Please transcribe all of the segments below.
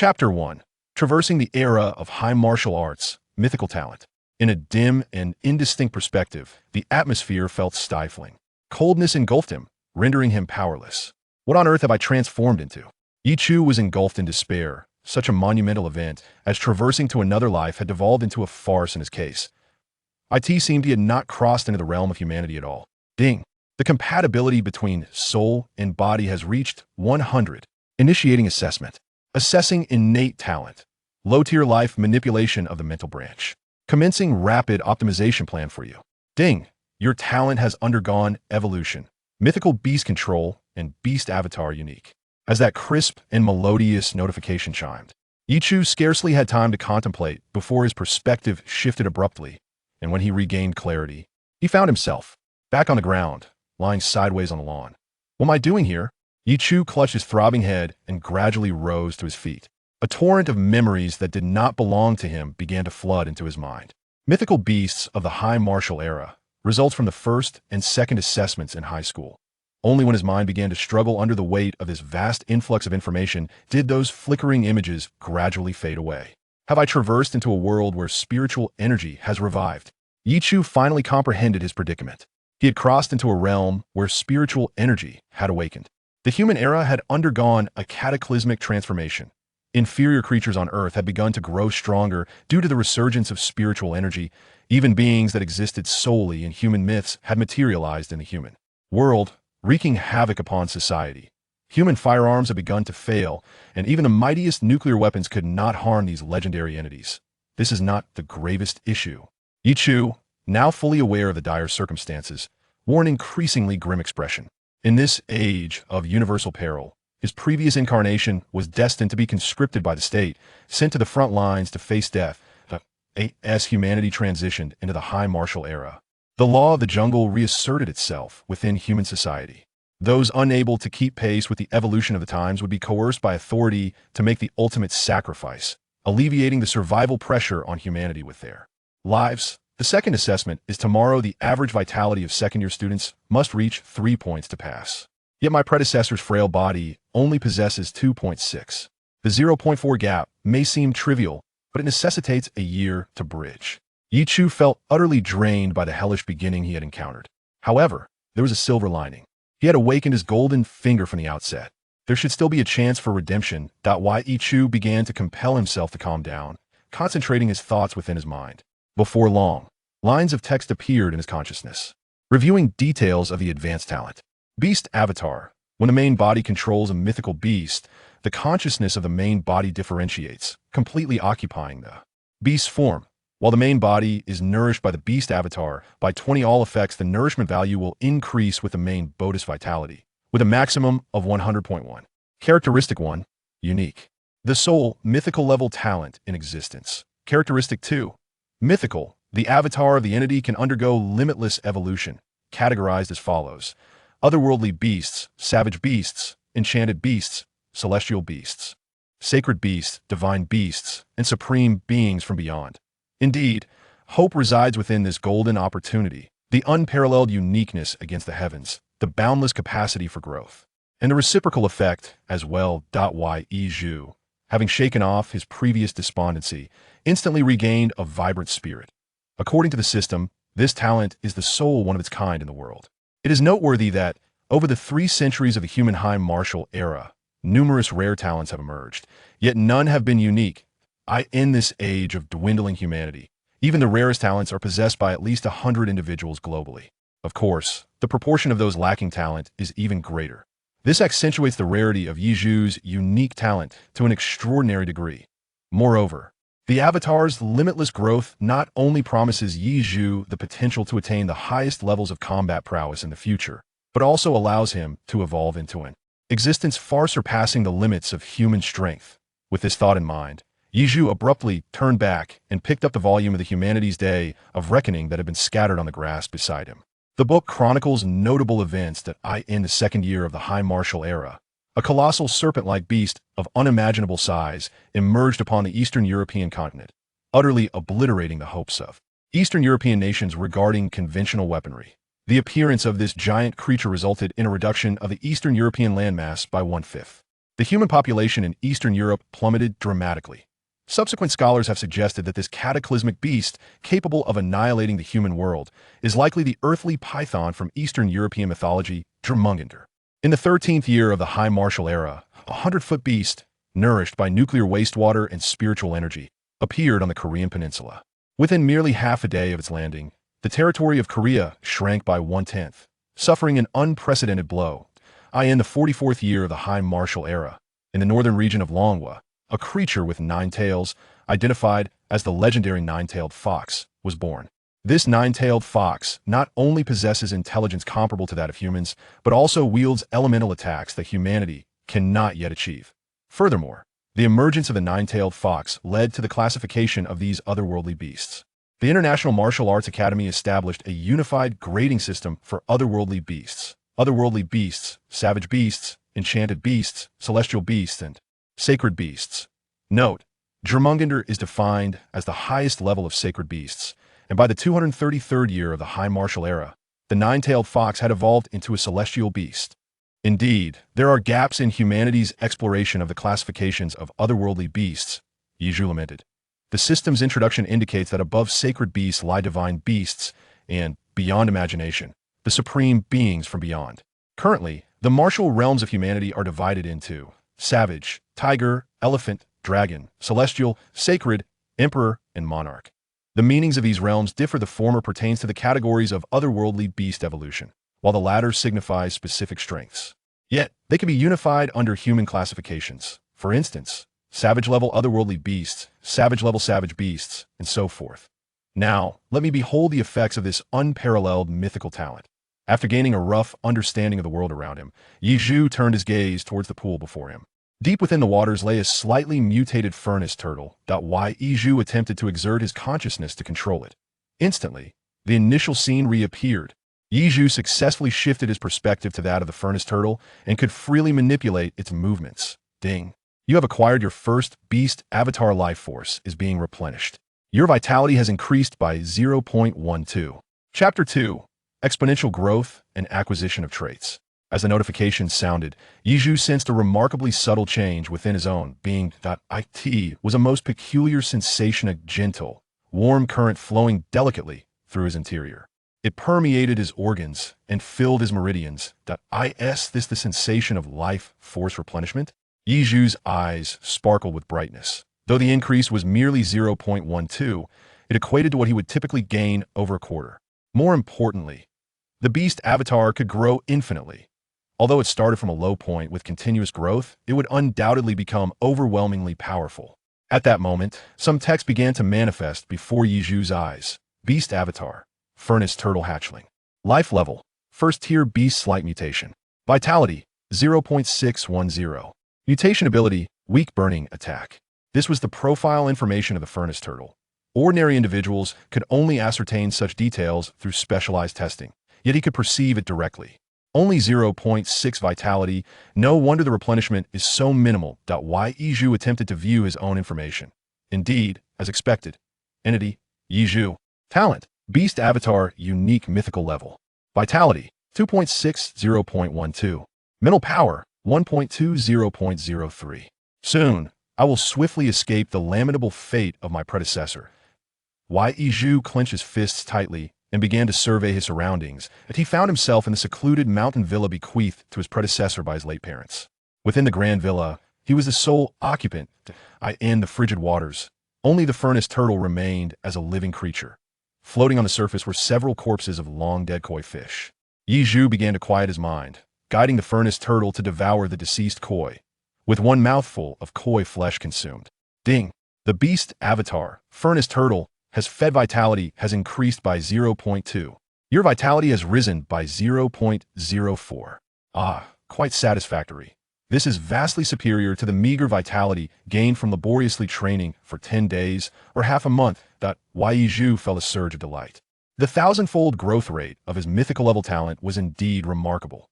Chapter 1. Traversing the Era of High Martial Arts, Mythical Talent. In a dim and indistinct perspective, the atmosphere felt stifling. Coldness engulfed him, rendering him powerless. What on earth have I transformed into? Yi Chu was engulfed in despair. Such a monumental event as traversing to another life had devolved into a farce in his case. It seemed he had not crossed into the realm of humanity at all. Ding. The compatibility between soul and body has reached 100. Initiating assessment. Assessing innate talent. Low-tier life manipulation of the mental branch. Commencing rapid optimization plan for you. Ding. Your talent has undergone evolution. Mythical beast control and beast avatar unique. As that crisp and melodious notification chimed, Yi Chu scarcely had time to contemplate before his perspective shifted abruptly, and when he regained clarity, he found himself back on the ground, lying sideways on the lawn. What am I doing here? Yi Chu clutched his throbbing head and gradually rose to his feet. A torrent of memories that did not belong to him began to flood into his mind. Mythical beasts of the high martial era, results from the first and second assessments in high school. Only when his mind began to struggle under the weight of this vast influx of information did those flickering images gradually fade away. Have I traversed into a world where spiritual energy has revived? Yi Chu finally comprehended his predicament. He had crossed into a realm where spiritual energy had awakened. The human era had undergone a cataclysmic transformation. Inferior creatures on Earth had begun to grow stronger due to the resurgence of spiritual energy. Even beings that existed solely in human myths had materialized in the human world, wreaking havoc upon society. Human firearms had begun to fail, and even the mightiest nuclear weapons could not harm these legendary entities. This is not the gravest issue. Yi Chu, now fully aware of the dire circumstances, wore an increasingly grim expression. In this age of universal peril, his previous incarnation was destined to be conscripted by the state, sent to the front lines to face death, as humanity transitioned into the high martial era. The law of the jungle reasserted itself within human society. Those unable to keep pace with the evolution of the times would be coerced by authority to make the ultimate sacrifice, alleviating the survival pressure on humanity with their lives. The second assessment is tomorrow. The average vitality of second-year students must reach 3 points to pass. Yet my predecessor's frail body only possesses 2.6. The 0.4 gap may seem trivial, but it necessitates a year to bridge. Yi Chu felt utterly drained by the hellish beginning he had encountered. However, there was a silver lining. He had awakened his golden finger from the outset. There should still be a chance for redemption. Yi Chu began to compel himself to calm down, concentrating his thoughts within his mind. Before long, lines of text appeared in his consciousness, reviewing details of the advanced talent. Beast Avatar. When the main body controls a mythical beast, the consciousness of the main body differentiates, completely occupying the beast form. While the main body is nourished by the beast avatar, by 20 all effects, the nourishment value will increase with the main bodhi's vitality, with a maximum of 100.1. Characteristic 1. Unique. The soul, mythical level talent in existence. Characteristic 2. Mythical. The avatar of the entity can undergo limitless evolution, categorized as follows: otherworldly beasts, savage beasts, enchanted beasts, celestial beasts, sacred beasts, divine beasts, and supreme beings from beyond. Indeed, hope resides within this golden opportunity, the unparalleled uniqueness against the heavens, the boundless capacity for growth, and the reciprocal effect as well. Yi Chu, having shaken off his previous despondency, instantly regained a vibrant spirit. According to the system, this talent is the sole one of its kind in the world. It is noteworthy that, over the 3 centuries of the human high martial era, numerous rare talents have emerged, yet none have been unique. In this age of dwindling humanity, even the rarest talents are possessed by at least 100 individuals globally. Of course, the proportion of those lacking talent is even greater. This accentuates the rarity of Yi Chu's unique talent to an extraordinary degree. Moreover, the avatar's limitless growth not only promises Yi Chu the potential to attain the highest levels of combat prowess in the future, but also allows him to evolve into an existence far surpassing the limits of human strength. With this thought in mind, Yi Chu abruptly turned back and picked up the volume of the Humanity's Day of Reckoning that had been scattered on the grass beside him. The book chronicles notable events that in the second year of the high martial era, a colossal serpent-like beast of unimaginable size emerged upon the Eastern European continent, utterly obliterating the hopes of Eastern European nations regarding conventional weaponry. The appearance of this giant creature resulted in a reduction of the Eastern European landmass by 1/5. the human population in Eastern Europe plummeted dramatically. Subsequent scholars have suggested that this cataclysmic beast, capable of annihilating the human world, is likely the earthly python from Eastern European mythology, Jormungandr. In the 13th year of the High Martial Era, a 100-foot beast, nourished by nuclear wastewater and spiritual energy, appeared on the Korean peninsula. Within merely half a day of its landing, the territory of Korea shrank by 1/10, suffering an unprecedented blow. In the 44th year of the High Martial Era, in the northern region of Longwa, a creature with 9 tails, identified as the legendary nine-tailed fox, was born. This nine-tailed fox not only possesses intelligence comparable to that of humans, but also wields elemental attacks that humanity cannot yet achieve. Furthermore, the emergence of the nine-tailed fox led to the classification of these otherworldly beasts. The International Martial Arts Academy established a unified grading system for otherworldly beasts. Otherworldly beasts, savage beasts, enchanted beasts, celestial beasts, and sacred beasts. Note, Jormungandr is defined as the highest level of sacred beasts, and by the 233rd year of the High Martial Era, the nine-tailed fox had evolved into a celestial beast. Indeed, there are gaps in humanity's exploration of the classifications of otherworldly beasts, Yiju lamented. The system's introduction indicates that above sacred beasts lie divine beasts, and, beyond imagination, the supreme beings from beyond. Currently, the martial realms of humanity are divided into savage, tiger, elephant, dragon, celestial, sacred, emperor, and monarch. The meanings of these realms differ. The former pertains to the categories of otherworldly beast evolution, while the latter signifies specific strengths. Yet, they can be unified under human classifications. For instance, savage-level otherworldly beasts, savage-level savage beasts, and so forth. Now, let me behold the effects of this unparalleled mythical talent. After gaining a rough understanding of the world around him, Yiju turned his gaze towards the pool before him. Deep within the waters lay a slightly mutated furnace turtle. Yiju attempted to exert his consciousness to control it. Instantly, the initial scene reappeared. Yiju successfully shifted his perspective to that of the furnace turtle and could freely manipulate its movements. Ding. You have acquired your first beast avatar. Life force is being replenished. Your vitality has increased by 0.12. Chapter 2. Exponential Growth and Acquisition of Traits. As the notification sounded, Yiju sensed a remarkably subtle change within his own being. It was a most peculiar sensation, a gentle, warm current flowing delicately through his interior. It permeated his organs and filled his meridians. Is this the sensation of life force replenishment? Yiju's eyes sparkled with brightness. Though the increase was merely 0.12, it equated to what he would typically gain over a quarter. More importantly, the beast avatar could grow infinitely. Although it started from a low point with continuous growth, it would undoubtedly become overwhelmingly powerful. At that moment, some text began to manifest before Yiju's eyes. Beast avatar, furnace turtle hatchling. Life level, first tier beast slight mutation. Vitality, 0.610. Mutation ability, weak burning attack. This was the profile information of the furnace turtle. Ordinary individuals could only ascertain such details through specialized testing, yet he could perceive it directly. Only 0.6 vitality, no wonder the replenishment is so minimal. Yiju attempted to view his own information. Indeed, as expected. Entity, Yiju. Talent, beast avatar, unique mythical level. Vitality, 2.6, 0.12. Mental power, 1.2, 0.03. Soon, I will swiftly escape the lamentable fate of my predecessor. Yiju clenched his fists tightly and began to survey his surroundings, and he found himself in the secluded mountain villa bequeathed to his predecessor by his late parents. Within the grand villa, he was the sole occupant. In the frigid waters, only the furnace turtle remained as a living creature. Floating on the surface were several corpses of long-dead koi fish. Yiju began to quiet his mind, guiding the furnace turtle to devour the deceased koi, with one mouthful of koi flesh consumed. Ding! The beast avatar, furnace turtle, has fed. Vitality has increased by 0.2. Your vitality has risen by 0.04. Quite satisfactory. This is vastly superior to the meager vitality gained from laboriously training for 10 days or half a month. Yiju felt a surge of delight. The thousand-fold growth rate of his mythical level talent was indeed remarkable.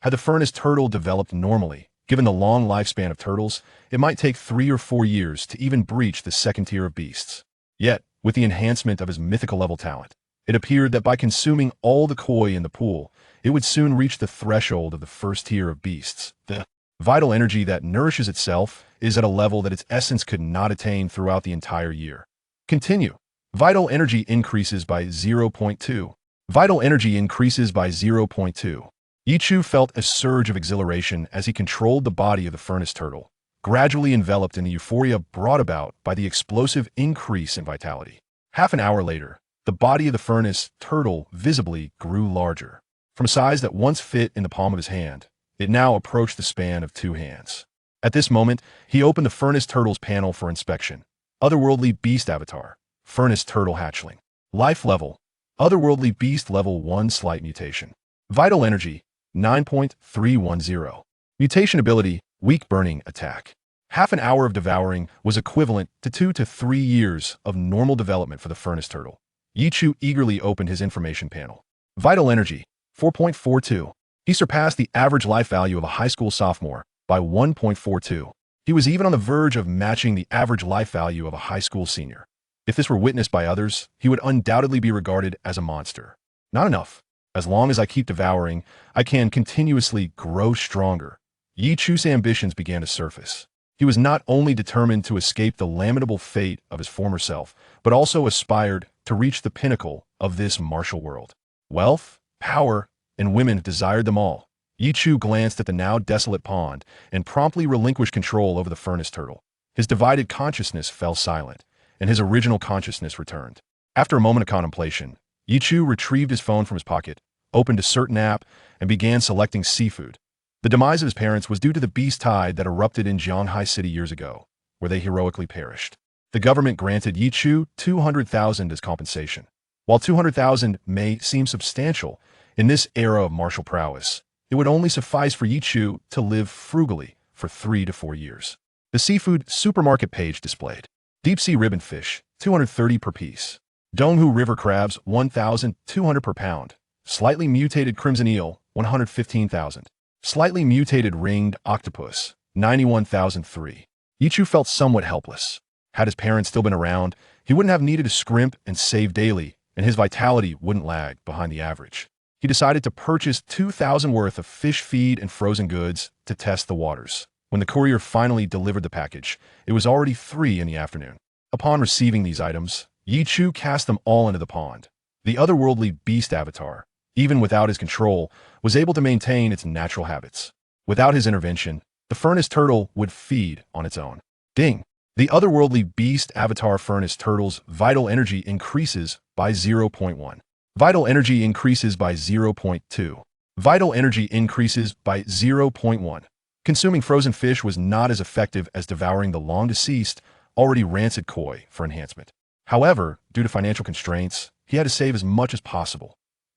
Had the furnace turtle developed normally, given the long lifespan of turtles, it might take 3 or 4 years to even breach the second tier of beasts. Yet, with the enhancement of his mythical level talent, it appeared that by consuming all the koi in the pool, it would soon reach the threshold of the first tier of beasts. The Vital energy that nourishes itself is at a level that its essence could not attain throughout the entire year. Continue. Vital energy increases by zero point 0.2. Vital energy increases by zero point 0.2. Yichu felt a surge of exhilaration as he controlled the body of the furnace turtle, gradually enveloped in the euphoria brought about by the explosive increase in vitality. Half an hour later, the body of the furnace turtle visibly grew larger. From a size that once fit in the palm of his hand, it now approached the span of 2 hands. At this moment, he opened the furnace turtle's panel for inspection. Otherworldly Beast Avatar. Furnace Turtle Hatchling. Life Level. Otherworldly Beast Level 1 Slight Mutation. Vital Energy. 9.310. Mutation Ability. Weak Burning Attack. Half an hour of devouring was equivalent to 2 to 3 years of normal development for the furnace turtle. Yichu eagerly opened his information panel. Vital Energy. 4.42. He surpassed the average life value of a high school sophomore by 1.42. He was even on the verge of matching the average life value of a high school senior. If this were witnessed by others, he would undoubtedly be regarded as a monster. Not enough. As long as I keep devouring, I can continuously grow stronger. Yichu's ambitions began to surface. He was not only determined to escape the lamentable fate of his former self, but also aspired to reach the pinnacle of this martial world. Wealth, power, and women desired them all. Yichu glanced at the now desolate pond and promptly relinquished control over the furnace turtle. His divided consciousness fell silent, and his original consciousness returned. After a moment of contemplation, Yichu retrieved his phone from his pocket, opened a certain app, and began selecting seafood. The demise of his parents was due to the beast tide that erupted in Jianghai City years ago, where they heroically perished. The government granted Yichu 200,000 as compensation. While 200,000 may seem substantial in this era of martial prowess, it would only suffice for Yichu to live frugally for 3 to 4 years. The seafood supermarket page displayed deep-sea ribbon fish, 230 per piece. Donghu river crabs, 1,200 per pound. Slightly mutated crimson eel, 115,000. Slightly mutated ringed octopus, 91,003. Yichu felt somewhat helpless. Had his parents still been around, he wouldn't have needed to scrimp and save daily, and his vitality wouldn't lag behind the average. He decided to purchase 2,000 worth of fish feed and frozen goods to test the waters. When the courier finally delivered the package, it was already 3 in the afternoon. Upon receiving these items, Yichu cast them all into the pond. The otherworldly beast avatar, even without his control, was able to maintain its natural habits. Without his intervention, the furnace turtle would feed on its own. Ding! The otherworldly beast avatar furnace turtle's vital energy increases by 0.1. Vital energy increases by 0.2. Vital energy increases by 0.1. Consuming frozen fish was not as effective as devouring the long-deceased, already rancid koi for enhancement. However, due to financial constraints, he had to save as much as possible.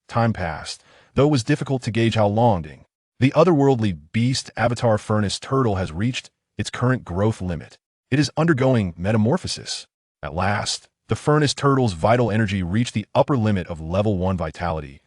Time passed, though it was difficult to gauge how long. Ding. The otherworldly beast avatar furnace turtle has reached its current growth limit. It is undergoing metamorphosis. At last, the furnace turtle's vital energy reached the upper limit of level 1 vitality.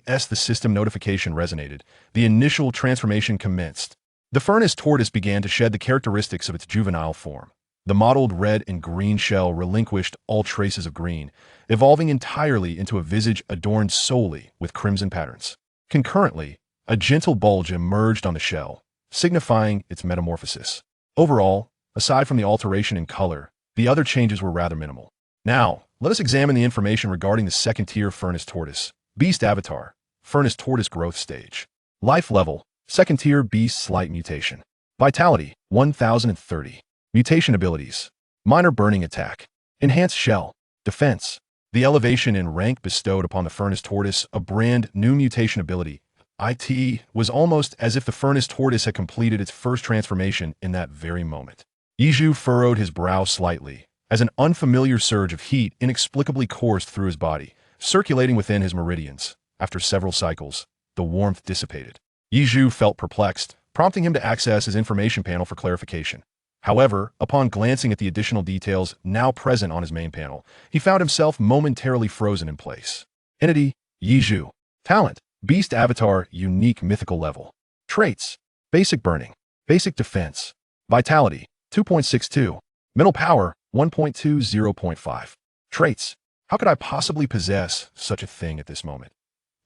As the system notification resonated, the initial transformation commenced. The furnace tortoise began to shed the characteristics of its juvenile form. The mottled red and green shell relinquished all traces of green, evolving entirely into a visage adorned solely with crimson patterns. Concurrently, a gentle bulge emerged on the shell, signifying its metamorphosis. Overall, aside from the alteration in color, the other changes were rather minimal. Now, let us examine the information regarding the second-tier furnace tortoise. Beast Avatar, Furnace Tortoise Growth Stage. Life Level, Second-tier Beast Slight Mutation. Vitality, 1,030. Mutation Abilities. Minor Burning Attack. Enhanced Shell. Defense. The elevation in rank bestowed upon the furnace tortoise a brand new mutation ability, IT, was almost as if the furnace tortoise had completed its first transformation in that very moment. Yichu furrowed his brow slightly, as an unfamiliar surge of heat inexplicably coursed through his body, circulating within his meridians. After several cycles, the warmth dissipated. Yichu felt perplexed, prompting him to access his information panel for clarification. However, upon glancing at the additional details now present on his main panel, he found himself momentarily frozen in place. Entity, Yichu. Talent, Beast Avatar, Unique Mythical Level. Traits, Basic Burning, Basic Defense. Vitality, 2.62. Mental Power, 1.20.5. Traits, how could I possibly possess such a thing at this moment?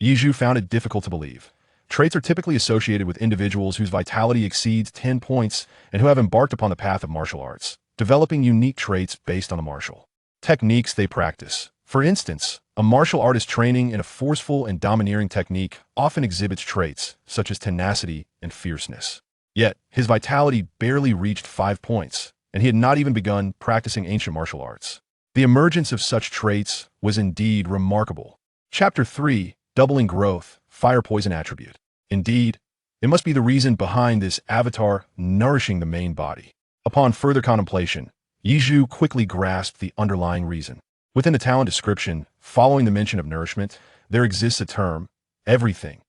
Yichu found it difficult to believe. Traits are typically associated with individuals whose vitality exceeds 10 points and who have embarked upon the path of martial arts, developing unique traits based on the martial techniques they practice. For instance, a martial artist training in a forceful and domineering technique often exhibits traits such as tenacity and fierceness. Yet, his vitality barely reached 5 points, and he had not even begun practicing ancient martial arts. The emergence of such traits was indeed remarkable. Chapter 3, Doubling Growth, Fire Poison Attribute. Indeed, it must be the reason behind this avatar nourishing the main body. Upon further contemplation, Yizhu quickly grasped the underlying reason. Within the talent description, following the mention of nourishment, there exists a term, everything.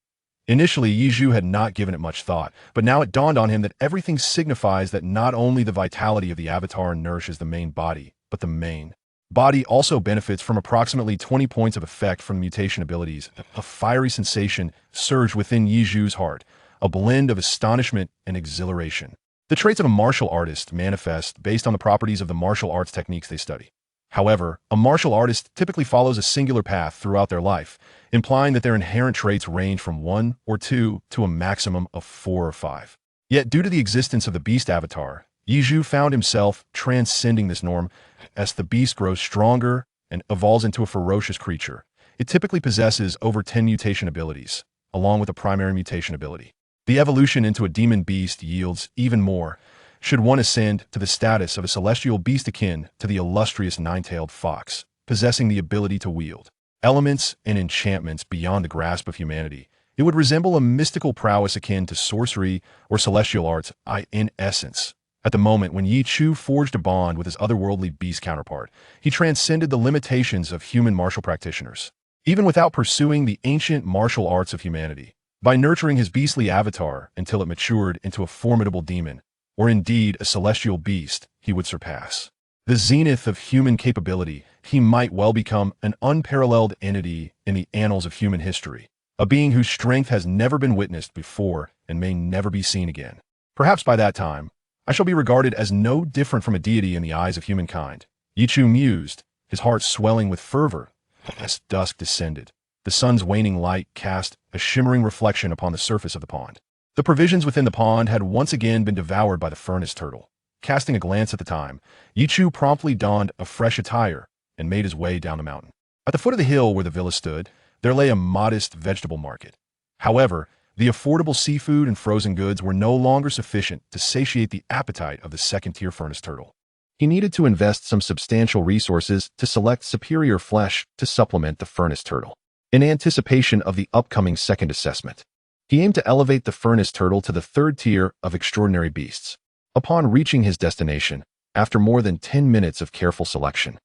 Initially, Yizhu had not given it much thought, but now it dawned on him that everything signifies that not only the vitality of the avatar nourishes the main body, but the main body also benefits from approximately 20 points of effect from mutation abilities. A fiery sensation surged within Yizhu's heart, a blend of astonishment and exhilaration. The traits of a martial artist manifest based on the properties of the martial arts techniques they study. However, a martial artist typically follows a singular path throughout their life, implying that their inherent traits range from 1 or 2 to a maximum of 4 or 5. Yet, due to the existence of the beast avatar, Yizhu found himself transcending this norm. As the beast grows stronger and evolves into a ferocious creature, it typically possesses over 10 mutation abilities, along with a primary mutation ability. The evolution into a demon beast yields even more, should one ascend to the status of a celestial beast akin to the illustrious nine-tailed fox, possessing the ability to wield elements and enchantments beyond the grasp of humanity. It would resemble a mystical prowess akin to sorcery or celestial arts. In essence, at the moment when Yi Chu forged a bond with his otherworldly beast counterpart, he transcended the limitations of human martial practitioners. Even without pursuing the ancient martial arts of humanity, by nurturing his beastly avatar until it matured into a formidable demon, or indeed a celestial beast, he would surpass the zenith of human capability. He might well become an unparalleled entity in the annals of human history, a being whose strength has never been witnessed before and may never be seen again. Perhaps by that time, I shall be regarded as no different from a deity in the eyes of humankind. Yichu mused, his heart swelling with fervor. As dusk descended, the sun's waning light cast a shimmering reflection upon the surface of the pond. The provisions within the pond had once again been devoured by the furnace turtle. Casting a glance at the time, Yichu promptly donned a fresh attire and made his way down the mountain. At the foot of the hill where the villa stood, there lay a modest vegetable market. However, the affordable seafood and frozen goods were no longer sufficient to satiate the appetite of the second-tier furnace turtle. He needed to invest some substantial resources to select superior flesh to supplement the furnace turtle. In anticipation of the upcoming second assessment, he aimed to elevate the furnace turtle to the third tier of extraordinary beasts. Upon reaching his destination, after more than 10 minutes of careful selection,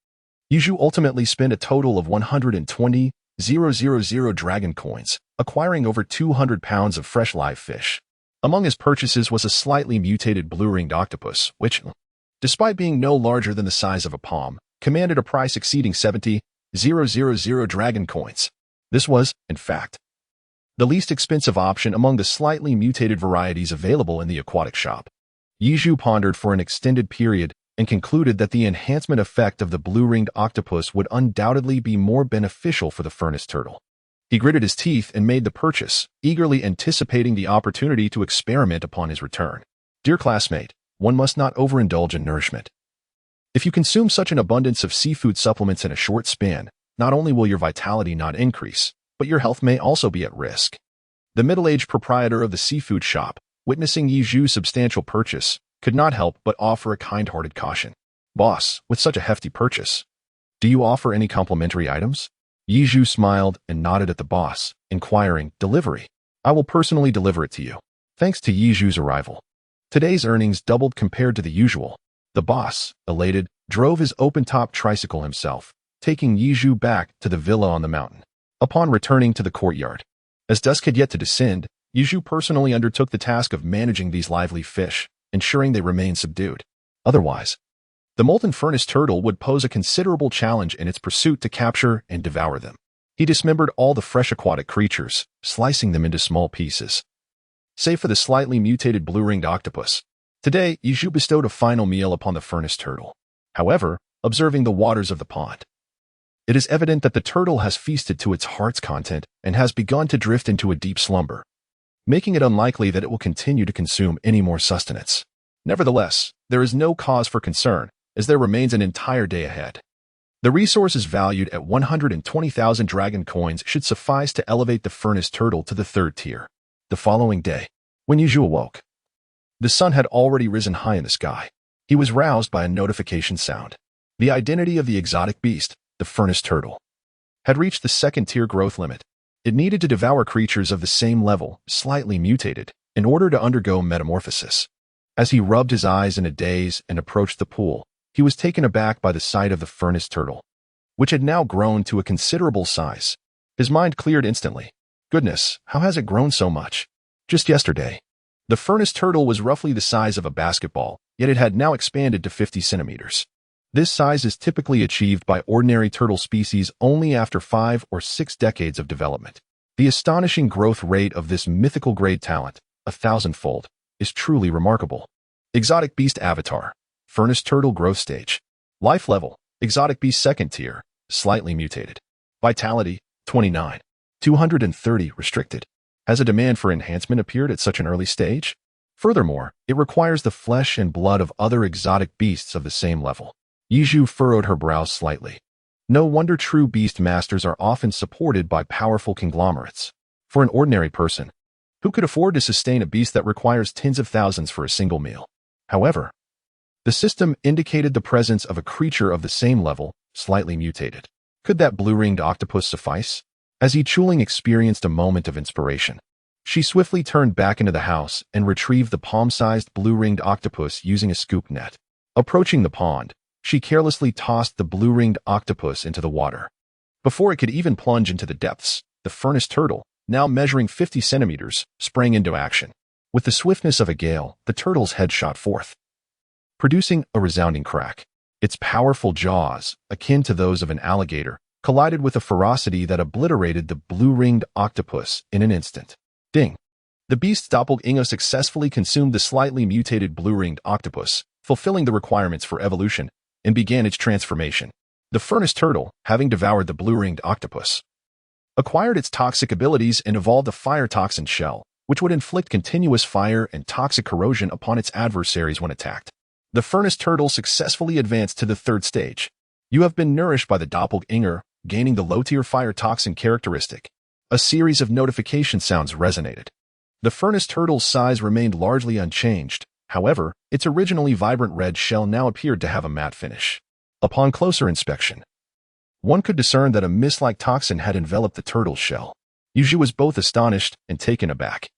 Yizhu ultimately spent a total of 120,000 dragon coins, acquiring over 200 pounds of fresh live fish. Among his purchases was a slightly mutated blue-ringed octopus, which, despite being no larger than the size of a palm, commanded a price exceeding 70,000 dragon coins. This was, in fact, the least expensive option among the slightly mutated varieties available in the aquatic shop. Yizhu pondered for an extended period and concluded that the enhancement effect of the blue-ringed octopus would undoubtedly be more beneficial for the furnace turtle. He gritted his teeth and made the purchase, eagerly anticipating the opportunity to experiment upon his return. Dear classmate, one must not overindulge in nourishment. If you consume such an abundance of seafood supplements in a short span, not only will your vitality not increase, but your health may also be at risk. The middle-aged proprietor of the seafood shop, witnessing Yizhu's substantial purchase, could not help but offer a kind-hearted caution. Boss, with such a hefty purchase, do you offer any complimentary items? Yizhu smiled and nodded at the boss, inquiring, delivery. I will personally deliver it to you. Thanks to Yizhu's arrival, today's earnings doubled compared to the usual. The boss, elated, drove his open-top tricycle himself, taking Yizhu back to the villa on the mountain. Upon returning to the courtyard, as dusk had yet to descend, Yizhu personally undertook the task of managing these lively fish, ensuring they remained subdued. Otherwise, the molten furnace turtle would pose a considerable challenge in its pursuit to capture and devour them. He dismembered all the fresh aquatic creatures, slicing them into small pieces. Save for the slightly mutated blue-ringed octopus, today Yizhu bestowed a final meal upon the furnace turtle. However, observing the waters of the pond, it is evident that the turtle has feasted to its heart's content and has begun to drift into a deep slumber. making it unlikely that it will continue to consume any more sustenance. Nevertheless, there is no cause for concern, as there remains an entire day ahead. The resources valued at 120,000 dragon coins should suffice to elevate the furnace turtle to the third tier. The following day, when Yuzhu awoke, the sun had already risen high in the sky. He was roused by a notification sound. The identity of the exotic beast, the furnace turtle, had reached the second-tier growth limit. It needed to devour creatures of the same level, slightly mutated, in order to undergo metamorphosis. As he rubbed his eyes in a daze and approached the pool, he was taken aback by the sight of the furnace turtle, which had now grown to a considerable size. His mind cleared instantly. Goodness, how has it grown so much? Just yesterday, the furnace turtle was roughly the size of a basketball, yet it had now expanded to 50 centimeters. This size is typically achieved by ordinary turtle species only after 5 or 6 decades of development. The astonishing growth rate of this mythical grade talent, 1,000-fold, is truly remarkable. Exotic Beast Avatar, Furnace Turtle Growth Stage. Life Level, Exotic Beast Second Tier, slightly mutated. Vitality, 29. 230 restricted. Has a demand for enhancement appeared at such an early stage? Furthermore, it requires the flesh and blood of other exotic beasts of the same level. Yizhu furrowed her brows slightly. No wonder true beast masters are often supported by powerful conglomerates. For an ordinary person, who could afford to sustain a beast that requires tens of thousands for a single meal? However, the system indicated the presence of a creature of the same level, slightly mutated. Could that blue-ringed octopus suffice? As Yi Chuling experienced a moment of inspiration, she swiftly turned back into the house and retrieved the palm-sized blue-ringed octopus using a scoop net. Approaching the pond, she carelessly tossed the blue-ringed octopus into the water. Before it could even plunge into the depths, the furnace turtle, now measuring 50 centimeters, sprang into action. With the swiftness of a gale, the turtle's head shot forth, producing a resounding crack. Its powerful jaws, akin to those of an alligator, collided with a ferocity that obliterated the blue-ringed octopus in an instant. Ding! The beast's doppelganger successfully consumed the slightly mutated blue-ringed octopus, fulfilling the requirements for evolution, and began its transformation. The furnace turtle, having devoured the blue-ringed octopus, acquired its toxic abilities and evolved a fire toxin shell, which would inflict continuous fire and toxic corrosion upon its adversaries when attacked. The furnace turtle successfully advanced to the third stage. You have been nourished by the doppelganger, gaining the low-tier fire toxin characteristic. A series of notification sounds resonated. The furnace turtle's size remained largely unchanged. However, its originally vibrant red shell now appeared to have a matte finish. Upon closer inspection, one could discern that a mist-like toxin had enveloped the turtle's shell. Yuzhu was both astonished and taken aback.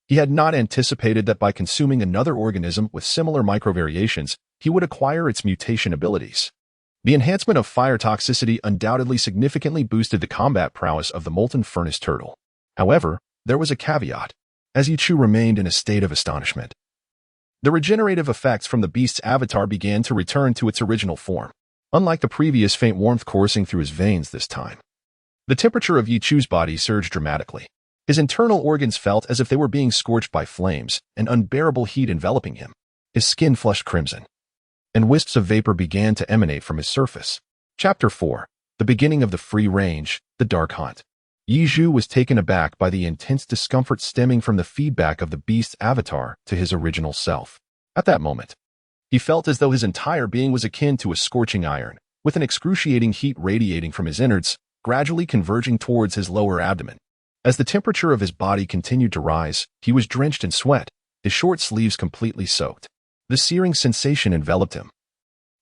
He had not anticipated that by consuming another organism with similar microvariations, he would acquire its mutation abilities. The enhancement of fire toxicity undoubtedly significantly boosted the combat prowess of the molten furnace turtle. However, there was a caveat, as Yichu remained in a state of astonishment. The regenerative effects from the beast's avatar began to return to its original form, unlike the previous faint warmth coursing through his veins this time. The temperature of Yichu's body surged dramatically. His internal organs felt as if they were being scorched by flames, an unbearable heat enveloping him. His skin flushed crimson, and wisps of vapor began to emanate from his surface. Chapter 4. The beginning of the free range, the dark hunt. Yizhu was taken aback by the intense discomfort stemming from the feedback of the beast's avatar to his original self. At that moment, he felt as though his entire being was akin to a scorching iron, with an excruciating heat radiating from his innards, gradually converging towards his lower abdomen. As the temperature of his body continued to rise, he was drenched in sweat, his short sleeves completely soaked. The searing sensation enveloped him,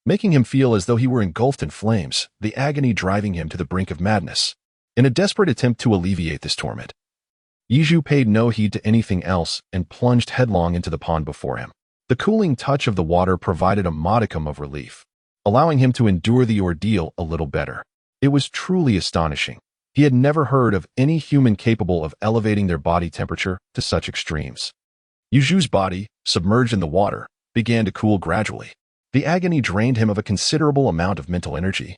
making him feel as though he were engulfed in flames, the agony driving him to the brink of madness. In a desperate attempt to alleviate this torment, Yizhu paid no heed to anything else and plunged headlong into the pond before him. The cooling touch of the water provided a modicum of relief, allowing him to endure the ordeal a little better. It was truly astonishing. He had never heard of any human capable of elevating their body temperature to such extremes. Yuzhu's body, submerged in the water, began to cool gradually. The agony drained him of a considerable amount of mental energy,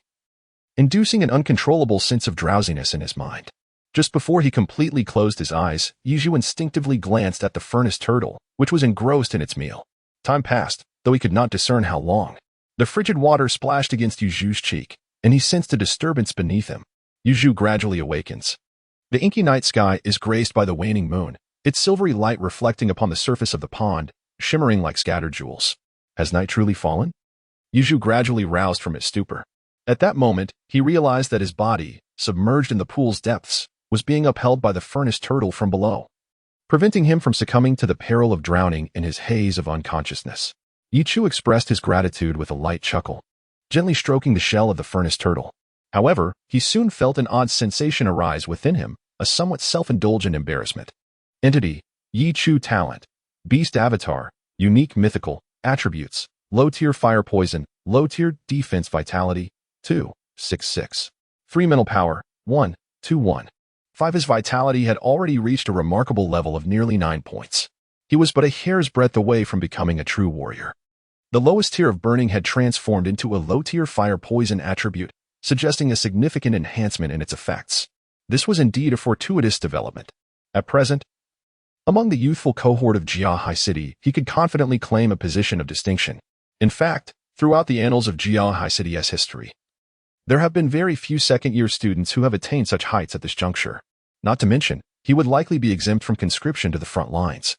inducing an uncontrollable sense of drowsiness in his mind. Just before he completely closed his eyes, Yizhu instinctively glanced at the furnace turtle, which was engrossed in its meal. Time passed, though he could not discern how long. The frigid water splashed against Yuzhu's cheek, and he sensed a disturbance beneath him. Yuzhu gradually awakens. The inky night sky is graced by the waning moon, its silvery light reflecting upon the surface of the pond, shimmering like scattered jewels. Has night truly fallen? Yuzhu gradually roused from his stupor. At that moment, he realized that his body, submerged in the pool's depths, was being upheld by the furnace turtle from below, preventing him from succumbing to the peril of drowning in his haze of unconsciousness. Yichu expressed his gratitude with a light chuckle, gently stroking the shell of the furnace turtle. However, he soon felt an odd sensation arise within him, a somewhat self-indulgent embarrassment. Entity, Yichu talent, beast avatar, unique mythical, attributes, low-tier fire poison, low-tier defense vitality, 266. 3 mental power, 121. 5. His vitality had already reached a remarkable level of nearly 9 points. He was but a hair's breadth away from becoming a true warrior. The lowest tier of burning had transformed into a low-tier fire poison attribute, suggesting a significant enhancement in its effects. This was indeed a fortuitous development. At present, among the youthful cohort of Jiahai City, he could confidently claim a position of distinction. In fact, throughout the annals of Jiahai City's history, there have been very few second-year students who have attained such heights at this juncture. Not to mention, he would likely be exempt from conscription to the front lines.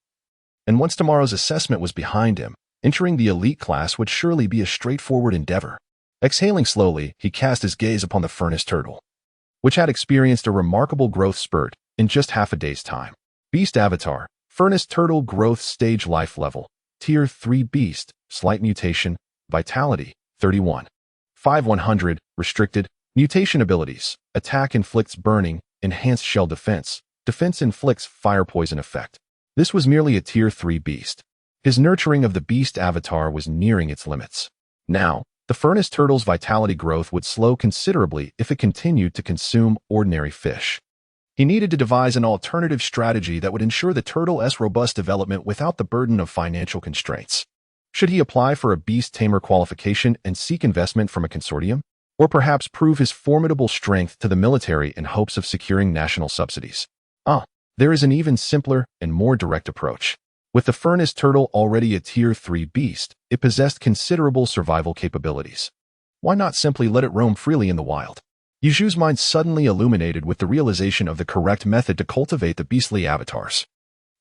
And once tomorrow's assessment was behind him, entering the elite class would surely be a straightforward endeavor. Exhaling slowly, he cast his gaze upon the furnace turtle, which had experienced a remarkable growth spurt in just half a day's time. Beast Avatar, Furnace Turtle Growth Stage Life Level, Tier 3 Beast, Slight Mutation, Vitality, 31. 5-100, Restricted, Mutation Abilities, Attack inflicts burning, Enhanced Shell Defense, Defense inflicts Fire Poison Effect. This was merely a Tier 3 Beast. His nurturing of the Beast Avatar was nearing its limits. Now, the Furnace Turtle's vitality growth would slow considerably if it continued to consume ordinary fish. He needed to devise an alternative strategy that would ensure the turtle's robust development without the burden of financial constraints. Should he apply for a beast tamer qualification and seek investment from a consortium? Or perhaps prove his formidable strength to the military in hopes of securing national subsidies? There is an even simpler and more direct approach. With the Furnace Turtle already a Tier 3 beast, it possessed considerable survival capabilities. Why not simply let it roam freely in the wild? Yuzhu's mind suddenly illuminated with the realization of the correct method to cultivate the beastly avatars.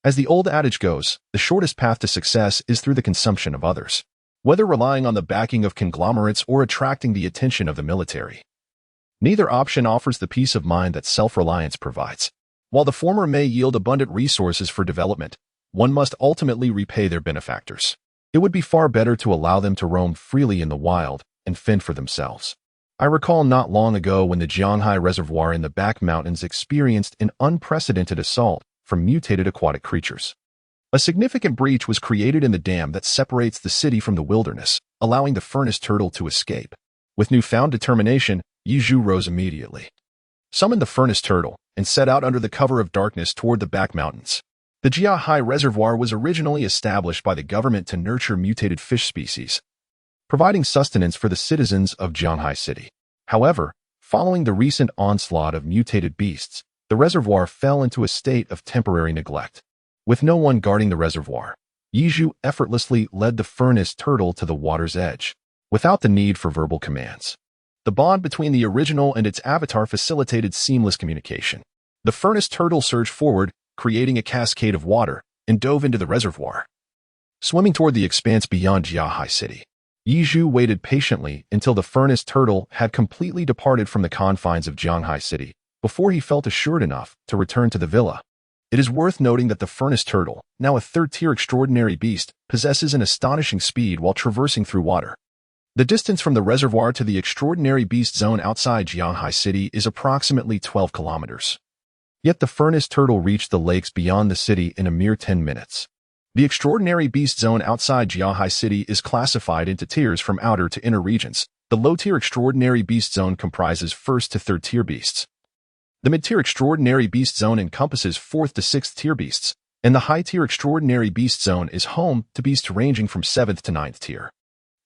As the old adage goes, the shortest path to success is through the consumption of others, whether relying on the backing of conglomerates or attracting the attention of the military. Neither option offers the peace of mind that self-reliance provides. While the former may yield abundant resources for development, one must ultimately repay their benefactors. It would be far better to allow them to roam freely in the wild and fend for themselves. I recall not long ago when the Jianghai Reservoir in the back mountains experienced an unprecedented assault from mutated aquatic creatures. A significant breach was created in the dam that separates the city from the wilderness, allowing the furnace turtle to escape. With newfound determination, Yuzhu rose immediately, summoned the furnace turtle, and set out under the cover of darkness toward the back mountains. The Jiahai Reservoir was originally established by the government to nurture mutated fish species, providing sustenance for the citizens of Jianghai City. However, following the recent onslaught of mutated beasts, the reservoir fell into a state of temporary neglect. With no one guarding the reservoir, Yizhu effortlessly led the furnace turtle to the water's edge, without the need for verbal commands. The bond between the original and its avatar facilitated seamless communication. The furnace turtle surged forward, creating a cascade of water, and dove into the reservoir, swimming toward the expanse beyond Jiahai City. Yizhu waited patiently until the furnace turtle had completely departed from the confines of Jianghai City before he felt assured enough to return to the villa. It is worth noting that the furnace turtle, now a third-tier extraordinary beast, possesses an astonishing speed while traversing through water. The distance from the reservoir to the extraordinary beast zone outside Jianghai City is approximately 12 kilometers. Yet the furnace turtle reached the lakes beyond the city in a mere 10 minutes. The extraordinary beast zone outside Jiahai City is classified into tiers from outer to inner regions. The low-tier extraordinary beast zone comprises first to third-tier beasts. The mid-tier extraordinary beast zone encompasses fourth to sixth-tier beasts, and the high-tier extraordinary beast zone is home to beasts ranging from 7th to 9th tier.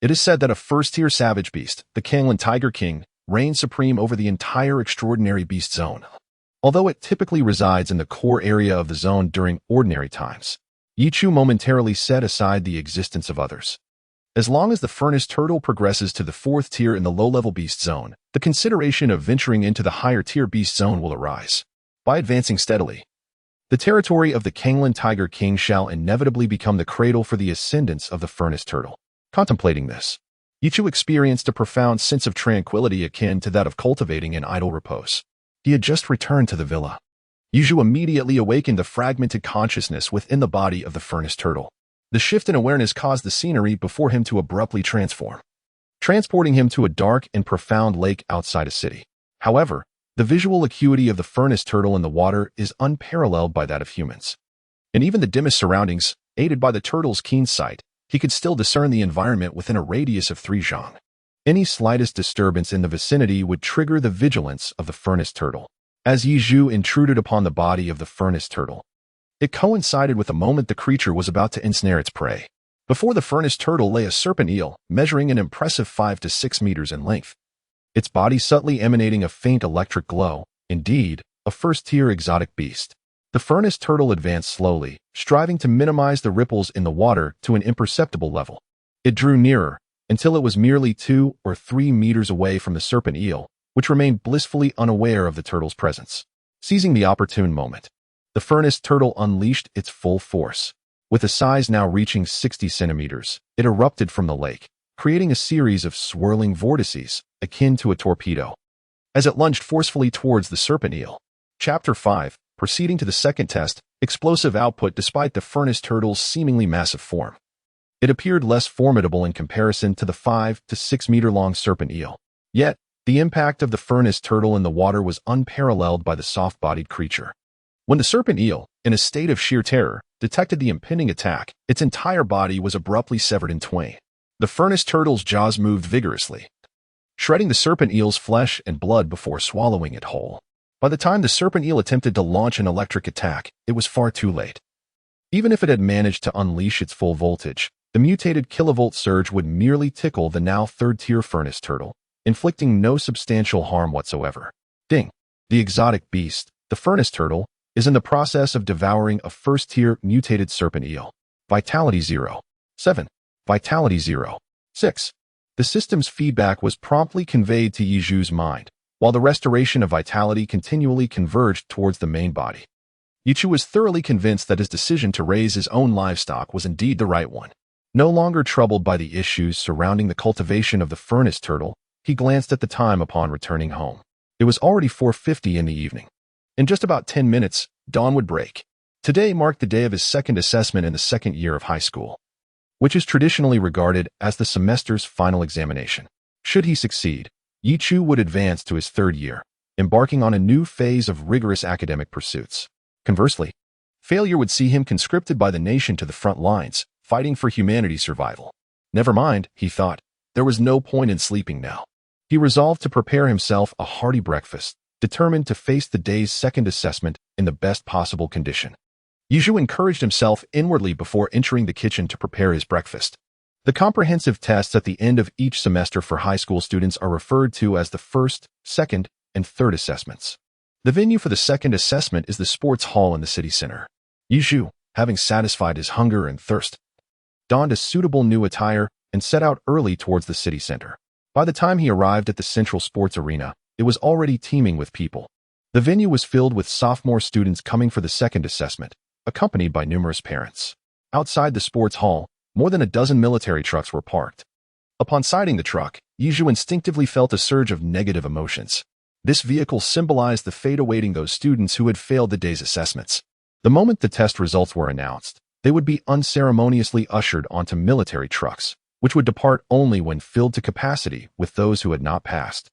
It is said that a first-tier savage beast, the Kanglan Tiger King, reigns supreme over the entire extraordinary beast zone, although it typically resides in the core area of the zone during ordinary times. Yichu momentarily set aside the existence of others. As long as the furnace turtle progresses to the 4th tier in the low-level beast zone, the consideration of venturing into the higher-tier beast zone will arise. By advancing steadily, the The territory of the Kanglan Tiger King shall inevitably become the cradle for the ascendants of the furnace turtle. Contemplating this, Yichu experienced a profound sense of tranquility akin to that of cultivating an idle repose. He had just returned to the villa. Yichu immediately awakened the fragmented consciousness within the body of the furnace turtle. The shift in awareness caused the scenery before him to abruptly transform, transporting him to a dark and profound lake outside a city. However, the visual acuity of the furnace turtle in the water is unparalleled by that of humans. In even the dimmest surroundings, aided by the turtle's keen sight, he could still discern the environment within a radius of 3 zhang. Any slightest disturbance in the vicinity would trigger the vigilance of the furnace turtle. As Yizhu intruded upon the body of the furnace turtle, it coincided with the moment the creature was about to ensnare its prey. Before the furnace turtle lay a serpent eel, measuring an impressive 5 to 6 meters in length, its body subtly emanating a faint electric glow, indeed, a first-tier exotic beast. The furnace turtle advanced slowly, striving to minimize the ripples in the water to an imperceptible level. It drew nearer, until it was merely 2 or 3 meters away from the serpent eel, which remained blissfully unaware of the turtle's presence. Seizing the opportune moment, the furnace turtle unleashed its full force. With a size now reaching 60 centimeters, it erupted from the lake, creating a series of swirling vortices, akin to a torpedo, as it lunged forcefully towards the serpent eel. Chapter 5. Proceeding to the second test, explosive output despite the furnace turtle's seemingly massive form. It appeared less formidable in comparison to the 5 to 6 meter long serpent eel. Yet, the impact of the furnace turtle in the water was unparalleled by the soft-bodied creature. When the serpent eel, in a state of sheer terror, detected the impending attack, its entire body was abruptly severed in twain. The furnace turtle's jaws moved vigorously, shredding the serpent eel's flesh and blood before swallowing it whole. By the time the serpent eel attempted to launch an electric attack, it was far too late. Even if it had managed to unleash its full voltage, the mutated kilovolt surge would merely tickle the now third-tier furnace turtle, inflicting no substantial harm whatsoever. Ding! The exotic beast, the furnace turtle, is in the process of devouring a first-tier mutated serpent eel. Vitality 0. 7. Vitality 0. 6. The system's feedback was promptly conveyed to Yizhu's mind, while the restoration of vitality continually converged towards the main body. Yichu was thoroughly convinced that his decision to raise his own livestock was indeed the right one. No longer troubled by the issues surrounding the cultivation of the furnace turtle, he glanced at the time upon returning home. It was already 4:50 in the evening. In just about 10 minutes, dawn would break. Today marked the day of his second assessment in the second year of high school, which is traditionally regarded as the semester's final examination. Should he succeed, Yichu would advance to his third year, embarking on a new phase of rigorous academic pursuits. Conversely, failure would see him conscripted by the nation to the front lines, fighting for humanity's survival. Never mind, he thought, there was no point in sleeping now. He resolved to prepare himself a hearty breakfast, determined to face the day's second assessment in the best possible condition. Yizhu encouraged himself inwardly before entering the kitchen to prepare his breakfast. The comprehensive tests at the end of each semester for high school students are referred to as the first, second, and third assessments. The venue for the second assessment is the sports hall in the city center. Yizhu, having satisfied his hunger and thirst, donned a suitable new attire and set out early towards the city center. By the time he arrived at the central sports arena, it was already teeming with people. The venue was filled with sophomore students coming for the second assessment, accompanied by numerous parents. Outside the sports hall, more than a dozen military trucks were parked. Upon sighting the truck, Yizhu instinctively felt a surge of negative emotions. This vehicle symbolized the fate awaiting those students who had failed the day's assessments. The moment the test results were announced, they would be unceremoniously ushered onto military trucks, which would depart only when filled to capacity with those who had not passed.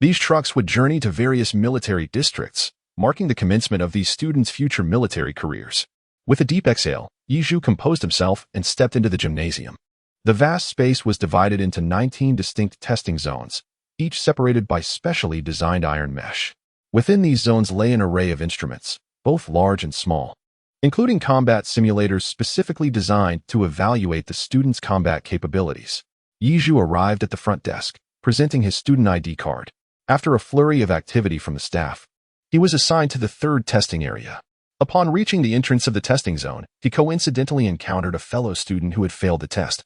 These trucks would journey to various military districts, marking the commencement of these students' future military careers. With a deep exhale, Yizhu composed himself and stepped into the gymnasium. The vast space was divided into 19 distinct testing zones, each separated by specially designed iron mesh. Within these zones lay an array of instruments, both large and small, including combat simulators specifically designed to evaluate the students' combat capabilities. Yizhu arrived at the front desk, presenting his student ID card. After a flurry of activity from the staff, he was assigned to the third testing area. Upon reaching the entrance of the testing zone, he coincidentally encountered a fellow student who had failed the test,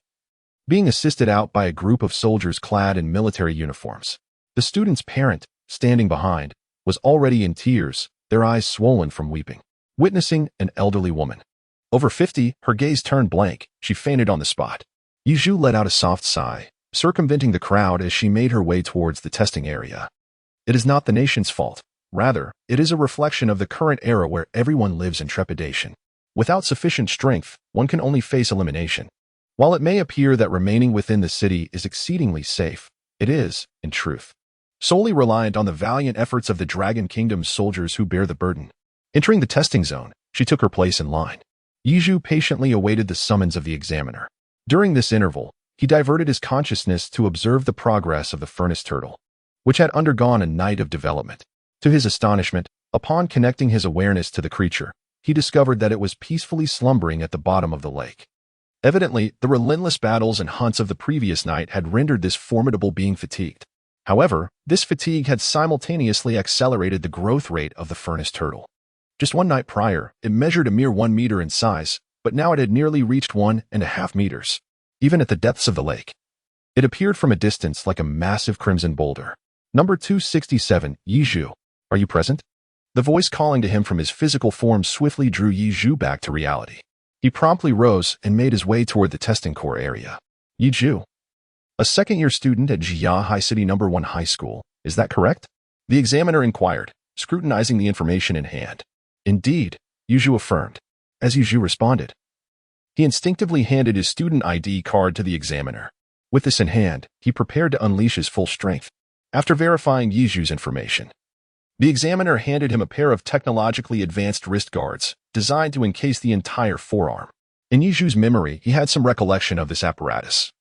being assisted out by a group of soldiers clad in military uniforms. The student's parent, standing behind, was already in tears, their eyes swollen from weeping. witnessing an elderly woman. Over 50, her gaze turned blank. She fainted on the spot. Yizhu let out a soft sigh, circumventing the crowd as she made her way towards the testing area. It is not the nation's fault. Rather, it is a reflection of the current era where everyone lives in trepidation. Without sufficient strength, one can only face elimination. While it may appear that remaining within the city is exceedingly safe, it is, in truth, solely reliant on the valiant efforts of the Dragon Kingdom's soldiers who bear the burden. Entering the testing zone, she took her place in line. Yizhu patiently awaited the summons of the examiner. During this interval, he diverted his consciousness to observe the progress of the furnace turtle, which had undergone a night of development. To his astonishment, upon connecting his awareness to the creature, he discovered that it was peacefully slumbering at the bottom of the lake. Evidently, the relentless battles and hunts of the previous night had rendered this formidable being fatigued. However, this fatigue had simultaneously accelerated the growth rate of the furnace turtle. Just one night prior, it measured a mere 1 meter in size, but now it had nearly reached 1.5 meters, even at the depths of the lake. It appeared from a distance like a massive crimson boulder. Number 267, Yizhu, are you present? The voice calling to him from his physical form swiftly drew Yizhu back to reality. He promptly rose and made his way toward the testing core area. Yizhu, a second-year student at Jia High City No. 1 High School, is that correct? The examiner inquired, scrutinizing the information in hand. Indeed, Yizhu affirmed. As Yizhu responded, he instinctively handed his student ID card to the examiner. With this in hand, he prepared to unleash his full strength. After verifying Yizhu's information, the examiner handed him a pair of technologically advanced wrist guards, designed to encase the entire forearm. In Yizhu's memory, he had some recollection of this apparatus,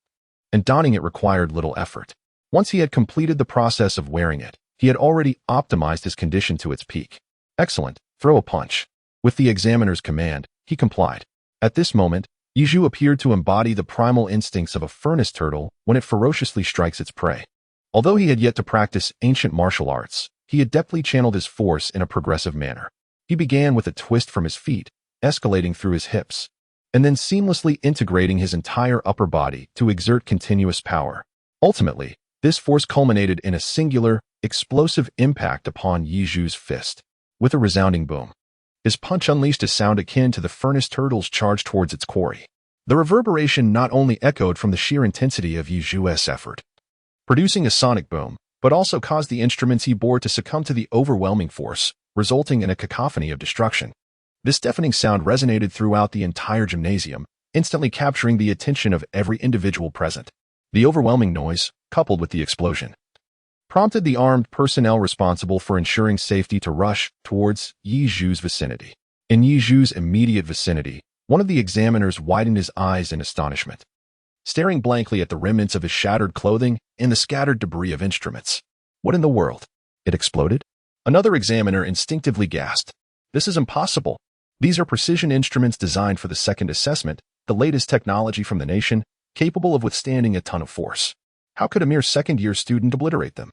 and donning it required little effort. Once he had completed the process of wearing it, he had already optimized his condition to its peak. Excellent, throw a punch. With the examiner's command, he complied. At this moment, Yizhu appeared to embody the primal instincts of a furnace turtle when it ferociously strikes its prey. Although he had yet to practice ancient martial arts, he adeptly channeled his force in a progressive manner. He began with a twist from his feet, escalating through his hips, and then seamlessly integrating his entire upper body to exert continuous power. Ultimately, this force culminated in a singular, explosive impact upon Yizhu's fist. With a resounding boom, his punch unleashed a sound akin to the furnace turtle's charge towards its quarry. The reverberation not only echoed from the sheer intensity of Yizhu's effort, producing a sonic boom, but also caused the instruments he bore to succumb to the overwhelming force, resulting in a cacophony of destruction. This deafening sound resonated throughout the entire gymnasium, instantly capturing the attention of every individual present. The overwhelming noise, coupled with the explosion, prompted the armed personnel responsible for ensuring safety to rush towards Yizhu's vicinity. In Yizhu's immediate vicinity, one of the examiners widened his eyes in astonishment, staring blankly at the remnants of his shattered clothing and the scattered debris of instruments. What in the world? It exploded? Another examiner instinctively gasped. This is impossible. These are precision instruments designed for the second assessment, the latest technology from the nation, capable of withstanding a ton of force. How could a mere second-year student obliterate them?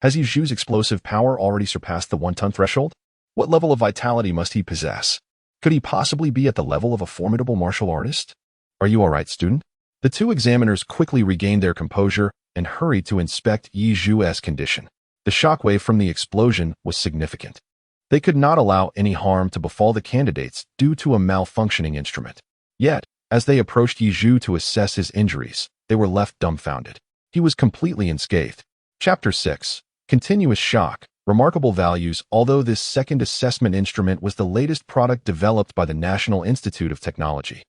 Has Yizhu's explosive power already surpassed the 1-ton threshold? What level of vitality must he possess? Could he possibly be at the level of a formidable martial artist? Are you all right, student? The two examiners quickly regained their composure and hurried to inspect Yizhu's condition. The shockwave from the explosion was significant. They could not allow any harm to befall the candidates due to a malfunctioning instrument. Yet, as they approached Yizhu to assess his injuries, they were left dumbfounded. He was completely unscathed. Chapter 6. Continuous shock. Remarkable values. Although this second assessment instrument was the latest product developed by the National Institute of Technology,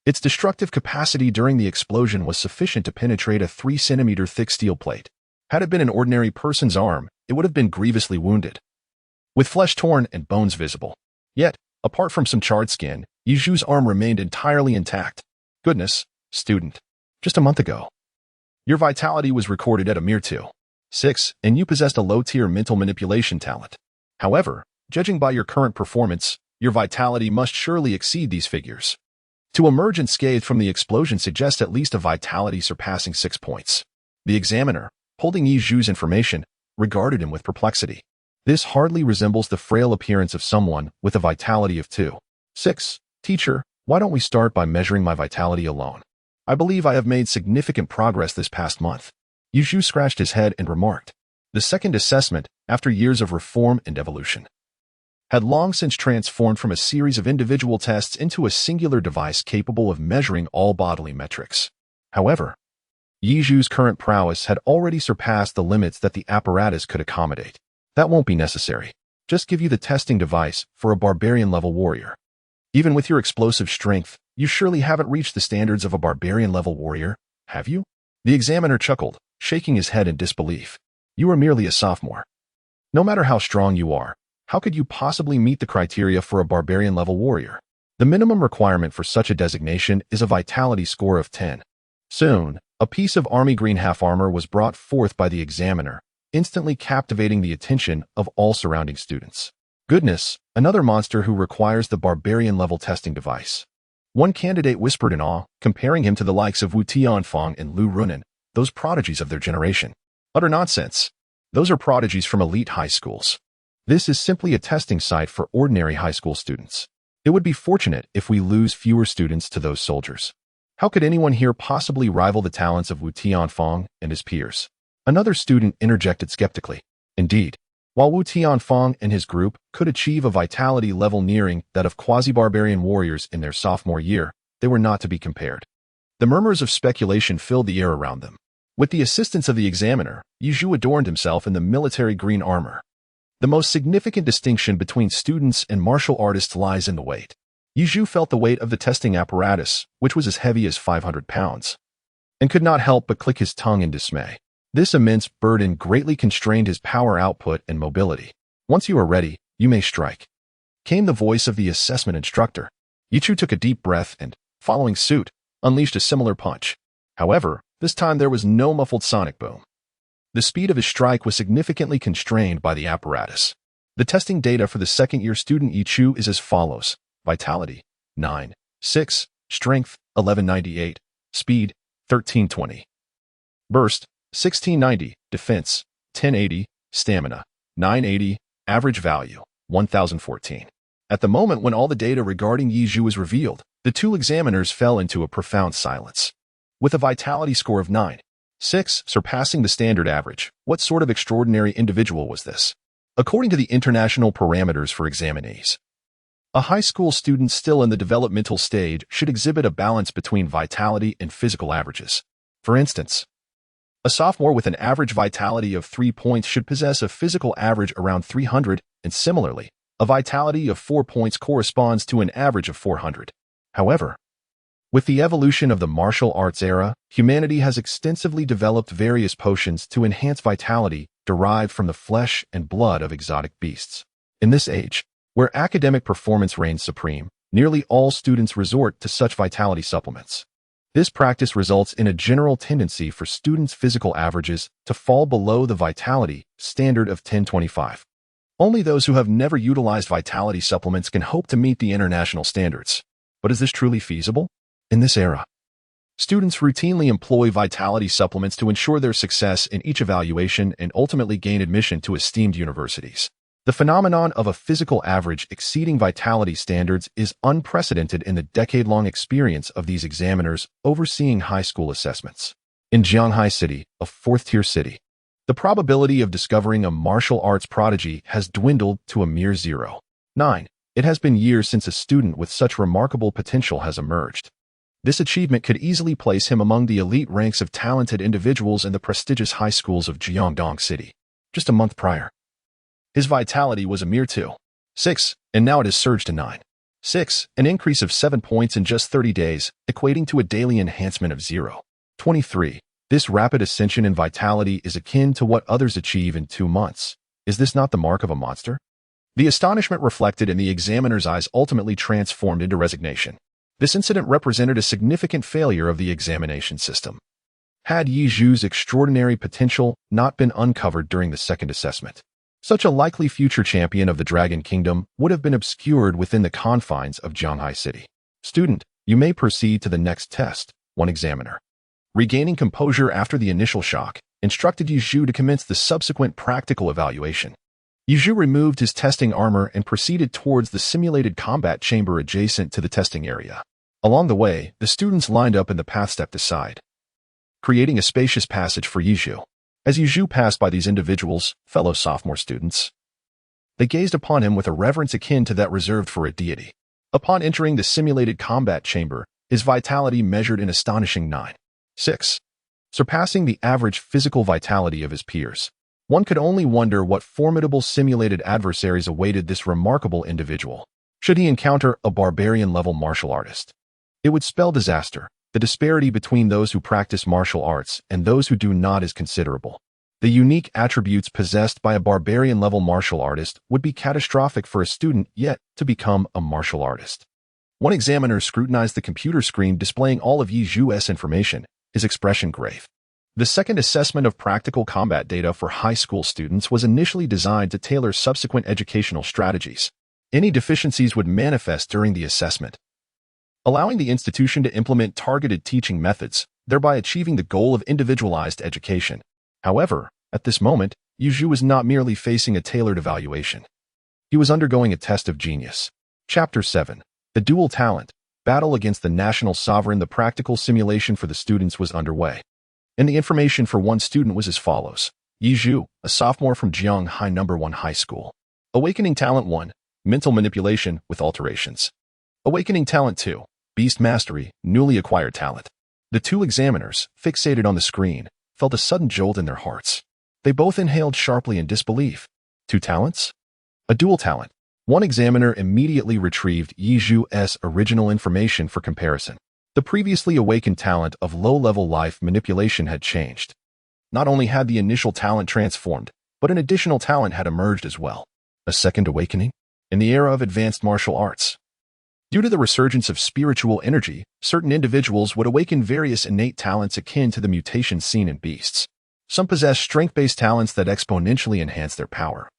its destructive capacity during the explosion was sufficient to penetrate a 3-centimeter thick steel plate. Had it been an ordinary person's arm, it would have been grievously wounded, with flesh torn and bones visible. Yet, apart from some charred skin, Yizhu's arm remained entirely intact. Goodness, student. Just a month ago, your vitality was recorded at a mere 2.6, and you possessed a low-tier mental manipulation talent. However, judging by your current performance, your vitality must surely exceed these figures. To emerge unscathed from the explosion suggests at least a vitality surpassing 6 points. The examiner, holding Yizhu's information, regarded him with perplexity. This hardly resembles the frail appearance of someone with a vitality of 2.6. Teacher, why don't we start by measuring my vitality alone? I believe I have made significant progress this past month. Yizhu scratched his head and remarked. The second assessment, after years of reform and evolution, had long since transformed from a series of individual tests into a singular device capable of measuring all bodily metrics. However, Yizhu's current prowess had already surpassed the limits that the apparatus could accommodate. That won't be necessary. Just give you the testing device for a barbarian-level warrior. Even with your explosive strength, you surely haven't reached the standards of a barbarian-level warrior, have you? The examiner chuckled, shaking his head in disbelief. You are merely a sophomore. No matter how strong you are, how could you possibly meet the criteria for a barbarian-level warrior? The minimum requirement for such a designation is a vitality score of 10. Soon, a piece of army green half-armor was brought forth by the examiner, instantly captivating the attention of all surrounding students. Goodness, another monster who requires the barbarian-level testing device. One candidate whispered in awe, comparing him to the likes of Wu Tianfang and Lu Runan, those prodigies of their generation. Utter nonsense. Those are prodigies from elite high schools. This is simply a testing site for ordinary high school students. It would be fortunate if we lose fewer students to those soldiers. How could anyone here possibly rival the talents of Wu Tianfang and his peers? Another student interjected skeptically. Indeed, while Wu Tianfang and his group could achieve a vitality level nearing that of quasi-barbarian warriors in their sophomore year, they were not to be compared. The murmurs of speculation filled the air around them. With the assistance of the examiner, Yizhu adorned himself in the military green armor. The most significant distinction between students and martial artists lies in the weight. Yizhu felt the weight of the testing apparatus, which was as heavy as 500 pounds, and could not help but click his tongue in dismay. This immense burden greatly constrained his power output and mobility. Once you are ready, you may strike, came the voice of the assessment instructor. Yizhu took a deep breath and, following suit, unleashed a similar punch. However, this time there was no muffled sonic boom. The speed of his strike was significantly constrained by the apparatus. The testing data for the second-year student Yizhu is as follows. Vitality, 9.6, Strength, 1198, Speed, 1320. Burst, 1690, Defense, 1080, Stamina, 980, Average Value, 1014. At the moment when all the data regarding Yizhu was revealed, the two examiners fell into a profound silence. With a vitality score of 9.6, surpassing the standard average, what sort of extraordinary individual was this? According to the international parameters for examinees, a high school student still in the developmental stage should exhibit a balance between vitality and physical averages. For instance, a sophomore with an average vitality of 3 points should possess a physical average around 300, and similarly, a vitality of 4 points corresponds to an average of 400. However, with the evolution of the martial arts era, humanity has extensively developed various potions to enhance vitality derived from the flesh and blood of exotic beasts. In this age, where academic performance reigns supreme, nearly all students resort to such vitality supplements. This practice results in a general tendency for students' physical averages to fall below the vitality standard of 1025. Only those who have never utilized vitality supplements can hope to meet the international standards. But is this truly feasible? In this era, students routinely employ vitality supplements to ensure their success in each evaluation and ultimately gain admission to esteemed universities. The phenomenon of a physical average exceeding vitality standards is unprecedented in the decade-long experience of these examiners overseeing high school assessments. In Jianghai City, a fourth-tier city, the probability of discovering a martial arts prodigy has dwindled to a mere 0.9. It has been years since a student with such remarkable potential has emerged. This achievement could easily place him among the elite ranks of talented individuals in the prestigious high schools of Jiangdong City. Just a month prior, his vitality was a mere 2.6, and now it has surged to 9.6, an increase of 7 points in just 30 days, equating to a daily enhancement of 0.23. This rapid ascension in vitality is akin to what others achieve in 2 months. Is this not the mark of a monster? The astonishment reflected in the examiner's eyes ultimately transformed into resignation. This incident represented a significant failure of the examination system. Had Yizhu's extraordinary potential not been uncovered during the second assessment, such a likely future champion of the Dragon Kingdom would have been obscured within the confines of Jianghai City. Student, you may proceed to the next test, one examiner. Regaining composure after the initial shock, instructed Yizhu to commence the subsequent practical evaluation. Yizhu removed his testing armor and proceeded towards the simulated combat chamber adjacent to the testing area. Along the way, the students lined up in the path stepped aside, creating a spacious passage for Yizhu. As Yizhu passed by these individuals, fellow sophomore students, They gazed upon him with a reverence akin to that reserved for a deity. Upon entering the simulated combat chamber, his vitality measured an astonishing 9.6, surpassing the average physical vitality of his peers. One could only wonder what formidable simulated adversaries awaited this remarkable individual. Should he encounter a barbarian-level martial artist, it would spell disaster. The disparity between those who practice martial arts and those who do not is considerable. The unique attributes possessed by a barbarian-level martial artist would be catastrophic for a student yet to become a martial artist. One examiner scrutinized the computer screen displaying all of Yi Zhu's information, his expression grave. The second assessment of practical combat data for high school students was initially designed to tailor subsequent educational strategies. Any deficiencies would manifest during the assessment, allowing the institution to implement targeted teaching methods, thereby achieving the goal of individualized education. However, at this moment, Yi Zhu was not merely facing a tailored evaluation. He was undergoing a test of genius. Chapter 7. The Dual Talent. Battle against the National Sovereign. The practical simulation for the students was underway. And the information for one student was as follows. Yi Zhu, a sophomore from Jianghai No. 1 High School. Awakening Talent 1. Mental Manipulation with Alterations. Awakening Talent 2. Beast Mastery, Newly Acquired Talent. The two examiners, fixated on the screen, felt a sudden jolt in their hearts. They both inhaled sharply in disbelief. Two talents? A dual talent. One examiner immediately retrieved Yi Zhu's original information for comparison. The previously awakened talent of low-level life manipulation had changed. Not only had the initial talent transformed, but an additional talent had emerged as well. A second awakening? In the era of advanced martial arts, due to the resurgence of spiritual energy, certain individuals would awaken various innate talents akin to the mutations seen in beasts. Some possess strength-based talents that exponentially enhance their power,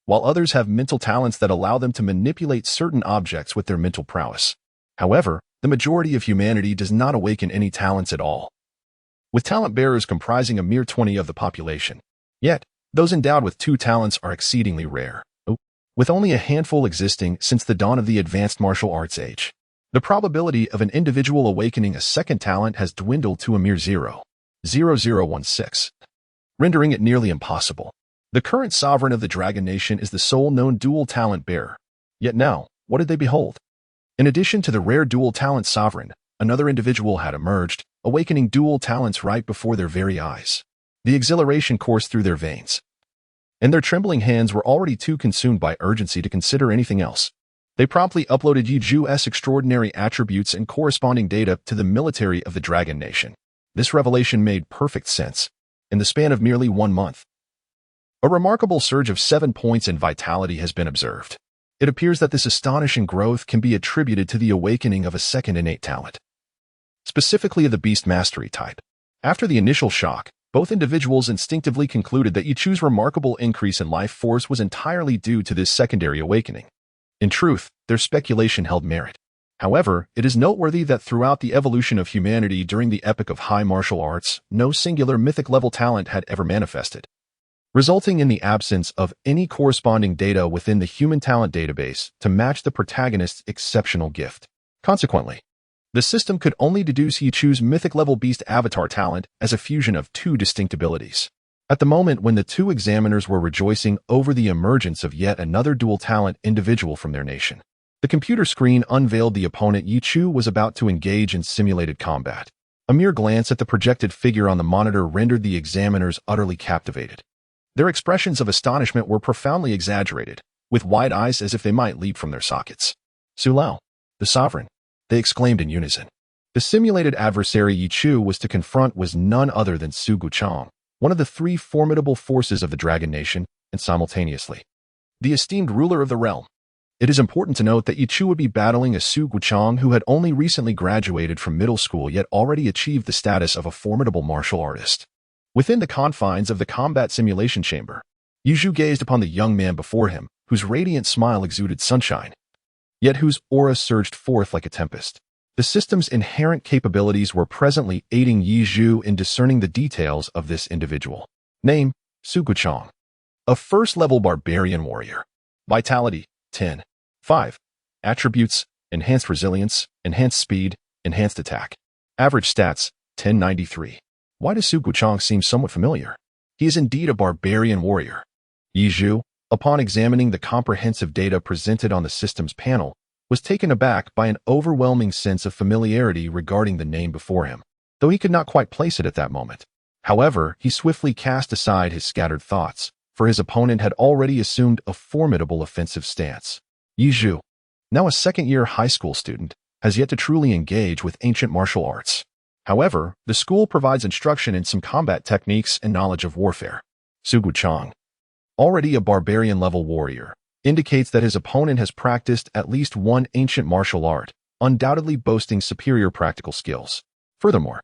while others have mental talents that allow them to manipulate certain objects with their mental prowess. However, the majority of humanity does not awaken any talents at all, with talent bearers comprising a mere 20% of the population. Yet, those endowed with two talents are exceedingly rare, with only a handful existing since the dawn of the advanced martial arts age. The probability of an individual awakening a second talent has dwindled to a mere 0.0016, rendering it nearly impossible. The current sovereign of the Dragon Nation is the sole known dual talent bearer. Yet now, what did they behold? In addition to the rare dual talent sovereign, another individual had emerged, awakening dual talents right before their very eyes. The exhilaration coursed through their veins, and their trembling hands were already too consumed by urgency to consider anything else. They promptly uploaded Yi Zhu's extraordinary attributes and corresponding data to the military of the Dragon Nation. This revelation made perfect sense. In the span of merely 1 month, a remarkable surge of 7 points in vitality has been observed. It appears that this astonishing growth can be attributed to the awakening of a second innate talent, specifically of the Beast Mastery type. After the initial shock, both individuals instinctively concluded that Yi Zhu's remarkable increase in life force was entirely due to this secondary awakening. In truth, their speculation held merit. However, it is noteworthy that throughout the evolution of humanity during the epoch of high martial arts, no singular mythic-level talent had ever manifested, resulting in the absence of any corresponding data within the human talent database to match the protagonist's exceptional gift. Consequently, the system could only deduce Yi Zhu's mythic-level beast avatar talent as a fusion of two distinct abilities. At the moment when the two examiners were rejoicing over the emergence of yet another dual talent individual from their nation, the computer screen unveiled the opponent Yi Zhu was about to engage in simulated combat. A mere glance at the projected figure on the monitor rendered the examiners utterly captivated. Their expressions of astonishment were profoundly exaggerated, with wide eyes as if they might leap from their sockets. Su Lao, the sovereign, they exclaimed in unison. The simulated adversary Yi Zhu was to confront was none other than Su Guchang, one of the three formidable forces of the Dragon Nation, and simultaneously, the esteemed ruler of the realm. It is important to note that Yi Zhu would be battling a Su Guchang who had only recently graduated from middle school yet already achieved the status of a formidable martial artist. Within the confines of the combat simulation chamber, Yi Zhu gazed upon the young man before him, whose radiant smile exuded sunshine, yet whose aura surged forth like a tempest. The system's inherent capabilities were presently aiding Yi Zhu in discerning the details of this individual. Name, Su Guchang. A first-level barbarian warrior. Vitality, 10. 5. Attributes, enhanced resilience, enhanced speed, enhanced attack. Average stats, 1093. Why does Su Guchang seem somewhat familiar? He is indeed a barbarian warrior. Yi Zhu, upon examining the comprehensive data presented on the system's panel, was taken aback by an overwhelming sense of familiarity regarding the name before him, though he could not quite place it at that moment. However, he swiftly cast aside his scattered thoughts, for his opponent had already assumed a formidable offensive stance. Yi Zhu, now a second-year high school student, has yet to truly engage with ancient martial arts. However, the school provides instruction in some combat techniques and knowledge of warfare. Su Guchang, already a barbarian-level warrior, indicates that his opponent has practiced at least one ancient martial art, undoubtedly boasting superior practical skills. Furthermore,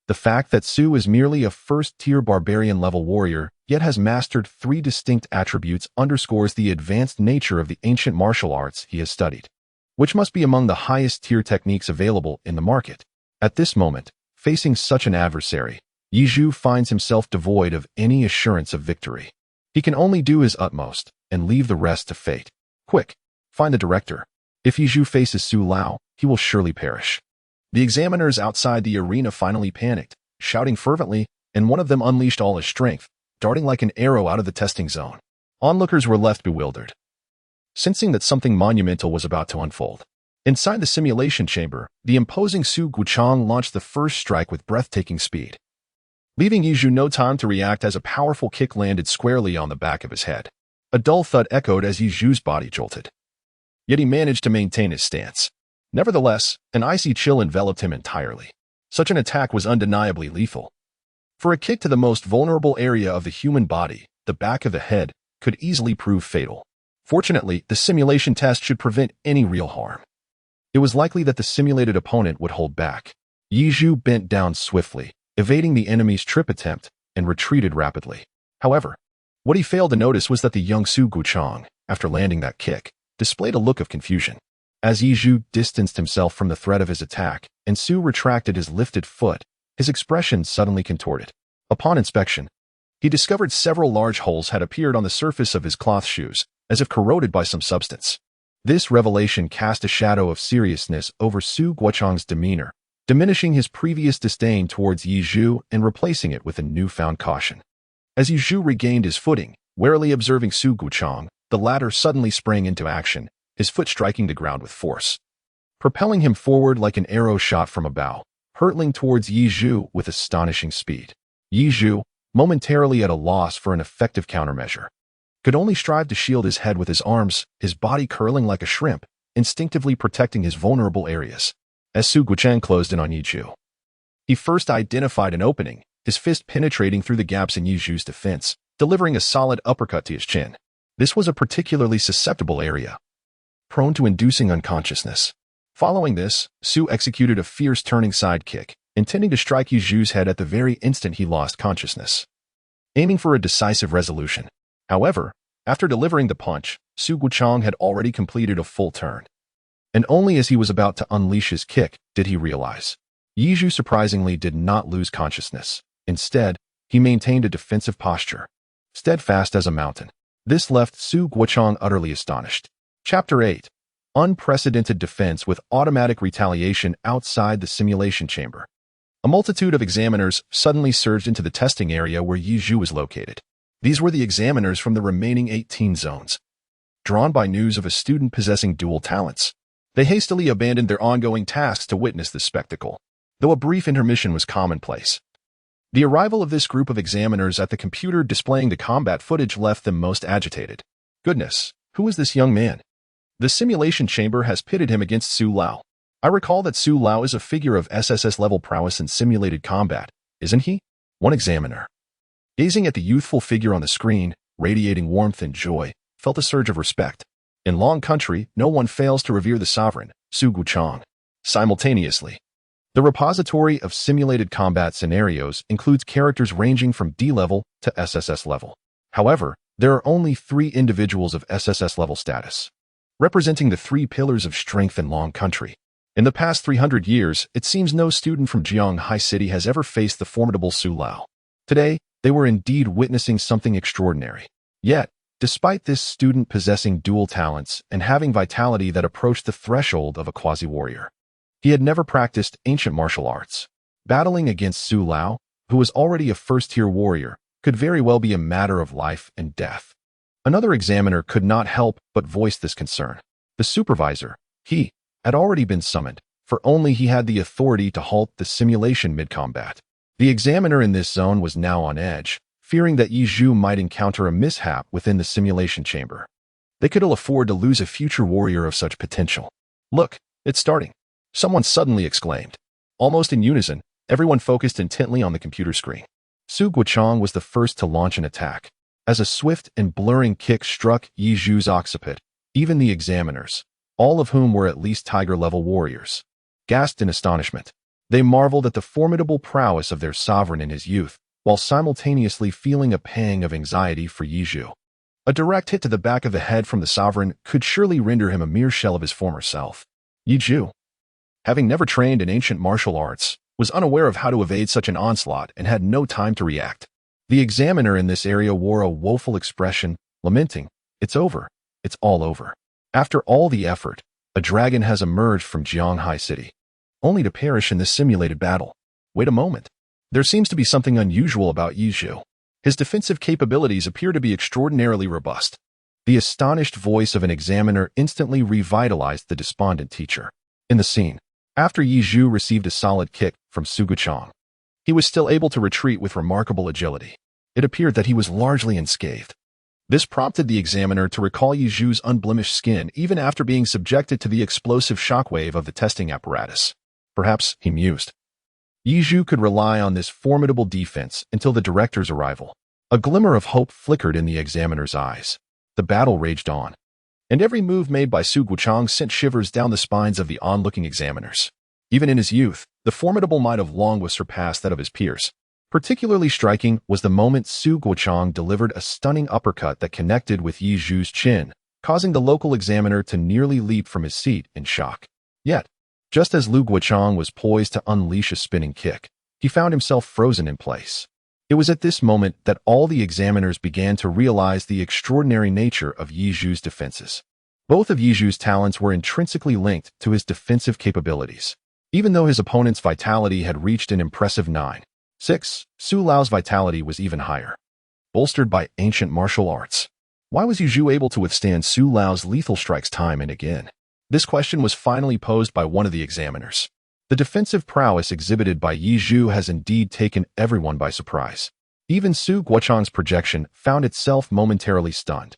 the fact that Su is merely a first-tier barbarian-level warrior yet has mastered 3 distinct attributes underscores the advanced nature of the ancient martial arts he has studied, which must be among the highest-tier techniques available in the market. At this moment, facing such an adversary, Yi Zhu finds himself devoid of any assurance of victory. He can only do his utmost and leave the rest to fate. Quick, find the director. If Yi Zhu faces Su Lao, he will surely perish. The examiners outside the arena finally panicked, shouting fervently, and one of them unleashed all his strength, darting like an arrow out of the testing zone. Onlookers were left bewildered, sensing that something monumental was about to unfold. Inside the simulation chamber, the imposing Su Guchang launched the first strike with breathtaking speed, leaving Yi Zhu no time to react as a powerful kick landed squarely on the back of his head. A dull thud echoed as Yi Zhu's body jolted. Yet he managed to maintain his stance. Nevertheless, an icy chill enveloped him entirely. Such an attack was undeniably lethal. For a kick to the most vulnerable area of the human body, the back of the head, could easily prove fatal. Fortunately, the simulation test should prevent any real harm. It was likely that the simulated opponent would hold back. Yi Zhu bent down swiftly, evading the enemy's trip attempt, and retreated rapidly. However, what he failed to notice was that the young Su Guchang, after landing that kick, displayed a look of confusion. As Yi Zhu distanced himself from the threat of his attack, and Su retracted his lifted foot, his expression suddenly contorted. Upon inspection, he discovered several large holes had appeared on the surface of his cloth shoes, as if corroded by some substance. This revelation cast a shadow of seriousness over Su Guchang's demeanor, diminishing his previous disdain towards Yi Zhu and replacing it with a newfound caution. As Yi Zhu regained his footing, warily observing Su Guchang, the latter suddenly sprang into action, his foot striking the ground with force, propelling him forward like an arrow shot from a bow, hurtling towards Yi Zhu with astonishing speed. Yi Zhu, momentarily at a loss for an effective countermeasure, could only strive to shield his head with his arms, his body curling like a shrimp, instinctively protecting his vulnerable areas. As Su Guchang closed in on Yi Zhu, he first identified an opening, his fist penetrating through the gaps in Yi Zhu's defense, delivering a solid uppercut to his chin. This was a particularly susceptible area, prone to inducing unconsciousness. Following this, Su executed a fierce turning side kick, intending to strike Yi Zhu's head at the very instant he lost consciousness, aiming for a decisive resolution. However, after delivering the punch, Su Guchang had already completed a full turn, and only as he was about to unleash his kick did he realize. Yi Zhu surprisingly did not lose consciousness. Instead, he maintained a defensive posture, steadfast as a mountain. This left Su Guchang utterly astonished. Chapter 8. Unprecedented defense with automatic retaliation outside the simulation chamber. A multitude of examiners suddenly surged into the testing area where Yi Zhu was located. These were the examiners from the remaining 18 zones, drawn by news of a student possessing dual talents. They hastily abandoned their ongoing tasks to witness this spectacle, though a brief intermission was commonplace. The arrival of this group of examiners at the computer displaying the combat footage left them most agitated. Goodness, who is this young man? The simulation chamber has pitted him against Su Lao. I recall that Su Lao is a figure of SSS-level prowess in simulated combat, isn't he? One examiner, gazing at the youthful figure on the screen, radiating warmth and joy, felt a surge of respect. In Long Country, no one fails to revere the sovereign, Su Guchang. Simultaneously, the repository of simulated combat scenarios includes characters ranging from D-level to SSS level. However, there are only 3 individuals of SSS level status, representing the 3 pillars of strength in Long Country. In the past 300 years, it seems no student from Jiang High City has ever faced the formidable Su Lao. Today, they were indeed witnessing something extraordinary. Yet, despite this student possessing dual talents and having vitality that approached the threshold of a quasi-warrior, he had never practiced ancient martial arts. Battling against Su Lao, who was already a first-tier warrior, could very well be a matter of life and death. Another examiner could not help but voice this concern. The supervisor, he, had already been summoned, for only he had the authority to halt the simulation mid-combat. The examiner in this zone was now on edge, fearing that Yi Zhu might encounter a mishap within the simulation chamber. They could ill afford to lose a future warrior of such potential. "Look, it's starting," someone suddenly exclaimed. Almost in unison, everyone focused intently on the computer screen. Su Guochang was the first to launch an attack. As a swift and blurring kick struck Yi Zhu's occiput, even the examiners, all of whom were at least tiger-level warriors, gasped in astonishment. They marveled at the formidable prowess of their sovereign in his youth, while simultaneously feeling a pang of anxiety for Yi Zhu. A direct hit to the back of the head from the sovereign could surely render him a mere shell of his former self. Yi Zhu, having never trained in ancient martial arts, was unaware of how to evade such an onslaught and had no time to react. The examiner in this area wore a woeful expression, lamenting, "It's over. It's all over. After all the effort, a dragon has emerged from Jianghai City, only to perish in this simulated battle. Wait a moment. There seems to be something unusual about Yi Zhu. His defensive capabilities appear to be extraordinarily robust." The astonished voice of an examiner instantly revitalized the despondent teacher. In the scene, after Yi Zhu received a solid kick from Su Guochang, he was still able to retreat with remarkable agility. It appeared that he was largely unscathed. This prompted the examiner to recall Yi Zhu's unblemished skin even after being subjected to the explosive shockwave of the testing apparatus. Perhaps, he mused, Yi Zhu could rely on this formidable defense until the director's arrival. A glimmer of hope flickered in the examiner's eyes. The battle raged on, and every move made by Su Guochang sent shivers down the spines of the onlooking examiners. Even in his youth, the formidable might of Long was surpassed that of his peers. Particularly striking was the moment Su Guochang delivered a stunning uppercut that connected with Yi Zhu's chin, causing the local examiner to nearly leap from his seat in shock. Yet, just as Lu Guochang was poised to unleash a spinning kick, he found himself frozen in place. It was at this moment that all the examiners began to realize the extraordinary nature of Yi Zhu's defenses. Both of Yi Zhu's talents were intrinsically linked to his defensive capabilities. Even though his opponent's vitality had reached an impressive 9.6, Su Lao's vitality was even higher. Bolstered by ancient martial arts, why was Yi Zhu able to withstand Su Lao's lethal strikes time and again? This question was finally posed by one of the examiners. The defensive prowess exhibited by Yi Zhu has indeed taken everyone by surprise. Even Su Guochang's projection found itself momentarily stunned.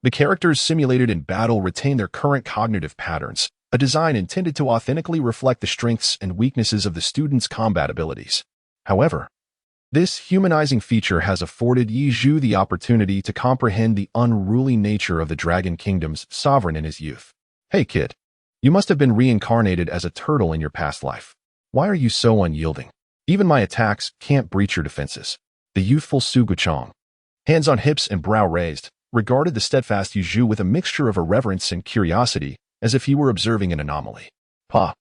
The characters simulated in battle retain their current cognitive patterns, a design intended to authentically reflect the strengths and weaknesses of the student's combat abilities. However, this humanizing feature has afforded Yi Zhu the opportunity to comprehend the unruly nature of the Dragon Kingdom's sovereign in his youth. "Hey kid, you must have been reincarnated as a turtle in your past life. Why are you so unyielding? Even my attacks can't breach your defenses." The youthful Su Guochang, hands on hips and brow raised, regarded the steadfast Yi Zhu with a mixture of irreverence and curiosity, as if he were observing an anomaly. "Pa,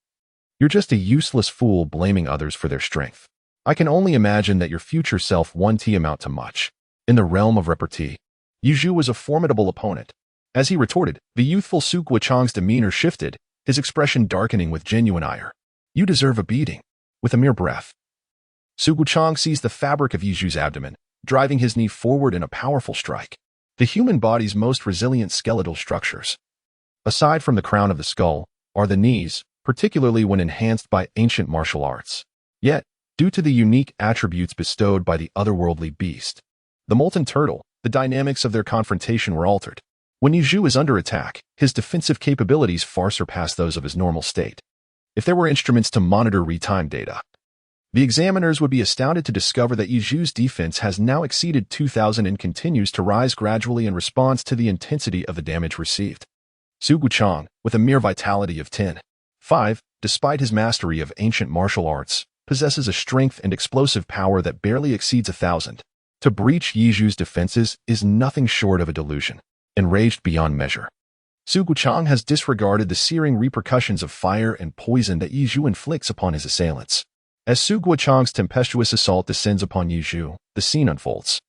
you're just a useless fool blaming others for their strength. I can only imagine that your future self won't amount to much." In the realm of repartee, Yi Zhu was a formidable opponent. As he retorted, the youthful Su Guochang's demeanor shifted, his expression darkening with genuine ire. "You deserve a beating." With a mere breath, Su Guochang seized the fabric of Yi Zhu's abdomen, driving his knee forward in a powerful strike. The human body's most resilient skeletal structures, aside from the crown of the skull, are the knees, particularly when enhanced by ancient martial arts. Yet, due to the unique attributes bestowed by the otherworldly beast, the molten turtle, the dynamics of their confrontation were altered. When Yi Zhu is under attack, his defensive capabilities far surpass those of his normal state. If there were instruments to monitor real-time data, the examiners would be astounded to discover that Yi Zhu's defense has now exceeded 2,000 and continues to rise gradually in response to the intensity of the damage received. Su Guochang, with a mere vitality of 10.5, despite his mastery of ancient martial arts, possesses a strength and explosive power that barely exceeds 1,000. To breach Yi Zhu's defenses is nothing short of a delusion. Enraged beyond measure, Su Guochang has disregarded the searing repercussions of fire and poison that Yi Zhu inflicts upon his assailants. As Su Guochang's tempestuous assault descends upon Yi Zhu, the scene unfolds.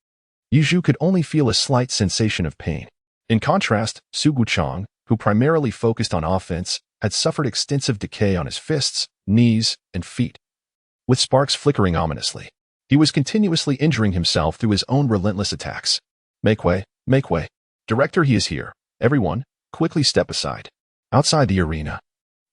Yi Zhu could only feel a slight sensation of pain. In contrast, Su Guochang, who primarily focused on offense, had suffered extensive decay on his fists, knees, and feet. With sparks flickering ominously, he was continuously injuring himself through his own relentless attacks. "Make way, make way. Director, he is here. Everyone, quickly step aside. Outside the arena,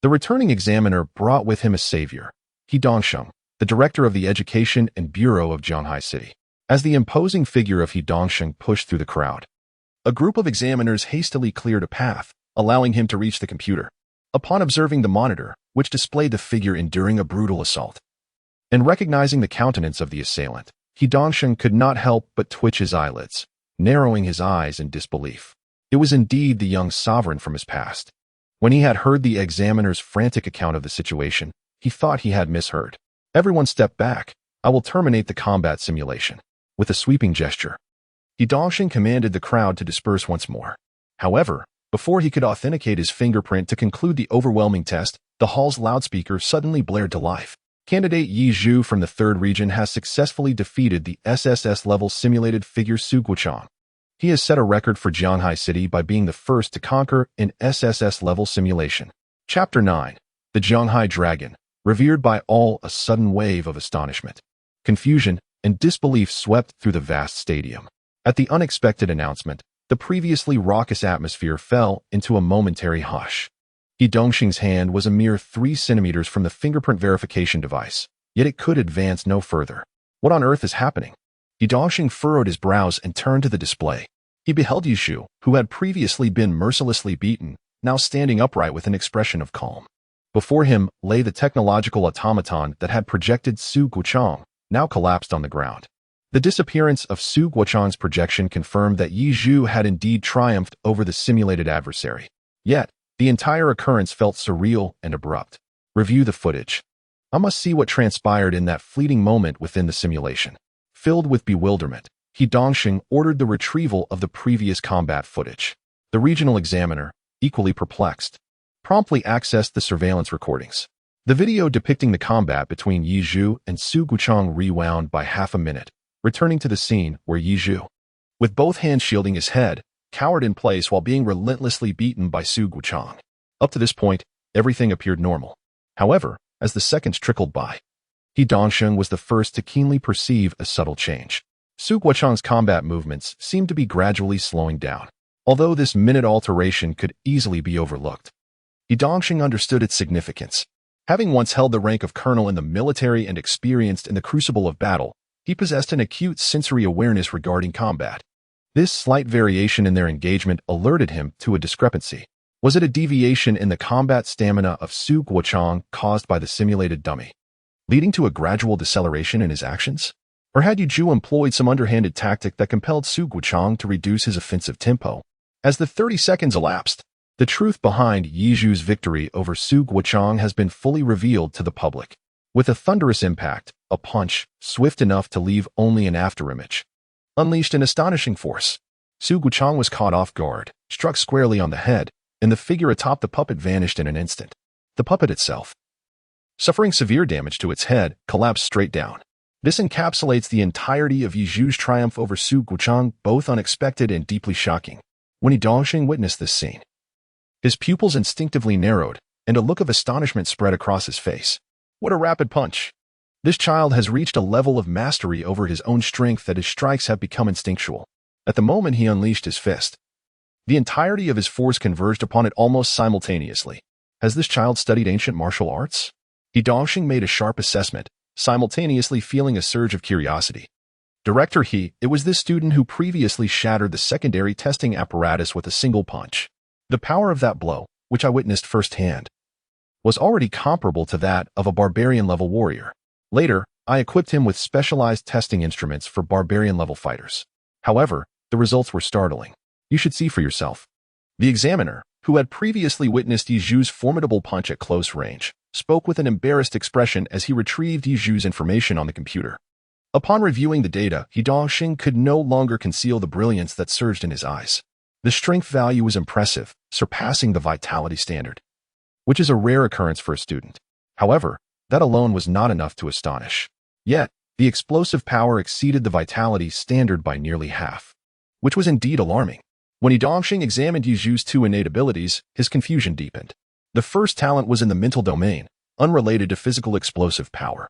the returning examiner brought with him a savior, He Dongsheng, the director of the Education and Bureau of Zhanghai City. As the imposing figure of He Dongsheng pushed through the crowd, a group of examiners hastily cleared a path, allowing him to reach the computer. Upon observing the monitor, which displayed the figure enduring a brutal assault, and recognizing the countenance of the assailant, He Dongsheng could not help but twitch his eyelids, narrowing his eyes in disbelief. It was indeed the young sovereign from his past. When he had heard the examiner's frantic account of the situation, he thought he had misheard. Everyone step back. I will terminate the combat simulation. With a sweeping gesture, He Dongsheng commanded the crowd to disperse once more. However, before he could authenticate his fingerprint to conclude the overwhelming test, the hall's loudspeaker suddenly blared to life. Candidate Yi Zhu from the 3rd region has successfully defeated the SSS-level simulated figure Su Guochang. He has set a record for Zhanghai City by being the first to conquer an SSS-level simulation. Chapter 9. The Zhanghai Dragon. Revered by all, a sudden wave of astonishment, confusion, and disbelief swept through the vast stadium. At the unexpected announcement, the previously raucous atmosphere fell into a momentary hush. He Dongsheng's hand was a mere 3 centimeters from the fingerprint verification device, yet it could advance no further. What on earth is happening? He Dongsheng furrowed his brows and turned to the display. He beheld Yi Zhu, who had previously been mercilessly beaten, now standing upright with an expression of calm. Before him lay the technological automaton that had projected Su Guochang, now collapsed on the ground. The disappearance of Su Guochang's projection confirmed that Yi Zhu had indeed triumphed over the simulated adversary. Yet, the entire occurrence felt surreal and abrupt. Review the footage. I must see what transpired in that fleeting moment within the simulation. Filled with bewilderment, He Dongsheng ordered the retrieval of the previous combat footage. The regional examiner, equally perplexed, promptly accessed the surveillance recordings. The video depicting the combat between Yi Zhu and Su Guochang rewound by half a minute, returning to the scene where Yi Zhu, with both hands shielding his head, cowered in place while being relentlessly beaten by Su Guochang. Up to this point, everything appeared normal. However, as the seconds trickled by, He Dongsheng was the first to keenly perceive a subtle change. Su Guochang's combat movements seemed to be gradually slowing down. Although this minute alteration could easily be overlooked, He Dongsheng understood its significance. Having once held the rank of colonel in the military and experienced in the crucible of battle, he possessed an acute sensory awareness regarding combat. This slight variation in their engagement alerted him to a discrepancy. Was it a deviation in the combat stamina of Su Guochang caused by the simulated dummy, leading to a gradual deceleration in his actions? Or had Yi Zhu employed some underhanded tactic that compelled Su Guochang to reduce his offensive tempo? As the 30 seconds elapsed, the truth behind Yi Zhu's victory over Su Guochang has been fully revealed to the public. With a thunderous impact, a punch, swift enough to leave only an afterimage, unleashed an astonishing force. Su Guochang was caught off guard, struck squarely on the head, and the figure atop the puppet vanished in an instant. The puppet itself, suffering severe damage to its head, collapsed straight down. This encapsulates the entirety of Yi Zhu's triumph over Su Guochang, both unexpected and deeply shocking. When He Dongsheng witnessed this scene, his pupils instinctively narrowed, and a look of astonishment spread across his face. What a rapid punch! This child has reached a level of mastery over his own strength that his strikes have become instinctual. At the moment he unleashed his fist, the entirety of his force converged upon it almost simultaneously. Has this child studied ancient martial arts? He Dongsheng made a sharp assessment, simultaneously feeling a surge of curiosity. Director He, it was this student who previously shattered the secondary testing apparatus with a single punch. The power of that blow, which I witnessed firsthand, was already comparable to that of a barbarian-level warrior. Later, I equipped him with specialized testing instruments for barbarian-level fighters. However, the results were startling. You should see for yourself. The examiner, who had previously witnessed Yi Zhu's formidable punch at close range, spoke with an embarrassed expression as he retrieved Yi Zhu's information on the computer. Upon reviewing the data, He Dongsheng could no longer conceal the brilliance that surged in his eyes. The strength value was impressive, surpassing the vitality standard, which is a rare occurrence for a student. However, that alone was not enough to astonish. Yet, the explosive power exceeded the vitality standard by nearly half, which was indeed alarming. When He Dongsheng examined Yi Zhu's 2 innate abilities, his confusion deepened. The first talent was in the mental domain, unrelated to physical explosive power.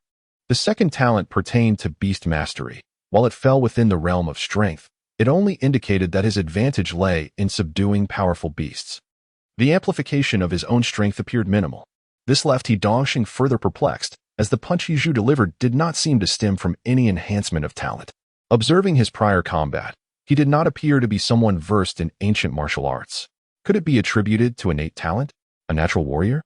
The second talent pertained to beast mastery. While it fell within the realm of strength, It only indicated that his advantage lay in subduing powerful beasts. The amplification of his own strength appeared minimal. This left He Dongxing further perplexed, as the punch Yizhu delivered did not seem to stem from any enhancement of talent. Observing his prior combat, he did not appear to be someone versed in ancient martial arts. Could it be attributed to innate talent? A natural warrior?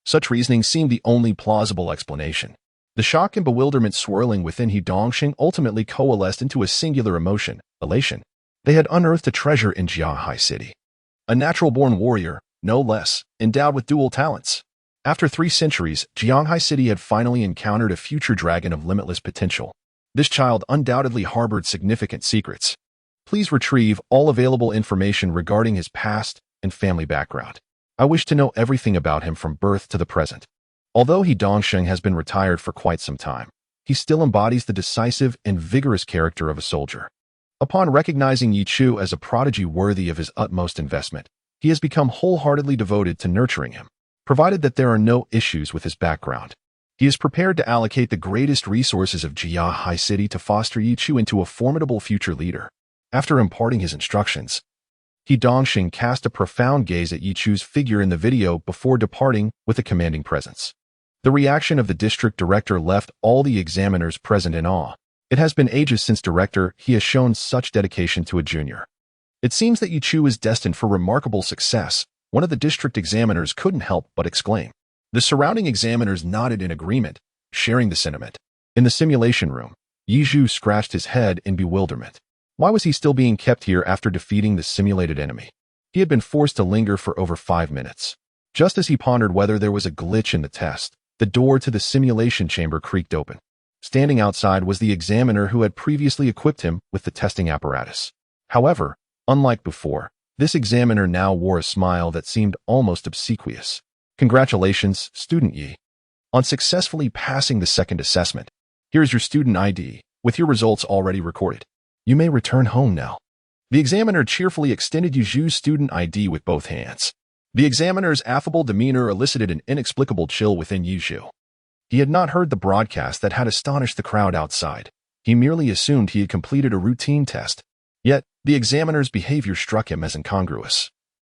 Such reasoning seemed the only plausible explanation. The shock and bewilderment swirling within He Dongxing ultimately coalesced into a singular emotion, elation. They had unearthed a treasure in Jiahai City. A natural-born warrior, no less, endowed with dual talents. After 3 centuries, Jianghai City had finally encountered a future dragon of limitless potential. This child undoubtedly harbored significant secrets. Please retrieve all available information regarding his past and family background. I wish to know everything about him from birth to the present. Although He Dongxing has been retired for quite some time, he still embodies the decisive and vigorous character of a soldier. Upon recognizing Yi Chu as a prodigy worthy of his utmost investment, he has become wholeheartedly devoted to nurturing him, provided that there are no issues with his background. He is prepared to allocate the greatest resources of Jiahai City to foster Yi Chu into a formidable future leader. After imparting his instructions, He Dongxing cast a profound gaze at Yi Chu's figure in the video before departing with a commanding presence. The reaction of the district director left all the examiners present in awe. It has been ages since director he has shown such dedication to a junior. It seems that Yi Chu is destined for remarkable success. One of the district examiners couldn't help but exclaim. The surrounding examiners nodded in agreement, sharing the sentiment. In the simulation room, Yi Zhu scratched his head in bewilderment. Why was he still being kept here after defeating the simulated enemy? He had been forced to linger for over 5 minutes. Just as he pondered whether there was a glitch in the test, the door to the simulation chamber creaked open. Standing outside was the examiner who had previously equipped him with the testing apparatus. However, unlike before, this examiner now wore a smile that seemed almost obsequious. Congratulations, student Yi, on successfully passing the second assessment. Here's your student ID, with your results already recorded. You may return home now. The examiner cheerfully extended Yi Zhu's student ID with both hands. The examiner's affable demeanor elicited an inexplicable chill within Yi Zhu. He had not heard the broadcast that had astonished the crowd outside. He merely assumed he had completed a routine test. Yet, the examiner's behavior struck him as incongruous,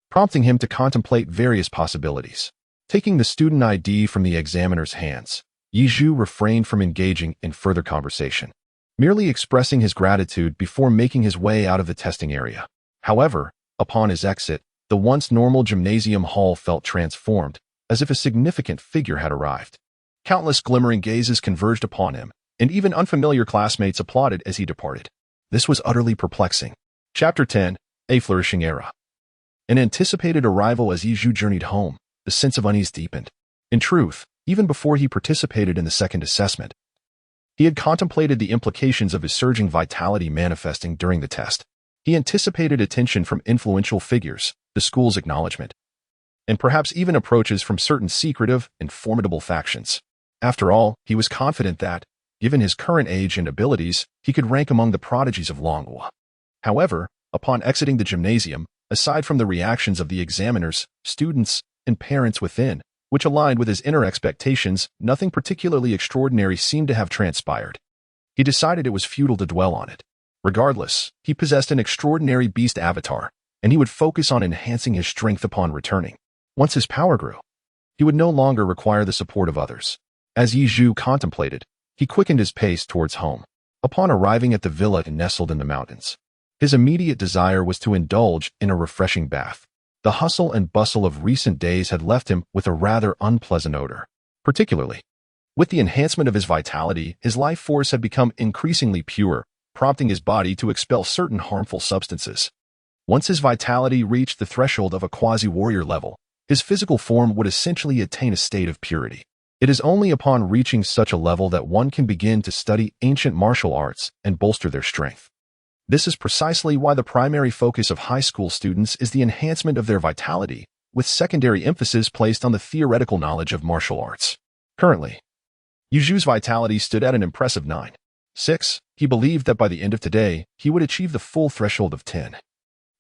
prompting him to contemplate various possibilities. Taking the student ID from the examiner's hands, Yi Zhu refrained from engaging in further conversation, merely expressing his gratitude before making his way out of the testing area. However, upon his exit, the once normal gymnasium hall felt transformed, as if a significant figure had arrived. Countless glimmering gazes converged upon him, and even unfamiliar classmates applauded as he departed. This was utterly perplexing. Chapter 10, A Flourishing Era. An anticipated arrival as Yi Zhu journeyed home, the sense of unease deepened. In truth, even before he participated in the second assessment, he had contemplated the implications of his surging vitality manifesting during the test. He anticipated attention from influential figures, the school's acknowledgement, and perhaps even approaches from certain secretive and formidable factions. After all, he was confident that, given his current age and abilities, he could rank among the prodigies of Longhua. However, upon exiting the gymnasium, aside from the reactions of the examiners, students, and parents within, which aligned with his inner expectations, nothing particularly extraordinary seemed to have transpired. He decided it was futile to dwell on it. Regardless, he possessed an extraordinary beast avatar, and he would focus on enhancing his strength upon returning. Once his power grew, he would no longer require the support of others. As Yi Zhu contemplated, he quickened his pace towards home. Upon arriving at the villa nestled in the mountains, his immediate desire was to indulge in a refreshing bath. The hustle and bustle of recent days had left him with a rather unpleasant odor. Particularly, with the enhancement of his vitality, his life force had become increasingly pure, prompting his body to expel certain harmful substances. Once his vitality reached the threshold of a quasi-warrior level, his physical form would essentially attain a state of purity. It is only upon reaching such a level that one can begin to study ancient martial arts and bolster their strength. This is precisely why the primary focus of high school students is the enhancement of their vitality, with secondary emphasis placed on the theoretical knowledge of martial arts. Currently, Yi Zhu's vitality stood at an impressive 9.6. He believed that by the end of today, he would achieve the full threshold of 10,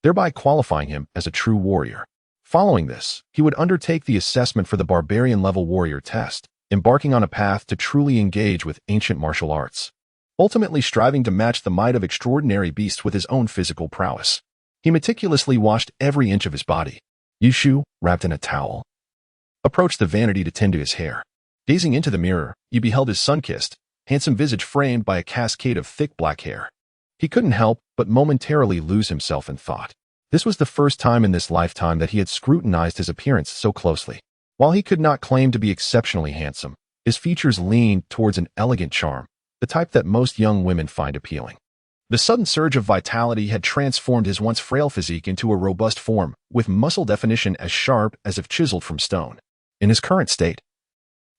thereby qualifying him as a true warrior. Following this, he would undertake the assessment for the barbarian level warrior test, embarking on a path to truly engage with ancient martial arts. ultimately striving to match the might of extraordinary beasts with his own physical prowess. He meticulously washed every inch of his body. Yishu, wrapped in a towel, approached the vanity to tend to his hair. Gazing into the mirror, he beheld his sun-kissed, handsome visage framed by a cascade of thick black hair. He couldn't help but momentarily lose himself in thought. This was the first time in this lifetime that he had scrutinized his appearance so closely. While he could not claim to be exceptionally handsome, his features leaned towards an elegant charm, the type that most young women find appealing. The sudden surge of vitality had transformed his once frail physique into a robust form, with muscle definition as sharp as if chiseled from stone. In his current state,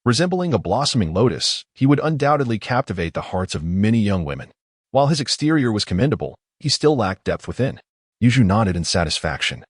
resembling a blossoming lotus, he would undoubtedly captivate the hearts of many young women. While his exterior was commendable, he still lacked depth within. Yushu nodded in satisfaction,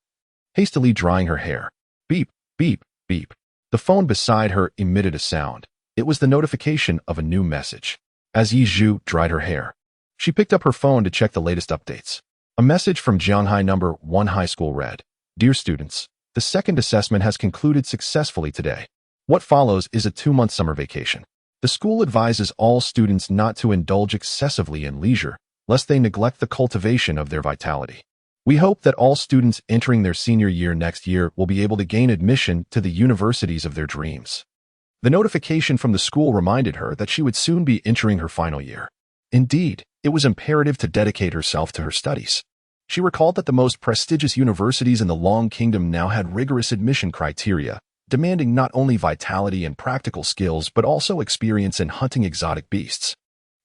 hastily drying her hair. Beep, beep, beep. The phone beside her emitted a sound. It was the notification of a new message. As Yizhu dried her hair, she picked up her phone to check the latest updates. A message from Jianghai number 1 high school read, "Dear students, the second assessment has concluded successfully today. What follows is a 2-month summer vacation. The school advises all students not to indulge excessively in leisure, lest they neglect the cultivation of their vitality. We hope that all students entering their senior year next year will be able to gain admission to the universities of their dreams." The notification from the school reminded her that she would soon be entering her final year. Indeed, it was imperative to dedicate herself to her studies. She recalled that the most prestigious universities in the Long Kingdom now had rigorous admission criteria, demanding not only vitality and practical skills but also experience in hunting exotic beasts.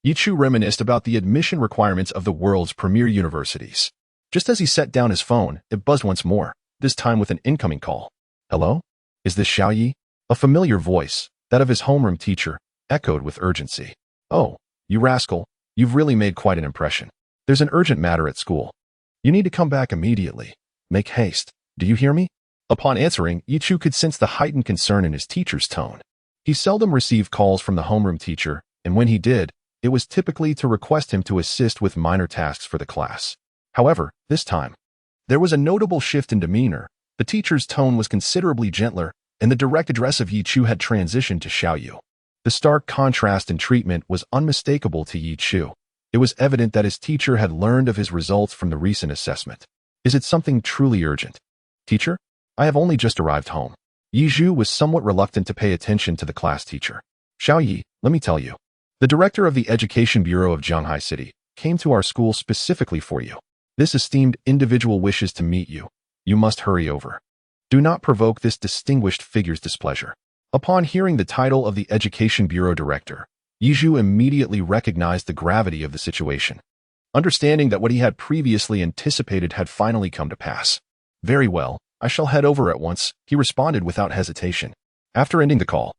Yichu reminisced about the admission requirements of the world's premier universities. Just as he set down his phone, it buzzed once more, this time with an incoming call. "Hello? Is this Xiaoyi?" A familiar voice, that of his homeroom teacher, echoed with urgency. "Oh, you rascal, you've really made quite an impression. There's an urgent matter at school. You need to come back immediately. Make haste. Do you hear me?" Upon answering, Yichu could sense the heightened concern in his teacher's tone. He seldom received calls from the homeroom teacher, and when he did, it was typically to request him to assist with minor tasks for the class. However, this time, there was a notable shift in demeanor. The teacher's tone was considerably gentler, and the direct address of Yichu had transitioned to Xiaoyu. The stark contrast in treatment was unmistakable to Yichu. It was evident that his teacher had learned of his results from the recent assessment. "Is it something truly urgent?" "Teacher, I have only just arrived home." Yizhu was somewhat reluctant to pay attention to the class teacher. "Xiaoyi, let me tell you. The director of the Education Bureau of Jianghai City came to our school specifically for you. This esteemed individual wishes to meet you. You must hurry over. Do not provoke this distinguished figure's displeasure." Upon hearing the title of the Education Bureau director, Yizhu immediately recognized the gravity of the situation, understanding that what he had previously anticipated had finally come to pass. "Very well, I shall head over at once," he responded without hesitation. After ending the call,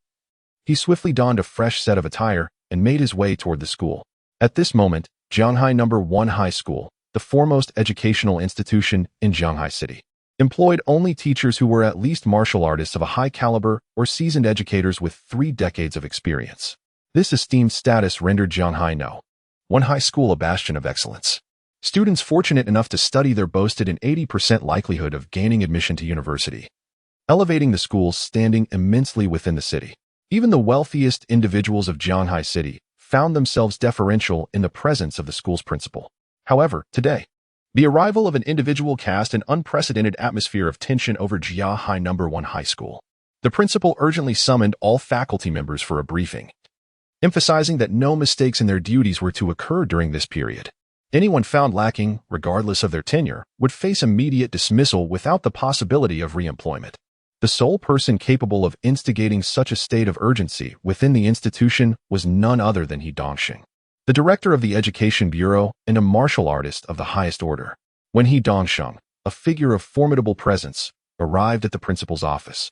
he swiftly donned a fresh set of attire and made his way toward the school. At this moment, Jianghai number 1 High School, the foremost educational institution in Jianghai City, employed only teachers who were at least martial artists of a high caliber or seasoned educators with 3 decades of experience. This esteemed status rendered Jianghai No. 1 High School a bastion of excellence. Students fortunate enough to study there boasted an 80% likelihood of gaining admission to university, elevating the school's standing immensely within the city. Even the wealthiest individuals of Jianghai City found themselves deferential in the presence of the school's principal. However, today, the arrival of an individual cast an unprecedented atmosphere of tension over Jianghai number 1 High School. The principal urgently summoned all faculty members for a briefing, emphasizing that no mistakes in their duties were to occur during this period. Anyone found lacking, regardless of their tenure, would face immediate dismissal without the possibility of re-employment. The sole person capable of instigating such a state of urgency within the institution was none other than He Dongxing, the director of the Education Bureau and a martial artist of the highest order. When He Dongxing, a figure of formidable presence, arrived at the principal's office,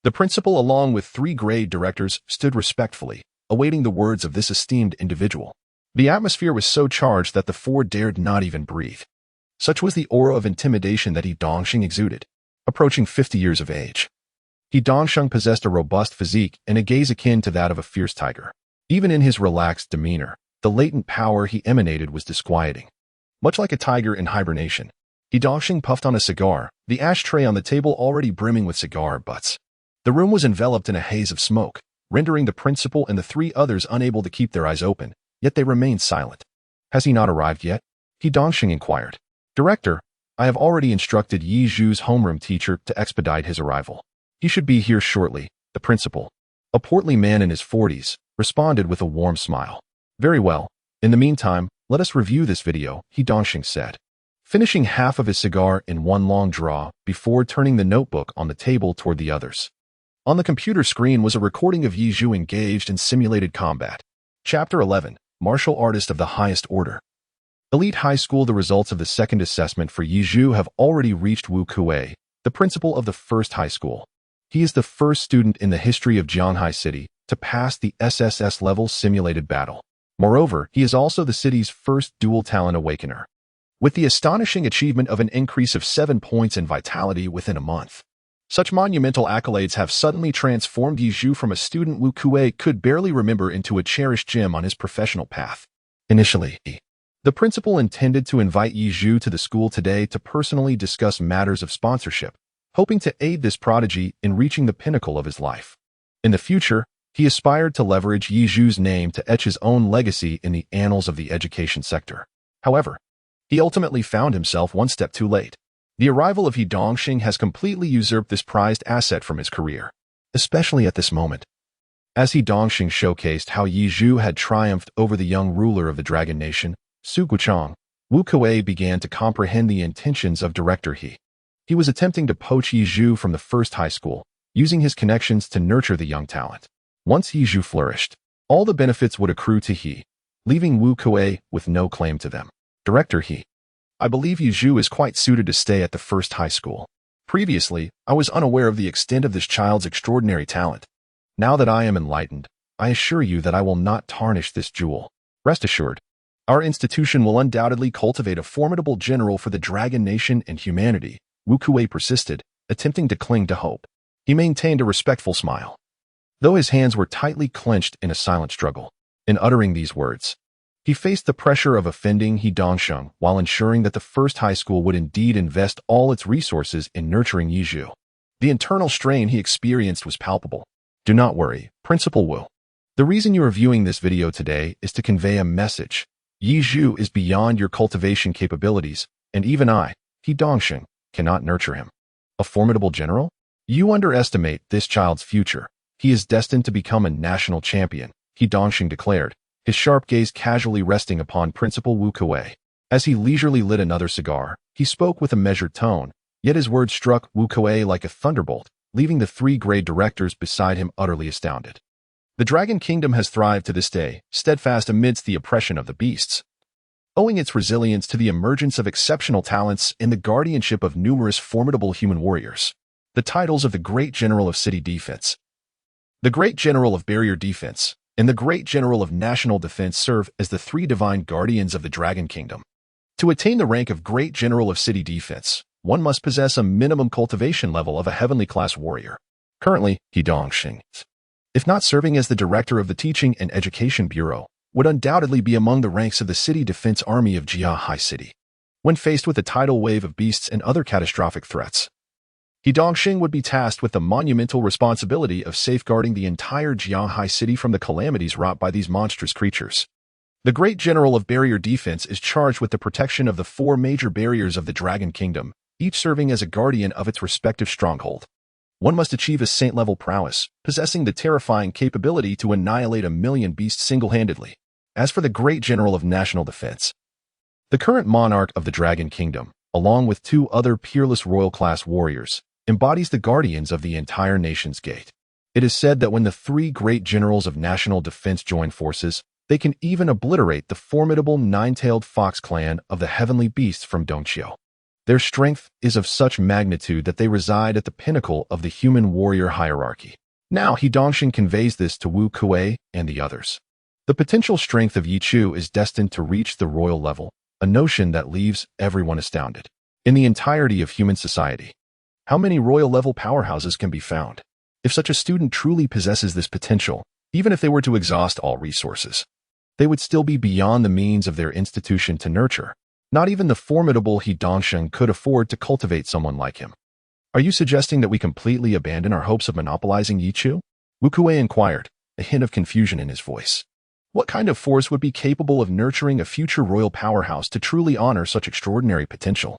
the principal, along with 3 grade directors, stood respectfully, awaiting the words of this esteemed individual. The atmosphere was so charged that the 4 dared not even breathe. Such was the aura of intimidation that He Dongxing exuded. Approaching 50 years of age, He Dongxing possessed a robust physique and a gaze akin to that of a fierce tiger. Even in his relaxed demeanor, the latent power he emanated was disquieting. Much like a tiger in hibernation, He Dongxing puffed on a cigar, the ashtray on the table already brimming with cigar butts. The room was enveloped in a haze of smoke, rendering the principal and the 3 others unable to keep their eyes open, yet they remained silent. Has he not arrived yet? He Dongxing inquired. Director, I have already instructed Yi Zhu's homeroom teacher to expedite his arrival. He should be here shortly, the principal, a portly man in his 40s, responded with a warm smile. Very well. In the meantime, let us review this video, He Dongxing said, finishing half of his cigar in one long draw before turning the notebook on the table toward the others. On the computer screen was a recording of Yi Zhu engaged in simulated combat. Chapter 11, Martial Artist of the Highest Order. Elite High School. The results of the second assessment for Yi Zhu have already reached Wu Kuei, the principal of the first high school. He is the first student in the history of Jianghai City to pass the SSS level simulated battle. Moreover, he is also the city's first dual talent awakener, with the astonishing achievement of an increase of 7 points in vitality within a month. Such monumental accolades have suddenly transformed Yi Zhu from a student Wu Kuei could barely remember into a cherished gem on his professional path. Initially, the principal intended to invite Yi Zhu to the school today to personally discuss matters of sponsorship, hoping to aid this prodigy in reaching the pinnacle of his life. In the future, he aspired to leverage Yi Zhu's name to etch his own legacy in the annals of the education sector. However, he ultimately found himself one step too late. The arrival of He Dongxing has completely usurped this prized asset from his career, especially at this moment. As He Dongxing showcased how Yi Zhu had triumphed over the young ruler of the Dragon Nation, Su Guchang, Wu Kuei began to comprehend the intentions of Director He. He was attempting to poach Yi Zhu from the first high school, using his connections to nurture the young talent. Once Yi Zhu flourished, all the benefits would accrue to He, leaving Wu Kuei with no claim to them. Director He, I believe Yi Zhu is quite suited to stay at the first high school. Previously, I was unaware of the extent of this child's extraordinary talent. Now that I am enlightened, I assure you that I will not tarnish this jewel. Rest assured, our institution will undoubtedly cultivate a formidable general for the Dragon Nation and humanity. Wu Kuei persisted, attempting to cling to hope. He maintained a respectful smile, though his hands were tightly clenched in a silent struggle. In uttering these words, he faced the pressure of offending He Dongxing while ensuring that the first high school would indeed invest all its resources in nurturing Yi Zhu. The internal strain he experienced was palpable. Do not worry, Principal Wu. The reason you are viewing this video today is to convey a message. Yi Zhu is beyond your cultivation capabilities, and even I, He Dongxing, cannot nurture him. A formidable general? You underestimate this child's future. He is destined to become a national champion, He Dongxing declared, his sharp gaze casually resting upon Principal Wu Kuei. As he leisurely lit another cigar, he spoke with a measured tone, yet his words struck Wu Kuei like a thunderbolt, leaving the three grade directors beside him utterly astounded. The Dragon Kingdom has thrived to this day, steadfast amidst the oppression of the beasts, owing its resilience to the emergence of exceptional talents and the guardianship of numerous formidable human warriors. The titles of the Great General of City Defense, the Great General of Barrier Defense, and the Great General of National Defense serve as the three divine guardians of the Dragon Kingdom. To attain the rank of Great General of City Defense, one must possess a minimum cultivation level of a heavenly class warrior. Currently, He Dongxing, if not serving as the director of the Teaching and Education Bureau, would undoubtedly be among the ranks of the City Defense Army of Jianghai City. When faced with a tidal wave of beasts and other catastrophic threats, He Dongxing would be tasked with the monumental responsibility of safeguarding the entire Jianghai City from the calamities wrought by these monstrous creatures. The Great General of Barrier Defense is charged with the protection of the four major barriers of the Dragon Kingdom, each serving as a guardian of its respective stronghold. One must achieve a saint-level prowess, possessing the terrifying capability to annihilate 1,000,000 beasts single-handedly. As for the Great General of National Defense, the current monarch of the Dragon Kingdom, along with two other peerless royal-class warriors, embodies the guardians of the entire nation's gate. It is said that when the three great generals of national defense join forces, they can even obliterate the formidable nine-tailed fox clan of the heavenly beasts from Dongqiu. Their strength is of such magnitude that they reside at the pinnacle of the human warrior hierarchy. Now He Dongxing conveys this to Wu Kuei and the others. The potential strength of Yi Zhu is destined to reach the royal level, a notion that leaves everyone astounded. In the entirety of human society, how many royal-level powerhouses can be found? If such a student truly possesses this potential, even if they were to exhaust all resources, they would still be beyond the means of their institution to nurture. Not even the formidable He Dongxing could afford to cultivate someone like him. Are you suggesting that we completely abandon our hopes of monopolizing Yi Zhu? Wu Kuei inquired, a hint of confusion in his voice. What kind of force would be capable of nurturing a future royal powerhouse to truly honor such extraordinary potential?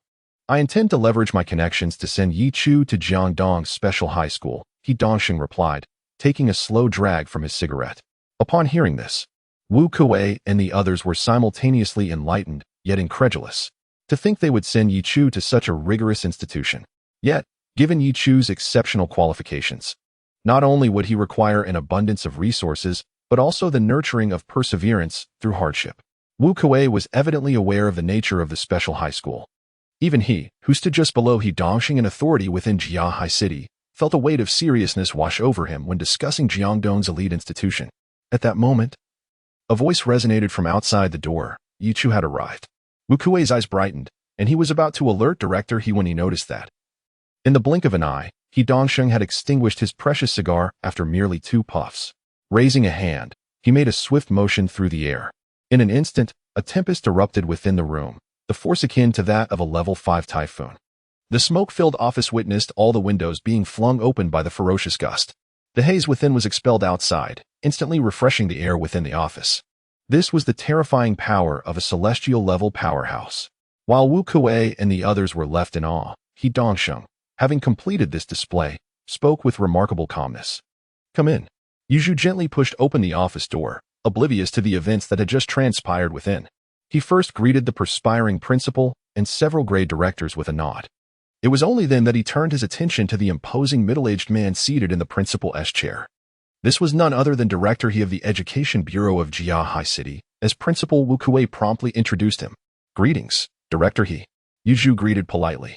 I intend to leverage my connections to send Yi Chu to Jiangdong's special high school, He Dongxing replied, taking a slow drag from his cigarette. Upon hearing this, Wu Kuei and the others were simultaneously enlightened, yet incredulous. To think they would send Yi Chu to such a rigorous institution. Yet, given Yi Chu's exceptional qualifications, not only would he require an abundance of resources, but also the nurturing of perseverance through hardship. Wu Kuei was evidently aware of the nature of the special high school. Even he, who stood just below He Dongxing in authority within Jia High City, felt a weight of seriousness wash over him when discussing Jiangdong's elite institution. At that moment, a voice resonated from outside the door. Yi Chu had arrived. Wu Kuei's eyes brightened, and he was about to alert Director He when he noticed that. In the blink of an eye, He Dongxing had extinguished his precious cigar after merely 2 puffs. Raising a hand, he made a swift motion through the air. In an instant, a tempest erupted within the room, the force akin to that of a level 5 typhoon. The smoke-filled office witnessed all the windows being flung open by the ferocious gust. The haze within was expelled outside, instantly refreshing the air within the office. This was the terrifying power of a celestial-level powerhouse. While Wu Kuei and the others were left in awe, He Dongxing, having completed this display, spoke with remarkable calmness. "Come in." Yi Chu gently pushed open the office door, oblivious to the events that had just transpired within. He first greeted the perspiring principal and several grade directors with a nod. It was only then that he turned his attention to the imposing middle-aged man seated in the principal's chair. This was none other than Director He of the Education Bureau of Jia High City, as Principal Wu Kuei promptly introduced him. "Greetings, Director He," Yi Chu greeted politely.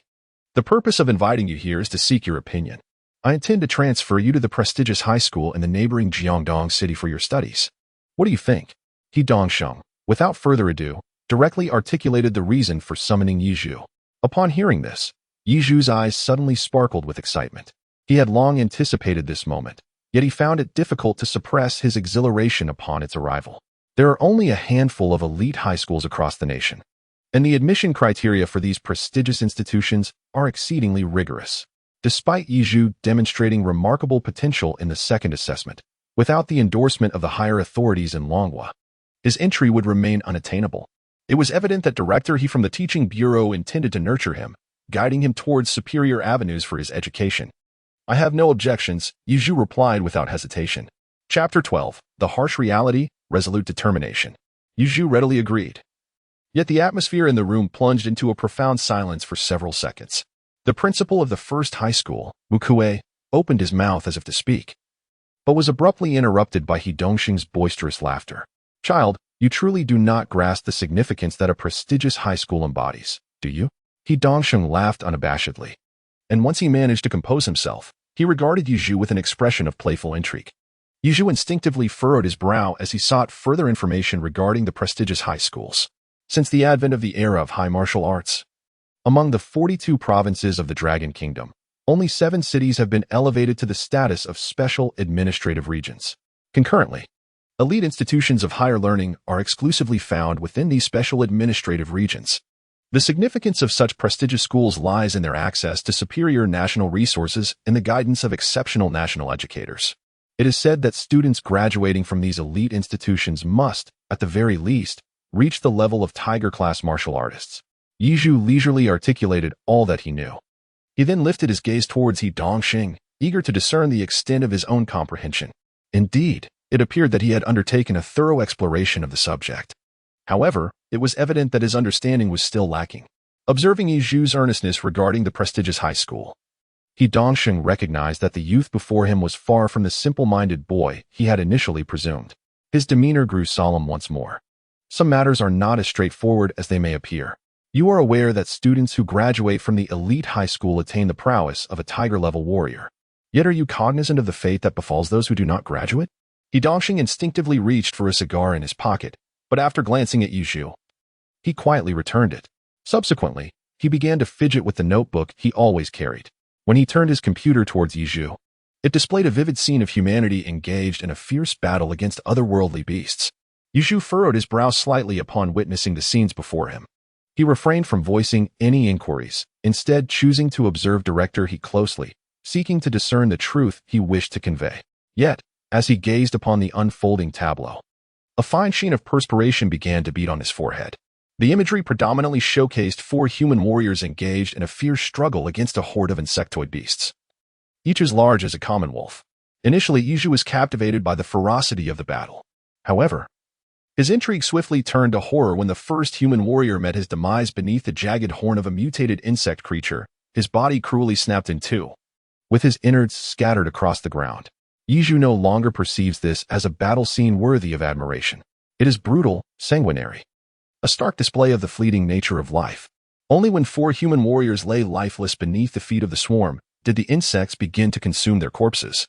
"The purpose of inviting you here is to seek your opinion. I intend to transfer you to the prestigious high school in the neighboring Jiangdong city for your studies. What do you think?" He Dongxing, without further ado, directly articulated the reason for summoning Yi Chu. Upon hearing this, Yi Chu's eyes suddenly sparkled with excitement. He had long anticipated this moment, yet he found it difficult to suppress his exhilaration upon its arrival. There are only a handful of elite high schools across the nation, and the admission criteria for these prestigious institutions are exceedingly rigorous. Despite Yi Chu demonstrating remarkable potential in the second assessment, without the endorsement of the higher authorities in Longhua, his entry would remain unattainable. It was evident that Director He from the Teaching Bureau intended to nurture him, guiding him towards superior avenues for his education. "I have no objections," Yi Chu replied without hesitation. Chapter 12, The Harsh Reality, Resolute Determination. Yi Chu readily agreed. Yet the atmosphere in the room plunged into a profound silence for several seconds. The principal of the first high school, Wu Kuei, opened his mouth as if to speak, but was abruptly interrupted by He Dongxing's boisterous laughter. "Child, you truly do not grasp the significance that a prestigious high school embodies, do you?" He Dongxing laughed unabashedly. And once he managed to compose himself, he regarded Yi Chu with an expression of playful intrigue. Yi Chu instinctively furrowed his brow as he sought further information regarding the prestigious high schools. Since the advent of the era of high martial arts, among the 42 provinces of the Dragon Kingdom, only 7 cities have been elevated to the status of special administrative regions. Concurrently, elite institutions of higher learning are exclusively found within these special administrative regions. The significance of such prestigious schools lies in their access to superior national resources and the guidance of exceptional national educators. It is said that students graduating from these elite institutions must, at the very least, reach the level of tiger-class martial artists. Yi Chu leisurely articulated all that he knew. He then lifted his gaze towards He Dongxing, eager to discern the extent of his own comprehension. Indeed, it appeared that he had undertaken a thorough exploration of the subject. However, it was evident that his understanding was still lacking. Observing Yi Chu's earnestness regarding the prestigious high school, He Dongxing recognized that the youth before him was far from the simple-minded boy he had initially presumed. His demeanor grew solemn once more. "Some matters are not as straightforward as they may appear. You are aware that students who graduate from the elite high school attain the prowess of a tiger-level warrior. Yet are you cognizant of the fate that befalls those who do not graduate?" He Dongxing instinctively reached for a cigar in his pocket, but after glancing at Yi Chu, he quietly returned it. Subsequently, he began to fidget with the notebook he always carried. When he turned his computer towards Yi Chu, it displayed a vivid scene of humanity engaged in a fierce battle against otherworldly beasts. Yi Chu furrowed his brow slightly upon witnessing the scenes before him. He refrained from voicing any inquiries, instead choosing to observe Director He closely, seeking to discern the truth he wished to convey. Yet, as he gazed upon the unfolding tableau, A fine sheen of perspiration began to bead on his forehead. The imagery predominantly showcased 4 human warriors engaged in a fierce struggle against a horde of insectoid beasts, each as large as a common wolf. Initially, Yiju was captivated by the ferocity of the battle. However, his intrigue swiftly turned to horror when the first human warrior met his demise beneath the jagged horn of a mutated insect creature, his body cruelly snapped in two, with his innards scattered across the ground. Yiju no longer perceives this as a battle scene worthy of admiration. It is brutal, sanguinary, a stark display of the fleeting nature of life. Only when 4 human warriors lay lifeless beneath the feet of the swarm did the insects begin to consume their corpses.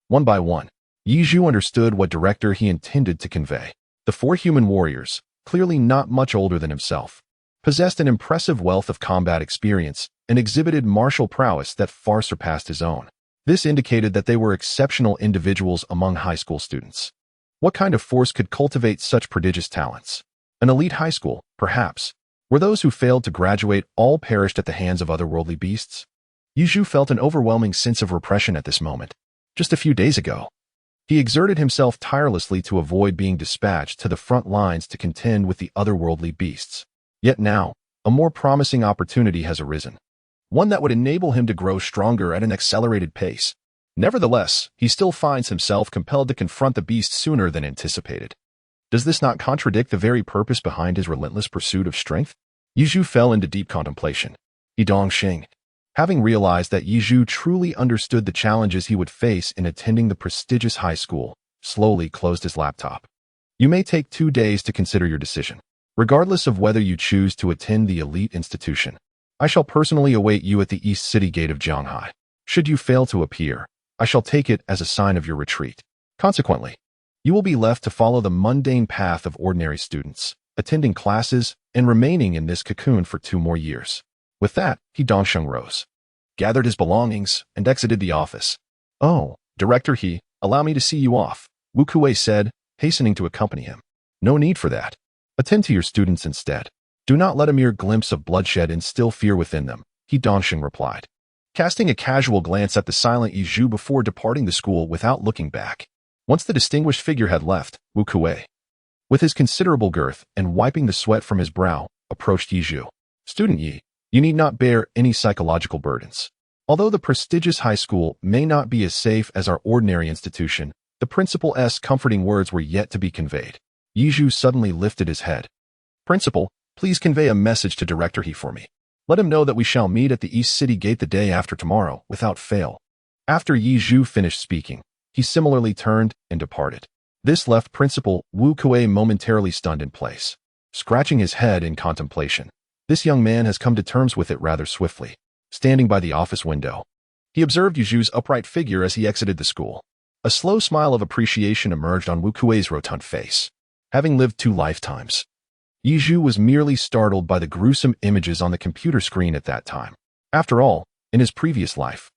One by one, Yiju understood what director he intended to convey. The 4 human warriors, clearly not much older than himself, possessed an impressive wealth of combat experience and exhibited martial prowess that far surpassed his own. This indicated that they were exceptional individuals among high school students. What kind of force could cultivate such prodigious talents? An elite high school, perhaps. Were those who failed to graduate all perished at the hands of otherworldly beasts? Yiju felt an overwhelming sense of repression at this moment. Just a few days ago, he exerted himself tirelessly to avoid being dispatched to the front lines to contend with the otherworldly beasts. Yet now, a more promising opportunity has arisen, one that would enable him to grow stronger at an accelerated pace. Nevertheless, he still finds himself compelled to confront the beast sooner than anticipated. Does this not contradict the very purpose behind his relentless pursuit of strength? Yiju fell into deep contemplation. He Dongxing, having realized that Yiju truly understood the challenges he would face in attending the prestigious high school, slowly closed his laptop. You may take 2 days to consider your decision. Regardless of whether you choose to attend the elite institution, I shall personally await you at the East City Gate of Zhanghai. Should you fail to appear, I shall take it as a sign of your retreat. Consequently, you will be left to follow the mundane path of ordinary students, attending classes and remaining in this cocoon for 2 more years. With that, he Dongsheng rose, gathered his belongings, and exited the office. Oh, Director He, allow me to see you off, Wu Kuei said, hastening to accompany him. No need for that. Attend to your students instead. Do not let a mere glimpse of bloodshed instill fear within them, He Dongsheng replied, casting a casual glance at the silent Yiju before departing the school without looking back. Once the distinguished figure had left, Wu Kuei, with his considerable girth and wiping the sweat from his brow, approached Yiju. Student Yi, you need not bear any psychological burdens. Although the prestigious high school may not be as safe as our ordinary institution, the principal's comforting words were yet to be conveyed. Yiju suddenly lifted his head. Principal, please convey a message to Director He for me. Let him know that we shall meet at the East City Gate the day after tomorrow, without fail. After Yiju finished speaking, he similarly turned and departed. This left Principal Wu Kuei momentarily stunned in place, scratching his head in contemplation. This young man has come to terms with it rather swiftly. Standing by the office window, he observed Yiju's upright figure as he exited the school. A slow smile of appreciation emerged on Wu Kuei's rotund face. Having lived 2 lifetimes, Yiju was merely startled by the gruesome images on the computer screen at that time. After all, in his previous life,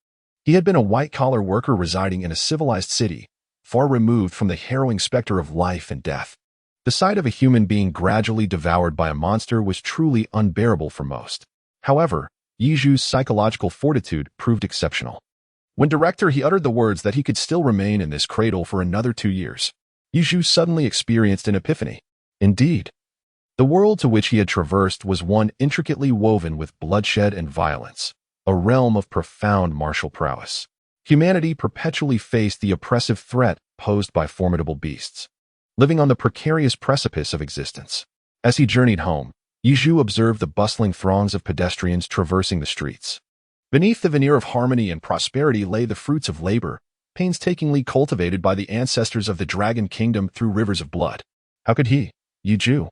he had been a white-collar worker residing in a civilized city, far removed from the harrowing specter of life and death. The sight of a human being gradually devoured by a monster was truly unbearable for most. However, Yiju's psychological fortitude proved exceptional. When Director He uttered the words that he could still remain in this cradle for another 2 years, Yiju suddenly experienced an epiphany. Indeed, the world to which he had traversed was one intricately woven with bloodshed and violence, a realm of profound martial prowess. Humanity perpetually faced the oppressive threat posed by formidable beasts, living on the precarious precipice of existence. As he journeyed home, Yiju observed the bustling throngs of pedestrians traversing the streets. Beneath the veneer of harmony and prosperity lay the fruits of labor, painstakingly cultivated by the ancestors of the Dragon Kingdom through rivers of blood. How could he, Yiju,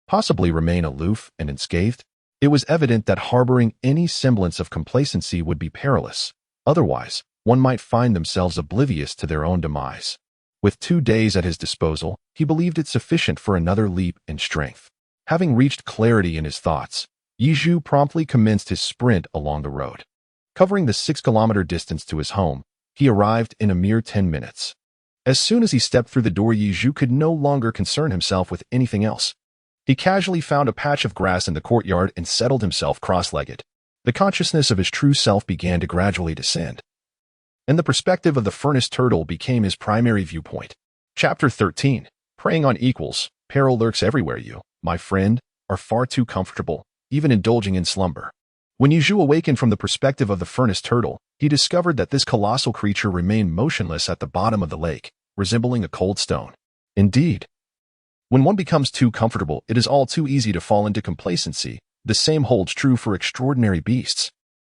possibly remain aloof and unscathed? It was evident that harboring any semblance of complacency would be perilous. Otherwise, one might find themselves oblivious to their own demise. With 2 days at his disposal, he believed it sufficient for another leap in strength. Having reached clarity in his thoughts, Yiju promptly commenced his sprint along the road. Covering the 6-kilometer distance to his home, he arrived in a mere 10 minutes. As soon as he stepped through the door, Yiju could no longer concern himself with anything else. He casually found a patch of grass in the courtyard and settled himself cross-legged. The consciousness of his true self began to gradually descend, and the perspective of the furnace turtle became his primary viewpoint. Chapter 13. Preying on equals, peril lurks everywhere. You, my friend, are far too comfortable, even indulging in slumber. When Yuzhu awakened from the perspective of the furnace turtle, he discovered that this colossal creature remained motionless at the bottom of the lake, resembling a cold stone. Indeed, when one becomes too comfortable, it is all too easy to fall into complacency. The same holds true for extraordinary beasts.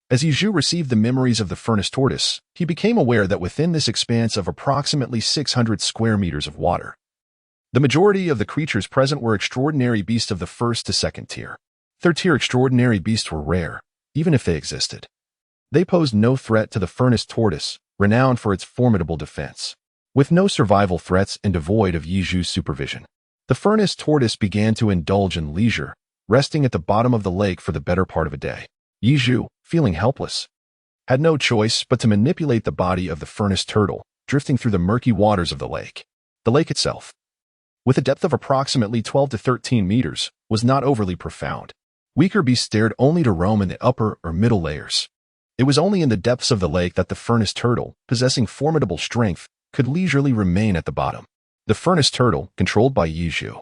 As Yuzhu received the memories of the furnace tortoise, he became aware that within this expanse of approximately 600 square meters of water, the majority of the creatures present were extraordinary beasts of the first to second tier. Third-tier extraordinary beasts were rare, even if they existed. They posed no threat to the furnace tortoise, renowned for its formidable defense. With no survival threats and devoid of Yizhu's supervision, the furnace tortoise began to indulge in leisure, resting at the bottom of the lake for the better part of a day. Yizhu, feeling helpless, had no choice but to manipulate the body of the furnace turtle, drifting through the murky waters of the lake. The lake itself, with a depth of approximately 12 to 13 meters, was not overly profound. Weaker beasts dared only to roam in the upper or middle layers. It was only in the depths of the lake that the furnace turtle, possessing formidable strength, could leisurely remain at the bottom. The furnace turtle, controlled by Yizhu,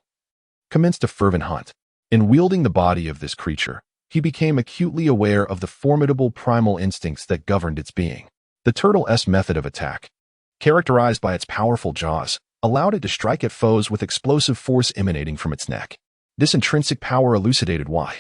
commenced a fervent hunt. In wielding the body of this creature, he became acutely aware of the formidable primal instincts that governed its being. The turtle's method of attack, characterized by its powerful jaws, allowed it to strike at foes with explosive force emanating from its neck. This intrinsic power elucidated why,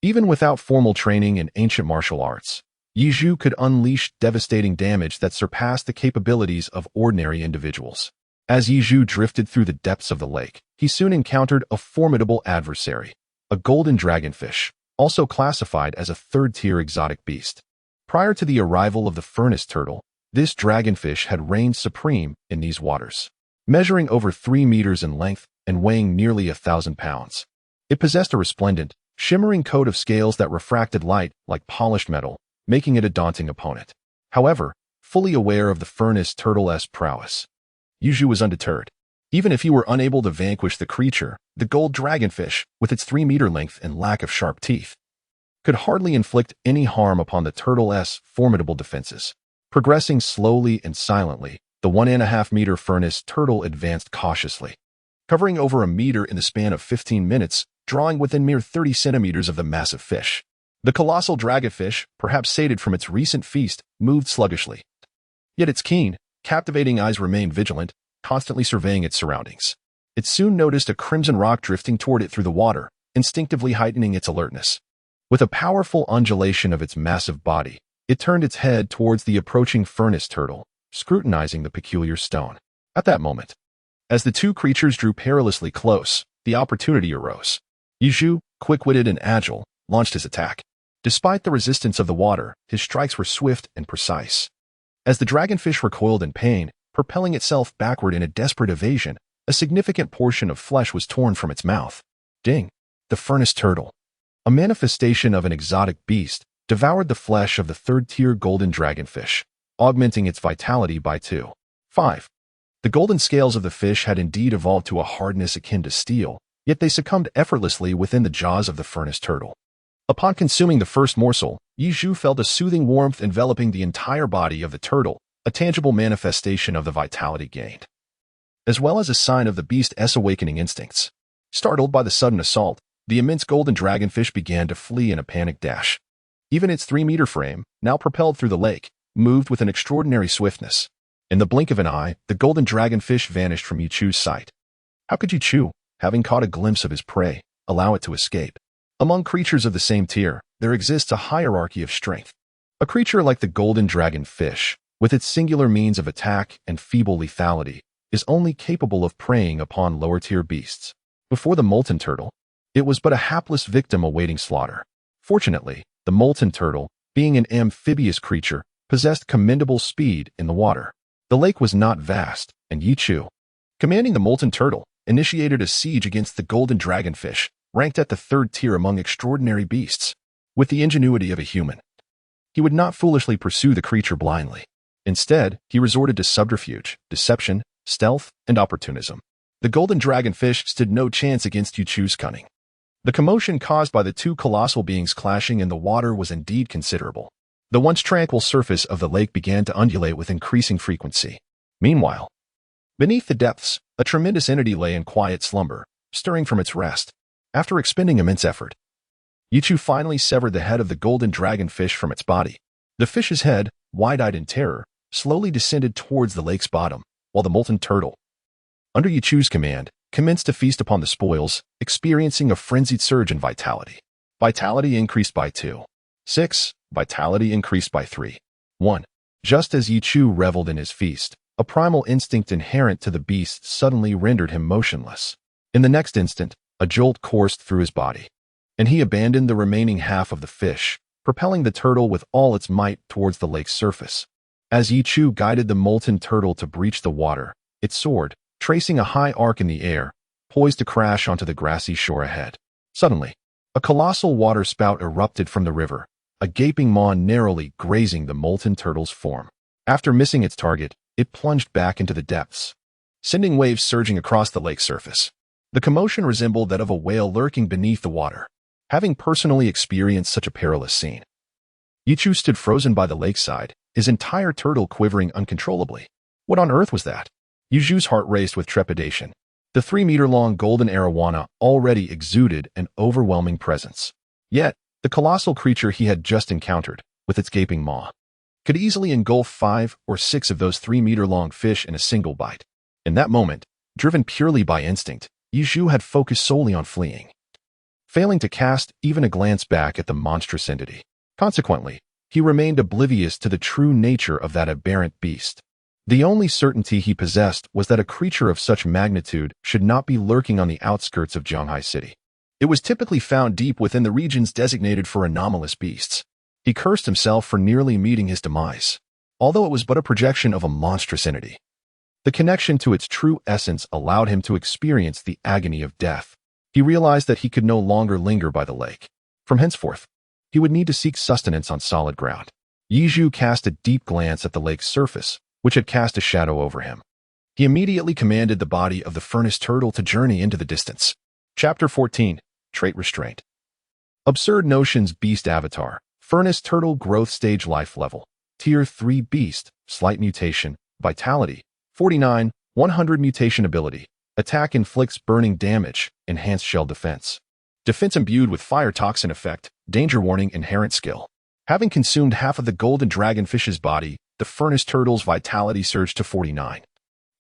even without formal training in ancient martial arts, Yizhu could unleash devastating damage that surpassed the capabilities of ordinary individuals. As Yizhu drifted through the depths of the lake, he soon encountered a formidable adversary, a golden dragonfish, also classified as a third-tier exotic beast. Prior to the arrival of the furnace turtle, this dragonfish had reigned supreme in these waters, measuring over 3 meters in length and weighing nearly 1,000 pounds. It possessed a resplendent, shimmering coat of scales that refracted light like polished metal, making it a daunting opponent. However, fully aware of the furnace turtle's prowess, Yuzhu was undeterred. Even if he were unable to vanquish the creature, the gold dragonfish, with its 3-meter length and lack of sharp teeth, could hardly inflict any harm upon the turtle's formidable defenses. Progressing slowly and silently, the 1.5-meter furnace turtle advanced cautiously, covering over a meter in the span of 15 minutes, drawing within mere 30 centimeters of the massive fish. The colossal dragonfish, perhaps sated from its recent feast, moved sluggishly. Yet its keen, captivating eyes remained vigilant, constantly surveying its surroundings. It soon noticed a crimson rock drifting toward it through the water, instinctively heightening its alertness. With a powerful undulation of its massive body, it turned its head towards the approaching furnace turtle, scrutinizing the peculiar stone. At that moment, as the two creatures drew perilously close, the opportunity arose. Yuzhu, quick-witted and agile, launched his attack. Despite the resistance of the water, his strikes were swift and precise. As the dragonfish recoiled in pain, propelling itself backward in a desperate evasion, a significant portion of flesh was torn from its mouth. Ding! The furnace turtle, a manifestation of an exotic beast, devoured the flesh of the third-tier golden dragonfish, augmenting its vitality by 2.5. The golden scales of the fish had indeed evolved to a hardness akin to steel, yet they succumbed effortlessly within the jaws of the furnace turtle. Upon consuming the first morsel, Yizhu felt a soothing warmth enveloping the entire body of the turtle, a tangible manifestation of the vitality gained, as well as a sign of the beast's awakening instincts. Startled by the sudden assault, the immense golden dragonfish began to flee in a panicked dash. Even its 3-meter frame, now propelled through the lake, moved with an extraordinary swiftness. In the blink of an eye, the golden dragonfish vanished from Yizhu's sight. How could Yizhu, having caught a glimpse of his prey, allow it to escape? Among creatures of the same tier, there exists a hierarchy of strength. A creature like the golden dragonfish, with its singular means of attack and feeble lethality, is only capable of preying upon lower-tier beasts. Before the molten turtle, it was but a hapless victim awaiting slaughter. Fortunately, the molten turtle, being an amphibious creature, possessed commendable speed in the water. The lake was not vast, and Yizhu, commanding the molten turtle, initiated a siege against the golden dragonfish, ranked at the 3rd tier among extraordinary beasts. With the ingenuity of a human, he would not foolishly pursue the creature blindly. Instead, he resorted to subterfuge, deception, stealth, and opportunism. The golden dragonfish stood no chance against Yizhu's cunning. The commotion caused by the two colossal beings clashing in the water was indeed considerable. The once tranquil surface of the lake began to undulate with increasing frequency. Meanwhile, Beneath the depths, a tremendous entity lay in quiet slumber, stirring from its rest. After expending immense effort, Yichu finally severed the head of the golden dragonfish from its body. The fish's head, wide-eyed in terror, slowly descended towards the lake's bottom, while the molten turtle, under Yichu's command, commenced to feast upon the spoils, experiencing a frenzied surge in vitality. Vitality increased by 2. 6. Vitality increased by 3. 1. Just as Yichu reveled in his feast, a primal instinct inherent to the beast suddenly rendered him motionless. In the next instant, a jolt coursed through his body, and he abandoned the remaining half of the fish, propelling the turtle with all its might towards the lake's surface. As Yichu guided the molten turtle to breach the water, it soared, tracing a high arc in the air, poised to crash onto the grassy shore ahead. Suddenly, a colossal water spout erupted from the river, a gaping maw narrowly grazing the molten turtle's form. After missing its target, it plunged back into the depths, sending waves surging across the lake's surface. The commotion resembled that of a whale lurking beneath the water. Having personally experienced such a perilous scene, Yichu stood frozen by the lakeside, his entire turtle quivering uncontrollably. What on earth was that? Yichu's heart raced with trepidation. The 3-meter-long golden arowana already exuded an overwhelming presence. Yet, the colossal creature he had just encountered, with its gaping maw, could easily engulf 5 or 6 of those 3-meter-long fish in a single bite. In that moment, driven purely by instinct, Yichu had focused solely on fleeing, failing to cast even a glance back at the monstrous entity. Consequently, he remained oblivious to the true nature of that aberrant beast. The only certainty he possessed was that a creature of such magnitude should not be lurking on the outskirts of Zhonghai City. It was typically found deep within the regions designated for anomalous beasts. He cursed himself for nearly meeting his demise. Although it was but a projection of a monstrous entity, the connection to its true essence allowed him to experience the agony of death. He realized that he could no longer linger by the lake. From henceforth, he would need to seek sustenance on solid ground. Yichu cast a deep glance at the lake's surface, which had cast a shadow over him. He immediately commanded the body of the furnace turtle to journey into the distance. Chapter 14. Trait Restraint. Absurd Notions Beast Avatar. Furnace Turtle Growth Stage Life Level. Tier 3 Beast. Slight Mutation. Vitality. 49. 100 Mutation Ability. Attack inflicts burning damage. Enhanced Shell Defense. Defense imbued with Fire Toxin Effect. Danger Warning Inherent Skill. Having consumed half of the golden dragonfish's body, the furnace turtle's vitality surged to 49.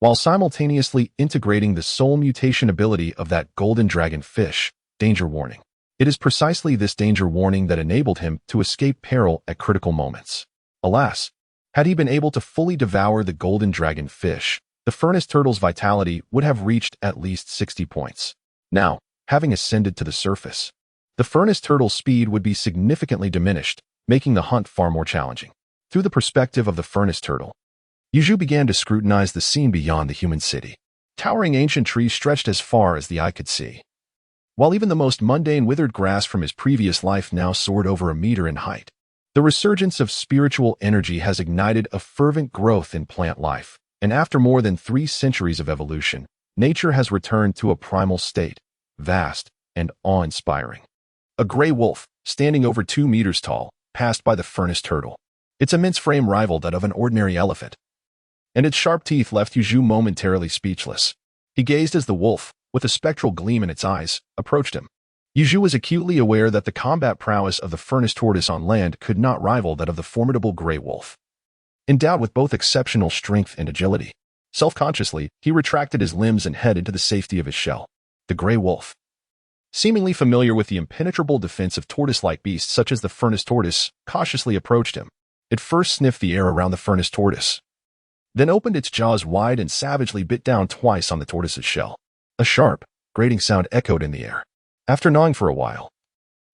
While simultaneously integrating the soul mutation ability of that golden dragonfish, Danger Warning. It is precisely this danger warning that enabled him to escape peril at critical moments. Alas, had he been able to fully devour the golden dragonfish, the furnace turtle's vitality would have reached at least 60 points. Now, having ascended to the surface, the furnace turtle's speed would be significantly diminished, making the hunt far more challenging. Through the perspective of the furnace turtle, Yichu began to scrutinize the scene beyond the human city. Towering ancient trees stretched as far as the eye could see, while even the most mundane withered grass from his previous life now soared over a meter in height. The resurgence of spiritual energy has ignited a fervent growth in plant life, and after more than 3 centuries of evolution, nature has returned to a primal state, vast and awe-inspiring. A gray wolf, standing over 2 meters tall, passed by the furnace turtle. Its immense frame rivaled that of an ordinary elephant, and its sharp teeth left Yichu momentarily speechless. He gazed as the wolf, with a spectral gleam in its eyes, approached him. Yichu was acutely aware that the combat prowess of the furnace tortoise on land could not rival that of the formidable gray wolf. Endowed with both exceptional strength and agility, self-consciously, he retracted his limbs and head into the safety of his shell. The gray wolf, seemingly familiar with the impenetrable defense of tortoise-like beasts such as the furnace tortoise, cautiously approached him. It first sniffed the air around the furnace tortoise, then opened its jaws wide and savagely bit down twice on the tortoise's shell. A sharp, grating sound echoed in the air. After gnawing for a while,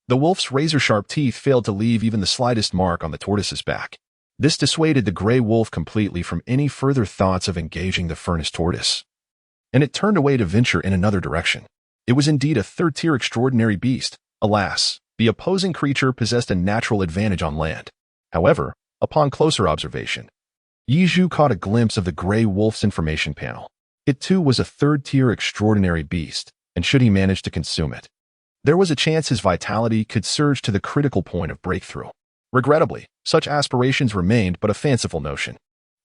the wolf's razor-sharp teeth failed to leave even the slightest mark on the tortoise's back. This dissuaded the gray wolf completely from any further thoughts of engaging the furnace tortoise, and it turned away to venture in another direction. It was indeed a third-tier extraordinary beast. Alas, the opposing creature possessed a natural advantage on land. However, upon closer observation, Yichu caught a glimpse of the gray wolf's information panel. It too was a third-tier extraordinary beast, and should he manage to consume it, there was a chance his vitality could surge to the critical point of breakthrough. Regrettably, such aspirations remained but a fanciful notion.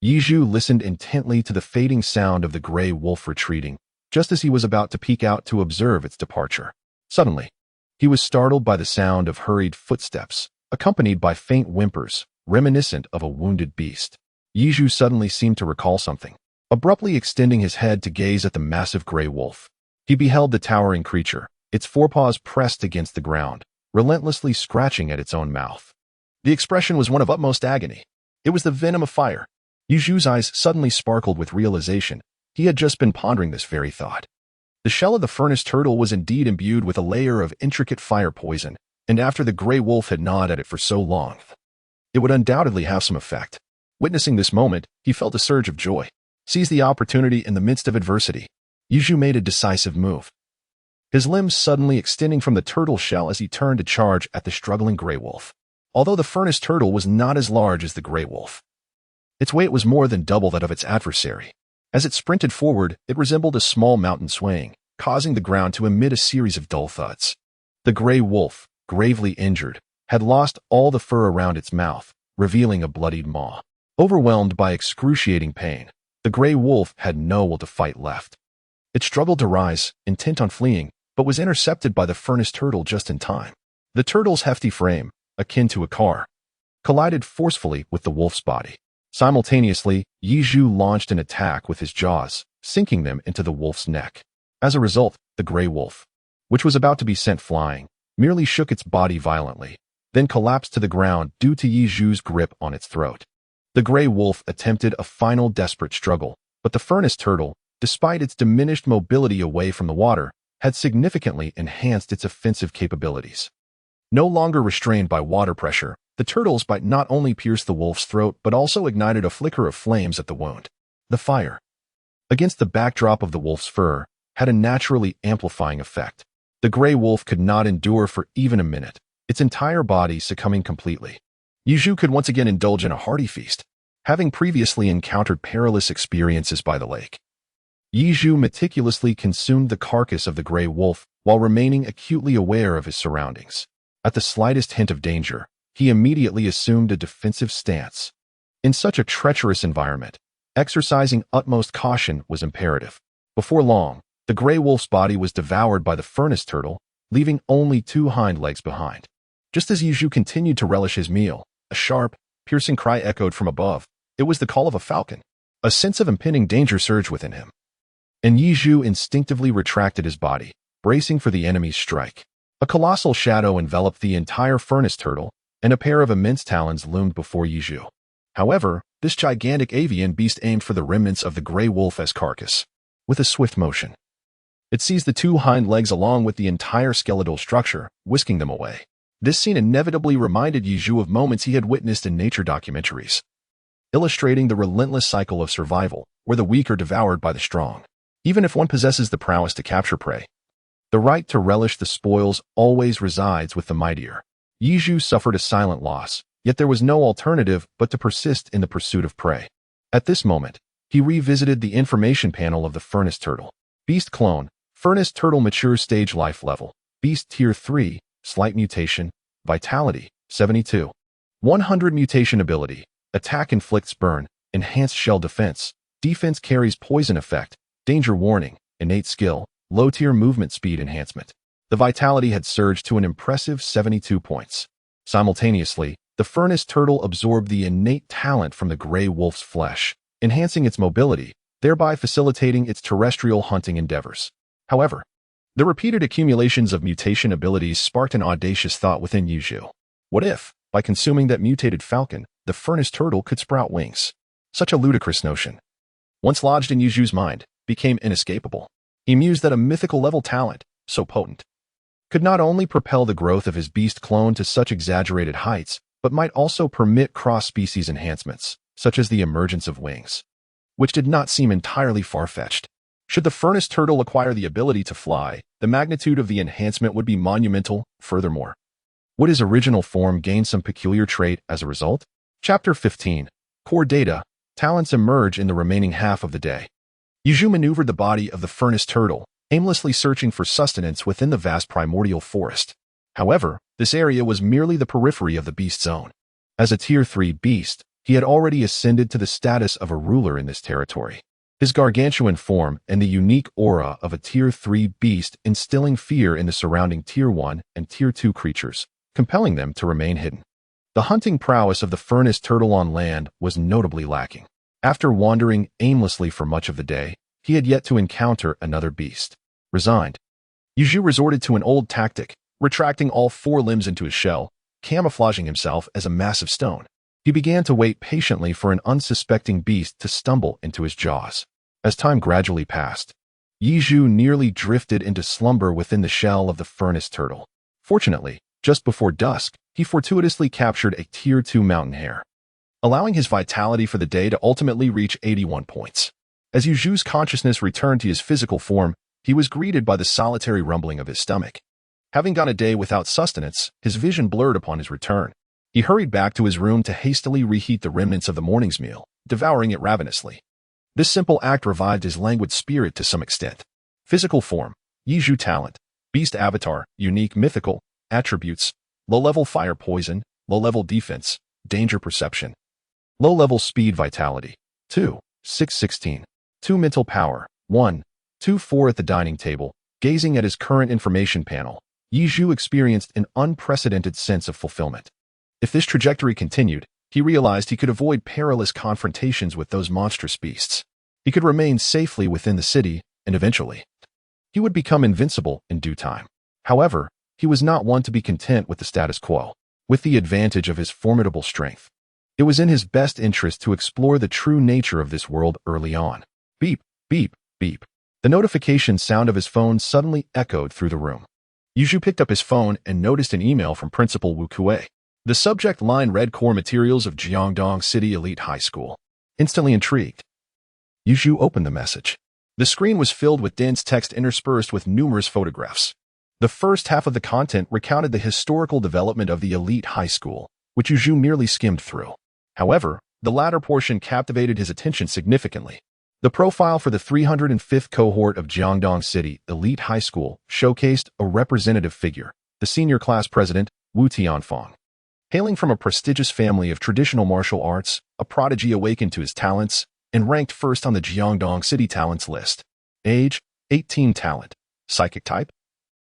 Yizhu listened intently to the fading sound of the gray wolf retreating, just as he was about to peek out to observe its departure. Suddenly, he was startled by the sound of hurried footsteps, accompanied by faint whimpers, reminiscent of a wounded beast. Yizhu suddenly seemed to recall something, abruptly extending his head to gaze at the massive gray wolf. He beheld the towering creature, its forepaws pressed against the ground, relentlessly scratching at its own mouth. The expression was one of utmost agony. It was the venom of fire. Yizhu's eyes suddenly sparkled with realization. He had just been pondering this very thought. The shell of the furnace turtle was indeed imbued with a layer of intricate fire poison, and after the gray wolf had gnawed at it for so long, it would undoubtedly have some effect. Witnessing this moment, he felt a surge of joy. Seized the opportunity in the midst of adversity. Yizhu made a decisive move, his limbs suddenly extending from the turtle shell as he turned to charge at the struggling gray wolf. Although the furnace turtle was not as large as the gray wolf, its weight was more than double that of its adversary. As it sprinted forward, it resembled a small mountain swaying, causing the ground to emit a series of dull thuds. The gray wolf, gravely injured, had lost all the fur around its mouth, revealing a bloodied maw. Overwhelmed by excruciating pain, the gray wolf had no will to fight left. It struggled to rise, intent on fleeing, but was intercepted by the furnace turtle just in time. The turtle's hefty frame, akin to a car, collided forcefully with the wolf's body. Simultaneously, Yizhu launched an attack with his jaws, sinking them into the wolf's neck. As a result, the gray wolf, which was about to be sent flying, merely shook its body violently, then collapsed to the ground due to Yizhu's grip on its throat. The gray wolf attempted a final desperate struggle, but the furnace turtle, despite its diminished mobility away from the water, had significantly enhanced its offensive capabilities. No longer restrained by water pressure, the turtle's bite not only pierced the wolf's throat but also ignited a flicker of flames at the wound. The fire, against the backdrop of the wolf's fur, had a naturally amplifying effect. The gray wolf could not endure for even a minute, its entire body succumbing completely. Yizhu could once again indulge in a hearty feast. Having previously encountered perilous experiences by the lake, Yizhu meticulously consumed the carcass of the gray wolf while remaining acutely aware of his surroundings. At the slightest hint of danger, he immediately assumed a defensive stance. In such a treacherous environment, exercising utmost caution was imperative. Before long, the gray wolf's body was devoured by the furnace turtle, leaving only 2 hind legs behind. Just as Yizhu continued to relish his meal, a sharp, piercing cry echoed from above. It was the call of a falcon. A sense of impending danger surged within him, and Yizhu instinctively retracted his body, bracing for the enemy's strike. A colossal shadow enveloped the entire furnace turtle, and a pair of immense talons loomed before Yizhu. However, this gigantic avian beast aimed for the remnants of the gray wolf as carcass. With a swift motion, it seized the 2 hind legs along with the entire skeletal structure, whisking them away. This scene inevitably reminded Yizhu of moments he had witnessed in nature documentaries, illustrating the relentless cycle of survival, where the weak are devoured by the strong. Even if one possesses the prowess to capture prey, the right to relish the spoils always resides with the mightier. Yizhu suffered a silent loss, yet there was no alternative but to persist in the pursuit of prey. At this moment, he revisited the information panel of the furnace turtle. Beast clone, furnace turtle mature stage life level, beast tier 3, slight mutation, vitality, 72. 100 mutation ability, attack inflicts burn, enhanced shell defense, defense carries poison effect, danger warning, innate skill, low tier movement speed enhancement. The vitality had surged to an impressive 72 points. Simultaneously, the furnace turtle absorbed the innate talent from the gray wolf's flesh, enhancing its mobility, thereby facilitating its terrestrial hunting endeavors. However, the repeated accumulations of mutation abilities sparked an audacious thought within Yizhu. What if, by consuming that mutated falcon, the furnace turtle could sprout wings? Such a ludicrous notion, once lodged in Yizhu's mind, became inescapable. He mused that a mythical-level talent, so potent, could not only propel the growth of his beast clone to such exaggerated heights, but might also permit cross-species enhancements, such as the emergence of wings, which did not seem entirely far-fetched. Should the furnace turtle acquire the ability to fly, the magnitude of the enhancement would be monumental. Furthermore, would his original form gain some peculiar trait as a result? Chapter 15. Core Data. Talents emerge in the remaining half of the day. Yizhu maneuvered the body of the furnace turtle, aimlessly searching for sustenance within the vast primordial forest. However, this area was merely the periphery of the beast zone. As a Tier 3 beast, He had already ascended to the status of a ruler in this territory. His gargantuan form and the unique aura of a Tier 3 beast instilling fear in the surrounding Tier 1 and Tier 2 creatures, compelling them to remain hidden. The hunting prowess of the furnace turtle on land was notably lacking. After wandering aimlessly for much of the day, he had yet to encounter another beast. Resigned, Yuzhu resorted to an old tactic, retracting all 4 limbs into his shell, camouflaging himself as a massive stone. He began to wait patiently for an unsuspecting beast to stumble into his jaws. As time gradually passed, Yizhu nearly drifted into slumber within the shell of the furnace turtle. Fortunately, just before dusk, he fortuitously captured a Tier 2 mountain hare, allowing his vitality for the day to ultimately reach 81 points. As Yuzhu's consciousness returned to his physical form, he was greeted by the solitary rumbling of his stomach. Having gone a day without sustenance, his vision blurred upon his return. He hurried back to his room to hastily reheat the remnants of the morning's meal, devouring it ravenously. This simple act revived his languid spirit to some extent. Physical form, Yizhu talent, beast avatar, unique mythical, attributes, low-level fire poison, low-level defense, danger perception, low-level speed vitality, 2, 6, 16, 2 mental power, 1, 2, 4 at the dining table. Gazing at his current information panel, Yizhu experienced an unprecedented sense of fulfillment. If this trajectory continued, he realized he could avoid perilous confrontations with those monstrous beasts. He could remain safely within the city, and eventually, he would become invincible in due time. However, he was not one to be content with the status quo. With the advantage of his formidable strength, it was in his best interest to explore the true nature of this world early on. Beep, beep, beep. The notification sound of his phone suddenly echoed through the room. Yuzhu picked up his phone and noticed an email from Principal Wu Kuei. The subject line read Core Materials of Jiangdong City Elite High School. Instantly intrigued, Yuzhu opened the message. The screen was filled with dense text interspersed with numerous photographs. The first half of the content recounted the historical development of the elite high school, which Yuzhu merely skimmed through. However, the latter portion captivated his attention significantly. The profile for the 305th cohort of Jiangdong City Elite High School showcased a representative figure, the senior class president, Wu Tianfang. Hailing from a prestigious family of traditional martial arts, a prodigy awakened to his talents and ranked first on the Jiangdong City Talents list. Age, 18 talent. Psychic type?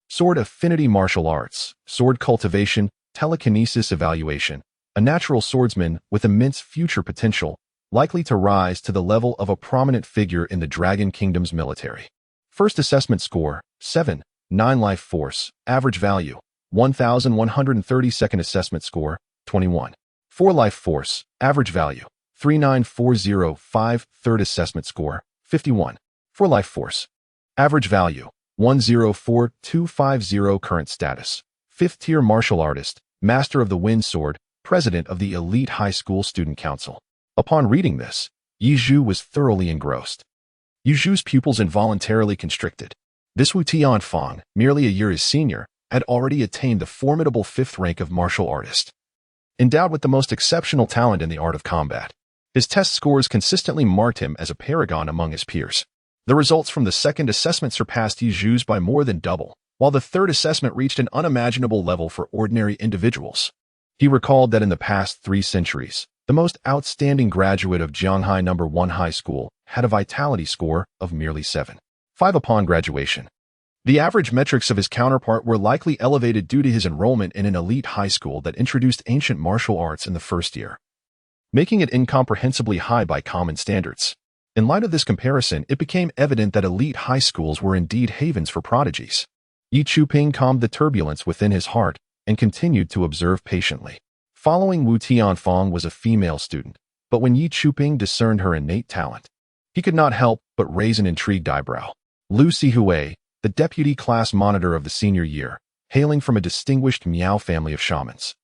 Sword affinity martial arts, sword cultivation, telekinesis evaluation. A natural swordsman with immense future potential, likely to rise to the level of a prominent figure in the Dragon Kingdom's military. First assessment score, 7, 9 life force, average value, 1,130. Second assessment score, 21. 4 life force, average value, 39405. Third assessment score, 51. 4 life force, average value, 104250. Current status, 5th tier martial artist, master of the wind sword, president of the elite high school student council. Upon reading this, Yizhu was thoroughly engrossed. Yuzhu's pupils involuntarily constricted. This Wu Tianfang, merely a year his senior, had already attained the formidable 5th rank of martial artist. Endowed with the most exceptional talent in the art of combat, his test scores consistently marked him as a paragon among his peers. The results from the second assessment surpassed Yizhu's by more than double, while the third assessment reached an unimaginable level for ordinary individuals. He recalled that in the past 3 centuries, the most outstanding graduate of Jianghai No. 1 High School had a vitality score of merely 7.5 upon graduation. The average metrics of his counterpart were likely elevated due to his enrollment in an elite high school that introduced ancient martial arts in the first year, making it incomprehensibly high by common standards. In light of this comparison, it became evident that elite high schools were indeed havens for prodigies. Yi Chuping calmed the turbulence within his heart and continued to observe patiently. Following Wu Tianfang was a female student, but when Yi Chuping discerned her innate talent, he could not help but raise an intrigued eyebrow. Lu Sihui, the deputy class monitor of the senior year, hailing from a distinguished Miao family of shamans,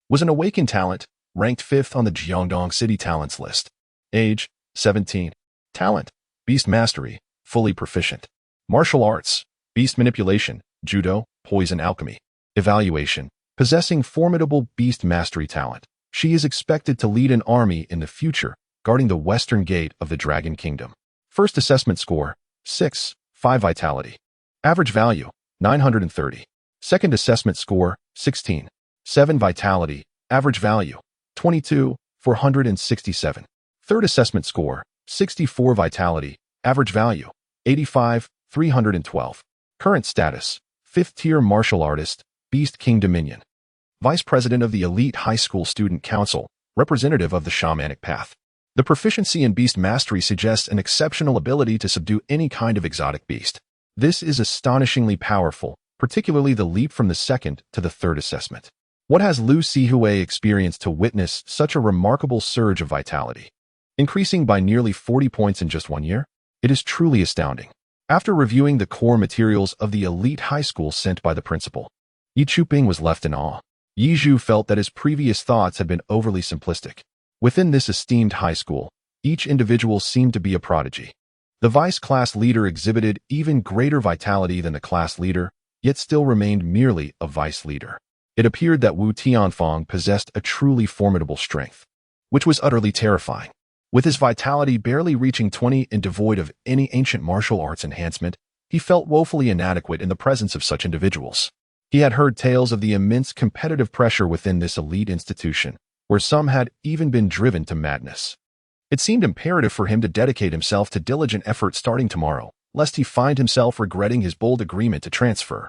was an awakened talent, ranked 5th on the Jiangdong City Talents list. Age, 17. Talent, beast mastery, fully proficient. Martial arts, beast manipulation, judo, poison alchemy. Evaluation, possessing formidable beast mastery talent. She is expected to lead an army in the future, guarding the western gate of the Dragon Kingdom. First assessment score, 6, 5 vitality. Average value, 930. Second assessment score, 16, 7 vitality. Average value, 22, 467. Third assessment score, 64 vitality, average value, 85, 312. Current status, 5th tier martial artist, Beast King Dominion. Vice President of the Elite High School Student Council, representative of the shamanic path. The proficiency in beast mastery suggests an exceptional ability to subdue any kind of exotic beast. This is astonishingly powerful, particularly the leap from the second to the third assessment. What has Lu Sihui experienced to witness such a remarkable surge of vitality? Increasing by nearly 40 points in just 1 year? It is truly astounding. After reviewing the core materials of the elite high school sent by the principal, Yi Chuping was left in awe. Yi Zhu felt that his previous thoughts had been overly simplistic. Within this esteemed high school, each individual seemed to be a prodigy. The vice class leader exhibited even greater vitality than the class leader, yet still remained merely a vice leader. It appeared that Wu Tianfang possessed a truly formidable strength, which was utterly terrifying. With his vitality barely reaching 20 and devoid of any ancient martial arts enhancement, he felt woefully inadequate in the presence of such individuals. He had heard tales of the immense competitive pressure within this elite institution, where some had even been driven to madness. It seemed imperative for him to dedicate himself to diligent effort starting tomorrow, lest he find himself regretting his bold agreement to transfer.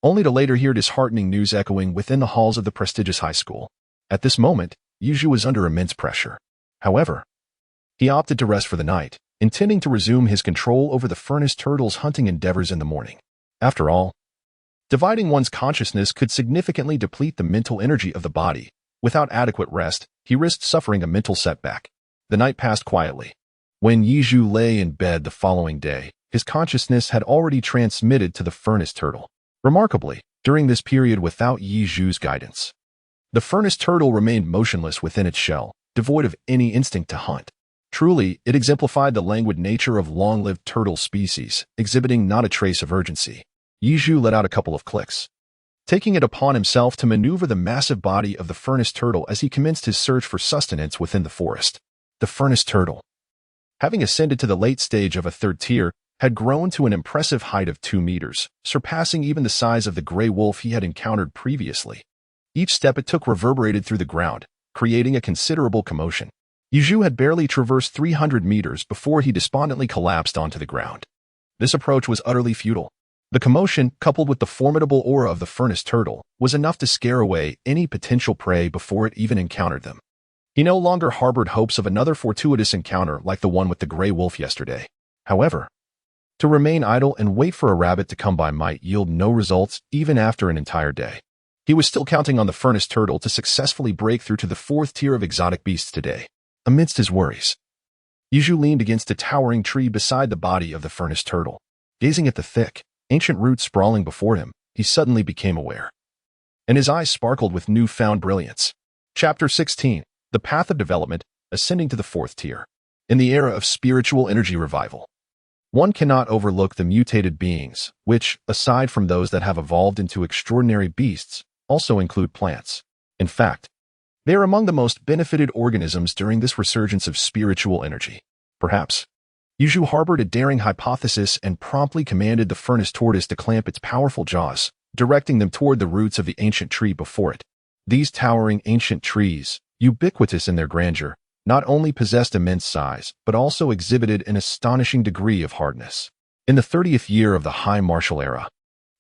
Only to later hear disheartening news echoing within the halls of the prestigious high school. At this moment, Yu Zhu was under immense pressure. However, he opted to rest for the night, intending to resume his control over the furnace turtle's hunting endeavors in the morning. After all, dividing one's consciousness could significantly deplete the mental energy of the body. Without adequate rest, he risked suffering a mental setback. The night passed quietly. When Yi Zhu lay in bed the following day, his consciousness had already transmitted to the furnace turtle. Remarkably, during this period without Yi Zhu's guidance, the furnace turtle remained motionless within its shell, devoid of any instinct to hunt. Truly, it exemplified the languid nature of long-lived turtle species, exhibiting not a trace of urgency. Yi Zhu let out a couple of clicks, taking it upon himself to maneuver the massive body of the furnace turtle as he commenced his search for sustenance within the forest. The furnace turtle, having ascended to the late stage of a third tier, had grown to an impressive height of 2 meters, surpassing even the size of the gray wolf he had encountered previously. Each step it took reverberated through the ground, creating a considerable commotion. Yu Zhu had barely traversed 300 meters before he despondently collapsed onto the ground. This approach was utterly futile. The commotion, coupled with the formidable aura of the furnace turtle, was enough to scare away any potential prey before it even encountered them. He no longer harbored hopes of another fortuitous encounter like the one with the gray wolf yesterday. However, to remain idle and wait for a rabbit to come by might yield no results even after an entire day. He was still counting on the furnace turtle to successfully break through to the 4th tier of exotic beasts today. Amidst his worries, Yu Zhu leaned against a towering tree beside the body of the furnace turtle. Gazing at the thick, ancient roots sprawling before him, he suddenly became aware, and his eyes sparkled with newfound brilliance. Chapter 16. The Path of Development, Ascending to the 4th Tier. In the era of spiritual energy revival, one cannot overlook the mutated beings, which, aside from those that have evolved into extraordinary beasts, also include plants. In fact, they are among the most benefited organisms during this resurgence of spiritual energy. Perhaps, Yu Zhu harbored a daring hypothesis and promptly commanded the furnace tortoise to clamp its powerful jaws, directing them toward the roots of the ancient tree before it. These towering ancient trees, ubiquitous in their grandeur, not only possessed immense size, but also exhibited an astonishing degree of hardness. In the 30th year of the High Martial Era,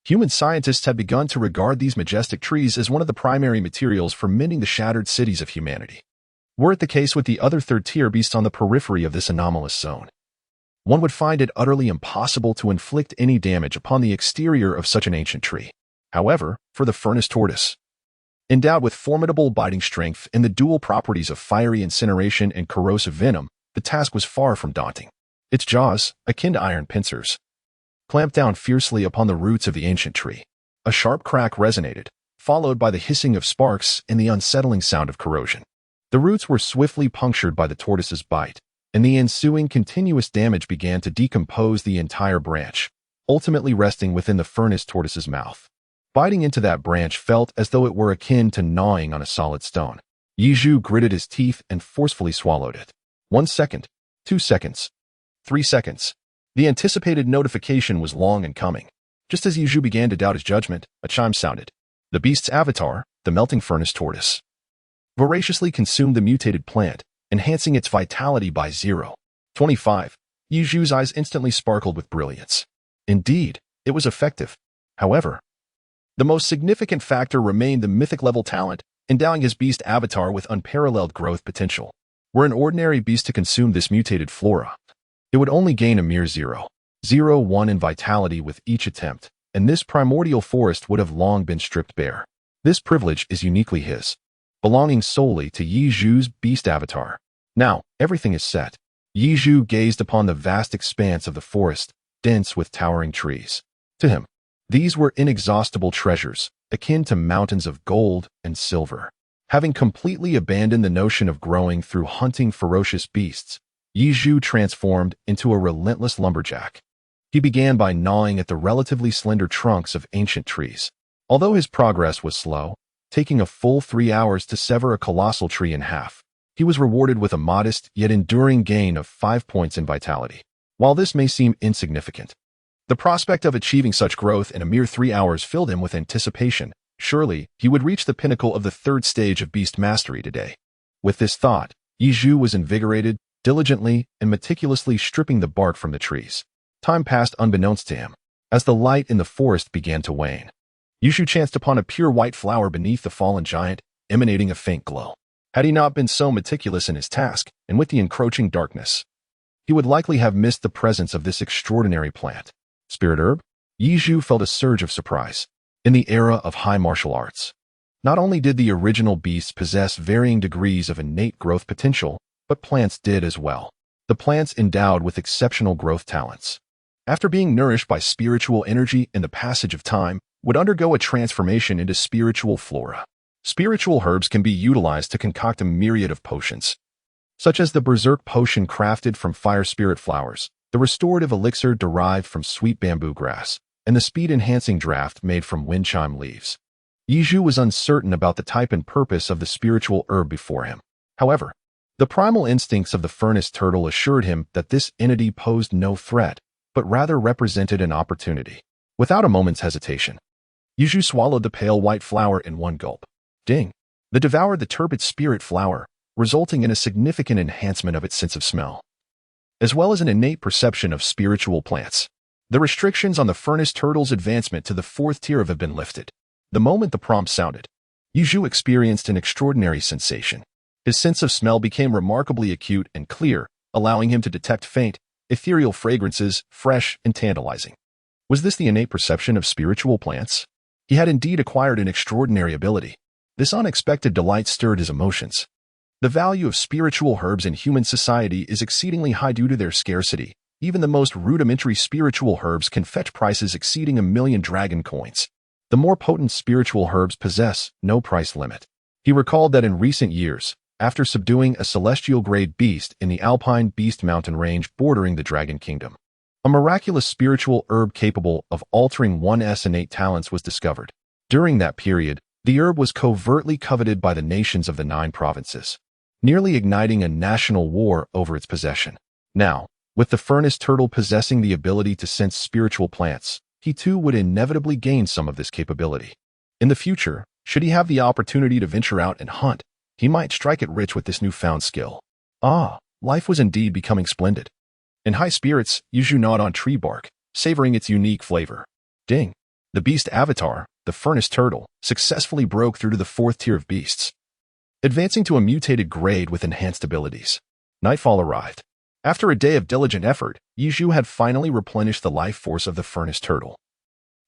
human scientists had begun to regard these majestic trees as one of the primary materials for mending the shattered cities of humanity. Were it the case with the other third-tier beasts on the periphery of this anomalous zone, one would find it utterly impossible to inflict any damage upon the exterior of such an ancient tree. However, for the furnace tortoise, endowed with formidable biting strength and the dual properties of fiery incineration and corrosive venom, the task was far from daunting. Its jaws, akin to iron pincers, clamped down fiercely upon the roots of the ancient tree. A sharp crack resonated, followed by the hissing of sparks and the unsettling sound of corrosion. The roots were swiftly punctured by the tortoise's bite, and the ensuing continuous damage began to decompose the entire branch, ultimately resting within the furnace tortoise's mouth. Biting into that branch felt as though it were akin to gnawing on a solid stone. Yi Zhu gritted his teeth and forcefully swallowed it. 1 second, 2 seconds, 3 seconds. The anticipated notification was long in coming. Just as Yi Zhu began to doubt his judgment, a chime sounded. The beast's avatar, the melting furnace tortoise, voraciously consumed the mutated plant, enhancing its vitality by 0.25. Yiju's eyes instantly sparkled with brilliance. Indeed, it was effective. However, the most significant factor remained the mythic-level talent, endowing his beast avatar with unparalleled growth potential. Were an ordinary beast to consume this mutated flora, it would only gain a mere 0.01 in vitality with each attempt, and this primordial forest would have long been stripped bare. This privilege is uniquely his, belonging solely to Yiju's beast avatar. Now, everything is set. Yiju gazed upon the vast expanse of the forest, dense with towering trees. To him, these were inexhaustible treasures, akin to mountains of gold and silver. Having completely abandoned the notion of growing through hunting ferocious beasts, Yiju transformed into a relentless lumberjack. He began by gnawing at the relatively slender trunks of ancient trees. Although his progress was slow, taking a full 3 hours to sever a colossal tree in half, he was rewarded with a modest yet enduring gain of 5 points in vitality. While this may seem insignificant, the prospect of achieving such growth in a mere 3 hours filled him with anticipation. Surely, he would reach the pinnacle of the third stage of beast mastery today. With this thought, Yiju was invigorated, diligently and meticulously stripping the bark from the trees. Time passed unbeknownst to him. As the light in the forest began to wane, Yiju chanced upon a pure white flower beneath the fallen giant, emanating a faint glow. Had he not been so meticulous in his task, and with the encroaching darkness, he would likely have missed the presence of this extraordinary plant. Spirit herb? Yiju felt a surge of surprise. In the era of high martial arts, not only did the original beasts possess varying degrees of innate growth potential, but plants did as well. The plants endowed with exceptional growth talents, after being nourished by spiritual energy in the passage of time, would undergo a transformation into spiritual flora. Spiritual herbs can be utilized to concoct a myriad of potions, such as the Berserk potion crafted from fire spirit flowers, the restorative elixir derived from sweet bamboo grass, and the speed-enhancing draft made from wind chime leaves. Yiju was uncertain about the type and purpose of the spiritual herb before him. However, the primal instincts of the furnace turtle assured him that this entity posed no threat, but rather represented an opportunity. Without a moment's hesitation, Yiju swallowed the pale white flower in one gulp. Ding! They devoured the turbid spirit flower, resulting in a significant enhancement of its sense of smell, as well as an innate perception of spiritual plants. The restrictions on the furnace turtle's advancement to the 4th tier have been lifted. The moment the prompt sounded, Yiju experienced an extraordinary sensation. His sense of smell became remarkably acute and clear, allowing him to detect faint, ethereal fragrances, fresh and tantalizing. Was this the innate perception of spiritual plants? He had indeed acquired an extraordinary ability. This unexpected delight stirred his emotions. The value of spiritual herbs in human society is exceedingly high due to their scarcity. Even the most rudimentary spiritual herbs can fetch prices exceeding 1,000,000 dragon coins. The more potent spiritual herbs possess no price limit. He recalled that in recent years, after subduing a celestial-grade beast in the Alpine Beast Mountain range bordering the Dragon Kingdom, a miraculous spiritual herb capable of altering one's innate talents was discovered. During that period, the herb was covertly coveted by the nations of the 9 provinces, nearly igniting a national war over its possession. Now, with the furnace turtle possessing the ability to sense spiritual plants, he too would inevitably gain some of this capability. In the future, should he have the opportunity to venture out and hunt, he might strike it rich with this newfound skill. Ah, life was indeed becoming splendid. In high spirits, Yiju gnawed on tree bark, savoring its unique flavor. Ding! The beast avatar, the furnace turtle, successfully broke through to the 4th tier of beasts, advancing to a mutated grade with enhanced abilities. Nightfall arrived. After a day of diligent effort, Yiju had finally replenished the life force of the furnace turtle,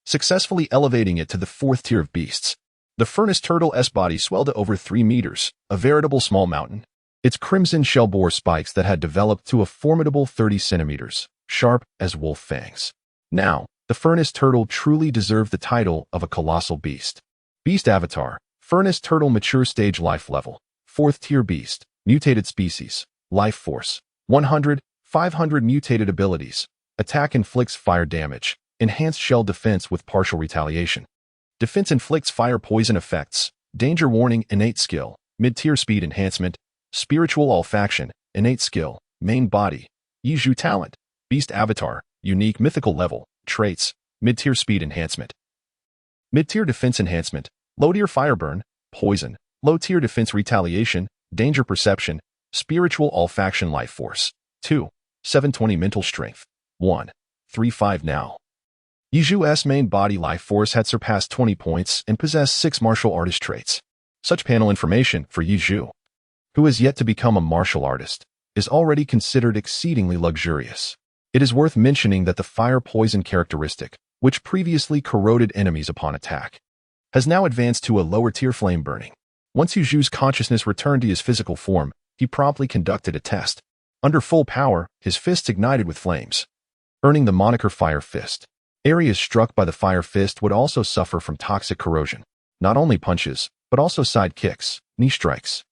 successfully elevating it to the 4th tier of beasts. The furnace turtle's body swelled to over 3 meters, a veritable small mountain. Its crimson shell bore spikes that had developed to a formidable 30 centimeters, sharp as wolf fangs. Now, the furnace turtle truly deserved the title of a colossal beast. Beast avatar, furnace turtle mature stage life level, 4th tier beast, mutated species, life force, 100, 500 mutated abilities. Attack inflicts fire damage. Enhanced shell defense with partial retaliation. Defense inflicts fire poison effects. Danger warning innate skill. Mid-tier speed enhancement. Spiritual olfaction. Innate skill. Main body. Yiju talent. Beast avatar. Unique mythical level. Traits. Mid-tier speed enhancement. Mid-tier defense enhancement. Low-tier fire burn. Poison. Low-tier defense retaliation, danger perception, spiritual olfaction life force. 2. 720 mental strength. 1. 3-5 now. Yiju's main body life force had surpassed 20 points and possessed 6 martial artist traits. Such panel information for Yiju, who has yet to become a martial artist, is already considered exceedingly luxurious. It is worth mentioning that the fire poison characteristic, which previously corroded enemies upon attack, has now advanced to a lower-tier flame burning. Once Yuju's consciousness returned to his physical form, he promptly conducted a test. Under full power, his fists ignited with flames, earning the moniker Fire Fist. Areas struck by the Fire Fist would also suffer from toxic corrosion. Not only punches, but also side kicks, knee strikes,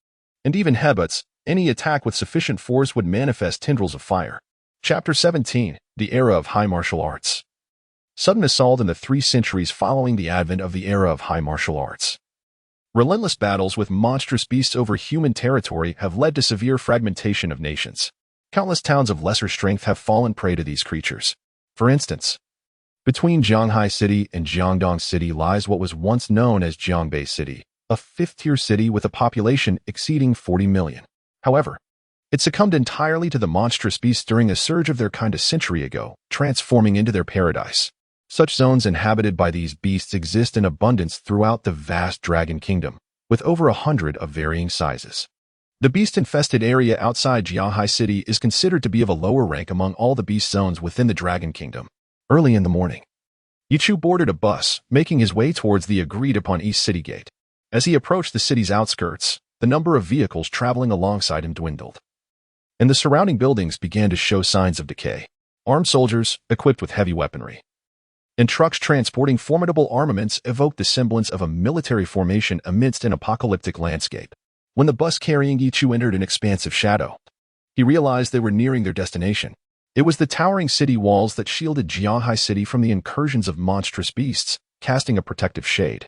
and even headbutts. Any attack with sufficient force would manifest tendrils of fire. Chapter 17. The Era of High Martial Arts. Sudden assault in the 3 centuries following the advent of the era of high martial arts. Relentless battles with monstrous beasts over human territory have led to severe fragmentation of nations. Countless towns of lesser strength have fallen prey to these creatures. For instance, between Jianghai City and Jiangdong City lies what was once known as Jiangbei City, a 5th-tier city with a population exceeding 40 million. However, it succumbed entirely to the monstrous beasts during a surge of their kind a century ago, transforming into their paradise. Such zones inhabited by these beasts exist in abundance throughout the vast Dragon Kingdom, with over 100 of varying sizes. The beast-infested area outside Jianghai City is considered to be of a lower rank among all the beast zones within the Dragon Kingdom. Early in the morning, Yichu boarded a bus, making his way towards the agreed-upon East City Gate. As he approached the city's outskirts, the number of vehicles traveling alongside him dwindled, and the surrounding buildings began to show signs of decay. Armed soldiers, equipped with heavy weaponry, and trucks transporting formidable armaments evoked the semblance of a military formation amidst an apocalyptic landscape. When the bus carrying Yichu entered an expansive shadow, he realized they were nearing their destination. It was the towering city walls that shielded Jianghai City from the incursions of monstrous beasts, casting a protective shade.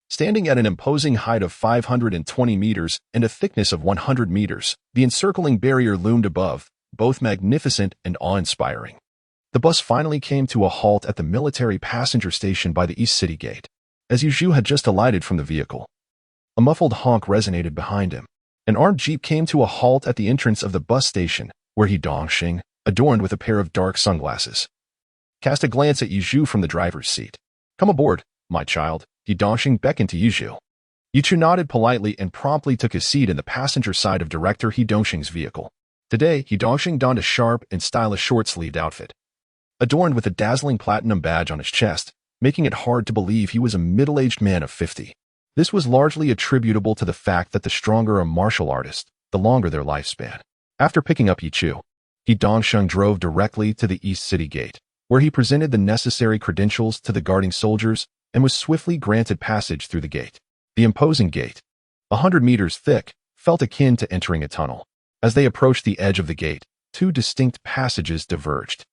Standing at an imposing height of 520 meters and a thickness of 100 meters, the encircling barrier loomed above, both magnificent and awe-inspiring. The bus finally came to a halt at the military passenger station by the East City Gate. As Yuzhu had just alighted from the vehicle, a muffled honk resonated behind him. An armed jeep came to a halt at the entrance of the bus station, where he Dongxing, adorned with a pair of dark sunglasses, cast a glance at Yuzhu from the driver's seat. "Come aboard, my child," he Dongxing beckoned to Yuzhu. Yuzhu nodded politely and promptly took his seat in the passenger side of Director He Dongxing's vehicle. Today, He Dongxing donned a sharp and stylish short-sleeved outfit, adorned with a dazzling platinum badge on his chest, making it hard to believe he was a middle-aged man of 50. This was largely attributable to the fact that the stronger a martial artist, the longer their lifespan. After picking up Yichu, He Dongxing drove directly to the East City Gate, where he presented the necessary credentials to the guarding soldiers and was swiftly granted passage through the gate. The imposing gate, 100 meters thick, felt akin to entering a tunnel. As they approached the edge of the gate, 2 distinct passages diverged.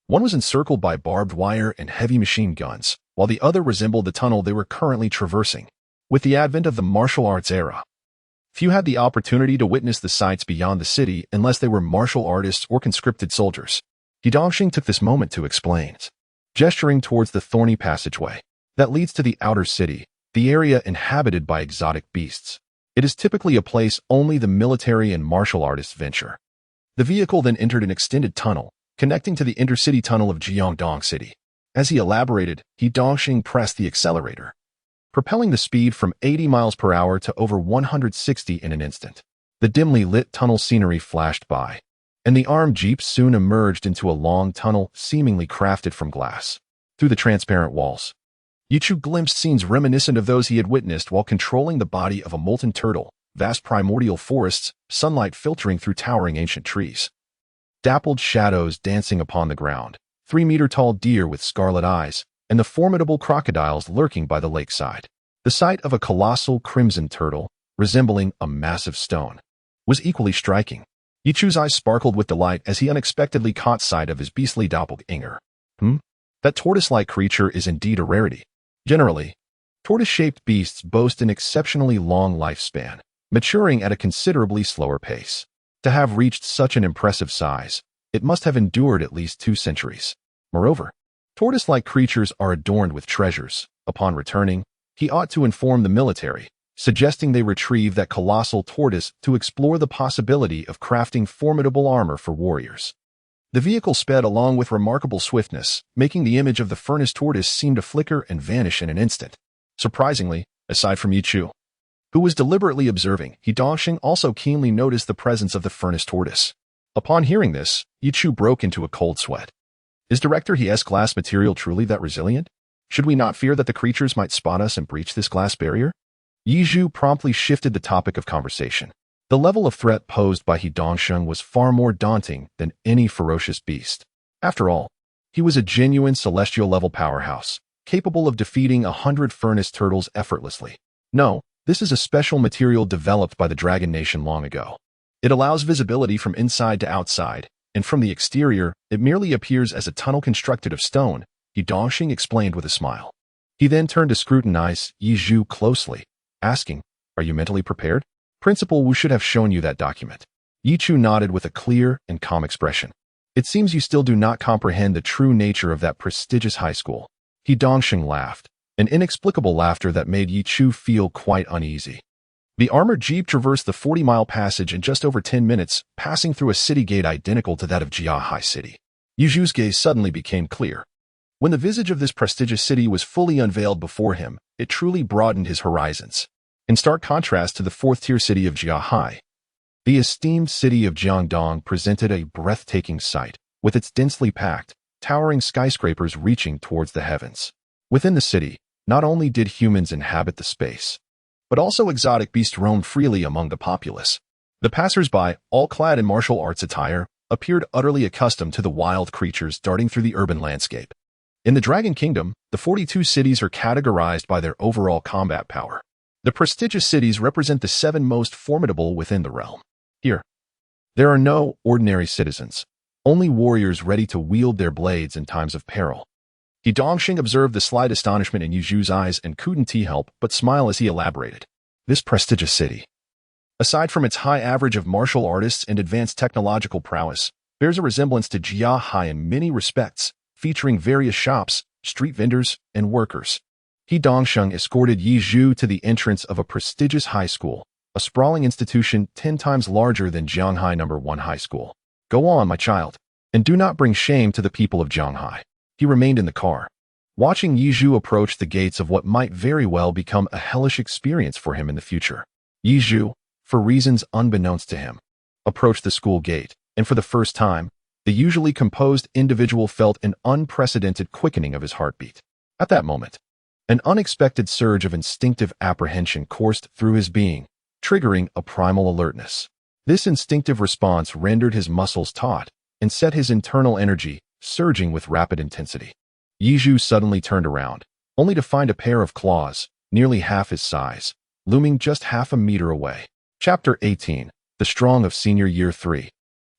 One was encircled by barbed wire and heavy machine guns, while the other resembled the tunnel they were currently traversing. With the advent of the martial arts era, few had the opportunity to witness the sights beyond the city unless they were martial artists or conscripted soldiers. He Dongxing took this moment to explain, gesturing towards the thorny passageway that leads to the outer city, the area inhabited by exotic beasts. It is typically a place only the military and martial artists venture. The vehicle then entered an extended tunnel, connecting to the intercity tunnel of Jiangdong City. As he elaborated, He Dongxing pressed the accelerator, propelling the speed from 80 miles per hour to over 160 in an instant. The dimly lit tunnel scenery flashed by, and the armed jeep soon emerged into a long tunnel seemingly crafted from glass. Through the transparent walls, Yichu glimpsed scenes reminiscent of those he had witnessed while controlling the body of a molten turtle, vast primordial forests, sunlight filtering through towering ancient trees, dappled shadows dancing upon the ground, 3-meter-tall deer with scarlet eyes, and the formidable crocodiles lurking by the lakeside. The sight of a colossal crimson turtle, resembling a massive stone, was equally striking. Yichu's eyes sparkled with delight as he unexpectedly caught sight of his beastly doppelganger. That tortoise-like creature is indeed a rarity. Generally, tortoise-shaped beasts boast an exceptionally long lifespan, maturing at a considerably slower pace. To have reached such an impressive size, it must have endured at least 2 centuries. Moreover, tortoise-like creatures are adorned with treasures. Upon returning, he ought to inform the military, suggesting they retrieve that colossal tortoise to explore the possibility of crafting formidable armor for warriors. The vehicle sped along with remarkable swiftness, making the image of the furnace tortoise seem to flicker and vanish in an instant. Surprisingly, aside from Yichu, who was deliberately observing, He Dongxing also keenly noticed the presence of the furnace tortoise. Upon hearing this, Yichu broke into a cold sweat. Is Director He's glass material truly that resilient? Should we not fear that the creatures might spot us and breach this glass barrier? Yizhu promptly shifted the topic of conversation. The level of threat posed by He Dongxing was far more daunting than any ferocious beast. After all, he was a genuine celestial-level powerhouse, capable of defeating 100 furnace turtles effortlessly. No, this is a special material developed by the Dragon Nation long ago. It allows visibility from inside to outside, and from the exterior, it merely appears as a tunnel constructed of stone, He Dongxing explained with a smile. He then turned to scrutinize Yizhu closely, asking, "Are you mentally prepared? Principal Wu should have shown you that document." Yichu nodded with a clear and calm expression. "It seems you still do not comprehend the true nature of that prestigious high school." He Dongxing laughed, an inexplicable laughter that made Yichu feel quite uneasy. The armored jeep traversed the 40-mile passage in just over 10 minutes, passing through a city gate identical to that of Jia High City. Yichu's gaze suddenly became clear. When the visage of this prestigious city was fully unveiled before him, it truly broadened his horizons. In stark contrast to the fourth-tier city of Jiahai, the esteemed city of Jiangdong presented a breathtaking sight, with its densely packed, towering skyscrapers reaching towards the heavens. Within the city, not only did humans inhabit the space, but also exotic beasts roamed freely among the populace. The passers-by, all clad in martial arts attire, appeared utterly accustomed to the wild creatures darting through the urban landscape. In the Dragon Kingdom, the 42 cities are categorized by their overall combat power. The prestigious cities represent the 7 most formidable within the realm. Here, there are no ordinary citizens, only warriors ready to wield their blades in times of peril. He Dongxing observed the slight astonishment in Yuzhu's eyes and couldn't help but smile as he elaborated. This prestigious city, aside from its high average of martial artists and advanced technological prowess, bears a resemblance to Jiahai in many respects, featuring various shops, street vendors, and workers. He Dongxing escorted Yizhu to the entrance of a prestigious high school, a sprawling institution 10 times larger than Jianghai No. 1 High School. "Go on, my child, and do not bring shame to the people of Jianghai." He remained in the car, watching Yizhu approach the gates of what might very well become a hellish experience for him in the future. Yizhu, for reasons unbeknownst to him, approached the school gate, and for the first time, the usually composed individual felt an unprecedented quickening of his heartbeat. At that moment, an unexpected surge of instinctive apprehension coursed through his being, triggering a primal alertness. This instinctive response rendered his muscles taut and set his internal energy surging with rapid intensity. Yizhu suddenly turned around, only to find a pair of claws, nearly half his size, looming just half a meter away. Chapter 18. The Strong of Senior Year 3.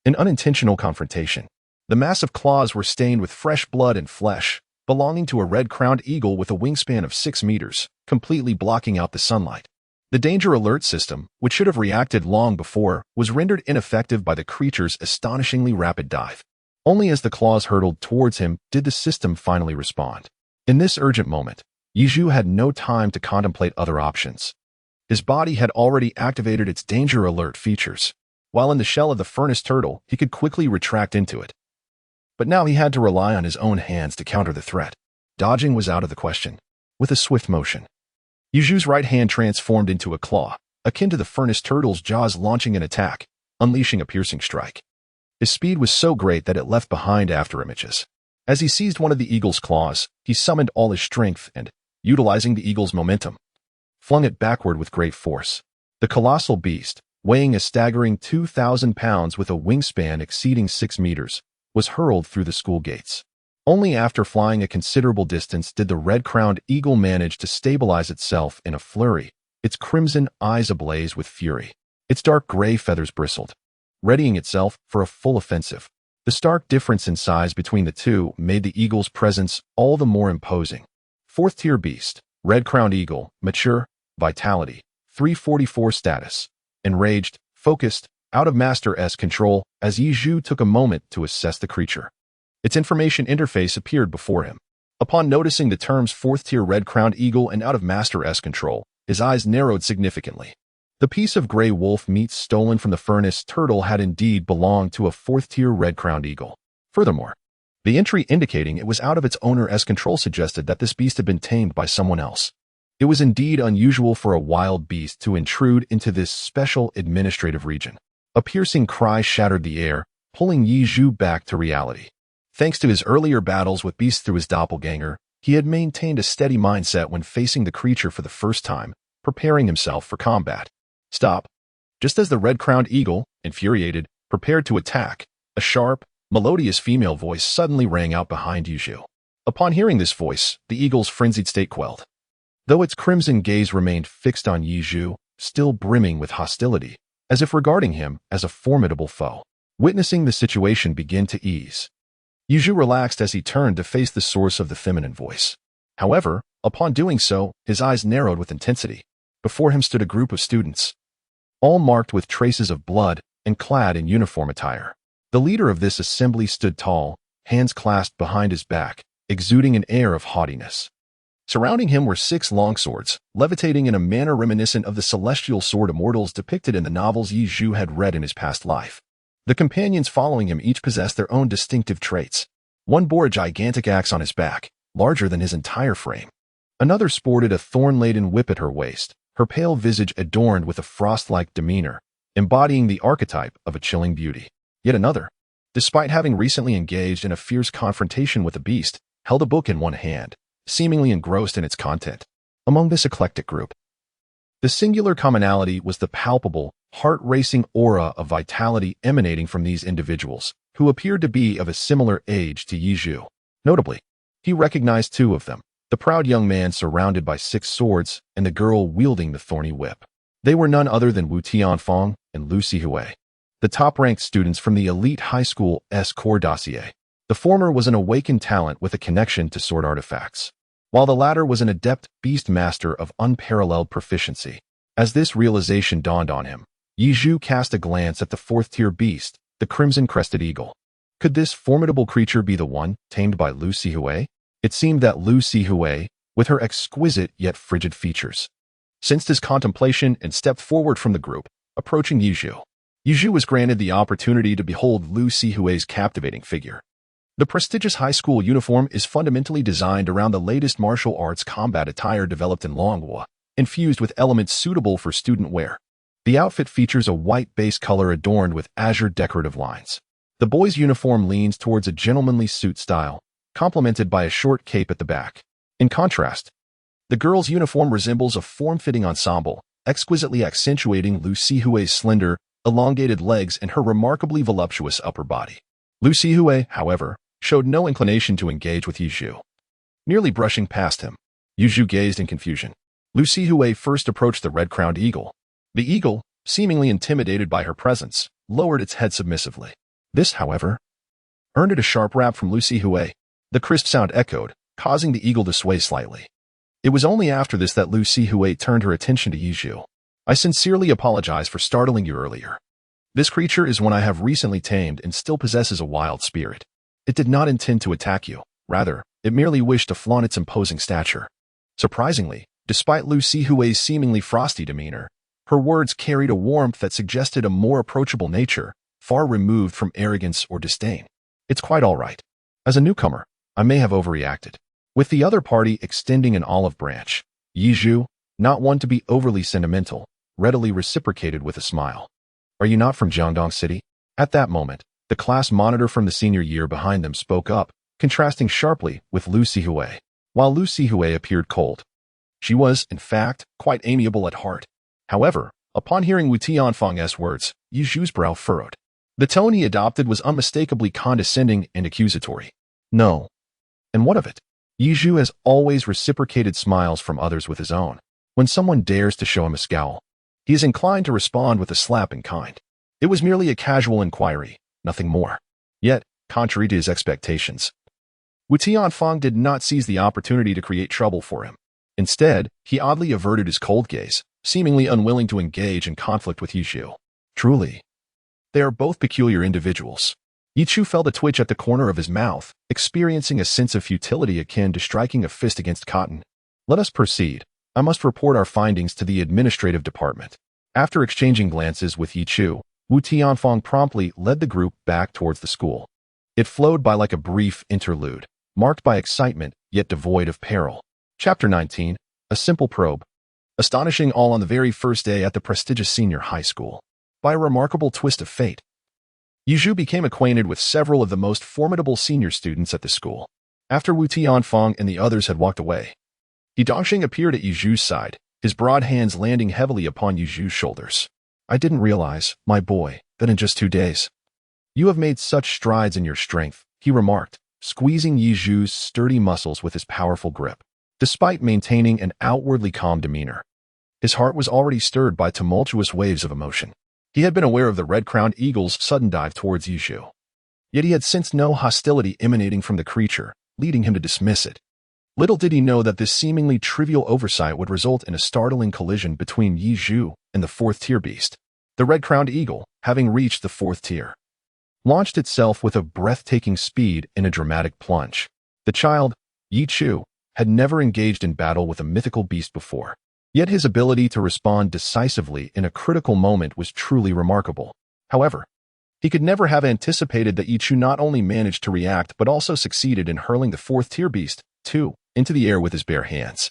An unintentional confrontation. The massive claws were stained with fresh blood and flesh, belonging to a red-crowned eagle with a wingspan of 6 meters, completely blocking out the sunlight. The danger alert system, which should have reacted long before, was rendered ineffective by the creature's astonishingly rapid dive. Only as the claws hurtled towards him did the system finally respond. In this urgent moment, Yizhu had no time to contemplate other options. His body had already activated its danger alert features. While in the shell of the furnace turtle, he could quickly retract into it. But now he had to rely on his own hands to counter the threat. Dodging was out of the question. With a swift motion, Yizhu's right hand transformed into a claw, akin to the furnace turtle's jaws, launching an attack, unleashing a piercing strike. His speed was so great that it left behind afterimages. As he seized one of the eagle's claws, he summoned all his strength and, utilizing the eagle's momentum, flung it backward with great force. The colossal beast, weighing a staggering 2,000 pounds with a wingspan exceeding 6 meters, was hurled through the school gates. Only after flying a considerable distance did the red-crowned eagle manage to stabilize itself in a flurry, its crimson eyes ablaze with fury. Its dark gray feathers bristled, readying itself for a full offensive. The stark difference in size between the two made the eagle's presence all the more imposing. 4th-tier beast, red-crowned eagle, mature, vitality, 344 status, enraged, focused, out of Master-S control, as Yizhu took a moment to assess the creature. Its information interface appeared before him. Upon noticing the terms 4th-tier red-crowned eagle and out of Master-S control, his eyes narrowed significantly. The piece of gray wolf meat stolen from the furnace turtle had indeed belonged to a fourth-tier red-crowned eagle. Furthermore, the entry indicating it was out of its owner's control suggested that this beast had been tamed by someone else. It was indeed unusual for a wild beast to intrude into this special administrative region. A piercing cry shattered the air, pulling Yi Zhu back to reality. Thanks to his earlier battles with beasts through his doppelganger, he had maintained a steady mindset when facing the creature for the first time, preparing himself for combat. Stop. Just as the red-crowned eagle, infuriated, prepared to attack, a sharp, melodious female voice suddenly rang out behind Yi Zhu. Upon hearing this voice, the eagle's frenzied state quelled. Though its crimson gaze remained fixed on Yi Zhu, still brimming with hostility, as if regarding him as a formidable foe. Witnessing the situation begin to ease, Yi Zhu relaxed as he turned to face the source of the feminine voice. However, upon doing so, his eyes narrowed with intensity. Before him stood a group of students, all marked with traces of blood and clad in uniform attire. The leader of this assembly stood tall, hands clasped behind his back, exuding an air of haughtiness. Surrounding him were 6 longswords, levitating in a manner reminiscent of the celestial sword immortals depicted in the novels Yi Zhu had read in his past life. The companions following him each possessed their own distinctive traits. One bore a gigantic axe on his back, larger than his entire frame. Another sported a thorn-laden whip at her waist, her pale visage adorned with a frost-like demeanor, embodying the archetype of a chilling beauty. Yet another, despite having recently engaged in a fierce confrontation with a beast, held a book in one hand, seemingly engrossed in its content. Among this eclectic group, the singular commonality was the palpable, heart-racing aura of vitality emanating from these individuals, who appeared to be of a similar age to Yi Zhu. Notably, he recognized 2 of them, the proud young man surrounded by 6 swords and the girl wielding the thorny whip. They were none other than Wu Tianfeng and Lu Sihui, the top-ranked students from the elite high school's core dossier. The former was an awakened talent with a connection to sword artifacts, while the latter was an adept beast master of unparalleled proficiency. As this realization dawned on him, Yi Zhu cast a glance at the 4th-tier beast, the crimson-crested eagle. Could this formidable creature be the one tamed by Lu Sihui? It seemed that Lu Sihui, with her exquisite yet frigid features, sensed his contemplation and stepped forward from the group, approaching Yi Zhu. Yi Zhu was granted the opportunity to behold Lu Sihui's captivating figure. The prestigious high school uniform is fundamentally designed around the latest martial arts combat attire developed in Longhua, infused with elements suitable for student wear. The outfit features a white base color adorned with azure decorative lines. The boy's uniform leans towards a gentlemanly suit style, complemented by a short cape at the back. In contrast, the girl's uniform resembles a form-fitting ensemble, exquisitely accentuating Lu Sihui's slender, elongated legs and her remarkably voluptuous upper body. Lu Sihui, however, showed no inclination to engage with Yi Zhu. Nearly brushing past him, Yi Zhu gazed in confusion. Lu Sihui first approached the red-crowned eagle. The eagle, seemingly intimidated by her presence, lowered its head submissively. This, however, earned it a sharp rap from Lu Sihui. The crisp sound echoed, causing the eagle to sway slightly. It was only after this that Lu Sihui turned her attention to Yi Zhu. I sincerely apologize for startling you earlier. This creature is one I have recently tamed and still possesses a wild spirit. It did not intend to attack you. Rather, it merely wished to flaunt its imposing stature. Surprisingly, despite Lu Sihui's seemingly frosty demeanor, her words carried a warmth that suggested a more approachable nature, far removed from arrogance or disdain. It's quite all right. As a newcomer, I may have overreacted. With the other party extending an olive branch, Yi Zhu, not one to be overly sentimental, readily reciprocated with a smile. Are you not from Jiangdong City? At that moment, the class monitor from the senior year behind them spoke up, contrasting sharply with Lu Sihui. While Lu Sihui appeared cold, she was, in fact, quite amiable at heart. However, upon hearing Wu Tianfeng's words, Yi Zhu's brow furrowed. The tone he adopted was unmistakably condescending and accusatory. No. And what of it? Yi Zhu has always reciprocated smiles from others with his own. When someone dares to show him a scowl, he is inclined to respond with a slap in kind. It was merely a casual inquiry, nothing more. Yet, contrary to his expectations, Wu Tianfeng did not seize the opportunity to create trouble for him. Instead, he oddly averted his cold gaze, seemingly unwilling to engage in conflict with Yi Zhu. Truly, they are both peculiar individuals. Yi Zhu felt a twitch at the corner of his mouth, experiencing a sense of futility akin to striking a fist against cotton. Let us proceed, I must report our findings to the administrative department. After exchanging glances with Yi Chu, Wu Tianfeng promptly led the group back towards the school. It flowed by like a brief interlude, marked by excitement yet devoid of peril. Chapter 19. A Simple Probe. Astonishing all on the very first day at the prestigious senior high school. By a remarkable twist of fate, Yi Zhu became acquainted with several of the most formidable senior students at the school. After Wu Tianfeng and the others had walked away, He Dongxing appeared at Yi Zhu's side, his broad hands landing heavily upon Yi Zhu's shoulders. I didn't realize, my boy, that in just 2 days, you have made such strides in your strength, he remarked, squeezing Yi Zhu's sturdy muscles with his powerful grip. Despite maintaining an outwardly calm demeanor, his heart was already stirred by tumultuous waves of emotion. He had been aware of the red-crowned eagle's sudden dive towards Yi Zhu. Yet he had sensed no hostility emanating from the creature, leading him to dismiss it. Little did he know that this seemingly trivial oversight would result in a startling collision between Yi Zhu and the 4th-tier beast. The red-crowned eagle, having reached the 4th tier, launched itself with a breathtaking speed in a dramatic plunge. The child, Yi Chu, had never engaged in battle with a mythical beast before. Yet his ability to respond decisively in a critical moment was truly remarkable. However, he could never have anticipated that Yi Chu not only managed to react but also succeeded in hurling the 4th-tier beast, too, into the air with his bare hands.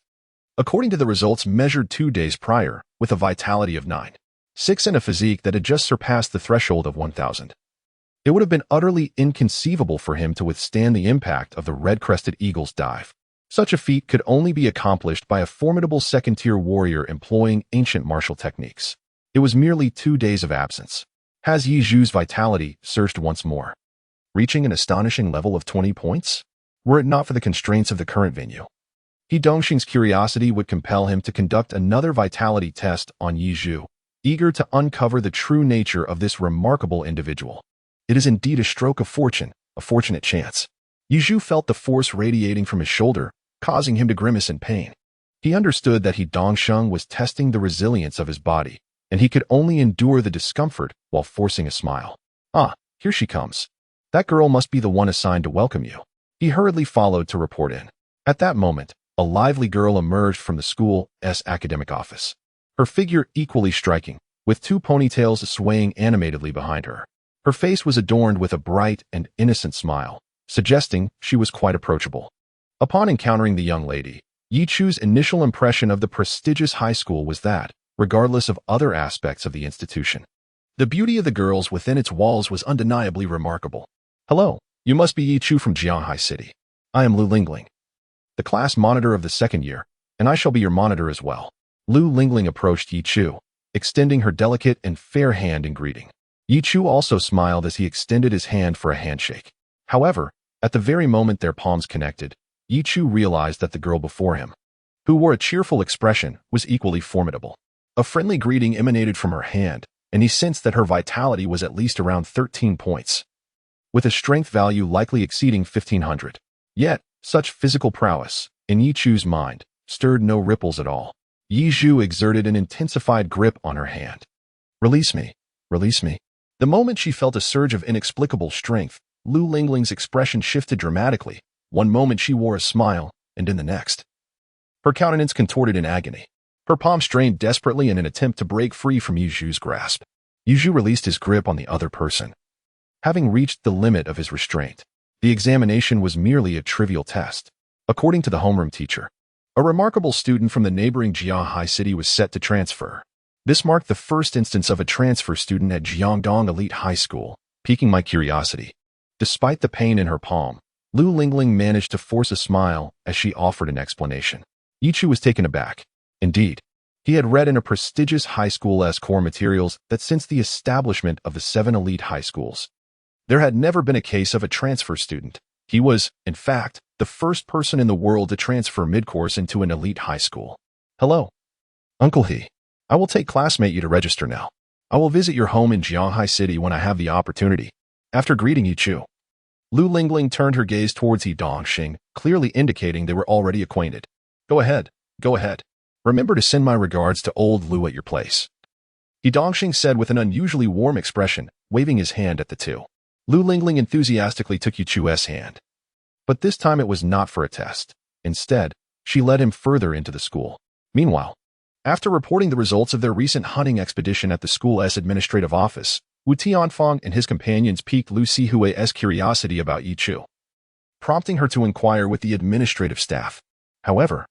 According to the results measured 2 days prior, with a vitality of 9.6 and a physique that had just surpassed the threshold of 1,000, it would have been utterly inconceivable for him to withstand the impact of the red-crested eagle's dive. Such a feat could only be accomplished by a formidable 2nd-tier warrior employing ancient martial techniques. It was merely 2 days of absence. Has Yi Zhu's vitality surged once more, reaching an astonishing level of 20 points? Were it not for the constraints of the current venue, He Dongxing's curiosity would compel him to conduct another vitality test on Yi Zhu, eager to uncover the true nature of this remarkable individual. It is indeed a stroke of fortune, a fortunate chance. Yi Zhu felt the force radiating from his shoulder, causing him to grimace in pain. He understood that He Dongxing was testing the resilience of his body, and he could only endure the discomfort while forcing a smile. Ah, here she comes. That girl must be the one assigned to welcome you. He hurriedly followed to report in. At that moment, a lively girl emerged from the school's academic office. Her figure equally striking, with 2 ponytails swaying animatedly behind her. Her face was adorned with a bright and innocent smile, suggesting she was quite approachable. Upon encountering the young lady, Yi Chu's initial impression of the prestigious high school was that, regardless of other aspects of the institution, the beauty of the girls within its walls was undeniably remarkable. Hello, you must be Yi Chu from Jianghai City. I am Lu Lingling, the class monitor of the 2nd year, and I shall be your monitor as well. Lu Lingling approached Yi Chu, extending her delicate and fair hand in greeting. Yi Chu also smiled as he extended his hand for a handshake. However, at the very moment their palms connected, Yi Chu realized that the girl before him, who wore a cheerful expression, was equally formidable. A friendly greeting emanated from her hand, and he sensed that her vitality was at least around 13 points, with a strength value likely exceeding 1,500. Yet, such physical prowess, in Yi Chu's mind, stirred no ripples at all. Yi Zhu exerted an intensified grip on her hand. Release me. Release me. The moment she felt a surge of inexplicable strength, Lu Lingling's expression shifted dramatically. One moment she wore a smile, and in the next, her countenance contorted in agony. Her palm strained desperately in an attempt to break free from Yi Zhu's grasp. Yi Zhu released his grip on the other person. Having reached the limit of his restraint, the examination was merely a trivial test. According to the homeroom teacher, a remarkable student from the neighboring Jianghai City was set to transfer. This marked the first instance of a transfer student at Jiangdong Elite High School, piquing my curiosity. Despite the pain in her palm, Lu Lingling managed to force a smile as she offered an explanation. Yi Chu was taken aback. Indeed, he had read in a prestigious high school's core materials that since the establishment of the 7 elite high schools, there had never been a case of a transfer student. He was, in fact, the first person in the world to transfer mid-course into an elite high school. Hello, Uncle He. I will take classmate you to register now. I will visit your home in Jianghai City when I have the opportunity. After greeting Yi Chu, Lu Lingling turned her gaze towards He Dongxing, clearly indicating they were already acquainted. Go ahead, go ahead. Remember to send my regards to old Lu at your place. He Dongxing said with an unusually warm expression, waving his hand at the two. Lu Lingling enthusiastically took Yi Chu's hand. But this time it was not for a test. Instead, she led him further into the school. Meanwhile, after reporting the results of their recent hunting expedition at the school's administrative office, Wu Tianfeng and his companions piqued Lu Sihui's curiosity about Yi Chu, prompting her to inquire with the administrative staff. However,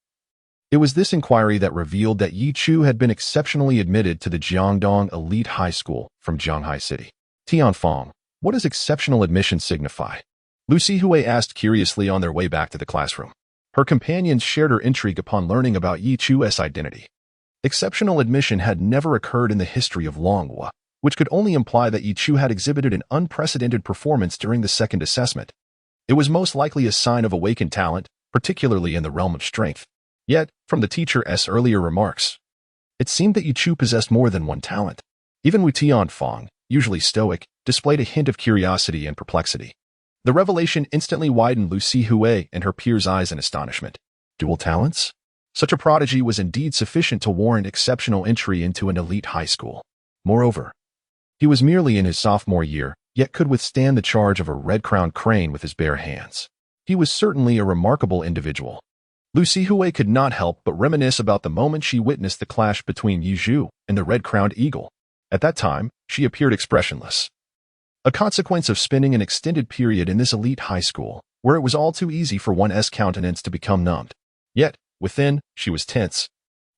it was this inquiry that revealed that Yi Chu had been exceptionally admitted to the Jiangdong Elite High School from Zhanghai City. Tianfeng, what does exceptional admission signify? Lu Sihui asked curiously on their way back to the classroom. Her companions shared her intrigue upon learning about Yi Chu's identity. Exceptional admission had never occurred in the history of Longhua, which could only imply that Yi Chu had exhibited an unprecedented performance during the second assessment. It was most likely a sign of awakened talent, particularly in the realm of strength. Yet, from the teacher's earlier remarks, it seemed that Yi Chu possessed more than one talent. Even Wu Tianfeng, usually stoic, displayed a hint of curiosity and perplexity. The revelation instantly widened Lu Sihui and her peers' eyes in astonishment. Dual talents? Such a prodigy was indeed sufficient to warrant exceptional entry into an elite high school. Moreover, he was merely in his sophomore year, yet could withstand the charge of a red-crowned crane with his bare hands. He was certainly a remarkable individual. Lu Sihui could not help but reminisce about the moment she witnessed the clash between Yi Zhu and the red-crowned eagle. At that time, she appeared expressionless. A consequence of spending an extended period in this elite high school, where it was all too easy for one's countenance to become numbed. Yet, within, she was tense,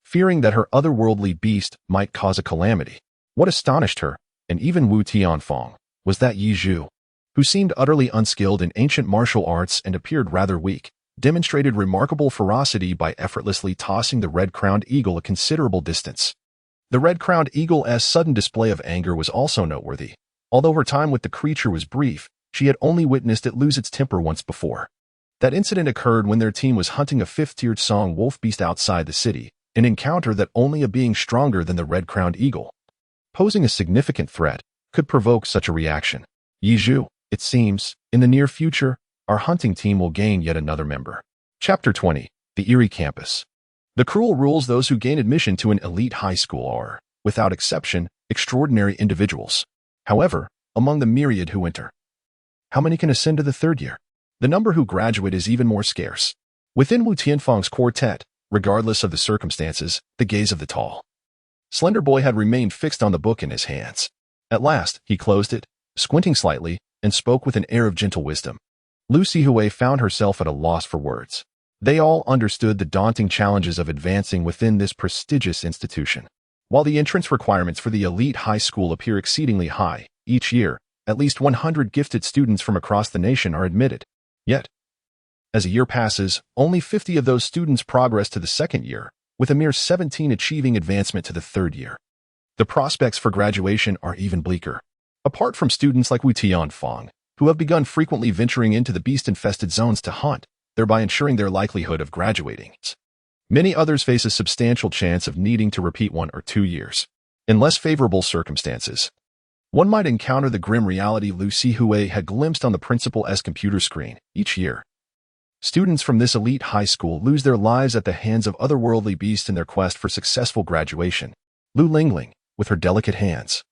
fearing that her otherworldly beast might cause a calamity. What astonished her, and even Wu Tianfeng, was that Yi Zhu, who seemed utterly unskilled in ancient martial arts and appeared rather weak, demonstrated remarkable ferocity by effortlessly tossing the red-crowned eagle a considerable distance. The red-crowned eagle's sudden display of anger was also noteworthy. Although her time with the creature was brief, she had only witnessed it lose its temper once before. That incident occurred when their team was hunting a fifth-tiered song wolf beast outside the city, an encounter that only a being stronger than the red-crowned eagle, posing a significant threat, could provoke such a reaction. Yi Zhu, it seems, in the near future, our hunting team will gain yet another member. Chapter 20. The Eerie Campus. The cruel rules those who gain admission to an elite high school are, without exception, extraordinary individuals. However, among the myriad who enter, how many can ascend to the third year? The number who graduate is even more scarce. Within Wu Tianfeng's quartet, regardless of the circumstances, the gaze of the tall, slender boy had remained fixed on the book in his hands. At last, he closed it, squinting slightly, and spoke with an air of gentle wisdom. Lu Sihui found herself at a loss for words. They all understood the daunting challenges of advancing within this prestigious institution. While the entrance requirements for the elite high school appear exceedingly high, each year, at least 100 gifted students from across the nation are admitted. Yet, as a year passes, only 50 of those students progress to the second year, with a mere 17 achieving advancement to the third year. The prospects for graduation are even bleaker. Apart from students like Wu Tianfeng, who have begun frequently venturing into the beast-infested zones to hunt, thereby ensuring their likelihood of graduating, many others face a substantial chance of needing to repeat 1 or 2 years. In less favorable circumstances, one might encounter the grim reality Lu Sihui had glimpsed on the principal's computer screen. Each year, students from this elite high school lose their lives at the hands of otherworldly beasts in their quest for successful graduation. Lu Lingling, with her delicate hands,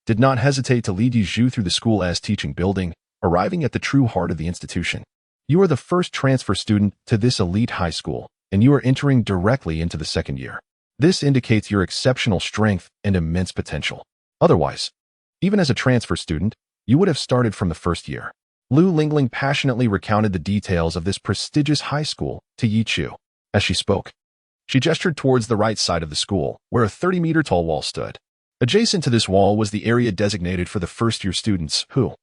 did not hesitate to lead Yi Zhu through the school's teaching building, arriving at the true heart of the institution. You are the first transfer student to this elite high school, and you are entering directly into the second year. This indicates your exceptional strength and immense potential. Otherwise, even as a transfer student, you would have started from the first year. Lu Lingling passionately recounted the details of this prestigious high school to Yi Chu. As she spoke, she gestured towards the right side of the school, where a 30-meter-tall wall stood. Adjacent to this wall was the area designated for the first-year students who,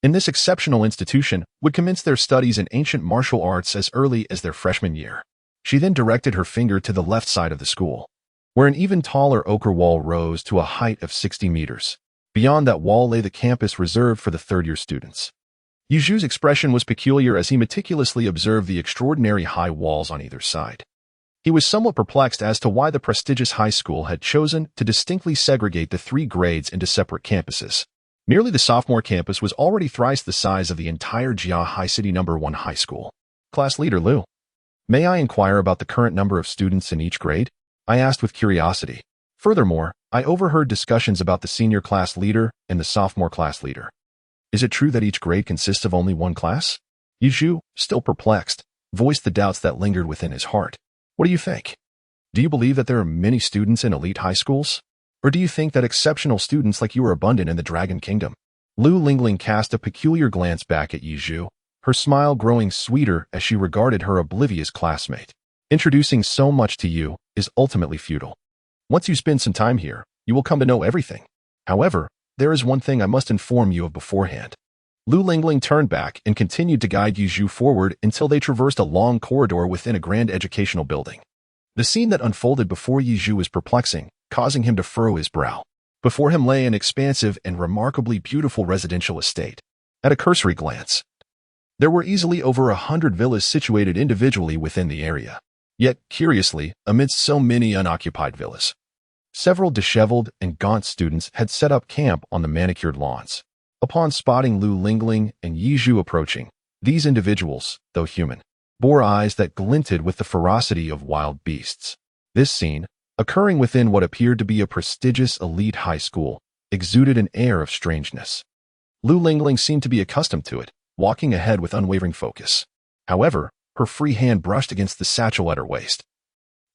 in this exceptional institution, would commence their studies in ancient martial arts as early as their freshman year. She then directed her finger to the left side of the school, where an even taller ochre wall rose to a height of 60 meters. Beyond that wall lay the campus reserved for the third-year students. Yi Zhu's expression was peculiar as he meticulously observed the extraordinary high walls on either side. He was somewhat perplexed as to why the prestigious high school had chosen to distinctly segregate the 3 grades into separate campuses. Merely the sophomore campus was already thrice the size of the entire Zhanghai City No. 1 high school. Class Leader Lu, may I inquire about the current number of students in each grade? I asked with curiosity. Furthermore, I overheard discussions about the senior class leader and the sophomore class leader. Is it true that each grade consists of only one class? Yi Zhu, still perplexed, voiced the doubts that lingered within his heart. What do you think? Do you believe that there are many students in elite high schools? Or do you think that exceptional students like you are abundant in the Dragon Kingdom? Lu Lingling cast a peculiar glance back at Yizhu, her smile growing sweeter as she regarded her oblivious classmate. Introducing so much to you is ultimately futile. Once you spend some time here, you will come to know everything. However, there is one thing I must inform you of beforehand. Lu Lingling turned back and continued to guide Yizhu forward until they traversed a long corridor within a grand educational building. The scene that unfolded before Yizhu was perplexing, causing him to furrow his brow. Before him lay an expansive and remarkably beautiful residential estate. At a cursory glance, there were easily over 100 villas situated individually within the area. Yet, curiously, amidst so many unoccupied villas, several disheveled and gaunt students had set up camp on the manicured lawns. Upon spotting Lu Lingling and Yizhu approaching, these individuals, though human, bore eyes that glinted with the ferocity of wild beasts. This scene, occurring within what appeared to be a prestigious elite high school, exuded an air of strangeness. Lu Lingling seemed to be accustomed to it, walking ahead with unwavering focus. However, her free hand brushed against the satchel at her waist.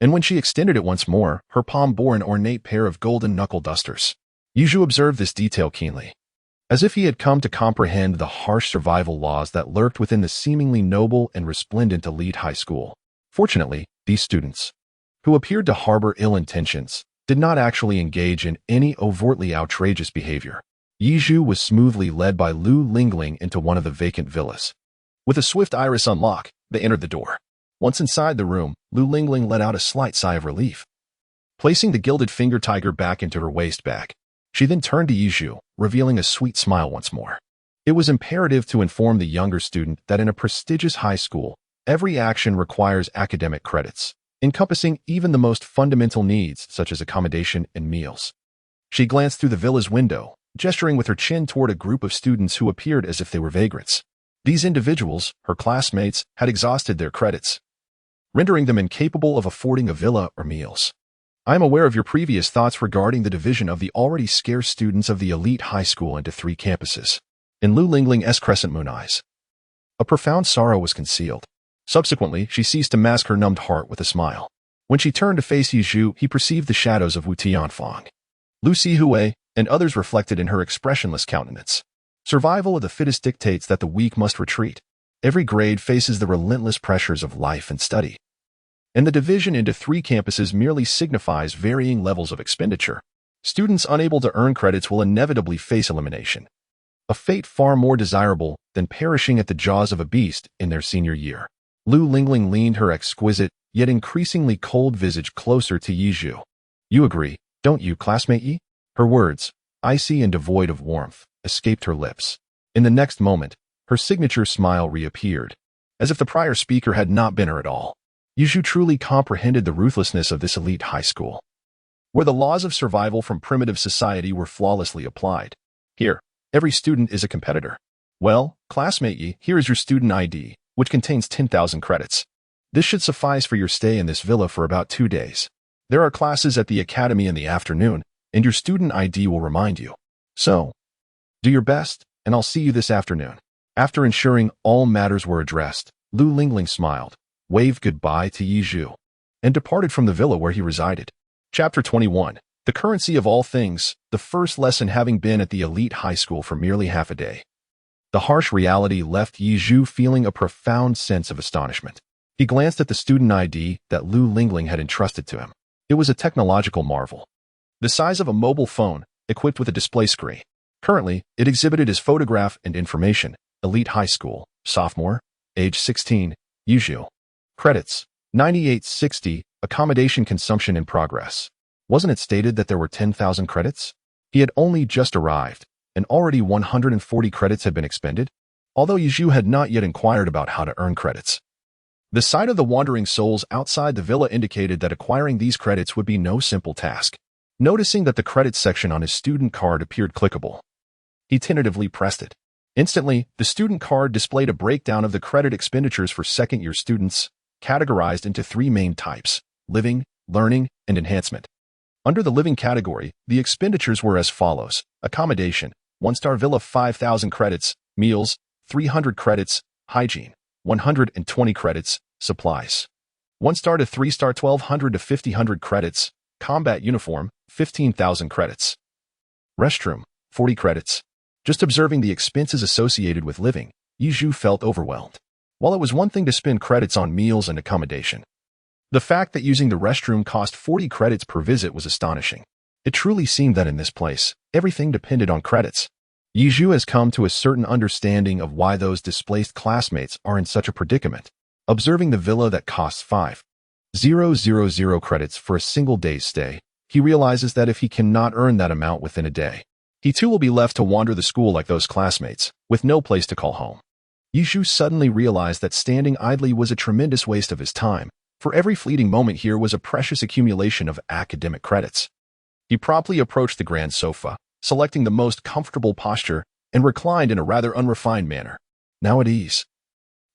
And when she extended it once more, her palm bore an ornate pair of golden knuckle dusters. Yizhu observed this detail keenly, as if he had come to comprehend the harsh survival laws that lurked within the seemingly noble and resplendent elite high school. Fortunately, these students, who appeared to harbor ill intentions, did not actually engage in any overtly outrageous behavior. Yizhu was smoothly led by Lu Lingling into one of the vacant villas. With a swift iris unlock, they entered the door. Once inside the room, Lu Lingling let out a slight sigh of relief. Placing the gilded finger tiger back into her waist bag, she then turned to Yizhu, revealing a sweet smile once more. It was imperative to inform the younger student that in a prestigious high school, every action requires academic credits, encompassing even the most fundamental needs such as accommodation and meals. She glanced through the villa's window, gesturing with her chin toward a group of students who appeared as if they were vagrants. These individuals, her classmates, had exhausted their credits, rendering them incapable of affording a villa or meals. I am aware of your previous thoughts regarding the division of the already scarce students of the elite high school into 3 campuses. In Lu Lingling's crescent moon eyes, a profound sorrow was concealed. Subsequently, she ceased to mask her numbed heart with a smile. When she turned to face Yizhu, he perceived the shadows of Wu Tianfang, Lu Sihui, and others reflected in her expressionless countenance. Survival of the fittest dictates that the weak must retreat. Every grade faces the relentless pressures of life and study, and the division into 3 campuses merely signifies varying levels of expenditure. Students unable to earn credits will inevitably face elimination, a fate far more desirable than perishing at the jaws of a beast in their senior year. Lu Lingling leaned her exquisite, yet increasingly cold visage closer to Yizhu. You agree, don't you, classmate Yi? Her words, icy and devoid of warmth, escaped her lips. In the next moment, her signature smile reappeared, as if the prior speaker had not been her at all. Yizhu truly comprehended the ruthlessness of this elite high school, where the laws of survival from primitive society were flawlessly applied. Here, every student is a competitor. Well, classmate Yi, here is your student ID, which contains 10,000 credits. This should suffice for your stay in this villa for about 2 days. There are classes at the academy in the afternoon, and your student ID will remind you. So, do your best, and I'll see you this afternoon. After ensuring all matters were addressed, Lu Lingling smiled, waved goodbye to Yizhu, and departed from the villa where he resided. Chapter 21. The currency of all things, the first lesson having been at the elite high school for merely half a day. The harsh reality left Yizhu feeling a profound sense of astonishment. He glanced at the student ID that Lu Lingling had entrusted to him. It was a technological marvel, the size of a mobile phone, equipped with a display screen. Currently, it exhibited his photograph and information. Elite high school, sophomore, age 16, Yizhu. Credits, 9860, accommodation consumption in progress. Wasn't it stated that there were 10,000 credits? He had only just arrived, and already 140 credits had been expended, although Yizhu had not yet inquired about how to earn credits. The sight of the wandering souls outside the villa indicated that acquiring these credits would be no simple task. Noticing that the credits section on his student card appeared clickable, he tentatively pressed it. Instantly, the student card displayed a breakdown of the credit expenditures for second-year students, categorized into 3 main types: living, learning, and enhancement. Under the living category, the expenditures were as follows: accommodation, 1-star villa 5,000 credits, meals, 300 credits, hygiene, 120 credits, supplies, 1 star to 3 star 1200 to 5000 credits. Combat uniform, 15,000 credits. Restroom, 40 credits. Just observing the expenses associated with living, Yizhu felt overwhelmed. While it was one thing to spend credits on meals and accommodation, the fact that using the restroom cost 40 credits per visit was astonishing. It truly seemed that in this place, everything depended on credits. Yizhu has come to a certain understanding of why those displaced classmates are in such a predicament. Observing the villa that costs 5,000 credits for a single day's stay, he realizes that if he cannot earn that amount within a day, he too will be left to wander the school like those classmates, with no place to call home. Yizhu suddenly realized that standing idly was a tremendous waste of his time, for every fleeting moment here was a precious accumulation of academic credits. He promptly approached the grand sofa, selecting the most comfortable posture, and reclined in a rather unrefined manner. Now at ease,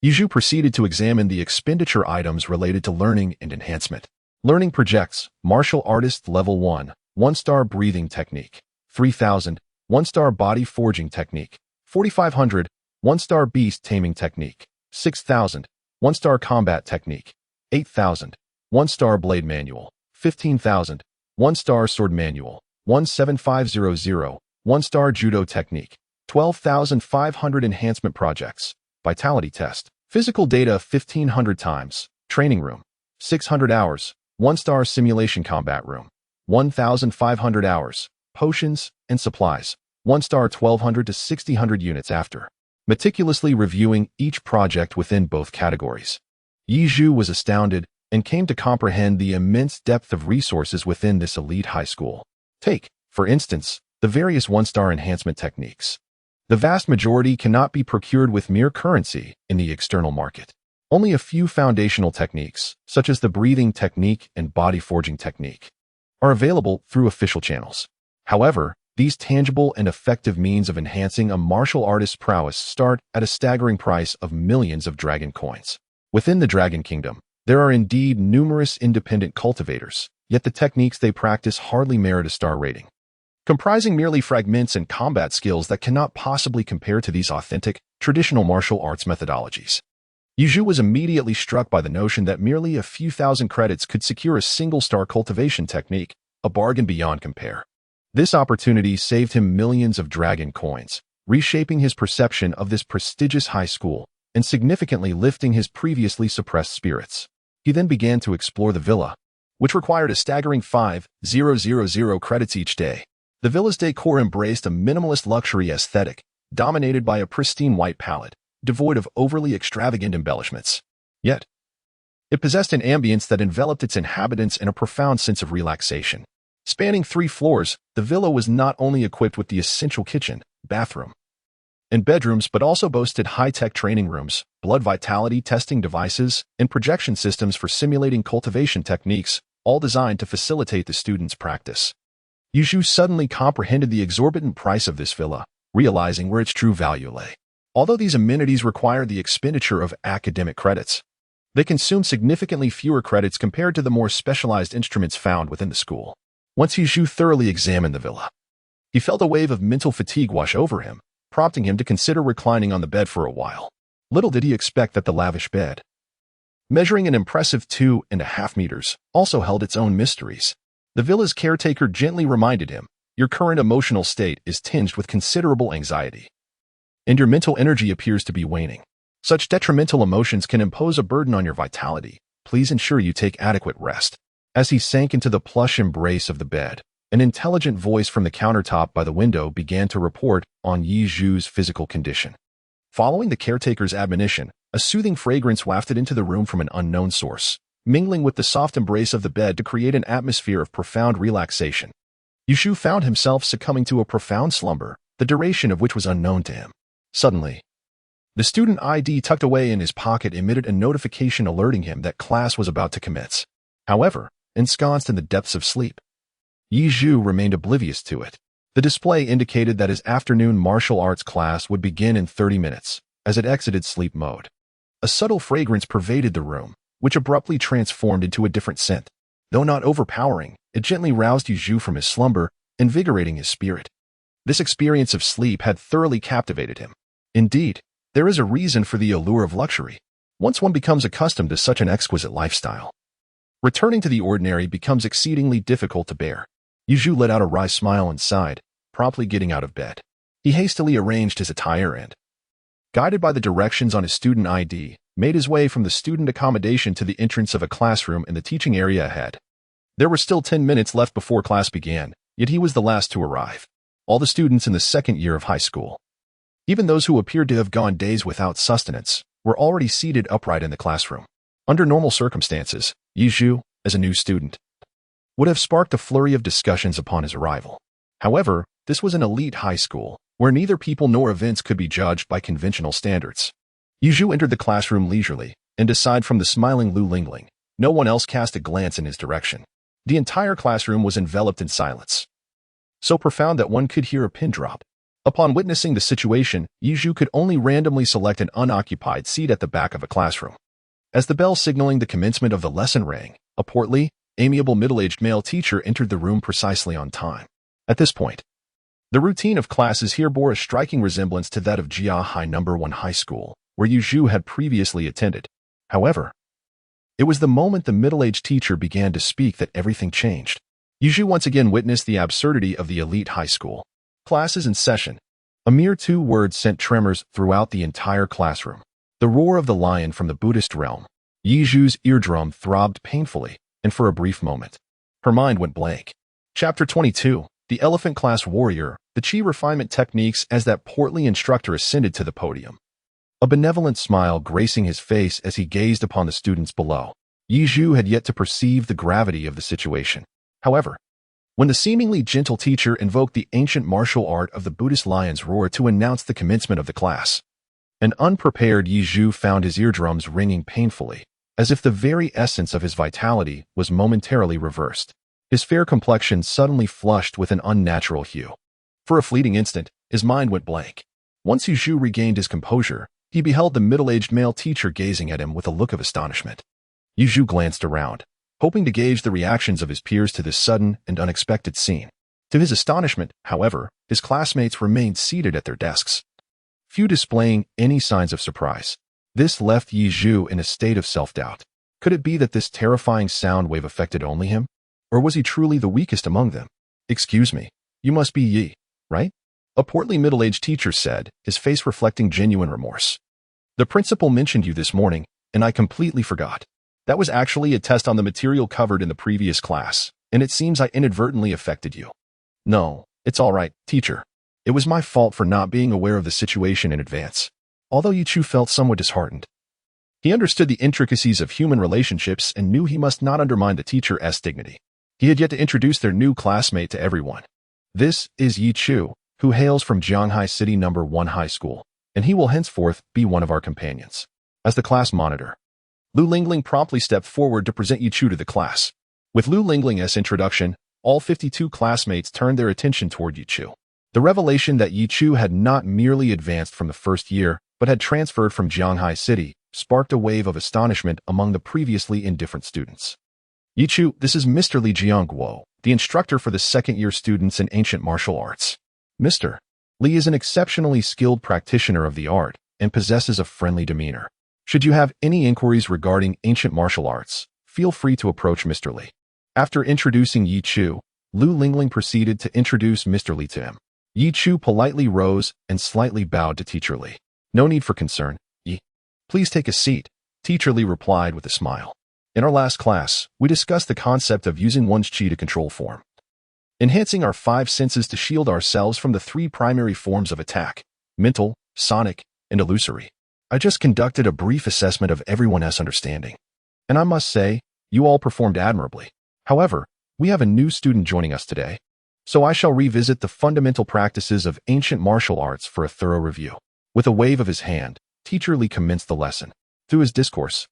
Yizhu proceeded to examine the expenditure items related to learning and enhancement. Learning projects, martial artist level 1, 1-star breathing technique, 3,000, 1-star body forging technique, 4,500, 1-star beast taming technique, 6,000, 1-star combat technique, 8,000, 1-star blade manual, 15,000, 1-star sword manual, 17500, 1-star judo technique, 12,500 enhancement projects, vitality test, physical data 1,500 times, training room, 600 hours, 1-star simulation combat room, 1,500 hours, potions and supplies, 1-star 1,200 to 1,600 units. After meticulously reviewing each project within both categories, Yizhu was astounded and came to comprehend the immense depth of resources within this elite high school. Take, for instance, the various 1-star enhancement techniques. The vast majority cannot be procured with mere currency in the external market. Only a few foundational techniques, such as the breathing technique and body forging technique, are available through official channels. However, these tangible and effective means of enhancing a martial artist's prowess start at a staggering price of millions of dragon coins. Within the Dragon Kingdom, there are indeed numerous independent cultivators, yet the techniques they practice hardly merit a star rating. Comprising merely fragments and combat skills that cannot possibly compare to these authentic, traditional martial arts methodologies. Yizhu was immediately struck by the notion that merely a few thousand credits could secure a single-star cultivation technique, a bargain beyond compare. This opportunity saved him millions of dragon coins, reshaping his perception of this prestigious high school and significantly lifting his previously suppressed spirits. He then began to explore the villa, which required a staggering 5,000 credits each day. The villa's decor embraced a minimalist luxury aesthetic, dominated by a pristine white palette, devoid of overly extravagant embellishments. Yet, it possessed an ambience that enveloped its inhabitants in a profound sense of relaxation. Spanning 3 floors, the villa was not only equipped with the essential kitchen, bathroom, and bedrooms, but also boasted high-tech training rooms, blood vitality testing devices, and projection systems for simulating cultivation techniques, all designed to facilitate the students' practice. Yizhu suddenly comprehended the exorbitant price of this villa, realizing where its true value lay. Although these amenities require the expenditure of academic credits, they consume significantly fewer credits compared to the more specialized instruments found within the school. Once Yizhu thoroughly examined the villa, he felt a wave of mental fatigue wash over him, prompting him to consider reclining on the bed for a while. Little did he expect that the lavish bed, measuring an impressive 2.5 meters, also held its own mysteries. The villa's caretaker gently reminded him, "Your current emotional state is tinged with considerable anxiety, and your mental energy appears to be waning. Such detrimental emotions can impose a burden on your vitality. Please ensure you take adequate rest." As he sank into the plush embrace of the bed, an intelligent voice from the countertop by the window began to report on Yizhu's physical condition. Following the caretaker's admonition, a soothing fragrance wafted into the room from an unknown source, mingling with the soft embrace of the bed to create an atmosphere of profound relaxation. Yizhu found himself succumbing to a profound slumber, the duration of which was unknown to him. Suddenly, the student ID tucked away in his pocket emitted a notification alerting him that class was about to commence. However, ensconced in the depths of sleep, Yizhu remained oblivious to it. The display indicated that his afternoon martial arts class would begin in 30 minutes, as it exited sleep mode. A subtle fragrance pervaded the room, which abruptly transformed into a different scent. Though not overpowering, it gently roused Yizhu from his slumber, invigorating his spirit. This experience of sleep had thoroughly captivated him. Indeed, there is a reason for the allure of luxury. once one becomes accustomed to such an exquisite lifestyle, returning to the ordinary becomes exceedingly difficult to bear. Yizhu let out a wry smile and sighed, promptly getting out of bed. He hastily arranged his attire and, guided by the directions on his student ID, made his way from the student accommodation to the entrance of a classroom in the teaching area ahead. There were still 10 minutes left before class began, yet he was the last to arrive. All the students in the second year of high school, even those who appeared to have gone days without sustenance, were already seated upright in the classroom. Under normal circumstances, Yizhu, as a new student, would have sparked a flurry of discussions upon his arrival. However, this was an elite high school, where neither people nor events could be judged by conventional standards. Yizhu entered the classroom leisurely, and aside from the smiling Lu Lingling, no one else cast a glance in his direction. The entire classroom was enveloped in silence, so profound that one could hear a pin drop. Upon witnessing the situation, Yizhu could only randomly select an unoccupied seat at the back of a classroom. As the bell signaling the commencement of the lesson rang, a portly, amiable middle-aged male teacher entered the room precisely on time. At this point, the routine of classes here bore a striking resemblance to that of Jia High No. 1 High School, where Yizhu had previously attended. However, it was the moment the middle-aged teacher began to speak that everything changed. Yizhu once again witnessed the absurdity of the elite high school. Classes in session. A mere 2 words sent tremors throughout the entire classroom. The roar of the lion from the Buddhist realm. Yizhu's eardrum throbbed painfully, and for a brief moment, her mind went blank. Chapter 22. The Elephant Class Warrior, the Chi Refinement Techniques. As that portly instructor ascended to the podium, a benevolent smile gracing his face as he gazed upon the students below, Yizhu had yet to perceive the gravity of the situation. However, when the seemingly gentle teacher invoked the ancient martial art of the Buddhist lion's roar to announce the commencement of the class, an unprepared Yizhu found his eardrums ringing painfully, as if the very essence of his vitality was momentarily reversed. His fair complexion suddenly flushed with an unnatural hue. For a fleeting instant, his mind went blank. Once Yizhu regained his composure, he beheld the middle-aged male teacher gazing at him with a look of astonishment. Yizhu glanced around, hoping to gauge the reactions of his peers to this sudden and unexpected scene. To his astonishment, however, his classmates remained seated at their desks, few displaying any signs of surprise. This left Yizhu in a state of self-doubt. Could it be that this terrifying sound wave affected only him? Or was he truly the weakest among them? "Excuse me, you must be Yi, right?" a portly middle-aged teacher said, his face reflecting genuine remorse. "The principal mentioned you this morning, and I completely forgot. That was actually a test on the material covered in the previous class, and it seems I inadvertently affected you." "No, it's all right, teacher. It was my fault for not being aware of the situation in advance." Although Yichu felt somewhat disheartened, he understood the intricacies of human relationships and knew he must not undermine the teacher's dignity. He had yet to introduce their new classmate to everyone. "This is Yi Chu, who hails from Jianghai City No. 1 High School, and he will henceforth be one of our companions." As the class monitor, Lu Lingling promptly stepped forward to present Yi Chu to the class. With Lu Lingling's introduction, all 52 classmates turned their attention toward Yi Chu. The revelation that Yi Chu had not merely advanced from the first year, but had transferred from Jianghai City, sparked a wave of astonishment among the previously indifferent students. "Yi Chu, this is Mr. Li Jiangguo, the instructor for the second-year students in ancient martial arts. Mr. Li is an exceptionally skilled practitioner of the art and possesses a friendly demeanor. Should you have any inquiries regarding ancient martial arts, feel free to approach Mr. Li." After introducing Yi Chu, Lu Lingling proceeded to introduce Mr. Li to him. Yi Chu politely rose and slightly bowed to Teacher Li. "No need for concern, Yi. Please take a seat," Teacher Li replied with a smile. "In our last class, we discussed the concept of using one's qi to control form, enhancing our 5 senses to shield ourselves from the 3 primary forms of attack: mental, sonic, and illusory. I just conducted a brief assessment of everyone's understanding, and I must say, you all performed admirably. However, we have a new student joining us today, so I shall revisit the fundamental practices of ancient martial arts for a thorough review." With a wave of his hand, Teacher Li commenced the lesson. Through his discourse,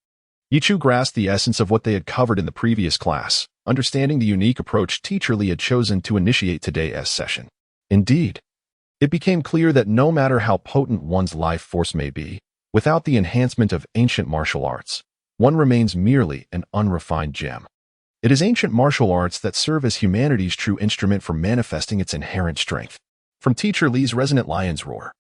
Yi Chu grasped the essence of what they had covered in the previous class, understanding the unique approach Teacher Li had chosen to initiate today's session. Indeed, it became clear that no matter how potent one's life force may be, without the enhancement of ancient martial arts, one remains merely an unrefined gem. It is ancient martial arts that serve as humanity's true instrument for manifesting its inherent strength. From Teacher Li's resonant lion's roar,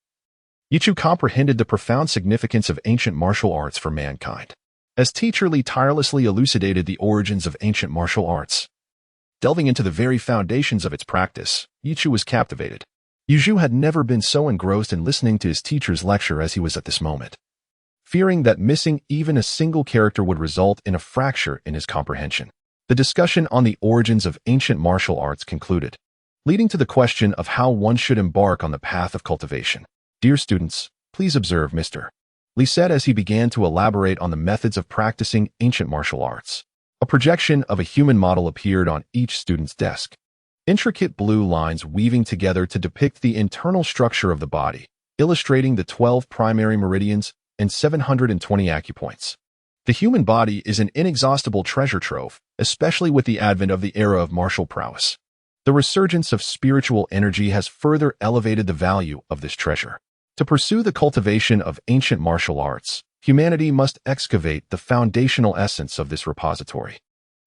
Yichu comprehended the profound significance of ancient martial arts for mankind. As Teacher Li tirelessly elucidated the origins of ancient martial arts, delving into the very foundations of its practice, Yichu was captivated. Yuzhu had never been so engrossed in listening to his teacher's lecture as he was at this moment, fearing that missing even a single character would result in a fracture in his comprehension. The discussion on the origins of ancient martial arts concluded, leading to the question of how one should embark on the path of cultivation. Dear students, please observe Mr. Li said as he began to elaborate on the methods of practicing ancient martial arts. A projection of a human model appeared on each student's desk. Intricate blue lines weaving together to depict the internal structure of the body, illustrating the 12 primary meridians and 720 acupoints. The human body is an inexhaustible treasure trove, especially with the advent of the era of martial prowess. The resurgence of spiritual energy has further elevated the value of this treasure. To pursue the cultivation of ancient martial arts, humanity must excavate the foundational essence of this repository.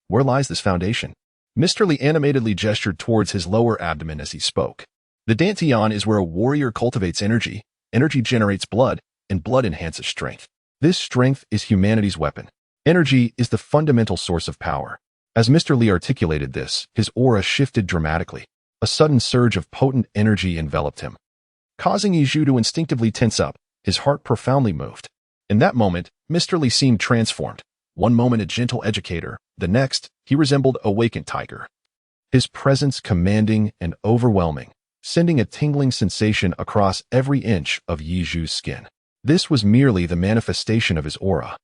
Where lies this foundation? Mr. Li animatedly gestured towards his lower abdomen as he spoke. The Dantian is where a warrior cultivates energy, energy generates blood, and blood enhances strength. This strength is humanity's weapon. Energy is the fundamental source of power. As Mr. Li articulated this, his aura shifted dramatically. A sudden surge of potent energy enveloped him, causing Yizhu to instinctively tense up, his heart profoundly moved. In that moment, Mr. Li seemed transformed. One moment a gentle educator, the next, he resembled a awakened tiger. His presence commanding and overwhelming, sending a tingling sensation across every inch of Yizhu's skin. This was merely the manifestation of his aura.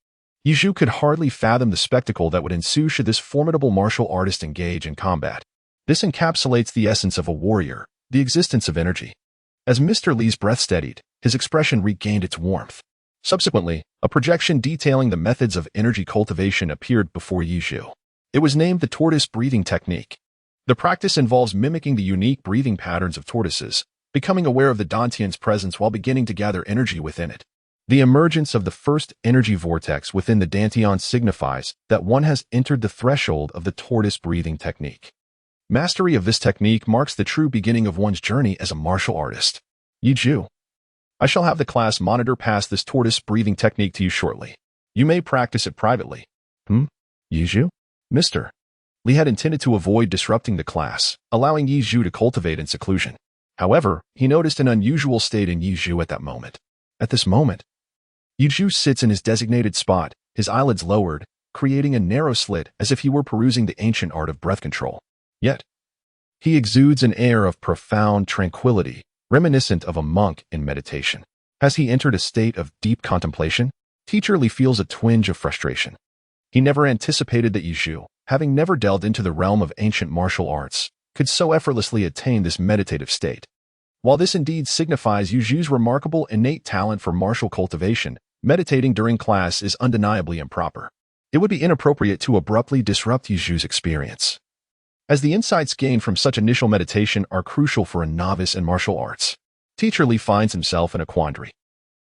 Yizhu could hardly fathom the spectacle that would ensue should this formidable martial artist engage in combat. This encapsulates the essence of a warrior, the existence of energy. As Mr. Li's breath steadied, his expression regained its warmth. Subsequently, a projection detailing the methods of energy cultivation appeared before Yizhu. It was named the tortoise breathing technique. The practice involves mimicking the unique breathing patterns of tortoises, becoming aware of the Dantian's presence while beginning to gather energy within it. The emergence of the first energy vortex within the Dantian signifies that one has entered the threshold of the tortoise breathing technique. Mastery of this technique marks the true beginning of one's journey as a martial artist. Yizhu, I shall have the class monitor pass this tortoise breathing technique to you shortly. You may practice it privately. Yizhu? Mr. Li had intended to avoid disrupting the class, allowing Yizhu to cultivate in seclusion. However, he noticed an unusual state in Yizhu at that moment. At this moment, Yizhu sits in his designated spot, his eyelids lowered, creating a narrow slit as if he were perusing the ancient art of breath control. Yet, he exudes an air of profound tranquility, reminiscent of a monk in meditation. Has he entered a state of deep contemplation? Teacher Li feels a twinge of frustration. He never anticipated that Yizhu, having never delved into the realm of ancient martial arts, could so effortlessly attain this meditative state. While this indeed signifies Yizhu's remarkable innate talent for martial cultivation, meditating during class is undeniably improper. It would be inappropriate to abruptly disrupt Yizhu's experience, as the insights gained from such initial meditation are crucial for a novice in martial arts. Teacher Li finds himself in a quandary.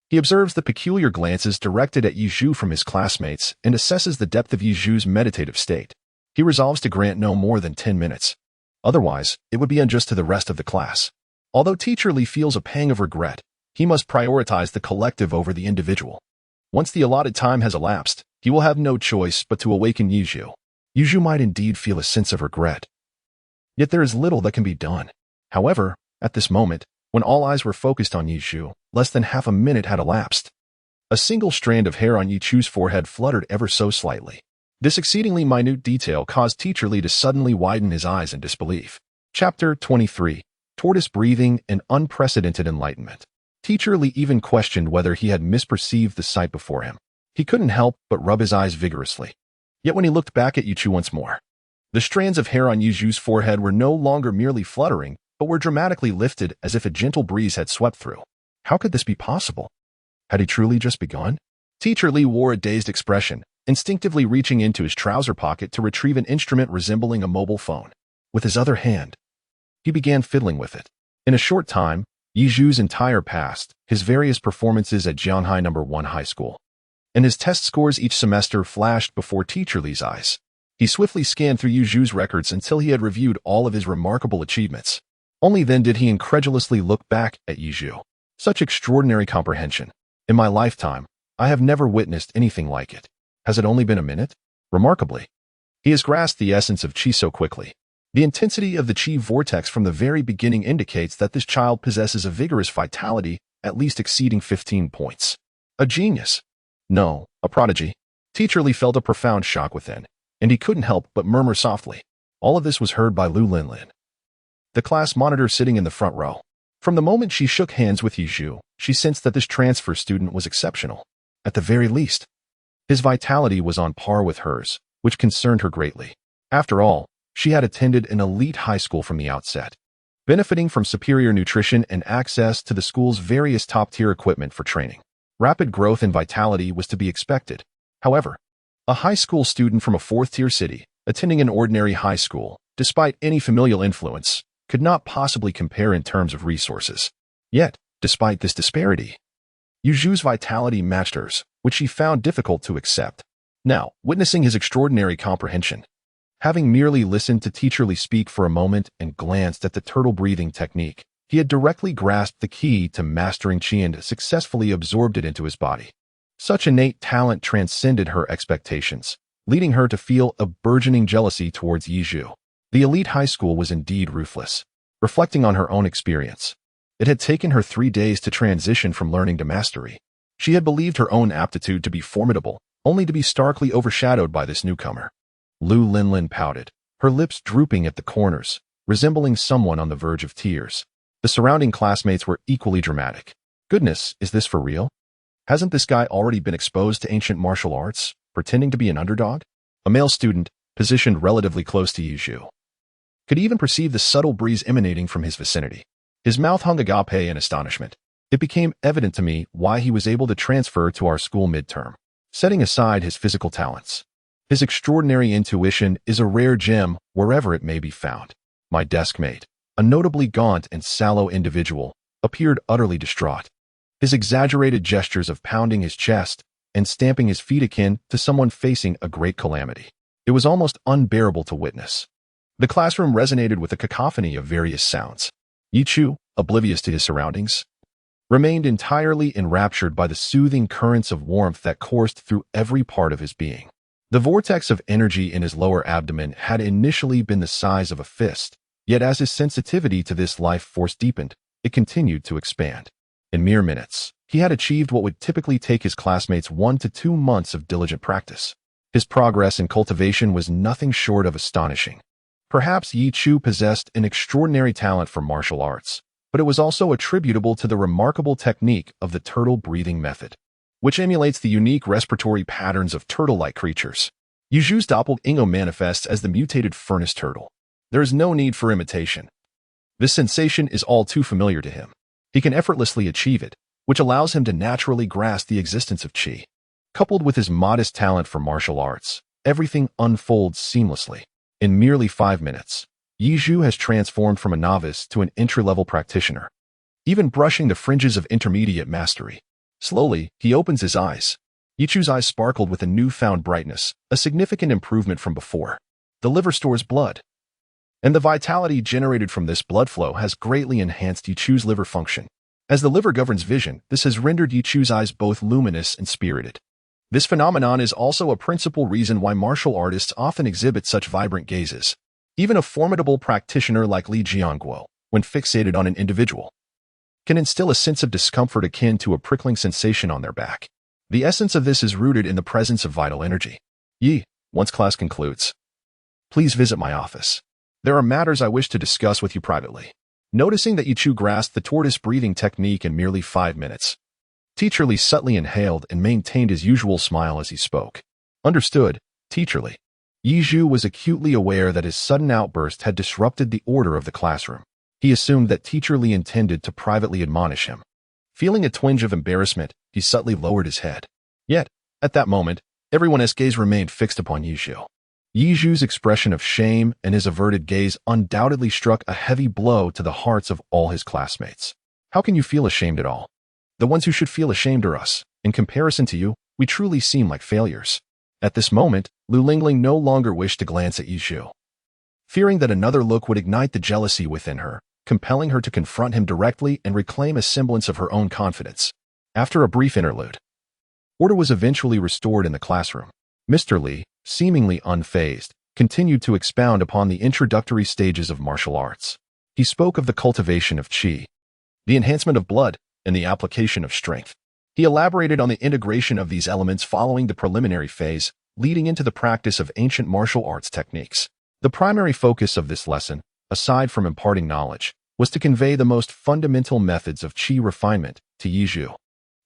He observes the peculiar glances directed at Yizhu from his classmates and assesses the depth of Yizhu's meditative state. He resolves to grant no more than 10 minutes. Otherwise, it would be unjust to the rest of the class. Although Teacher Li feels a pang of regret, he must prioritize the collective over the individual. Once the allotted time has elapsed, he will have no choice but to awaken Yizhu. Yizhu might indeed feel a sense of regret. Yet there is little that can be done. However, at this moment, when all eyes were focused on Yizhu, less than half a minute had elapsed. A single strand of hair on Yizhu's forehead fluttered ever so slightly. This exceedingly minute detail caused Teacher Li to suddenly widen his eyes in disbelief. Chapter 23. Tortoise Breathing and Unprecedented Enlightenment. Teacher Li even questioned whether he had misperceived the sight before him. He couldn't help but rub his eyes vigorously. Yet when he looked back at Yizhu once more, the strands of hair on Yizhu's forehead were no longer merely fluttering, but were dramatically lifted as if a gentle breeze had swept through. How could this be possible? Had he truly just begun? Teacher Li wore a dazed expression, instinctively reaching into his trouser pocket to retrieve an instrument resembling a mobile phone. With his other hand, he began fiddling with it. In a short time, Yizhu's entire past, his various performances at Jianhai No. 1 High School, and his test scores each semester flashed before Teacher Li's eyes. He swiftly scanned through Yizhu's records until he had reviewed all of his remarkable achievements. Only then did he incredulously look back at Yizhu. Such extraordinary comprehension. In my lifetime, I have never witnessed anything like it. Has it only been a minute? Remarkably. He has grasped the essence of qi so quickly. The intensity of the qi vortex from the very beginning indicates that this child possesses a vigorous vitality at least exceeding 15 points. A genius. No, a prodigy. Teacher Li felt a profound shock within, and he couldn't help but murmur softly. All of this was heard by Lu Linlin, the class monitor sitting in the front row. From the moment she shook hands with Yizhu, she sensed that this transfer student was exceptional. At the very least, his vitality was on par with hers, which concerned her greatly. After all, she had attended an elite high school from the outset, benefiting from superior nutrition and access to the school's various top-tier equipment for training. Rapid growth in vitality was to be expected. However, a high school student from a fourth-tier city, attending an ordinary high school, despite any familial influence, could not possibly compare in terms of resources. Yet, despite this disparity, Yizhu's vitality matched hers, which she found difficult to accept. Now, witnessing his extraordinary comprehension, having merely listened to Teacher Li speak for a moment and glanced at the turtle breathing technique, he had directly grasped the key to mastering qi and successfully absorbed it into his body. Such innate talent transcended her expectations, leading her to feel a burgeoning jealousy towards Yizhu. The elite high school was indeed ruthless. Reflecting on her own experience, it had taken her 3 days to transition from learning to mastery. She had believed her own aptitude to be formidable, only to be starkly overshadowed by this newcomer. Lu Linlin pouted, her lips drooping at the corners, resembling someone on the verge of tears. The surrounding classmates were equally dramatic. Goodness, is this for real? Hasn't this guy already been exposed to ancient martial arts, pretending to be an underdog? A male student, positioned relatively close to Yizhu, could even perceive the subtle breeze emanating from his vicinity. His mouth hung agape in astonishment. It became evident to me why he was able to transfer to our school midterm. Setting aside his physical talents, his extraordinary intuition is a rare gem wherever it may be found. My desk mate, a notably gaunt and sallow individual, appeared utterly distraught. His exaggerated gestures of pounding his chest and stamping his feet akin to someone facing a great calamity. It was almost unbearable to witness. The classroom resonated with a cacophony of various sounds. Yichu, oblivious to his surroundings, remained entirely enraptured by the soothing currents of warmth that coursed through every part of his being. The vortex of energy in his lower abdomen had initially been the size of a fist, yet as his sensitivity to this life force deepened, it continued to expand. In mere minutes, he had achieved what would typically take his classmates 1 to 2 months of diligent practice. His progress in cultivation was nothing short of astonishing. Perhaps Yi Chu possessed an extraordinary talent for martial arts, but it was also attributable to the remarkable technique of the turtle breathing method, which emulates the unique respiratory patterns of turtle-like creatures. Yizhu's doppelganger manifests as the mutated furnace turtle. There is no need for imitation. This sensation is all too familiar to him. He can effortlessly achieve it, which allows him to naturally grasp the existence of qi. Coupled with his modest talent for martial arts, everything unfolds seamlessly. In merely 5 minutes, Yizhu has transformed from a novice to an entry-level practitioner, even brushing the fringes of intermediate mastery. Slowly, he opens his eyes. Yichu's eyes sparkled with a newfound brightness, a significant improvement from before. The liver stores blood, and the vitality generated from this blood flow has greatly enhanced Yichu's liver function. As the liver governs vision, this has rendered Yichu's eyes both luminous and spirited. This phenomenon is also a principal reason why martial artists often exhibit such vibrant gazes. Even a formidable practitioner like Li Jianguo, when fixated on an individual, can instill a sense of discomfort akin to a prickling sensation on their back. The essence of this is rooted in the presence of vital energy. Yi, once class concludes, please visit my office. There are matters I wish to discuss with you privately. Noticing that Yichu grasped the tortoise breathing technique in merely 5 minutes, Teacher Li subtly inhaled and maintained his usual smile as he spoke. Understood, Teacher Li. Yizhu was acutely aware that his sudden outburst had disrupted the order of the classroom. He assumed that Teacher Li intended to privately admonish him. Feeling a twinge of embarrassment, he subtly lowered his head. Yet, at that moment, everyone's gaze remained fixed upon Yizhu. Yizhu's expression of shame and his averted gaze undoubtedly struck a heavy blow to the hearts of all his classmates. How can you feel ashamed at all? The ones who should feel ashamed are us. In comparison to you, we truly seem like failures. At this moment, Lu Lingling no longer wished to glance at Yizhu. Fearing that another look would ignite the jealousy within her, compelling her to confront him directly and reclaim a semblance of her own confidence. After a brief interlude, order was eventually restored in the classroom. Mr. Lee, seemingly unfazed, continued to expound upon the introductory stages of martial arts. He spoke of the cultivation of qi, the enhancement of blood, and the application of strength. He elaborated on the integration of these elements following the preliminary phase, leading into the practice of ancient martial arts techniques. The primary focus of this lesson, aside from imparting knowledge, was to convey the most fundamental methods of qi refinement to Yizhu.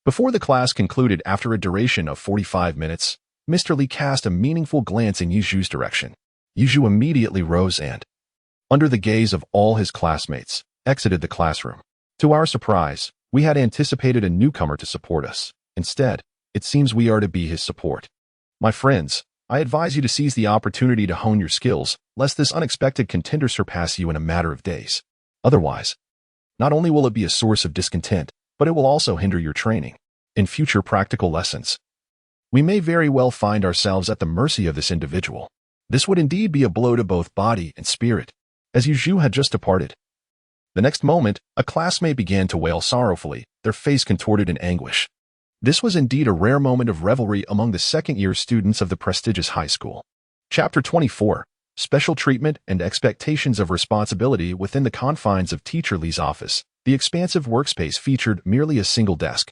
Before the class concluded after a duration of 45 minutes, Mr. Lee cast a meaningful glance in Yizhu's direction. Yizhu immediately rose and, under the gaze of all his classmates, exited the classroom. To our surprise, we had anticipated a newcomer to support us. Instead, it seems we are to be his support. My friends, I advise you to seize the opportunity to hone your skills, lest this unexpected contender surpass you in a matter of days. Otherwise, not only will it be a source of discontent, but it will also hinder your training. In future practical lessons, we may very well find ourselves at the mercy of this individual. This would indeed be a blow to both body and spirit, as Yizhu had just departed. The next moment, a classmate began to wail sorrowfully, their face contorted in anguish. This was indeed a rare moment of revelry among the second-year students of the prestigious high school. Chapter 24, Special Treatment and Expectations of Responsibility within the confines of Teacher Lee's office. The expansive workspace featured merely a single desk,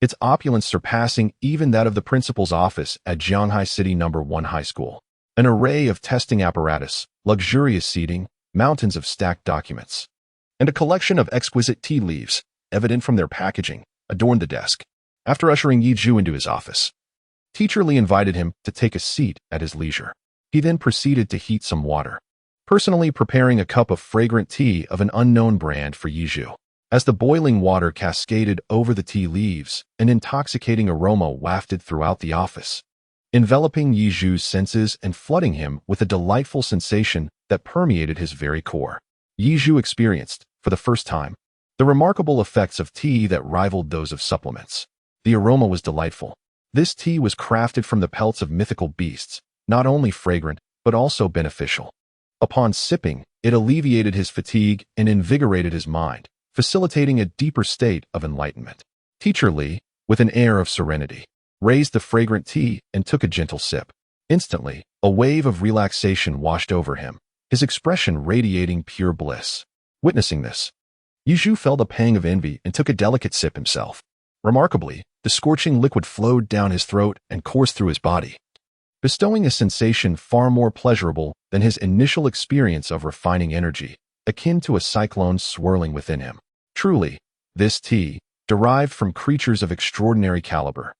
its opulence surpassing even that of the principal's office at Jianghai City No. 1 High School. An array of testing apparatus, luxurious seating, mountains of stacked documents, and a collection of exquisite tea leaves, evident from their packaging, adorned the desk. After ushering Yizhu into his office, Teacher Lee invited him to take a seat at his leisure. He then proceeded to heat some water, personally preparing a cup of fragrant tea of an unknown brand for Yizhu. As the boiling water cascaded over the tea leaves, an intoxicating aroma wafted throughout the office, enveloping Yizhu's senses and flooding him with a delightful sensation that permeated his very core. Yizhu experienced, for the first time, the remarkable effects of tea that rivaled those of supplements. The aroma was delightful. This tea was crafted from the pelts of mythical beasts, not only fragrant, but also beneficial. Upon sipping, it alleviated his fatigue and invigorated his mind, facilitating a deeper state of enlightenment. Teacher Lee, with an air of serenity, raised the fragrant tea and took a gentle sip. Instantly, a wave of relaxation washed over him, his expression radiating pure bliss. Witnessing this, Yizhu felt a pang of envy and took a delicate sip himself. Remarkably, the scorching liquid flowed down his throat and coursed through his body, bestowing a sensation far more pleasurable than his initial experience of refining energy, akin to a cyclone swirling within him. Truly, this tea, derived from creatures of extraordinary caliber,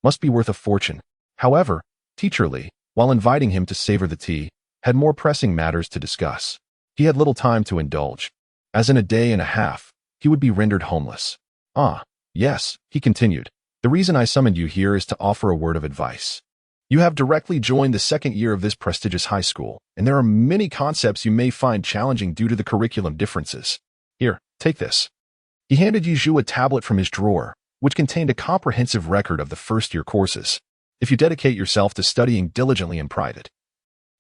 must be worth a fortune. However, Teacher Lee, while inviting him to savor the tea, had more pressing matters to discuss. He had little time to indulge, as in a day and a half, he would be rendered homeless. Yes, he continued, the reason I summoned you here is to offer a word of advice. You have directly joined the second year of this prestigious high school, and there are many concepts you may find challenging due to the curriculum differences. Here, take this. He handed Yizhu a tablet from his drawer, which contained a comprehensive record of the first-year courses. If you dedicate yourself to studying diligently in private,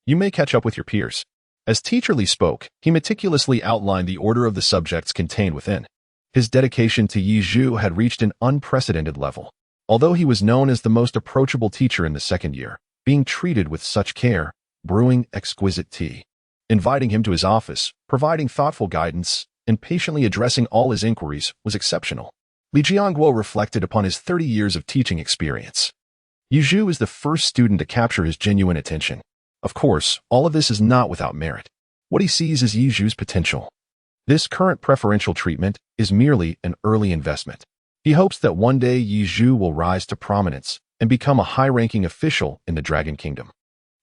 you may catch up with your peers. As Teacher Lee spoke, he meticulously outlined the order of the subjects contained within. His dedication to Yizhu had reached an unprecedented level. Although he was known as the most approachable teacher in the second year, being treated with such care, brewing exquisite tea, inviting him to his office, providing thoughtful guidance, and patiently addressing all his inquiries was exceptional. Li Jianguo reflected upon his 30 years of teaching experience. Yizhu is the first student to capture his genuine attention. Of course, all of this is not without merit. What he sees is Yizhu's potential. This current preferential treatment is merely an early investment. He hopes that one day Yizhu will rise to prominence and become a high-ranking official in the Dragon Kingdom,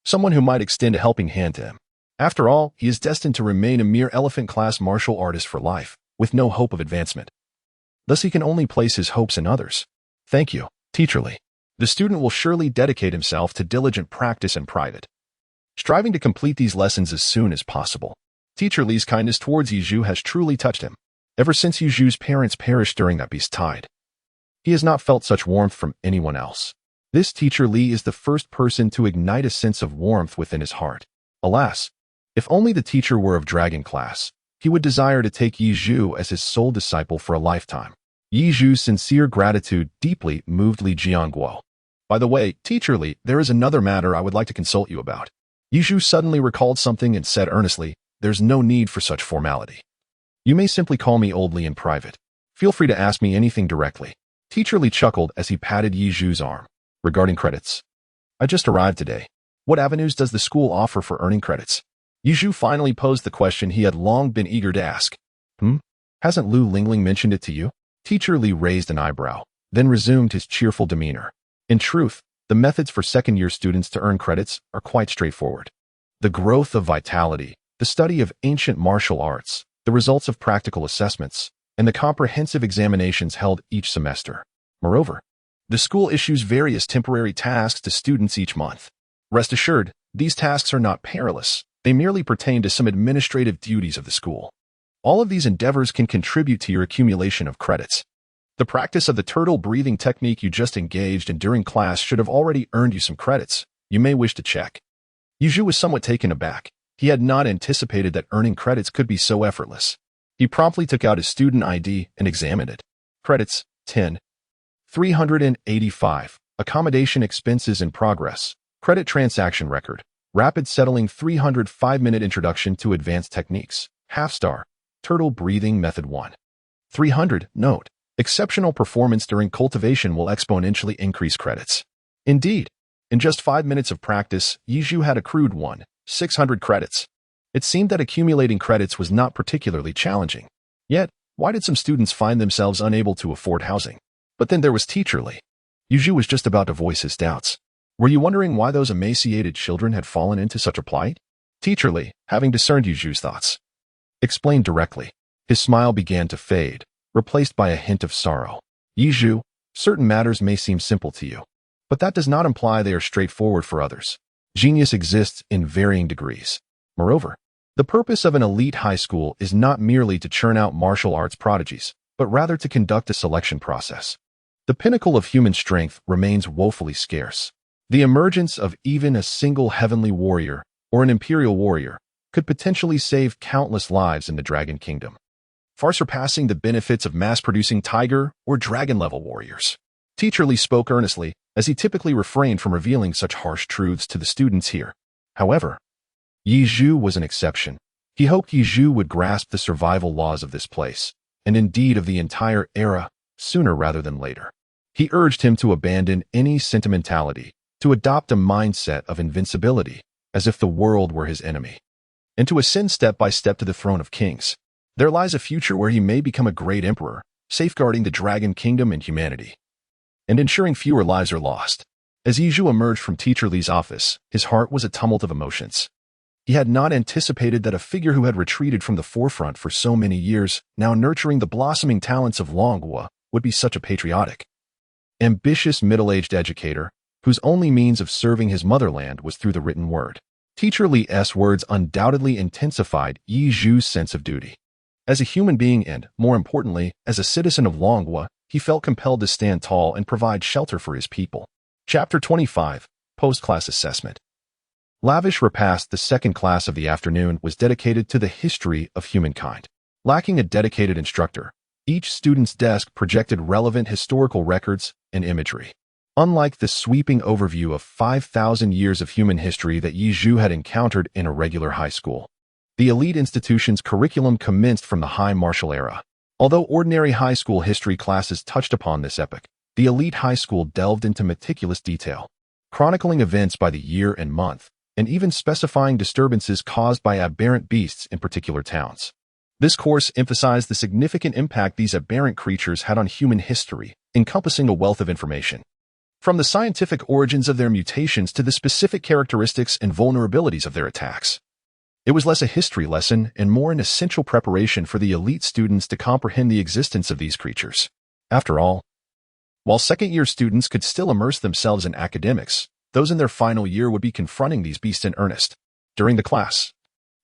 someone who might extend a helping hand to him. After all, he is destined to remain a mere elephant-class martial artist for life, with no hope of advancement. Thus he can only place his hopes in others. Thank you, Teacher Lee. The student will surely dedicate himself to diligent practice in private, striving to complete these lessons as soon as possible. Teacher Lee's kindness towards Yizhu has truly touched him. Ever since Yizhu's parents perished during that beast tide, he has not felt such warmth from anyone else. This Teacher Lee is the first person to ignite a sense of warmth within his heart. Alas, if only the teacher were of dragon class, He would desire to take Yi Zhu as his sole disciple for a lifetime. Yi Zhu's sincere gratitude deeply moved Li Jianguo. By the way, Teacher Li, there is another matter I would like to consult you about. Yi Zhu suddenly recalled something and said earnestly, "There's no need for such formality. You may simply call me Old Li in private. Feel free to ask me anything directly." Teacher Li chuckled as he patted Yi Zhu's arm. "Regarding credits, I just arrived today. What avenues does the school offer for earning credits?" Yi Zhu finally posed the question he had long been eager to ask. Hasn't Lu Lingling mentioned it to you?" Teacher Li raised an eyebrow, then resumed his cheerful demeanor. "In truth, the methods for second-year students to earn credits are quite straightforward. The growth of vitality, the study of ancient martial arts, the results of practical assessments, and the comprehensive examinations held each semester. Moreover, the school issues various temporary tasks to students each month. Rest assured, these tasks are not perilous. They merely pertain to some administrative duties of the school. All of these endeavors can contribute to your accumulation of credits. The practice of the turtle breathing technique you just engaged in during class should have already earned you some credits. You may wish to check." Yi Zhu was somewhat taken aback. He had not anticipated that earning credits could be so effortless. He promptly took out his student ID and examined it. Credits, 10. 385. Accommodation expenses in progress. Credit transaction record. Rapid settling 305-minute introduction to advanced techniques. Half star. Turtle breathing method 1. 300. Note. Exceptional performance during cultivation will exponentially increase credits. Indeed, in just 5 minutes of practice, Yi Zhu had accrued 600 credits. It seemed that accumulating credits was not particularly challenging. Yet, why did some students find themselves unable to afford housing? But then there was Teacher Li. Yi Zhu was just about to voice his doubts. Were you wondering why those emaciated children had fallen into such a plight? Teacher Li, having discerned Yi Zhu's thoughts, explained directly. His smile began to fade, replaced by a hint of sorrow. "Yi Zhu, certain matters may seem simple to you, but that does not imply they are straightforward for others. Genius exists in varying degrees. Moreover, the purpose of an elite high school is not merely to churn out martial arts prodigies, but rather to conduct a selection process. The pinnacle of human strength remains woefully scarce. The emergence of even a single heavenly warrior or an imperial warrior could potentially save countless lives in the Dragon Kingdom, far surpassing the benefits of mass-producing tiger or dragon-level warriors." Teacher Li spoke earnestly, as he typically refrained from revealing such harsh truths to the students here. However, Yi Zhu was an exception. He hoped Yi Zhu would grasp the survival laws of this place, and indeed of the entire era, sooner rather than later. He urged him to abandon any sentimentality, to adopt a mindset of invincibility, as if the world were his enemy, and to ascend step by step to the throne of kings. There lies a future where he may become a great emperor, safeguarding the Dragon Kingdom and humanity, and ensuring fewer lives are lost. As Yi Zhu emerged from Teacher Li's office, his heart was a tumult of emotions. He had not anticipated that a figure who had retreated from the forefront for so many years, now nurturing the blossoming talents of Longhua, would be such a patriotic, ambitious middle-aged educator, whose only means of serving his motherland was through the written word. Teacher Li's words undoubtedly intensified Yi Zhu's sense of duty. As a human being and, more importantly, as a citizen of Longhua, he felt compelled to stand tall and provide shelter for his people. Chapter 25. Post-Class Assessment. Lavish repast. The second class of the afternoon was dedicated to the history of humankind. Lacking a dedicated instructor, each student's desk projected relevant historical records and imagery. Unlike the sweeping overview of 5,000 years of human history that Yi Zhu had encountered in a regular high school, the elite institution's curriculum commenced from the high martial era. Although ordinary high school history classes touched upon this epoch, the elite high school delved into meticulous detail, chronicling events by the year and month, and even specifying disturbances caused by aberrant beasts in particular towns. This course emphasized the significant impact these aberrant creatures had on human history, encompassing a wealth of information, from the scientific origins of their mutations to the specific characteristics and vulnerabilities of their attacks. It was less a history lesson and more an essential preparation for the elite students to comprehend the existence of these creatures. After all, while second-year students could still immerse themselves in academics, those in their final year would be confronting these beasts in earnest. During the class,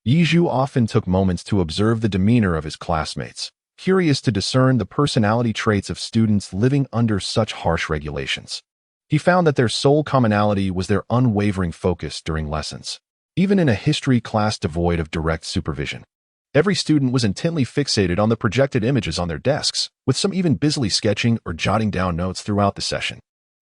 Yi Zhu often took moments to observe the demeanor of his classmates, curious to discern the personality traits of students living under such harsh regulations. He found that their sole commonality was their unwavering focus during lessons, even in a history class devoid of direct supervision. Every student was intently fixated on the projected images on their desks, with some even busily sketching or jotting down notes throughout the session.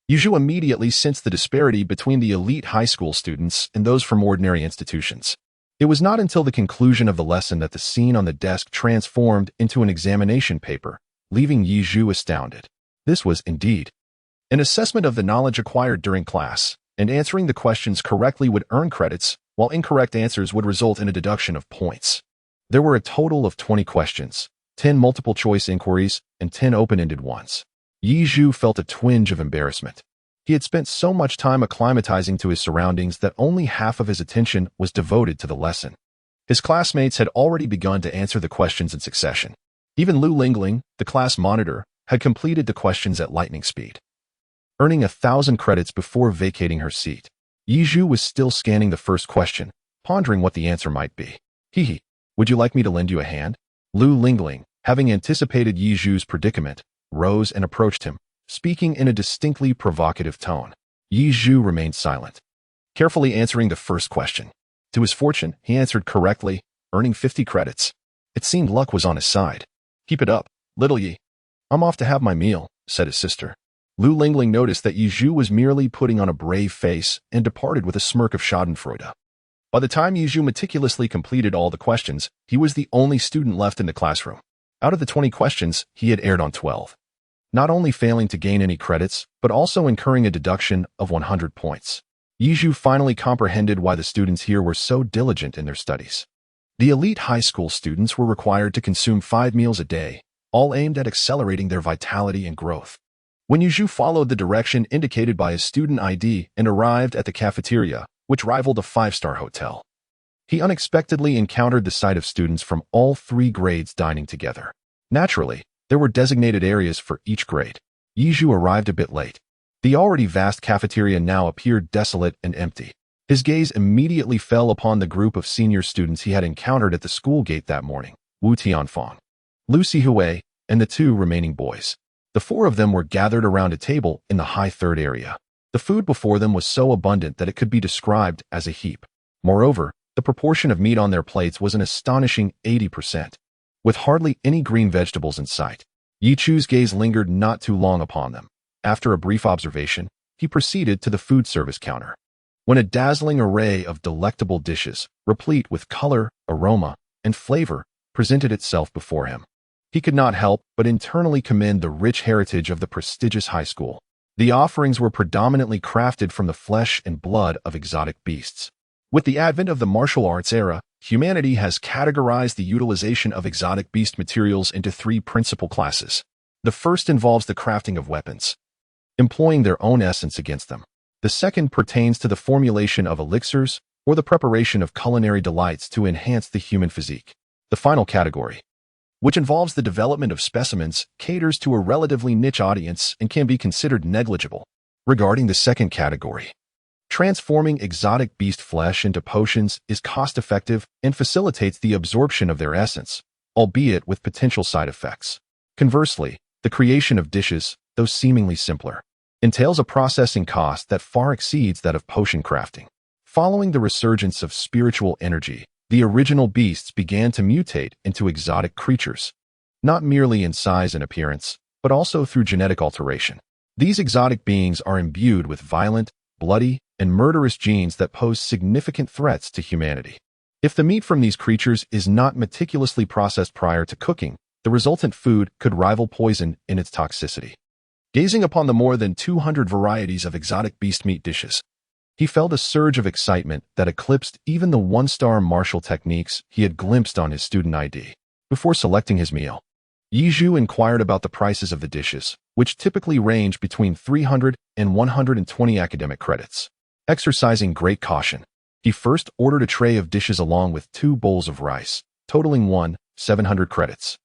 Yizhu immediately sensed the disparity between the elite high school students and those from ordinary institutions. It was not until the conclusion of the lesson that the scene on the desk transformed into an examination paper, leaving Yizhu astounded. This was, indeed, an assessment of the knowledge acquired during class, and answering the questions correctly would earn credits, while incorrect answers would result in a deduction of points. There were a total of 20 questions, 10 multiple-choice inquiries, and 10 open-ended ones. Yizhu felt a twinge of embarrassment. He had spent so much time acclimatizing to his surroundings that only half of his attention was devoted to the lesson. His classmates had already begun to answer the questions in succession. Even Lu Lingling, the class monitor, had completed the questions at lightning speed, earning 1,000 credits before vacating her seat. Yizhu was still scanning the first question, pondering what the answer might be. Hee, would you like me to lend you a hand? Lu Lingling, having anticipated Yizhu's predicament, rose and approached him, speaking in a distinctly provocative tone. Yizhu remained silent, carefully answering the first question. To his fortune, he answered correctly, earning 50 credits. It seemed luck was on his side. Keep it up, little Yi. I'm off to have my meal, said his sister. Lu Lingling noticed that Yizhu was merely putting on a brave face and departed with a smirk of schadenfreude. By the time Yizhu meticulously completed all the questions, he was the only student left in the classroom. Out of the 20 questions, he had erred on 12. Not only failing to gain any credits, but also incurring a deduction of 100 points. Yizhu finally comprehended why the students here were so diligent in their studies. The elite high school students were required to consume 5 meals a day, all aimed at accelerating their vitality and growth. When Yizhu followed the direction indicated by his student ID and arrived at the cafeteria, which rivaled a 5-star hotel, he unexpectedly encountered the sight of students from all 3 grades dining together. Naturally, there were designated areas for each grade. Yizhu arrived a bit late. The already vast cafeteria now appeared desolate and empty. His gaze immediately fell upon the group of senior students he had encountered at the school gate that morning: Wu Tianfang, Lu Sihui, and the 2 remaining boys. The 4 of them were gathered around a table in the high third area. The food before them was so abundant that it could be described as a heap. Moreover, the proportion of meat on their plates was an astonishing 80%. With hardly any green vegetables in sight, Yichu's gaze lingered not too long upon them. After a brief observation, he proceeded to the food service counter. When a dazzling array of delectable dishes, replete with color, aroma, and flavor, presented itself before him, he could not help but internally commend the rich heritage of the prestigious high school. The offerings were predominantly crafted from the flesh and blood of exotic beasts. With the advent of the martial arts era, humanity has categorized the utilization of exotic beast materials into 3 principal classes. The first involves the crafting of weapons, employing their own essence against them. The second pertains to the formulation of elixirs or the preparation of culinary delights to enhance the human physique. The final category, which involves the development of specimens, caters to a relatively niche audience and can be considered negligible. Regarding the second category, transforming exotic beast flesh into potions is cost-effective and facilitates the absorption of their essence, albeit with potential side effects. Conversely, the creation of dishes, though seemingly simpler, entails a processing cost that far exceeds that of potion crafting. Following the resurgence of spiritual energy, the original beasts began to mutate into exotic creatures, not merely in size and appearance, but also through genetic alteration. These exotic beings are imbued with violent, bloody, and murderous genes that pose significant threats to humanity. If the meat from these creatures is not meticulously processed prior to cooking, the resultant food could rival poison in its toxicity. Gazing upon the more than 200 varieties of exotic beast meat dishes, he felt a surge of excitement that eclipsed even the 1-star martial techniques he had glimpsed on his student ID. Before selecting his meal, Yizhu inquired about the prices of the dishes, which typically range between 300 and 120 academic credits. Exercising great caution, he first ordered a tray of dishes along with 2 bowls of rice, totaling 700 credits.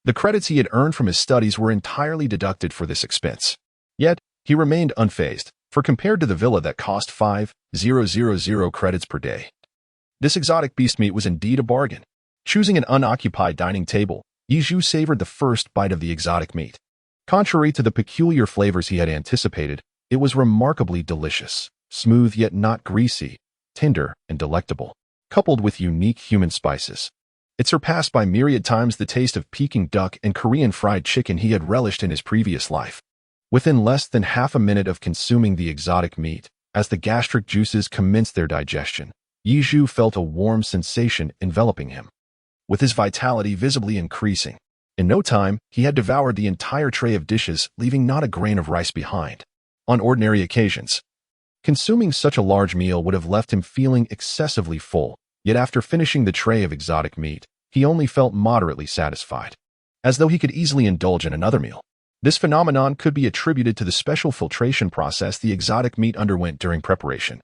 The credits he had earned from his studies were entirely deducted for this expense. Yet, he remained unfazed, for compared to the villa that cost 5,000 credits per day, this exotic beast meat was indeed a bargain. Choosing an unoccupied dining table, Yizhu savored the first bite of the exotic meat. Contrary to the peculiar flavors he had anticipated, it was remarkably delicious, smooth yet not greasy, tender and delectable, coupled with unique human spices. It surpassed by myriad times the taste of Peking duck and Korean fried chicken he had relished in his previous life. Within less than half a minute of consuming the exotic meat, as the gastric juices commenced their digestion, Yizhu felt a warm sensation enveloping him, with his vitality visibly increasing. In no time, he had devoured the entire tray of dishes, leaving not a grain of rice behind. On ordinary occasions, consuming such a large meal would have left him feeling excessively full, yet after finishing the tray of exotic meat, he only felt moderately satisfied, as though he could easily indulge in another meal. This phenomenon could be attributed to the special filtration process the exotic meat underwent during preparation,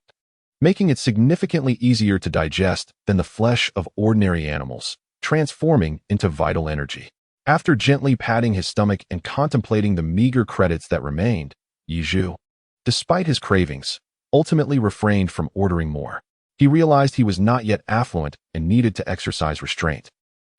making it significantly easier to digest than the flesh of ordinary animals, transforming into vital energy. After gently patting his stomach and contemplating the meager credits that remained, Yizhu, despite his cravings, ultimately refrained from ordering more. He realized he was not yet affluent and needed to exercise restraint,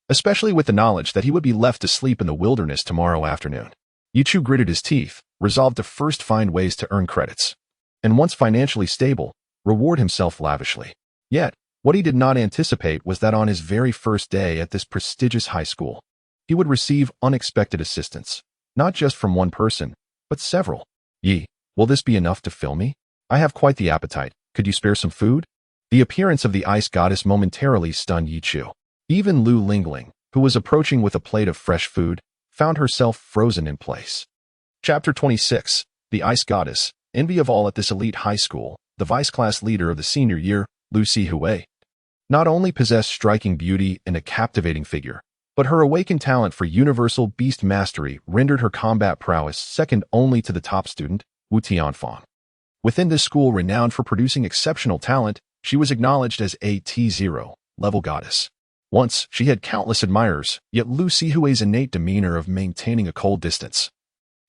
especially with the knowledge that he would be left to sleep in the wilderness tomorrow afternoon. Yichu gritted his teeth, resolved to first find ways to earn credits, and once financially stable, reward himself lavishly. Yet, what he did not anticipate was that on his very first day at this prestigious high school, he would receive unexpected assistance, not just from one person, but several. Yi, will this be enough to fill me? I have quite the appetite. Could you spare some food? The appearance of the ice goddess momentarily stunned Yichu. Even Lu Lingling, who was approaching with a plate of fresh food, found herself frozen in place. Chapter 26. The Ice Goddess. Envy of all at this elite high school, the vice-class leader of the senior year, Lu Sihui, not only possessed striking beauty and a captivating figure, but her awakened talent for universal beast mastery rendered her combat prowess second only to the top student, Wu Tianfang. Within this school renowned for producing exceptional talent, she was acknowledged as a T0 level goddess. Once, she had countless admirers, yet Lu Sihui's innate demeanor of maintaining a cold distance,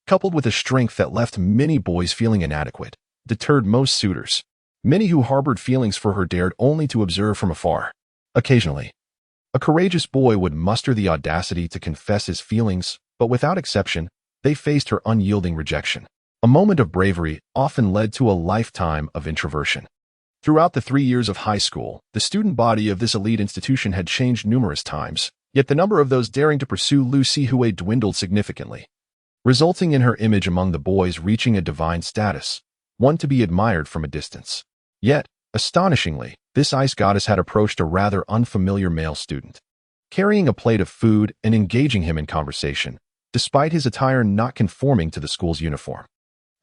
coupled with a strength that left many boys feeling inadequate, deterred most suitors. Many who harbored feelings for her dared only to observe from afar. Occasionally, a courageous boy would muster the audacity to confess his feelings, but without exception, they faced her unyielding rejection. A moment of bravery often led to a lifetime of introversion. Throughout the 3 years of high school, the student body of this elite institution had changed numerous times, yet the number of those daring to pursue Lu Sihui dwindled significantly, resulting in her image among the boys reaching a divine status, one to be admired from a distance. Yet, astonishingly, this ice goddess had approached a rather unfamiliar male student, carrying a plate of food and engaging him in conversation, despite his attire not conforming to the school's uniform.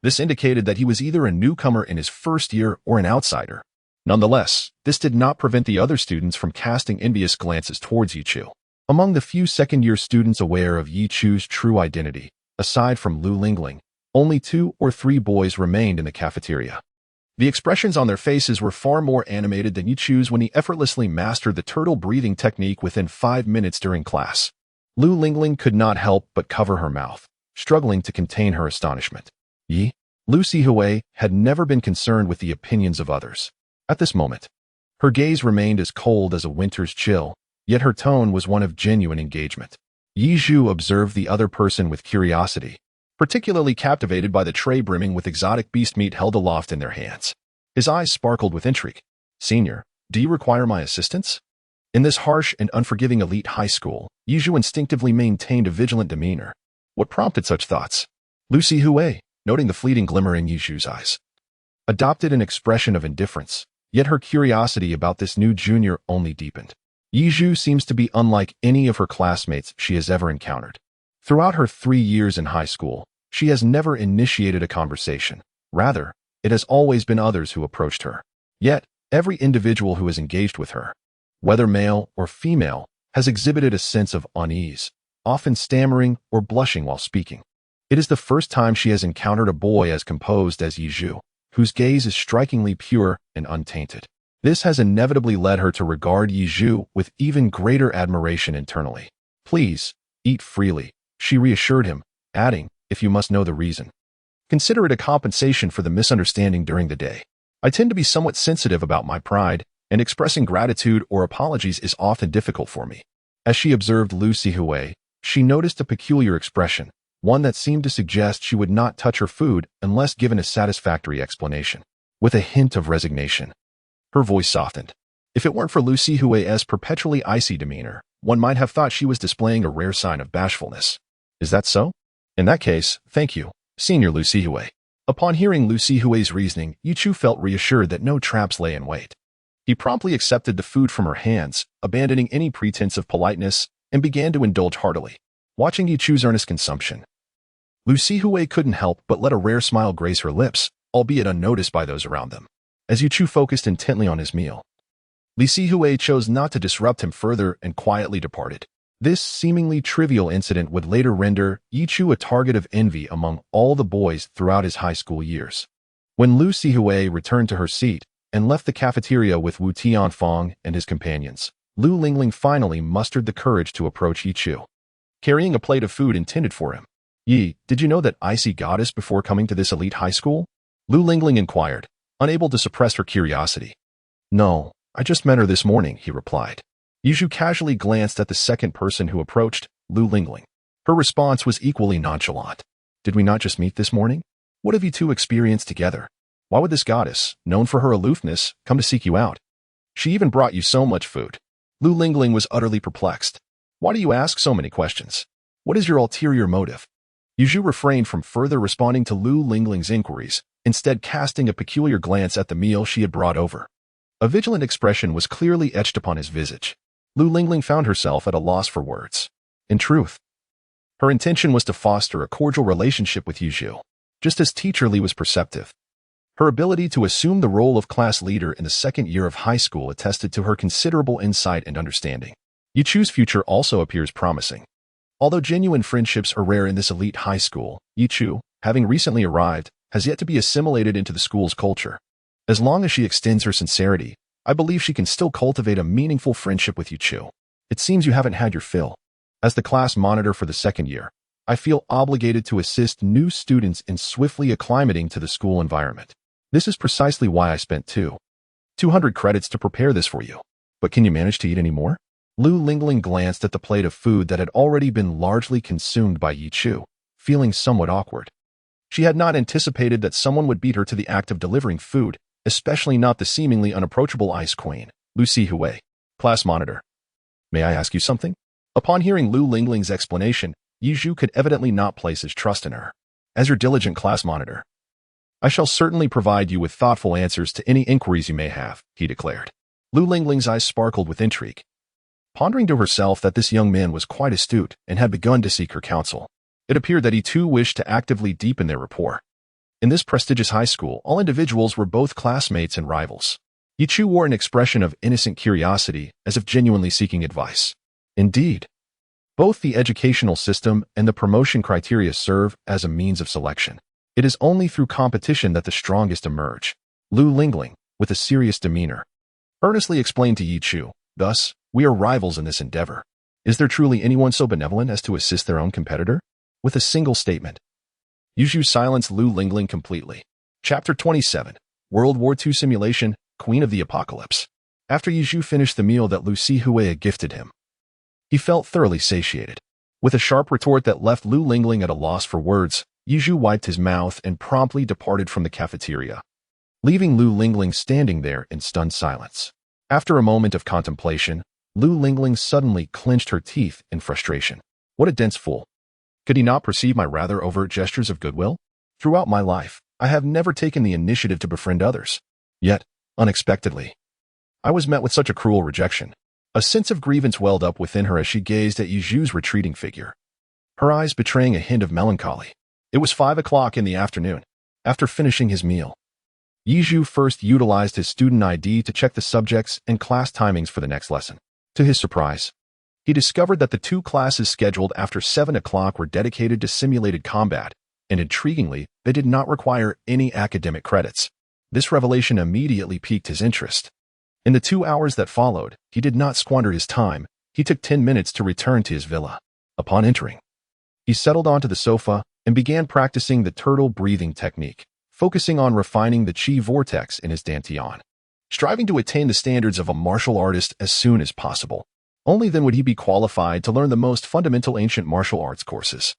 This indicated that he was either a newcomer in his first year or an outsider. Nonetheless, this did not prevent the other students from casting envious glances towards Yichu. Among the few second-year students aware of Yichu's true identity, aside from Lu Lingling, only 2 or 3 boys remained in the cafeteria. The expressions on their faces were far more animated than Yichu's when he effortlessly mastered the turtle breathing technique within 5 minutes during class. Lu Lingling could not help but cover her mouth, struggling to contain her astonishment. Yi, Lu Sihui had never been concerned with the opinions of others. At this moment, her gaze remained as cold as a winter's chill, yet her tone was one of genuine engagement. Yizhu observed the other person with curiosity, particularly captivated by the tray brimming with exotic beast meat held aloft in their hands. His eyes sparkled with intrigue. Senior, do you require my assistance? In this harsh and unforgiving elite high school, Yizhu instinctively maintained a vigilant demeanor. What prompted such thoughts? Lu Sihui, noting the fleeting glimmer in Yizhu's eyes, adopted an expression of indifference. Yet her curiosity about this new junior only deepened. Yizhu seems to be unlike any of her classmates she has ever encountered. Throughout her 3 years in high school, she has never initiated a conversation. Rather, it has always been others who approached her. Yet, every individual who has engaged with her, whether male or female, has exhibited a sense of unease, often stammering or blushing while speaking. It is the first time she has encountered a boy as composed as Yizhu, whose gaze is strikingly pure and untainted. This has inevitably led her to regard Yizhu with even greater admiration internally. Please, eat freely, she reassured him, adding, if you must know the reason, consider it a compensation for the misunderstanding during the day. I tend to be somewhat sensitive about my pride, and expressing gratitude or apologies is often difficult for me. As she observed Lu Sihui, she noticed a peculiar expression, one that seemed to suggest she would not touch her food unless given a satisfactory explanation. With a hint of resignation, her voice softened. If it weren't for Lu Sihui's perpetually icy demeanor, one might have thought she was displaying a rare sign of bashfulness. Is that so? In that case, thank you, Senior Lu Sihui. Upon hearing Lu Sihui's reasoning, Yichu felt reassured that no traps lay in wait. He promptly accepted the food from her hands, abandoning any pretense of politeness, and began to indulge heartily. Watching Yichu's earnest consumption, Lu Sihui couldn't help but let a rare smile grace her lips, albeit unnoticed by those around them. As Yichu focused intently on his meal, Lu Sihui chose not to disrupt him further and quietly departed. This seemingly trivial incident would later render Yichu a target of envy among all the boys throughout his high school years. When Lu Sihui returned to her seat and left the cafeteria with Wu Tianfeng and his companions, Lu Lingling finally mustered the courage to approach Yichu, carrying a plate of food intended for him. Yi, did you know that Icy Goddess before coming to this elite high school? Lu Lingling inquired, unable to suppress her curiosity. No, I just met her this morning, he replied. Yichu casually glanced at the second person who approached, Lu Lingling. Her response was equally nonchalant. Did we not just meet this morning? What have you two experienced together? Why would this goddess, known for her aloofness, come to seek you out? She even brought you so much food. Lu Lingling was utterly perplexed. Why do you ask so many questions? What is your ulterior motive? Yichu refrained from further responding to Lu Lingling's inquiries, instead casting a peculiar glance at the meal she had brought over. A vigilant expression was clearly etched upon his visage. Lu Lingling found herself at a loss for words. In truth, her intention was to foster a cordial relationship with Yichu, just as Teacher Li was perceptive. Her ability to assume the role of class leader in the second year of high school attested to her considerable insight and understanding. Yichu's future also appears promising. Although genuine friendships are rare in this elite high school, Yichu, having recently arrived, has yet to be assimilated into the school's culture. As long as she extends her sincerity, I believe she can still cultivate a meaningful friendship with Yichu. It seems you haven't had your fill. As the class monitor for the second year, I feel obligated to assist new students in swiftly acclimating to the school environment. This is precisely why I spent 200 credits to prepare this for you. But can you manage to eat any more? Lu Lingling glanced at the plate of food that had already been largely consumed by Yichu, feeling somewhat awkward. She had not anticipated that someone would beat her to the act of delivering food, especially not the seemingly unapproachable Ice Queen, Lu Sihui. Class monitor. May I ask you something? Upon hearing Lu Lingling's explanation, Yichu could evidently not place his trust in her. As your diligent class monitor, I shall certainly provide you with thoughtful answers to any inquiries you may have, he declared. Lu Lingling's eyes sparkled with intrigue, pondering to herself that this young man was quite astute and had begun to seek her counsel. It appeared that he too wished to actively deepen their rapport. In this prestigious high school, all individuals were both classmates and rivals. Yichu wore an expression of innocent curiosity, as if genuinely seeking advice. Indeed, both the educational system and the promotion criteria serve as a means of selection. It is only through competition that the strongest emerge. Lu Lingling, with a serious demeanor, earnestly explained to Yichu, thus, we are rivals in this endeavor. Is there truly anyone so benevolent as to assist their own competitor? With a single statement, Yichu silenced Lu Lingling completely. Chapter 27, World War II Simulation, Queen of the Apocalypse. After Yichu finished the meal that Lu Sihui had gifted him, he felt thoroughly satiated. With a sharp retort that left Lu Lingling at a loss for words, Yichu wiped his mouth and promptly departed from the cafeteria, leaving Lu Lingling standing there in stunned silence. After a moment of contemplation, Lu Lingling suddenly clenched her teeth in frustration. What a dense fool. Could he not perceive my rather overt gestures of goodwill? Throughout my life, I have never taken the initiative to befriend others. Yet, unexpectedly, I was met with such a cruel rejection. A sense of grievance welled up within her as she gazed at Yichu's retreating figure, her eyes betraying a hint of melancholy. It was 5 o'clock in the afternoon. After finishing his meal, Yichu first utilized his student ID to check the subjects and class timings for the next lesson. To his surprise, he discovered that the 2 classes scheduled after 7 o'clock were dedicated to simulated combat, and intriguingly, they did not require any academic credits. This revelation immediately piqued his interest. In the 2 hours that followed, he did not squander his time. He took 10 minutes to return to his villa. Upon entering, he settled onto the sofa and began practicing the turtle breathing technique, focusing on refining the chi vortex in his dantian, striving to attain the standards of a martial artist as soon as possible. Only then would he be qualified to learn the most fundamental ancient martial arts courses.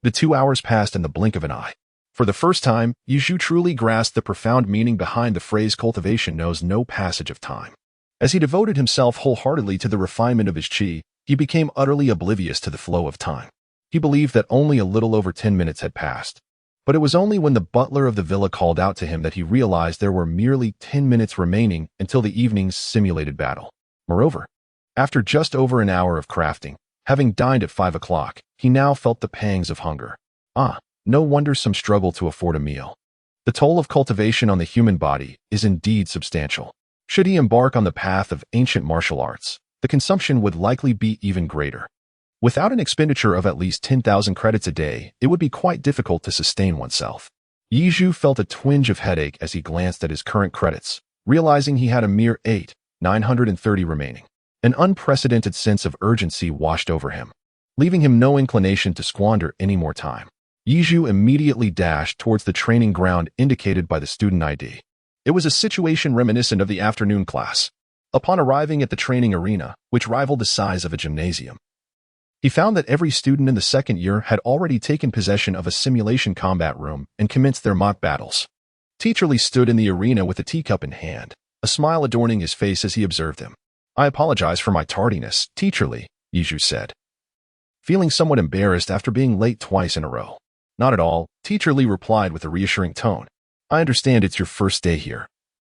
The 2 hours passed in the blink of an eye. For the first time, Yichu truly grasped the profound meaning behind the phrase cultivation knows no passage of time. As he devoted himself wholeheartedly to the refinement of his chi, he became utterly oblivious to the flow of time. He believed that only a little over 10 minutes had passed. But it was only when the butler of the villa called out to him that he realized there were merely 10 minutes remaining until the evening's simulated battle. Moreover, after just over an hour of crafting, having dined at 5 o'clock, he now felt the pangs of hunger. No wonder some struggle to afford a meal. The toll of cultivation on the human body is indeed substantial. Should he embark on the path of ancient martial arts, the consumption would likely be even greater. Without an expenditure of at least 10,000 credits a day, it would be quite difficult to sustain oneself. Yizhu felt a twinge of headache as he glanced at his current credits, realizing he had a mere 8,930 remaining. An unprecedented sense of urgency washed over him, leaving him no inclination to squander any more time. Yizhu immediately dashed towards the training ground indicated by the student ID. It was a situation reminiscent of the afternoon class. Upon arriving at the training arena, which rivaled the size of a gymnasium, he found that every student in the second year had already taken possession of a simulation combat room and commenced their mock battles. Teacher Lee stood in the arena with a teacup in hand, a smile adorning his face as he observed him. "I apologize for my tardiness, Teacher Lee," Yizhu said, feeling somewhat embarrassed after being late twice in a row. "Not at all," Teacher Lee replied with a reassuring tone. "I understand it's your first day here,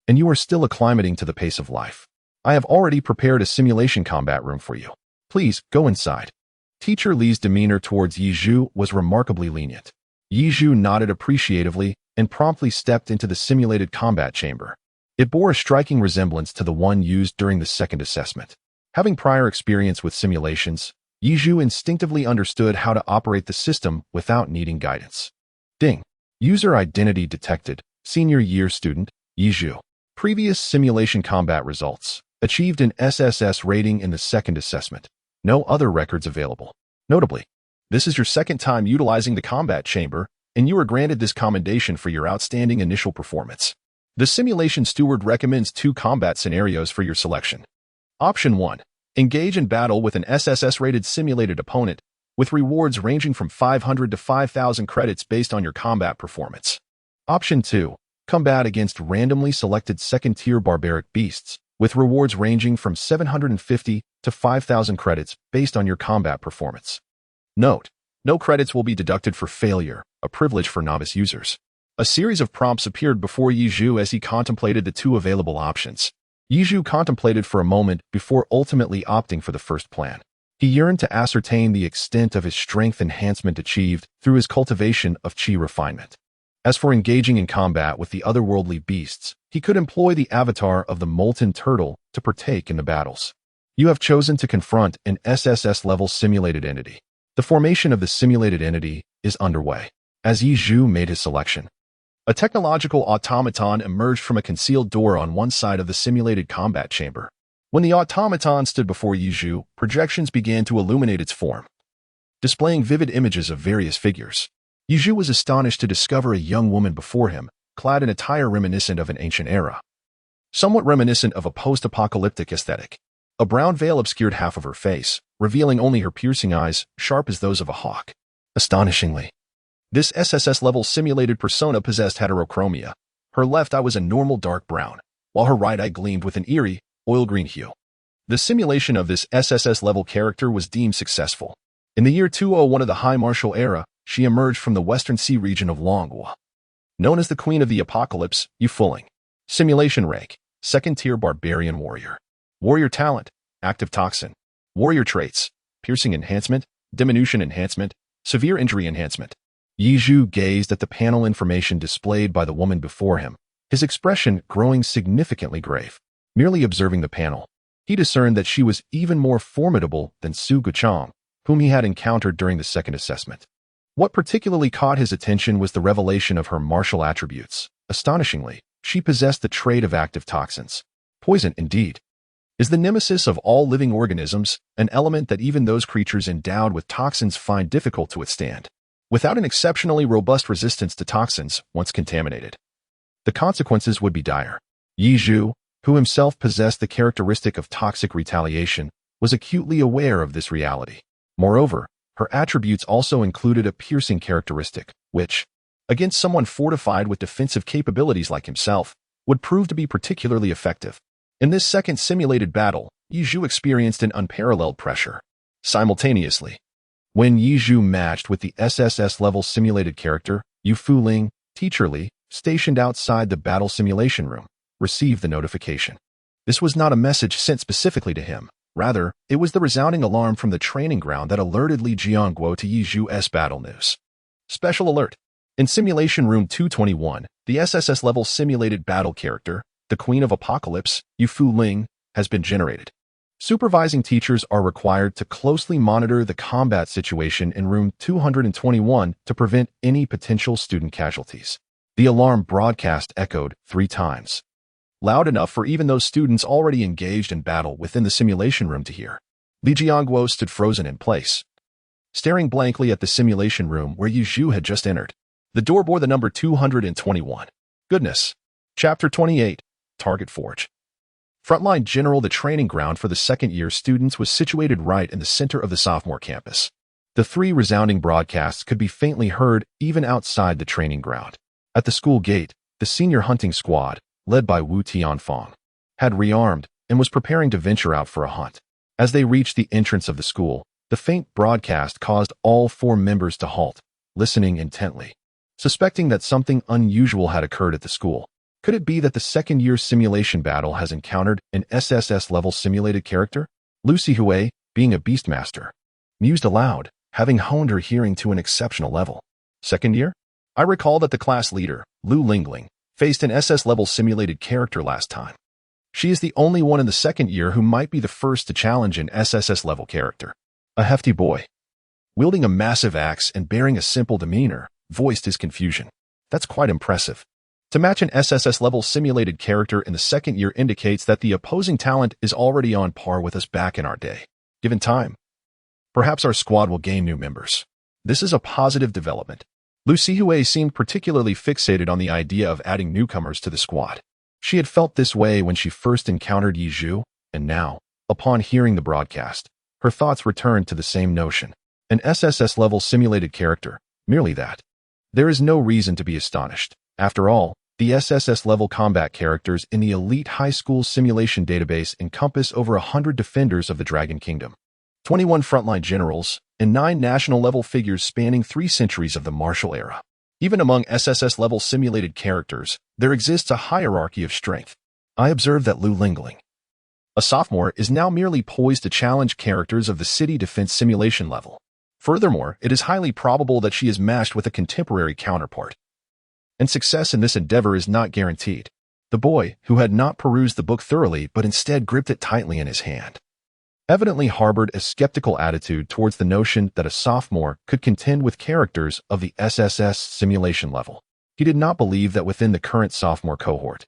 and you are still acclimating to the pace of life. I have already prepared a simulation combat room for you. Please, go inside." Teacher Lee's demeanor towards Yizhu was remarkably lenient. Yizhu nodded appreciatively and promptly stepped into the simulated combat chamber. It bore a striking resemblance to the one used during the second assessment. Having prior experience with simulations, Yizhu instinctively understood how to operate the system without needing guidance. Ding. User identity detected. Senior year student, Yizhu. Previous simulation combat results. Achieved an SSS rating in the second assessment. No other records available. Notably, this is your second time utilizing the combat chamber, and you are granted this commendation for your outstanding initial performance. The simulation steward recommends 2 combat scenarios for your selection. Option 1. Engage in battle with an SSS-rated simulated opponent, with rewards ranging from 500 to 5,000 credits based on your combat performance. Option 2. Combat against randomly selected second-tier barbaric beasts, with rewards ranging from 750 to 5,000 credits based on your combat performance. Note: no credits will be deducted for failure, a privilege for novice users. A series of prompts appeared before Yizhu as he contemplated the 2 available options. Yizhu contemplated for a moment before ultimately opting for the first plan. He yearned to ascertain the extent of his strength enhancement achieved through his cultivation of chi refinement. As for engaging in combat with the otherworldly beasts, he could employ the avatar of the molten turtle to partake in the battles. You have chosen to confront an SSS-level simulated entity. The formation of the simulated entity is underway. As Yizhu made his selection, a technological automaton emerged from a concealed door on one side of the simulated combat chamber. When the automaton stood before Yizhu, projections began to illuminate its form, displaying vivid images of various figures. Yizhu was astonished to discover a young woman before him, clad in attire reminiscent of an ancient era, somewhat reminiscent of a post-apocalyptic aesthetic. A brown veil obscured half of her face, revealing only her piercing eyes, sharp as those of a hawk. Astonishingly, this SSS-level simulated persona possessed heterochromia. Her left eye was a normal dark brown, while her right eye gleamed with an eerie, oil-green hue. The simulation of this SSS-level character was deemed successful. In the year 201 of the High Martial Era, she emerged from the Western Sea region of Longhua. Known as the Queen of the Apocalypse, Yufuling. Simulation rank: second-tier barbarian warrior. Warrior talent: active toxin. Warrior traits: piercing enhancement, diminution enhancement, severe injury enhancement. Yizhu gazed at the panel information displayed by the woman before him, his expression growing significantly grave. Merely observing the panel, he discerned that she was even more formidable than Su Guchang, whom he had encountered during the second assessment. What particularly caught his attention was the revelation of her martial attributes. Astonishingly, she possessed the trait of active toxins. Poison, indeed, is the nemesis of all living organisms, an element that even those creatures endowed with toxins find difficult to withstand. Without an exceptionally robust resistance to toxins, once contaminated, the consequences would be dire. Yizhu, who himself possessed the characteristic of toxic retaliation, was acutely aware of this reality. Moreover, her attributes also included a piercing characteristic, which, against someone fortified with defensive capabilities like himself, would prove to be particularly effective. In this second simulated battle, Yizhu experienced an unparalleled pressure. Simultaneously, when Yi Zhu matched with the SSS-level simulated character, Yu Fu Ling, Teacher Li, stationed outside the battle simulation room, received the notification. This was not a message sent specifically to him. Rather, it was the resounding alarm from the training ground that alerted Li Jiangguo to Yi Zhu's battle news. Special alert. In Simulation Room 221, the SSS-level simulated battle character, the Queen of Apocalypse, Yu Fu Ling, has been generated. Supervising teachers are required to closely monitor the combat situation in Room 221 to prevent any potential student casualties. The alarm broadcast echoed 3 times, loud enough for even those students already engaged in battle within the simulation room to hear. Li Jiangguo stood frozen in place, staring blankly at the simulation room where Yi Zhu had just entered. The door bore the number 221. Goodness. Chapter 28. Target Forge. Frontline General, the training ground for the second-year students, was situated right in the center of the sophomore campus. The 3 resounding broadcasts could be faintly heard even outside the training ground. At the school gate, the senior hunting squad, led by Wu Tianfang, had rearmed and was preparing to venture out for a hunt. As they reached the entrance of the school, the faint broadcast caused all 4 members to halt, listening intently, suspecting that something unusual had occurred at the school. Could it be that the second-year simulation battle has encountered an SSS-level simulated character? Lucy Hui, being a beastmaster, mused aloud, having honed her hearing to an exceptional level. Second year? I recall that the class leader, Lu Lingling, faced an SS-level simulated character last time. She is the only one in the second year who might be the first to challenge an SSS-level character. A hefty boy, wielding a massive axe and bearing a simple demeanor, voiced his confusion. That's quite impressive. To match an SSS-level simulated character in the second year indicates that the opposing talent is already on par with us back in our day. Given time, perhaps our squad will gain new members. This is a positive development. Lucy Hui seemed particularly fixated on the idea of adding newcomers to the squad. She had felt this way when she first encountered Yi Zhu, and now, upon hearing the broadcast, her thoughts returned to the same notion. An SSS-level simulated character, merely that. There is no reason to be astonished. After all, the SSS-level combat characters in the elite high school simulation database encompass over 100 defenders of the Dragon Kingdom, 21 frontline generals, and 9 national-level figures spanning 3 centuries of the martial era. Even among SSS-level simulated characters, there exists a hierarchy of strength. I observed that Lu Lingling, a sophomore, is now merely poised to challenge characters of the city defense simulation level. Furthermore, it is highly probable that she is matched with a contemporary counterpart, and success in this endeavor is not guaranteed. The boy, who had not perused the book thoroughly but instead gripped it tightly in his hand, evidently harbored a skeptical attitude towards the notion that a sophomore could contend with characters of the SSS simulation level. He did not believe that within the current sophomore cohort,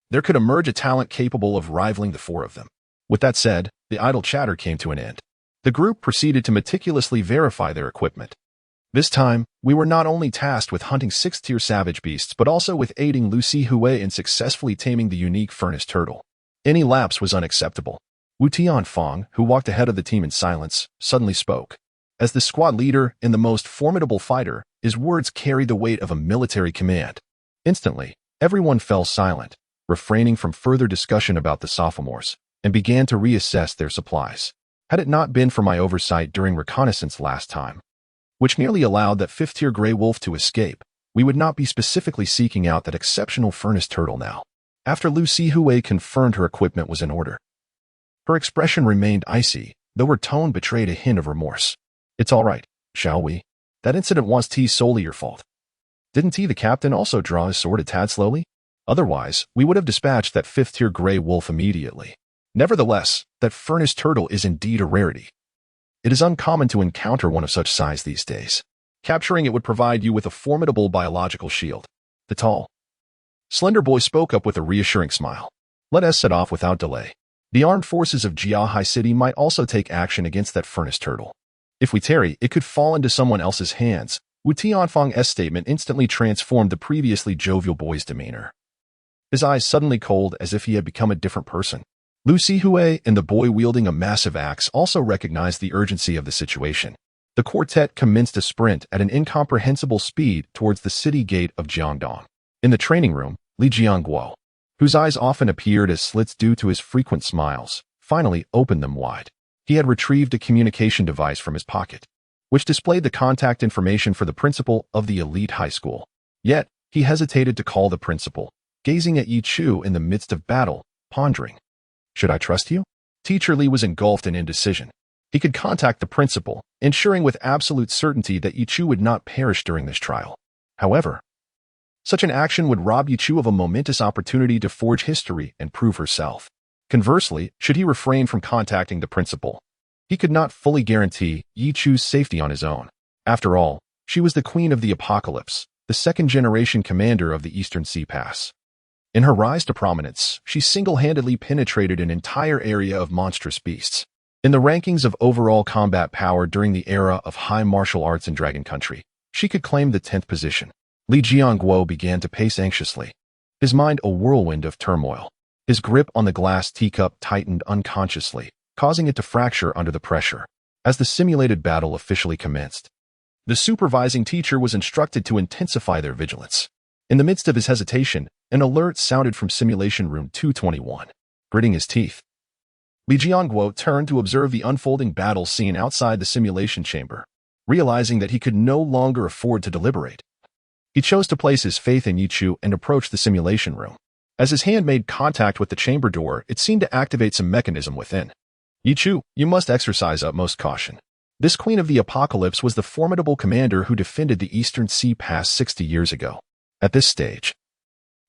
there could emerge a talent capable of rivaling the 4 of them. With that said, the idle chatter came to an end. The group proceeded to meticulously verify their equipment. This time, we were not only tasked with hunting 6th-tier savage beasts, but also with aiding Lucy Hui in successfully taming the unique furnace turtle. Any lapse was unacceptable. Wu Tianfang, who walked ahead of the team in silence, suddenly spoke. As the squad leader and the most formidable fighter, his words carried the weight of a military command. Instantly, everyone fell silent, refraining from further discussion about the sophomores, and began to reassess their supplies. Had it not been for my oversight during reconnaissance last time, which nearly allowed that 5th-tier Grey Wolf to escape, we would not be specifically seeking out that exceptional furnace turtle now. After Lucy Hui confirmed her equipment was in order, her expression remained icy, though her tone betrayed a hint of remorse. It's all right, shall we? That incident was solely your fault. Didn't the captain also draw his sword a tad slowly? Otherwise, we would have dispatched that 5th-tier Grey Wolf immediately. Nevertheless, that furnace turtle is indeed a rarity. It is uncommon to encounter one of such size these days. Capturing it would provide you with a formidable biological shield. The tall, slender boy spoke up with a reassuring smile. Let us set off without delay. The armed forces of Jiahai City might also take action against that furnace turtle. If we tarry, it could fall into someone else's hands. Wu Tianfang's statement instantly transformed the previously jovial boy's demeanor. His eyes suddenly cold as if he had become a different person. Lucy Hui and the boy wielding a massive axe also recognized the urgency of the situation. The quartet commenced a sprint at an incomprehensible speed towards the city gate of Jiangdong. In the training room, Li Jiangguo, whose eyes often appeared as slits due to his frequent smiles, finally opened them wide. He had retrieved a communication device from his pocket, which displayed the contact information for the principal of the elite high school. Yet, he hesitated to call the principal, gazing at Yi Chu in the midst of battle, pondering. Should I trust you? Teacher Li was engulfed in indecision. He could contact the principal, ensuring with absolute certainty that Yi Chu would not perish during this trial. However, such an action would rob Yi Chu of a momentous opportunity to forge history and prove herself. Conversely, should he refrain from contacting the principal, he could not fully guarantee Yi Chu's safety on his own. After all, she was the queen of the apocalypse, the second-generation commander of the Eastern Sea Pass. In her rise to prominence, she single-handedly penetrated an entire area of monstrous beasts. In the rankings of overall combat power during the era of high martial arts in Dragon Country, she could claim the 10th position. Li Jiangguo began to pace anxiously, his mind a whirlwind of turmoil. His grip on the glass teacup tightened unconsciously, causing it to fracture under the pressure. As the simulated battle officially commenced, the supervising teacher was instructed to intensify their vigilance. In the midst of his hesitation, an alert sounded from Simulation Room 221. Gritting his teeth, Li Jiangguo turned to observe the unfolding battle scene outside the simulation chamber. Realizing that he could no longer afford to deliberate, he chose to place his faith in Yi Chu and approach the simulation room. As his hand made contact with the chamber door, it seemed to activate some mechanism within. Yi Chu, you must exercise utmost caution. This queen of the apocalypse was the formidable commander who defended the Eastern Sea Pass 60 years ago. At this stage,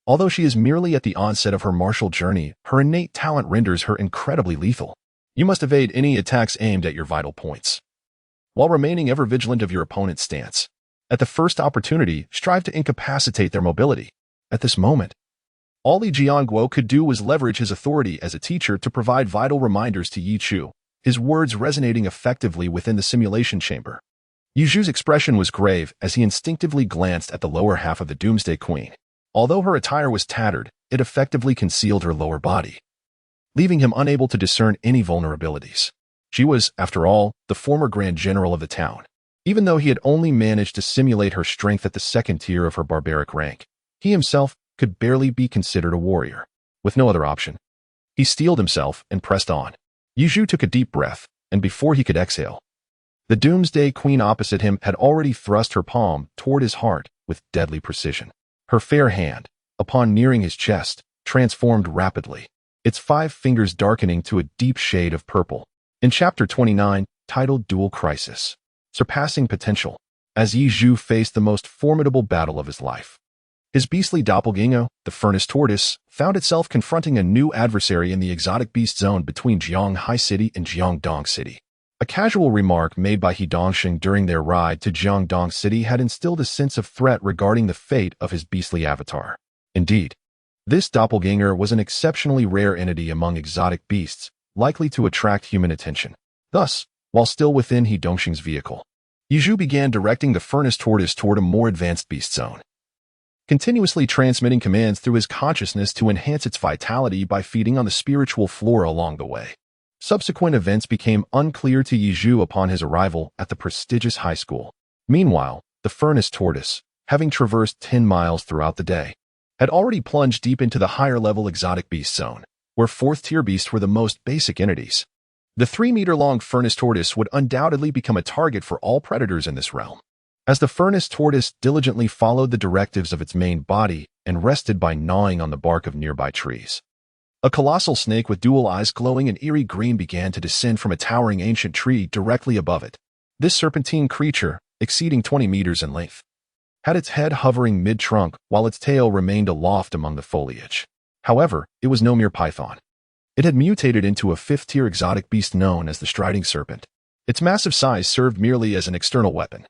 although she is merely at the onset of her martial journey, her innate talent renders her incredibly lethal. You must evade any attacks aimed at your vital points, while remaining ever vigilant of your opponent's stance. At the first opportunity, strive to incapacitate their mobility. At this moment, all Li Jiangguo could do was leverage his authority as a teacher to provide vital reminders to Yi Chu, his words resonating effectively within the simulation chamber. Yi Chu's expression was grave as he instinctively glanced at the lower half of the Doomsday Queen. Although her attire was tattered, it effectively concealed her lower body, leaving him unable to discern any vulnerabilities. She was, after all, the former Grand General of the town. Even though he had only managed to simulate her strength at the second tier of her barbaric rank, he himself could barely be considered a warrior. With no other option, he steeled himself and pressed on. Yi Chu took a deep breath, and before he could exhale, the Doomsday Queen opposite him had already thrust her palm toward his heart with deadly precision. Her fair hand, upon nearing his chest, transformed rapidly, its 5 fingers darkening to a deep shade of purple. In Chapter 29, titled Dual Crisis, Surpassing Potential, as Yi Chu faced the most formidable battle of his life, his beastly doppelganger, the Furnace Tortoise, found itself confronting a new adversary in the exotic beast zone between Jianghai City and Jiangdong City. A casual remark made by He Dongxing during their ride to Jiangdong City had instilled a sense of threat regarding the fate of his beastly avatar. Indeed, this doppelganger was an exceptionally rare entity among exotic beasts, likely to attract human attention. Thus, while still within He Dongxing's vehicle, Yi Chu began directing the Furnace Tortoise toward a more advanced beast zone, continuously transmitting commands through his consciousness to enhance its vitality by feeding on the spiritual flora along the way. Subsequent events became unclear to Yi Chu upon his arrival at the prestigious high school. Meanwhile, the Furnace Tortoise, having traversed 10 miles throughout the day, had already plunged deep into the higher-level exotic beast zone, where 4th-tier beasts were the most basic entities. The 3-meter-long Furnace Tortoise would undoubtedly become a target for all predators in this realm. As the Furnace Tortoise diligently followed the directives of its main body and rested by gnawing on the bark of nearby trees, a colossal snake with dual eyes glowing an eerie green began to descend from a towering ancient tree directly above it. This serpentine creature, exceeding 20 meters in length, had its head hovering mid-trunk while its tail remained aloft among the foliage. However, it was no mere python. It had mutated into a 5th-tier exotic beast known as the Striding Serpent. Its massive size served merely as an external weapon.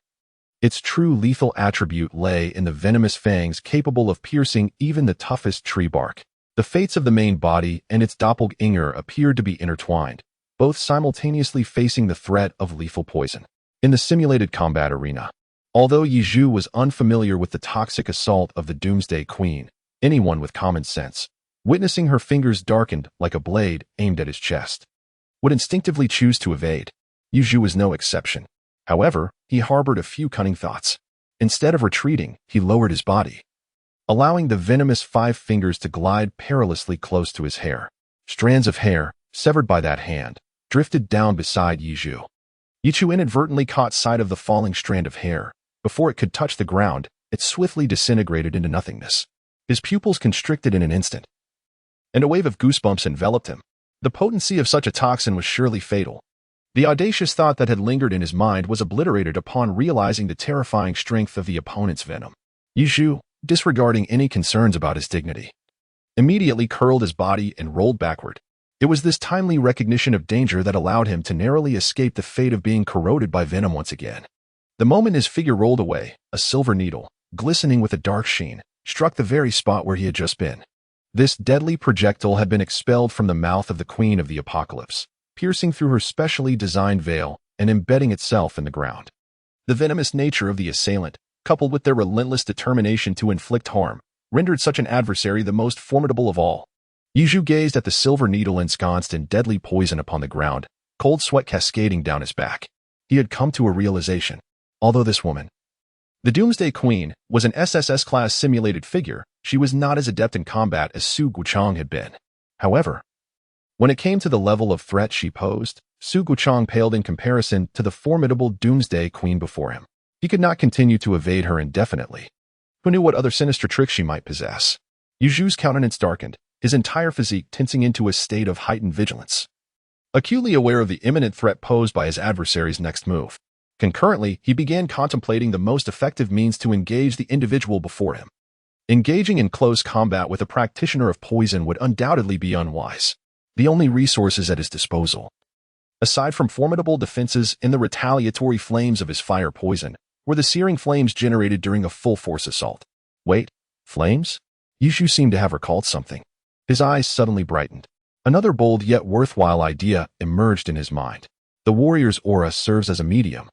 Its true lethal attribute lay in the venomous fangs capable of piercing even the toughest tree bark. The fates of the main body and its doppelganger appeared to be intertwined, both simultaneously facing the threat of lethal poison. In the simulated combat arena, although Yi Chu was unfamiliar with the toxic assault of the Doomsday Queen, anyone with common sense, witnessing her fingers darkened like a blade aimed at his chest, would instinctively choose to evade. Yi Chu was no exception. However, he harbored a few cunning thoughts. Instead of retreating, he lowered his body, allowing the venomous 5 fingers to glide perilously close to his hair. Strands of hair, severed by that hand, drifted down beside Yizhu. Yichu inadvertently caught sight of the falling strand of hair. Before it could touch the ground, it swiftly disintegrated into nothingness. His pupils constricted in an instant, and a wave of goosebumps enveloped him. The potency of such a toxin was surely fatal. The audacious thought that had lingered in his mind was obliterated upon realizing the terrifying strength of the opponent's venom. Yizhu, disregarding any concerns about his dignity, immediately curled his body and rolled backward. It was this timely recognition of danger that allowed him to narrowly escape the fate of being corroded by venom once again. The moment his figure rolled away, a silver needle, glistening with a dark sheen, struck the very spot where he had just been. This deadly projectile had been expelled from the mouth of the Queen of the Apocalypse, piercing through her specially designed veil and embedding itself in the ground. The venomous nature of the assailant, coupled with their relentless determination to inflict harm, rendered such an adversary the most formidable of all. Yizhu gazed at the silver needle ensconced in deadly poison upon the ground, cold sweat cascading down his back. He had come to a realization. Although this woman, the Doomsday Queen, was an SSS-class simulated figure, she was not as adept in combat as Su Guchang had been. However, when it came to the level of threat she posed, Su Guchang paled in comparison to the formidable Doomsday Queen before him. He could not continue to evade her indefinitely. Who knew what other sinister tricks she might possess? Yizhu's countenance darkened, his entire physique tensing into a state of heightened vigilance, acutely aware of the imminent threat posed by his adversary's next move. Concurrently, he began contemplating the most effective means to engage the individual before him. Engaging in close combat with a practitioner of poison would undoubtedly be unwise. The only resources at his disposal, aside from formidable defenses in the retaliatory flames of his fire poison, were the searing flames generated during a full-force assault. Wait, flames? Yizhu seemed to have recalled something. His eyes suddenly brightened. Another bold yet worthwhile idea emerged in his mind. The warrior's aura serves as a medium,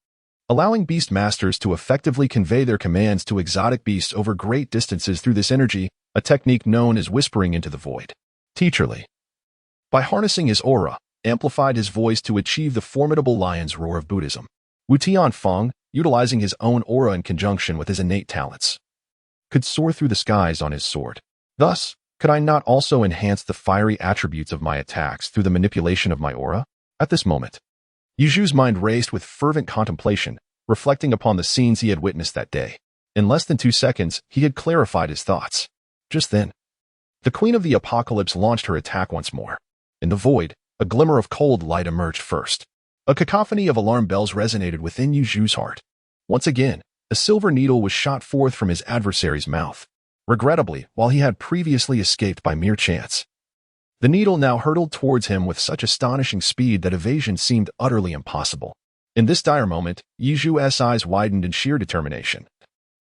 allowing beast masters to effectively convey their commands to exotic beasts over great distances through this energy, a technique known as whispering into the void. Teacherly, by harnessing his aura, amplified his voice to achieve the formidable lion's roar of Buddhism. Wu Tianfeng, utilizing his own aura in conjunction with his innate talents, could soar through the skies on his sword. Thus, could I not also enhance the fiery attributes of my attacks through the manipulation of my aura? At this moment, Yizhu's mind raced with fervent contemplation, reflecting upon the scenes he had witnessed that day. In less than 2 seconds, he had clarified his thoughts. Just then, the Queen of the Apocalypse launched her attack once more. In the void, a glimmer of cold light emerged first. A cacophony of alarm bells resonated within Yizhu's heart. Once again, a silver needle was shot forth from his adversary's mouth. Regrettably, while he had previously escaped by mere chance, the needle now hurtled towards him with such astonishing speed that evasion seemed utterly impossible. In this dire moment, Yizhu's eyes widened in sheer determination.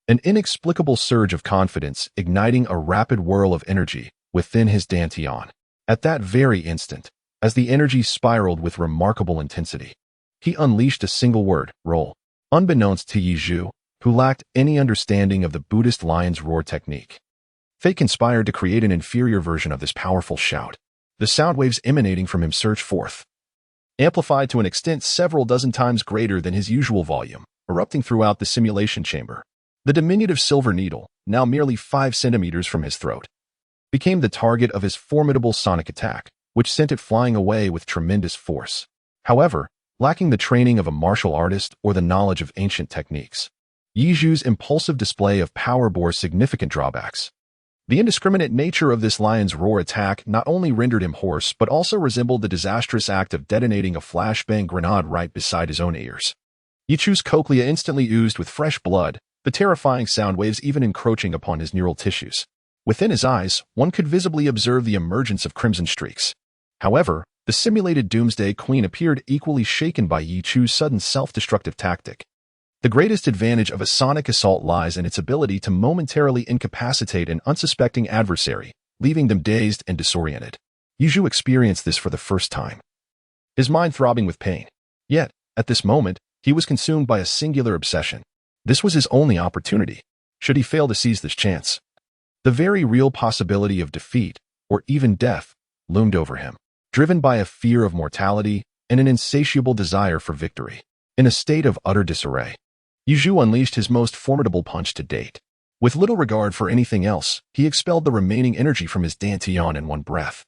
An inexplicable surge of confidence igniting a rapid whirl of energy within his dantian. At that very instant, as the energy spiraled with remarkable intensity, he unleashed a single word, roll. Unbeknownst to Yizhu, who lacked any understanding of the Buddhist lion's roar technique, fate conspired to create an inferior version of this powerful shout. The sound waves emanating from him surged forth, amplified to an extent several dozen times greater than his usual volume, erupting throughout the simulation chamber. The diminutive silver needle, now merely 5 centimeters from his throat, became the target of his formidable sonic attack, which sent it flying away with tremendous force. However, lacking the training of a martial artist or the knowledge of ancient techniques, Yizhu's impulsive display of power bore significant drawbacks. The indiscriminate nature of this lion's roar attack not only rendered him hoarse but also resembled the disastrous act of detonating a flashbang grenade right beside his own ears. Yizhu's cochlea instantly oozed with fresh blood, the terrifying sound waves even encroaching upon his neural tissues. Within his eyes, one could visibly observe the emergence of crimson streaks. However, the simulated Doomsday Queen appeared equally shaken by Yizhu's sudden self-destructive tactic. The greatest advantage of a sonic assault lies in its ability to momentarily incapacitate an unsuspecting adversary, leaving them dazed and disoriented. Yizhu experienced this for the first time, his mind throbbing with pain. Yet, at this moment, he was consumed by a singular obsession. This was his only opportunity. Should he fail to seize this chance, the very real possibility of defeat, or even death, loomed over him. Driven by a fear of mortality and an insatiable desire for victory, in a state of utter disarray, Yizhu unleashed his most formidable punch to date. With little regard for anything else, he expelled the remaining energy from his dantian in one breath.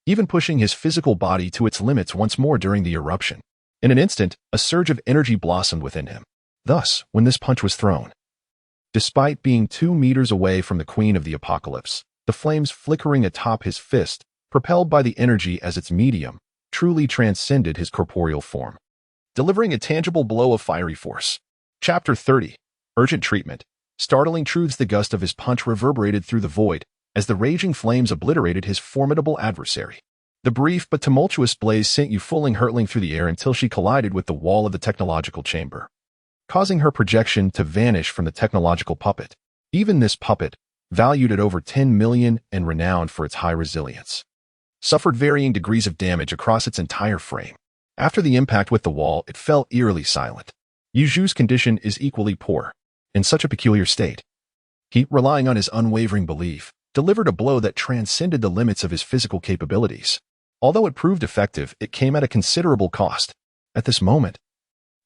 even pushing his physical body to its limits once more during the eruption. In an instant, a surge of energy blossomed within him. Thus, when this punch was thrown, despite being 2 meters away from the Queen of the Apocalypse, the flames flickering atop his fist, propelled by the energy as its medium, truly transcended his corporeal form, delivering a tangible blow of fiery force. Chapter 30. Urgent Treatment. Startling truths. The gust of his punch reverberated through the void as the raging flames obliterated his formidable adversary. The brief but tumultuous blaze sent Yu Fuling hurtling through the air until she collided with the wall of the technological chamber, causing her projection to vanish from the technological puppet. Even this puppet, valued at over 10 million and renowned for its high resilience, suffered varying degrees of damage across its entire frame. After the impact with the wall, it fell eerily silent. Yu Zhu's condition is equally poor. In such a peculiar state, he, relying on his unwavering belief, delivered a blow that transcended the limits of his physical capabilities. Although it proved effective, it came at a considerable cost. At this moment,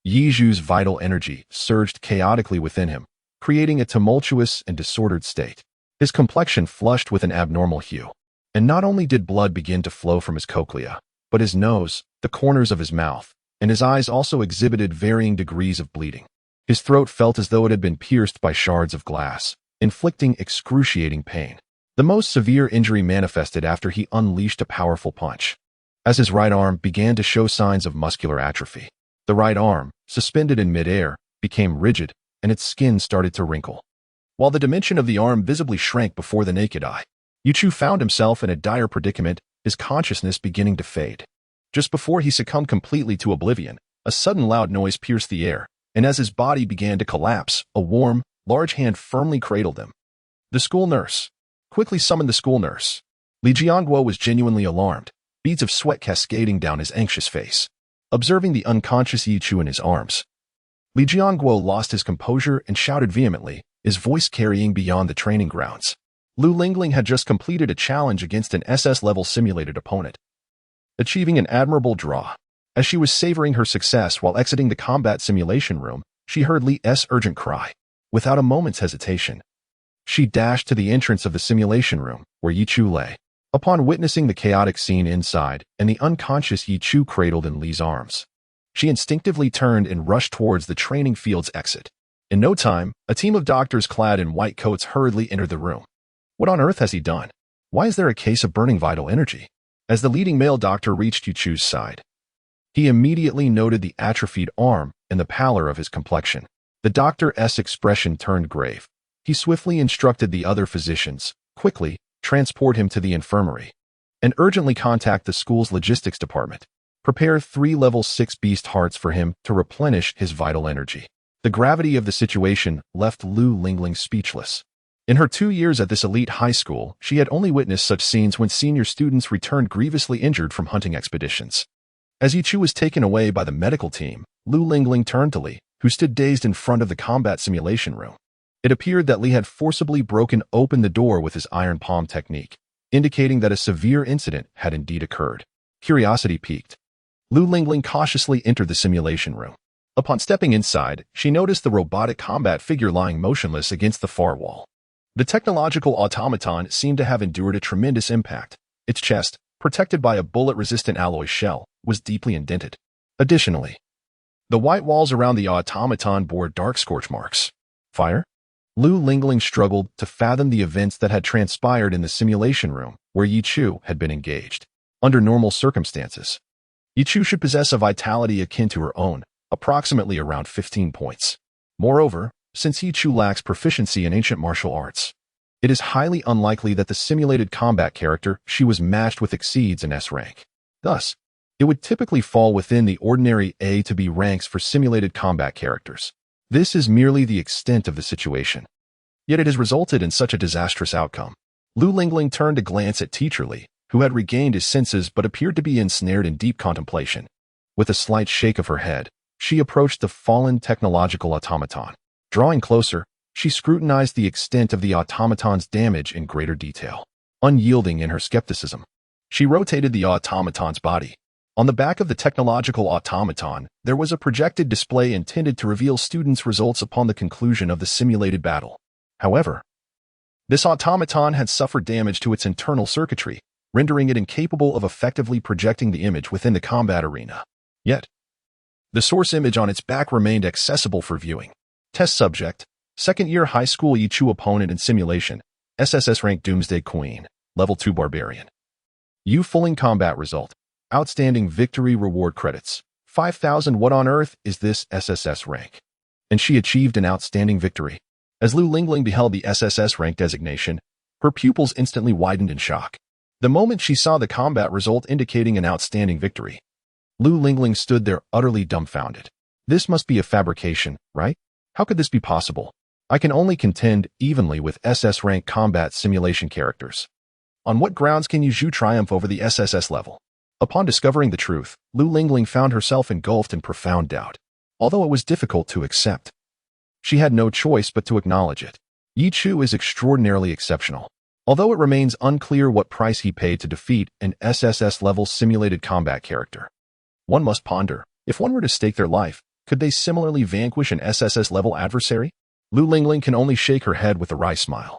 Yi Zhu's vital energy surged chaotically within him, creating a tumultuous and disordered state. His complexion flushed with an abnormal hue, and not only did blood begin to flow from his cochlea, but his nose, the corners of his mouth, and his eyes also exhibited varying degrees of bleeding. His throat felt as though it had been pierced by shards of glass, inflicting excruciating pain. The most severe injury manifested after he unleashed a powerful punch, as his right arm began to show signs of muscular atrophy. The right arm, suspended in midair, became rigid, and its skin started to wrinkle, while the dimension of the arm visibly shrank before the naked eye. Yu Chu found himself in a dire predicament, his consciousness beginning to fade. Just before he succumbed completely to oblivion, a sudden loud noise pierced the air, and as his body began to collapse, a warm, large hand firmly cradled him. The school nurse. Quickly summoned the school nurse. Li Jianguo was genuinely alarmed, beads of sweat cascading down his anxious face, observing the unconscious Yi Chu in his arms. Li Jianguo lost his composure and shouted vehemently, his voice carrying beyond the training grounds. Lu Lingling had just completed a challenge against an SS-level simulated opponent, achieving an admirable draw. As she was savoring her success while exiting the combat simulation room, she heard Li's urgent cry. Without a moment's hesitation, she dashed to the entrance of the simulation room, where Yi Chu lay. Upon witnessing the chaotic scene inside and the unconscious Yi Chu cradled in Li's arms, she instinctively turned and rushed towards the training field's exit. In no time, a team of doctors clad in white coats hurriedly entered the room. What on earth has he done? Why is there a case of burning vital energy? As the leading male doctor reached Yu Chu's side, he immediately noted the atrophied arm and the pallor of his complexion. The doctor's expression turned grave. He swiftly instructed the other physicians, quickly, transport him to the infirmary, and urgently contact the school's logistics department. Prepare 3 level 6 beast hearts for him to replenish his vital energy. The gravity of the situation left Lu Lingling speechless. In her 2 years at this elite high school, she had only witnessed such scenes when senior students returned grievously injured from hunting expeditions. As Yi Chu was taken away by the medical team, Lu Lingling turned to Li, who stood dazed in front of the combat simulation room. It appeared that Li had forcibly broken open the door with his iron palm technique, indicating that a severe incident had indeed occurred. Curiosity piqued. Lu Lingling cautiously entered the simulation room. Upon stepping inside, she noticed the robotic combat figure lying motionless against the far wall. The technological automaton seemed to have endured a tremendous impact. Its chest, protected by a bullet-resistant alloy shell, was deeply indented. Additionally, the white walls around the automaton bore dark scorch marks. Fire? Lu Lingling struggled to fathom the events that had transpired in the simulation room where Yi Chu had been engaged. Under normal circumstances, Yi Chu should possess a vitality akin to her own, approximately around 15 points. Moreover, since Yi Chu lacks proficiency in ancient martial arts, it is highly unlikely that the simulated combat character she was matched with exceeds an S rank. Thus, it would typically fall within the ordinary A to B ranks for simulated combat characters. This is merely the extent of the situation. Yet it has resulted in such a disastrous outcome. Lu Lingling turned to glance at Teacher Li, who had regained his senses but appeared to be ensnared in deep contemplation. With a slight shake of her head, she approached the fallen technological automaton. Drawing closer, she scrutinized the extent of the automaton's damage in greater detail. Unyielding in her skepticism, she rotated the automaton's body. On the back of the technological automaton, there was a projected display intended to reveal students' results upon the conclusion of the simulated battle. However, this automaton had suffered damage to its internal circuitry, rendering it incapable of effectively projecting the image within the combat arena. Yet, the source image on its back remained accessible for viewing. Test subject, second-year high school Yichu opponent in simulation, SSS rank Doomsday Queen, level 2 Barbarian. Yu Fulling combat result, outstanding victory reward credits, 5,000. What on earth is this SSS rank? And she achieved an outstanding victory. As Lu Lingling beheld the SSS rank designation, her pupils instantly widened in shock. The moment she saw the combat result indicating an outstanding victory, Lu Lingling stood there utterly dumbfounded. This must be a fabrication, right? How could this be possible? I can only contend evenly with SS rank combat simulation characters. On what grounds can Yuzhu triumph over the SSS level? Upon discovering the truth, Lu Lingling found herself engulfed in profound doubt. Although it was difficult to accept, she had no choice but to acknowledge it. Yichu is extraordinarily exceptional. Although it remains unclear what price he paid to defeat an SSS-level simulated combat character. One must ponder, if one were to stake their life, could they similarly vanquish an SSS-level adversary? Lu Lingling can only shake her head with a wry smile.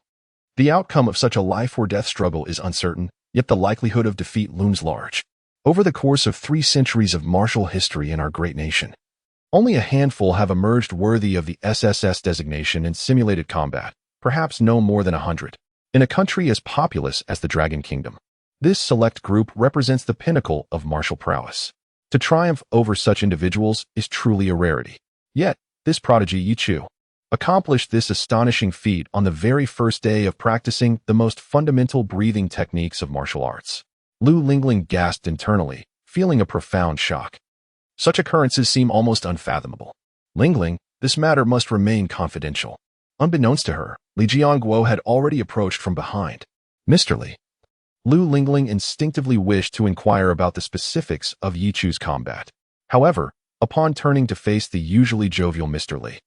The outcome of such a life-or-death struggle is uncertain, yet the likelihood of defeat looms large. Over the course of 3 centuries of martial history in our great nation, only a handful have emerged worthy of the SSS designation in simulated combat, perhaps no more than 100. In a country as populous as the Dragon Kingdom, this select group represents the pinnacle of martial prowess. To triumph over such individuals is truly a rarity. Yet, this prodigy Yichu accomplished this astonishing feat on the very first day of practicing the most fundamental breathing techniques of martial arts. Lu Lingling gasped internally, feeling a profound shock. Such occurrences seem almost unfathomable. Lingling, this matter must remain confidential. Unbeknownst to her, Li Jianguo had already approached from behind. Mr. Li. Lu Lingling instinctively wished to inquire about the specifics of Yichu's combat. However, upon turning to face the usually jovial Mr. Li,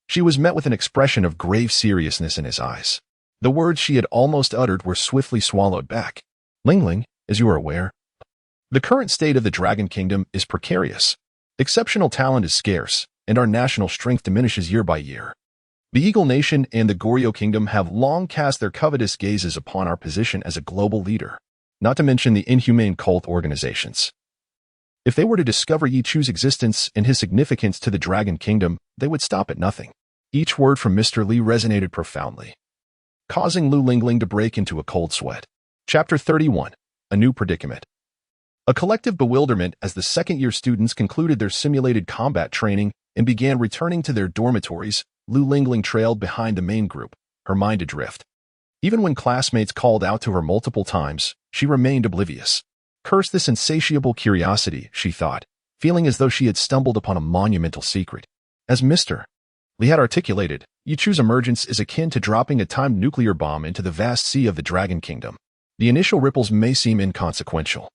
she was met with an expression of grave seriousness in his eyes. The words she had almost uttered were swiftly swallowed back. Lingling, as you are aware, the current state of the Dragon Kingdom is precarious. Exceptional talent is scarce, and our national strength diminishes year by year. The Eagle Nation and the Goryeo Kingdom have long cast their covetous gazes upon our position as a global leader, not to mention the inhumane cult organizations. If they were to discover Yichu's existence and his significance to the Dragon Kingdom, they would stop at nothing. Each word from Mr. Li resonated profoundly, causing Lu Lingling to break into a cold sweat. Chapter 31. A New Predicament. A collective bewilderment as the second-year students concluded their simulated combat training and began returning to their dormitories. Lu Lingling trailed behind the main group, her mind adrift. Even when classmates called out to her multiple times, she remained oblivious. Curse this insatiable curiosity, she thought, feeling as though she had stumbled upon a monumental secret. As Mr. Li had articulated, Yichu's emergence is akin to dropping a timed nuclear bomb into the vast sea of the Dragon Kingdom. The initial ripples may seem inconsequential.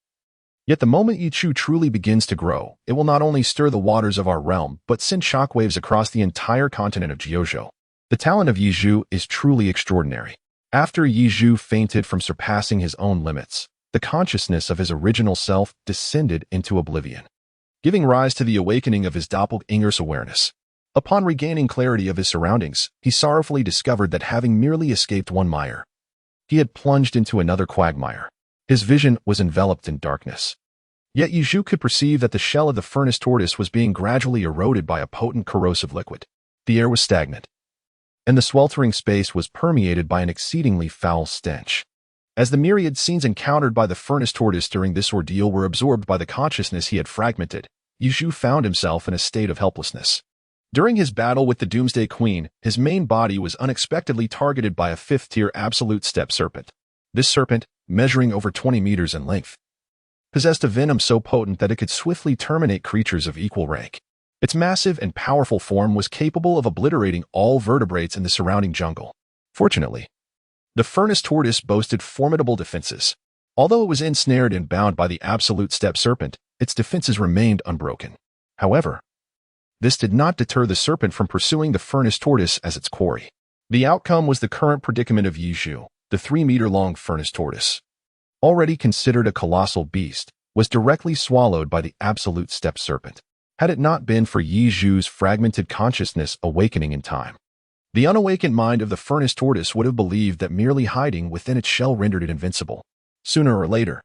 Yet the moment Yichu truly begins to grow, it will not only stir the waters of our realm, but send shockwaves across the entire continent of Jiuzhou. The talent of Yizhu is truly extraordinary. After Yizhu fainted from surpassing his own limits, the consciousness of his original self descended into oblivion, giving rise to the awakening of his doppelganger's awareness. Upon regaining clarity of his surroundings, he sorrowfully discovered that having merely escaped one mire, he had plunged into another quagmire. His vision was enveloped in darkness. Yet Yizhu could perceive that the shell of the furnace tortoise was being gradually eroded by a potent corrosive liquid. The air was stagnant, and the sweltering space was permeated by an exceedingly foul stench. As the myriad scenes encountered by the furnace tortoise during this ordeal were absorbed by the consciousness he had fragmented, Yizhu found himself in a state of helplessness. During his battle with the Doomsday Queen, his main body was unexpectedly targeted by a 5th-tier absolute step serpent. This serpent, measuring over 20 meters in length, possessed a venom so potent that it could swiftly terminate creatures of equal rank. Its massive and powerful form was capable of obliterating all vertebrates in the surrounding jungle. Fortunately, the furnace tortoise boasted formidable defenses. Although it was ensnared and bound by the absolute step serpent, its defenses remained unbroken. However, this did not deter the serpent from pursuing the furnace tortoise as its quarry. The outcome was the current predicament of Yizhu. The 3-meter-long furnace tortoise, already considered a colossal beast, was directly swallowed by the absolute step serpent. Had it not been for Yizhu's fragmented consciousness awakening in time, the unawakened mind of the furnace tortoise would have believed that merely hiding within its shell rendered it invincible. Sooner or later,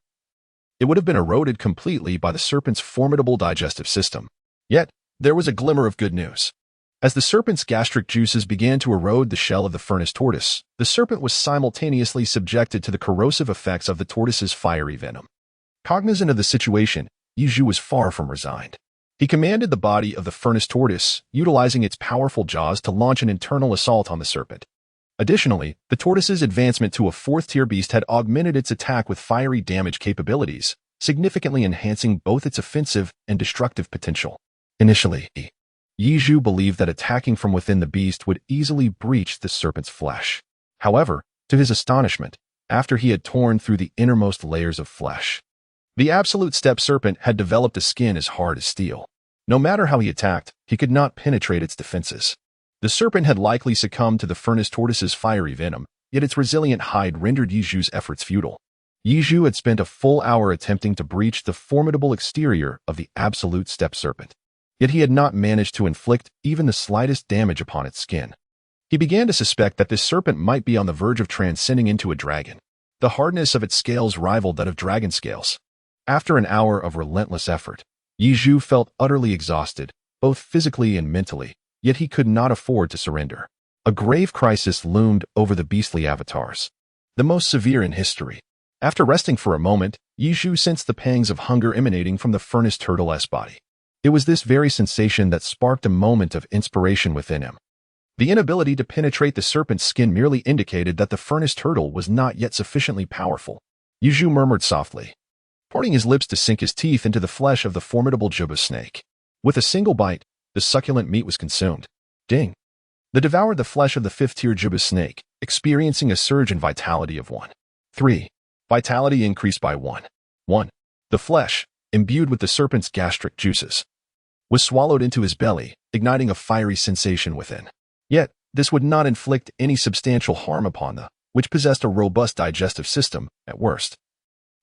it would have been eroded completely by the serpent's formidable digestive system. Yet, there was a glimmer of good news. As the serpent's gastric juices began to erode the shell of the furnace tortoise, the serpent was simultaneously subjected to the corrosive effects of the tortoise's fiery venom. Cognizant of the situation, Yizhu was far from resigned. He commanded the body of the furnace tortoise, utilizing its powerful jaws to launch an internal assault on the serpent. Additionally, the tortoise's advancement to a fourth-tier beast had augmented its attack with fiery damage capabilities, significantly enhancing both its offensive and destructive potential. Initially, Yizhu believed that attacking from within the beast would easily breach the serpent's flesh. However, to his astonishment, after he had torn through the innermost layers of flesh, the absolute steppe serpent had developed a skin as hard as steel. No matter how he attacked, he could not penetrate its defenses. The serpent had likely succumbed to the furnace tortoise's fiery venom, yet its resilient hide rendered Yizhu's efforts futile. Yizhu had spent a full hour attempting to breach the formidable exterior of the absolute steppe serpent. Yet he had not managed to inflict even the slightest damage upon its skin. He began to suspect that this serpent might be on the verge of transcending into a dragon. The hardness of its scales rivaled that of dragon scales. After an hour of relentless effort, Yizhu felt utterly exhausted, both physically and mentally, yet he could not afford to surrender. A grave crisis loomed over the beastly avatars, the most severe in history. After resting for a moment, Yizhu sensed the pangs of hunger emanating from the furnace turtle's body. It was this very sensation that sparked a moment of inspiration within him. The inability to penetrate the serpent's skin merely indicated that the furnace turtle was not yet sufficiently powerful. Yizhu murmured softly, parting his lips to sink his teeth into the flesh of the formidable Juba snake. With a single bite, the succulent meat was consumed. Ding! They devoured the flesh of the fifth-tier Juba snake, experiencing a surge in vitality of 1. Vitality increased by 1. The flesh, imbued with the serpent's gastric juices, was swallowed into his belly, igniting a fiery sensation within. Yet, this would not inflict any substantial harm upon the, which possessed a robust digestive system, at worst.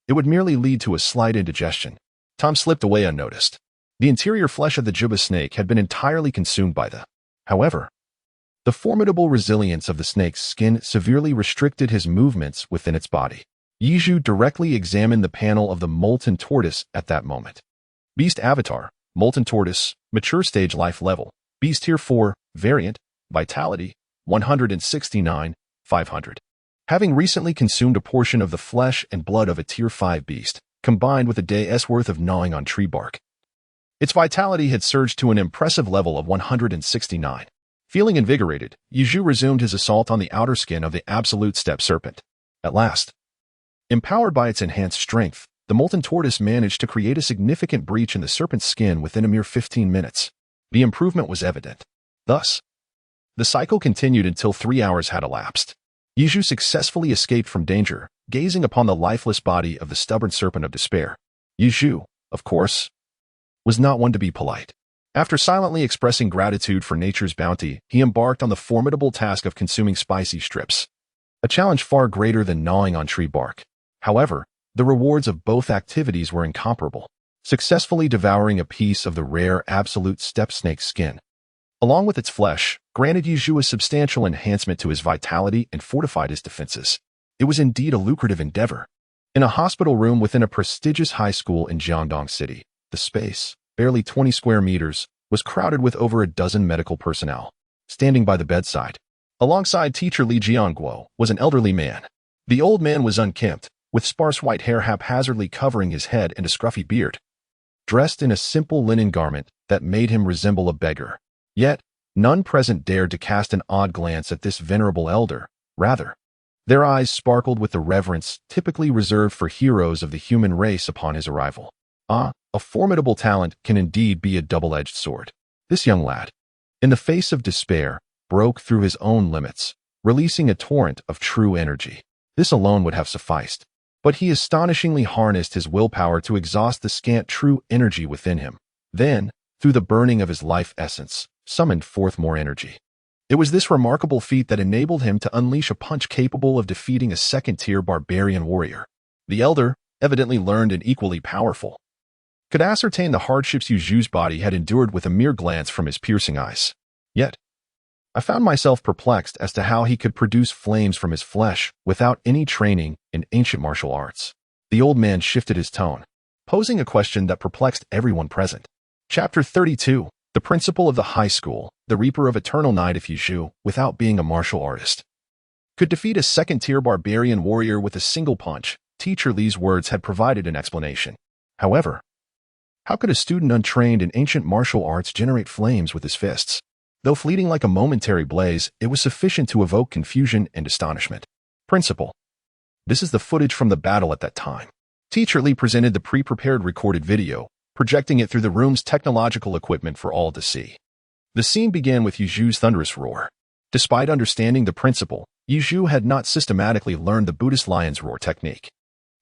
It would merely lead to a slight indigestion. Tom slipped away unnoticed. The interior flesh of the Juba snake had been entirely consumed by the. However, the formidable resilience of the snake's skin severely restricted his movements within its body. Yizhu directly examined the panel of the molten tortoise at that moment. Beast Avatar, Molten Tortoise, Mature Stage Life Level, Beast Tier 4, Variant, Vitality, 169, 500. Having recently consumed a portion of the flesh and blood of a Tier 5 beast, combined with a day's worth of gnawing on tree bark, its vitality had surged to an impressive level of 169. Feeling invigorated, Yizhu resumed his assault on the outer skin of the absolute steppe serpent. At last, empowered by its enhanced strength, the molten tortoise managed to create a significant breach in the serpent's skin within a mere 15 minutes. The improvement was evident. Thus, the cycle continued until 3 hours had elapsed. Yizhu successfully escaped from danger, gazing upon the lifeless body of the stubborn serpent of despair. Yizhu, of course, was not one to be polite. After silently expressing gratitude for nature's bounty, he embarked on the formidable task of consuming spicy strips, a challenge far greater than gnawing on tree bark. However, the rewards of both activities were incomparable. Successfully devouring a piece of the rare absolute steppe snake's skin, along with its flesh, granted Yizhu a substantial enhancement to his vitality and fortified his defenses. It was indeed a lucrative endeavor. In a hospital room within a prestigious high school in Jiangdong City, the space, barely 20 square meters, was crowded with over a dozen medical personnel. Standing by the bedside, alongside teacher Li Jianguo, was an elderly man. The old man was unkempt, with sparse white hair haphazardly covering his head and a scruffy beard, dressed in a simple linen garment that made him resemble a beggar. Yet, none present dared to cast an odd glance at this venerable elder. Rather, their eyes sparkled with the reverence typically reserved for heroes of the human race upon his arrival. A formidable talent can indeed be a double-edged sword. This young lad, in the face of despair, broke through his own limits, releasing a torrent of true energy. This alone would have sufficed. But he astonishingly harnessed his willpower to exhaust the scant true energy within him. Then, through the burning of his life essence, summoned forth more energy. It was this remarkable feat that enabled him to unleash a punch capable of defeating a second-tier barbarian warrior. The elder, evidently learned and equally powerful, could ascertain the hardships Yizhu's body had endured with a mere glance from his piercing eyes. Yet, I found myself perplexed as to how he could produce flames from his flesh without any training in ancient martial arts. The old man shifted his tone. posing a question that perplexed everyone present. Chapter 32. The Principal of the High School, the Reaper of Eternal Night if Yizhu, without being a martial artist, could defeat a second-tier barbarian warrior with a single punch. Teacher Li's words had provided an explanation. However, how could a student untrained in ancient martial arts generate flames with his fists? Though fleeting like a momentary blaze, it was sufficient to evoke confusion and astonishment. Principal. This is the footage from the battle at that time. Teacher Li presented the pre-prepared recorded video, projecting it through the room's technological equipment for all to see. The scene began with Yizhu's thunderous roar. Despite understanding the principle, Yizhu had not systematically learned the Buddhist lion's roar technique.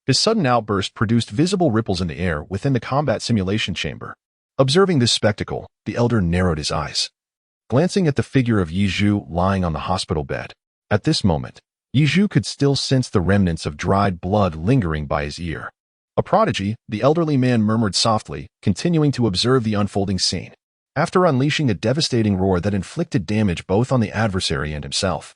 His sudden outburst produced visible ripples in the air within the combat simulation chamber. Observing this spectacle, the elder narrowed his eyes, glancing at the figure of Yizhu lying on the hospital bed. At this moment, Yizhu could still sense the remnants of dried blood lingering by his ear. A prodigy, the elderly man murmured softly, continuing to observe the unfolding scene. After unleashing a devastating roar that inflicted damage both on the adversary and himself,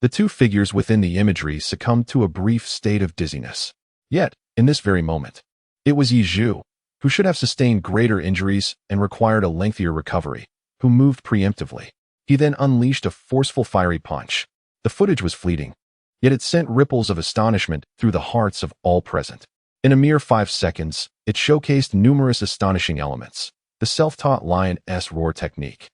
the two figures within the imagery succumbed to a brief state of dizziness. Yet, in this very moment, it was Yizhu, who should have sustained greater injuries and required a lengthier recovery, who moved preemptively. He then unleashed a forceful fiery punch. The footage was fleeting, yet it sent ripples of astonishment through the hearts of all present. In a mere 5 seconds, it showcased numerous astonishing elements. The self-taught lion's roar technique,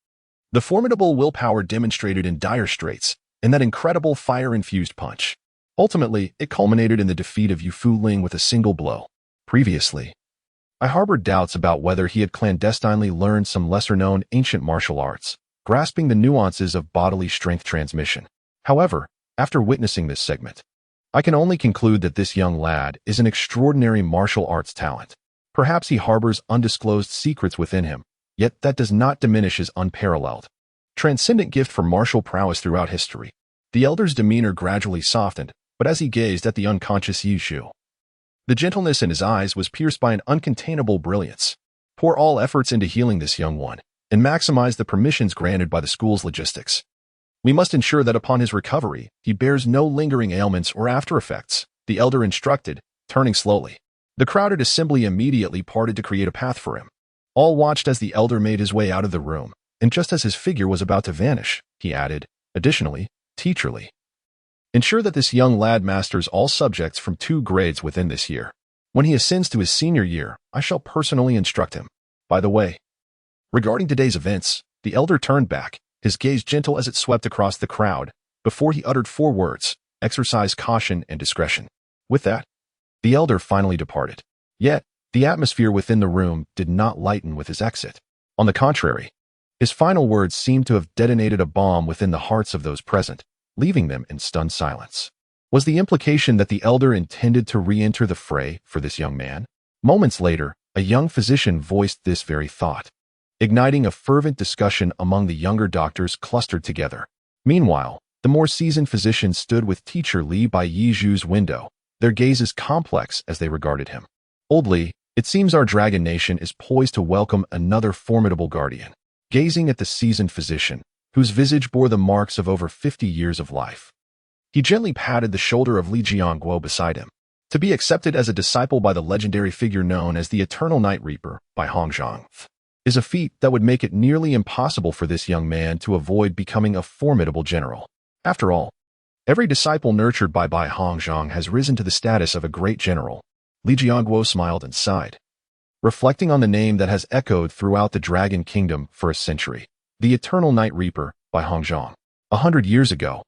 the formidable willpower demonstrated in dire straits, and that incredible fire-infused punch. Ultimately, it culminated in the defeat of Yufu Ling with a single blow. Previously, I harbored doubts about whether he had clandestinely learned some lesser-known ancient martial arts, grasping the nuances of bodily strength transmission. However, after witnessing this segment, I can only conclude that this young lad is an extraordinary martial arts talent. Perhaps he harbors undisclosed secrets within him, yet that does not diminish his unparalleled, transcendent gift for martial prowess throughout history. The elder's demeanor gradually softened, but as he gazed at the unconscious Yizhu, the gentleness in his eyes was pierced by an uncontainable brilliance. Pour all efforts into healing this young one, and maximize the permissions granted by the school's logistics. We must ensure that upon his recovery, he bears no lingering ailments or after-effects, the elder instructed, turning slowly. The crowded assembly immediately parted to create a path for him. All watched as the elder made his way out of the room, and just as his figure was about to vanish, he added, additionally, Teacher Li, ensure that this young lad masters all subjects from 2 grades within this year. When he ascends to his senior year, I shall personally instruct him. By the way, regarding today's events, the elder turned back, his gaze gentle as it swept across the crowd, before he uttered 4 words, exercise caution and discretion. With that, the elder finally departed. Yet, the atmosphere within the room did not lighten with his exit. On the contrary, his final words seemed to have detonated a bomb within the hearts of those present, leaving them in stunned silence. Was the implication that the elder intended to re-enter the fray for this young man? Moments later, a young physician voiced this very thought, igniting a fervent discussion among the younger doctors clustered together. Meanwhile, the more seasoned physicians stood with Teacher Li by Yizhu's window, their gazes complex as they regarded him. Old Li, it seems our dragon nation is poised to welcome another formidable guardian. Gazing at the seasoned physician, whose visage bore the marks of over 50 years of life, he gently patted the shoulder of Li Jianguo beside him. To be accepted as a disciple by the legendary figure known as the Eternal Night Reaper by Hongzhang is a feat that would make it nearly impossible for this young man to avoid becoming a formidable general. After all, every disciple nurtured by Bai Hongzhang has risen to the status of a great general. Li Jianguo smiled and sighed, reflecting on the name that has echoed throughout the Dragon Kingdom for a century, the Eternal Night Reaper by Hongzhang. 100 years ago,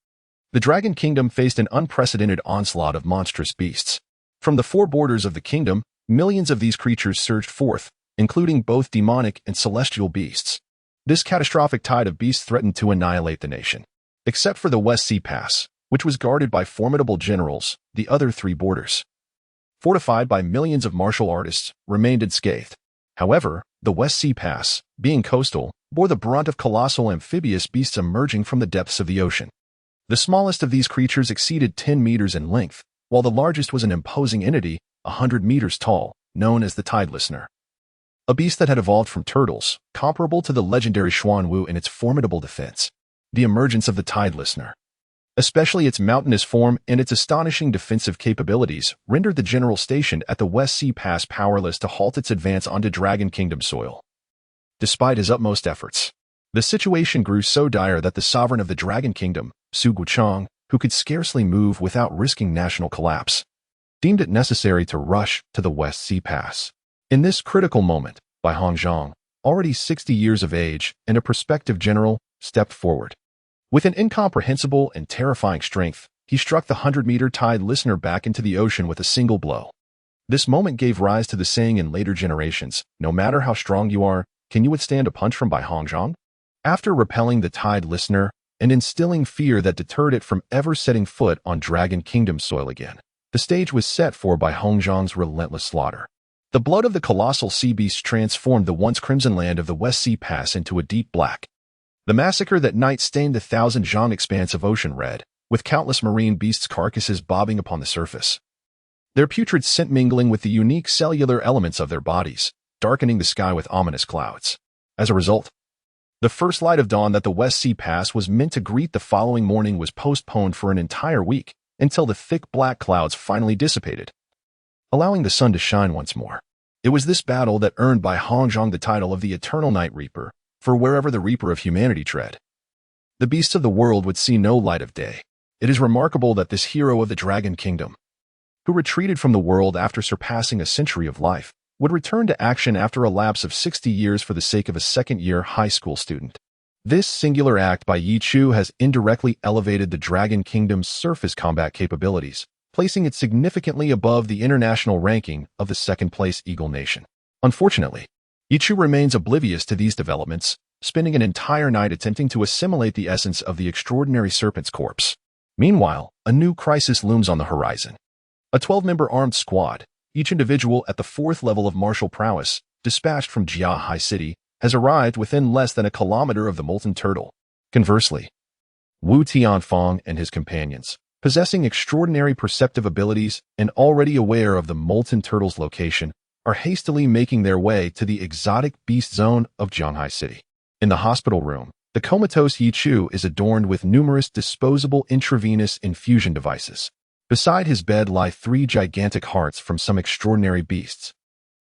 the Dragon Kingdom faced an unprecedented onslaught of monstrous beasts. From the 4 borders of the kingdom, millions of these creatures surged forth, including both demonic and celestial beasts. This catastrophic tide of beasts threatened to annihilate the nation. Except for the West Sea Pass, which was guarded by formidable generals, the other 3 borders, fortified by millions of martial artists, remained unscathed. However, the West Sea Pass, being coastal, bore the brunt of colossal amphibious beasts emerging from the depths of the ocean. The smallest of these creatures exceeded 10 meters in length, while the largest was an imposing entity, 100 meters tall, known as the Tide Listener. A beast that had evolved from turtles, comparable to the legendary Xuanwu in its formidable defense. The emergence of the Tide Listener, especially its mountainous form and its astonishing defensive capabilities, rendered the general stationed at the West Sea Pass powerless to halt its advance onto Dragon Kingdom soil. Despite his utmost efforts, the situation grew so dire that the sovereign of the Dragon Kingdom, Su Guochang, who could scarcely move without risking national collapse, deemed it necessary to rush to the West Sea Pass. In this critical moment, Bai Hongzhang, already 60 years of age and a prospective general, stepped forward. With an incomprehensible and terrifying strength, he struck the 100-meter tide listener back into the ocean with a single blow. This moment gave rise to the saying in later generations, no matter how strong you are, can you withstand a punch from Bai Hongzhang? After repelling the tide listener and instilling fear that deterred it from ever setting foot on Dragon Kingdom soil again, the stage was set for Bai Hongzhang's relentless slaughter. The blood of the colossal sea beast transformed the once crimson land of the West Sea Pass into a deep black. The massacre that night stained the 1,000-zhang expanse of ocean red, with countless marine beasts' carcasses bobbing upon the surface, their putrid scent mingling with the unique cellular elements of their bodies, darkening the sky with ominous clouds. As a result, the first light of dawn that the West Sea Pass was meant to greet the following morning was postponed for an entire week, until the thick black clouds finally dissipated, allowing the sun to shine once more. It was this battle that earned Bai Hongzhang the title of the Eternal Night Reaper, for wherever the Reaper of humanity tread, the beasts of the world would see no light of day. It is remarkable that this hero of the Dragon Kingdom, who retreated from the world after surpassing a century of life, would return to action after a lapse of 60 years for the sake of a second-year high school student. This singular act by Yi Chu has indirectly elevated the Dragon Kingdom's surface combat capabilities, placing it significantly above the international ranking of the second-place Eagle Nation. Unfortunately, Yi Chu remains oblivious to these developments, spending an entire night attempting to assimilate the essence of the extraordinary serpent's corpse. Meanwhile, a new crisis looms on the horizon. A 12-member armed squad, each individual at the 4th level of martial prowess, dispatched from Jia High City, has arrived within less than a kilometer of the molten turtle. Conversely, Wu Tianfang and his companions, possessing extraordinary perceptive abilities and already aware of the molten turtle's location, are hastily making their way to the exotic beast zone of Jianghai City. In the hospital room, the comatose Yi Chu is adorned with numerous disposable intravenous infusion devices. Beside his bed lie 3 gigantic hearts from some extraordinary beasts,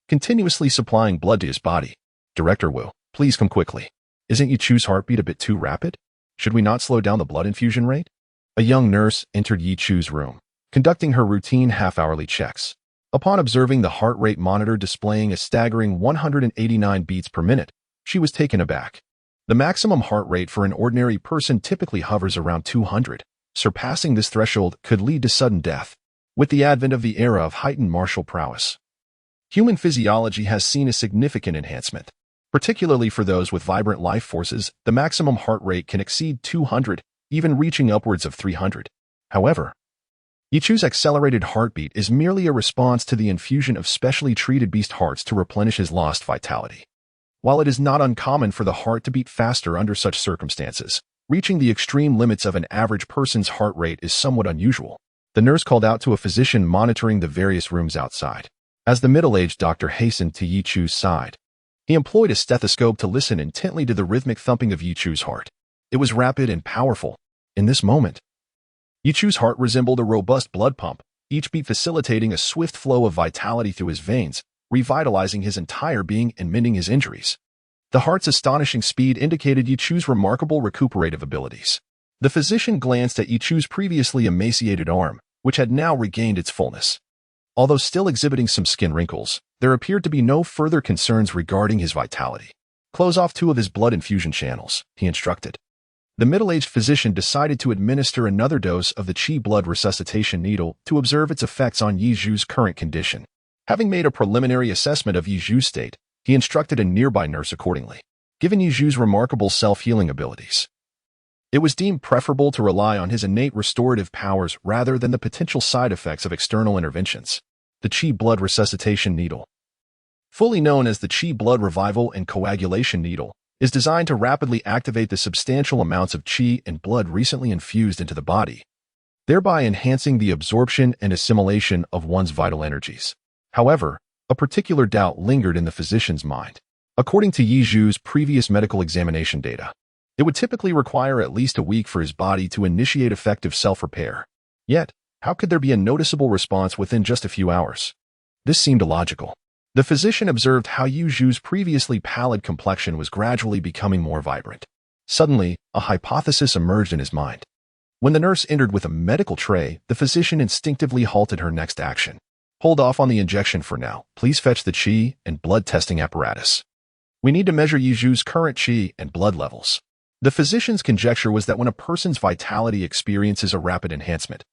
continuously supplying blood to his body. Director Wu, please come quickly. Isn't Yi Chu's heartbeat a bit too rapid? Should we not slow down the blood infusion rate? A young nurse entered Yi Chu's room, conducting her routine half-hourly checks. Upon observing the heart rate monitor displaying a staggering 189 beats per minute, she was taken aback. The maximum heart rate for an ordinary person typically hovers around 200. Surpassing this threshold could lead to sudden death. With the advent of the era of heightened martial prowess, human physiology has seen a significant enhancement. Particularly for those with vibrant life forces, the maximum heart rate can exceed 200, even reaching upwards of 300. However, Yi Chu's accelerated heartbeat is merely a response to the infusion of specially treated beast hearts to replenish his lost vitality. While it is not uncommon for the heart to beat faster under such circumstances, reaching the extreme limits of an average person's heart rate is somewhat unusual. The nurse called out to a physician monitoring the various rooms outside. As the middle-aged doctor hastened to Yi Chu's side, he employed a stethoscope to listen intently to the rhythmic thumping of Yi Chu's heart. It was rapid and powerful. In this moment, Yi Chu's heart resembled a robust blood pump, each beat facilitating a swift flow of vitality through his veins, revitalizing his entire being and mending his injuries. The heart's astonishing speed indicated Yi Chu's remarkable recuperative abilities. The physician glanced at Yi Chu's previously emaciated arm, which had now regained its fullness. Although still exhibiting some skin wrinkles, there appeared to be no further concerns regarding his vitality. Close off 2 of his blood infusion channels, he instructed. The middle-aged physician decided to administer another dose of the Qi blood resuscitation needle to observe its effects on Yi Zhu's current condition. Having made a preliminary assessment of Yi Zhu's state, he instructed a nearby nurse accordingly. Given Yi Zhu's remarkable self-healing abilities, it was deemed preferable to rely on his innate restorative powers rather than the potential side effects of external interventions. The Qi blood resuscitation needle, fully known as the Qi blood revival and coagulation needle, is designed to rapidly activate the substantial amounts of qi and blood recently infused into the body, thereby enhancing the absorption and assimilation of one's vital energies. However, a particular doubt lingered in the physician's mind. According to Yi Zhu's previous medical examination data, It would typically require at least a week for his body to initiate effective self-repair. Yet, how could there be a noticeable response within just a few hours? This seemed illogical. The physician observed how Yu Zhu's previously pallid complexion was gradually becoming more vibrant. Suddenly, a hypothesis emerged in his mind. When the nurse entered with a medical tray, the physician instinctively halted her next action. Hold off on the injection for now. Please fetch the qi and blood testing apparatus. We need to measure Yu Zhu's current qi and blood levels. The physician's conjecture was that when a person's vitality experiences a rapid enhancement,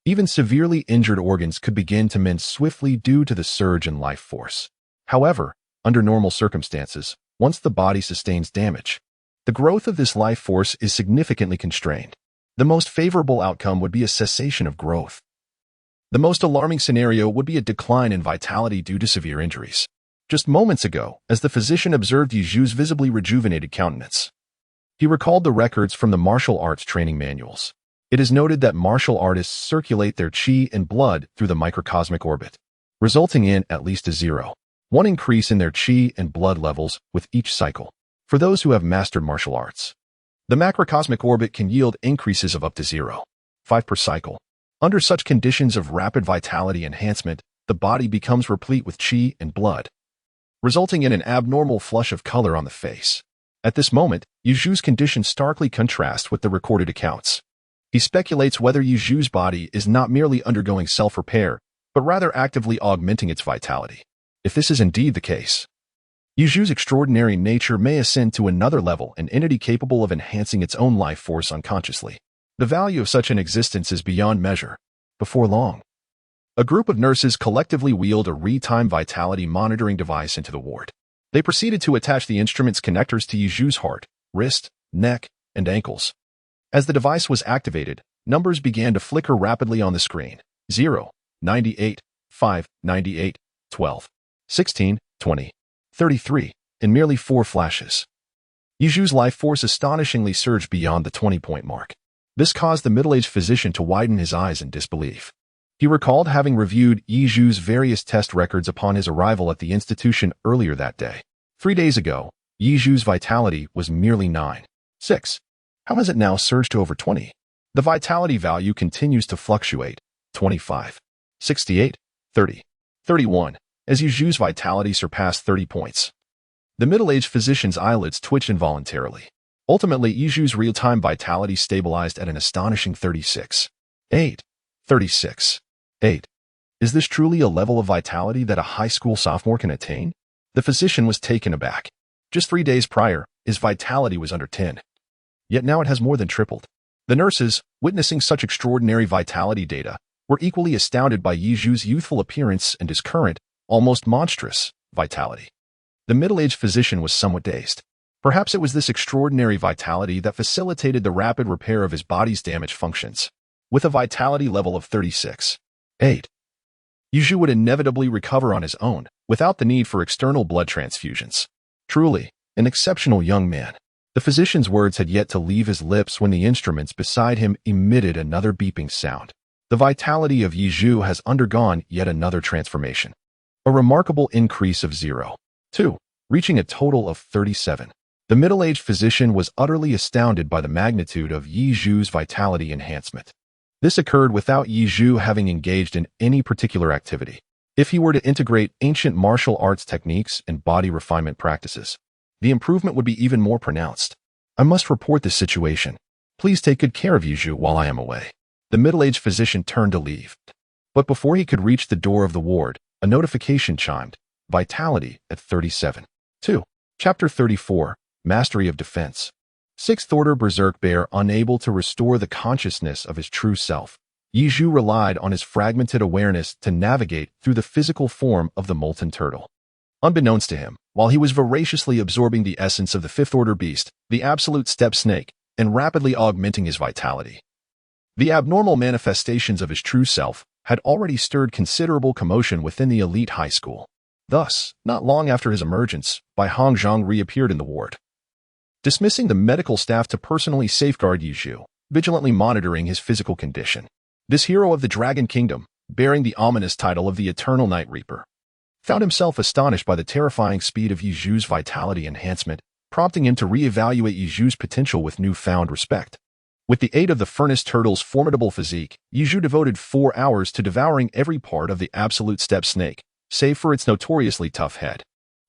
even severely injured organs could begin to mend swiftly due to the surge in life force. However, under normal circumstances, once the body sustains damage, the growth of this life force is significantly constrained. The most favorable outcome would be a cessation of growth. The most alarming scenario would be a decline in vitality due to severe injuries. Just moments ago, as the physician observed Yu Zhu's visibly rejuvenated countenance, he recalled the records from the martial arts training manuals. It is noted that martial artists circulate their qi and blood through the microcosmic orbit, resulting in at least a 0.1 increase in their qi and blood levels with each cycle. For those who have mastered martial arts, the macrocosmic orbit can yield increases of up to 0.5 per cycle. Under such conditions of rapid vitality enhancement, the body becomes replete with qi and blood, resulting in an abnormal flush of color on the face. At this moment, Yu Zhu's condition starkly contrasts with the recorded accounts. He speculates whether Yu Zhu's body is not merely undergoing self-repair, but rather actively augmenting its vitality. If this is indeed the case, Yu Zhu's extraordinary nature may ascend to another level, an entity capable of enhancing its own life force unconsciously. The value of such an existence is beyond measure. Before long, a group of nurses collectively wheeled a real-time vitality monitoring device into the ward. They proceeded to attach the instrument's connectors to Yu Zhu's heart, wrist, neck, and ankles. As the device was activated, numbers began to flicker rapidly on the screen. 0, 98, 5, 98, 12, 16, 20, 33, in merely 4 flashes. Yu Zhu's life force astonishingly surged beyond the 20-point mark. This caused the middle-aged physician to widen his eyes in disbelief. He recalled having reviewed Yu Zhu's various test records upon his arrival at the institution earlier that day. 3 days ago, Yu Zhu's vitality was merely 9.6. How has it now surged to over 20? The vitality value continues to fluctuate. 25, 68, 30, 31, as Yu Zhu's vitality surpassed 30 points. The middle-aged physician's eyelids twitched involuntarily. Ultimately, Yu Zhu's real-time vitality stabilized at an astonishing 36.8. 36.8. Is this truly a level of vitality that a high school sophomore can attain? The physician was taken aback. Just 3 days prior, his vitality was under 10. Yet now it has more than tripled. The nurses, witnessing such extraordinary vitality data, were equally astounded by Yu Zhu's youthful appearance and his current, almost monstrous, vitality. The middle-aged physician was somewhat dazed. Perhaps it was this extraordinary vitality that facilitated the rapid repair of his body's damaged functions. With a vitality level of 36.8, Yu Zhu would inevitably recover on his own, without the need for external blood transfusions. Truly, an exceptional young man. The physician's words had yet to leave his lips when the instruments beside him emitted another beeping sound. The vitality of Yu Zhu has undergone yet another transformation. A remarkable increase of 0.2, reaching a total of 37. The middle-aged physician was utterly astounded by the magnitude of Yu Zhu's vitality enhancement. This occurred without Yu Zhu having engaged in any particular activity. If he were to integrate ancient martial arts techniques and body refinement practices, the improvement would be even more pronounced. I must report this situation. Please take good care of Yu Zhu while I am away. The middle-aged physician turned to leave. But before he could reach the door of the ward, a notification chimed. Vitality at 37. 2. Chapter 34. Mastery of Defense. 6th Order Berserk Bear unable to restore the consciousness of his true self. Yu Zhu relied on his fragmented awareness to navigate through the physical form of the molten turtle. Unbeknownst to him, while he was voraciously absorbing the essence of the 5th Order beast, the absolute steppe snake, and rapidly augmenting his vitality. The abnormal manifestations of his true self had already stirred considerable commotion within the elite high school. Thus, not long after his emergence, Bai Hongzhang reappeared in the ward, dismissing the medical staff to personally safeguard Yu Zhu, vigilantly monitoring his physical condition. This hero of the Dragon Kingdom, bearing the ominous title of the Eternal Night Reaper, found himself astonished by the terrifying speed of Yu Zhu's vitality enhancement, prompting him to reevaluate Yiju's potential with newfound respect. With the aid of the furnace turtle's formidable physique, Yiju devoted 4 hours to devouring every part of the absolute steppe snake, save for its notoriously tough head.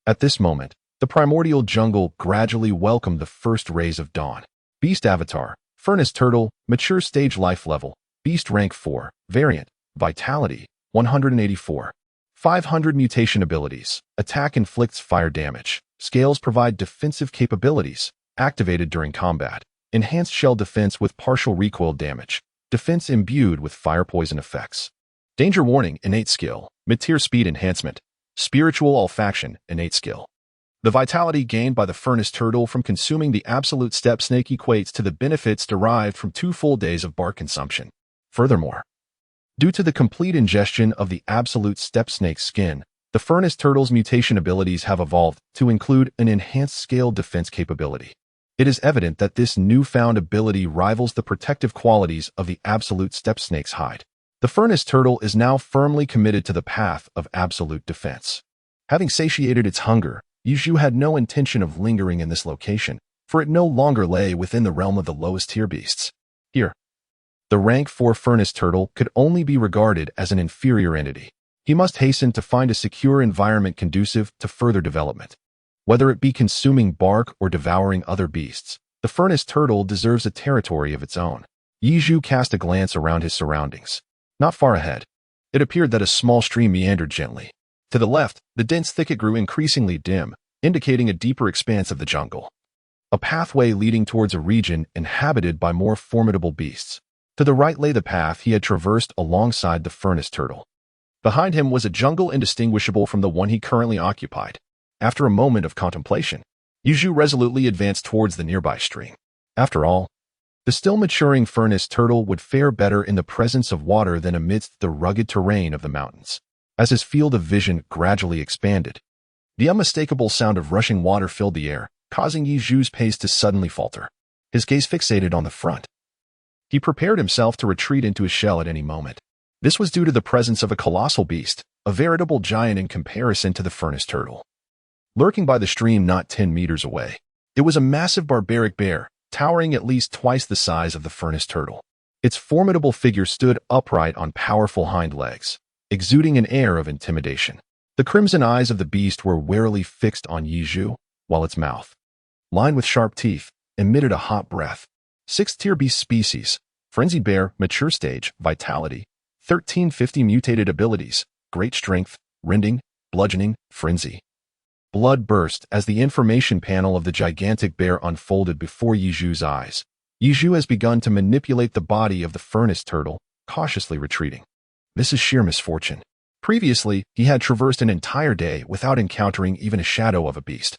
At this moment, the primordial jungle gradually welcomed the first rays of dawn. Beast Avatar, Furnace Turtle, Mature Stage Life Level, Beast Rank 4, Variant, Vitality, 184. 500 Mutation Abilities, Attack inflicts fire damage. Scales provide defensive capabilities, activated during combat. Enhanced Shell Defense with partial recoil damage. Defense imbued with fire poison effects. Danger Warning, Innate Skill, Mid-tier Speed Enhancement. Spiritual Olfaction, Innate Skill. The vitality gained by the Furnace Turtle from consuming the absolute steppe snake equates to the benefits derived from 2 full days of bark consumption. Furthermore, due to the complete ingestion of the absolute steppe snake's skin, the Furnace Turtle's mutation abilities have evolved to include an enhanced scale defense capability. It is evident that this newfound ability rivals the protective qualities of the absolute steppe snake's hide. The Furnace Turtle is now firmly committed to the path of absolute defense. Having satiated its hunger, Yiju had no intention of lingering in this location, for it no longer lay within the realm of the lowest tier beasts. Here, the rank 4 Furnace Turtle could only be regarded as an inferior entity. He must hasten to find a secure environment conducive to further development. Whether it be consuming bark or devouring other beasts, the Furnace Turtle deserves a territory of its own. Yiju cast a glance around his surroundings. Not far ahead, it appeared that a small stream meandered gently. To the left, the dense thicket grew increasingly dim, indicating a deeper expanse of the jungle. A pathway leading towards a region inhabited by more formidable beasts. To the right lay the path he had traversed alongside the Furnace Turtle. Behind him was a jungle indistinguishable from the one he currently occupied. After a moment of contemplation, Yiju resolutely advanced towards the nearby stream. After all, the still maturing Furnace Turtle would fare better in the presence of water than amidst the rugged terrain of the mountains. As his field of vision gradually expanded, the unmistakable sound of rushing water filled the air, causing Yiju's pace to suddenly falter. His gaze fixated on the front. He prepared himself to retreat into his shell at any moment. This was due to the presence of a colossal beast, a veritable giant in comparison to the Furnace Turtle. Lurking by the stream not 10 meters away, it was a massive barbaric bear, towering at least twice the size of the Furnace Turtle. Its formidable figure stood upright on powerful hind legs, exuding an air of intimidation. The crimson eyes of the beast were warily fixed on Yiju, while its mouth, lined with sharp teeth, emitted a hot breath. 6th-tier beast species, Frenzied Bear, Mature Stage, Vitality, 1350 Mutated Abilities, Great Strength, Rending, Bludgeoning, Frenzy. Blood burst as the information panel of the gigantic bear unfolded before Yiju's eyes. Yiju has begun to manipulate the body of the Furnace Turtle, cautiously retreating. This is sheer misfortune. Previously, he had traversed an entire day without encountering even a shadow of a beast.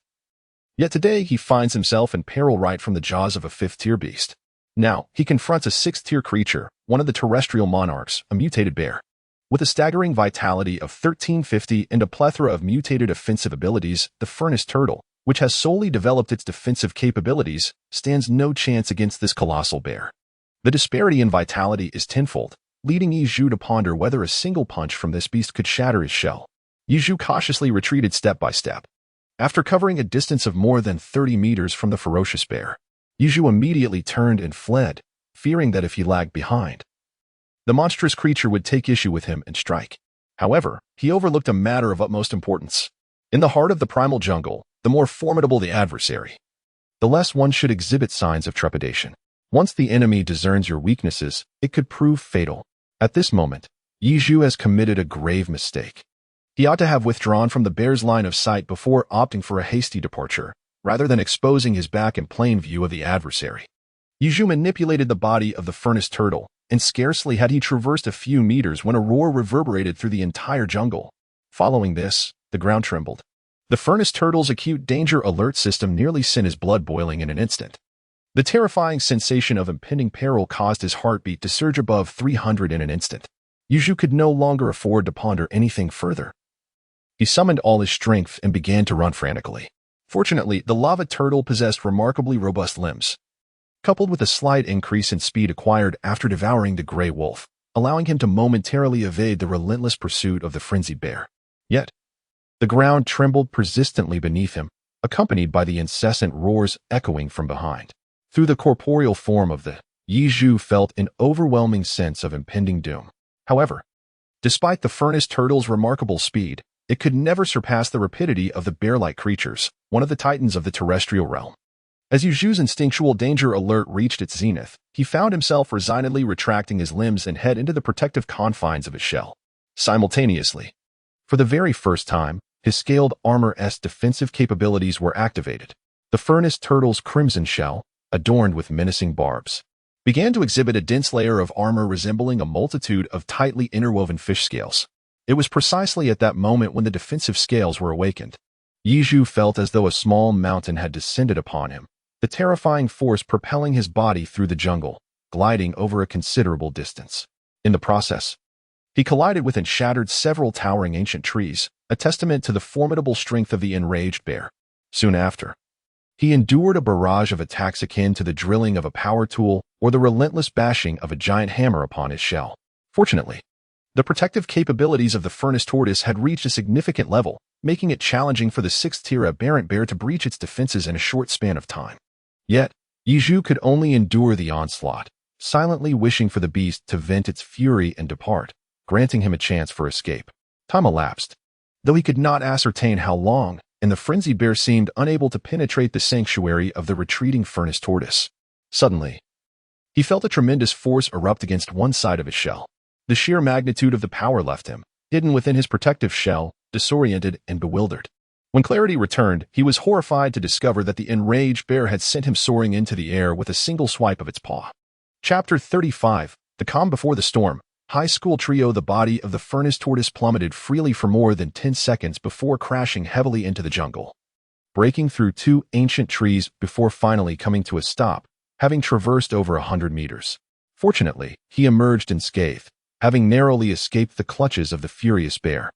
Yet today he finds himself in peril right from the jaws of a 5th-tier beast. Now, he confronts a 6th-tier creature, one of the terrestrial monarchs, a mutated bear. With a staggering vitality of 1350 and a plethora of mutated offensive abilities, the Furnace Turtle, which has solely developed its defensive capabilities, stands no chance against this colossal bear. The disparity in vitality is tenfold, leading Yiju to ponder whether a single punch from this beast could shatter his shell. Yiju cautiously retreated step by step. After covering a distance of more than 30 meters from the ferocious bear, Yiju immediately turned and fled, fearing that if he lagged behind, the monstrous creature would take issue with him and strike. However, he overlooked a matter of utmost importance. In the heart of the primal jungle, the more formidable the adversary, the less one should exhibit signs of trepidation. Once the enemy discerns your weaknesses, it could prove fatal. At this moment, Yiju has committed a grave mistake. He ought to have withdrawn from the bear's line of sight before opting for a hasty departure, rather than exposing his back in plain view of the adversary. Yiju manipulated the body of the Furnace Turtle, and scarcely had he traversed a few meters when a roar reverberated through the entire jungle. Following this, the ground trembled. The Furnace Turtle's acute danger alert system nearly sent his blood boiling in an instant. The terrifying sensation of impending peril caused his heartbeat to surge above 300 in an instant. Yiju could no longer afford to ponder anything further. He summoned all his strength and began to run frantically. Fortunately, the lava turtle possessed remarkably robust limbs, coupled with a slight increase in speed acquired after devouring the gray wolf, allowing him to momentarily evade the relentless pursuit of the frenzied bear. Yet, the ground trembled persistently beneath him, accompanied by the incessant roars echoing from behind. Through the corporeal form of the Yizhu felt an overwhelming sense of impending doom. However, despite the furnace turtle's remarkable speed, it could never surpass the rapidity of the bear-like creatures, one of the titans of the terrestrial realm. As Yizhu's instinctual danger alert reached its zenith, he found himself resignedly retracting his limbs and head into the protective confines of his shell. Simultaneously, for the very first time, his scaled armor's defensive capabilities were activated. The furnace turtle's crimson shell, adorned with menacing barbs, began to exhibit a dense layer of armor resembling a multitude of tightly interwoven fish scales. It was precisely at that moment when the defensive scales were awakened. Yizhu felt as though a small mountain had descended upon him, the terrifying force propelling his body through the jungle, gliding over a considerable distance. In the process, he collided with and shattered several towering ancient trees, a testament to the formidable strength of the enraged bear. Soon after, he endured a barrage of attacks akin to the drilling of a power tool or the relentless bashing of a giant hammer upon his shell. Fortunately, the protective capabilities of the furnace tortoise had reached a significant level, making it challenging for the sixth-tier aberrant bear to breach its defenses in a short span of time. Yet, Yizhu could only endure the onslaught, silently wishing for the beast to vent its fury and depart, granting him a chance for escape. Time elapsed, though he could not ascertain how long, and the frenzied bear seemed unable to penetrate the sanctuary of the retreating furnace tortoise. Suddenly, he felt a tremendous force erupt against one side of his shell. The sheer magnitude of the power left him, hidden within his protective shell, disoriented and bewildered. When clarity returned, he was horrified to discover that the enraged bear had sent him soaring into the air with a single swipe of its paw. Chapter 35, The Calm Before the Storm. High school trio. The body of the furnace tortoise plummeted freely for more than 10 seconds before crashing heavily into the jungle, breaking through 2 ancient trees before finally coming to a stop, having traversed over 100 meters. Fortunately, he emerged unscathed, having narrowly escaped the clutches of the furious bear.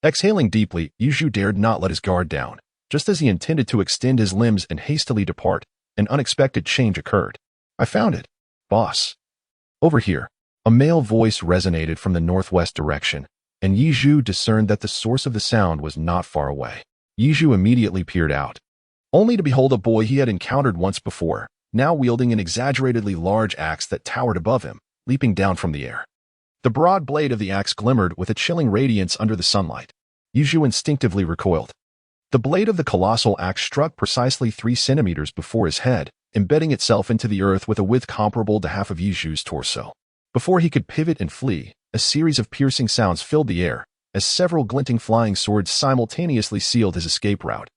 Exhaling deeply, Yizhu dared not let his guard down. Just as he intended to extend his limbs and hastily depart, an unexpected change occurred. "I found it, boss." Over here, a male voice resonated from the northwest direction, and Yizhu discerned that the source of the sound was not far away. Yizhu immediately peered out, only to behold a boy he had encountered once before, now wielding an exaggeratedly large axe that towered above him, leaping down from the air. The broad blade of the axe glimmered with a chilling radiance under the sunlight. Yizhu instinctively recoiled. The blade of the colossal axe struck precisely 3 centimeters before his head, embedding itself into the earth with a width comparable to half of Yizhu's torso. Before he could pivot and flee, a series of piercing sounds filled the air, as several glinting flying swords simultaneously sealed his escape route,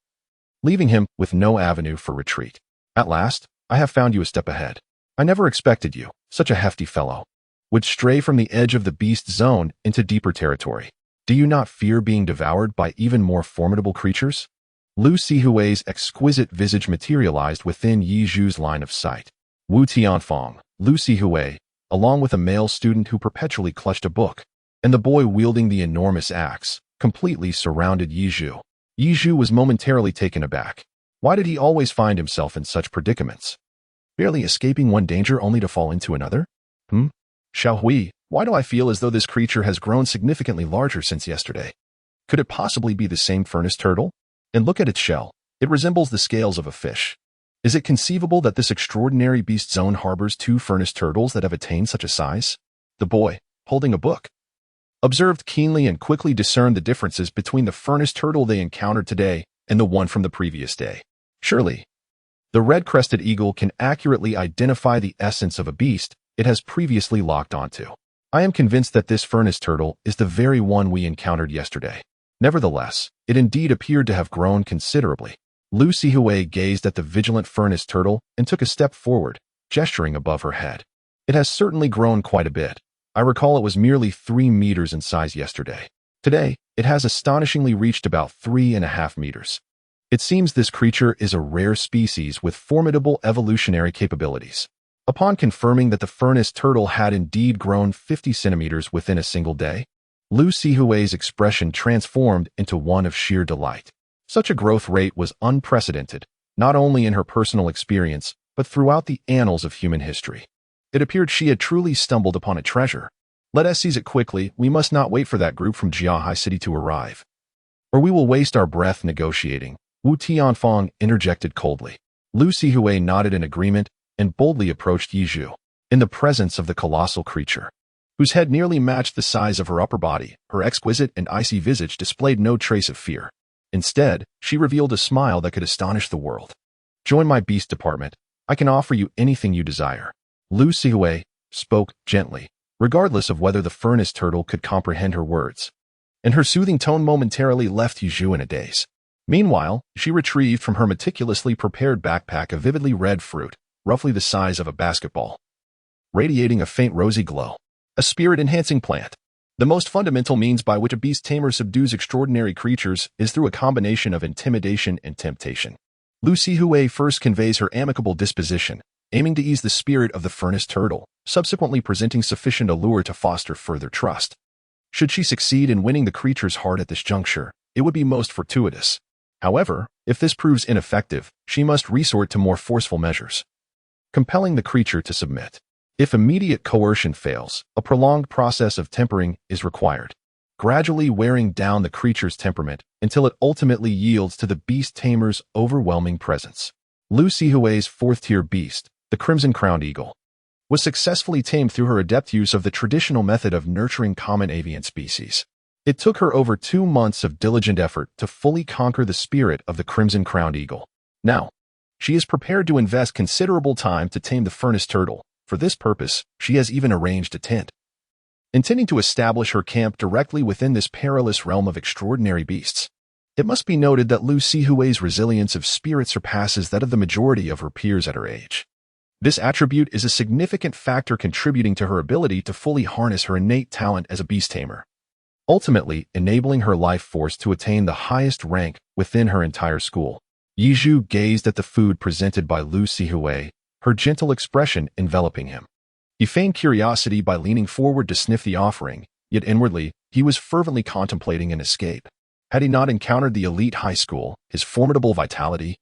leaving him with no avenue for retreat. "At last, I have found you a step ahead. I never expected you, such a hefty fellow, would stray from the edge of the beast zone into deeper territory. Do you not fear being devoured by even more formidable creatures?" Lu Sihui's exquisite visage materialized within Yizhu's line of sight. Wu Tianfeng, Lu Sihui, along with a male student who perpetually clutched a book, and the boy wielding the enormous axe, completely surrounded Yizhu. Yizhu was momentarily taken aback. Why did he always find himself in such predicaments? Barely escaping one danger only to fall into another? Xiaohui, why do I feel as though this creature has grown significantly larger since yesterday? Could it possibly be the same furnace turtle? And look at its shell. It resembles the scales of a fish. Is it conceivable that this extraordinary beast zone harbors 2 furnace turtles that have attained such a size? The boy, holding a book, observed keenly and quickly discerned the differences between the furnace turtle they encountered today and the one from the previous day. Surely, the red-crested eagle can accurately identify the essence of a beast it has previously locked onto. I am convinced that this furnace turtle is the very one we encountered yesterday. Nevertheless, it indeed appeared to have grown considerably. Lu Sihui gazed at the vigilant furnace turtle and took a step forward, gesturing above her head. It has certainly grown quite a bit. I recall it was merely 3 meters in size yesterday. Today, it has astonishingly reached about 3.5 meters. It seems this creature is a rare species with formidable evolutionary capabilities. Upon confirming that the furnace turtle had indeed grown 50 centimeters within a single day, Lu Sihui's expression transformed into one of sheer delight. Such a growth rate was unprecedented, not only in her personal experience, but throughout the annals of human history. It appeared she had truly stumbled upon a treasure. Let us seize it quickly. We must not wait for that group from Jiahai City to arrive, or we will waste our breath negotiating. Wu Tianfang interjected coldly. Lu Sihui nodded in agreement and boldly approached Yizhu. In the presence of the colossal creature, whose head nearly matched the size of her upper body, her exquisite and icy visage displayed no trace of fear. Instead, she revealed a smile that could astonish the world. "Join my beast department. I can offer you anything you desire." Lu Sihui spoke gently, regardless of whether the furnace turtle could comprehend her words, and her soothing tone momentarily left Yizhu in a daze. Meanwhile, she retrieved from her meticulously prepared backpack a vividly red fruit, roughly the size of a basketball, radiating a faint rosy glow. A spirit-enhancing plant. The most fundamental means by which a beast tamer subdues extraordinary creatures is through a combination of intimidation and temptation. Lu Sihui first conveys her amicable disposition, aiming to ease the spirit of the furnace turtle, subsequently presenting sufficient allure to foster further trust. Should she succeed in winning the creature's heart at this juncture, it would be most fortuitous. However, if this proves ineffective, she must resort to more forceful measures, compelling the creature to submit. If immediate coercion fails, a prolonged process of tempering is required, gradually wearing down the creature's temperament until it ultimately yields to the beast tamer's overwhelming presence. Lu Sihui's fourth-tier beast, the crimson-crowned eagle, was successfully tamed through her adept use of the traditional method of nurturing common avian species. It took her over 2 months of diligent effort to fully conquer the spirit of the crimson-crowned eagle. Now, she is prepared to invest considerable time to tame the furnace turtle. For this purpose, she has even arranged a tent, intending to establish her camp directly within this perilous realm of extraordinary beasts. It must be noted that Lu Sihui's resilience of spirit surpasses that of the majority of her peers at her age. This attribute is a significant factor contributing to her ability to fully harness her innate talent as a beast tamer, ultimately enabling her life force to attain the highest rank within her entire school. Yizhu gazed at the food presented by Lu Sihui, her gentle expression enveloping him. He feigned curiosity by leaning forward to sniff the offering, yet inwardly, he was fervently contemplating an escape. Had he not encountered the elite high school, his formidable vitality,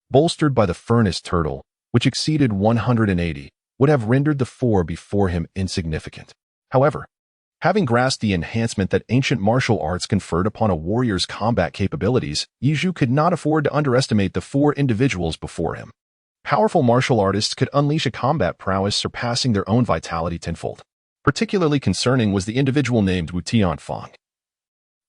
bolstered by the furnace turtle, which exceeded 180, would have rendered the four before him insignificant. However, having grasped the enhancement that ancient martial arts conferred upon a warrior's combat capabilities, Yizhu could not afford to underestimate the 4 individuals before him. Powerful martial artists could unleash a combat prowess surpassing their own vitality tenfold. Particularly concerning was the individual named Wu Tianfang.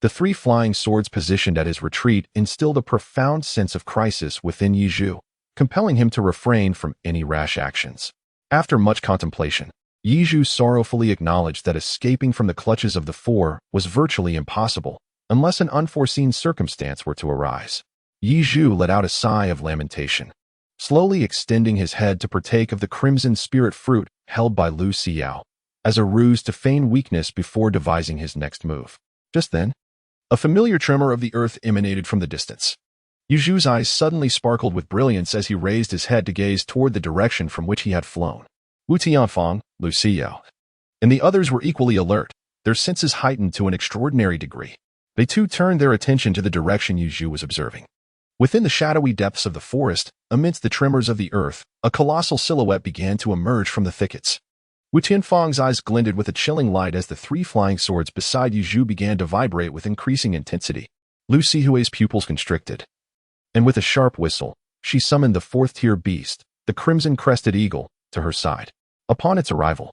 The 3 flying swords positioned at his retreat instilled a profound sense of crisis within Yizhu, compelling him to refrain from any rash actions. After much contemplation, Yizhu sorrowfully acknowledged that escaping from the clutches of the 4 was virtually impossible, unless an unforeseen circumstance were to arise. Yizhu let out a sigh of lamentation, slowly extending his head to partake of the crimson spirit fruit held by Lu Xiao, as a ruse to feign weakness before devising his next move. Just then, a familiar tremor of the earth emanated from the distance. Yizhu's eyes suddenly sparkled with brilliance as he raised his head to gaze toward the direction from which he had flown. Wu Tianfang, Lu Xiao, and the others were equally alert, their senses heightened to an extraordinary degree. They too turned their attention to the direction Yizhu was observing. Within the shadowy depths of the forest, amidst the tremors of the earth, a colossal silhouette began to emerge from the thickets. Wu Tianfang's eyes glinted with a chilling light as the 3 flying swords beside Yizhu began to vibrate with increasing intensity. Lu Sihui's pupils constricted, and with a sharp whistle, she summoned the 4th-tier beast, the crimson-crested eagle, to her side. Upon its arrival,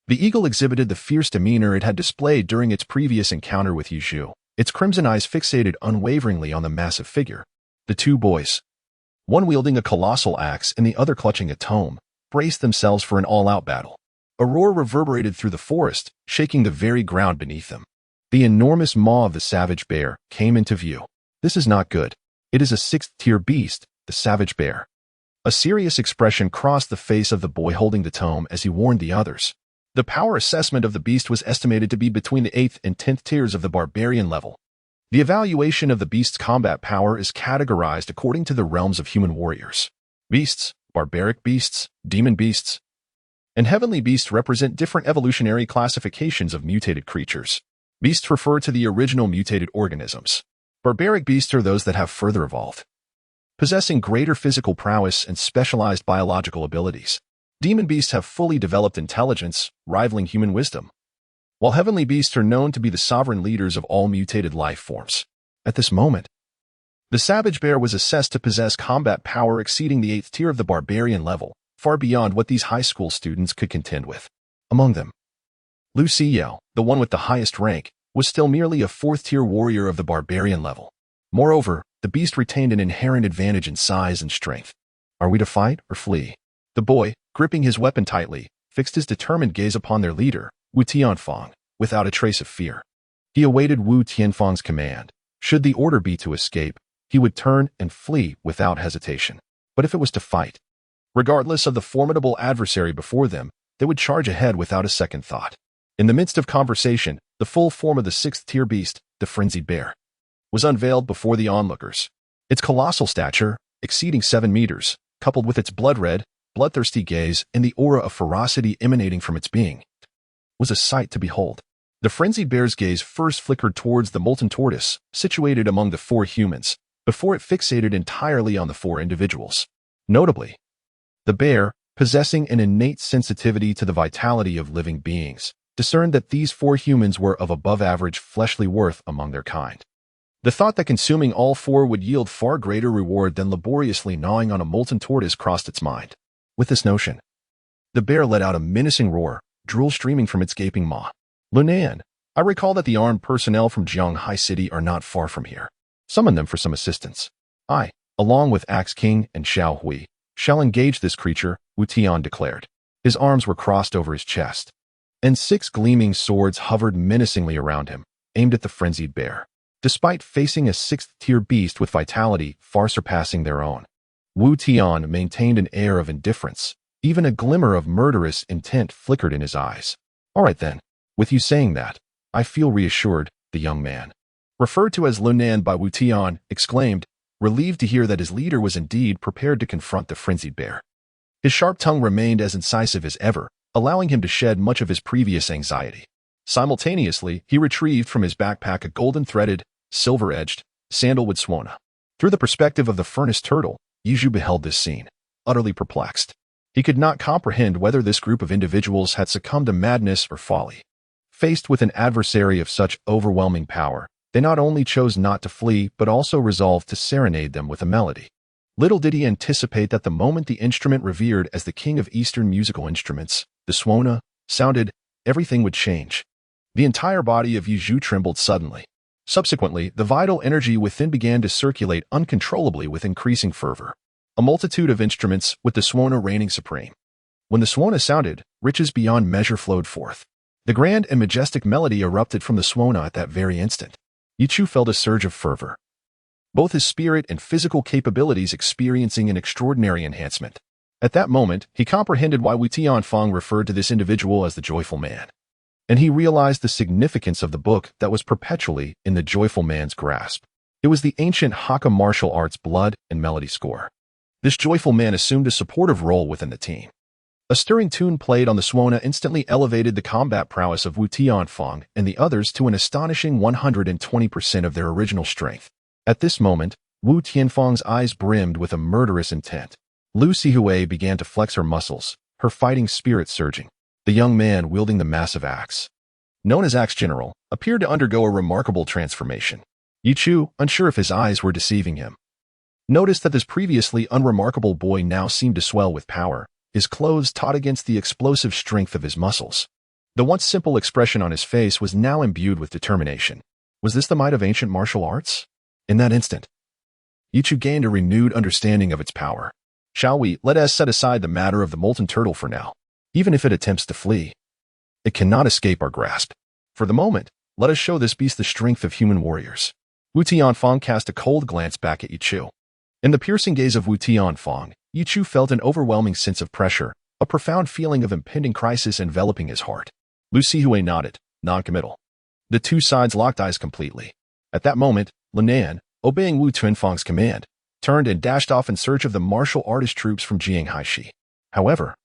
the eagle exhibited the fierce demeanor it had displayed during its previous encounter with Yizhu, its crimson eyes fixated unwaveringly on the massive figure. The 2 boys, one wielding a colossal axe and the other clutching a tome, braced themselves for an all-out battle. A roar reverberated through the forest, shaking the very ground beneath them. The enormous maw of the savage bear came into view. This is not good. It is a 6th-tier beast, the savage bear. A serious expression crossed the face of the boy holding the tome as he warned the others. The power assessment of the beast was estimated to be between the 8th and 10th tiers of the barbarian level. The evaluation of the beast's combat power is categorized according to the realms of human warriors. Beasts, barbaric beasts, demon beasts, and heavenly beasts represent different evolutionary classifications of mutated creatures. Beasts refer to the original mutated organisms. Barbaric beasts are those that have further evolved, possessing greater physical prowess and specialized biological abilities. Demon beasts have fully developed intelligence, rivaling human wisdom, while heavenly beasts are known to be the sovereign leaders of all mutated life forms. At this moment, The savage bear was assessed to possess combat power exceeding the 8th tier of the barbarian level, far beyond what these high school students could contend with. Among them, Lu Siyao, the one with the highest rank, was still merely a 4th-tier warrior of the barbarian level. Moreover, the beast retained an inherent advantage in size and strength. Are we to fight or flee? The boy, gripping his weapon tightly, fixed his determined gaze upon their leader, Wu Tianfang, without a trace of fear. He awaited Wu Tianfang's command. Should the order be to escape, he would turn and flee without hesitation. But if it was to fight, regardless of the formidable adversary before them, they would charge ahead without a second thought. In the midst of conversation, the full form of the 6th-tier beast, the frenzied bear, was unveiled before the onlookers. Its colossal stature, exceeding 7 meters, coupled with its blood-red, bloodthirsty gaze and the aura of ferocity emanating from its being, was a sight to behold. The frenzied bear's gaze first flickered towards the molten tortoise, situated among the 4 humans, before it fixated entirely on the 4 individuals. Notably, the bear, possessing an innate sensitivity to the vitality of living beings, discerned that these 4 humans were of above-average fleshly worth among their kind. The thought that consuming all 4 would yield far greater reward than laboriously gnawing on a molten tortoise crossed its mind. With this notion, the bear let out a menacing roar, drool streaming from its gaping maw. Lunan, I recall that the armed personnel from Jianghai City are not far from here. Summon them for some assistance. I, along with Axe King and Xiao Hui, shall engage this creature, Wu Tian declared. His arms were crossed over his chest, and 6 gleaming swords hovered menacingly around him, aimed at the frenzied bear. Despite facing a 6th-tier beast with vitality far surpassing their own, Wu Tian maintained an air of indifference. Even a glimmer of murderous intent flickered in his eyes. All right then, with you saying that, I feel reassured, the young man, referred to as Lunan by Wu Tian, exclaimed, relieved to hear that his leader was indeed prepared to confront the frenzied bear. His sharp tongue remained as incisive as ever, allowing him to shed much of his previous anxiety. Simultaneously, he retrieved from his backpack a golden-threaded, silver-edged, sandalwood swana. Through the perspective of the furnace turtle, Yizhu beheld this scene, utterly perplexed. He could not comprehend whether this group of individuals had succumbed to madness or folly. Faced with an adversary of such overwhelming power, they not only chose not to flee but also resolved to serenade them with a melody. Little did he anticipate that the moment the instrument revered as the king of Eastern musical instruments, the swana, sounded, everything would change. The entire body of Yizhu trembled suddenly. Subsequently, the vital energy within began to circulate uncontrollably with increasing fervor. A multitude of instruments, with the swana reigning supreme. When the swana sounded, riches beyond measure flowed forth. The grand and majestic melody erupted from the swana at that very instant. Yichu felt a surge of fervor, both his spirit and physical capabilities experiencing an extraordinary enhancement. At that moment, he comprehended why Wu Tianfang referred to this individual as the joyful man. And he realized the significance of the book that was perpetually in the joyful man's grasp. It was the ancient Hakka martial arts blood and melody score. This joyful man assumed a supportive role within the team. A stirring tune played on the swana instantly elevated the combat prowess of Wu Tianfang and the others to an astonishing 120% of their original strength. At this moment, Wu Tianfang's eyes brimmed with a murderous intent. Lu Sihui began to flex her muscles, her fighting spirit surging. The young man wielding the massive axe, known as Axe General, appeared to undergo a remarkable transformation. Yichu, unsure if his eyes were deceiving him, noticed that this previously unremarkable boy now seemed to swell with power, his clothes taut against the explosive strength of his muscles. The once simple expression on his face was now imbued with determination. Was this the might of ancient martial arts? In that instant, Yichu gained a renewed understanding of its power. Shall we, let us set aside the matter of the molten turtle for now. Even if it attempts to flee, it cannot escape our grasp. For the moment, let us show this beast the strength of human warriors. Wu Tianfang cast a cold glance back at Yichu. In the piercing gaze of Wu Tianfang, Yichu felt an overwhelming sense of pressure, a profound feeling of impending crisis enveloping his heart. Lu Sihui nodded, non-committal. The two sides locked eyes completely. At that moment, Linan, obeying Wu Tianfang's command, turned and dashed off in search of the martial artist troops from Jianghai. However,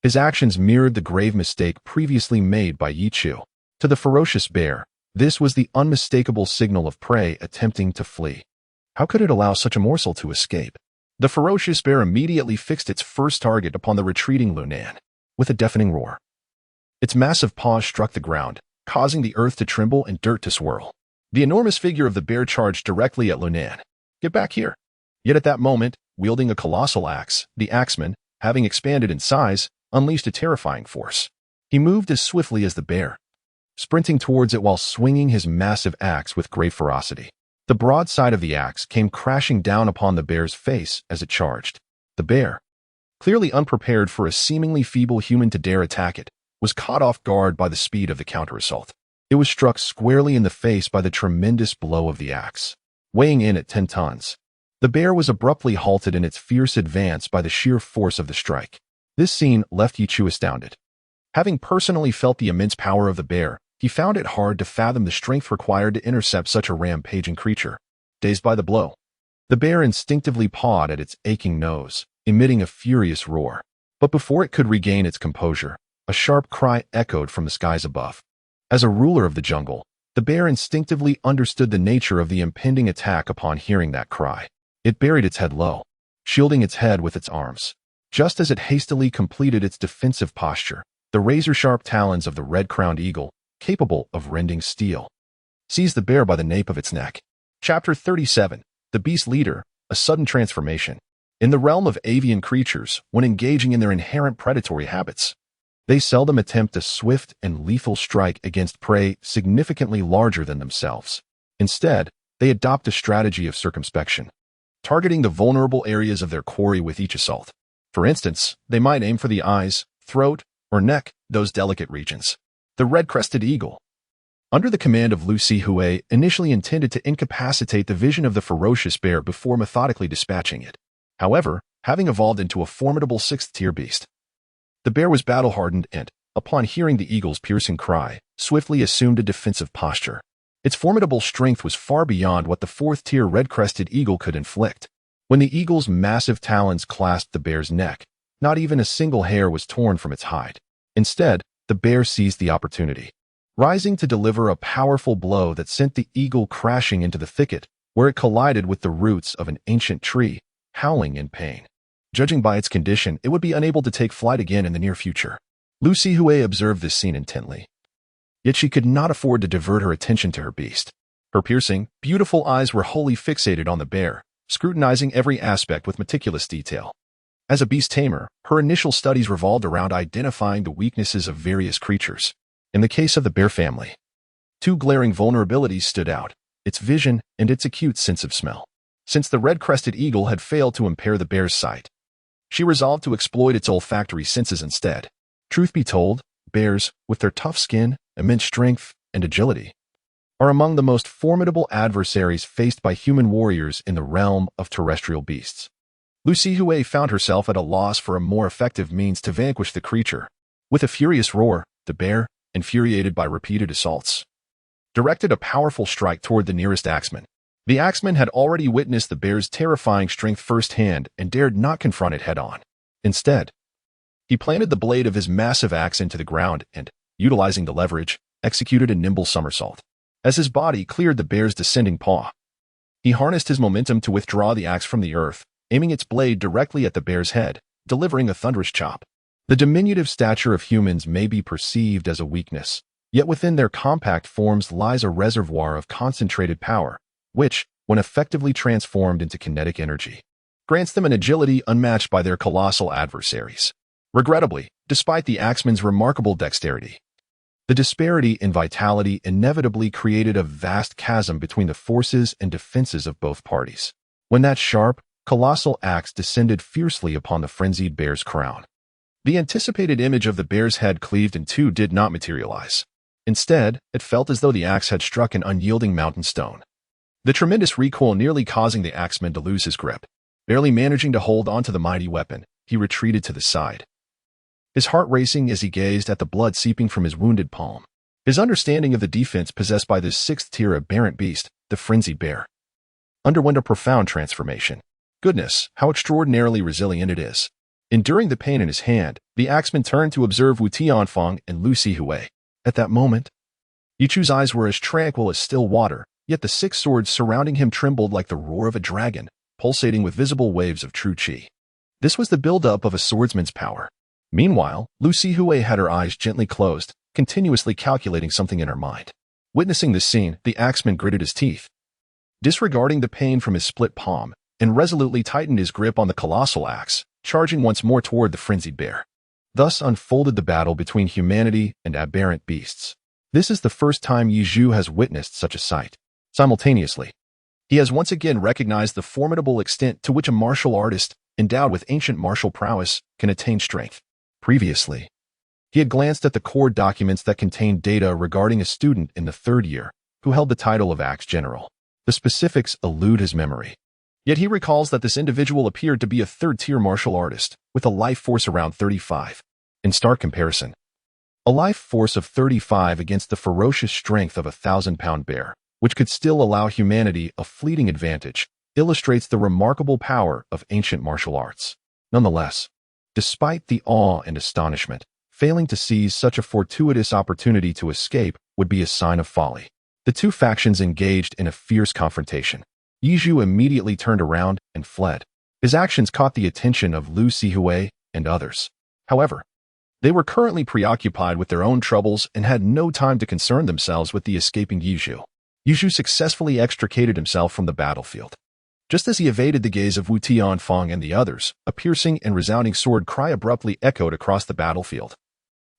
his actions mirrored the grave mistake previously made by Yichu. To the ferocious bear, this was the unmistakable signal of prey attempting to flee. How could it allow such a morsel to escape? The ferocious bear immediately fixed its first target upon the retreating Lunan. With a deafening roar, its massive paws struck the ground, causing the earth to tremble and dirt to swirl. The enormous figure of the bear charged directly at Lunan. Get back here. Yet at that moment, wielding a colossal axe, the axeman, having expanded in size, unleashed a terrifying force. He moved as swiftly as the bear, sprinting towards it while swinging his massive axe with great ferocity. The broadside of the axe came crashing down upon the bear's face as it charged. The bear, clearly unprepared for a seemingly feeble human to dare attack it, was caught off guard by the speed of the counter-assault. It was struck squarely in the face by the tremendous blow of the axe. Weighing in at 10 tons, the bear was abruptly halted in its fierce advance by the sheer force of the strike. This scene left Yichu astounded. Having personally felt the immense power of the bear, he found it hard to fathom the strength required to intercept such a rampaging creature. Dazed by the blow, the bear instinctively pawed at its aching nose, emitting a furious roar. But before it could regain its composure, a sharp cry echoed from the skies above. As a ruler of the jungle, the bear instinctively understood the nature of the impending attack upon hearing that cry. It buried its head low, shielding its head with its arms. Just as it hastily completed its defensive posture, the razor-sharp talons of the red-crowned eagle, capable of rending steel, seized the bear by the nape of its neck. Chapter 37. The Beast Leader, a Sudden Transformation. In the realm of avian creatures, when engaging in their inherent predatory habits, they seldom attempt a swift and lethal strike against prey significantly larger than themselves. Instead, they adopt a strategy of circumspection, targeting the vulnerable areas of their quarry with each assault. For instance, they might aim for the eyes, throat, or neck, those delicate regions. The red-crested eagle, under the command of Lu Sihui, initially intended to incapacitate the vision of the ferocious bear before methodically dispatching it. However, having evolved into a formidable 6th-tier beast, the bear was battle-hardened and, upon hearing the eagle's piercing cry, swiftly assumed a defensive posture. Its formidable strength was far beyond what the 4th-tier red-crested eagle could inflict. When the eagle's massive talons clasped the bear's neck, not even a single hair was torn from its hide. Instead, the bear seized the opportunity, rising to deliver a powerful blow that sent the eagle crashing into the thicket, where it collided with the roots of an ancient tree, howling in pain. Judging by its condition, it would be unable to take flight again in the near future. Lu Sihui observed this scene intently. Yet she could not afford to divert her attention to her beast. Her piercing, beautiful eyes were wholly fixated on the bear, scrutinizing every aspect with meticulous detail. As a beast tamer, her initial studies revolved around identifying the weaknesses of various creatures. In the case of the bear family, 2 glaring vulnerabilities stood out: its vision and its acute sense of smell. Since the red-crested eagle had failed to impair the bear's sight, she resolved to exploit its olfactory senses instead. Truth be told, bears, with their tough skin, immense strength, and agility, are among the most formidable adversaries faced by human warriors in the realm of terrestrial beasts. Lu Sihui found herself at a loss for a more effective means to vanquish the creature. With a furious roar, the bear, infuriated by repeated assaults, directed a powerful strike toward the nearest axeman. The axeman had already witnessed the bear's terrifying strength firsthand and dared not confront it head-on. Instead, he planted the blade of his massive axe into the ground and, utilizing the leverage, executed a nimble somersault. As his body cleared the bear's descending paw, he harnessed his momentum to withdraw the axe from the earth, aiming its blade directly at the bear's head, delivering a thunderous chop. The diminutive stature of humans may be perceived as a weakness, yet within their compact forms lies a reservoir of concentrated power, which, when effectively transformed into kinetic energy, grants them an agility unmatched by their colossal adversaries. Regrettably, despite the axeman's remarkable dexterity, the disparity in vitality inevitably created a vast chasm between the forces and defenses of both parties. When that sharp, colossal axe descended fiercely upon the frenzied bear's crown, the anticipated image of the bear's head cleaved in two did not materialize. Instead, it felt as though the axe had struck an unyielding mountain stone, the tremendous recoil nearly causing the axeman to lose his grip. Barely managing to hold onto the mighty weapon, he retreated to the side, his heart racing as he gazed at the blood seeping from his wounded palm. His understanding of the defense possessed by this 6th-tier aberrant beast, the frenzied bear, underwent a profound transformation. Goodness, how extraordinarily resilient it is. Enduring the pain in his hand, the axeman turned to observe Wu Tianfeng and Lu Sihui. At that moment, Yichu's eyes were as tranquil as still water, yet the 6 swords surrounding him trembled like the roar of a dragon, pulsating with visible waves of true qi. This was the build-up of a swordsman's power. Meanwhile, Lu Sihui had her eyes gently closed, continuously calculating something in her mind. Witnessing this scene, the axeman gritted his teeth. disregarding the pain from his split palm, and resolutely tightened his grip on the colossal axe, charging once more toward the frenzied bear. Thus unfolded the battle between humanity and aberrant beasts. This is the first time Yizhu has witnessed such a sight. Simultaneously, he has once again recognized the formidable extent to which a martial artist, endowed with ancient martial prowess, can attain strength. Previously, he had glanced at the core documents that contained data regarding a student in the third year who held the title of Axe General. The specifics elude his memory. Yet he recalls that this individual appeared to be a third-tier martial artist with a life force around 35. In stark comparison, a life force of 35 against the ferocious strength of a 1,000-pound bear, which could still allow humanity a fleeting advantage, illustrates the remarkable power of ancient martial arts. Nonetheless, despite the awe and astonishment, failing to seize such a fortuitous opportunity to escape would be a sign of folly. The two factions engaged in a fierce confrontation. Yizhu immediately turned around and fled. His actions caught the attention of Lu Sihui and others. However, they were currently preoccupied with their own troubles and had no time to concern themselves with the escaping Yizhu. Yizhu successfully extricated himself from the battlefield. Just as he evaded the gaze of Wu Tianfang and the others, a piercing and resounding sword cry abruptly echoed across the battlefield,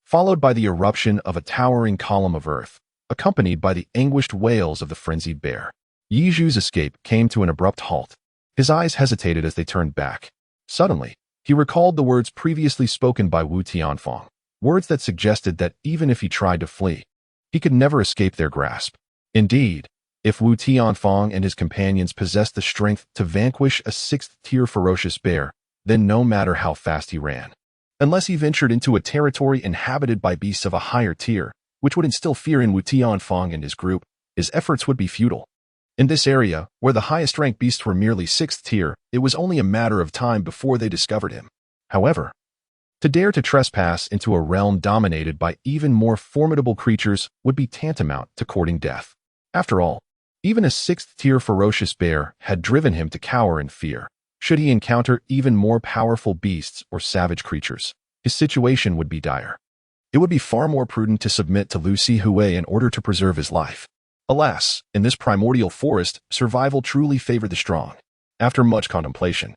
followed by the eruption of a towering column of earth, accompanied by the anguished wails of the frenzied bear. Yizhu's escape came to an abrupt halt. His eyes hesitated as they turned back. Suddenly, he recalled the words previously spoken by Wu Tianfang, words that suggested that even if he tried to flee, he could never escape their grasp. Indeed, if Wu Tianfang and his companions possessed the strength to vanquish a sixth-tier ferocious bear, then no matter how fast he ran, unless he ventured into a territory inhabited by beasts of a higher tier, which would instill fear in Wu Tianfang and his group, his efforts would be futile. In this area, where the highest-ranked beasts were merely sixth tier, it was only a matter of time before they discovered him. However, to dare to trespass into a realm dominated by even more formidable creatures would be tantamount to courting death. After all, even a sixth-tier ferocious bear had driven him to cower in fear. Should he encounter even more powerful beasts or savage creatures, his situation would be dire. It would be far more prudent to submit to Lu Sihui in order to preserve his life. Alas, in this primordial forest, survival truly favored the strong. After much contemplation,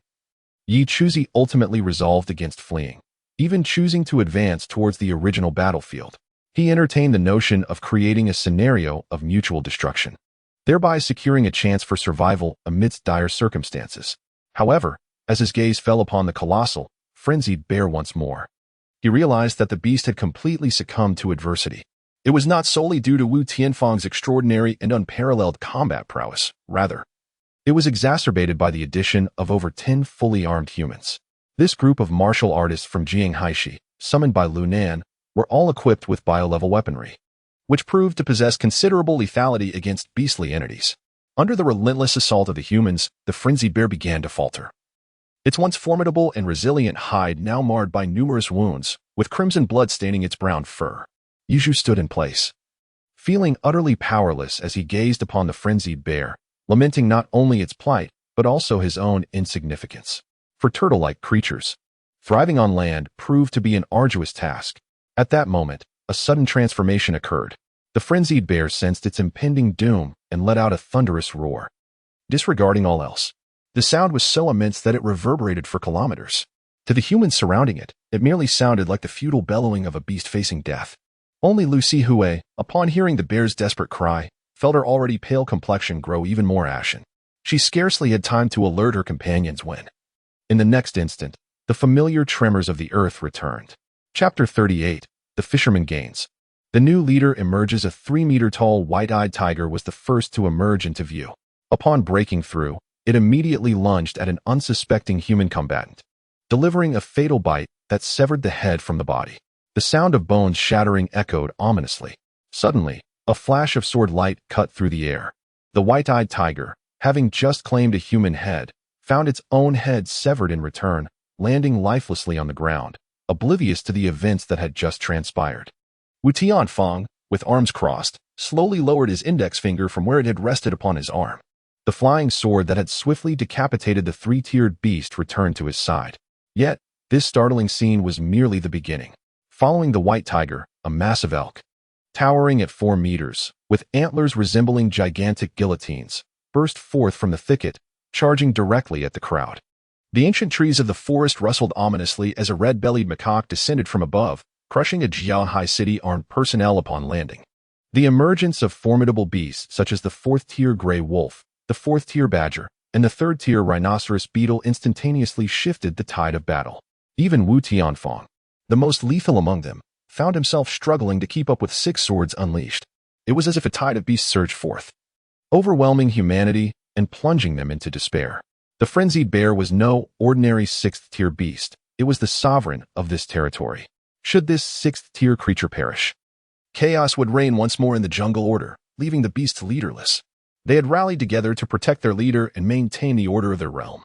Yi Chuzi ultimately resolved against fleeing, even choosing to advance towards the original battlefield. He entertained the notion of creating a scenario of mutual destruction, thereby securing a chance for survival amidst dire circumstances. However, as his gaze fell upon the colossal, frenzied bear once more, he realized that the beast had completely succumbed to adversity. It was not solely due to Wu Tianfang's extraordinary and unparalleled combat prowess. Rather, it was exacerbated by the addition of over 10 fully armed humans. This group of martial artists from Jianghaishi, summoned by Lu Nan, were all equipped with bio-level weaponry, which proved to possess considerable lethality against beastly entities. Under the relentless assault of the humans, the frenzied bear began to falter. Its once formidable and resilient hide now marred by numerous wounds, with crimson blood staining its brown fur. Yizhu stood in place, feeling utterly powerless as he gazed upon the frenzied bear, lamenting not only its plight, but also his own insignificance. For turtle-like creatures, thriving on land proved to be an arduous task. At that moment, a sudden transformation occurred. The frenzied bear sensed its impending doom and let out a thunderous roar. Disregarding all else, the sound was so immense that it reverberated for kilometers. To the humans surrounding it, it merely sounded like the futile bellowing of a beast facing death. Only Lu Sihui, upon hearing the bear's desperate cry, felt her already pale complexion grow even more ashen. She scarcely had time to alert her companions when, in the next instant, the familiar tremors of the earth returned. Chapter 38. The Fisherman Gains. The new leader emerges. A 3-meter-tall white-eyed tiger was the first to emerge into view. Upon breaking through, it immediately lunged at an unsuspecting human combatant, delivering a fatal bite that severed the head from the body. The sound of bones shattering echoed ominously. Suddenly, a flash of sword light cut through the air. The white-eyed tiger, having just claimed a human head, found its own head severed in return, landing lifelessly on the ground, oblivious to the events that had just transpired. Wu Tianfang, with arms crossed, slowly lowered his index finger from where it had rested upon his arm. The flying sword that had swiftly decapitated the 3-tiered beast returned to his side. Yet, this startling scene was merely the beginning. Following the white tiger, a massive elk, towering at 4 meters, with antlers resembling gigantic guillotines, burst forth from the thicket, charging directly at the crowd. The ancient trees of the forest rustled ominously as a red-bellied macaque descended from above, crushing a Jianhai City armed personnel upon landing. The emergence of formidable beasts such as the fourth-tier gray wolf, the fourth-tier badger, and the third-tier rhinoceros beetle instantaneously shifted the tide of battle. Even Wu Tianfang, the most lethal among them, found himself struggling to keep up with 6 swords unleashed. It was as if a tide of beasts surged forth, overwhelming humanity and plunging them into despair. The frenzied bear was no ordinary 6th-tier beast. It was the sovereign of this territory. Should this 6th-tier creature perish, chaos would reign once more in the jungle order, leaving the beasts leaderless. They had rallied together to protect their leader and maintain the order of their realm.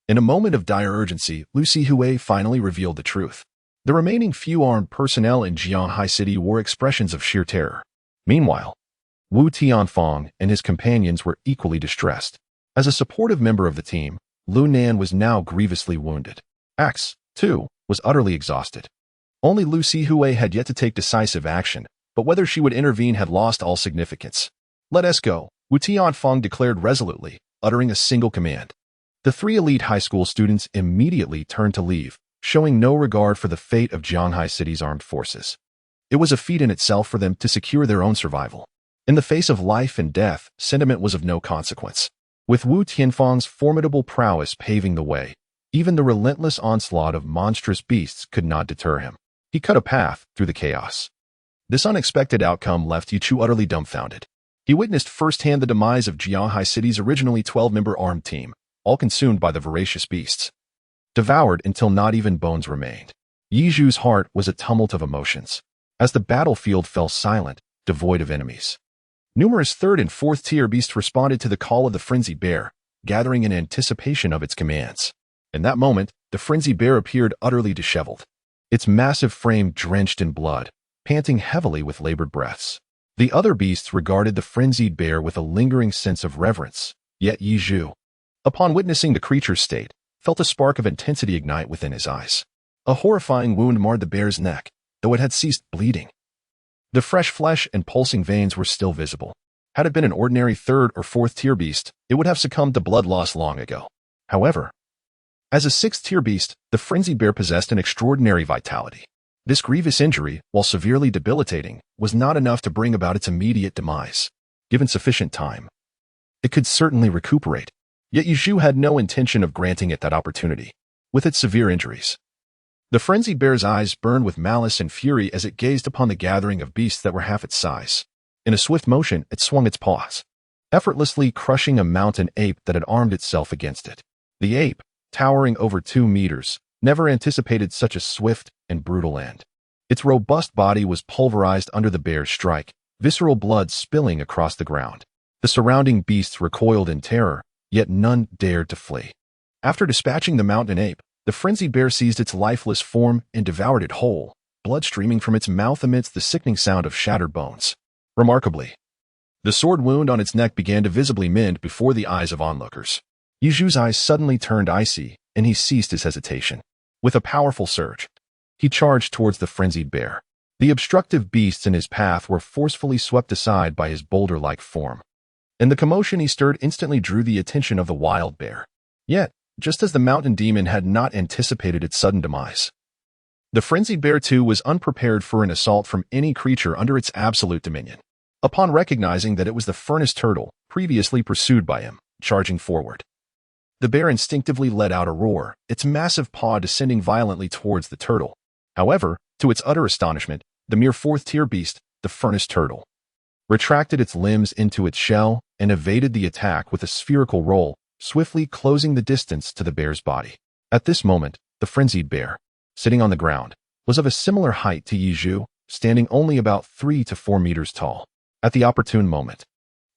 In a moment of dire urgency, Lu Sihui finally revealed the truth. The remaining few armed personnel in Jianhai City wore expressions of sheer terror. Meanwhile, Wu Tianfang and his companions were equally distressed. As a supportive member of the team, Lu Nan was now grievously wounded. Axe, too, was utterly exhausted. Only Lu Sihui had yet to take decisive action, but whether she would intervene had lost all significance. "Let us go," Wu Tianfang declared resolutely, uttering a single command. The 3 elite high school students immediately turned to leave, showing no regard for the fate of Jianhai City's armed forces. It was a feat in itself for them to secure their own survival. In the face of life and death, sentiment was of no consequence. With Wu Tianfang's formidable prowess paving the way, even the relentless onslaught of monstrous beasts could not deter him. He cut a path through the chaos. This unexpected outcome left Yichu utterly dumbfounded. He witnessed firsthand the demise of Jianhai City's originally 12-member armed team, all consumed by the voracious beasts. Devoured until not even bones remained. Yiju's heart was a tumult of emotions, as the battlefield fell silent, devoid of enemies. Numerous 3rd and 4th-tier beasts responded to the call of the frenzied bear, gathering in anticipation of its commands. In that moment, the frenzied bear appeared utterly disheveled, its massive frame drenched in blood, panting heavily with labored breaths. The other beasts regarded the frenzied bear with a lingering sense of reverence, yet Yizhu, upon witnessing the creature's state, felt a spark of intensity ignite within his eyes. A horrifying wound marred the bear's neck, though it had ceased bleeding. The fresh flesh and pulsing veins were still visible. Had it been an ordinary 3rd or 4th-tier beast, it would have succumbed to blood loss long ago. However, as a 6th-tier beast, the frenzied bear possessed an extraordinary vitality. This grievous injury, while severely debilitating, was not enough to bring about its immediate demise. Given sufficient time, it could certainly recuperate. Yet Yizhu had no intention of granting it that opportunity. With its severe injuries, the frenzied bear's eyes burned with malice and fury as it gazed upon the gathering of beasts that were half its size. In a swift motion, it swung its paws, effortlessly crushing a mountain ape that had armed itself against it. The ape, towering over 2 meters, never anticipated such a swift and brutal end. Its robust body was pulverized under the bear's strike, visceral blood spilling across the ground. The surrounding beasts recoiled in terror, yet none dared to flee. After dispatching the mountain ape, the frenzied bear seized its lifeless form and devoured it whole, blood streaming from its mouth amidst the sickening sound of shattered bones. Remarkably, the sword wound on its neck began to visibly mend before the eyes of onlookers. Yiju's eyes suddenly turned icy, and he ceased his hesitation. With a powerful surge, he charged towards the frenzied bear. The obstructive beasts in his path were forcefully swept aside by his boulder-like form, and the commotion he stirred instantly drew the attention of the wild bear. Yet, just as the mountain demon had not anticipated its sudden demise, the frenzied bear too was unprepared for an assault from any creature under its absolute dominion. Upon recognizing that it was the furnace turtle, previously pursued by him, charging forward, the bear instinctively let out a roar, its massive paw descending violently towards the turtle. However, to its utter astonishment, the mere 4th-tier beast, the furnace turtle, retracted its limbs into its shell and evaded the attack with a spherical roll, swiftly closing the distance to the bear's body. At this moment, the frenzied bear, sitting on the ground, was of a similar height to Yizhu, standing only about 3 to 4 meters tall. At the opportune moment,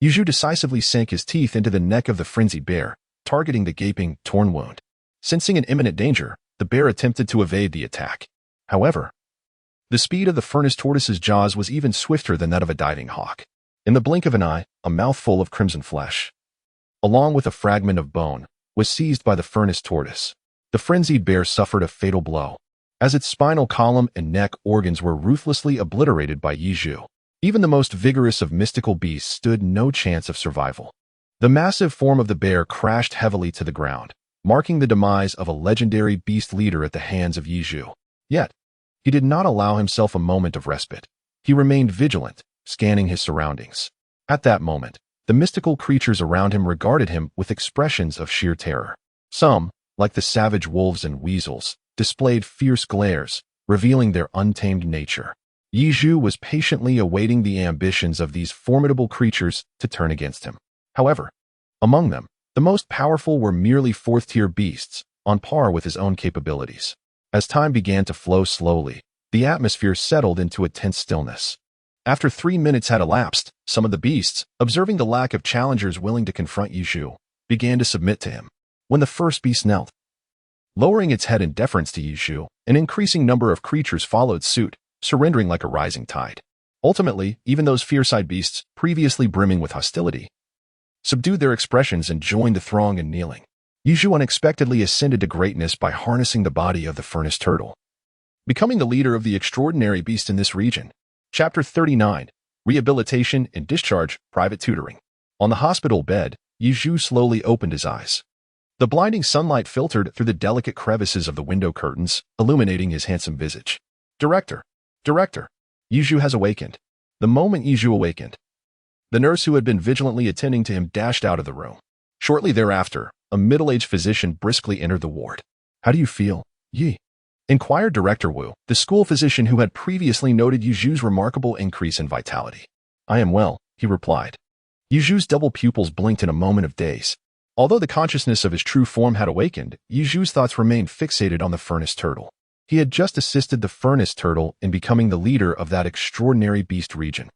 Yizhu decisively sank his teeth into the neck of the frenzied bear, targeting the gaping, torn wound. Sensing an imminent danger, the bear attempted to evade the attack. However, the speed of the furnace tortoise's jaws was even swifter than that of a diving hawk. In the blink of an eye, a mouthful of crimson flesh, along with a fragment of bone, was seized by the furnace tortoise. The frenzied bear suffered a fatal blow, as its spinal column and neck organs were ruthlessly obliterated by Yizhu. Even the most vigorous of mystical beasts stood no chance of survival. The massive form of the bear crashed heavily to the ground, marking the demise of a legendary beast leader at the hands of Yizhu. Yet, he did not allow himself a moment of respite. He remained vigilant, scanning his surroundings. At that moment, the mystical creatures around him regarded him with expressions of sheer terror. Some, like the savage wolves and weasels, displayed fierce glares, revealing their untamed nature. Yizhu was patiently awaiting the ambitions of these formidable creatures to turn against him. However, among them, the most powerful were merely fourth-tier beasts, on par with his own capabilities. As time began to flow slowly, the atmosphere settled into a tense stillness. After 3 minutes had elapsed, some of the beasts, observing the lack of challengers willing to confront Yizhu, began to submit to him. When the first beast knelt, lowering its head in deference to Yizhu, an increasing number of creatures followed suit, surrendering like a rising tide. Ultimately, even those fierce-eyed beasts, previously brimming with hostility, subdued their expressions and joined the throng in kneeling. Yizhu unexpectedly ascended to greatness by harnessing the body of the furnace turtle, becoming the leader of the extraordinary beast in this region. Chapter 39, Rehabilitation and Discharge, Private Tutoring. On the hospital bed, Yizhu slowly opened his eyes. The blinding sunlight filtered through the delicate crevices of the window curtains, illuminating his handsome visage. Director! Director! Yizhu has awakened. The moment Yizhu awakened, the nurse who had been vigilantly attending to him dashed out of the room. Shortly thereafter, a middle-aged physician briskly entered the ward. How do you feel, Yi? Inquired Director Wu, the school physician who had previously noted Yizhu's remarkable increase in vitality. I am well, he replied. Yizhu's double pupils blinked in a moment of daze. Although the consciousness of his true form had awakened, Yizhu's thoughts remained fixated on the furnace turtle. He had just assisted the furnace turtle in becoming the leader of that extraordinary beast region.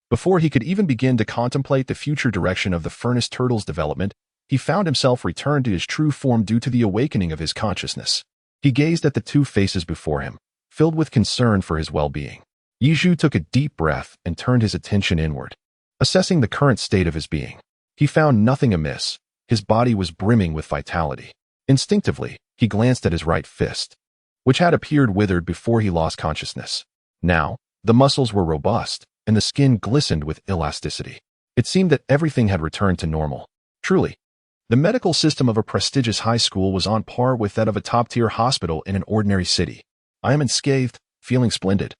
Before he could even begin to contemplate the future direction of the furnace turtle's development, he found himself returned to his true form due to the awakening of his consciousness. He gazed at the two faces before him, filled with concern for his well-being. Yizhu took a deep breath and turned his attention inward, assessing the current state of his being. He found nothing amiss. His body was brimming with vitality. Instinctively, he glanced at his right fist, which had appeared withered before he lost consciousness. Now, the muscles were robust, and the skin glistened with elasticity. It seemed that everything had returned to normal. Truly, the medical system of a prestigious high school was on par with that of a top-tier hospital in an ordinary city. I am unscathed, feeling splendid.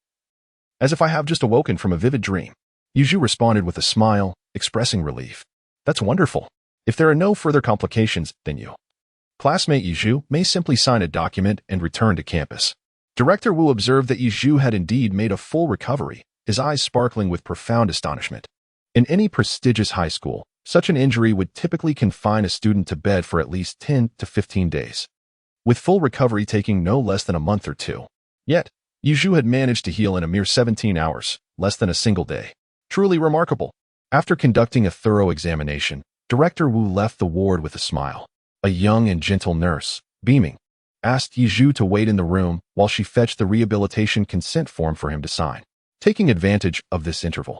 As if I have just awoken from a vivid dream. Yizhu responded with a smile, expressing relief. That's wonderful. If there are no further complications, then you, classmate Yizhu, may simply sign a document and return to campus. Director Wu observed that Yizhu had indeed made a full recovery, his eyes sparkling with profound astonishment. In any prestigious high school, such an injury would typically confine a student to bed for at least 10 to 15 days, with full recovery taking no less than a month or two. Yet, Yizhu had managed to heal in a mere 17 hours, less than a single day. Truly remarkable. After conducting a thorough examination, Director Wu left the ward with a smile. A young and gentle nurse, beaming, asked Yizhu to wait in the room while she fetched the rehabilitation consent form for him to sign. Taking advantage of this interval,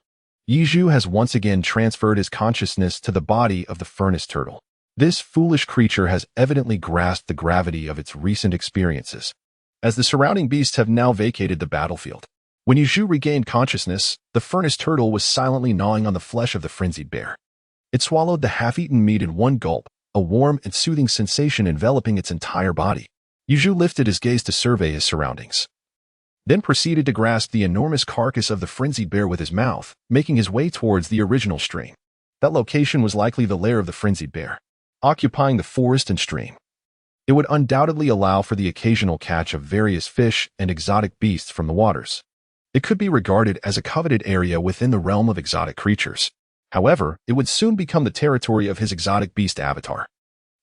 Yizhu has once again transferred his consciousness to the body of the furnace turtle. This foolish creature has evidently grasped the gravity of its recent experiences, as the surrounding beasts have now vacated the battlefield. When Yizhu regained consciousness, the furnace turtle was silently gnawing on the flesh of the frenzied bear. It swallowed the half-eaten meat in one gulp, a warm and soothing sensation enveloping its entire body. Yizhu lifted his gaze to survey his surroundings, then proceeded to grasp the enormous carcass of the frenzied bear with his mouth, making his way towards the original stream. That location was likely the lair of the frenzied bear, occupying the forest and stream. It would undoubtedly allow for the occasional catch of various fish and exotic beasts from the waters. It could be regarded as a coveted area within the realm of exotic creatures. However, it would soon become the territory of his exotic beast avatar.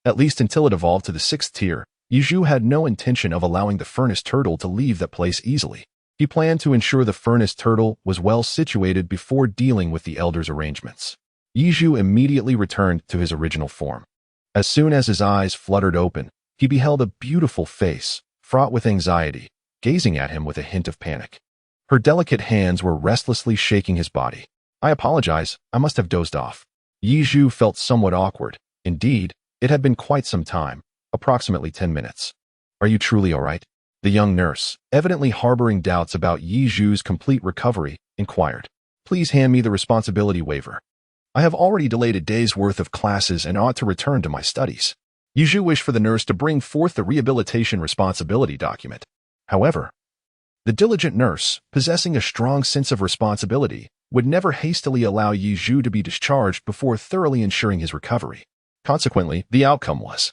At least until it evolved to the 6th tier, Yizhu had no intention of allowing the furnace turtle to leave that place easily. He planned to ensure the furnace turtle was well situated before dealing with the elder's arrangements. Yizhu immediately returned to his original form. As soon as his eyes fluttered open, he beheld a beautiful face, fraught with anxiety, gazing at him with a hint of panic. Her delicate hands were restlessly shaking his body. I apologize, I must have dozed off. Yizhu felt somewhat awkward. Indeed, it had been quite some time, approximately 10 minutes. Are you truly all right? The young nurse, evidently harboring doubts about Yizhu's complete recovery, inquired. Please hand me the responsibility waiver. I have already delayed a day's worth of classes and ought to return to my studies. Yizhu wished for the nurse to bring forth the rehabilitation responsibility document. However, the diligent nurse, possessing a strong sense of responsibility, would never hastily allow Yizhu to be discharged before thoroughly ensuring his recovery. Consequently, the outcome was,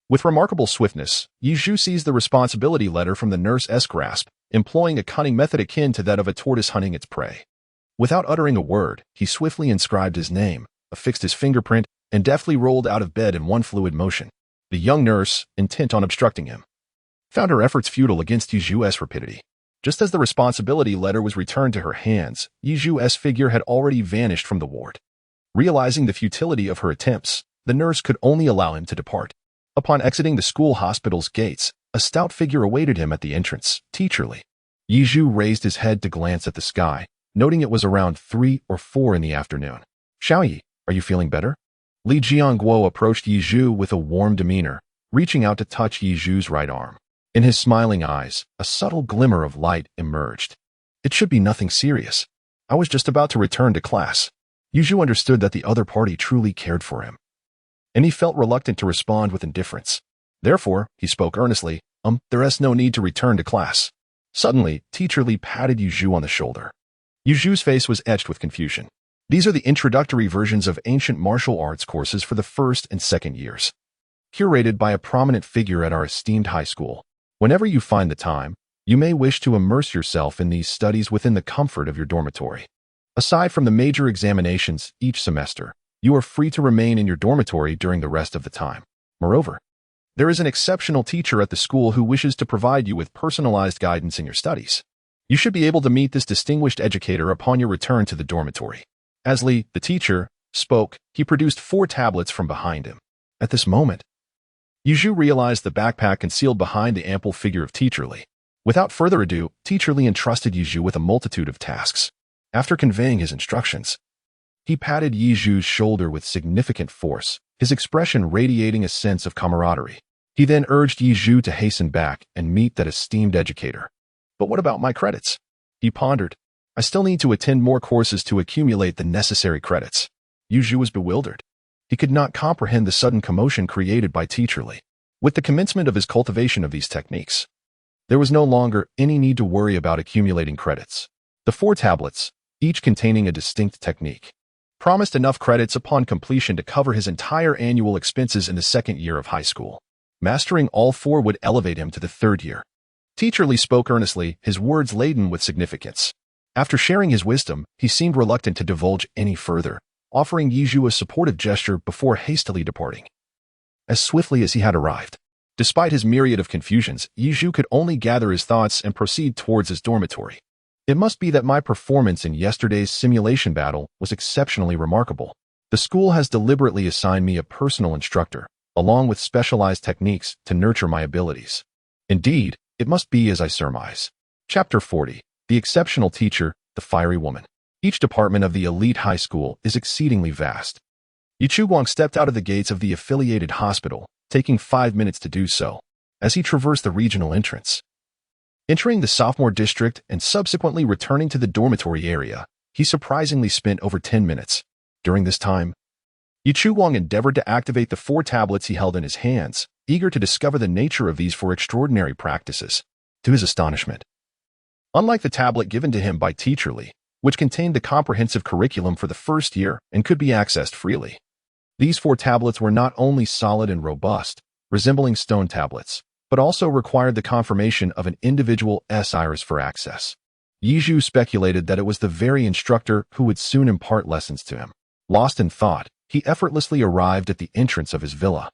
with remarkable swiftness, Yizhu seized the responsibility letter from the nurse's grasp, employing a cunning method akin to that of a tortoise hunting its prey. Without uttering a word, he swiftly inscribed his name, affixed his fingerprint, and deftly rolled out of bed in one fluid motion. The young nurse, intent on obstructing him, found her efforts futile against Yizhu's rapidity. Just as the responsibility letter was returned to her hands, Yizhu's figure had already vanished from the ward. Realizing the futility of her attempts, the nurse could only allow him to depart. Upon exiting the school hospital's gates, a stout figure awaited him at the entrance, teacherly. Yizhu raised his head to glance at the sky, noting it was around 3 or 4 in the afternoon. Xiaoyi, are you feeling better? Li Jiangguo approached Yizhu with a warm demeanor, reaching out to touch Yizhu's right arm. In his smiling eyes, a subtle glimmer of light emerged. It should be nothing serious. I was just about to return to class. Yizhu understood that the other party truly cared for him, and he felt reluctant to respond with indifference. Therefore, he spoke earnestly, there is no need to return to class. Suddenly, Teacher Li patted Yizhu on the shoulder. Yizhu's face was etched with confusion. These are the introductory versions of ancient martial arts courses for the first and second years, curated by a prominent figure at our esteemed high school. Whenever you find the time, you may wish to immerse yourself in these studies within the comfort of your dormitory. Aside from the major examinations each semester, you are free to remain in your dormitory during the rest of the time. Moreover, there is an exceptional teacher at the school who wishes to provide you with personalized guidance in your studies. You should be able to meet this distinguished educator upon your return to the dormitory. As Li, the teacher, spoke, he produced 4 tablets from behind him. At this moment, Yizhu realized the backpack concealed behind the ample figure of Teacher Li. Without further ado, Teacher Li entrusted Yizhu with a multitude of tasks. After conveying his instructions, he patted Yizhu's shoulder with significant force, his expression radiating a sense of camaraderie. He then urged Yizhu to hasten back and meet that esteemed educator. But what about my credits? He pondered. I still need to attend more courses to accumulate the necessary credits. Yizhu was bewildered. He could not comprehend the sudden commotion created by Teacher Li. With the commencement of his cultivation of these techniques, there was no longer any need to worry about accumulating credits. The 4 tablets, each containing a distinct technique, promised enough credits upon completion to cover his entire annual expenses in the second year of high school. Mastering all 4 would elevate him to the 3rd year. Teacher Li spoke earnestly, his words laden with significance. After sharing his wisdom, he seemed reluctant to divulge any further, offering Yizhu a supportive gesture before hastily departing. As swiftly as he had arrived, despite his myriad of confusions, Yizhu could only gather his thoughts and proceed towards his dormitory. It must be that my performance in yesterday's simulation battle was exceptionally remarkable. The school has deliberately assigned me a personal instructor, along with specialized techniques to nurture my abilities. Indeed, it must be as I surmise. Chapter 40. The Exceptional Teacher, the Fiery Woman. Each department of the elite high school is exceedingly vast. Yichuguang stepped out of the gates of the affiliated hospital, taking 5 minutes to do so, as he traversed the regional entrance. Entering the sophomore district and subsequently returning to the dormitory area, he surprisingly spent over 10 minutes. During this time, Yichuguang endeavored to activate the 4 tablets he held in his hands, eager to discover the nature of these 4 extraordinary practices. To his astonishment, unlike the tablet given to him by Teacher Li, which contained the comprehensive curriculum for the first year and could be accessed freely, these 4 tablets were not only solid and robust, resembling stone tablets, but also required the confirmation of an individual's iris for access. Yizhu speculated that it was the very instructor who would soon impart lessons to him. Lost in thought, he effortlessly arrived at the entrance of his villa.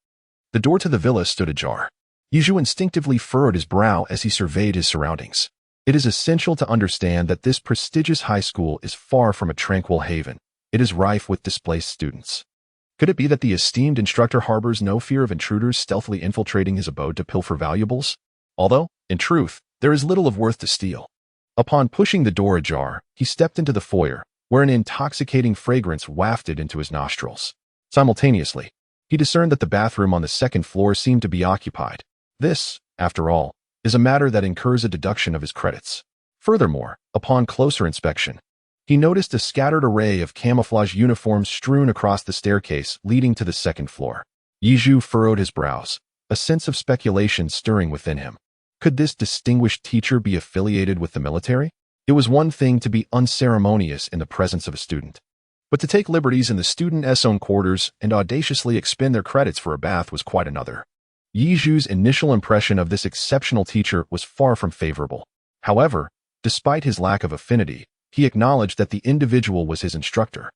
The door to the villa stood ajar. Yizhu instinctively furrowed his brow as he surveyed his surroundings. It is essential to understand that this prestigious high school is far from a tranquil haven. It is rife with displaced students. Could it be that the esteemed instructor harbors no fear of intruders stealthily infiltrating his abode to pilfer valuables? Although, in truth, there is little of worth to steal. Upon pushing the door ajar, he stepped into the foyer, where an intoxicating fragrance wafted into his nostrils. Simultaneously, he discerned that the bathroom on the 2nd floor seemed to be occupied. This, after all, is a matter that incurs a deduction of his credits. Furthermore, upon closer inspection, He noticed a scattered array of camouflage uniforms strewn across the staircase leading to the second floor. Yizhu furrowed his brows, a sense of speculation stirring within him. Could this distinguished teacher be affiliated with the military? It was one thing to be unceremonious in the presence of a student, but to take liberties in the student's own quarters and audaciously expend their credits for a bath was quite another. Yizhu's initial impression of this exceptional teacher was far from favorable. However, despite his lack of affinity, he acknowledged that the individual was his instructor.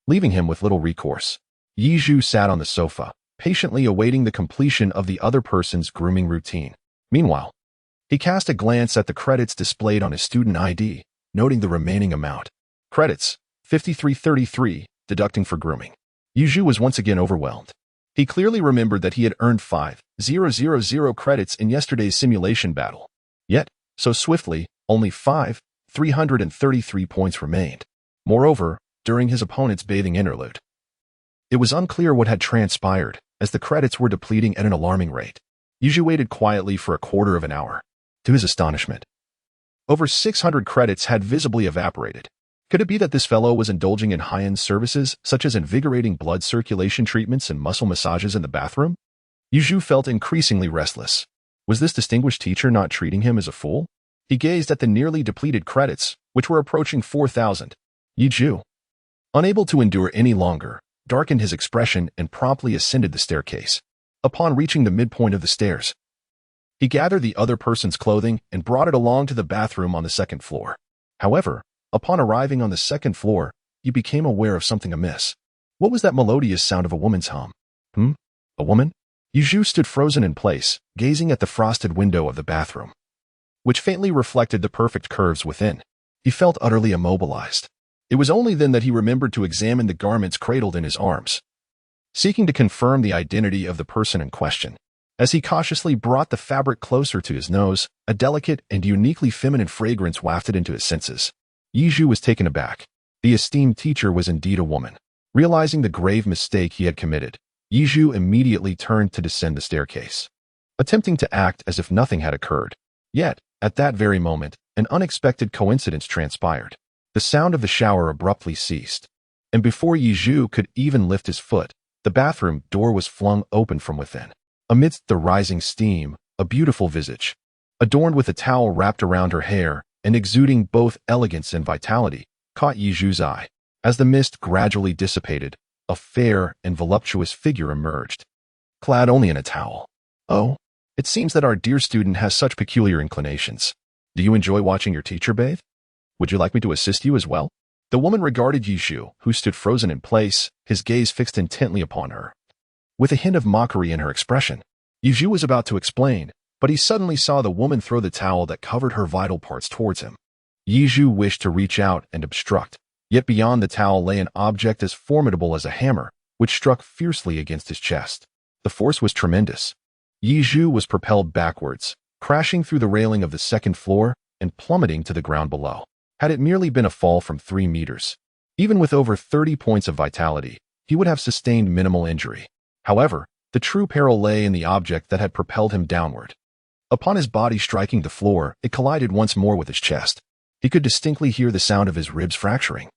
Leaving him with little recourse, Yizhu sat on the sofa, patiently awaiting the completion of the other person's grooming routine. Meanwhile, he cast a glance at the credits displayed on his student ID, noting the remaining amount. Credits, 5333, deducting for grooming. Yizhu was once again overwhelmed. He clearly remembered that he had earned 5,000 credits in yesterday's simulation battle. Yet, so swiftly, only 5,333 points remained. Moreover, during his opponent's bathing interlude, it was unclear what had transpired, as the credits were depleting at an alarming rate. Yizhu waited quietly for a quarter of an hour. To his astonishment, over 600 credits had visibly evaporated. Could it be that this fellow was indulging in high-end services, such as invigorating blood circulation treatments and muscle massages in the bathroom? Yizhu felt increasingly restless. Was this distinguished teacher not treating him as a fool? He gazed at the nearly depleted credits, which were approaching 4,000. Yizhu, unable to endure any longer, darkened his expression and promptly ascended the staircase. Upon reaching the midpoint of the stairs, he gathered the other person's clothing and brought it along to the bathroom on the second floor. However, upon arriving on the second floor, he became aware of something amiss. What was that melodious sound of a woman's hum? A woman? Yizhu stood frozen in place, gazing at the frosted window of the bathroom, which faintly reflected the perfect curves within. He felt utterly immobilized. It was only then that he remembered to examine the garments cradled in his arms, seeking to confirm the identity of the person in question. As he cautiously brought the fabric closer to his nose, a delicate and uniquely feminine fragrance wafted into his senses. Yizhu was taken aback. The esteemed teacher was indeed a woman. Realizing the grave mistake he had committed, Yizhu immediately turned to descend the staircase, attempting to act as if nothing had occurred. Yet, at that very moment, an unexpected coincidence transpired. The sound of the shower abruptly ceased, and before Yizhu could even lift his foot, the bathroom door was flung open from within. Amidst the rising steam, a beautiful visage, adorned with a towel wrapped around her hair and exuding both elegance and vitality, caught Yizhu's eye. As the mist gradually dissipated, a fair and voluptuous figure emerged, clad only in a towel. Oh, it seems that our dear student has such peculiar inclinations. Do you enjoy watching your teacher bathe? Would you like me to assist you as well? The woman regarded Yizhu, who stood frozen in place, his gaze fixed intently upon her, with a hint of mockery in her expression. Yizhu was about to explain, but he suddenly saw the woman throw the towel that covered her vital parts towards him. Yizhu wished to reach out and obstruct, yet beyond the towel lay an object as formidable as a hammer, which struck fiercely against his chest. The force was tremendous. Yizhu was propelled backwards, crashing through the railing of the second floor and plummeting to the ground below. Had it merely been a fall from 3 meters, even with over 30 points of vitality, he would have sustained minimal injury. However, the true peril lay in the object that had propelled him downward. Upon his body striking the floor, it collided once more with his chest. He could distinctly hear the sound of his ribs fracturing,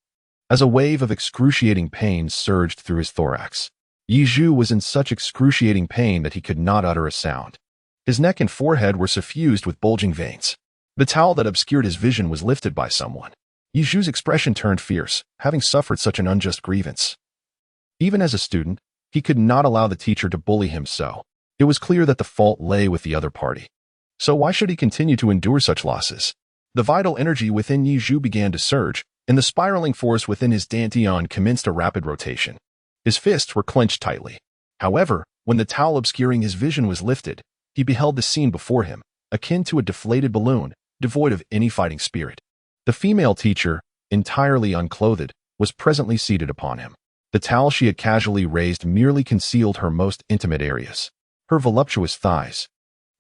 as a wave of excruciating pain surged through his thorax. Yizhu was in such excruciating pain that he could not utter a sound. His neck and forehead were suffused with bulging veins. The towel that obscured his vision was lifted by someone. Yizhu's expression turned fierce, having suffered such an unjust grievance. Even as a student, he could not allow the teacher to bully him so. It was clear that the fault lay with the other party. So why should he continue to endure such losses? The vital energy within Yizhu began to surge, and the spiraling force within his dantian commenced a rapid rotation. His fists were clenched tightly. However, when the towel obscuring his vision was lifted, he beheld the scene before him, akin to a deflated balloon, devoid of any fighting spirit. The female teacher, entirely unclothed, was presently seated upon him. The towel she had casually raised merely concealed her most intimate areas. Her voluptuous thighs,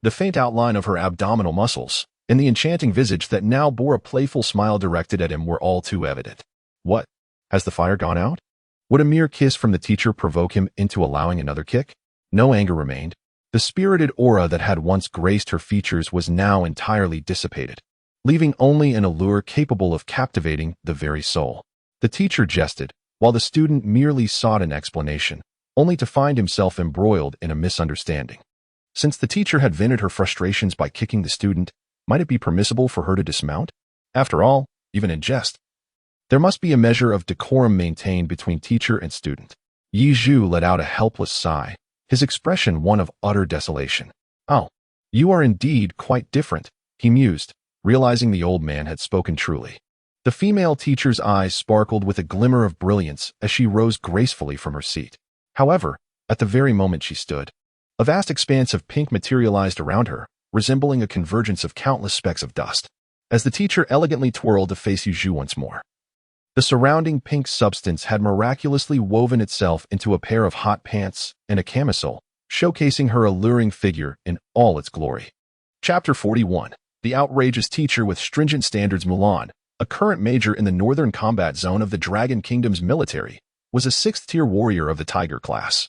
the faint outline of her abdominal muscles, and the enchanting visage that now bore a playful smile directed at him were all too evident. What? Has the fire gone out? Would a mere kiss from the teacher provoke him into allowing another kick? No anger remained. The spirited aura that had once graced her features was now entirely dissipated. leaving only an allure capable of captivating the very soul. The teacher jested, while the student merely sought an explanation, only to find himself embroiled in a misunderstanding. Since the teacher had vented her frustrations by kicking the student, might it be permissible for her to dismount? After all, even in jest, there must be a measure of decorum maintained between teacher and student. Yi Zhu let out a helpless sigh, his expression one of utter desolation. "Oh, you are indeed quite different," he mused, realizing the old man had spoken truly. The female teacher's eyes sparkled with a glimmer of brilliance as she rose gracefully from her seat. However, at the very moment she stood, a vast expanse of pink materialized around her, resembling a convergence of countless specks of dust. As the teacher elegantly twirled to face Yu Zhu once more, the surrounding pink substance had miraculously woven itself into a pair of hot pants and a camisole, showcasing her alluring figure in all its glory. Chapter 41. The Outrageous Teacher with Stringent Standards. Mulan, a current major in the Northern Combat Zone of the Dragon Kingdom's military, was a 6th-tier warrior of the Tiger class.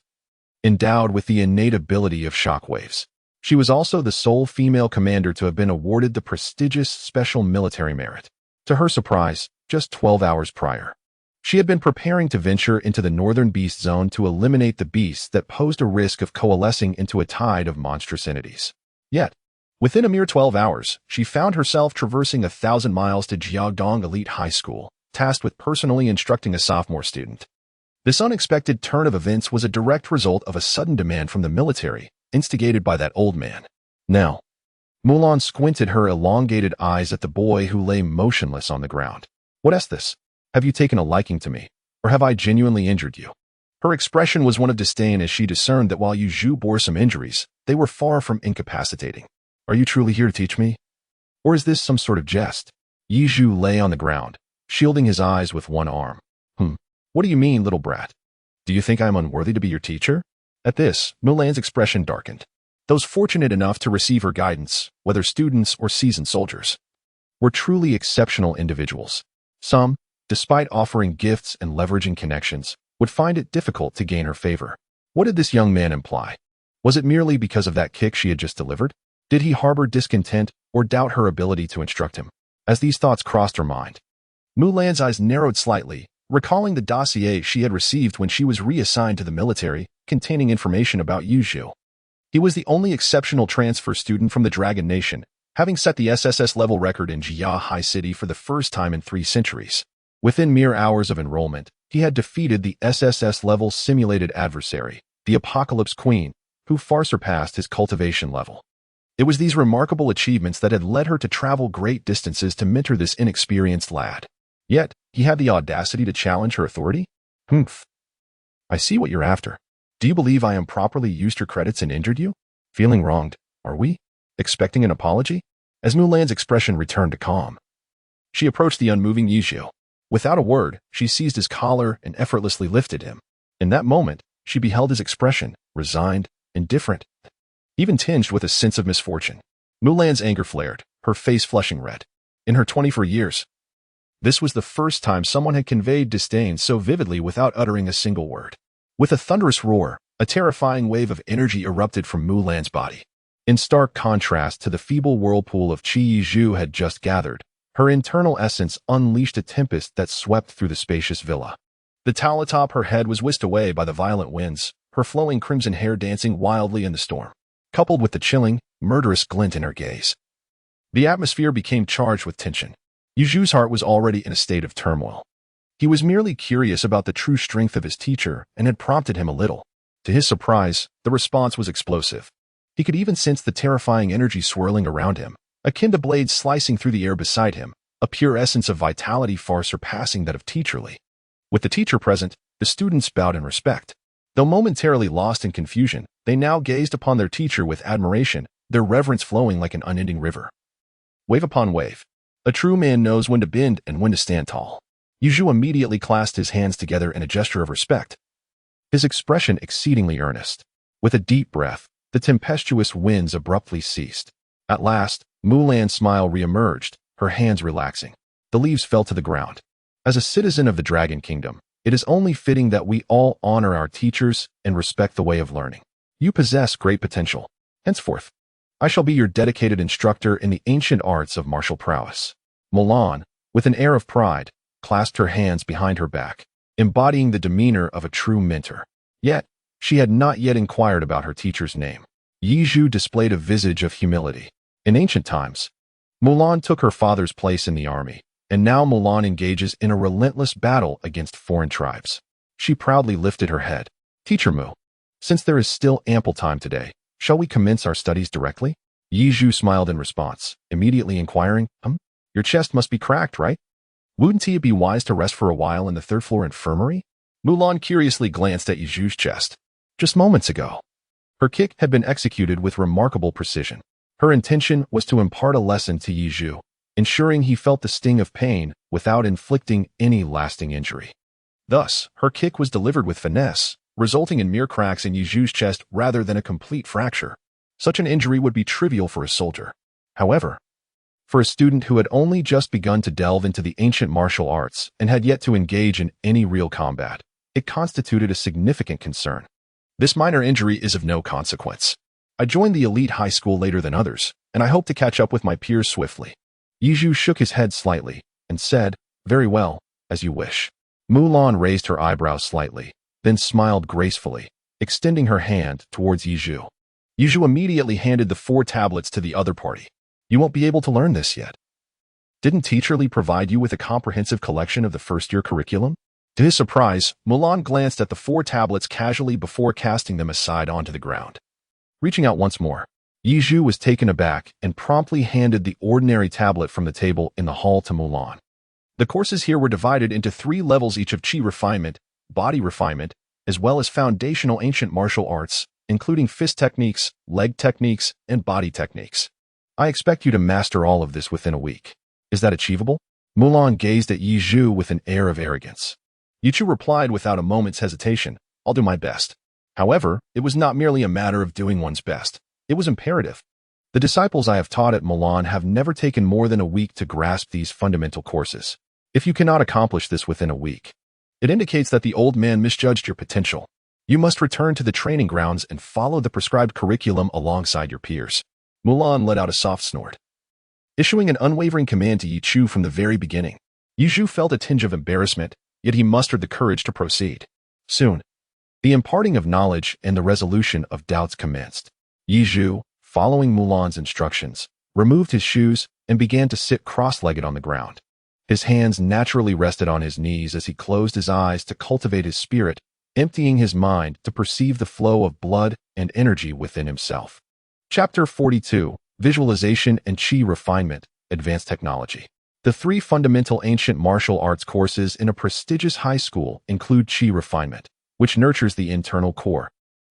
Endowed with the innate ability of shockwaves, she was also the sole female commander to have been awarded the prestigious Special Military Merit. To her surprise, just 12 hours prior, she had been preparing to venture into the Northern Beast Zone to eliminate the beasts that posed a risk of coalescing into a tide of monstrous entities. Yet, within a mere 12 hours, she found herself traversing 1,000 miles to Jiaodong Elite High School, tasked with personally instructing a sophomore student. This unexpected turn of events was a direct result of a sudden demand from the military, instigated by that old man. Now, Mulan squinted her elongated eyes at the boy who lay motionless on the ground. "What is this? Have you taken a liking to me, or have I genuinely injured you?" Her expression was one of disdain as she discerned that while Yu Zhu bore some injuries, they were far from incapacitating. "Are you truly here to teach me? Or is this some sort of jest?" Yi Zhu lay on the ground, shielding his eyes with one arm. What do you mean, little brat? Do you think I am unworthy to be your teacher?" At this, Mulan's expression darkened. Those fortunate enough to receive her guidance, whether students or seasoned soldiers, were truly exceptional individuals. Some, despite offering gifts and leveraging connections, would find it difficult to gain her favor. What did this young man imply? Was it merely because of that kick she had just delivered? Did he harbor discontent or doubt her ability to instruct him? As these thoughts crossed her mind, Mulan's eyes narrowed slightly, recalling the dossier she had received when she was reassigned to the military, containing information about Yu Zhu. He was the only exceptional transfer student from the Dragon Nation, having set the SSS level record in Jia High City for the first time in 3 centuries. Within mere hours of enrollment, he had defeated the SSS level simulated adversary, the Apocalypse Queen, who far surpassed his cultivation level. It was these remarkable achievements that had led her to travel great distances to mentor this inexperienced lad. Yet, he had the audacity to challenge her authority? I see what you're after. Do you believe I am properly used your credits and injured you? Feeling wronged, are we? Expecting an apology? As Mulan's expression returned to calm, she approached the unmoving Yi Zhu. Without a word, she seized his collar and effortlessly lifted him. In that moment, she beheld his expression, resigned, indifferent, even tinged with a sense of misfortune. Mulan's anger flared, her face flushing red. In her 24 years, this was the first time someone had conveyed disdain so vividly without uttering a single word. With a thunderous roar, a terrifying wave of energy erupted from Mulan's body. In stark contrast to the feeble whirlpool of Qi Yi Zhu had just gathered, her internal essence unleashed a tempest that swept through the spacious villa. The towel atop her head was whisked away by the violent winds, her flowing crimson hair dancing wildly in the storm, coupled with the chilling, murderous glint in her gaze. The atmosphere became charged with tension. Yu Zhu's heart was already in a state of turmoil. He was merely curious about the true strength of his teacher and had prompted him a little. To his surprise, the response was explosive. He could even sense the terrifying energy swirling around him, akin to blades slicing through the air beside him, a pure essence of vitality far surpassing that of teacherly. With the teacher present, the students bowed in respect. Though momentarily lost in confusion, they now gazed upon their teacher with admiration, their reverence flowing like an unending river. Wave upon wave. A true man knows when to bend and when to stand tall. Yu Zhu immediately clasped his hands together in a gesture of respect, his expression exceedingly earnest. With a deep breath, the tempestuous winds abruptly ceased. At last, Mulan's smile reemerged, her hands relaxing. The leaves fell to the ground. As a citizen of the Dragon Kingdom, it is only fitting that we all honor our teachers and respect the way of learning. You possess great potential. Henceforth, I shall be your dedicated instructor in the ancient arts of martial prowess. Mulan, with an air of pride, clasped her hands behind her back, embodying the demeanor of a true mentor. Yet, she had not yet inquired about her teacher's name. Yi Zhu displayed a visage of humility. In ancient times, Mulan took her father's place in the army, and now Mulan engages in a relentless battle against foreign tribes. She proudly lifted her head. Teacher Mu, since there is still ample time today, shall we commence our studies directly? Yi Zhu smiled in response, immediately inquiring, Your chest must be cracked, right? Wouldn't it be wise to rest for a while in the third-floor infirmary? Mulan curiously glanced at Yi Zhu's chest. Just moments ago, her kick had been executed with remarkable precision. Her intention was to impart a lesson to Yi Zhu, ensuring he felt the sting of pain without inflicting any lasting injury. Thus, her kick was delivered with finesse, resulting in mere cracks in Yi Zhu's chest rather than a complete fracture. Such an injury would be trivial for a soldier. However, for a student who had only just begun to delve into the ancient martial arts and had yet to engage in any real combat, it constituted a significant concern. This minor injury is of no consequence. I joined the elite high school later than others, and I hope to catch up with my peers swiftly. Yi Zhu shook his head slightly and said, Very well, as you wish. Mulan raised her eyebrows slightly, then smiled gracefully, extending her hand towards Yi Zhu. Yi Zhu immediately handed the 4 tablets to the other party. You won't be able to learn this yet. Didn't Teacher Li provide you with a comprehensive collection of the first-year curriculum? To his surprise, Mulan glanced at the 4 tablets casually before casting them aside onto the ground. Reaching out once more, Yi Zhu was taken aback and promptly handed the ordinary tablet from the table in the hall to Mulan. The courses here were divided into 3 levels each of Qi refinement, body refinement, as well as foundational ancient martial arts, including fist techniques, leg techniques, and body techniques. I expect you to master all of this within a week. Is that achievable? Mulan gazed at Yi Zhu with an air of arrogance. Yi Zhu replied without a moment's hesitation, I'll do my best. However, it was not merely a matter of doing one's best. It was imperative. The disciples I have taught at Mulan have never taken more than a week to grasp these fundamental courses. If you cannot accomplish this within a week, it indicates that the old man misjudged your potential. You must return to the training grounds and follow the prescribed curriculum alongside your peers. Mulan let out a soft snort. Issuing an unwavering command to Yi Zhu from the very beginning, Yi Zhu felt a tinge of embarrassment, yet he mustered the courage to proceed. Soon, the imparting of knowledge and the resolution of doubts commenced. Yi Zhu, following Mulan's instructions, removed his shoes and began to sit cross-legged on the ground. His hands naturally rested on his knees as he closed his eyes to cultivate his spirit, emptying his mind to perceive the flow of blood and energy within himself. Chapter 42, Visualization and Qi Refinement, Advanced Technology. The 3 fundamental ancient martial arts courses in a prestigious high school include Qi Refinement, which nurtures the internal core,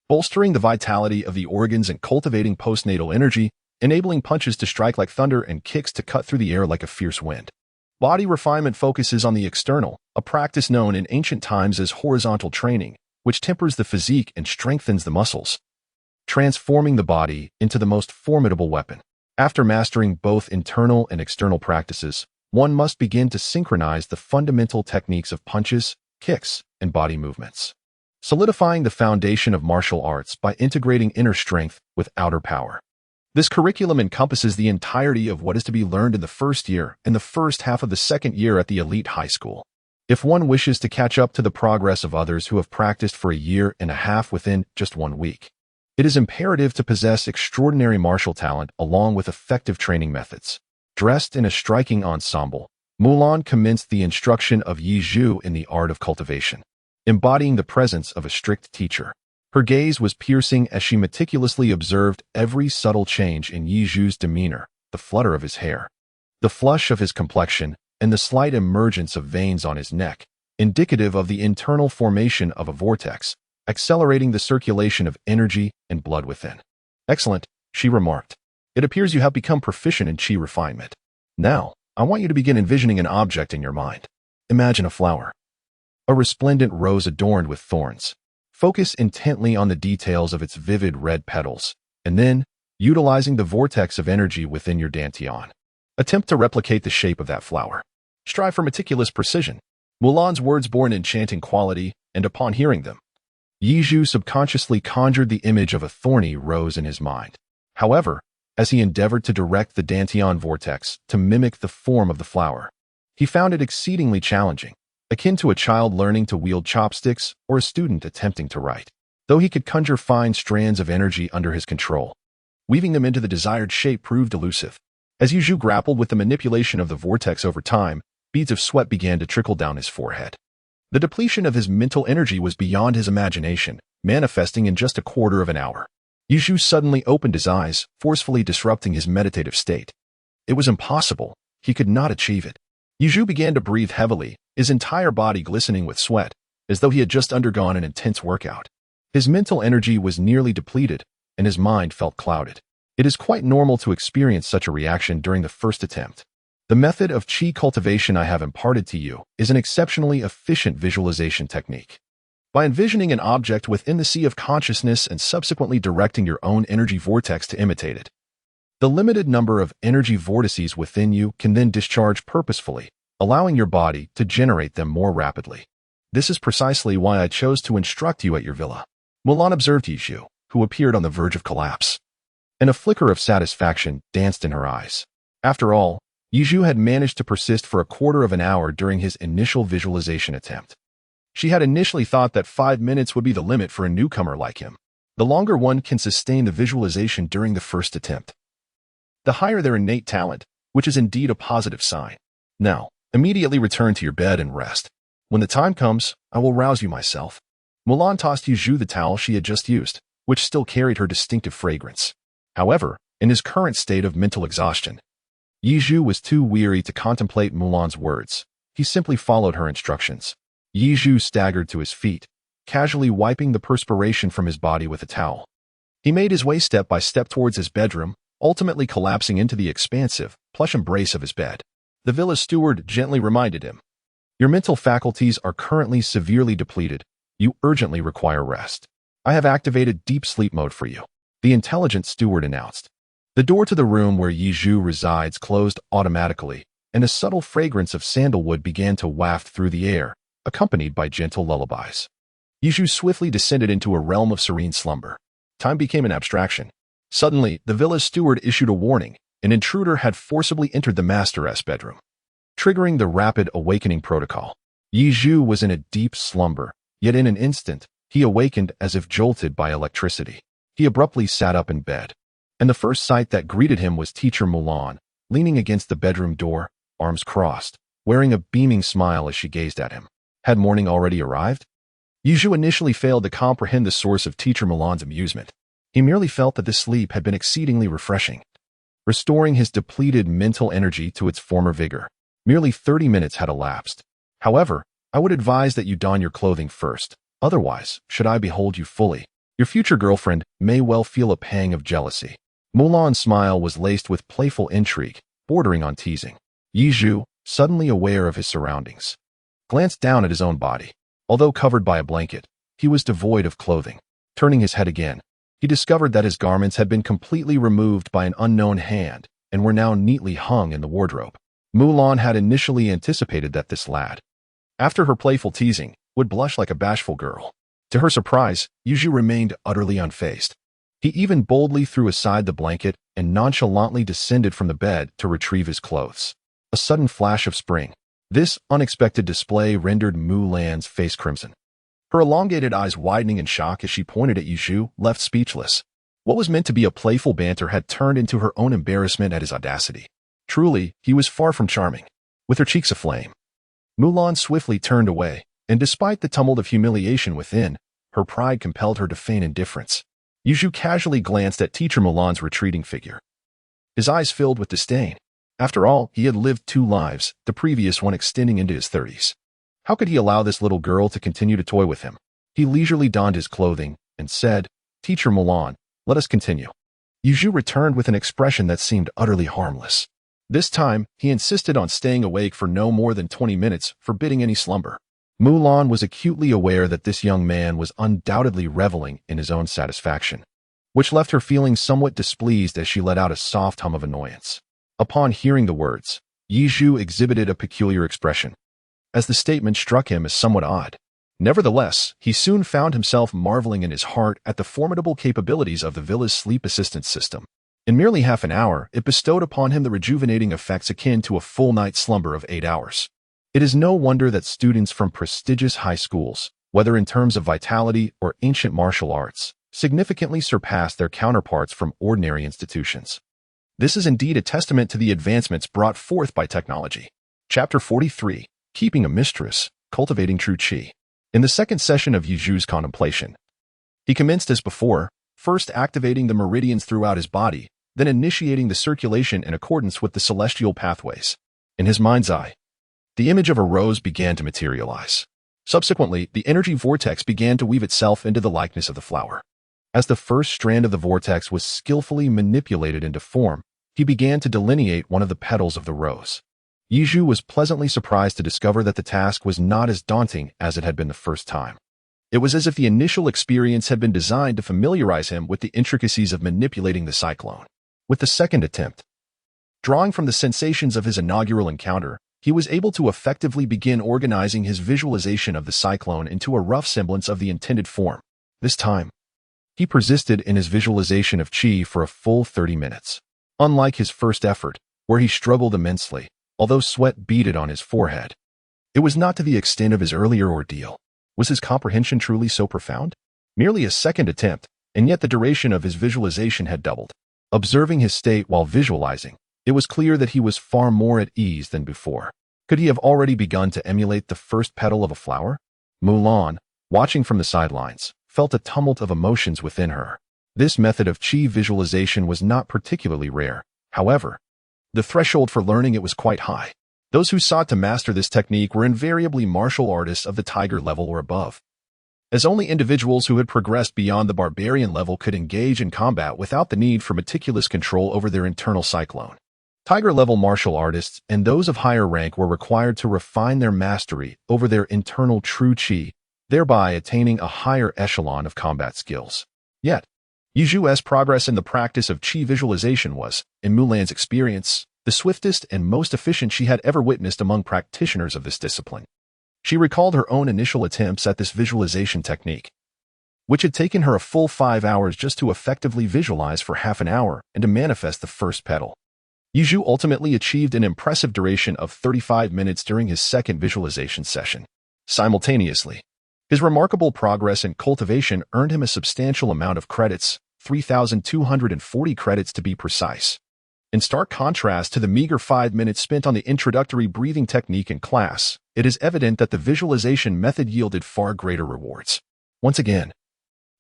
bolstering the vitality of the organs and cultivating postnatal energy, enabling punches to strike like thunder and kicks to cut through the air like a fierce wind. Body Refinement focuses on the external, a practice known in ancient times as horizontal training, which tempers the physique and strengthens the muscles, transforming the body into the most formidable weapon. After mastering both internal and external practices, one must begin to synchronize the fundamental techniques of punches, kicks, and body movements, solidifying the foundation of martial arts by integrating inner strength with outer power. This curriculum encompasses the entirety of what is to be learned in the first year and the first half of the second year at the elite high school. If one wishes to catch up to the progress of others who have practiced for a year and a half within just 1 week, it is imperative to possess extraordinary martial talent along with effective training methods. Dressed in a striking ensemble, Mulan commenced the instruction of Yi Zhu in the art of cultivation, embodying the presence of a strict teacher. Her gaze was piercing as she meticulously observed every subtle change in Yi Zhu's demeanor, the flutter of his hair, the flush of his complexion, and the slight emergence of veins on his neck, indicative of the internal formation of a vortex, accelerating the circulation of energy and blood within. Excellent, she remarked. It appears you have become proficient in Qi refinement. Now, I want you to begin envisioning an object in your mind. Imagine a flower, a resplendent rose adorned with thorns. Focus intently on the details of its vivid red petals, and then, utilizing the vortex of energy within your dantian, attempt to replicate the shape of that flower. Strive for meticulous precision. Mulan's words bore an enchanting quality, and upon hearing them, Yi Zhu subconsciously conjured the image of a thorny rose in his mind. However, as he endeavored to direct the Dantian vortex to mimic the form of the flower. He found it exceedingly challenging, akin to a child learning to wield chopsticks or a student attempting to write, though he could conjure fine strands of energy under his control. Weaving them into the desired shape proved elusive. As Yuzhu grappled with the manipulation of the vortex over time, beads of sweat began to trickle down his forehead. The depletion of his mental energy was beyond his imagination, manifesting in just a quarter of an hour. Yuzhu suddenly opened his eyes, forcefully disrupting his meditative state. It was impossible. He could not achieve it. Yuzhu began to breathe heavily, his entire body glistening with sweat, as though he had just undergone an intense workout. His mental energy was nearly depleted, and his mind felt clouded. It is quite normal to experience such a reaction during the first attempt. The method of qi cultivation I have imparted to you is an exceptionally efficient visualization technique. By envisioning an object within the sea of consciousness and subsequently directing your own energy vortex to imitate it, the limited number of energy vortices within you can then discharge purposefully, allowing your body to generate them more rapidly. This is precisely why I chose to instruct you at your villa. Mulan observed Yizhu, who appeared on the verge of collapse, and a flicker of satisfaction danced in her eyes. After all, Yizhu had managed to persist for a quarter of an hour during his initial visualization attempt. She had initially thought that 5 minutes would be the limit for a newcomer like him. The longer one can sustain the visualization during the first attempt, the higher their innate talent, which is indeed a positive sign. Now, immediately return to your bed and rest. When the time comes, I will rouse you myself. Mulan tossed Yuzhu the towel she had just used, which still carried her distinctive fragrance. However, in his current state of mental exhaustion, Yizhu was too weary to contemplate Mulan's words. He simply followed her instructions. Yizhu staggered to his feet, casually wiping the perspiration from his body with a towel. He made his way step by step towards his bedroom, ultimately collapsing into the expansive, plush embrace of his bed. The villa's steward gently reminded him, "Your mental faculties are currently severely depleted. You urgently require rest. I have activated deep sleep mode for you," the intelligent steward announced. The door to the room where Yizhu resides closed automatically, and a subtle fragrance of sandalwood began to waft through the air, accompanied by gentle lullabies. Yizhu swiftly descended into a realm of serene slumber. Time became an abstraction. Suddenly, the villa's steward issued a warning. An intruder had forcibly entered the master's bedroom, triggering the rapid awakening protocol. Yizhu was in a deep slumber, yet in an instant, he awakened as if jolted by electricity. He abruptly sat up in bed, and the first sight that greeted him was teacher Mulan, leaning against the bedroom door, arms crossed, wearing a beaming smile as she gazed at him. Had morning already arrived? Yizhu initially failed to comprehend the source of teacher Mulan's amusement. He merely felt that this sleep had been exceedingly refreshing, restoring his depleted mental energy to its former vigor. Merely 30 minutes had elapsed. However, I would advise that you don your clothing first. Otherwise, should I behold you fully, your future girlfriend may well feel a pang of jealousy. Mulan's smile was laced with playful intrigue, bordering on teasing. Yizhu, suddenly aware of his surroundings, glanced down at his own body. Although covered by a blanket, he was devoid of clothing. Turning his head again, he discovered that his garments had been completely removed by an unknown hand and were now neatly hung in the wardrobe. Mulan had initially anticipated that this lad, after her playful teasing, would blush like a bashful girl. To her surprise, Yuzhu remained utterly unfazed. He even boldly threw aside the blanket and nonchalantly descended from the bed to retrieve his clothes. A sudden flash of spring. This unexpected display rendered Mulan's face crimson. Her elongated eyes widening in shock as she pointed at Yuzhu, left speechless. What was meant to be a playful banter had turned into her own embarrassment at his audacity. Truly, he was far from charming. With her cheeks aflame, Mulan swiftly turned away, and despite the tumult of humiliation within, her pride compelled her to feign indifference. Yuzhu casually glanced at teacher Mulan's retreating figure. His eyes filled with disdain. After all, he had lived 2 lives, the previous one extending into his 30s. How could he allow this little girl to continue to toy with him? He leisurely donned his clothing and said, "Teacher Mulan, let us continue." Yuzhu returned with an expression that seemed utterly harmless. This time, he insisted on staying awake for no more than 20 minutes, forbidding any slumber. Mulan was acutely aware that this young man was undoubtedly reveling in his own satisfaction, which left her feeling somewhat displeased as she let out a soft hum of annoyance. Upon hearing the words, Yizhu exhibited a peculiar expression, as the statement struck him as somewhat odd. Nevertheless, he soon found himself marveling in his heart at the formidable capabilities of the villa's sleep assistance system. In merely half an hour, it bestowed upon him the rejuvenating effects akin to a full night's slumber of 8 hours. It is no wonder that students from prestigious high schools, whether in terms of vitality or ancient martial arts, significantly surpass their counterparts from ordinary institutions. This is indeed a testament to the advancements brought forth by technology. Chapter 43, Keeping a Mistress, Cultivating True Qi. In the second session of Yizhu's contemplation, he commenced as before, first activating the meridians throughout his body, then initiating the circulation in accordance with the celestial pathways. In his mind's eye, the image of a rose began to materialize. Subsequently, the energy vortex began to weave itself into the likeness of the flower. As the first strand of the vortex was skillfully manipulated into form, he began to delineate one of the petals of the rose. Yizhu was pleasantly surprised to discover that the task was not as daunting as it had been the first time. It was as if the initial experience had been designed to familiarize him with the intricacies of manipulating the cyclone. With the second attempt, drawing from the sensations of his inaugural encounter, he was able to effectively begin organizing his visualization of the cyclone into a rough semblance of the intended form. This time, he persisted in his visualization of Qi for a full 30 minutes. Unlike his first effort, where he struggled immensely, although sweat beaded on his forehead, it was not to the extent of his earlier ordeal. Was his comprehension truly so profound? Merely a second attempt, and yet the duration of his visualization had doubled. Observing his state while visualizing, it was clear that he was far more at ease than before. Could he have already begun to emulate the first petal of a flower? Mulan, watching from the sidelines, felt a tumult of emotions within her. This method of Qi visualization was not particularly rare. However, the threshold for learning it was quite high. Those who sought to master this technique were invariably martial artists of the tiger level or above, as only individuals who had progressed beyond the barbarian level could engage in combat without the need for meticulous control over their internal cyclone. Tiger-level martial artists and those of higher rank were required to refine their mastery over their internal true Qi, thereby attaining a higher echelon of combat skills. Yet, Yizhu's progress in the practice of Qi visualization was, in Mulan's experience, the swiftest and most efficient she had ever witnessed among practitioners of this discipline. She recalled her own initial attempts at this visualization technique, which had taken her a full 5 hours just to effectively visualize for half an hour and to manifest the first petal. Yizhu ultimately achieved an impressive duration of 35 minutes during his second visualization session. Simultaneously, his remarkable progress in cultivation earned him a substantial amount of credits, 3,240 credits to be precise. In stark contrast to the meager 5 minutes spent on the introductory breathing technique in class, it is evident that the visualization method yielded far greater rewards. Once again,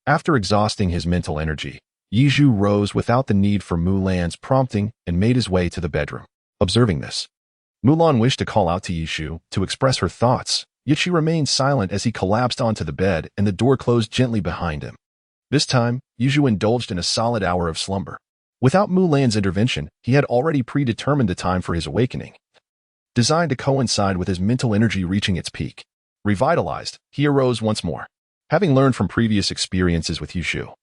after exhausting his mental energy, Yizhu rose without the need for Mulan's prompting and made his way to the bedroom. Observing this, Mulan wished to call out to Yizhu to express her thoughts, yet she remained silent as he collapsed onto the bed and the door closed gently behind him. This time, Yizhu indulged in a solid hour of slumber. Without Mulan's intervention, he had already predetermined the time for his awakening, designed to coincide with his mental energy reaching its peak. Revitalized, he arose once more. Having learned from previous experiences with Yizhu,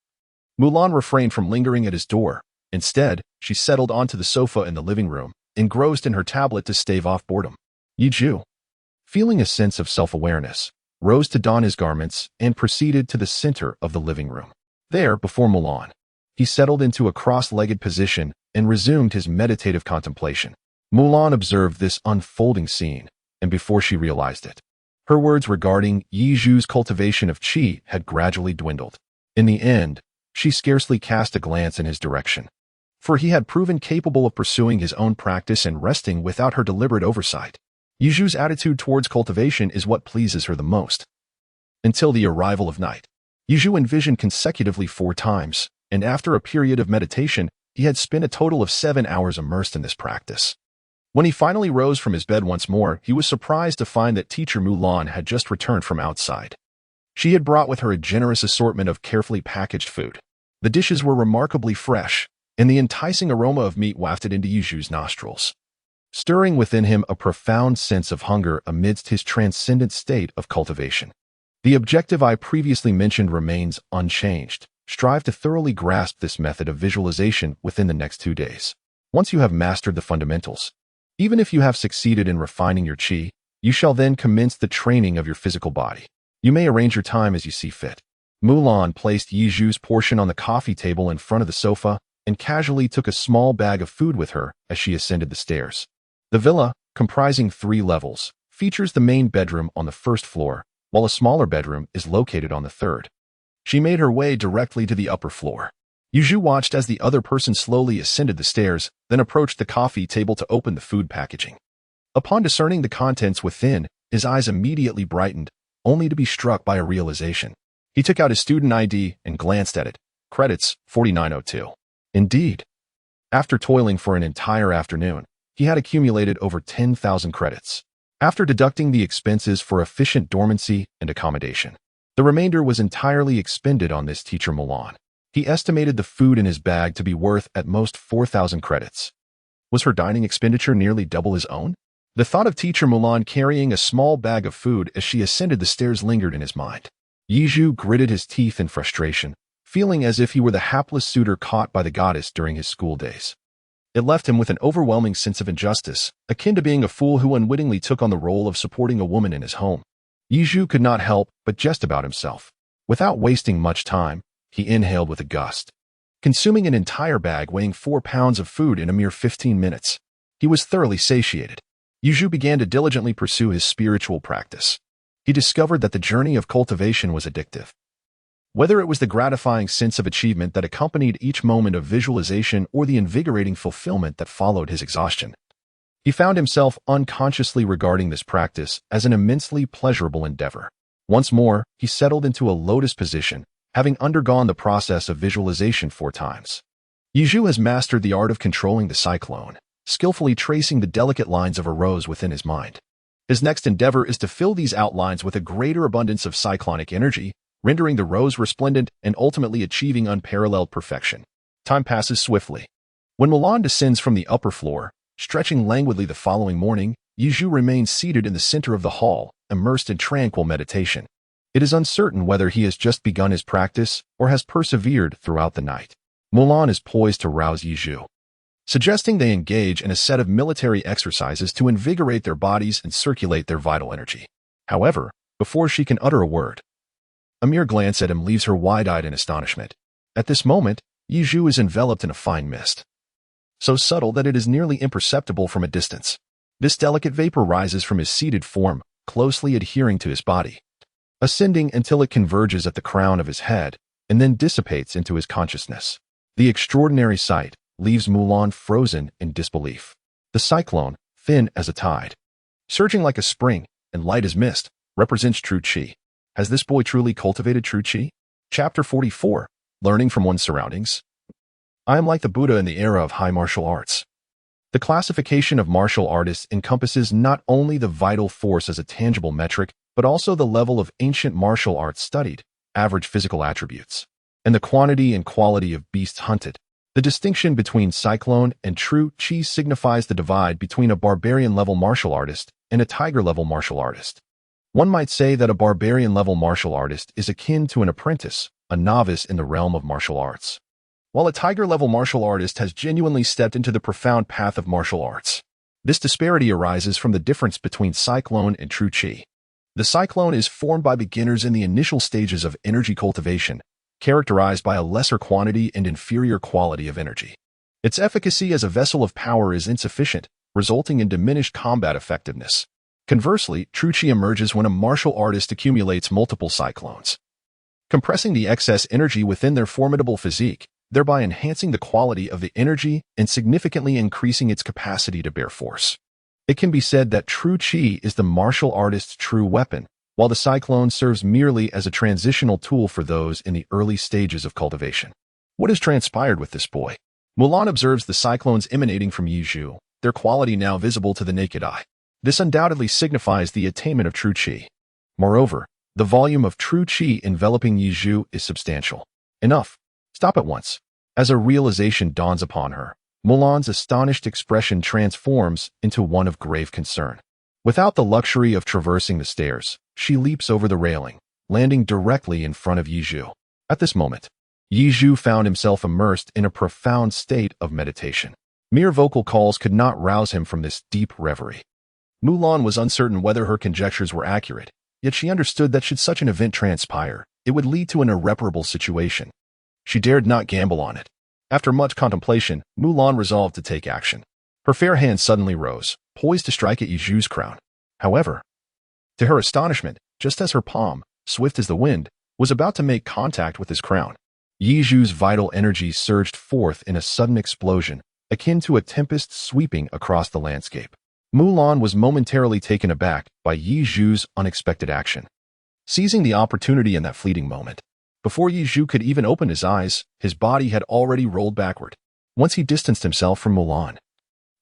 Mulan refrained from lingering at his door. Instead, she settled onto the sofa in the living room, engrossed in her tablet to stave off boredom. Yizhu, feeling a sense of self-awareness, rose to don his garments and proceeded to the center of the living room. There, before Mulan, he settled into a cross-legged position and resumed his meditative contemplation. Mulan observed this unfolding scene, and before she realized it, her words regarding Yizhu's cultivation of Qi had gradually dwindled. In the end, she scarcely cast a glance in his direction, for he had proven capable of pursuing his own practice and resting without her deliberate oversight. Yizhu's attitude towards cultivation is what pleases her the most. Until the arrival of night, Yizhu envisioned consecutively 4 times, and after a period of meditation, he had spent a total of 7 hours immersed in this practice. When he finally rose from his bed once more, he was surprised to find that teacher Mulan had just returned from outside. She had brought with her a generous assortment of carefully packaged food. The dishes were remarkably fresh, and the enticing aroma of meat wafted into Yizhu's nostrils, stirring within him a profound sense of hunger amidst his transcendent state of cultivation. The objective I previously mentioned remains unchanged. Strive to thoroughly grasp this method of visualization within the next 2 days. Once you have mastered the fundamentals, even if you have succeeded in refining your Qi, you shall then commence the training of your physical body. You may arrange your time as you see fit. Mulan placed Yizhu's portion on the coffee table in front of the sofa and casually took a small bag of food with her as she ascended the stairs. The villa, comprising 3 levels, features the main bedroom on the first floor, while a smaller bedroom is located on the third. She made her way directly to the upper floor. Yuju watched as the other person slowly ascended the stairs, then approached the coffee table to open the food packaging. Upon discerning the contents within, his eyes immediately brightened, only to be struck by a realization. He took out his student ID and glanced at it. Credits, 4902. Indeed. After toiling for an entire afternoon, he had accumulated over 10,000 credits. After deducting the expenses for efficient dormancy and accommodation, the remainder was entirely expended on this teacher Mulan. He estimated the food in his bag to be worth at most 4,000 credits. Was her dining expenditure nearly double his own? The thought of teacher Mulan carrying a small bag of food as she ascended the stairs lingered in his mind. Yizhu gritted his teeth in frustration, feeling as if he were the hapless suitor caught by the goddess during his school days. It left him with an overwhelming sense of injustice, akin to being a fool who unwittingly took on the role of supporting a woman in his home. Yizhu could not help but jest about himself. Without wasting much time, he inhaled with a gust, consuming an entire bag weighing 4 pounds of food in a mere 15 minutes. He was thoroughly satiated. Yizhu began to diligently pursue his spiritual practice. He discovered that the journey of cultivation was addictive. Whether it was the gratifying sense of achievement that accompanied each moment of visualization or the invigorating fulfillment that followed his exhaustion, he found himself unconsciously regarding this practice as an immensely pleasurable endeavor. Once more, he settled into a lotus position, having undergone the process of visualization 4 times. Yizhu has mastered the art of controlling the cyclone, skillfully tracing the delicate lines of a rose within his mind. His next endeavor is to fill these outlines with a greater abundance of cyclonic energy, rendering the rose resplendent and ultimately achieving unparalleled perfection. Time passes swiftly. When Mulan descends from the upper floor, stretching languidly the following morning, Yizhu remains seated in the center of the hall, immersed in tranquil meditation. It is uncertain whether he has just begun his practice or has persevered throughout the night. Mulan is poised to rouse Yizhu, suggesting they engage in a set of military exercises to invigorate their bodies and circulate their vital energy. However, before she can utter a word, a mere glance at him leaves her wide-eyed in astonishment. At this moment, Yizhu is enveloped in a fine mist, so subtle that it is nearly imperceptible from a distance. This delicate vapor rises from his seated form, closely adhering to his body, ascending until it converges at the crown of his head, and then dissipates into his consciousness. The extraordinary sight leaves Mulan frozen in disbelief. The cyclone, thin as a tide, surging like a spring, and light as mist, represents true qi. Has this boy truly cultivated true qi? Chapter 44. Learning from one's surroundings. I am like the Buddha in the era of high martial arts. The classification of martial artists encompasses not only the vital force as a tangible metric, but also the level of ancient martial arts studied, average physical attributes, and the quantity and quality of beasts hunted. The distinction between cyclone and true qi signifies the divide between a barbarian-level martial artist and a tiger-level martial artist. One might say that a barbarian-level martial artist is akin to an apprentice, a novice in the realm of martial arts, while a tiger-level martial artist has genuinely stepped into the profound path of martial arts. This disparity arises from the difference between cyclone and true qi. The cyclone is formed by beginners in the initial stages of energy cultivation, characterized by a lesser quantity and inferior quality of energy. Its efficacy as a vessel of power is insufficient, resulting in diminished combat effectiveness. Conversely, true qi emerges when a martial artist accumulates multiple cyclones, compressing the excess energy within their formidable physique, thereby enhancing the quality of the energy and significantly increasing its capacity to bear force. It can be said that true qi is the martial artist's true weapon, while the cyclone serves merely as a transitional tool for those in the early stages of cultivation. What has transpired with this boy? Mulan observes the cyclones emanating from Yizhu, their quality now visible to the naked eye. This undoubtedly signifies the attainment of true qi. Moreover, the volume of true qi enveloping Yizhu is substantial. Enough. Stop at once. As a realization dawns upon her, Mulan's astonished expression transforms into one of grave concern. Without the luxury of traversing the stairs, she leaps over the railing, landing directly in front of Yizhu. At this moment, Yizhu found himself immersed in a profound state of meditation. Mere vocal calls could not rouse him from this deep reverie. Mulan was uncertain whether her conjectures were accurate, yet she understood that should such an event transpire, it would lead to an irreparable situation. She dared not gamble on it. After much contemplation, Mulan resolved to take action. Her fair hand suddenly rose, poised to strike at Yizhu's crown. However, to her astonishment, just as her palm, swift as the wind, was about to make contact with his crown, Yizhu's vital energy surged forth in a sudden explosion, akin to a tempest sweeping across the landscape. Mulan was momentarily taken aback by Yizhu's unexpected action. Seizing the opportunity in that fleeting moment, before Yizhu could even open his eyes, his body had already rolled backward. Once he distanced himself from Mulan,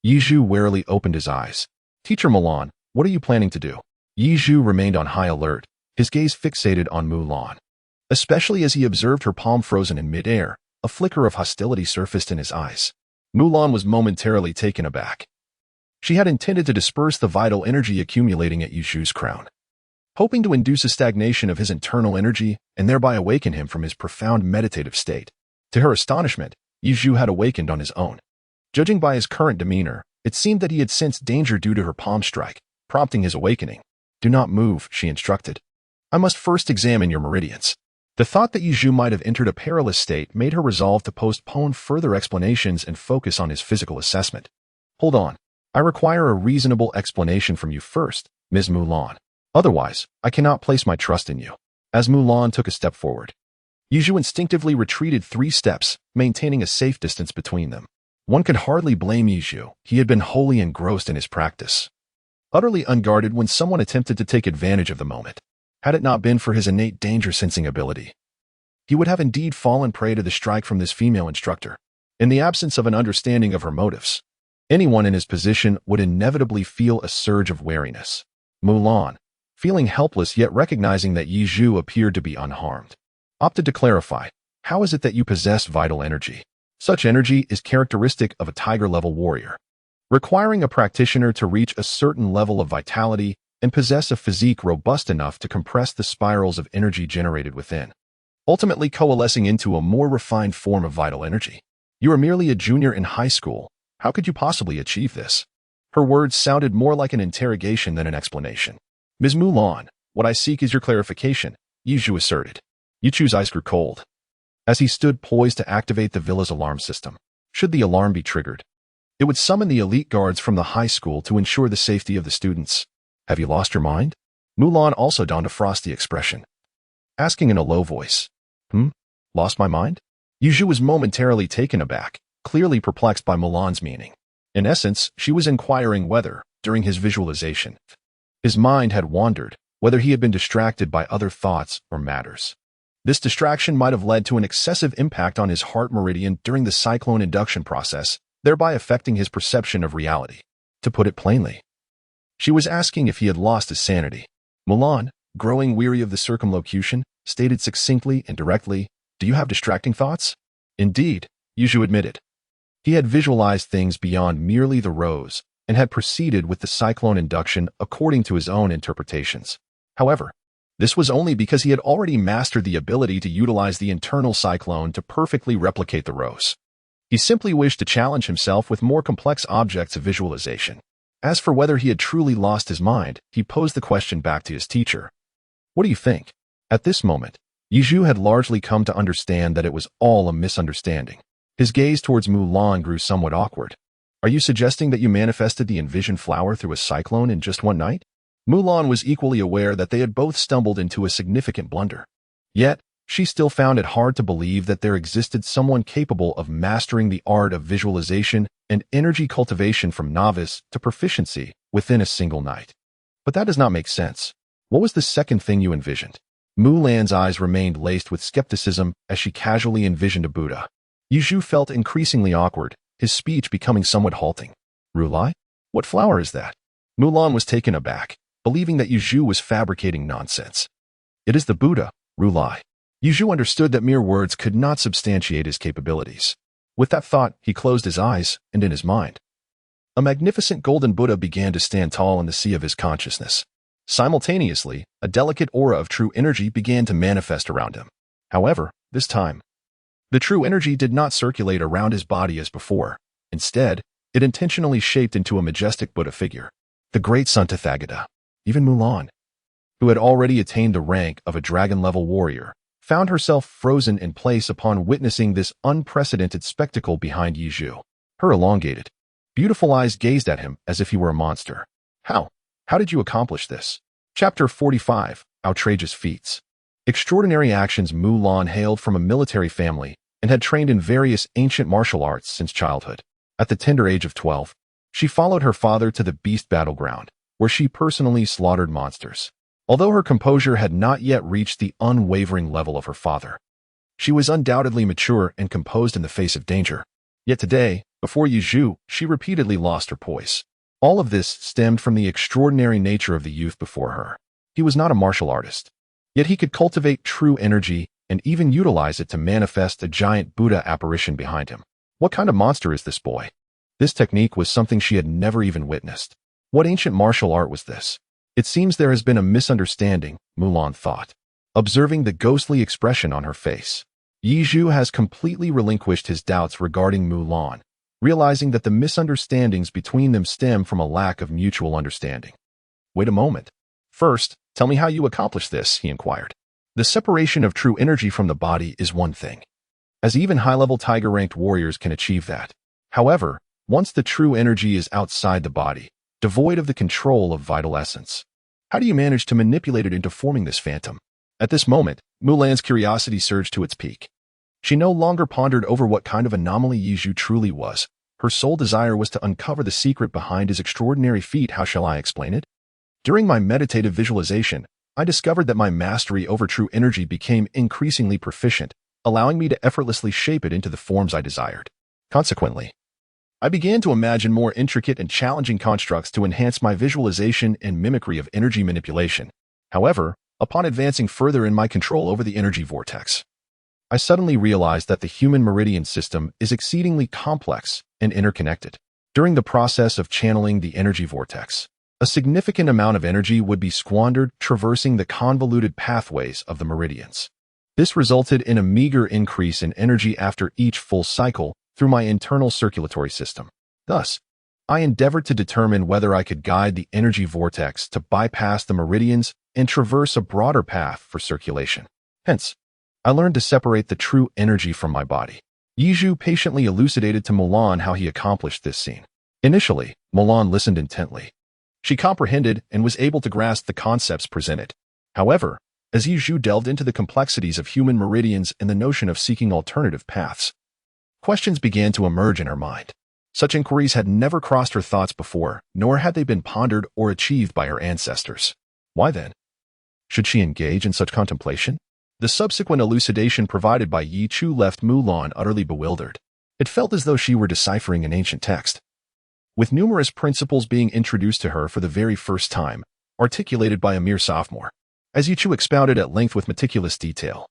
Yizhu warily opened his eyes. "Teacher Mulan, what are you planning to do?" Yizhu remained on high alert, his gaze fixated on Mulan. Especially as he observed her palm frozen in midair, a flicker of hostility surfaced in his eyes. Mulan was momentarily taken aback. She had intended to disperse the vital energy accumulating at Yizhu's crown, hoping to induce a stagnation of his internal energy and thereby awaken him from his profound meditative state. To her astonishment, Yizhu had awakened on his own. Judging by his current demeanor, it seemed that he had sensed danger due to her palm strike, prompting his awakening. "Do not move," she instructed. "I must first examine your meridians." The thought that Yizhu might have entered a perilous state made her resolve to postpone further explanations and focus on his physical assessment. "Hold on. I require a reasonable explanation from you first, Ms. Mulan. Otherwise, I cannot place my trust in you." As Mulan took a step forward, Yizhu instinctively retreated 3 steps, maintaining a safe distance between them. One could hardly blame Yizhu. He had been wholly engrossed in his practice, utterly unguarded when someone attempted to take advantage of the moment. Had it not been for his innate danger-sensing ability, he would have indeed fallen prey to the strike from this female instructor. In the absence of an understanding of her motives, anyone in his position would inevitably feel a surge of wariness. Mulan, feeling helpless yet recognizing that Yizhu appeared to be unharmed, opted to clarify, "How is it that you possess vital energy?" Such energy is characteristic of a tiger-level warrior, requiring a practitioner to reach a certain level of vitality and possess a physique robust enough to compress the spirals of energy generated within, ultimately coalescing into a more refined form of vital energy. "You are merely a junior in high school. How could you possibly achieve this?" Her words sounded more like an interrogation than an explanation. "Ms. Mulan, what I seek is your clarification," Yizhu asserted. "You choose ice grew cold." As he stood poised to activate the villa's alarm system, should the alarm be triggered, it would summon the elite guards from the high school to ensure the safety of the students. "Have you lost your mind?" Mulan also donned a frosty expression, asking in a low voice. Lost my mind?" Yizhu was momentarily taken aback, clearly perplexed by Mulan's meaning. In essence, she was inquiring whether, during his visualization, his mind had wandered, whether he had been distracted by other thoughts or matters. This distraction might have led to an excessive impact on his heart meridian during the cyclone induction process, thereby affecting his perception of reality. To put it plainly, she was asking if he had lost his sanity. Mulan, growing weary of the circumlocution, stated succinctly and directly, "Do you have distracting thoughts?" Indeed, Yizhu admitted. He had visualized things beyond merely the rose and had proceeded with the cyclone induction according to his own interpretations. However, this was only because he had already mastered the ability to utilize the internal cyclone to perfectly replicate the rose. He simply wished to challenge himself with more complex objects of visualization. As for whether he had truly lost his mind, he posed the question back to his teacher. "What do you think?" At this moment, Yizhu had largely come to understand that it was all a misunderstanding. His gaze towards Mulan grew somewhat awkward. "Are you suggesting that you manifested the envisioned flower through a cyclone in just one night?" Mulan was equally aware that they had both stumbled into a significant blunder. Yet, she still found it hard to believe that there existed someone capable of mastering the art of visualization and energy cultivation from novice to proficiency within a single night. "But that does not make sense. What was the second thing you envisioned?" Mulan's eyes remained laced with skepticism as she casually envisioned a Buddha. Yizhu felt increasingly awkward, his speech becoming somewhat halting. "Rulai? What flower is that?" Mulan was taken aback, believing that Yizhu was fabricating nonsense. "It is the Buddha, Rulai." Yizhu understood that mere words could not substantiate his capabilities. With that thought, he closed his eyes, and in his mind, a magnificent golden Buddha began to stand tall in the sea of his consciousness. Simultaneously, a delicate aura of true energy began to manifest around him. However, this time, the true energy did not circulate around his body as before. Instead, it intentionally shaped into a majestic Buddha figure, the great Sun Tathagata. Even Mulan, who had already attained the rank of a dragon-level warrior, found herself frozen in place upon witnessing this unprecedented spectacle behind Yizhu. Her elongated, beautiful eyes gazed at him as if he were a monster. How? How did you accomplish this? Chapter 45. Outrageous Feats. Extraordinary actions. Mulan hailed from a military family and had trained in various ancient martial arts since childhood. At the tender age of 12, she followed her father to the beast battleground, where she personally slaughtered monsters. Although her composure had not yet reached the unwavering level of her father, she was undoubtedly mature and composed in the face of danger. Yet today, before Yizhu, she repeatedly lost her poise. All of this stemmed from the extraordinary nature of the youth before her. He was not a martial artist, yet he could cultivate true energy and even utilize it to manifest a giant Buddha apparition behind him. What kind of monster is this boy? This technique was something she had never even witnessed. What ancient martial art was this? It seems there has been a misunderstanding, Mulan thought, observing the ghostly expression on her face. Yizhu has completely relinquished his doubts regarding Mulan, realizing that the misunderstandings between them stem from a lack of mutual understanding. Wait a moment. First, tell me how you accomplished this, he inquired. The separation of true energy from the body is one thing, as even high-level tiger-ranked warriors can achieve that. However, once the true energy is outside the body, devoid of the control of vital essence, how do you manage to manipulate it into forming this phantom? At this moment, Mulan's curiosity surged to its peak. She no longer pondered over what kind of anomaly Yizhu truly was. Her sole desire was to uncover the secret behind his extraordinary feat. How shall I explain it? During my meditative visualization, I discovered that my mastery over true energy became increasingly proficient, allowing me to effortlessly shape it into the forms I desired. Consequently, I began to imagine more intricate and challenging constructs to enhance my visualization and mimicry of energy manipulation. However, upon advancing further in my control over the energy vortex, I suddenly realized that the human meridian system is exceedingly complex and interconnected. During the process of channeling the energy vortex, a significant amount of energy would be squandered traversing the convoluted pathways of the meridians. This resulted in a meager increase in energy after each full cycle through my internal circulatory system. Thus, I endeavored to determine whether I could guide the energy vortex to bypass the meridians and traverse a broader path for circulation. Hence, I learned to separate the true energy from my body. Yizhu patiently elucidated to Mulan how he accomplished this scene. Initially, Mulan listened intently. She comprehended and was able to grasp the concepts presented. However, as Yizhu delved into the complexities of human meridians and the notion of seeking alternative paths, questions began to emerge in her mind. Such inquiries had never crossed her thoughts before, nor had they been pondered or achieved by her ancestors. Why then should she engage in such contemplation? The subsequent elucidation provided by Yi Chu left Mulan utterly bewildered. It felt as though she were deciphering an ancient text, with numerous principles being introduced to her for the very first time, articulated by a mere sophomore. As Yi Chu expounded at length with meticulous detail,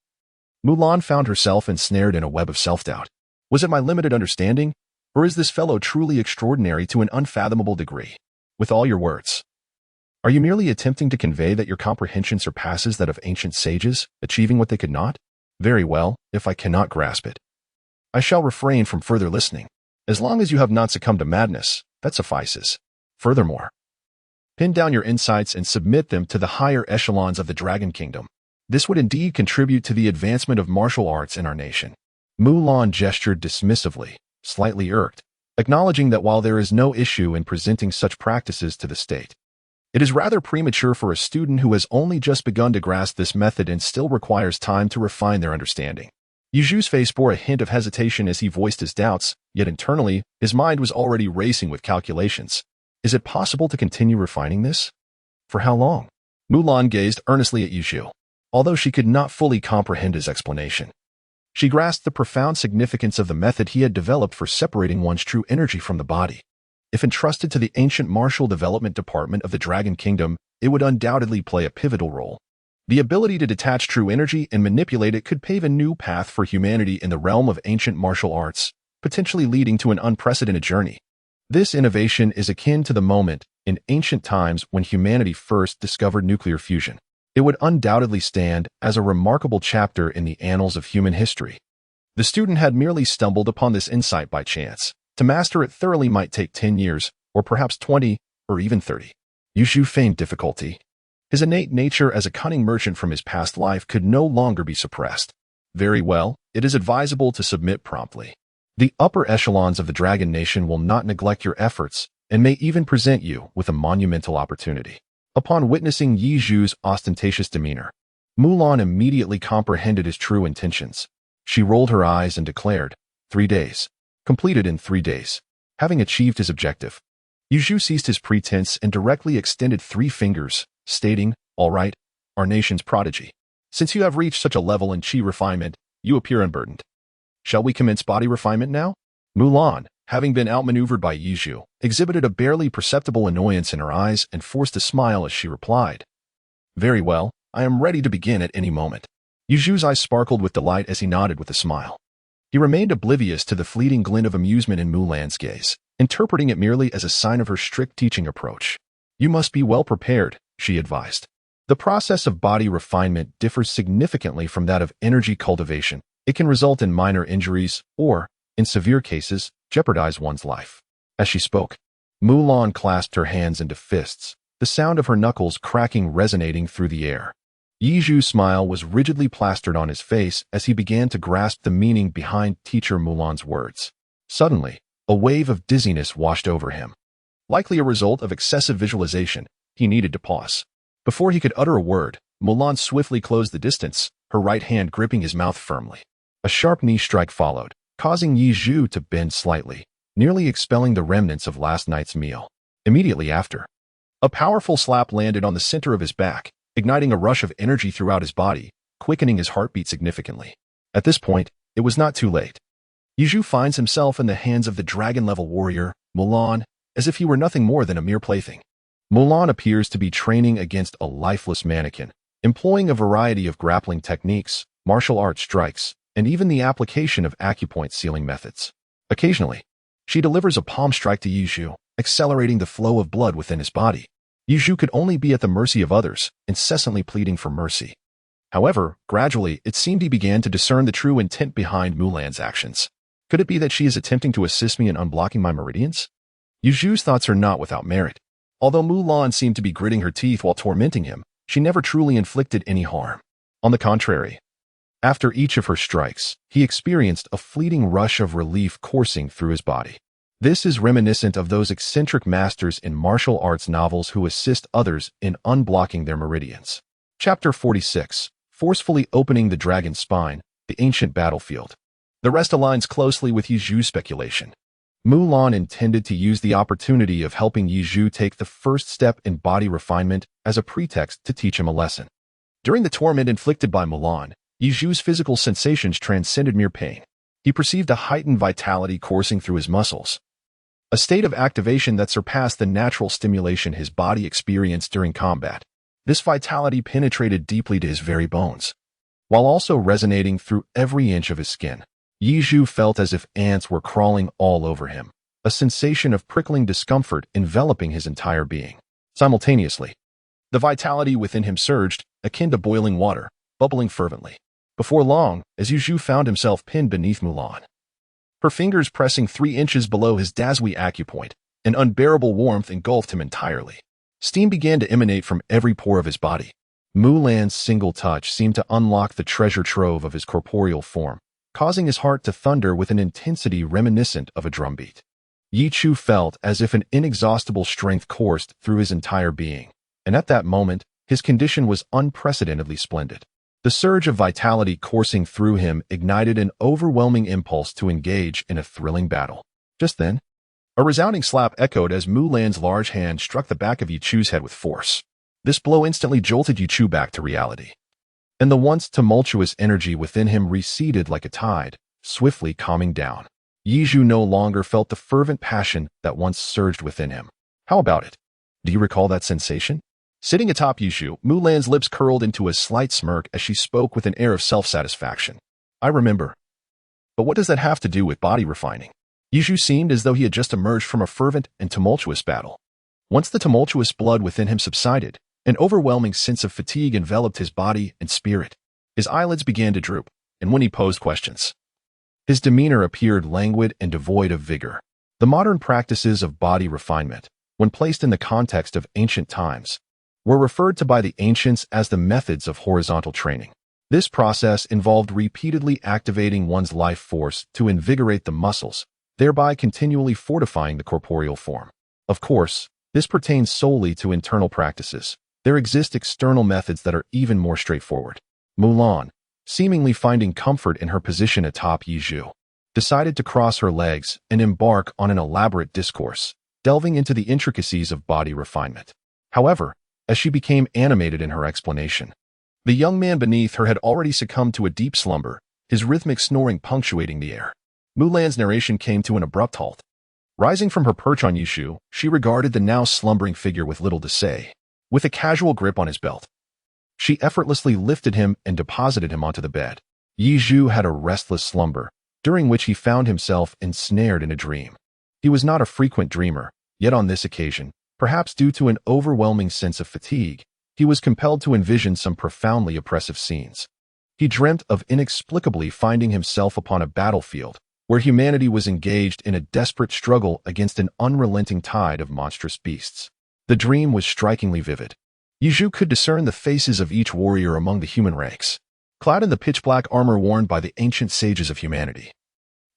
Mulan found herself ensnared in a web of self-doubt. Was it my limited understanding, or is this fellow truly extraordinary to an unfathomable degree? With all your words, are you merely attempting to convey that your comprehension surpasses that of ancient sages, achieving what they could not? Very well, if I cannot grasp it, I shall refrain from further listening. As long as you have not succumbed to madness, that suffices. Furthermore, pin down your insights and submit them to the higher echelons of the Dragon Kingdom. This would indeed contribute to the advancement of martial arts in our nation. Mulan gestured dismissively, slightly irked, acknowledging that while there is no issue in presenting such practices to the state, it is rather premature for a student who has only just begun to grasp this method and still requires time to refine their understanding. Yizhu's face bore a hint of hesitation as he voiced his doubts, yet internally, his mind was already racing with calculations. Is it possible to continue refining this? For how long? Mulan gazed earnestly at Yizhu. Although she could not fully comprehend his explanation, she grasped the profound significance of the method he had developed for separating one's true energy from the body. If entrusted to the ancient martial development department of the Dragon Kingdom, it would undoubtedly play a pivotal role. The ability to detach true energy and manipulate it could pave a new path for humanity in the realm of ancient martial arts, potentially leading to an unprecedented journey. This innovation is akin to the moment in ancient times when humanity first discovered nuclear fusion. It would undoubtedly stand as a remarkable chapter in the annals of human history. The student had merely stumbled upon this insight by chance. To master it thoroughly might take 10 years, or perhaps 20, or even 30. Yizhu feigned difficulty. His innate nature as a cunning merchant from his past life could no longer be suppressed. Very well, it is advisable to submit promptly. The upper echelons of the Dragon Nation will not neglect your efforts and may even present you with a monumental opportunity. Upon witnessing Yi Zhu's ostentatious demeanor, Mulan immediately comprehended his true intentions. She rolled her eyes and declared, 3 days. Completed in 3 days. Having achieved his objective, Yi Zhu ceased his pretense and directly extended 3 fingers, stating, "All right, our nation's prodigy. Since you have reached such a level in chi refinement, you appear unburdened. Shall we commence body refinement now?" Mulan, having been outmaneuvered by Yi Zhu, exhibited a barely perceptible annoyance in her eyes and forced a smile as she replied, "Very well, I am ready to begin at any moment." Yi Zhu's eyes sparkled with delight as he nodded with a smile. He remained oblivious to the fleeting glint of amusement in Mulan's gaze, interpreting it merely as a sign of her strict teaching approach. "You must be well prepared," she advised. The process of body refinement differs significantly from that of energy cultivation. It can result in minor injuries or, in severe cases, jeopardize one's life. As she spoke, Mulan clasped her hands into fists, the sound of her knuckles cracking resonating through the air. Yi Zhu's smile was rigidly plastered on his face as he began to grasp the meaning behind teacher Mulan's words. Suddenly, a wave of dizziness washed over him. Likely a result of excessive visualization, he needed to pause. Before he could utter a word, Mulan swiftly closed the distance, her right hand gripping his mouth firmly. A sharp knee strike followed, causing Yi Zhu to bend slightly, nearly expelling the remnants of last night's meal. Immediately after, a powerful slap landed on the center of his back, igniting a rush of energy throughout his body, quickening his heartbeat significantly. At this point, it was not too late. Yi Zhu finds himself in the hands of the dragon-level warrior, Mulan, as if he were nothing more than a mere plaything. Mulan appears to be training against a lifeless mannequin, employing a variety of grappling techniques, martial arts strikes, and even the application of acupoint sealing methods. Occasionally, she delivers a palm strike to Yi Zhu, accelerating the flow of blood within his body. Yi Zhu could only be at the mercy of others, incessantly pleading for mercy. However, gradually, it seemed he began to discern the true intent behind Mulan's actions. Could it be that she is attempting to assist me in unblocking my meridians? Yi Zhu's thoughts are not without merit. Although Mulan seemed to be gritting her teeth while tormenting him, she never truly inflicted any harm. On the contrary, after each of her strikes, he experienced a fleeting rush of relief coursing through his body. This is reminiscent of those eccentric masters in martial arts novels who assist others in unblocking their meridians. Chapter 46, Forcefully Opening the Dragon's Spine, the Ancient Battlefield. The rest aligns closely with Yi Zhu's speculation. Mulan intended to use the opportunity of helping Yi Zhu take the first step in body refinement as a pretext to teach him a lesson. During the torment inflicted by Mulan, Yi Zhu's physical sensations transcended mere pain. He perceived a heightened vitality coursing through his muscles, a state of activation that surpassed the natural stimulation his body experienced during combat. This vitality penetrated deeply to his very bones, while also resonating through every inch of his skin. Yi Zhu felt as if ants were crawling all over him, a sensation of prickling discomfort enveloping his entire being. Simultaneously, the vitality within him surged, akin to boiling water, bubbling fervently. Before long, as Yi Zhu found himself pinned beneath Mulan, her fingers pressing 3 inches below his Dazui acupoint, an unbearable warmth engulfed him entirely. Steam began to emanate from every pore of his body. Mulan's single touch seemed to unlock the treasure trove of his corporeal form, causing his heart to thunder with an intensity reminiscent of a drumbeat. Yi Zhu felt as if an inexhaustible strength coursed through his entire being, and at that moment, his condition was unprecedentedly splendid. The surge of vitality coursing through him ignited an overwhelming impulse to engage in a thrilling battle. Just then, a resounding slap echoed as Mulan's large hand struck the back of Yi Zhu's head with force. This blow instantly jolted Yi Zhu back to reality, and the once tumultuous energy within him receded like a tide, swiftly calming down. Yi Zhu no longer felt the fervent passion that once surged within him. How about it? Do you recall that sensation? Sitting atop Yi Zhu, Mulan's lips curled into a slight smirk as she spoke with an air of self-satisfaction. I remember. But what does that have to do with body refining? Yi Zhu seemed as though he had just emerged from a fervent and tumultuous battle. Once the tumultuous blood within him subsided, an overwhelming sense of fatigue enveloped his body and spirit. His eyelids began to droop, and when he posed questions, his demeanor appeared languid and devoid of vigor. The modern practices of body refinement, when placed in the context of ancient times, were referred to by the ancients as the methods of horizontal training. This process involved repeatedly activating one's life force to invigorate the muscles, thereby continually fortifying the corporeal form. Of course, this pertains solely to internal practices. There exist external methods that are even more straightforward. Mulan, seemingly finding comfort in her position atop Yizhu, decided to cross her legs and embark on an elaborate discourse, delving into the intricacies of body refinement. However, as she became animated in her explanation, the young man beneath her had already succumbed to a deep slumber, his rhythmic snoring punctuating the air. Mulan's narration came to an abrupt halt. Rising from her perch on Yizhu, she regarded the now slumbering figure with little to say. With a casual grip on his belt, she effortlessly lifted him and deposited him onto the bed. Yizhu had a restless slumber, during which he found himself ensnared in a dream. He was not a frequent dreamer, yet on this occasion, perhaps due to an overwhelming sense of fatigue, he was compelled to envision some profoundly oppressive scenes. He dreamt of inexplicably finding himself upon a battlefield, where humanity was engaged in a desperate struggle against an unrelenting tide of monstrous beasts. The dream was strikingly vivid. Yizhu could discern the faces of each warrior among the human ranks, clad in the pitch-black armor worn by the ancient sages of humanity.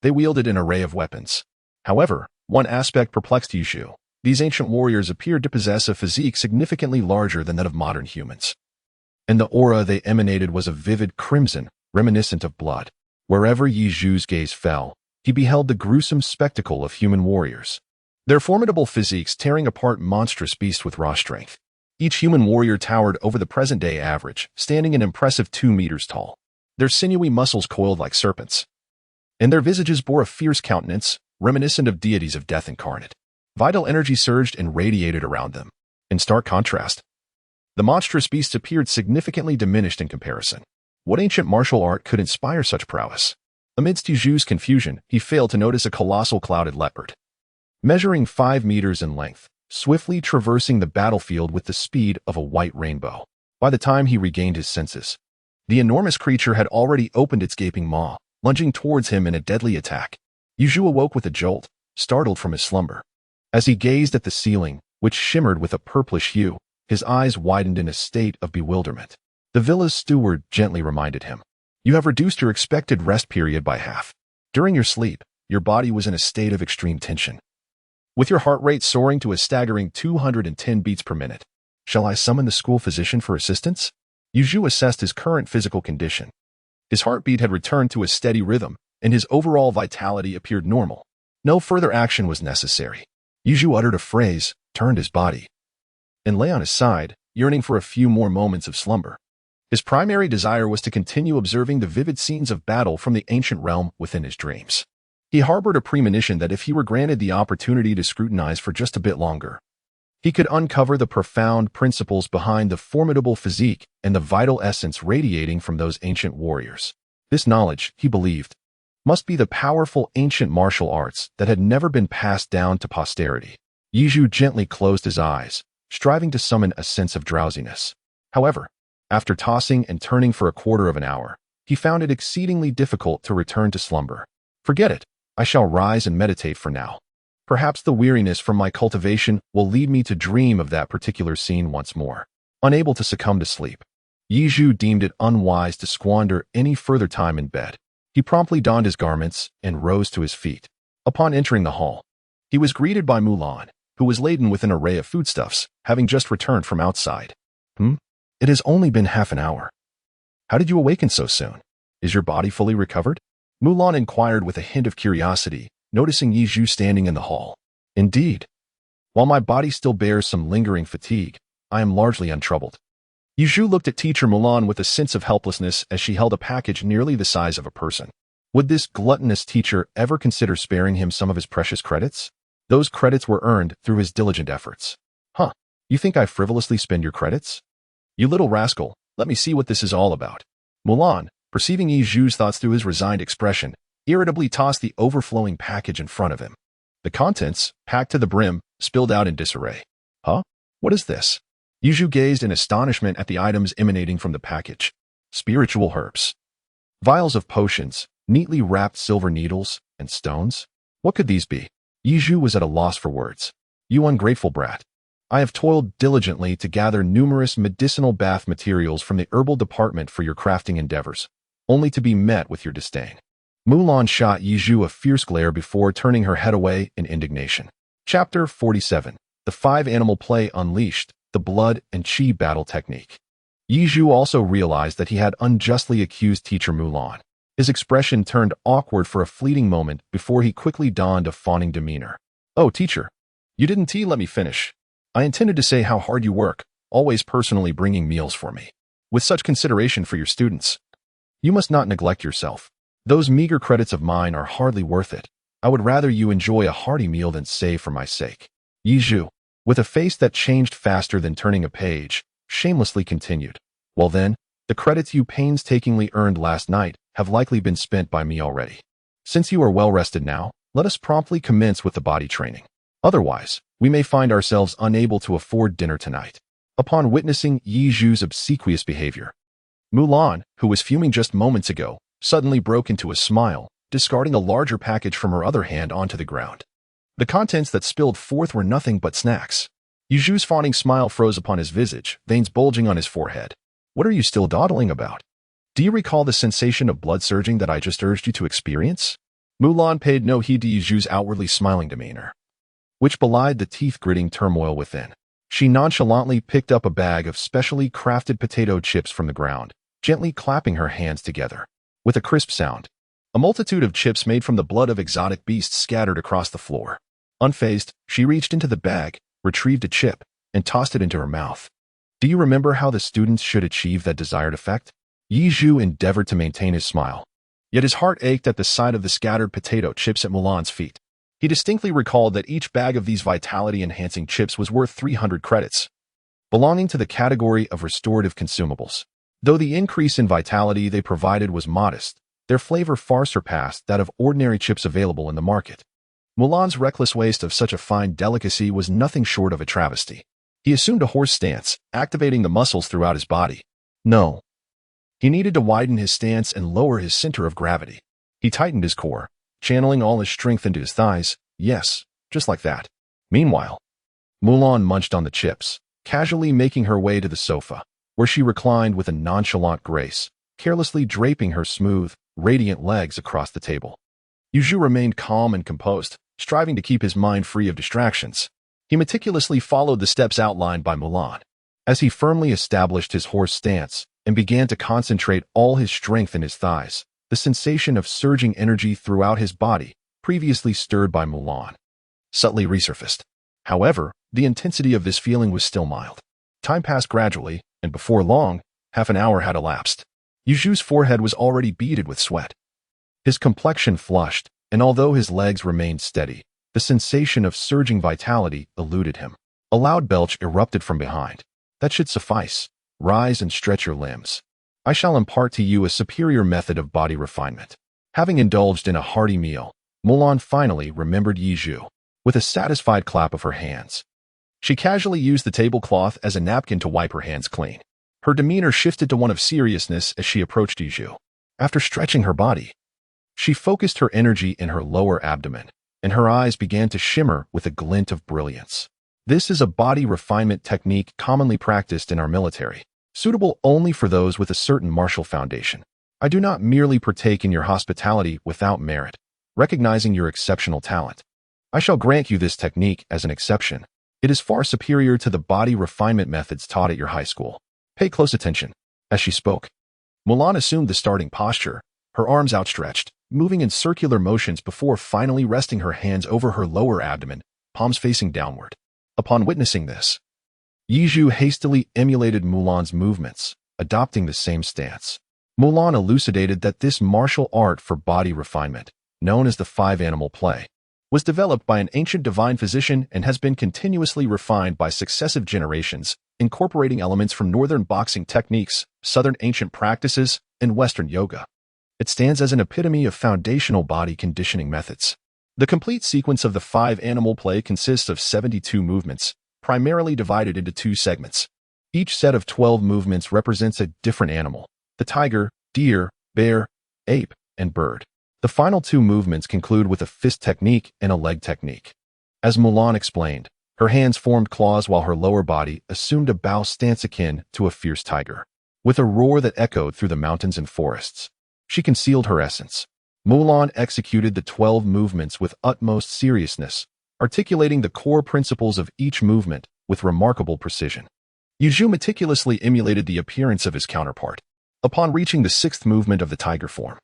They wielded an array of weapons. However, one aspect perplexed Yizhu. These ancient warriors appeared to possess a physique significantly larger than that of modern humans. And the aura they emanated was a vivid crimson, reminiscent of blood. Wherever Yizhu's gaze fell, he beheld the gruesome spectacle of human warriors, their formidable physiques tearing apart monstrous beasts with raw strength. Each human warrior towered over the present-day average, standing an impressive 2 meters tall. Their sinewy muscles coiled like serpents, and their visages bore a fierce countenance, reminiscent of deities of death incarnate. Vital energy surged and radiated around them. In stark contrast, the monstrous beasts appeared significantly diminished in comparison. What ancient martial art could inspire such prowess? Amidst Yizhu's confusion, he failed to notice a colossal clouded leopard, measuring 5 meters in length, swiftly traversing the battlefield with the speed of a white rainbow. By the time he regained his senses, the enormous creature had already opened its gaping maw, lunging towards him in a deadly attack. Yizhu awoke with a jolt, startled from his slumber. As he gazed at the ceiling, which shimmered with a purplish hue, his eyes widened in a state of bewilderment. The villa's steward gently reminded him, "You have reduced your expected rest period by half. During your sleep, your body was in a state of extreme tension, with your heart rate soaring to a staggering 210 beats per minute. Shall I summon the school physician for assistance?" Yizhu assessed his current physical condition. His heartbeat had returned to a steady rhythm, and his overall vitality appeared normal. No further action was necessary. Yizhu uttered a phrase, turned his body, and lay on his side, yearning for a few more moments of slumber. His primary desire was to continue observing the vivid scenes of battle from the ancient realm within his dreams. He harbored a premonition that if he were granted the opportunity to scrutinize for just a bit longer, he could uncover the profound principles behind the formidable physique and the vital essence radiating from those ancient warriors. This knowledge, he believed, must be the powerful ancient martial arts that had never been passed down to posterity. Yizhu gently closed his eyes, striving to summon a sense of drowsiness. However, after tossing and turning for a quarter of an hour, he found it exceedingly difficult to return to slumber. "Forget it. I shall rise and meditate for now. Perhaps the weariness from my cultivation will lead me to dream of that particular scene once more." Unable to succumb to sleep, Yizhu deemed it unwise to squander any further time in bed. He promptly donned his garments and rose to his feet. Upon entering the hall, he was greeted by Mulan, who was laden with an array of foodstuffs, having just returned from outside. It has only been half an hour. How did you awaken so soon? Is your body fully recovered?" Mulan inquired with a hint of curiosity, noticing Yizhu standing in the hall. "Indeed. While my body still bears some lingering fatigue, I am largely untroubled." Yizhu looked at teacher Mulan with a sense of helplessness as she held a package nearly the size of a person. Would this gluttonous teacher ever consider sparing him some of his precious credits? Those credits were earned through his diligent efforts. You think I frivolously spend your credits? You little rascal, let me see what this is all about." Mulan, perceiving Yizhu's thoughts through his resigned expression, irritably tossed the overflowing package in front of him. The contents, packed to the brim, spilled out in disarray. What is this?" Yizhu gazed in astonishment at the items emanating from the package. Spiritual herbs, vials of potions, neatly wrapped silver needles, and stones. What could these be? Yizhu was at a loss for words. "You ungrateful brat. I have toiled diligently to gather numerous medicinal bath materials from the herbal department for your crafting endeavors, only to be met with your disdain. Mulan shot Yizhu a fierce glare before turning her head away in indignation. Chapter 47. The Five-Animal Play Unleashed, the Blood and Qi Battle Technique. Yizhu also realized that he had unjustly accused teacher Mulan. His expression turned awkward for a fleeting moment before he quickly donned a fawning demeanor. Oh, teacher, you didn't let me finish. I intended to say how hard you work, always personally bringing meals for me. With such consideration for your students, you must not neglect yourself. Those meager credits of mine are hardly worth it. I would rather you enjoy a hearty meal than save for my sake. Yizhu, with a face that changed faster than turning a page, shamelessly continued. Well then, the credits you painstakingly earned last night have likely been spent by me already. Since you are well rested now, let us promptly commence with the body training. Otherwise, we may find ourselves unable to afford dinner tonight. Upon witnessing Yizhu's obsequious behavior, Mulan, who was fuming just moments ago, suddenly broke into a smile, discarding a larger package from her other hand onto the ground. The contents that spilled forth were nothing but snacks. Yizhu's fawning smile froze upon his visage, veins bulging on his forehead. What are you still dawdling about? Do you recall the sensation of blood surging that I just urged you to experience? Mulan paid no heed to Yizhu's outwardly smiling demeanor, which belied the teeth-gritting turmoil within. She nonchalantly picked up a bag of specially crafted potato chips from the ground, gently clapping her hands together. With a crisp sound, a multitude of chips made from the blood of exotic beasts scattered across the floor. Unfazed, she reached into the bag, retrieved a chip, and tossed it into her mouth. Do you remember how the students should achieve that desired effect? Yizhu endeavored to maintain his smile, yet his heart ached at the sight of the scattered potato chips at Mulan's feet. He distinctly recalled that each bag of these vitality-enhancing chips was worth 300 credits, belonging to the category of restorative consumables. Though the increase in vitality they provided was modest, their flavor far surpassed that of ordinary chips available in the market. Mulan's reckless waste of such a fine delicacy was nothing short of a travesty. He assumed a horse stance, activating the muscles throughout his body. No. He needed to widen his stance and lower his center of gravity. He tightened his core, channeling all his strength into his thighs. Yes, just like that. Meanwhile, Mulan munched on the chips, casually making her way to the sofa, where she reclined with a nonchalant grace, carelessly draping her smooth, radiant legs across the table. Yizhu remained calm and composed, striving to keep his mind free of distractions. He meticulously followed the steps outlined by Mulan. As he firmly established his horse stance and began to concentrate all his strength in his thighs, the sensation of surging energy throughout his body, previously stirred by Mulan, subtly resurfaced. However, the intensity of this feeling was still mild. Time passed gradually, and before long, half an hour had elapsed. Yizhu's forehead was already beaded with sweat. His complexion flushed, and although his legs remained steady, the sensation of surging vitality eluded him. A loud belch erupted from behind. That should suffice. Rise and stretch your limbs. I shall impart to you a superior method of body refinement. Having indulged in a hearty meal, Mulan finally remembered Yizhu. With a satisfied clap of her hands, she casually used the tablecloth as a napkin to wipe her hands clean. Her demeanor shifted to one of seriousness as she approached Yizhu. After stretching her body, she focused her energy in her lower abdomen, and her eyes began to shimmer with a glint of brilliance. This is a body refinement technique commonly practiced in our military, suitable only for those with a certain martial foundation. I do not merely partake in your hospitality without merit, recognizing your exceptional talent. I shall grant you this technique as an exception. It is far superior to the body refinement methods taught at your high school. Pay close attention. As she spoke, Mulan assumed the starting posture, her arms outstretched, moving in circular motions before finally resting her hands over her lower abdomen, palms facing downward. Upon witnessing this, Yizhu hastily emulated Mulan's movements, adopting the same stance. Mulan elucidated that this martial art for body refinement, known as the Five-Animal Play, was developed by an ancient divine physician and has been continuously refined by successive generations, incorporating elements from northern boxing techniques, southern ancient practices, and Western yoga. It stands as an epitome of foundational body conditioning methods. The complete sequence of the Five-Animal Play consists of 72 movements, primarily divided into 2 segments. Each set of 12 movements represents a different animal: the tiger, deer, bear, ape, and bird. The final 2 movements conclude with a fist technique and a leg technique. As Mulan explained, Her hands formed claws while her lower body assumed a bow stance akin to a fierce tiger. With a roar that echoed through the mountains and forests, she concealed her essence. Mulan executed the 12 movements with utmost seriousness, articulating the core principles of each movement with remarkable precision. Yuzhu meticulously emulated the appearance of his counterpart. Upon reaching the 6th movement of the tiger form,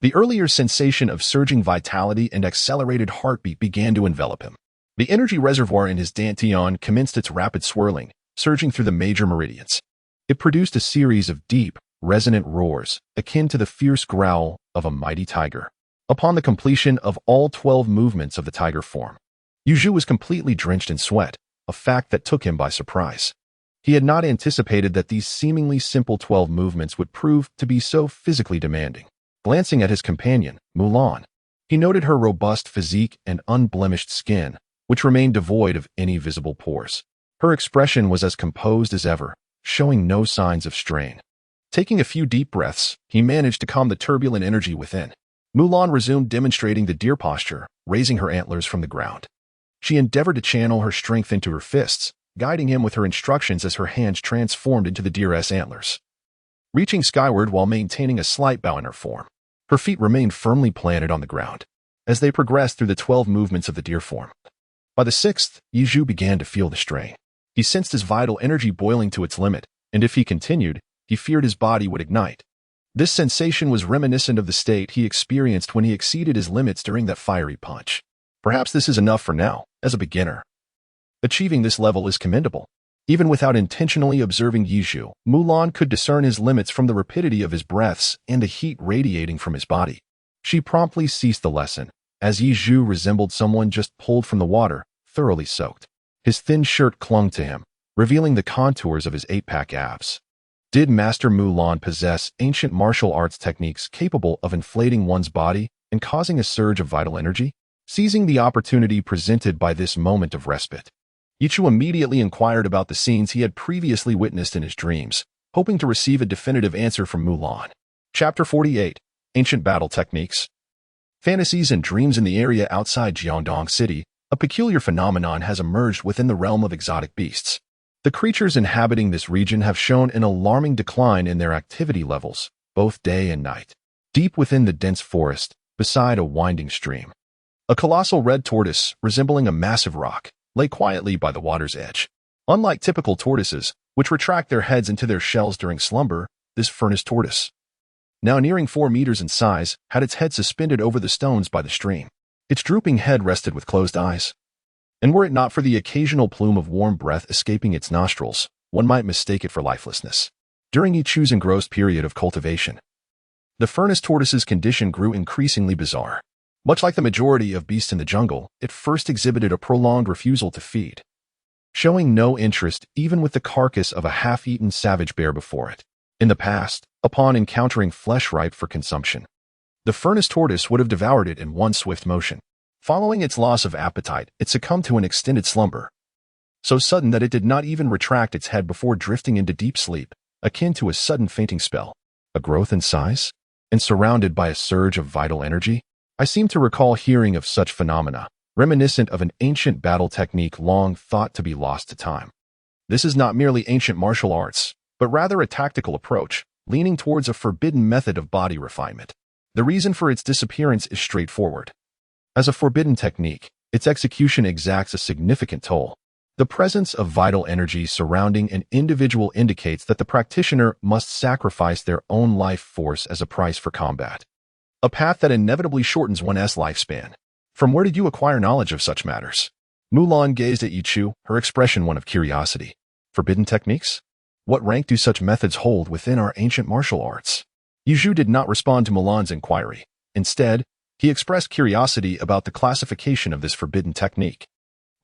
the earlier sensation of surging vitality and accelerated heartbeat began to envelop him. The energy reservoir in his dantian commenced its rapid swirling, surging through the major meridians. It produced a series of deep, resonant roars, akin to the fierce growl of a mighty tiger. Upon the completion of all 12 movements of the tiger form, Yuzhu was completely drenched in sweat, a fact that took him by surprise. He had not anticipated that these seemingly simple 12 movements would prove to be so physically demanding. Glancing at his companion, Mulan, he noted her robust physique and unblemished skin, which remained devoid of any visible pores. Her expression was as composed as ever, showing no signs of strain. Taking a few deep breaths, he managed to calm the turbulent energy within. Mulan resumed demonstrating the deer posture, raising her antlers from the ground. She endeavored to channel her strength into her fists, guiding him with her instructions as her hands transformed into the deer's antlers. Reaching skyward while maintaining a slight bow in her form, her feet remained firmly planted on the ground as they progressed through the 12 movements of the deer form. By the 6th, Yuzhu began to feel the strain. He sensed his vital energy boiling to its limit, and if he continued, he feared his body would ignite. This sensation was reminiscent of the state he experienced when he exceeded his limits during that fiery punch. Perhaps this is enough for now, as a beginner. Achieving this level is commendable. Even without intentionally observing Yuzhu, Mulan could discern his limits from the rapidity of his breaths and the heat radiating from his body. She promptly ceased the lesson, as Yuzhu resembled someone just pulled from the water, thoroughly soaked. His thin shirt clung to him, revealing the contours of his 8-pack abs. Did Master Mulan possess ancient martial arts techniques capable of inflating one's body and causing a surge of vital energy? Seizing the opportunity presented by this moment of respite, Yichu immediately inquired about the scenes he had previously witnessed in his dreams, hoping to receive a definitive answer from Mulan. Chapter 48. Ancient Battle Techniques. Fantasies and dreams in the area outside Jiangdong City, a peculiar phenomenon has emerged within the realm of exotic beasts. The creatures inhabiting this region have shown an alarming decline in their activity levels, both day and night. Deep within the dense forest, beside a winding stream, a colossal red tortoise, resembling a massive rock, lay quietly by the water's edge. Unlike typical tortoises, which retract their heads into their shells during slumber, this furnace tortoise, now nearing 4 meters in size, had its head suspended over the stones by the stream. Its drooping head rested with closed eyes. And were it not for the occasional plume of warm breath escaping its nostrils, one might mistake it for lifelessness. During Yichu's engrossed period of cultivation, the furnace tortoise's condition grew increasingly bizarre. Much like the majority of beasts in the jungle, it first exhibited a prolonged refusal to feed, showing no interest even with the carcass of a half-eaten savage bear before it. In the past, upon encountering flesh ripe for consumption, the furnace tortoise would have devoured it in one swift motion. Following its loss of appetite, it succumbed to an extended slumber, so sudden that it did not even retract its head before drifting into deep sleep, akin to a sudden fainting spell. A growth in size? And surrounded by a surge of vital energy? I seem to recall hearing of such phenomena, reminiscent of an ancient battle technique long thought to be lost to time. This is not merely ancient martial arts, but rather a tactical approach, leaning towards a forbidden method of body refinement. The reason for its disappearance is straightforward. As a forbidden technique, its execution exacts a significant toll. The presence of vital energy surrounding an individual indicates that the practitioner must sacrifice their own life force as a price for combat. A path that inevitably shortens one's lifespan. From where did you acquire knowledge of such matters? Mulan gazed at Yichu, her expression one of curiosity. Forbidden techniques? What rank do such methods hold within our ancient martial arts? Yichu did not respond to Mulan's inquiry. Instead, he expressed curiosity about the classification of this forbidden technique.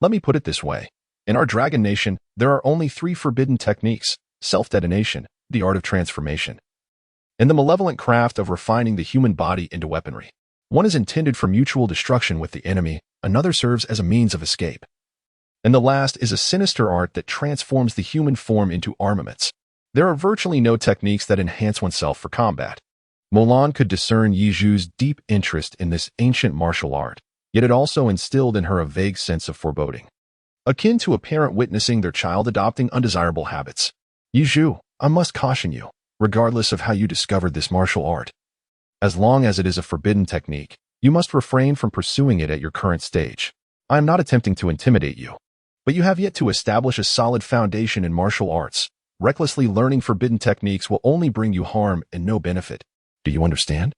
Let me put it this way. In our Dragon Nation, there are only 3 forbidden techniques: self-detonation, the art of transformation, and the malevolent craft of refining the human body into weaponry. One is intended for mutual destruction with the enemy, another serves as a means of escape, and the last is a sinister art that transforms the human form into armaments. There are virtually no techniques that enhance oneself for combat. Mulan could discern Yiju's deep interest in this ancient martial art, yet it also instilled in her a vague sense of foreboding. akin to a parent witnessing their child adopting undesirable habits. Yizhu, I must caution you, regardless of how you discovered this martial art. As long as it is a forbidden technique, you must refrain from pursuing it at your current stage. I am not attempting to intimidate you, but you have yet to establish a solid foundation in martial arts. Recklessly learning forbidden techniques will only bring you harm and no benefit. Do you understand?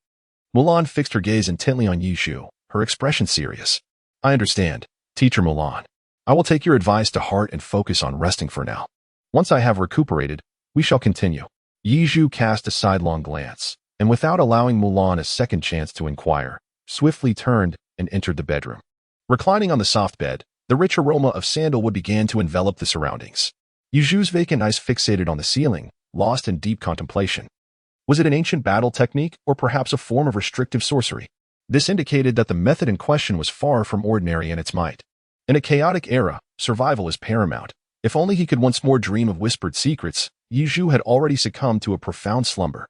Mulan fixed her gaze intently on Yizhu, her expression serious. I understand, Teacher Mulan. I will take your advice to heart and focus on resting for now. Once I have recuperated, we shall continue. Yizhu cast a sidelong glance, and without allowing Mulan a second chance to inquire, swiftly turned and entered the bedroom. Reclining on the soft bed, the rich aroma of sandalwood began to envelop the surroundings. Yizhu's vacant eyes fixated on the ceiling, lost in deep contemplation. Was it an ancient battle technique or perhaps a form of restrictive sorcery? This indicated that the method in question was far from ordinary in its might. In a chaotic era, survival is paramount. If only he could once more dream of whispered secrets, Yizhu had already succumbed to a profound slumber.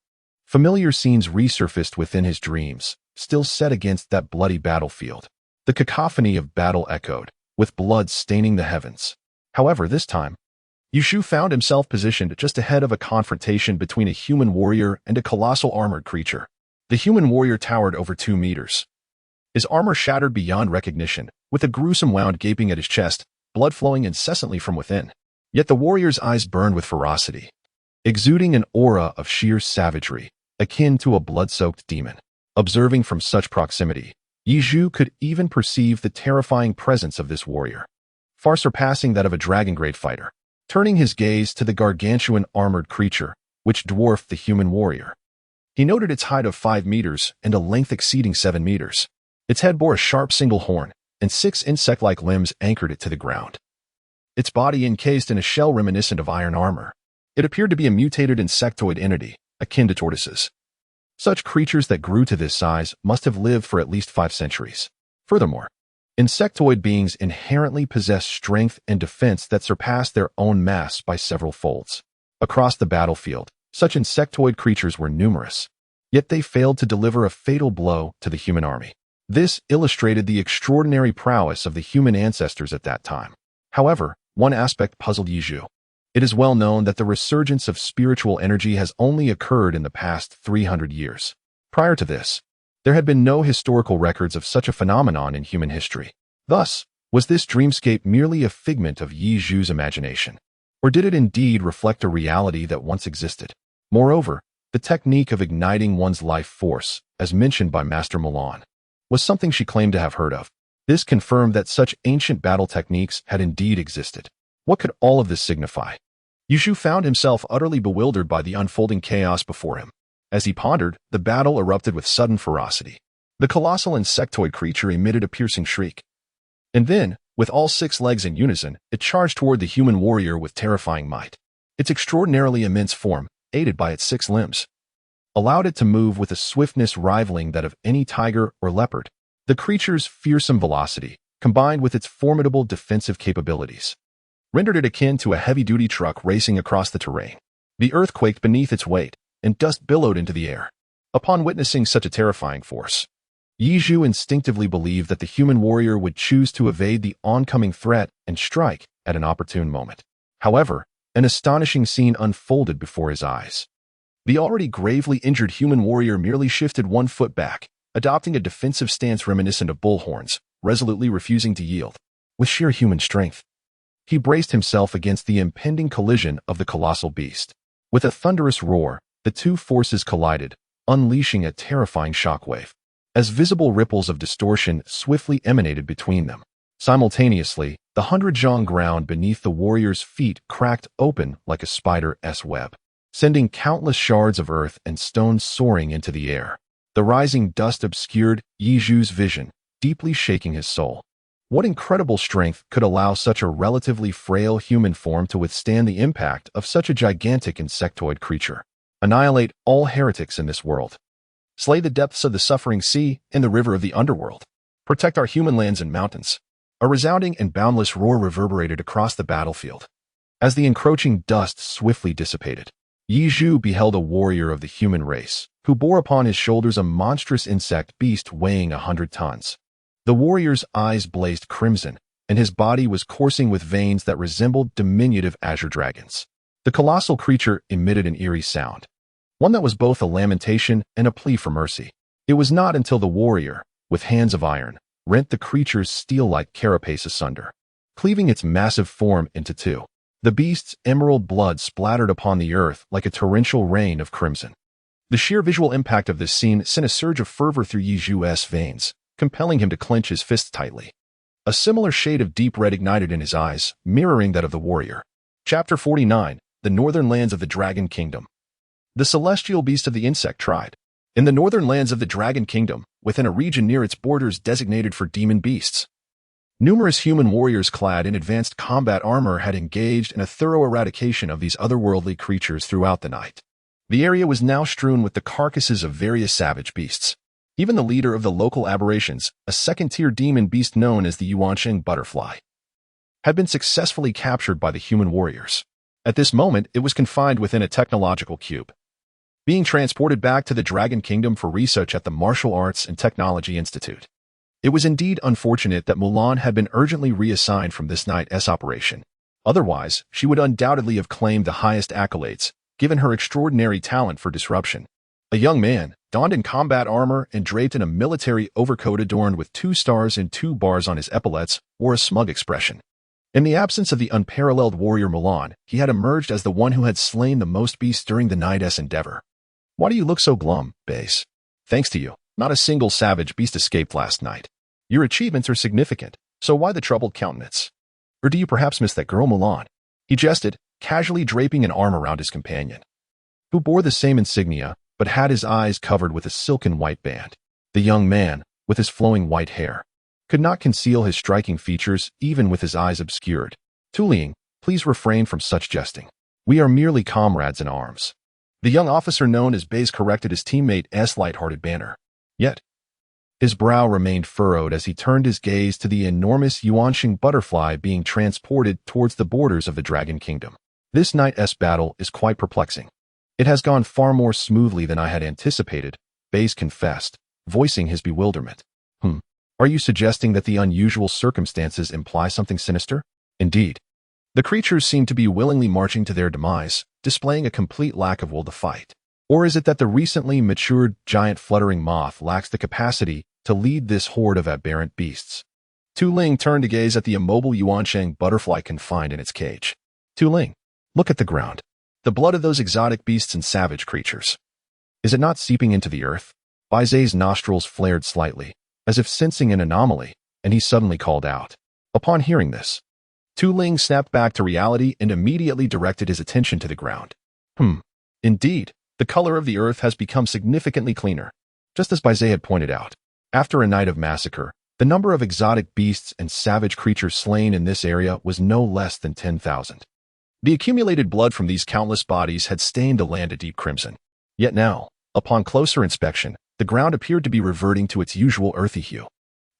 Familiar scenes resurfaced within his dreams, still set against that bloody battlefield. The cacophony of battle echoed, with blood staining the heavens. However, this time, Yizhu found himself positioned just ahead of a confrontation between a human warrior and a colossal armored creature. The human warrior towered over 2 meters. His armor shattered beyond recognition, with a gruesome wound gaping at his chest, blood flowing incessantly from within. Yet the warrior's eyes burned with ferocity, exuding an aura of sheer savagery, akin to a blood-soaked demon. Observing from such proximity, Yizhu could even perceive the terrifying presence of this warrior, far surpassing that of a dragon-grade fighter. Turning his gaze to the gargantuan armored creature, which dwarfed the human warrior, he noted its height of 5 meters and a length exceeding 7 meters. Its head bore a sharp single horn, and 6 insect-like limbs anchored it to the ground. Its body encased in a shell reminiscent of iron armor. It appeared to be a mutated insectoid entity, akin to tortoises. Such creatures that grew to this size must have lived for at least 5 centuries. Furthermore, insectoid beings inherently possess strength and defense that surpass their own mass by several folds. Across the battlefield, such insectoid creatures were numerous, yet they failed to deliver a fatal blow to the human army. This illustrated the extraordinary prowess of the human ancestors at that time. However, one aspect puzzled Yizhu. It is well known that the resurgence of spiritual energy has only occurred in the past 300 years. Prior to this, there had been no historical records of such a phenomenon in human history. Thus, was this dreamscape merely a figment of Yizhu's imagination? Or did it indeed reflect a reality that once existed? Moreover, the technique of igniting one's life force, as mentioned by Master Mulan, was something she claimed to have heard of. This confirmed that such ancient battle techniques had indeed existed. What could all of this signify? Yizhu found himself utterly bewildered by the unfolding chaos before him. As he pondered, the battle erupted with sudden ferocity. The colossal insectoid creature emitted a piercing shriek. And then, with all 6 legs in unison, it charged toward the human warrior with terrifying might. Its extraordinarily immense form, aided by its 6 limbs, allowed it to move with a swiftness rivaling that of any tiger or leopard. The creature's fearsome velocity, combined with its formidable defensive capabilities, rendered it akin to a heavy-duty truck racing across the terrain. The earth quaked beneath its weight, and dust billowed into the air. Upon witnessing such a terrifying force, Yizhu instinctively believed that the human warrior would choose to evade the oncoming threat and strike at an opportune moment. However, an astonishing scene unfolded before his eyes. The already gravely injured human warrior merely shifted 1 foot back, adopting a defensive stance reminiscent of bullhorns, resolutely refusing to yield. With sheer human strength, he braced himself against the impending collision of the colossal beast. With a thunderous roar, the 2 forces collided, unleashing a terrifying shockwave, as visible ripples of distortion swiftly emanated between them. Simultaneously, the 100-jong ground beneath the warrior's feet cracked open like a spider's web, sending countless shards of earth and stone soaring into the air. The rising dust obscured Yizhu's vision, deeply shaking his soul. What incredible strength could allow such a relatively frail human form to withstand the impact of such a gigantic insectoid creature? Annihilate all heretics in this world. Slay the depths of the suffering sea and the river of the underworld. Protect our human lands and mountains. A resounding and boundless roar reverberated across the battlefield. As the encroaching dust swiftly dissipated, Yizhu beheld a warrior of the human race, who bore upon his shoulders a monstrous insect beast weighing 100 tons. The warrior's eyes blazed crimson, and his body was coursing with veins that resembled diminutive azure dragons. The colossal creature emitted an eerie sound, one that was both a lamentation and a plea for mercy. It was not until the warrior, with hands of iron, rent the creature's steel-like carapace asunder, cleaving its massive form into two. The beast's emerald blood splattered upon the earth like a torrential rain of crimson. The sheer visual impact of this scene sent a surge of fervor through Yi Zhu's veins, compelling him to clench his fists tightly. A similar shade of deep red ignited in his eyes, mirroring that of the warrior. Chapter 49, The Northern Lands of the Dragon Kingdom. The celestial beast of the insect tribe. In the northern lands of the Dragon Kingdom, within a region near its borders designated for demon beasts, numerous human warriors clad in advanced combat armor had engaged in a thorough eradication of these otherworldly creatures throughout the night. The area was now strewn with the carcasses of various savage beasts. Even the leader of the local aberrations, a second-tier demon beast known as the Yuansheng butterfly, had been successfully captured by the human warriors. At this moment, it was confined within a technological cube, being transported back to the Dragon Kingdom for research at the Martial Arts and Technology Institute. It was indeed unfortunate that Mulan had been urgently reassigned from this night's operation. Otherwise, she would undoubtedly have claimed the highest accolades, given her extraordinary talent for disruption. A young man, donned in combat armor and draped in a military overcoat adorned with 2 stars and 2 bars on his epaulets, wore a smug expression. In the absence of the unparalleled warrior Mulan, he had emerged as the one who had slain the most beasts during the night's endeavor. "Why do you look so glum, Base? Thanks to you, not a single savage beast escaped last night. Your achievements are significant, so why the troubled countenance? Or do you perhaps miss that girl Mulan?" He jested, casually draping an arm around his companion, who bore the same insignia, but had his eyes covered with a silken white band. The young man, with his flowing white hair, could not conceal his striking features even with his eyes obscured. "Tu Ling, please refrain from such jesting. We are merely comrades in arms." The young officer known as Baze corrected his teammate's light-hearted banter. Yet, his brow remained furrowed as he turned his gaze to the enormous Yuansheng butterfly being transported towards the borders of the Dragon Kingdom. "This night's battle is quite perplexing. It has gone far more smoothly than I had anticipated," Baze confessed, voicing his bewilderment. Are you suggesting that the unusual circumstances imply something sinister?" "Indeed. The creatures seem to be willingly marching to their demise, displaying a complete lack of will to fight. Or is it that the recently matured giant fluttering moth lacks the capacity to lead this horde of aberrant beasts?" Tu Ling turned to gaze at the immobile Yuansheng butterfly confined in its cage. "Tu Ling, look at the ground. The blood of those exotic beasts and savage creatures. Is it not seeping into the earth?" Baize's nostrils flared slightly, as if sensing an anomaly, and he suddenly called out. Upon hearing this, Tu Ling snapped back to reality and immediately directed his attention to the ground. Indeed, the color of the earth has become significantly cleaner, just as Baize had pointed out. After a night of massacre, the number of exotic beasts and savage creatures slain in this area was no less than 10,000. The accumulated blood from these countless bodies had stained the land a deep crimson. Yet now, upon closer inspection, the ground appeared to be reverting to its usual earthy hue.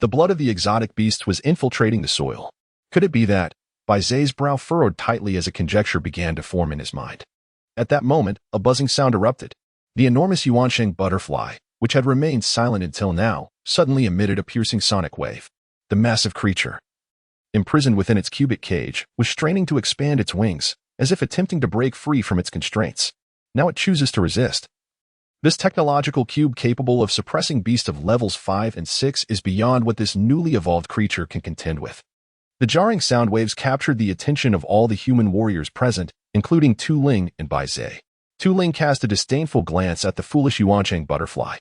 The blood of the exotic beast was infiltrating the soil. Could it be that? Baize's brow furrowed tightly as a conjecture began to form in his mind. At that moment, a buzzing sound erupted. The enormous Yuansheng butterfly, which had remained silent until now, suddenly emitted a piercing sonic wave. The massive creature, imprisoned within its cubic cage, was straining to expand its wings, as if attempting to break free from its constraints. Now it chooses to resist. This technological cube capable of suppressing beasts of levels 5 and 6 is beyond what this newly evolved creature can contend with. The jarring sound waves captured the attention of all the human warriors present, including Tu Ling and Baize. Tu Ling cast a disdainful glance at the foolish Yuansheng butterfly.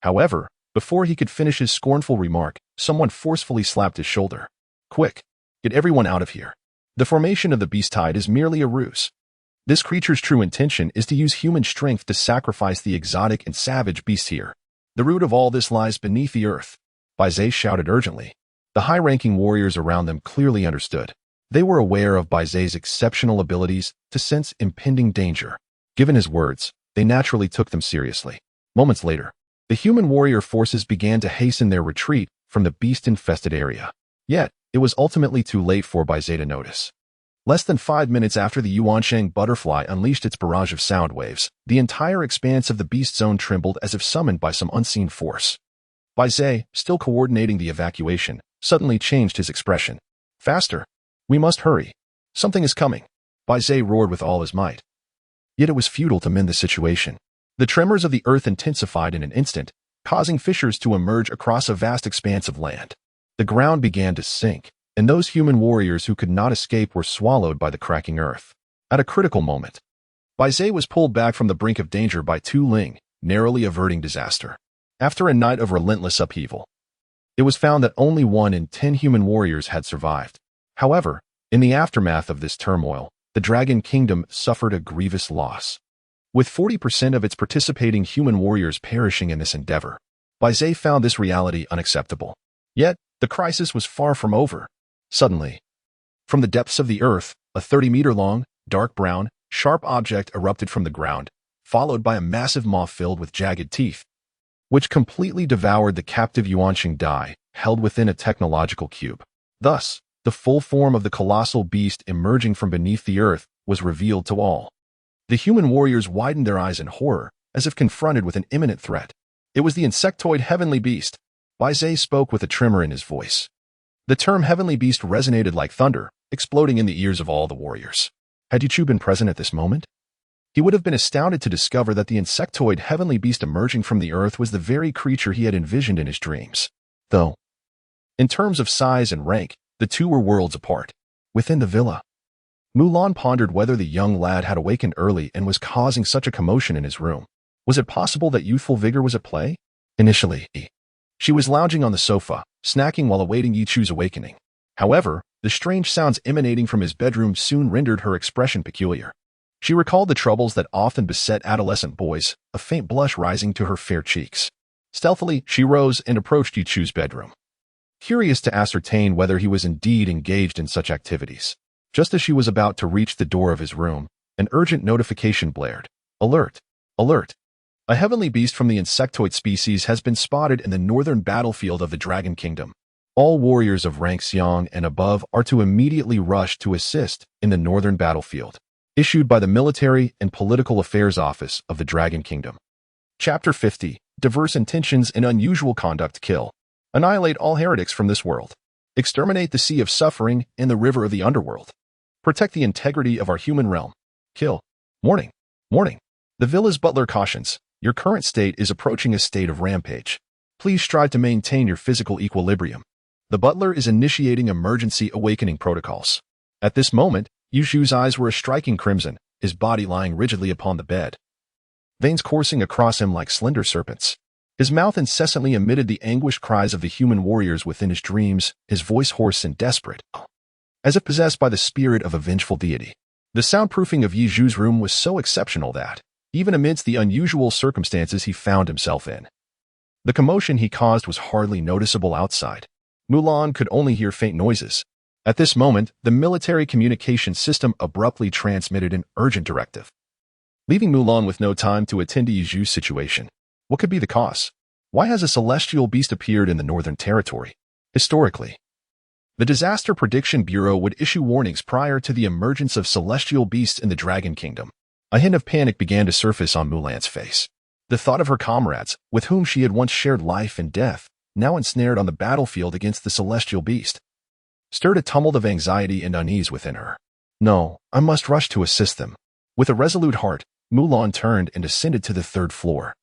However, before he could finish his scornful remark, someone forcefully slapped his shoulder. "Quick, get everyone out of here. The formation of the beast tide is merely a ruse. This creature's true intention is to use human strength to sacrifice the exotic and savage beasts here. The root of all this lies beneath the earth." Baize shouted urgently. The high-ranking warriors around them clearly understood. They were aware of Baize's exceptional abilities to sense impending danger. Given his words, they naturally took them seriously. Moments later, the human warrior forces began to hasten their retreat from the beast-infested area. Yet, it was ultimately too late for Baize to notice. Less than 5 minutes after the Yuansheng butterfly unleashed its barrage of sound waves, the entire expanse of the beast zone trembled as if summoned by some unseen force. Baize, still coordinating the evacuation, suddenly changed his expression. Faster! We must hurry. Something is coming. Zay roared with all his might. Yet it was futile to mend the situation. The tremors of the earth intensified in an instant, causing fissures to emerge across a vast expanse of land. The ground began to sink, and those human warriors who could not escape were swallowed by the cracking earth. At a critical moment, Zay was pulled back from the brink of danger by Tu Ling, narrowly averting disaster. After a night of relentless upheaval, it was found that only 1 in 10 human warriors had survived. However, in the aftermath of this turmoil, the Dragon Kingdom suffered a grievous loss, with 40% of its participating human warriors perishing in this endeavor. Zay found this reality unacceptable. Yet, the crisis was far from over. Suddenly, from the depths of the earth, a 30-meter-long, dark brown, sharp object erupted from the ground, followed by a massive maw filled with jagged teeth, which completely devoured the captive Yuanqing die held within a technological cube. Thus, the full form of the colossal beast emerging from beneath the earth was revealed to all. The human warriors widened their eyes in horror, as if confronted with an imminent threat. It was the insectoid heavenly beast. Zay spoke with a tremor in his voice. The term heavenly beast resonated like thunder, exploding in the ears of all the warriors. Had Yu Chu been present at this moment, he would have been astounded to discover that the insectoid heavenly beast emerging from the earth was the very creature he had envisioned in his dreams. Though, in terms of size and rank, the two were worlds apart. Within the villa, Mulan pondered whether the young lad had awakened early and was causing such a commotion in his room. Was it possible that youthful vigor was at play? Initially, she was lounging on the sofa, snacking while awaiting Yi Chu's awakening. However, the strange sounds emanating from his bedroom soon rendered her expression peculiar. She recalled the troubles that often beset adolescent boys, a faint blush rising to her fair cheeks. Stealthily, she rose and approached Yi Chu's bedroom, curious to ascertain whether he was indeed engaged in such activities. Just as she was about to reach the door of his room, an urgent notification blared. Alert! Alert! A heavenly beast from the insectoid species has been spotted in the northern battlefield of the Dragon Kingdom. All warriors of rank Xiang and above are to immediately rush to assist in the northern battlefield. Issued by the Military and Political Affairs Office of the Dragon Kingdom. Chapter 50. Diverse Intentions and Unusual Conduct. Kill. Annihilate all heretics from this world. Exterminate the Sea of Suffering and the River of the Underworld. Protect the integrity of our human realm. Kill. Warning. Warning. The villa's butler cautions, your current state is approaching a state of rampage. Please strive to maintain your physical equilibrium. The butler is initiating emergency awakening protocols. At this moment, Yu Chu's eyes were a striking crimson, his body lying rigidly upon the bed, veins coursing across him like slender serpents. His mouth incessantly emitted the anguished cries of the human warriors within his dreams, his voice hoarse and desperate, as if possessed by the spirit of a vengeful deity. The soundproofing of Yi Chu's room was so exceptional that, even amidst the unusual circumstances he found himself in, the commotion he caused was hardly noticeable outside. Mulan could only hear faint noises. At this moment, the military communication system abruptly transmitted an urgent directive, leaving Mulan with no time to attend to Yi Chu's situation. What could be the cause? Why has a celestial beast appeared in the Northern Territory? Historically, the Disaster Prediction Bureau would issue warnings prior to the emergence of celestial beasts in the Dragon Kingdom. A hint of panic began to surface on Mulan's face. The thought of her comrades, with whom she had once shared life and death, now ensnared on the battlefield against the celestial beast, stirred a tumult of anxiety and unease within her. No, I must rush to assist them. With a resolute heart, Mulan turned and descended to the 3rd floor.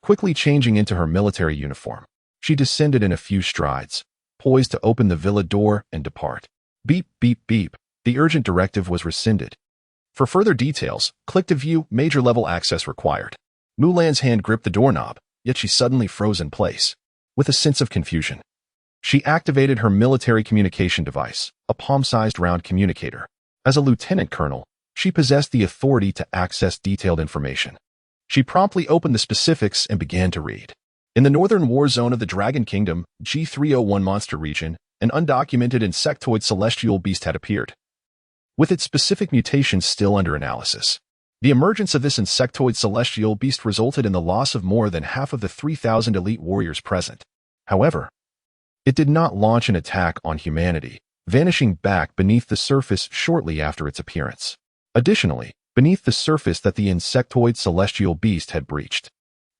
Quickly changing into her military uniform, she descended in a few strides, poised to open the villa door and depart. Beep, beep, beep. The urgent directive was rescinded. For further details, click to view major level access required. Mulan's hand gripped the doorknob, yet she suddenly froze in place, with a sense of confusion. She activated her military communication device, a palm-sized round communicator. As a lieutenant colonel, she possessed the authority to access detailed information. She promptly opened the specifics and began to read. In the northern war zone of the Dragon Kingdom, G301 monster region, an undocumented insectoid celestial beast had appeared, with its specific mutations still under analysis. The emergence of this insectoid celestial beast resulted in the loss of more than half of the 3,000 elite warriors present. However, it did not launch an attack on humanity, vanishing back beneath the surface shortly after its appearance. Additionally, beneath the surface that the insectoid celestial beast had breached,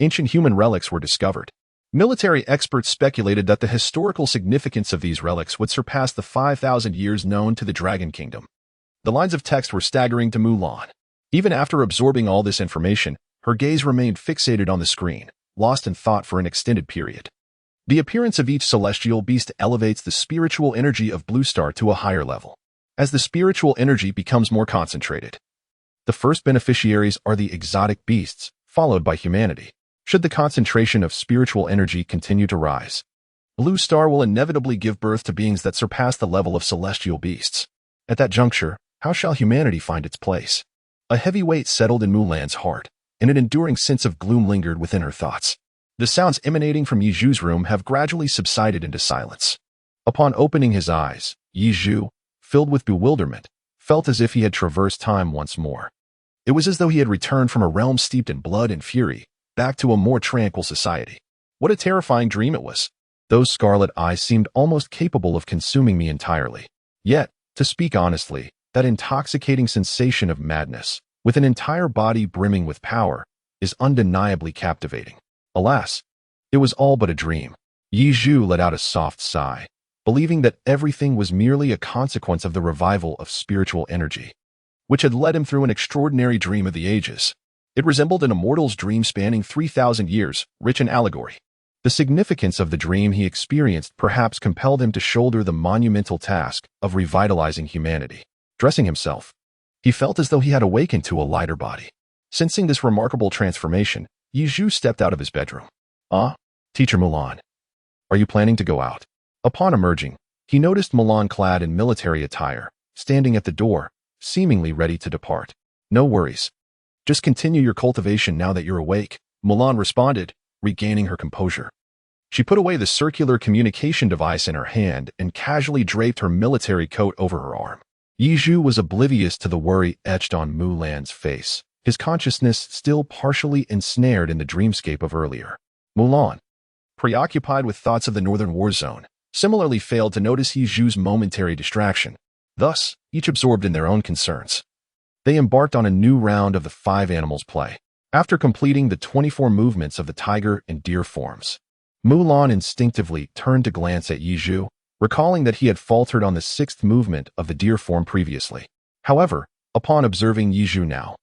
ancient human relics were discovered. Military experts speculated that the historical significance of these relics would surpass the 5,000 years known to the Dragon Kingdom. The lines of text were staggering to Mulan. Even after absorbing all this information, her gaze remained fixated on the screen, lost in thought for an extended period. The appearance of each celestial beast elevates the spiritual energy of Blue Star to a higher level. As the spiritual energy becomes more concentrated, the first beneficiaries are the exotic beasts, followed by humanity. Should the concentration of spiritual energy continue to rise, Blue Star will inevitably give birth to beings that surpass the level of celestial beasts. At that juncture, how shall humanity find its place? A heavy weight settled in Mulan's heart, and an enduring sense of gloom lingered within her thoughts. The sounds emanating from Yizhu's room have gradually subsided into silence. Upon opening his eyes, Yizhu, filled with bewilderment, felt as if he had traversed time once more. It was as though he had returned from a realm steeped in blood and fury, back to a more tranquil society. What a terrifying dream it was. Those scarlet eyes seemed almost capable of consuming me entirely. Yet, to speak honestly, that intoxicating sensation of madness, with an entire body brimming with power, is undeniably captivating. Alas, it was all but a dream. Yizhu let out a soft sigh, believing that everything was merely a consequence of the revival of spiritual energy, which had led him through an extraordinary dream of the ages. It resembled an immortal's dream spanning 3,000 years, rich in allegory. The significance of the dream he experienced perhaps compelled him to shoulder the monumental task of revitalizing humanity. Dressing himself, he felt as though he had awakened to a lighter body. Sensing this remarkable transformation, Yizhu stepped out of his bedroom. Teacher Mulan. Are you planning to go out? Upon emerging, he noticed Mulan clad in military attire, standing at the door, seemingly ready to depart. No worries. Just continue your cultivation now that you're awake, Mulan responded, regaining her composure. She put away the circular communication device in her hand and casually draped her military coat over her arm. Yizhu was oblivious to the worry etched on Mulan's face, his consciousness still partially ensnared in the dreamscape of earlier. Mulan, preoccupied with thoughts of the northern war zone, similarly failed to notice Yizhu's momentary distraction, thus each absorbed in their own concerns. They embarked on a new round of the 5 animals play. After completing the 24 movements of the tiger and deer forms, Mulan instinctively turned to glance at Yizhu, recalling that he had faltered on the 6th movement of the deer form previously. However, upon observing Yizhu now,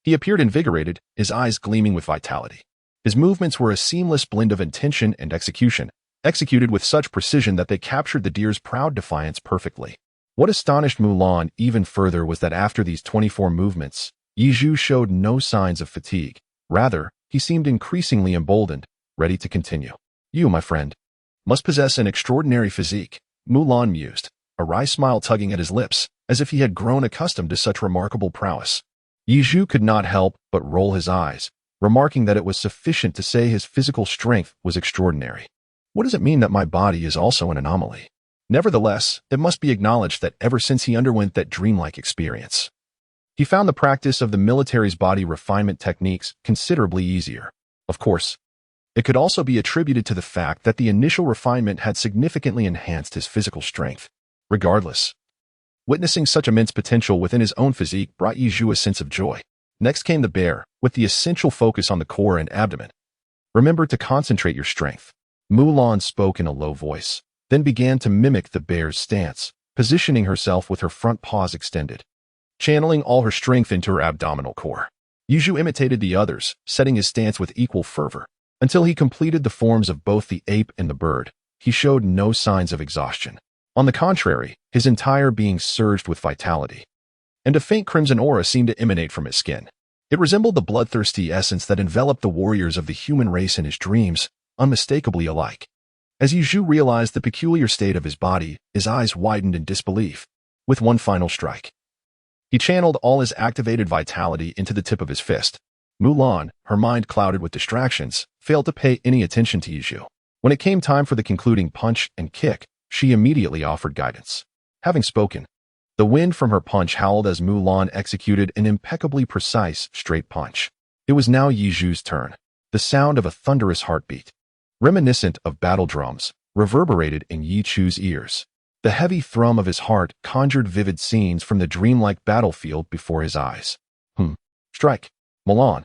he appeared invigorated, his eyes gleaming with vitality. His movements were a seamless blend of intention and execution, executed with such precision that they captured the deer's proud defiance perfectly. What astonished Mulan even further was that after these 24 movements, Yizhu showed no signs of fatigue. Rather, he seemed increasingly emboldened, ready to continue. You, my friend, must possess an extraordinary physique, Mulan mused, a wry smile tugging at his lips, as if he had grown accustomed to such remarkable prowess. Yizhu could not help but roll his eyes, remarking that it was sufficient to say his physical strength was extraordinary. What does it mean that my body is also an anomaly? Nevertheless, it must be acknowledged that ever since he underwent that dreamlike experience, he found the practice of the military's body refinement techniques considerably easier. Of course, it could also be attributed to the fact that the initial refinement had significantly enhanced his physical strength. Regardless, witnessing such immense potential within his own physique brought Yizhu a sense of joy. Next came the bear, with the essential focus on the core and abdomen. Remember to concentrate your strength. Mulan spoke in a low voice, then began to mimic the bear's stance, positioning herself with her front paws extended, channeling all her strength into her abdominal core. Yizhu imitated the others, setting his stance with equal fervor. Until he completed the forms of both the ape and the bird, he showed no signs of exhaustion. On the contrary, his entire being surged with vitality, and a faint crimson aura seemed to emanate from his skin. It resembled the bloodthirsty essence that enveloped the warriors of the human race in his dreams, unmistakably alike. As Yizhu realized the peculiar state of his body, his eyes widened in disbelief. With one final strike, he channeled all his activated vitality into the tip of his fist. Mulan, her mind clouded with distractions, failed to pay any attention to Yizhu. When it came time for the concluding punch and kick, she immediately offered guidance. Having spoken, the wind from her punch howled as Mulan executed an impeccably precise, straight punch. It was now Yizhu's turn. The sound of a thunderous heartbeat, reminiscent of battle drums, reverberated in Yizhu's ears. The heavy thrum of his heart conjured vivid scenes from the dreamlike battlefield before his eyes. Strike. Mulan,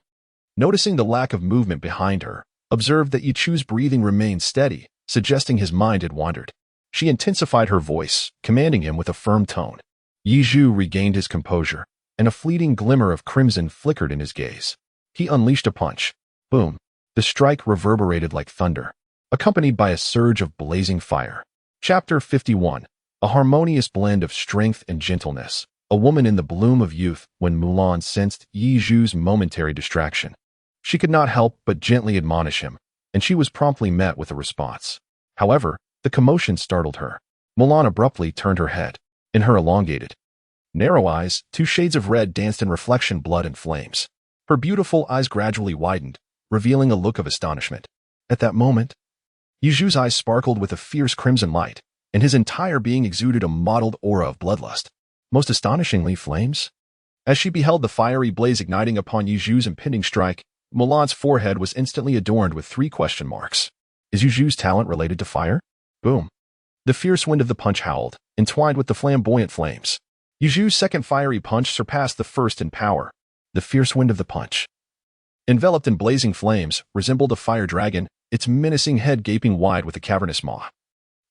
noticing the lack of movement behind her, observed that Yichu's breathing remained steady, suggesting his mind had wandered. She intensified her voice, commanding him with a firm tone. Yizhu regained his composure, and a fleeting glimmer of crimson flickered in his gaze. He unleashed a punch. Boom! The strike reverberated like thunder, accompanied by a surge of blazing fire. Chapter 51. A harmonious blend of strength and gentleness. A woman in the bloom of youth when Mulan sensed Yizhu's momentary distraction. She could not help but gently admonish him, and she was promptly met with a response. However, the commotion startled her. Mulan abruptly turned her head. In her elongated, narrow eyes, 2 shades of red danced in reflection, blood and flames. Her beautiful eyes gradually widened, revealing a look of astonishment. At that moment, Yizhu's eyes sparkled with a fierce crimson light, and his entire being exuded a mottled aura of bloodlust. Most astonishingly, flames? As she beheld the fiery blaze igniting upon Yizhu's impending strike, Mulan's forehead was instantly adorned with 3 question marks. Is Yizhu's talent related to fire? Boom! The fierce wind of the punch howled, entwined with the flamboyant flames. Yizhu's second fiery punch surpassed the first in power. The fierce wind of the punch, enveloped in blazing flames, resembled a fire dragon, its menacing head gaping wide with a cavernous maw,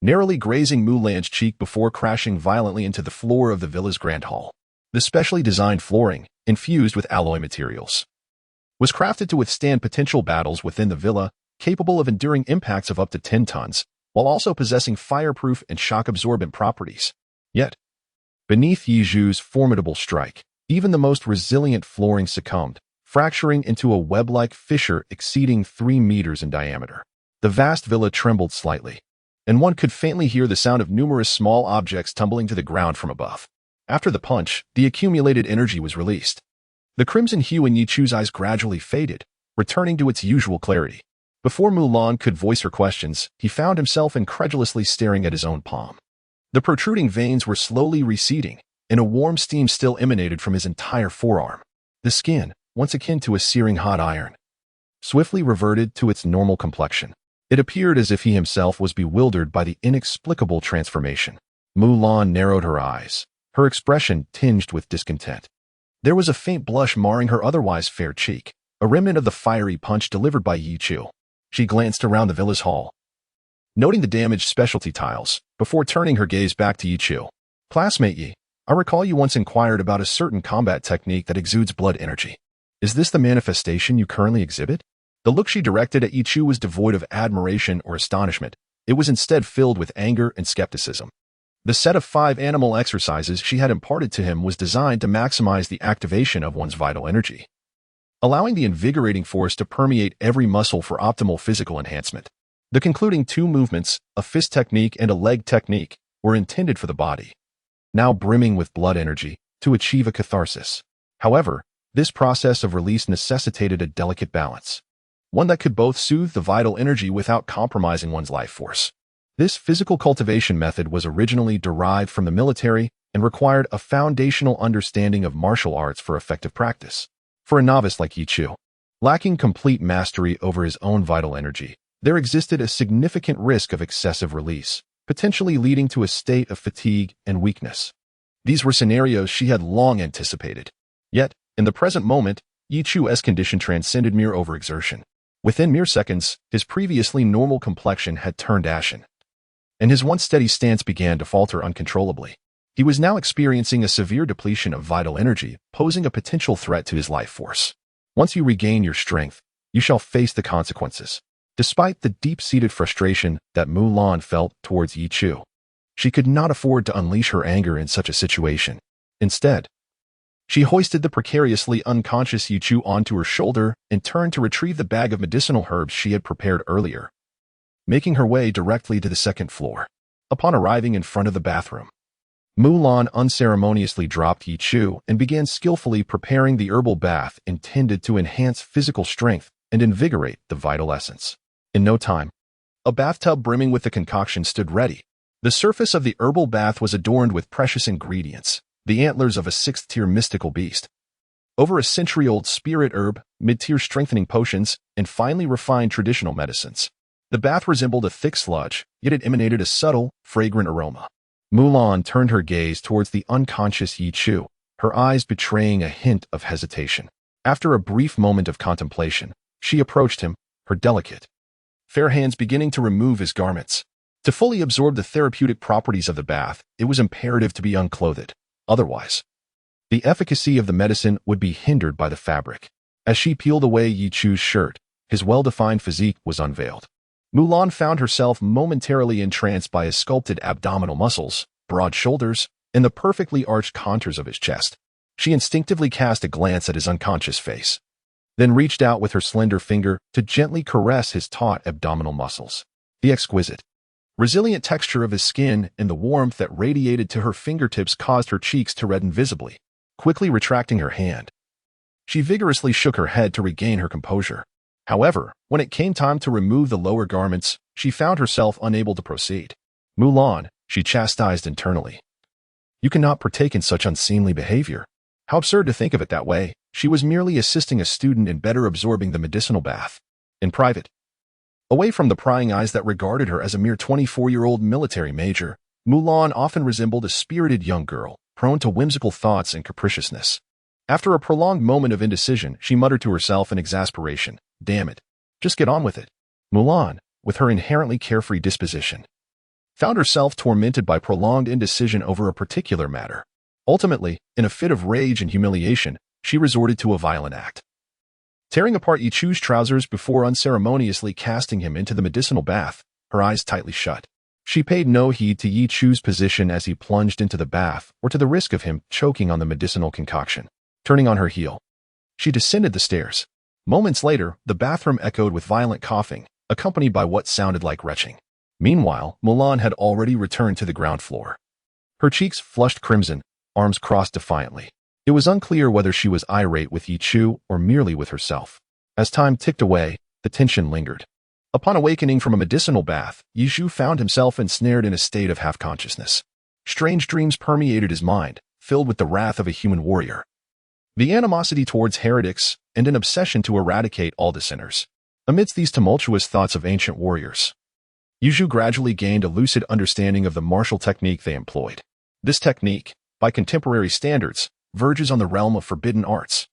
narrowly grazing Mulan's cheek before crashing violently into the floor of the villa's grand hall. The specially designed flooring, infused with alloy materials, was crafted to withstand potential battles within the villa, capable of enduring impacts of up to 10 tons, while also possessing fireproof and shock-absorbent properties. Yet, beneath Yizhu's formidable strike, even the most resilient flooring succumbed, fracturing into a web-like fissure exceeding 3 meters in diameter. The vast villa trembled slightly, and one could faintly hear the sound of numerous small objects tumbling to the ground from above. After the punch, the accumulated energy was released. The crimson hue in Yichu's eyes gradually faded, returning to its usual clarity. Before Mulan could voice her questions, he found himself incredulously staring at his own palm. The protruding veins were slowly receding, and a warm steam still emanated from his entire forearm. The skin, once akin to a searing hot iron, swiftly reverted to its normal complexion. It appeared as if he himself was bewildered by the inexplicable transformation. Mulan narrowed her eyes, her expression tinged with discontent. There was a faint blush marring her otherwise fair cheek, a remnant of the fiery punch delivered by Yichu. She glanced around the villa's hall, noting the damaged specialty tiles, before turning her gaze back to Yichu. Classmate Yi, I recall you once inquired about a certain combat technique that exudes blood energy. Is this the manifestation you currently exhibit? The look she directed at Yichu was devoid of admiration or astonishment. It was instead filled with anger and skepticism. The set of 5 animal exercises she had imparted to him was designed to maximize the activation of one's vital energy, allowing the invigorating force to permeate every muscle for optimal physical enhancement. The concluding 2 movements, a fist technique and a leg technique, were intended for the body, now brimming with blood energy, to achieve a catharsis. However, this process of release necessitated a delicate balance, one that could both soothe the vital energy without compromising one's life force. This physical cultivation method was originally derived from the military and required a foundational understanding of martial arts for effective practice. For a novice like Yichu, lacking complete mastery over his own vital energy, there existed a significant risk of excessive release, potentially leading to a state of fatigue and weakness. These were scenarios she had long anticipated. Yet, in the present moment, Yichu's condition transcended mere overexertion. Within mere seconds, his previously normal complexion had turned ashen, and his once steady stance began to falter uncontrollably. He was now experiencing a severe depletion of vital energy, posing a potential threat to his life force. Once you regain your strength, you shall face the consequences. Despite the deep-seated frustration that Mulan felt towards Yichu, she could not afford to unleash her anger in such a situation. Instead, she hoisted the precariously unconscious Yichu onto her shoulder and turned to retrieve the bag of medicinal herbs she had prepared earlier, making her way directly to the 2nd floor. Upon arriving in front of the bathroom, Mulan unceremoniously dropped Yichu and began skillfully preparing the herbal bath intended to enhance physical strength and invigorate the vital essence. In no time, a bathtub brimming with the concoction stood ready. The surface of the herbal bath was adorned with precious ingredients, the antlers of a 6th-tier mystical beast, over a century-old spirit herb, mid-tier strengthening potions, and finely refined traditional medicines. The bath resembled a thick sludge, yet it emanated a subtle, fragrant aroma. Mulan turned her gaze towards the unconscious Yichu, her eyes betraying a hint of hesitation. After a brief moment of contemplation, she approached him, her delicate, fair hands beginning to remove his garments. To fully absorb the therapeutic properties of the bath, it was imperative to be unclothed. Otherwise, the efficacy of the medicine would be hindered by the fabric. As she peeled away Yi Chu's shirt, his well-defined physique was unveiled. Mulan found herself momentarily entranced by his sculpted abdominal muscles, broad shoulders, and the perfectly arched contours of his chest. She instinctively cast a glance at his unconscious face, then reached out with her slender finger to gently caress his taut abdominal muscles. The exquisite, resilient texture of his skin and the warmth that radiated to her fingertips caused her cheeks to redden visibly. Quickly retracting her hand, she vigorously shook her head to regain her composure. However, when it came time to remove the lower garments, she found herself unable to proceed. Mulan, she chastised internally. You cannot partake in such unseemly behavior. How absurd to think of it that way. She was merely assisting a student in better absorbing the medicinal bath. In private, away from the prying eyes that regarded her as a mere 24-year-old military major, Mulan often resembled a spirited young girl, prone to whimsical thoughts and capriciousness. After a prolonged moment of indecision, she muttered to herself in exasperation, "Damn it. Just get on with it." Mulan, with her inherently carefree disposition, found herself tormented by prolonged indecision over a particular matter. Ultimately, in a fit of rage and humiliation, she resorted to a violent act. Tearing apart Yi Chu's trousers before unceremoniously casting him into the medicinal bath, her eyes tightly shut. She paid no heed to Yi Chu's position as he plunged into the bath or to the risk of him choking on the medicinal concoction. Turning on her heel, she descended the stairs. Moments later, the bathroom echoed with violent coughing, accompanied by what sounded like retching. Meanwhile, Mulan had already returned to the ground floor. Her cheeks flushed crimson, arms crossed defiantly. It was unclear whether she was irate with Yi Chu or merely with herself. As time ticked away, the tension lingered. Upon awakening from a medicinal bath, Yi Chu found himself ensnared in a state of half-consciousness. Strange dreams permeated his mind, filled with the wrath of a human warrior, the animosity towards heretics, and an obsession to eradicate all the sinners. Amidst these tumultuous thoughts of ancient warriors, Yi Chu gradually gained a lucid understanding of the martial technique they employed. This technique, by contemporary standards, verges on the realm of forbidden arts.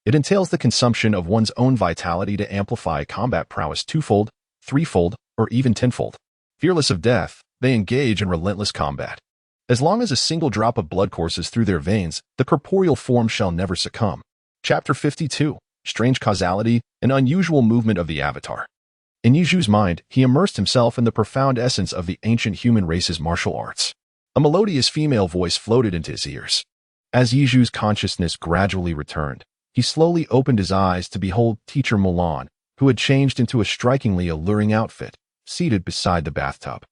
It entails the consumption of one's own vitality to amplify combat prowess twofold, threefold, or even tenfold. Fearless of death, they engage in relentless combat. As long as a single drop of blood courses through their veins, the corporeal form shall never succumb. Chapter 52. Strange Causality and Unusual Movement of the Avatar. In Yi Chu's mind, he immersed himself in the profound essence of the ancient human race's martial arts. A melodious female voice floated into his ears. As Yi Chu's consciousness gradually returned, he slowly opened his eyes to behold teacher Mulan, who had changed into a strikingly alluring outfit, seated beside the bathtub.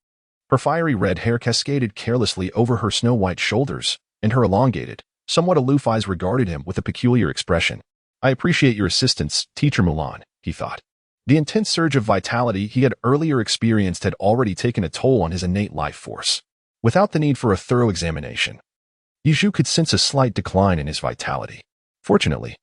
Her fiery red hair cascaded carelessly over her snow-white shoulders, and her elongated, somewhat aloof eyes regarded him with a peculiar expression. "I appreciate your assistance, Teacher Mulan," he thought. The intense surge of vitality he had earlier experienced had already taken a toll on his innate life force. Without the need for a thorough examination, Yi Chu could sense a slight decline in his vitality. Fortunately,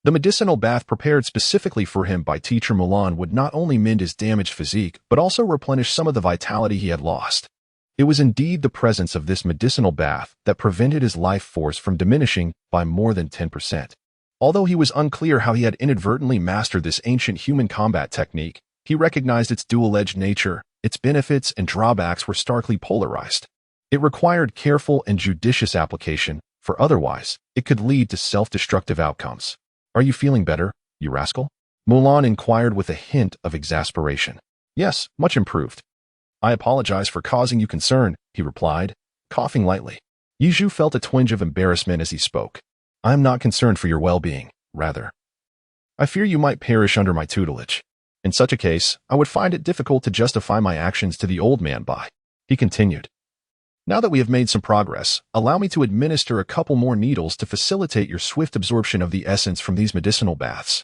the medicinal bath prepared specifically for him by Teacher Mulan would not only mend his damaged physique, but also replenish some of the vitality he had lost. It was indeed the presence of this medicinal bath that prevented his life force from diminishing by more than 10%. Although he was unclear how he had inadvertently mastered this ancient human combat technique, he recognized its dual-edged nature. Its benefits and drawbacks were starkly polarized. It required careful and judicious application, for otherwise, it could lead to self-destructive outcomes. "Are you feeling better, you rascal?" Mulan inquired with a hint of exasperation. "Yes, much improved. I apologize for causing you concern," he replied, coughing lightly. Yi Chu felt a twinge of embarrassment as he spoke. "I am not concerned for your well-being, rather. I fear you might perish under my tutelage. In such a case, I would find it difficult to justify my actions to the old man by," he continued. "Now that we have made some progress, allow me to administer a couple more needles to facilitate your swift absorption of the essence from these medicinal baths."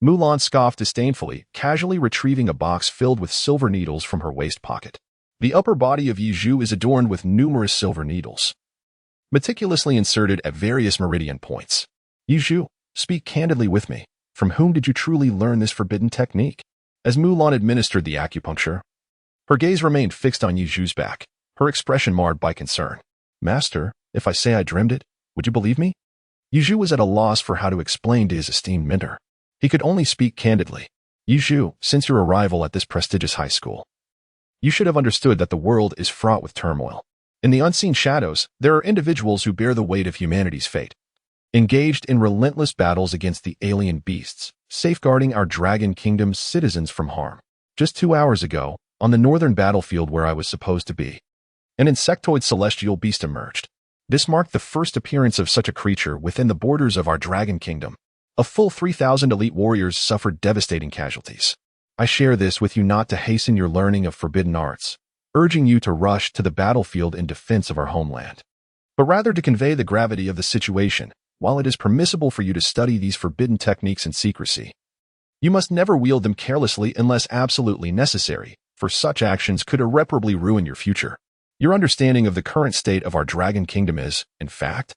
Mulan scoffed disdainfully, casually retrieving a box filled with silver needles from her waist pocket. The upper body of Yi Chu is adorned with numerous silver needles, meticulously inserted at various meridian points. "Yi Chu, speak candidly with me. From whom did you truly learn this forbidden technique?" As Mulan administered the acupuncture, her gaze remained fixed on Yi Chu's back, her expression marred by concern. "Master, if I say I dreamed it, would you believe me?" Yi Chu was at a loss for how to explain to his esteemed mentor. He could only speak candidly. Yizhu, since your arrival at this prestigious high school, you should have understood that the world is fraught with turmoil. In the unseen shadows, there are individuals who bear the weight of humanity's fate, engaged in relentless battles against the alien beasts, safeguarding our Dragon Kingdom's citizens from harm. Just 2 hours ago, on the northern battlefield where I was supposed to be, an insectoid celestial beast emerged. This marked the first appearance of such a creature within the borders of our Dragon Kingdom. A full 3,000 elite warriors suffered devastating casualties. I share this with you not to hasten your learning of forbidden arts, urging you to rush to the battlefield in defense of our homeland, but rather to convey the gravity of the situation. While it is permissible for you to study these forbidden techniques in secrecy, you must never wield them carelessly unless absolutely necessary, for such actions could irreparably ruin your future. Your understanding of the current state of our Dragon Kingdom is, in fact,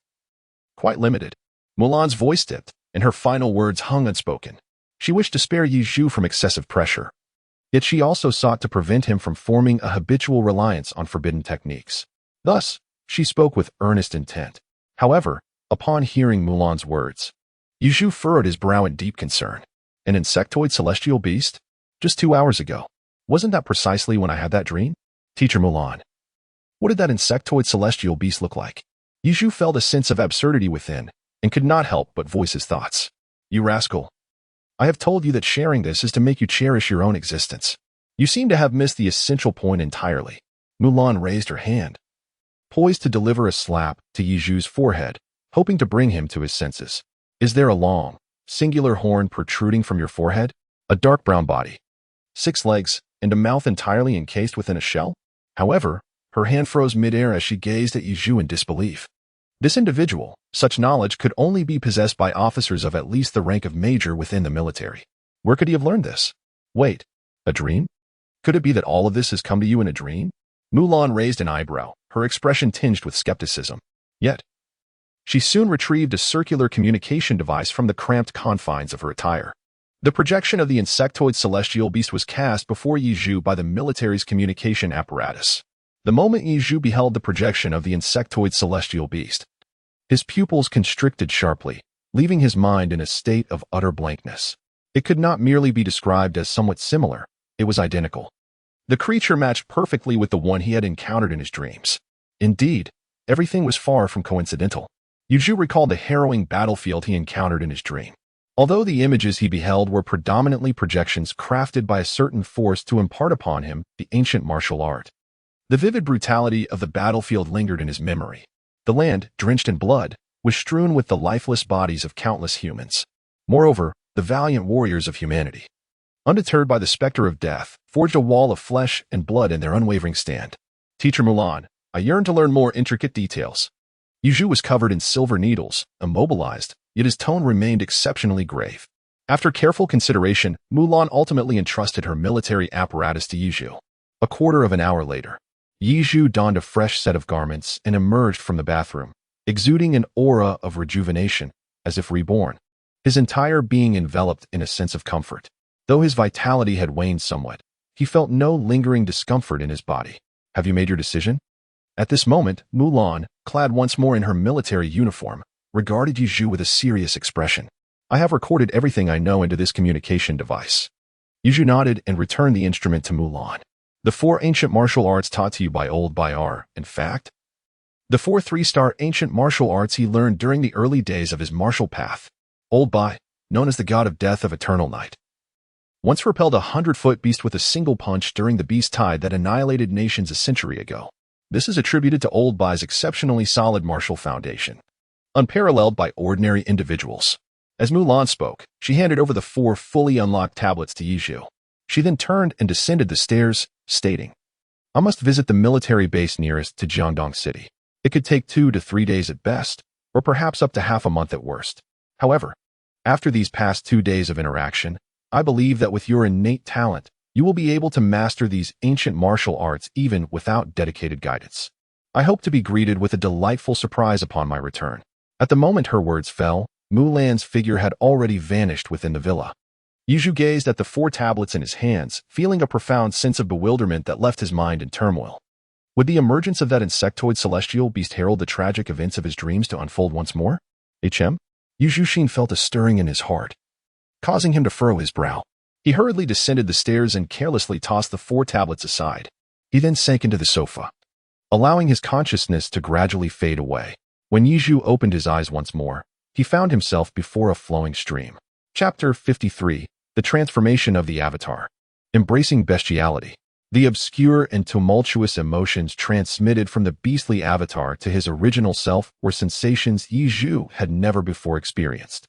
quite limited. Mulan's voice dipped, and her final words hung unspoken. She wished to spare Yizhu from excessive pressure, yet she also sought to prevent him from forming a habitual reliance on forbidden techniques. Thus, she spoke with earnest intent. However, upon hearing Mulan's words, Yizhu furrowed his brow in deep concern. An insectoid celestial beast? Just 2 hours ago. Wasn't that precisely when I had that dream? Teacher Mulan, what did that insectoid celestial beast look like? Yizhu felt a sense of absurdity within, and could not help but voice his thoughts. You rascal. I have told you that sharing this is to make you cherish your own existence. You seem to have missed the essential point entirely. Mulan raised her hand, poised to deliver a slap to Yizhu's forehead, hoping to bring him to his senses. Is there a long, singular horn protruding from your forehead? A dark brown body, 6 legs, and a mouth entirely encased within a shell? However, her hand froze midair as she gazed at Yizhu in disbelief. This individual, such knowledge could only be possessed by officers of at least the rank of major within the military. Where could he have learned this? Wait, a dream? Could it be that all of this has come to you in a dream? Mulan raised an eyebrow, her expression tinged with skepticism. Yet, she soon retrieved a circular communication device from the cramped confines of her attire. The projection of the insectoid celestial beast was cast before Yizhu by the military's communication apparatus. The moment Yizhu beheld the projection of the insectoid celestial beast, his pupils constricted sharply, leaving his mind in a state of utter blankness. It could not merely be described as somewhat similar, it was identical. The creature matched perfectly with the one he had encountered in his dreams. Indeed, everything was far from coincidental. Yizhu recalled the harrowing battlefield he encountered in his dream. Although the images he beheld were predominantly projections crafted by a certain force to impart upon him the ancient martial art, the vivid brutality of the battlefield lingered in his memory. The land, drenched in blood, was strewn with the lifeless bodies of countless humans. Moreover, the valiant warriors of humanity, undeterred by the specter of death, forged a wall of flesh and blood in their unwavering stand. Teacher Mulan, I yearn to learn more intricate details. Yizhu was covered in silver needles, immobilized, yet his tone remained exceptionally grave. After careful consideration, Mulan ultimately entrusted her military apparatus to Yizhu. A quarter of an hour later, Yizhu donned a fresh set of garments and emerged from the bathroom, exuding an aura of rejuvenation, as if reborn, his entire being enveloped in a sense of comfort. Though his vitality had waned somewhat, he felt no lingering discomfort in his body. Have you made your decision? At this moment, Mulan, clad once more in her military uniform, regarded Yizhu with a serious expression. I have recorded everything I know into this communication device. Yizhu nodded and returned the instrument to Mulan. The 4 ancient martial arts taught to you by Old Bai are, in fact, the 4 3-star ancient martial arts he learned during the early days of his martial path. Old Bai, known as the god of death of eternal night, once repelled a 100-foot beast with a single punch during the beast tide that annihilated nations a century ago. This is attributed to Old Bai's exceptionally solid martial foundation, unparalleled by ordinary individuals. As Mulan spoke, she handed over the 4 fully unlocked tablets to Yizhu. She then turned and descended the stairs, stating, I must visit the military base nearest to Jiangdong City. It could take 2 to 3 days at best, or perhaps up to half a month at worst. However, after these past 2 days of interaction, I believe that with your innate talent, you will be able to master these ancient martial arts even without dedicated guidance. I hope to be greeted with a delightful surprise upon my return. At the moment her words fell, Mulan's figure had already vanished within the villa. Yizhu gazed at the 4 tablets in his hands, feeling a profound sense of bewilderment that left his mind in turmoil. Would the emergence of that insectoid celestial beast herald the tragic events of his dreams to unfold once more? Yizhu Xin felt a stirring in his heart, causing him to furrow his brow. He hurriedly descended the stairs and carelessly tossed the 4 tablets aside. He then sank into the sofa, allowing his consciousness to gradually fade away. When Yizhu opened his eyes once more, he found himself before a flowing stream. Chapter 53. The Transformation of the Avatar. Embracing Bestiality. The obscure and tumultuous emotions transmitted from the beastly avatar to his original self were sensations Yizhu had never before experienced.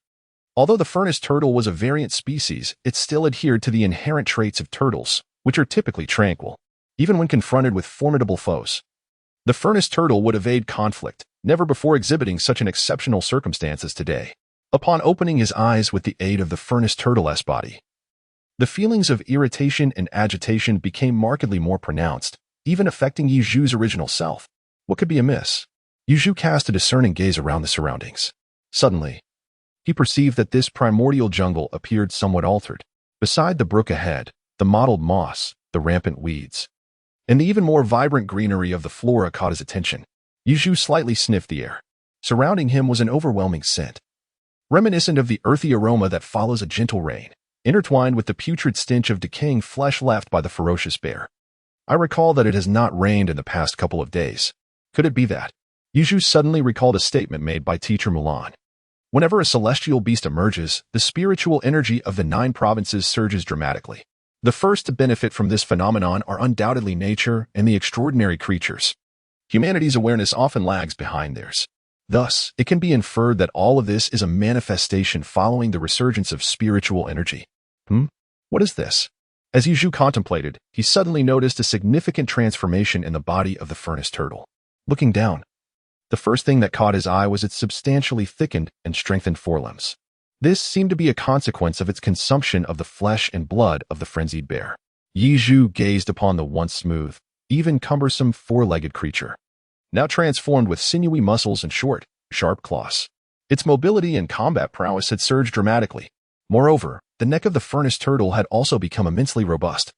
Although the furnace turtle was a variant species, it still adhered to the inherent traits of turtles, which are typically tranquil, even when confronted with formidable foes. The furnace turtle would evade conflict, never before exhibiting such an exceptional circumstance as today. Upon opening his eyes with the aid of the furnace turtle's body, the feelings of irritation and agitation became markedly more pronounced, even affecting Yizhu's original self. What could be amiss? Yizhu cast a discerning gaze around the surroundings. Suddenly, he perceived that this primordial jungle appeared somewhat altered. Beside the brook ahead, the mottled moss, the rampant weeds, and the even more vibrant greenery of the flora caught his attention. Yizhu slightly sniffed the air. Surrounding him was an overwhelming scent, reminiscent of the earthy aroma that follows a gentle rain, intertwined with the putrid stench of decaying flesh left by the ferocious bear. I recall that it has not rained in the past couple of days. Could it be that? Yizhu suddenly recalled a statement made by Teacher Mulan. Whenever a celestial beast emerges, the spiritual energy of the 9 provinces surges dramatically. The first to benefit from this phenomenon are undoubtedly nature and the extraordinary creatures. Humanity's awareness often lags behind theirs. Thus, it can be inferred that all of this is a manifestation following the resurgence of spiritual energy. What is this? As Yizhu contemplated, he suddenly noticed a significant transformation in the body of the furnace turtle. Looking down, the first thing that caught his eye was its substantially thickened and strengthened forelimbs. This seemed to be a consequence of its consumption of the flesh and blood of the frenzied bear. Yizhu gazed upon the once smooth, even cumbersome 4-legged creature, now transformed with sinewy muscles and short, sharp claws. Its mobility and combat prowess had surged dramatically. Moreover, the neck of the furnace turtle had also become immensely robust,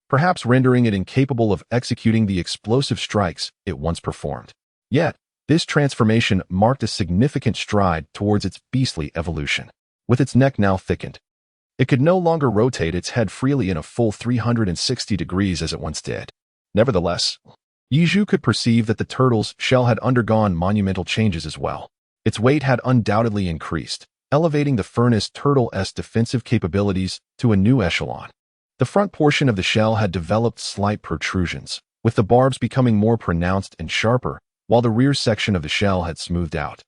perhaps rendering it incapable of executing the explosive strikes it once performed. Yet, this transformation marked a significant stride towards its beastly evolution. With its neck now thickened, it could no longer rotate its head freely in a full 360 degrees as it once did. Nevertheless, Yizhu could perceive that the turtle's shell had undergone monumental changes as well. Its weight had undoubtedly increased, elevating the furnace turtle's defensive capabilities to a new echelon. The front portion of the shell had developed slight protrusions, with the barbs becoming more pronounced and sharper, while the rear section of the shell had smoothed out,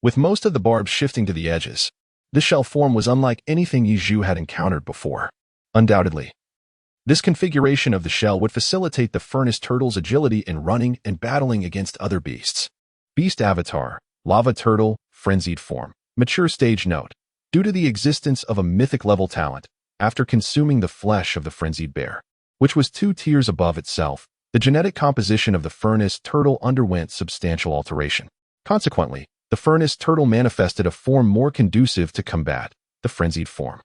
with most of the barbs shifting to the edges. This shell form was unlike anything Yizhu had encountered before. Undoubtedly, this configuration of the shell would facilitate the furnace turtle's agility in running and battling against other beasts. Beast Avatar, Lava Turtle, Frenzied Form. Mature stage note. Due to the existence of a mythic level talent, after consuming the flesh of the frenzied bear, which was 2 tiers above itself, the genetic composition of the furnace turtle underwent substantial alteration. Consequently, the furnace turtle manifested a form more conducive to combat, the frenzied form.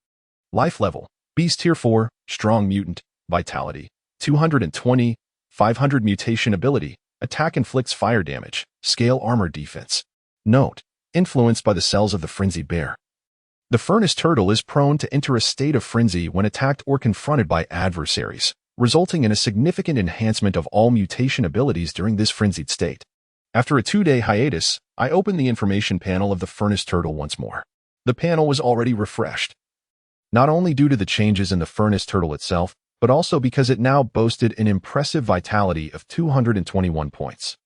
Life level. Beast Tier 4, Strong Mutant, Vitality, 220, 500 Mutation Ability, Attack inflicts fire damage, Scale Armor Defense. Note: influenced by the cells of the frenzied bear. The furnace turtle is prone to enter a state of frenzy when attacked or confronted by adversaries, resulting in a significant enhancement of all mutation abilities during this frenzied state. After a 2-day hiatus, I opened the information panel of the furnace turtle once more. The panel was already refreshed, not only due to the changes in the furnace turtle itself, but also because it now boasted an impressive vitality of 221 points.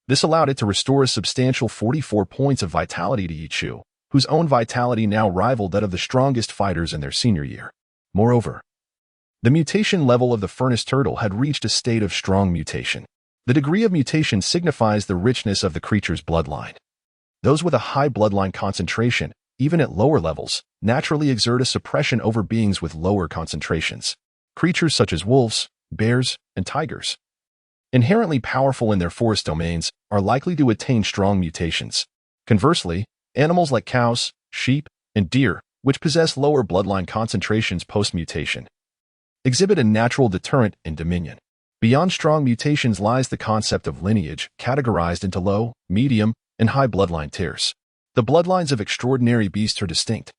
This allowed it to restore a substantial 44 points of vitality to Yizhu, whose own vitality now rivaled that of the strongest fighters in their senior year. Moreover, the mutation level of the furnace turtle had reached a state of strong mutation. The degree of mutation signifies the richness of the creature's bloodline. Those with a high bloodline concentration, even at lower levels, naturally exert a suppression over beings with lower concentrations. Creatures such as wolves, bears, and tigers, inherently powerful in their forest domains, are likely to attain strong mutations. Conversely, animals like cows, sheep, and deer, which possess lower bloodline concentrations post-mutation, exhibit a natural deterrent and dominion. Beyond strong mutations lies the concept of lineage, categorized into low, medium, and high bloodline tiers. The bloodlines of extraordinary beasts are distinct.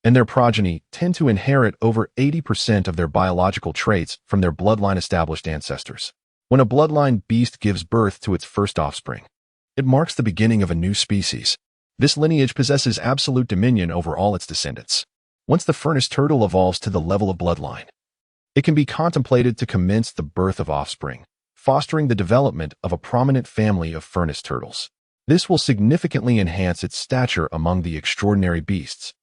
and their progeny tend to inherit over 80% of their biological traits from their bloodline-established ancestors. When a bloodline beast gives birth to its first offspring, it marks the beginning of a new species. This lineage possesses absolute dominion over all its descendants. Once the furnace turtle evolves to the level of bloodline, it can be contemplated to commence the birth of offspring, fostering the development of a prominent family of furnace turtles. This will significantly enhance its stature among the extraordinary beasts,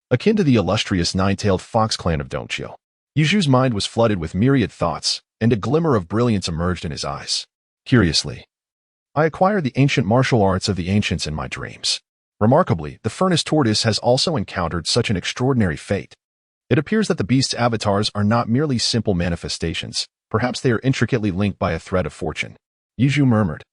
akin to the illustrious nine-tailed fox clan of Donchio. Yuju's mind was flooded with myriad thoughts, and a glimmer of brilliance emerged in his eyes. Curiously, I acquired the ancient martial arts of the ancients in my dreams. Remarkably, the furnace tortoise has also encountered such an extraordinary fate. It appears that the beast's avatars are not merely simple manifestations. Perhaps they are intricately linked by a thread of fortune. Yuju murmured,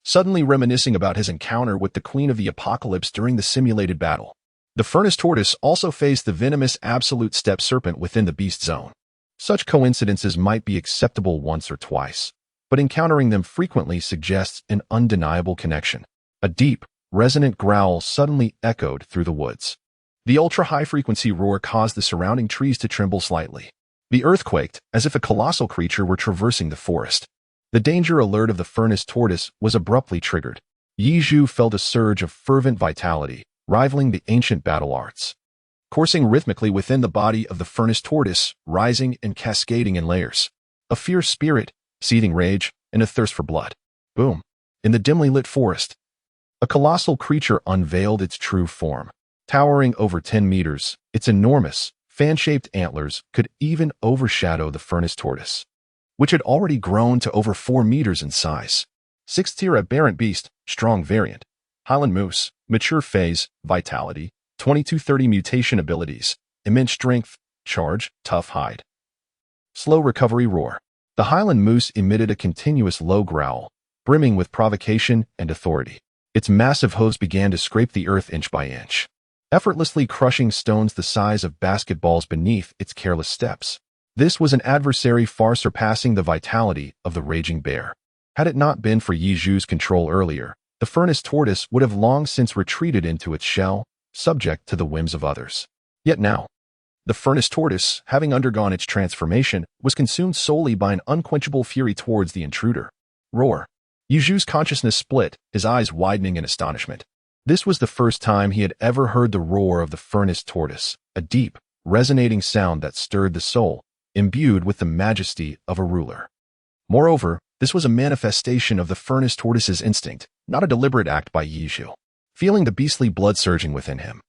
suddenly reminiscing about his encounter with the Queen of the Apocalypse during the simulated battle. The furnace tortoise also faced the venomous absolute steppe serpent within the beast zone. Such coincidences might be acceptable once or twice, but encountering them frequently suggests an undeniable connection. A deep, resonant growl suddenly echoed through the woods. The ultra-high-frequency roar caused the surrounding trees to tremble slightly. The earth quaked, as if a colossal creature were traversing the forest. The danger alert of the furnace tortoise was abruptly triggered. Yizhu felt a surge of fervent vitality, rivaling the ancient battle arts, coursing rhythmically within the body of the furnace tortoise, rising and cascading in layers. A fierce spirit, seething rage, and a thirst for blood. Boom! In the dimly lit forest, a colossal creature unveiled its true form. Towering over 10 meters, its enormous, fan-shaped antlers could even overshadow the furnace tortoise, which had already grown to over 4 meters in size. 6th tier aberrant beast, strong variant. Highland moose, mature phase, vitality, 2230 mutation abilities, immense strength, charge, tough hide. Slow recovery roar. The Highland moose emitted a continuous low growl, brimming with provocation and authority. Its massive hooves began to scrape the earth inch by inch, effortlessly crushing stones the size of basketballs beneath its careless steps. This was an adversary far surpassing the vitality of the raging bear. Had it not been for Yiju's control earlier, the furnace tortoise would have long since retreated into its shell, subject to the whims of others. Yet now, the furnace tortoise, having undergone its transformation, was consumed solely by an unquenchable fury towards the intruder. Roar. Yiju's consciousness split, his eyes widening in astonishment. This was the first time he had ever heard the roar of the furnace tortoise, a deep, resonating sound that stirred the soul, imbued with the majesty of a ruler. Moreover, this was a manifestation of the furnace tortoise's instinct, not a deliberate act by Yizhu. Feeling the beastly blood surging within him,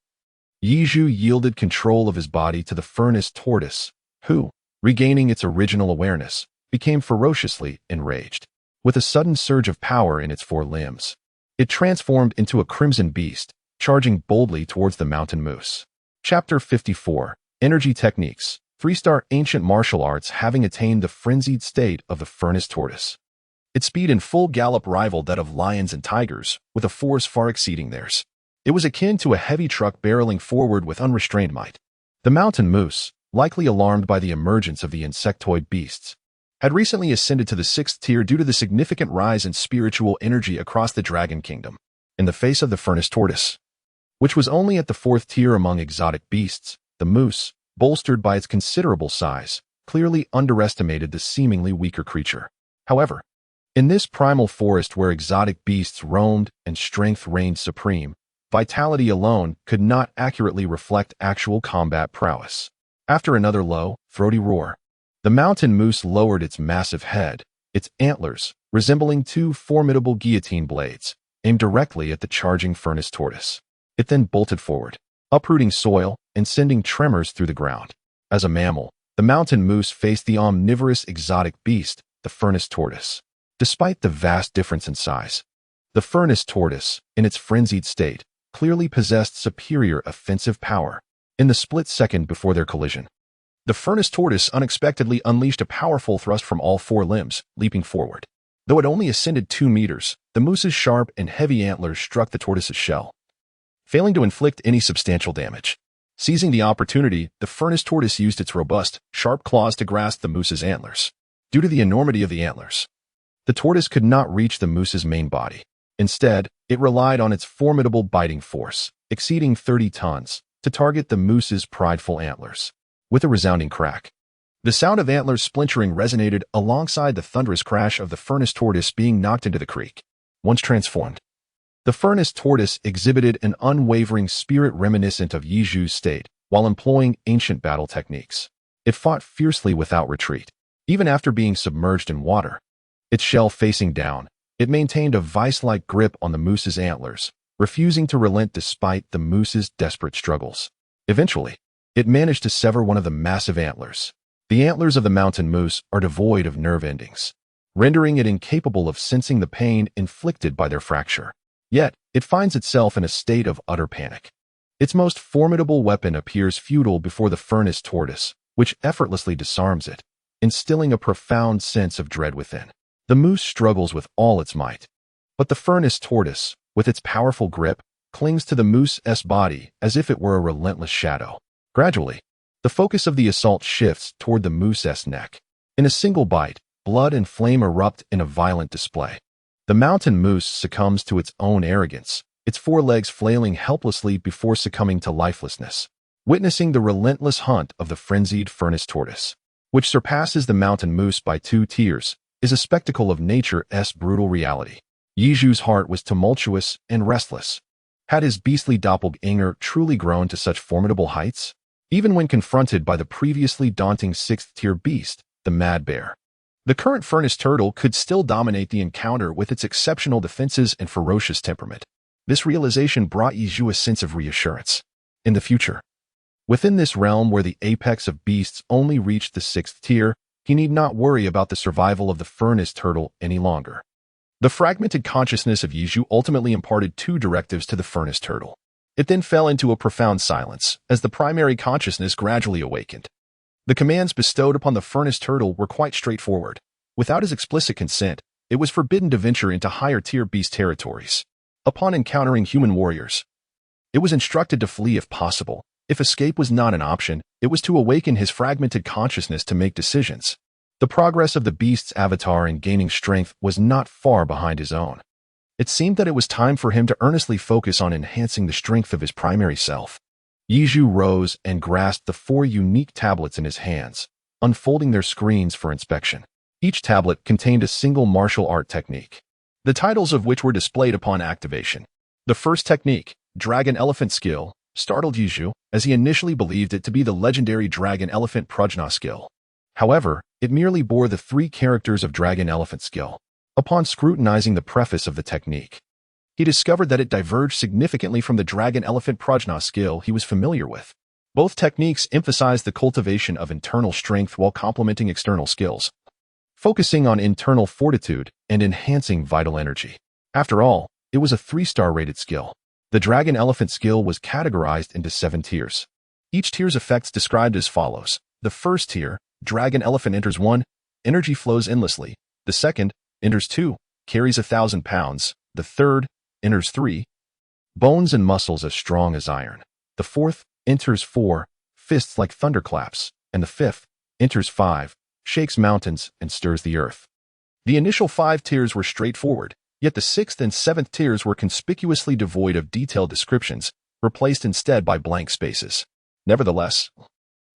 Yizhu yielded control of his body to the furnace tortoise, who, regaining its original awareness, became ferociously enraged. With a sudden surge of power in its 4 limbs, it transformed into a crimson beast, charging boldly towards the mountain moose. Chapter 54. Energy Techniques. 3-star ancient martial arts having attained the frenzied state of the furnace tortoise. Its speed in full gallop rivaled that of lions and tigers, with a force far exceeding theirs. It was akin to a heavy truck barreling forward with unrestrained might. The mountain moose, likely alarmed by the emergence of the insectoid beasts, had recently ascended to the 6th tier due to the significant rise in spiritual energy across the Dragon Kingdom. In the face of the furnace tortoise, which was only at the 4th tier among exotic beasts, the moose, bolstered by its considerable size, clearly underestimated the seemingly weaker creature. However, in this primal forest where exotic beasts roamed and strength reigned supreme, vitality alone could not accurately reflect actual combat prowess. After another low, throaty roar, the mountain moose lowered its massive head, its antlers, resembling 2 formidable guillotine blades, aimed directly at the charging furnace tortoise. It then bolted forward, uprooting soil and sending tremors through the ground. As a mammal, the mountain moose faced the omnivorous exotic beast, the furnace tortoise. Despite the vast difference in size, the furnace tortoise, in its frenzied state, clearly possessed superior offensive power. In the split second before their collision, the furnace tortoise unexpectedly unleashed a powerful thrust from all 4 limbs, leaping forward. Though it only ascended 2 meters, the moose's sharp and heavy antlers struck the tortoise's shell, failing to inflict any substantial damage. Seizing the opportunity, the furnace tortoise used its robust, sharp claws to grasp the moose's antlers. Due to the enormity of the antlers, the tortoise could not reach the moose's main body. Instead, it relied on its formidable biting force, exceeding 30 tons, to target the moose's prideful antlers. With a resounding crack, the sound of antlers splintering resonated alongside the thunderous crash of the furnace tortoise being knocked into the creek. Once transformed, the furnace tortoise exhibited an unwavering spirit reminiscent of Yiju's state while employing ancient battle techniques. It fought fiercely without retreat. Even after being submerged in water, its shell facing down, it maintained a vice-like grip on the moose's antlers, refusing to relent despite the moose's desperate struggles. Eventually, it managed to sever one of the massive antlers. The antlers of the mountain moose are devoid of nerve endings, rendering it incapable of sensing the pain inflicted by their fracture. Yet, it finds itself in a state of utter panic. Its most formidable weapon appears futile before the furnace tortoise, which effortlessly disarms it, instilling a profound sense of dread within. The moose struggles with all its might, but the furnace tortoise, with its powerful grip, clings to the moose's body as if it were a relentless shadow. Gradually, the focus of the assault shifts toward the moose's neck. In a single bite, blood and flame erupt in a violent display. The mountain moose succumbs to its own arrogance, its forelegs flailing helplessly before succumbing to lifelessness, witnessing the relentless hunt of the frenzied furnace tortoise, which surpasses the mountain moose by 2 tiers, is a spectacle of nature's brutal reality. Yiju's heart was tumultuous and restless. Had his beastly doppelganger truly grown to such formidable heights? Even when confronted by the previously daunting 6th-tier beast, the mad bear, the current furnace turtle could still dominate the encounter with its exceptional defenses and ferocious temperament. This realization brought Yiju a sense of reassurance. In the future, within this realm where the apex of beasts only reached the 6th tier, he need not worry about the survival of the furnace turtle any longer. The fragmented consciousness of Yiju ultimately imparted 2 directives to the furnace turtle. It then fell into a profound silence as the primary consciousness gradually awakened. The commands bestowed upon the furnace turtle were quite straightforward. Without his explicit consent, it was forbidden to venture into higher-tier beast territories. Upon encountering human warriors, it was instructed to flee if possible. If escape was not an option, it was to awaken his fragmented consciousness to make decisions. The progress of the beast's avatar in gaining strength was not far behind his own. It seemed that it was time for him to earnestly focus on enhancing the strength of his primary self. Yiju rose and grasped the 4 unique tablets in his hands, unfolding their screens for inspection. Each tablet contained a single martial art technique, the titles of which were displayed upon activation. The first technique, Dragon Elephant Skill, startled Yiju, as he initially believed it to be the legendary Dragon Elephant Prajna skill. However, it merely bore the 3 characters of Dragon Elephant Skill. Upon scrutinizing the preface of the technique, he discovered that it diverged significantly from the Dragon Elephant Prajna skill he was familiar with. Both techniques emphasized the cultivation of internal strength while complementing external skills, focusing on internal fortitude and enhancing vital energy. After all, it was a 3-star rated skill. The Dragon Elephant skill was categorized into 7 tiers. Each tier's effects described as follows. The first tier, Dragon Elephant enters 1, energy flows endlessly. The second, enters 2, carries 1,000 pounds. The third, enters 3, bones and muscles as strong as iron. The fourth, enters 4, fists like thunderclaps. And the fifth, enters 5, shakes mountains and stirs the earth. The initial 5 tiers were straightforward, yet the 6th and 7th tiers were conspicuously devoid of detailed descriptions, replaced instead by blank spaces. Nevertheless,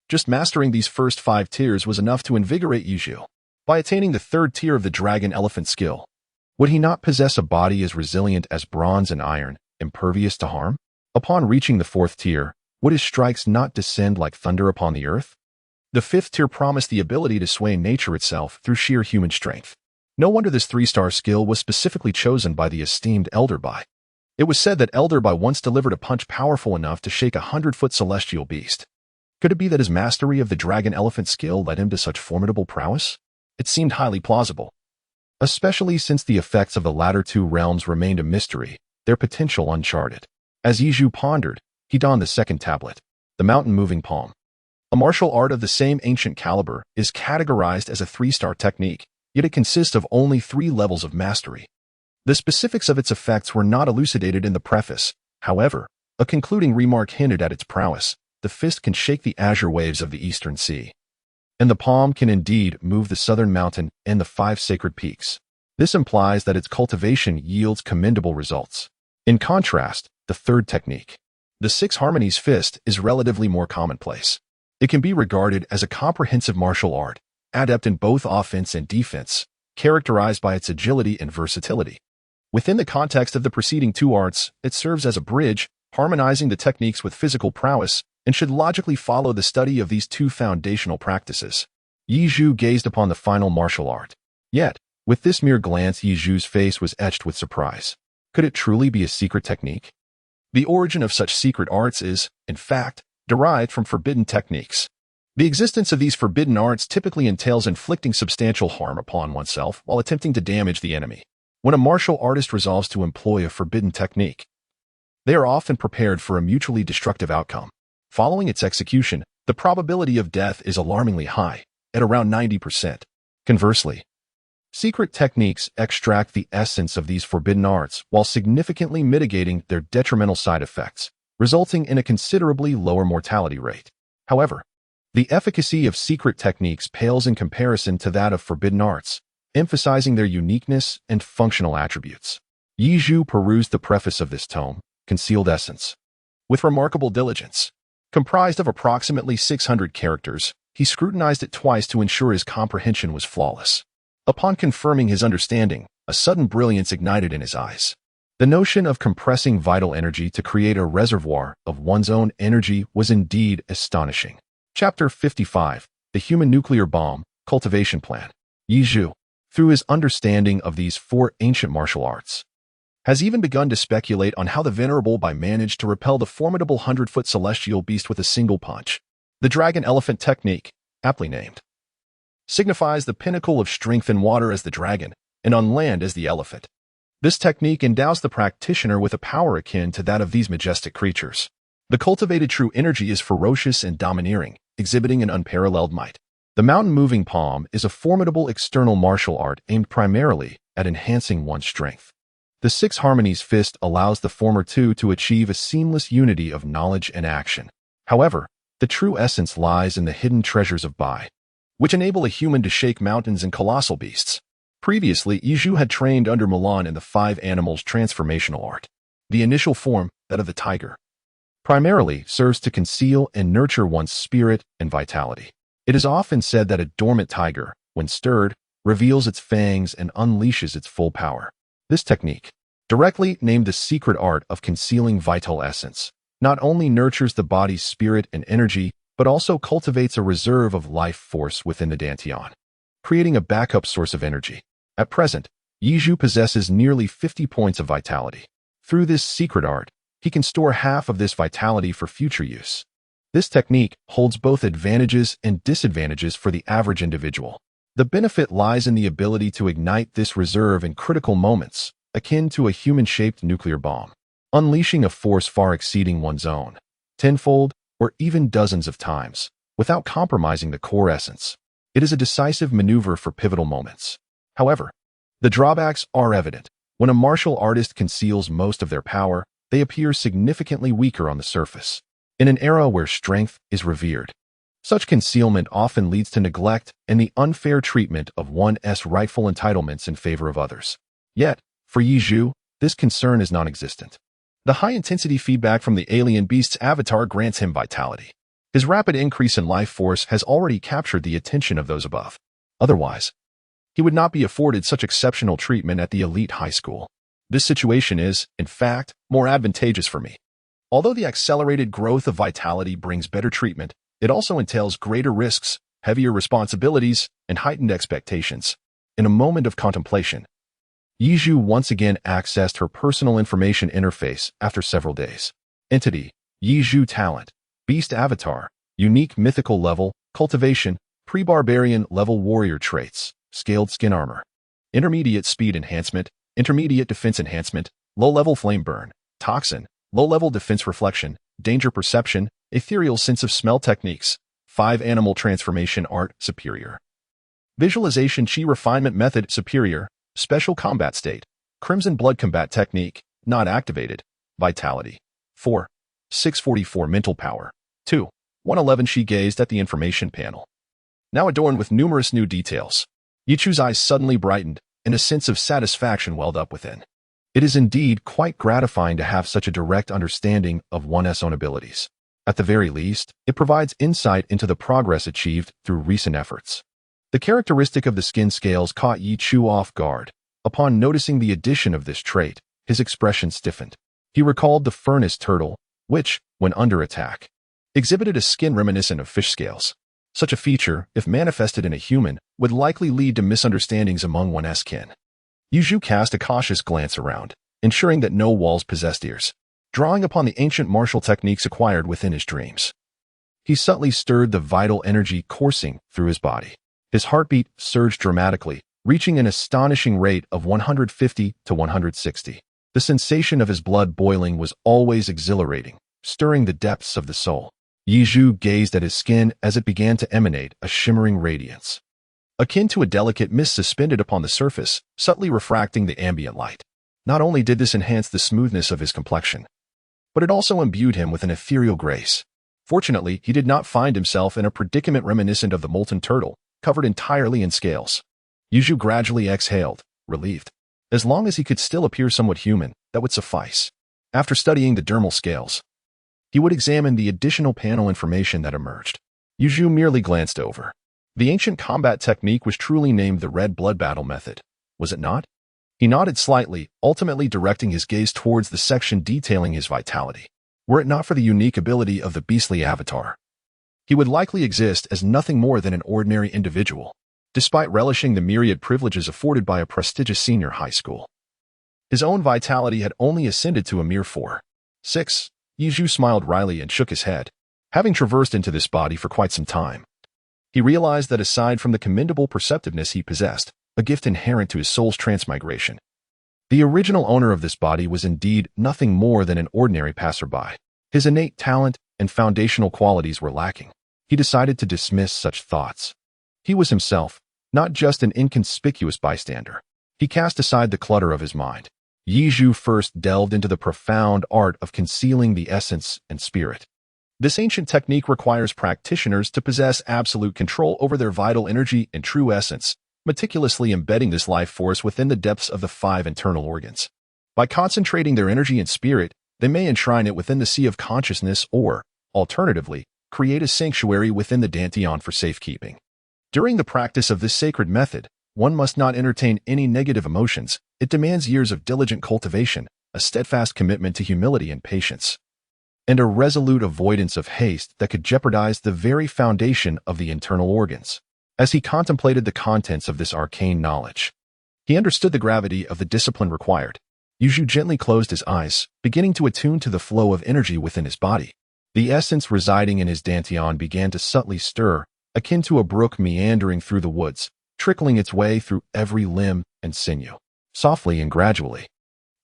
just mastering these first 5 tiers was enough to invigorate Yiju. By attaining the 3rd tier of the Dragon Elephant skill, would he not possess a body as resilient as bronze and iron, impervious to harm? Upon reaching the 4th tier, would his strikes not descend like thunder upon the earth? The 5th tier promised the ability to sway nature itself through sheer human strength. No wonder this 3-star skill was specifically chosen by the esteemed Elder Bai. It was said that Elder Bai once delivered a punch powerful enough to shake a 100-foot celestial beast. Could it be that his mastery of the Dragon Elephant skill led him to such formidable prowess? It seemed highly plausible, especially since the effects of the latter 2 realms remained a mystery, their potential uncharted. As Yiju pondered, he donned the 2nd tablet, the Mountain Moving Palm. A martial art of the same ancient caliber is categorized as a 3-star technique, yet it consists of only 3 levels of mastery. The specifics of its effects were not elucidated in the preface. However, a concluding remark hinted at its prowess. The fist can shake the azure waves of the eastern sea, and the palm can indeed move the southern mountain and the 5 sacred peaks. This implies that its cultivation yields commendable results. In contrast, the 3rd technique, The Six Harmonies fist is relatively more commonplace. It can be regarded as a comprehensive martial art, adept in both offense and defense, characterized by its agility and versatility. Within the context of the preceding two arts, it serves as a bridge, harmonizing the techniques with physical prowess, and should logically follow the study of these two foundational practices. Yi Zhu gazed upon the final martial art. Yet, with this mere glance, Yi Zhu's face was etched with surprise. Could it truly be a secret technique? The origin of such secret arts is, in fact, derived from forbidden techniques. The existence of these forbidden arts typically entails inflicting substantial harm upon oneself while attempting to damage the enemy. When a martial artist resolves to employ a forbidden technique, they are often prepared for a mutually destructive outcome. Following its execution, the probability of death is alarmingly high, at around 90%. Conversely, secret techniques extract the essence of these forbidden arts while significantly mitigating their detrimental side effects, resulting in a considerably lower mortality rate. However, the efficacy of secret techniques pales in comparison to that of forbidden arts, emphasizing their uniqueness and functional attributes. Yi Zhu perused the preface of this tome, Concealed Essence, with remarkable diligence. Comprised of approximately 600 characters, he scrutinized it twice to ensure his comprehension was flawless. Upon confirming his understanding, a sudden brilliance ignited in his eyes. The notion of compressing vital energy to create a reservoir of one's own energy was indeed astonishing. Chapter 55, The Human Nuclear Bomb, Cultivation Plan. Yi Zhu, through his understanding of these four ancient martial arts, has even begun to speculate on how the Venerable Bai managed to repel the formidable 100-foot celestial beast with a single punch. The Dragon Elephant Technique, aptly named, signifies the pinnacle of strength in water as the dragon, and on land as the elephant. This technique endows the practitioner with a power akin to that of these majestic creatures. The cultivated true energy is ferocious and domineering, exhibiting an unparalleled might. The mountain-moving palm is a formidable external martial art aimed primarily at enhancing one's strength. The Six Harmonies fist allows the former two to achieve a seamless unity of knowledge and action. However, the true essence lies in the hidden treasures of Bai, which enable a human to shake mountains and colossal beasts. Previously, Yi Zhu had trained under Mulan in the five animals transformational art. The initial form, that of the tiger, primarily serves to conceal and nurture one's spirit and vitality. It is often said that a dormant tiger, when stirred, reveals its fangs and unleashes its full power. This technique, directly named the secret art of concealing vital essence, not only nurtures the body's spirit and energy, but also cultivates a reserve of life force within the dantian, creating a backup source of energy. At present, Yi Zhu possesses nearly 50 points of vitality. Through this secret art, he can store half of this vitality for future use. This technique holds both advantages and disadvantages for the average individual. The benefit lies in the ability to ignite this reserve in critical moments, akin to a human-shaped nuclear bomb, unleashing a force far exceeding one's own, tenfold or even dozens of times, without compromising the core essence. It is a decisive maneuver for pivotal moments. However, the drawbacks are evident. When a martial artist conceals most of their power, they appear significantly weaker on the surface. In an era where strength is revered, such concealment often leads to neglect and the unfair treatment of one's rightful entitlements in favor of others. Yet, for Yi Zhu, this concern is non-existent. The high-intensity feedback from the alien beast's avatar grants him vitality. His rapid increase in life force has already captured the attention of those above. Otherwise, he would not be afforded such exceptional treatment at the elite high school. This situation is, in fact, more advantageous for me. Although the accelerated growth of vitality brings better treatment, it also entails greater risks, heavier responsibilities, and heightened expectations. In a moment of contemplation, Yi Zhu once again accessed her personal information interface after several days. Entity, Yi Zhu Talent, Beast Avatar, Unique Mythical Level, Cultivation, Pre-Barbarian Level Warrior Traits, Scaled Skin Armor, Intermediate Speed Enhancement, Intermediate Defense Enhancement, Low-Level Flame Burn, Toxin, Low-Level Defense Reflection, Danger Perception, Ethereal Sense of Smell Techniques, 5 Animal Transformation Art Superior, Visualization Chi Refinement Method Superior, Special Combat State, Crimson Blood Combat Technique, Not Activated, Vitality, 4, 644 Mental Power, 2, 111. She gazed at the information panel, now adorned with numerous new details. Yi Zhu's eyes suddenly brightened, and a sense of satisfaction welled up within. It is indeed quite gratifying to have such a direct understanding of one's own abilities. At the very least, it provides insight into the progress achieved through recent efforts. The characteristic of the skin scales caught Yi Chu off guard. Upon noticing the addition of this trait, his expression stiffened. He recalled the furnace turtle, which, when under attack, exhibited a skin reminiscent of fish scales. Such a feature, if manifested in a human, would likely lead to misunderstandings among one's kin. Yu Zhu cast a cautious glance around, ensuring that no walls possessed ears, drawing upon the ancient martial techniques acquired within his dreams. He subtly stirred the vital energy coursing through his body. His heartbeat surged dramatically, reaching an astonishing rate of 150 to 160. The sensation of his blood boiling was always exhilarating, stirring the depths of the soul. Yi Zhu gazed at his skin as it began to emanate a shimmering radiance, akin to a delicate mist suspended upon the surface, subtly refracting the ambient light. Not only did this enhance the smoothness of his complexion, but it also imbued him with an ethereal grace. Fortunately, he did not find himself in a predicament reminiscent of the molten turtle, covered entirely in scales. Yu Zhu gradually exhaled, relieved. As long as he could still appear somewhat human, that would suffice. After studying the dermal scales, he would examine the additional panel information that emerged. Yu Zhu merely glanced over. The ancient combat technique was truly named the Red Blood Battle Method, was it not? He nodded slightly, ultimately directing his gaze towards the section detailing his vitality. Were it not for the unique ability of the beastly avatar, he would likely exist as nothing more than an ordinary individual, despite relishing the myriad privileges afforded by a prestigious senior high school. His own vitality had only ascended to a mere 4.6. Yi Zhu smiled wryly and shook his head. Having traversed into this body for quite some time, he realized that aside from the commendable perceptiveness he possessed, a gift inherent to his soul's transmigration, the original owner of this body was indeed nothing more than an ordinary passerby. His innate talent and foundational qualities were lacking. He decided to dismiss such thoughts. He was himself, not just an inconspicuous bystander. He cast aside the clutter of his mind. Yi Zhu first delved into the profound art of concealing the essence and spirit. This ancient technique requires practitioners to possess absolute control over their vital energy and true essence, meticulously embedding this life force within the depths of the 5 internal organs. By concentrating their energy and spirit, they may enshrine it within the sea of consciousness or, alternatively, create a sanctuary within the Dantian for safekeeping. During the practice of this sacred method, one must not entertain any negative emotions. It demands years of diligent cultivation, a steadfast commitment to humility and patience, and a resolute avoidance of haste that could jeopardize the very foundation of the internal organs. As he contemplated the contents of this arcane knowledge, he understood the gravity of the discipline required. Yu Zhu gently closed his eyes, beginning to attune to the flow of energy within his body. The essence residing in his Dantian began to subtly stir, akin to a brook meandering through the woods, trickling its way through every limb and sinew. Softly and gradually,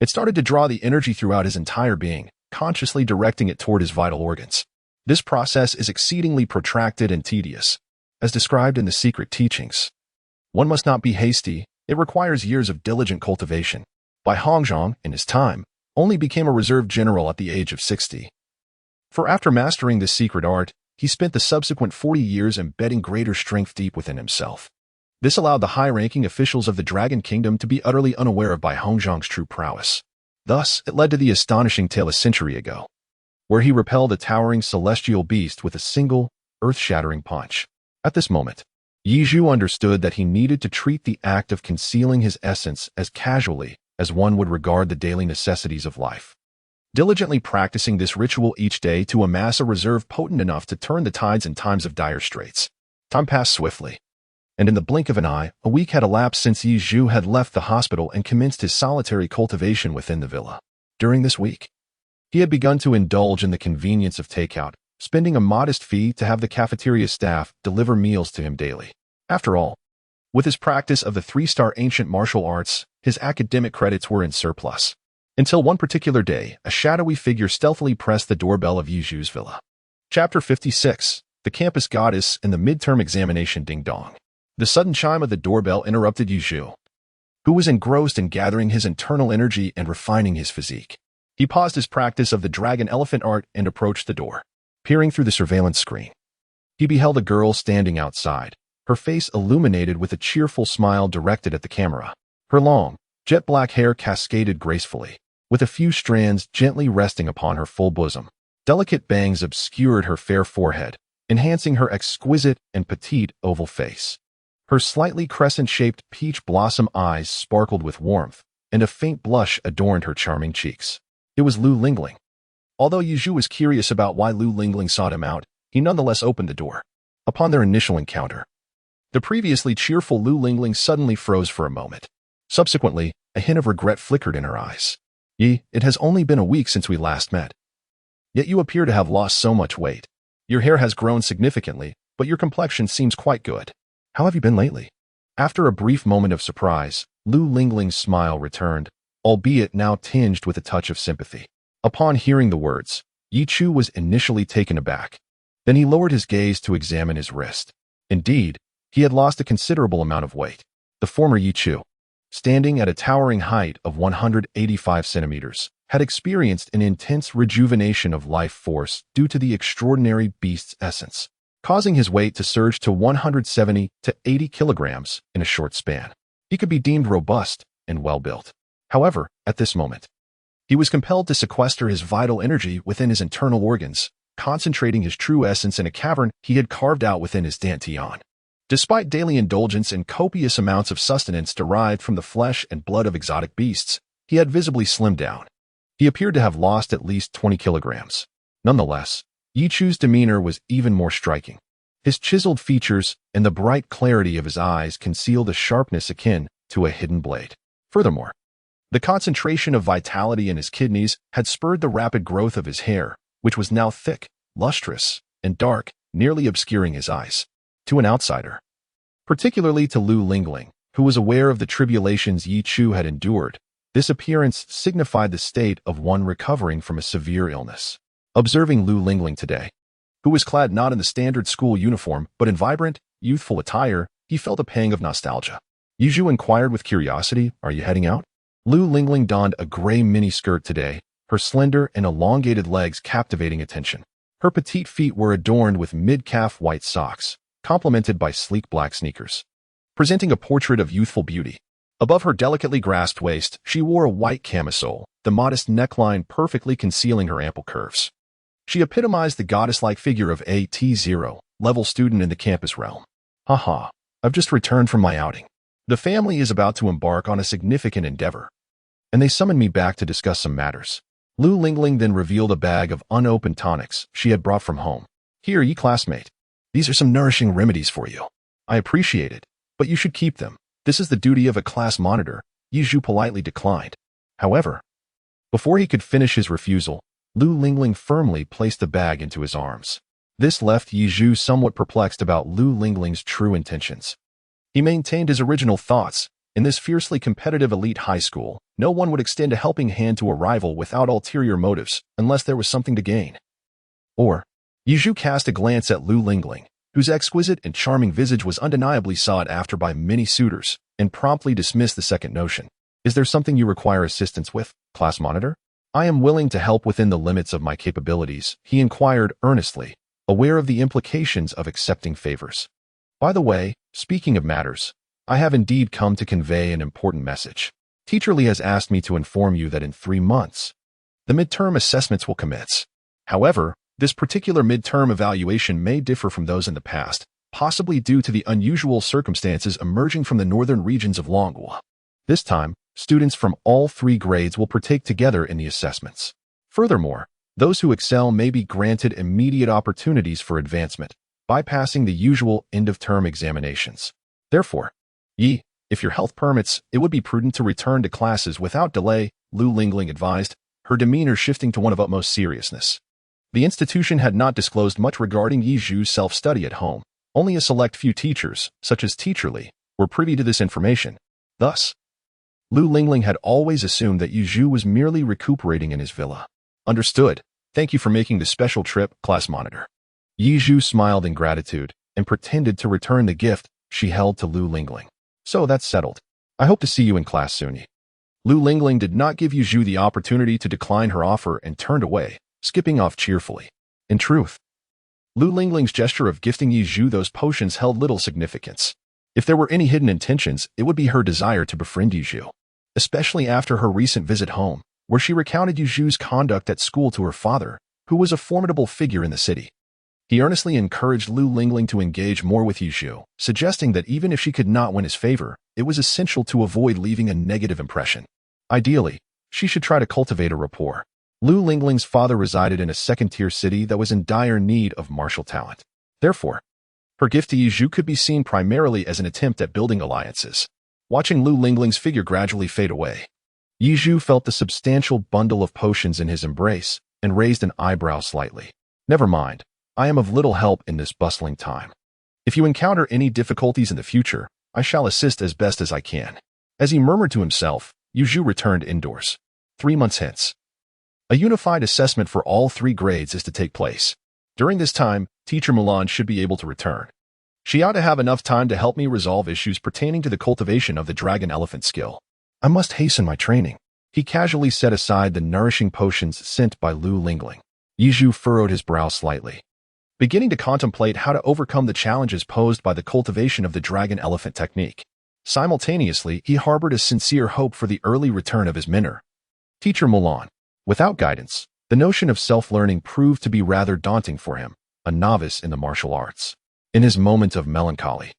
it started to draw the energy throughout his entire being, consciously directing it toward his vital organs. This process is exceedingly protracted and tedious. As described in the secret teachings, one must not be hasty. It requires years of diligent cultivation. Bai Hongzhang, in his time, only became a reserve general at the age of 60. For after mastering this secret art, he spent the subsequent 40 years embedding greater strength deep within himself. This allowed the high-ranking officials of the Dragon Kingdom to be utterly unaware of Bai Hongzhang's true prowess. Thus, it led to the astonishing tale a century ago, where he repelled a towering celestial beast with a single, earth-shattering punch. At this moment, Yi Zhu understood that he needed to treat the act of concealing his essence as casually as one would regard the daily necessities of life. Diligently practicing this ritual each day to amass a reserve potent enough to turn the tides in times of dire straits. Time passed swiftly, and in the blink of an eye, a week had elapsed since Yi Zhu had left the hospital and commenced his solitary cultivation within the villa. During this week, he had begun to indulge in the convenience of takeout, spending a modest fee to have the cafeteria staff deliver meals to him daily. After all, with his practice of the 3-star ancient martial arts, his academic credits were in surplus. Until one particular day, a shadowy figure stealthily pressed the doorbell of Yi Zhu's villa. Chapter 56. The Campus Goddess and the Midterm Examination Ding Dong. The sudden chime of the doorbell interrupted Yi Zhu, who was engrossed in gathering his internal energy and refining his physique. He paused his practice of the dragon elephant art and approached the door. Peering through the surveillance screen, he beheld a girl standing outside, her face illuminated with a cheerful smile directed at the camera. Her long, Jet black hair cascaded gracefully, with a few strands gently resting upon her full bosom. Delicate bangs obscured her fair forehead, enhancing her exquisite and petite oval face. Her slightly crescent-shaped peach blossom eyes sparkled with warmth, and a faint blush adorned her charming cheeks. It was Lu Lingling. Although Yizhu was curious about why Lu Lingling sought him out, he nonetheless opened the door. Upon their initial encounter, the previously cheerful Lu Lingling suddenly froze for a moment. Subsequently, a hint of regret flickered in her eyes. Yi, it has only been a week since we last met. Yet you appear to have lost so much weight. Your hair has grown significantly, but your complexion seems quite good. How have you been lately? After a brief moment of surprise, Lu Lingling's smile returned, albeit now tinged with a touch of sympathy. Upon hearing the words, Yi Chu was initially taken aback. Then he lowered his gaze to examine his wrist. Indeed, he had lost a considerable amount of weight. The former Yi Chu, standing at a towering height of 185 centimeters, had experienced an intense rejuvenation of life force due to the extraordinary beast's essence, causing his weight to surge to 170 to 80 kilograms in a short span. He could be deemed robust and well-built. However, at this moment, he was compelled to sequester his vital energy within his internal organs, concentrating his true essence in a cavern he had carved out within his dantian. Despite daily indulgence and copious amounts of sustenance derived from the flesh and blood of exotic beasts, he had visibly slimmed down. He appeared to have lost at least 20 kilograms. Nonetheless, Yi Chu's demeanor was even more striking. His chiseled features and the bright clarity of his eyes concealed a sharpness akin to a hidden blade. Furthermore, the concentration of vitality in his kidneys had spurred the rapid growth of his hair, which was now thick, lustrous, and dark, nearly obscuring his eyes. To an outsider, particularly to Lu Lingling, who was aware of the tribulations Yi Chu had endured, this appearance signified the state of one recovering from a severe illness. Observing Lu Lingling today, who was clad not in the standard school uniform but in vibrant, youthful attire, he felt a pang of nostalgia. Yizhu inquired with curiosity, "Are you heading out?" Lu Lingling donned a gray mini-skirt today, her slender and elongated legs captivating attention. Her petite feet were adorned with mid-calf white socks, complemented by sleek black sneakers, presenting a portrait of youthful beauty. Above her delicately grasped waist, she wore a white camisole, the modest neckline perfectly concealing her ample curves. She epitomized the goddess-like figure of a T0 level student in the campus realm. Haha, I've just returned from my outing. The family is about to embark on a significant endeavor, and they summoned me back to discuss some matters. Lu Lingling then revealed a bag of unopened tonics she had brought from home. Here, Yi classmate. These are some nourishing remedies for you. I appreciate it, but you should keep them. This is the duty of a class monitor, Yizhu politely declined. However, before he could finish his refusal, Lu Lingling firmly placed the bag into his arms. This left Yizhu somewhat perplexed about Lu Lingling's true intentions. He maintained his original thoughts. In this fiercely competitive elite high school, no one would extend a helping hand to a rival without ulterior motives, unless there was something to gain. Or, Yizhu cast a glance at Lu Lingling, whose exquisite and charming visage was undeniably sought after by many suitors, and promptly dismissed the second notion. Is there something you require assistance with, class monitor? I am willing to help within the limits of my capabilities, he inquired earnestly, aware of the implications of accepting favors. By the way, speaking of matters, I have indeed come to convey an important message. Teacher Lee has asked me to inform you that in 3 months, the midterm assessments will commence. However, this particular midterm evaluation may differ from those in the past, possibly due to the unusual circumstances emerging from the northern regions of Longhua. This time, students from all 3 grades will partake together in the assessments. Furthermore, those who excel may be granted immediate opportunities for advancement, bypassing the usual end-of-term examinations. Therefore, Yi, if your health permits, it would be prudent to return to classes without delay, Lu Lingling advised, her demeanor shifting to one of utmost seriousness. The institution had not disclosed much regarding Yizhu's self-study at home. Only a select few teachers, such as Teacher Lee, were privy to this information. Thus, Lu Lingling had always assumed that Yizhu was merely recuperating in his villa. Understood. Thank you for making this special trip, class monitor. Yizhu smiled in gratitude and pretended to return the gift she held to Lu Lingling. So that's settled. I hope to see you in class soon. Lu Lingling did not give Yizhu the opportunity to decline her offer and turned away, skipping off cheerfully. In truth, Lu Lingling's gesture of gifting Yizhu those potions held little significance. If there were any hidden intentions, it would be her desire to befriend Yizhu. especially after her recent visit home, where she recounted Yuzhu's conduct at school to her father, who was a formidable figure in the city. He earnestly encouraged Lu Lingling to engage more with Yuzhu, suggesting that even if she could not win his favor, it was essential to avoid leaving a negative impression. Ideally, she should try to cultivate a rapport. Lu Lingling's father resided in a second-tier city that was in dire need of martial talent. Therefore, her gift to Yuzhu could be seen primarily as an attempt at building alliances. Watching Lu Lingling's figure gradually fade away, Yuzhu felt the substantial bundle of potions in his embrace and raised an eyebrow slightly. Never mind, I am of little help in this bustling time. If you encounter any difficulties in the future, I shall assist as best as I can. As he murmured to himself, Yuzhu returned indoors. 3 months hence, a unified assessment for all 3 grades is to take place. During this time, Teacher Mulan should be able to return. She ought to have enough time to help me resolve issues pertaining to the cultivation of the dragon elephant skill. I must hasten my training. He casually set aside the nourishing potions sent by Lu Lingling. Yuzhu furrowed his brow slightly, beginning to contemplate how to overcome the challenges posed by the cultivation of the dragon elephant technique. Simultaneously, he harbored a sincere hope for the early return of his mentor, Teacher Mulan. Without guidance, the notion of self-learning proved to be rather daunting for him, a novice in the martial arts. In his moment of melancholy,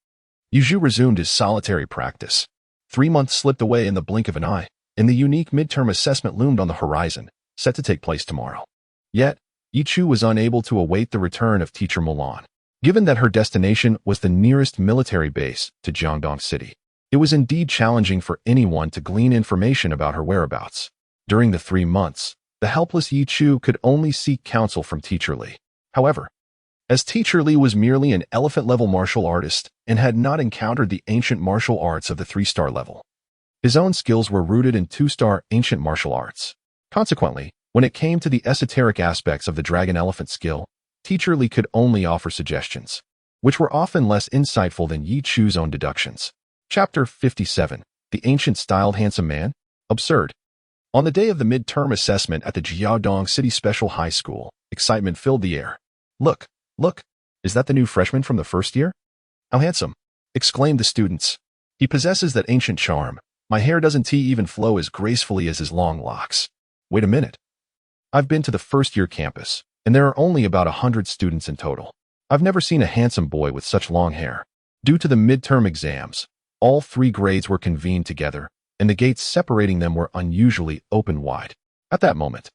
Yuzhu resumed his solitary practice. 3 months slipped away in the blink of an eye, and the unique midterm assessment loomed on the horizon, set to take place tomorrow. Yet, Yichu was unable to await the return of Teacher Mulan. Given that her destination was the nearest military base to Jiangdong City, it was indeed challenging for anyone to glean information about her whereabouts. During the 3 months, the helpless Yichu could only seek counsel from Teacher Li. However, as Teacher Li was merely an elephant-level martial artist and had not encountered the ancient martial arts of the 3-star level, his own skills were rooted in 2-star ancient martial arts. Consequently, when it came to the esoteric aspects of the dragon elephant skill, Teacher Li could only offer suggestions, which were often less insightful than Yichu's own deductions. Chapter 57. The Ancient-Styled Handsome Man? Absurd. On the day of the midterm assessment at the Jiaodong City Special High School, excitement filled the air. Look, is that the new freshman from the first year? How handsome, exclaimed the students. He possesses that ancient charm. My hair doesn't even flow as gracefully as his long locks. Wait a minute. I've been to the first-year campus, and there are only about 100 students in total. I've never seen a handsome boy with such long hair. Due to the midterm exams, all 3 grades were convened together, and the gates separating them were unusually open wide. At that moment,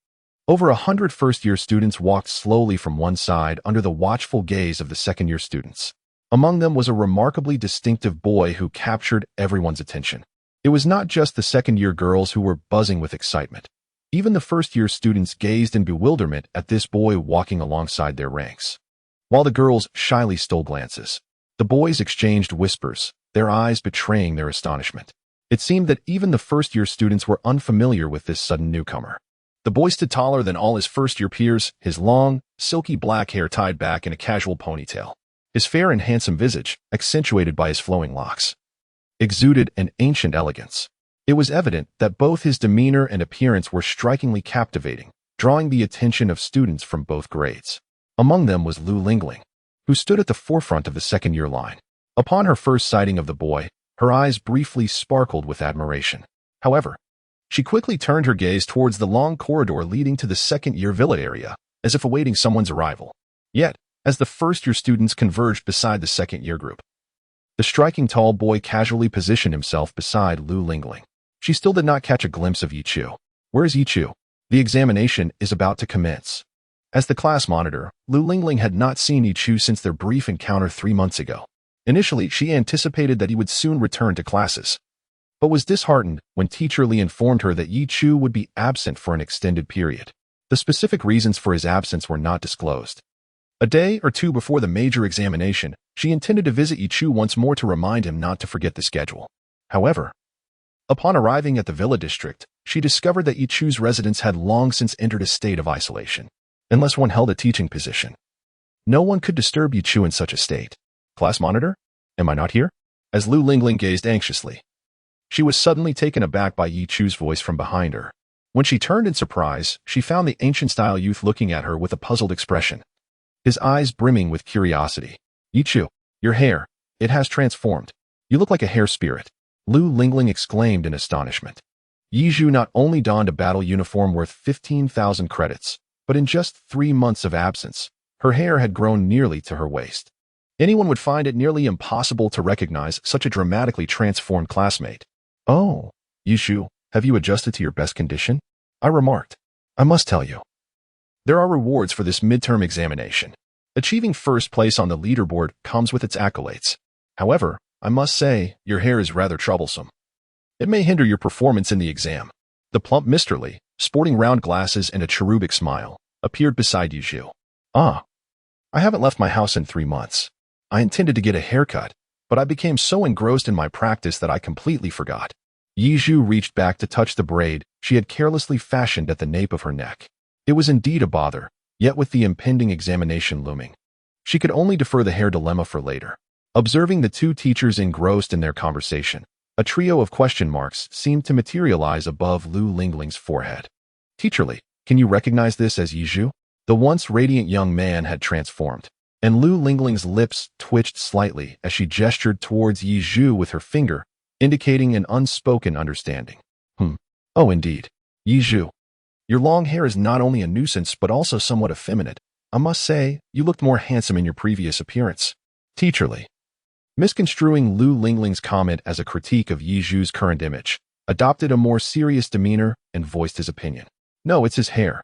over 100 first-year students walked slowly from one side under the watchful gaze of the second-year students. Among them was a remarkably distinctive boy who captured everyone's attention. It was not just the second-year girls who were buzzing with excitement. Even the first-year students gazed in bewilderment at this boy walking alongside their ranks. While the girls shyly stole glances, the boys exchanged whispers, their eyes betraying their astonishment. It seemed that even the first-year students were unfamiliar with this sudden newcomer. The boy stood taller than all his first-year peers, his long, silky black hair tied back in a casual ponytail. His fair and handsome visage, accentuated by his flowing locks, exuded an ancient elegance. It was evident that both his demeanor and appearance were strikingly captivating, drawing the attention of students from both grades. Among them was Lu Lingling, who stood at the forefront of the second-year line. Upon her first sighting of the boy, her eyes briefly sparkled with admiration. However, she quickly turned her gaze towards the long corridor leading to the second-year villa area, as if awaiting someone's arrival. Yet, as the first-year students converged beside the second-year group, the striking tall boy casually positioned himself beside Lu Lingling. She still did not catch a glimpse of Yichu. Where is Yichu? The examination is about to commence. As the class monitor, Lu Lingling had not seen Yichu since their brief encounter 3 months ago. Initially, she anticipated that he would soon return to classes, but was disheartened when Teacher Li informed her that Yichu would be absent for an extended period. The specific reasons for his absence were not disclosed. A day or 2 before the major examination, she intended to visit Yichu once more to remind him not to forget the schedule. However, upon arriving at the villa district, she discovered that Yichu's residence had long since entered a state of isolation, unless one held a teaching position. No one could disturb Yichu in such a state. Class monitor? Am I not here? As Lu Lingling gazed anxiously, she was suddenly taken aback by Yichu's voice from behind her. When she turned in surprise, she found the ancient-style youth looking at her with a puzzled expression, his eyes brimming with curiosity. Yichu, your hair, it has transformed. You look like a hair spirit. Lu Lingling exclaimed in astonishment. Yizhu not only donned a battle uniform worth 15,000 credits, but in just 3 months of absence, her hair had grown nearly to her waist. Anyone would find it nearly impossible to recognize such a dramatically transformed classmate. "Oh, Yizhu, have you adjusted to your best condition?" I remarked. "I must tell you, there are rewards for this midterm examination. Achieving first place on the leaderboard comes with its accolades. However, I must say, your hair is rather troublesome. It may hinder your performance in the exam." The plump Mr. Lee, sporting round glasses and a cherubic smile, appeared beside Yizhu. "Ah, I haven't left my house in 3 months. I intended to get a haircut, but I became so engrossed in my practice that I completely forgot." Yizhu reached back to touch the braid she had carelessly fashioned at the nape of her neck. It was indeed a bother, yet with the impending examination looming, she could only defer the hair dilemma for later. Observing the two teachers engrossed in their conversation, a trio of question marks seemed to materialize above Lu Lingling's forehead. "Teacher Li, can you recognize this as Yizhu?" The once radiant young man had transformed, and Lu Lingling's lips twitched slightly as she gestured towards Yizhu with her finger, indicating an unspoken understanding. Oh, indeed. Yizhu, your long hair is not only a nuisance but also somewhat effeminate. I must say, you looked more handsome in your previous appearance." Teacher Li, misconstruing Lu Lingling's comment as a critique of Yizhu's current image, adopted a more serious demeanor and voiced his opinion. "No, it's his hair.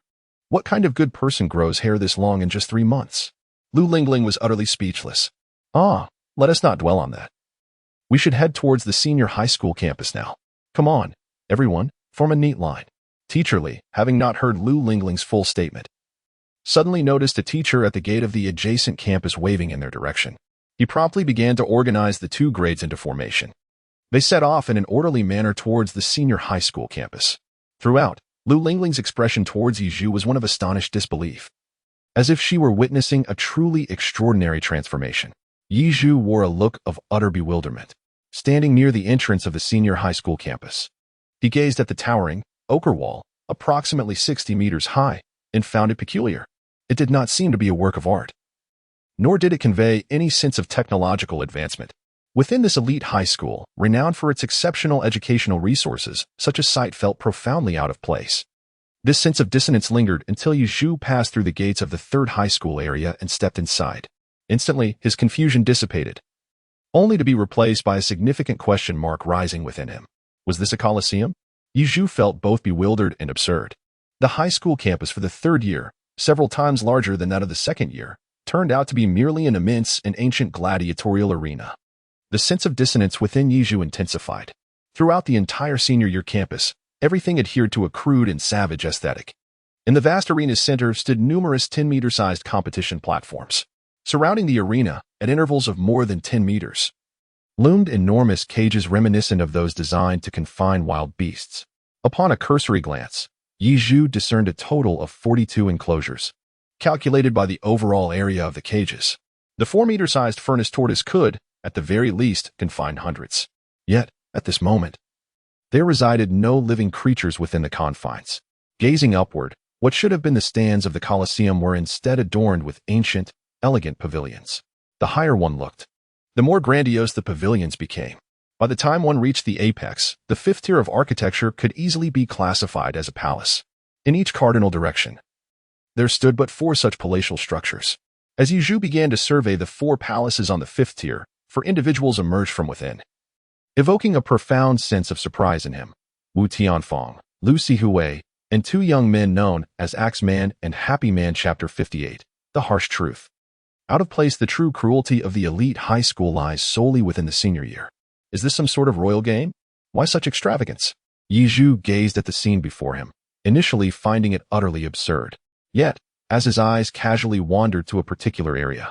What kind of good person grows hair this long in just 3 months?" Lu Lingling was utterly speechless. "Ah, let us not dwell on that. We should head towards the senior high school campus now. Come on, everyone, form a neat line." Teacher Li, having not heard Lu Lingling's full statement, suddenly noticed a teacher at the gate of the adjacent campus waving in their direction. He promptly began to organize the 2 grades into formation. They set off in an orderly manner towards the senior high school campus. Throughout, Lu Lingling's expression towards Yizhu was one of astonished disbelief, as if she were witnessing a truly extraordinary transformation. Yizhu wore a look of utter bewilderment, standing near the entrance of the senior high school campus. He gazed at the towering, ochre wall, approximately 60 meters high, and found it peculiar. It did not seem to be a work of art, nor did it convey any sense of technological advancement. Within this elite high school, renowned for its exceptional educational resources, such a sight felt profoundly out of place. This sense of dissonance lingered until Yizhu passed through the gates of the 3rd high school area and stepped inside. Instantly, his confusion dissipated, only to be replaced by a significant question mark rising within him. Was this a coliseum? Yizhu felt both bewildered and absurd. The high school campus for the 3rd year, several times larger than that of the 2nd year, turned out to be merely an immense and ancient gladiatorial arena. The sense of dissonance within Yizhu intensified. Throughout the entire senior year campus, everything adhered to a crude and savage aesthetic. In the vast arena's center stood numerous 10-meter-sized competition platforms. Surrounding the arena, at intervals of more than 10 meters, loomed enormous cages reminiscent of those designed to confine wild beasts. Upon a cursory glance, Yizhu discerned a total of 42 enclosures, calculated by the overall area of the cages. The 4-meter-sized furnace tortoise could, at the very least, confine hundreds. Yet, at this moment, there resided no living creatures within the confines. Gazing upward, what should have been the stands of the Colosseum were instead adorned with ancient, elegant pavilions. The higher one looked, the more grandiose the pavilions became. By the time one reached the apex, the 5th tier of architecture could easily be classified as a palace. In each cardinal direction, there stood but 4 such palatial structures. As Yizhu began to survey the 4 palaces on the 5th tier, 4 individuals emerged from within, evoking a profound sense of surprise in him. Wu Tianfeng, Lu Sihui, and 2 young men known as Axeman and Happy Man. Chapter 58. The Harsh Truth. Out of place, the true cruelty of the elite high school lies solely within the senior year. Is this some sort of royal game? Why such extravagance? Yizhu gazed at the scene before him, initially finding it utterly absurd. Yet, as his eyes casually wandered to a particular area,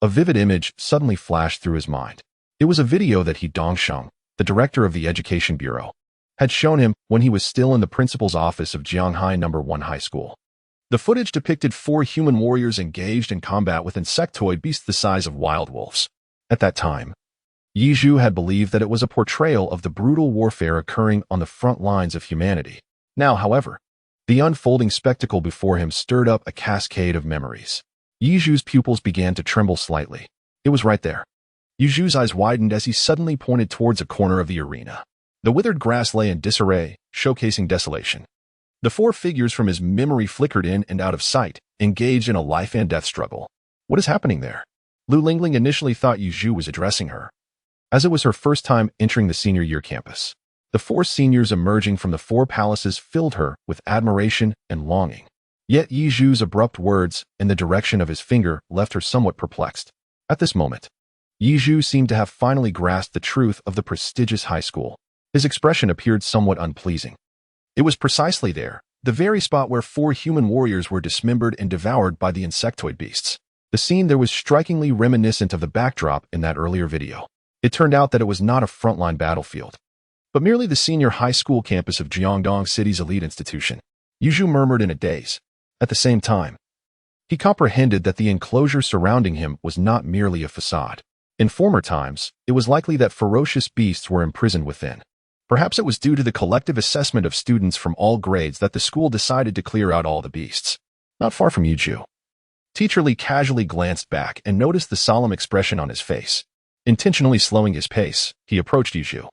a vivid image suddenly flashed through his mind. It was a video that He Dongsheng, the director of the Education Bureau, had shown him when he was still in the principal's office of Jianghai No. 1 High School. The footage depicted 4 human warriors engaged in combat with insectoid beasts the size of wild wolves. At that time, Yizhu had believed that it was a portrayal of the brutal warfare occurring on the front lines of humanity. Now, however, the unfolding spectacle before him stirred up a cascade of memories. Yizhu's pupils began to tremble slightly. It was right there. Yizhu's eyes widened as he suddenly pointed towards a corner of the arena. The withered grass lay in disarray, showcasing desolation. The four figures from his memory flickered in and out of sight, engaged in a life-and-death struggle. What is happening there? Lu Lingling initially thought Yu Zhu was addressing her, as it was her first time entering the senior year campus. The four seniors emerging from the four palaces filled her with admiration and longing. Yet Yi Zhu's abrupt words and the direction of his finger left her somewhat perplexed. At this moment, Yi Zhu seemed to have finally grasped the truth of the prestigious high school. His expression appeared somewhat unpleasing. It was precisely there, the very spot where four human warriors were dismembered and devoured by the insectoid beasts. The scene there was strikingly reminiscent of the backdrop in that earlier video. It turned out that it was not a frontline battlefield, but merely the senior high school campus of Jiangdong City's elite institution. Yu Zhu murmured in a daze. At the same time, he comprehended that the enclosure surrounding him was not merely a facade. In former times, it was likely that ferocious beasts were imprisoned within. Perhaps it was due to the collective assessment of students from all grades that the school decided to clear out all the beasts. Not far from Yu Zhu, Teacher Li casually glanced back and noticed the solemn expression on his face. Intentionally slowing his pace, he approached Yu Zhu.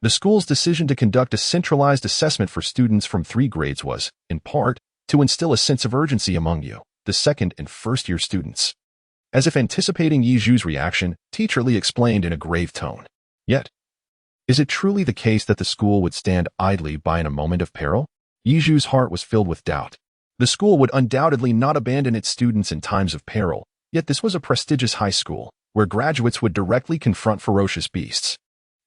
The school's decision to conduct a centralized assessment for students from 3 grades was, in part, to instill a sense of urgency among you, the second and first-year students. As if anticipating Yi Zhu's reaction, Teacher Li explained in a grave tone. Yet, is it truly the case that the school would stand idly by in a moment of peril? Yi Zhu's heart was filled with doubt. The school would undoubtedly not abandon its students in times of peril, yet this was a prestigious high school, where graduates would directly confront ferocious beasts.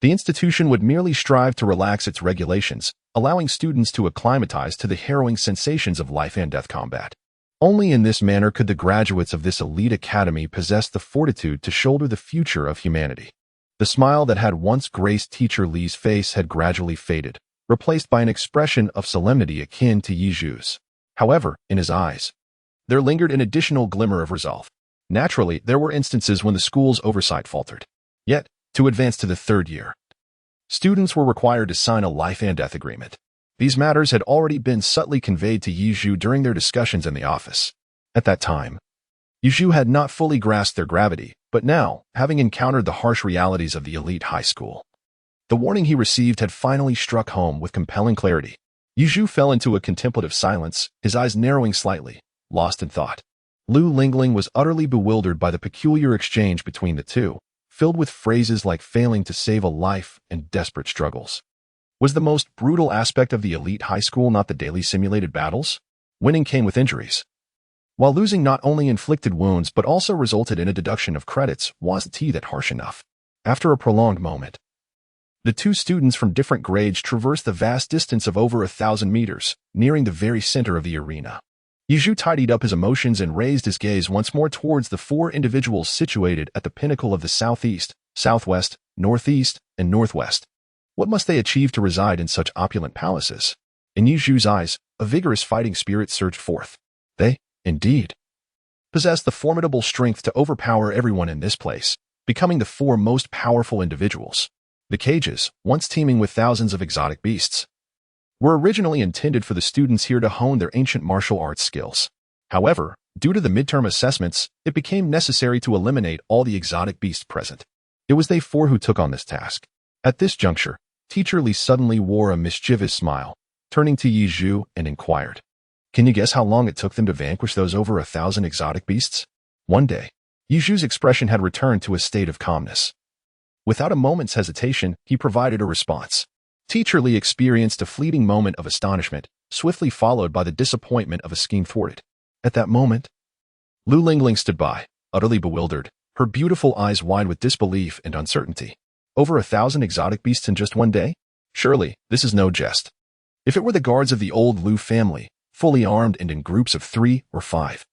The institution would merely strive to relax its regulations, allowing students to acclimatize to the harrowing sensations of life and death combat. Only in this manner could the graduates of this elite academy possess the fortitude to shoulder the future of humanity. The smile that had once graced Teacher Li's face had gradually faded, replaced by an expression of solemnity akin to Yi Zhu's. However, in his eyes, there lingered an additional glimmer of resolve. Naturally, there were instances when the school's oversight faltered. Yet, to advance to the 3rd year, students were required to sign a life and death agreement. These matters had already been subtly conveyed to Yi Zhu during their discussions in the office. At that time, Yi Zhu had not fully grasped their gravity, but now, having encountered the harsh realities of the elite high school, the warning he received had finally struck home with compelling clarity. Yi Zhu fell into a contemplative silence, his eyes narrowing slightly, lost in thought. Lu Lingling was utterly bewildered by the peculiar exchange between the two, filled with phrases like failing to save a life and desperate struggles. Was the most brutal aspect of the elite high school not the daily simulated battles? Winning came with injuries, while losing not only inflicted wounds but also resulted in a deduction of credits. Wasn't that harsh enough? After a prolonged moment, the two students from different grades traversed the vast distance of over 1,000 meters, nearing the very center of the arena. Yi Zhu tidied up his emotions and raised his gaze once more towards the 4 individuals situated at the pinnacle of the southeast, southwest, northeast, and northwest. What must they achieve to reside in such opulent palaces? In Yi Zhu's eyes, a vigorous fighting spirit surged forth. They, indeed, possessed the formidable strength to overpower everyone in this place, becoming the 4 most powerful individuals. The cages, once teeming with thousands of exotic beasts, were originally intended for the students here to hone their ancient martial arts skills. However, due to the midterm assessments, it became necessary to eliminate all the exotic beasts present. It was they 4 who took on this task. At this juncture, Teacher Li suddenly wore a mischievous smile, turning to Yi Zhu and inquired, "Can you guess how long it took them to vanquish those over 1,000 exotic beasts?" One day, Yi Zhu's expression had returned to a state of calmness. Without a moment's hesitation, he provided a response. Teacher Li experienced a fleeting moment of astonishment, swiftly followed by the disappointment of a scheme thwarted. At that moment, Lu Lingling stood by, utterly bewildered, her beautiful eyes wide with disbelief and uncertainty. Over 1,000 exotic beasts in just one day? Surely, this is no jest. If it were the guards of the old Lu family, fully armed and in groups of 3 or 5,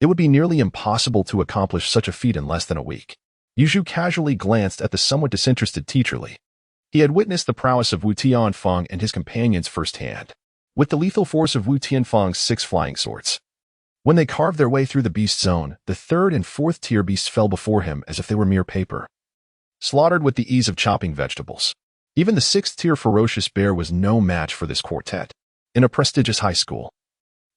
it would be nearly impossible to accomplish such a feat in less than a week. Yu Zhu casually glanced at the somewhat disinterested Teacher Li. He had witnessed the prowess of Wu Tianfeng and his companions firsthand, with the lethal force of Wu Tianfeng's 6 flying swords. When they carved their way through the beast zone, the 3rd and 4th tier beasts fell before him as if they were mere paper, slaughtered with the ease of chopping vegetables. Even the 6th tier ferocious bear was no match for this quartet. In a prestigious high school,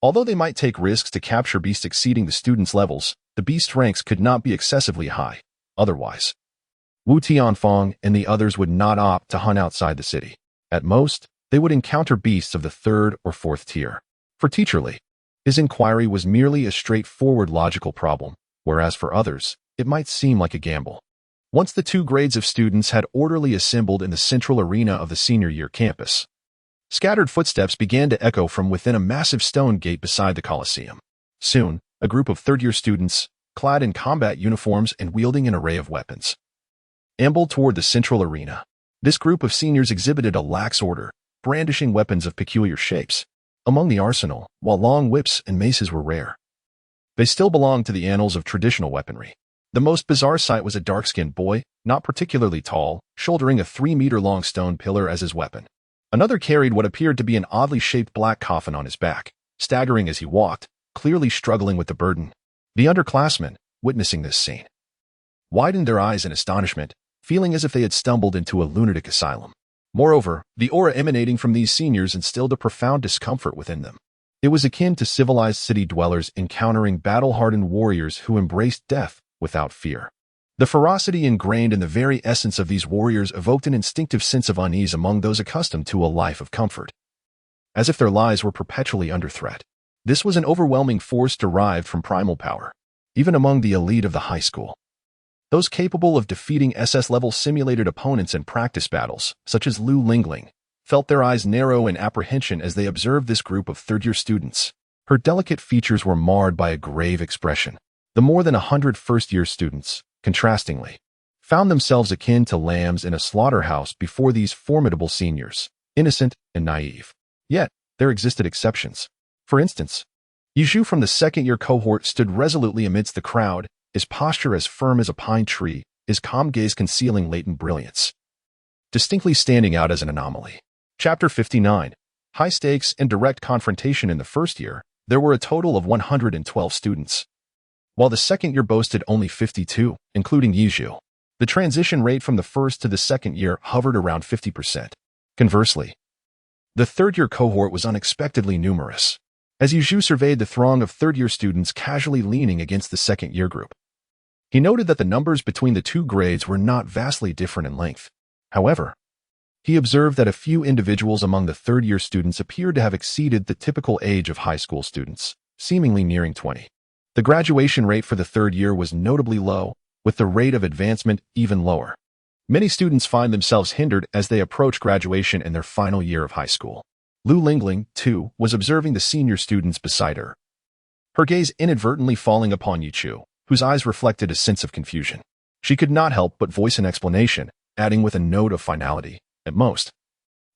although they might take risks to capture beasts exceeding the students' levels, the beast ranks could not be excessively high. Otherwise, Wu Tianfeng and the others would not opt to hunt outside the city. At most, they would encounter beasts of the third or fourth tier. For Teacher Li, his inquiry was merely a straightforward logical problem, whereas for others, it might seem like a gamble. Once the two grades of students had orderly assembled in the central arena of the senior year campus, scattered footsteps began to echo from within a massive stone gate beside the Colosseum. Soon, a group of third-year students, clad in combat uniforms and wielding an array of weapons, ambled toward the central arena. This group of seniors exhibited a lax order, brandishing weapons of peculiar shapes. Among the arsenal, while long whips and maces were rare, they still belonged to the annals of traditional weaponry. The most bizarre sight was a dark-skinned boy, not particularly tall, shouldering a 3-meter-long stone pillar as his weapon. Another carried what appeared to be an oddly shaped black coffin on his back, staggering as he walked, clearly struggling with the burden. The underclassmen, witnessing this scene, widened their eyes in astonishment, feeling as if they had stumbled into a lunatic asylum. Moreover, the aura emanating from these seniors instilled a profound discomfort within them. It was akin to civilized city dwellers encountering battle-hardened warriors who embraced death without fear. The ferocity ingrained in the very essence of these warriors evoked an instinctive sense of unease among those accustomed to a life of comfort, as if their lives were perpetually under threat. This was an overwhelming force derived from primal power, even among the elite of the high school. Those capable of defeating SS-level simulated opponents in practice battles, such as Lu Lingling, felt their eyes narrow in apprehension as they observed this group of third-year students. Her delicate features were marred by a grave expression. The more than 100 first-year students, contrastingly, found themselves akin to lambs in a slaughterhouse before these formidable seniors, innocent and naive. Yet, there existed exceptions. For instance, Yizhu from the second-year cohort stood resolutely amidst the crowd, his posture as firm as a pine tree, his calm gaze concealing latent brilliance, distinctly standing out as an anomaly. Chapter 59. High stakes and direct confrontation. In the first year, there were a total of 112 students, while the second year boasted only 52, including Yizhu. The transition rate from the first to the second year hovered around 50%. Conversely, the third-year cohort was unexpectedly numerous, as Yizhu surveyed the throng of third-year students casually leaning against the second-year group. He noted that the numbers between the two grades were not vastly different in length. However, he observed that a few individuals among the third-year students appeared to have exceeded the typical age of high school students, seemingly nearing 20. The graduation rate for the third year was notably low, with the rate of advancement even lower. Many students find themselves hindered as they approach graduation in their final year of high school. Lu Lingling, too, was observing the senior students beside her, her gaze inadvertently falling upon Yichu, whose eyes reflected a sense of confusion. She could not help but voice an explanation, adding with a note of finality, "At most,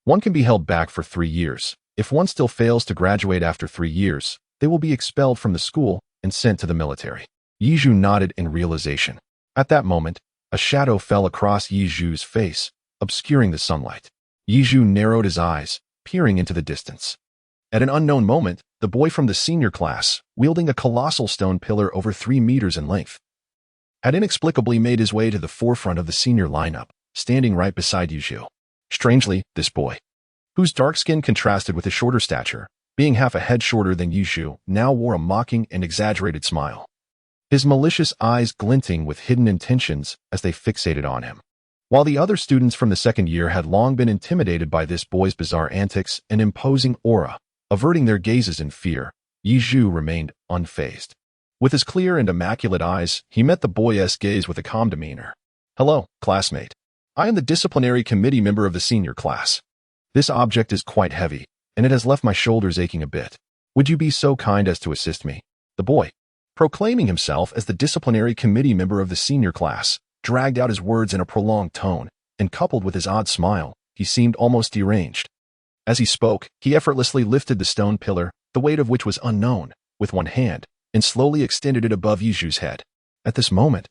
one can be held back for 3 years. If one still fails to graduate after 3 years, they will be expelled from the school and sent to the military." Yizhu nodded in realization. At that moment, a shadow fell across Yizhu's face, obscuring the sunlight. Yizhu narrowed his eyes, peering into the distance. At an unknown moment, the boy from the senior class, wielding a colossal stone pillar over 3 meters in length, had inexplicably made his way to the forefront of the senior lineup, standing right beside Yizhu. Strangely, this boy, whose dark skin contrasted with his shorter stature, being half a head shorter than Yizhu, now wore a mocking and exaggerated smile, his malicious eyes glinting with hidden intentions as they fixated on him. While the other students from the second year had long been intimidated by this boy's bizarre antics and imposing aura, averting their gazes in fear, Yizhu remained unfazed. With his clear and immaculate eyes, he met the boy's gaze with a calm demeanor. "Hello, classmate. I am the disciplinary committee member of the senior class. This object is quite heavy, and it has left my shoulders aching a bit. Would you be so kind as to assist me?" The boy, proclaiming himself as the disciplinary committee member of the senior class, dragged out his words in a prolonged tone, and coupled with his odd smile, he seemed almost deranged. As he spoke, he effortlessly lifted the stone pillar, the weight of which was unknown, with one hand, and slowly extended it above Yizhu's head. At this moment,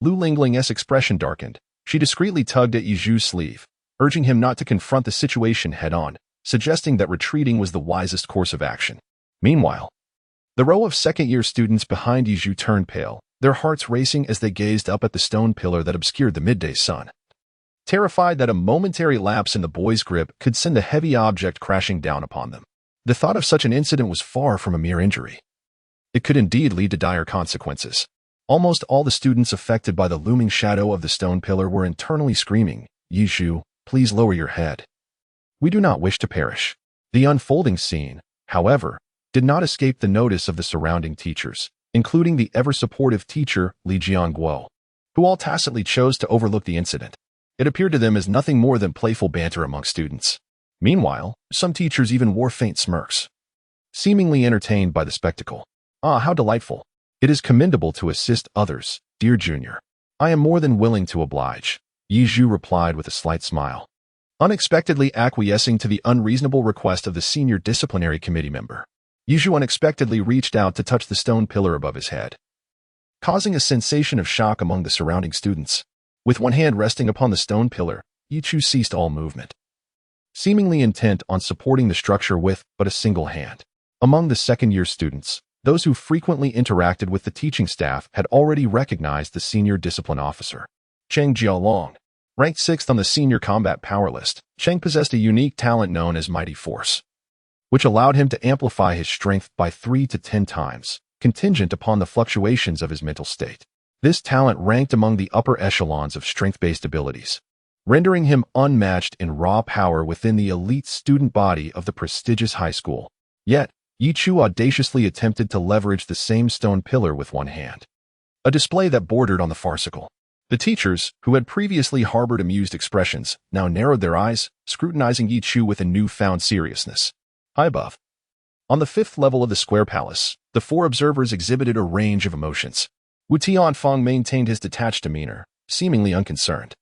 Lu Lingling's expression darkened. She discreetly tugged at Yizhu's sleeve, urging him not to confront the situation head-on, suggesting that retreating was the wisest course of action. Meanwhile, the row of second-year students behind Yizhu turned pale, their hearts racing as they gazed up at the stone pillar that obscured the midday sun, terrified that a momentary lapse in the boy's grip could send the heavy object crashing down upon them. The thought of such an incident was far from a mere injury. It could indeed lead to dire consequences. Almost all the students affected by the looming shadow of the stone pillar were internally screaming, "Yizhu, please lower your head." We do not wish to perish. The unfolding scene, however, did not escape the notice of the surrounding teachers, including the ever-supportive teacher Li Jianguo, who all tacitly chose to overlook the incident. It appeared to them as nothing more than playful banter among students. Meanwhile, some teachers even wore faint smirks, seemingly entertained by the spectacle. Ah, how delightful. It is commendable to assist others, dear junior. I am more than willing to oblige, Yi Zhu replied with a slight smile, unexpectedly acquiescing to the unreasonable request of the senior disciplinary committee member. Yi Zhu unexpectedly reached out to touch the stone pillar above his head, causing a sensation of shock among the surrounding students. With one hand resting upon the stone pillar, Yi Zhu ceased all movement, seemingly intent on supporting the structure with but a single hand. Among the second-year students, those who frequently interacted with the teaching staff had already recognized the senior discipline officer. Cheng Jialong. Ranked 6th on the senior combat power list, Cheng possessed a unique talent known as Mighty Force, which allowed him to amplify his strength by 3 to 10 times, contingent upon the fluctuations of his mental state. This talent ranked among the upper echelons of strength-based abilities, rendering him unmatched in raw power within the elite student body of the prestigious high school. Yet, Yi Chu audaciously attempted to leverage the same stone pillar with one hand, a display that bordered on the farcical. The teachers, who had previously harbored amused expressions, now narrowed their eyes, scrutinizing Yi Chu with a newfound seriousness. High above, on the 5th level of the Square Palace, the 4 observers exhibited a range of emotions. Wu Tianfeng maintained his detached demeanor, seemingly unconcerned.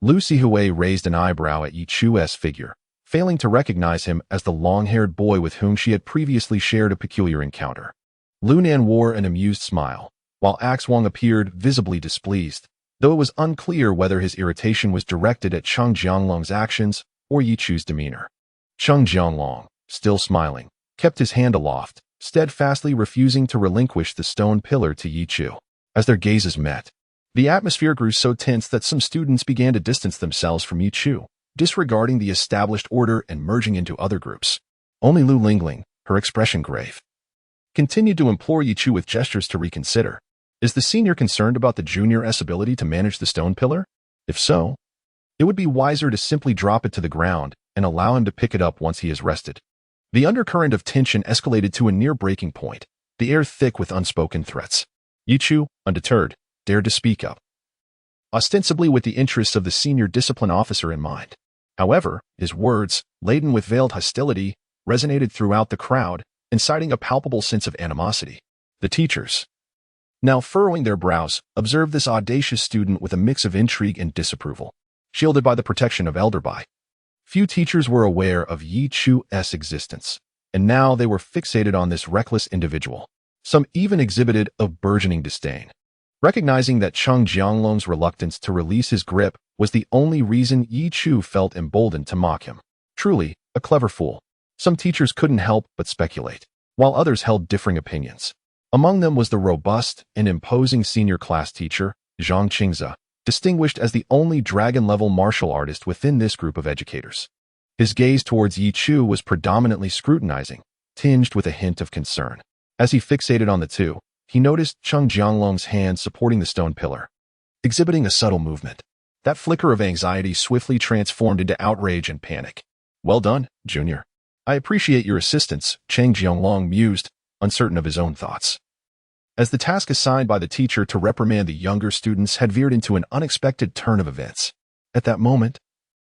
Lu Sihui raised an eyebrow at Yi Chu's figure, failing to recognize him as the long-haired boy with whom she had previously shared a peculiar encounter. Lu Nan wore an amused smile, while Axe Wang appeared visibly displeased, though it was unclear whether his irritation was directed at Cheng Jianglong's actions or Yi Chu's demeanor. Cheng Jianglong, still smiling, kept his hand aloft, steadfastly refusing to relinquish the stone pillar to Yi Chu. As their gazes met, the atmosphere grew so tense that some students began to distance themselves from Yi Chu, disregarding the established order and merging into other groups. Only Lu Lingling, her expression grave, continued to implore Yi Chu with gestures to reconsider. Is the senior concerned about the junior's ability to manage the stone pillar? If so, it would be wiser to simply drop it to the ground and allow him to pick it up once he is rested. The undercurrent of tension escalated to a near breaking point, the air thick with unspoken threats. Yi Chu, undeterred, dared to speak up, ostensibly with the interests of the senior discipline officer in mind. However, his words, laden with veiled hostility, resonated throughout the crowd, inciting a palpable sense of animosity. The teachers, now furrowing their brows, observed this audacious student with a mix of intrigue and disapproval. Shielded by the protection of Elderby, few teachers were aware of Yi Chu's existence, and now they were fixated on this reckless individual. Some even exhibited a burgeoning disdain, recognizing that Cheng Jianglong's reluctance to release his grip was the only reason Yi Chu felt emboldened to mock him. Truly, a clever fool. Some teachers couldn't help but speculate, while others held differing opinions. Among them was the robust and imposing senior class teacher, Zhang Qingze, distinguished as the only dragon-level martial artist within this group of educators. His gaze towards Yi Chu was predominantly scrutinizing, tinged with a hint of concern. As he fixated on the two, he noticed Cheng Jianglong's hand supporting the stone pillar, exhibiting a subtle movement. That flicker of anxiety swiftly transformed into outrage and panic. Well done, Junior. I appreciate your assistance, Cheng Jianglong mused, uncertain of his own thoughts. As the task assigned by the teacher to reprimand the younger students had veered into an unexpected turn of events. At that moment,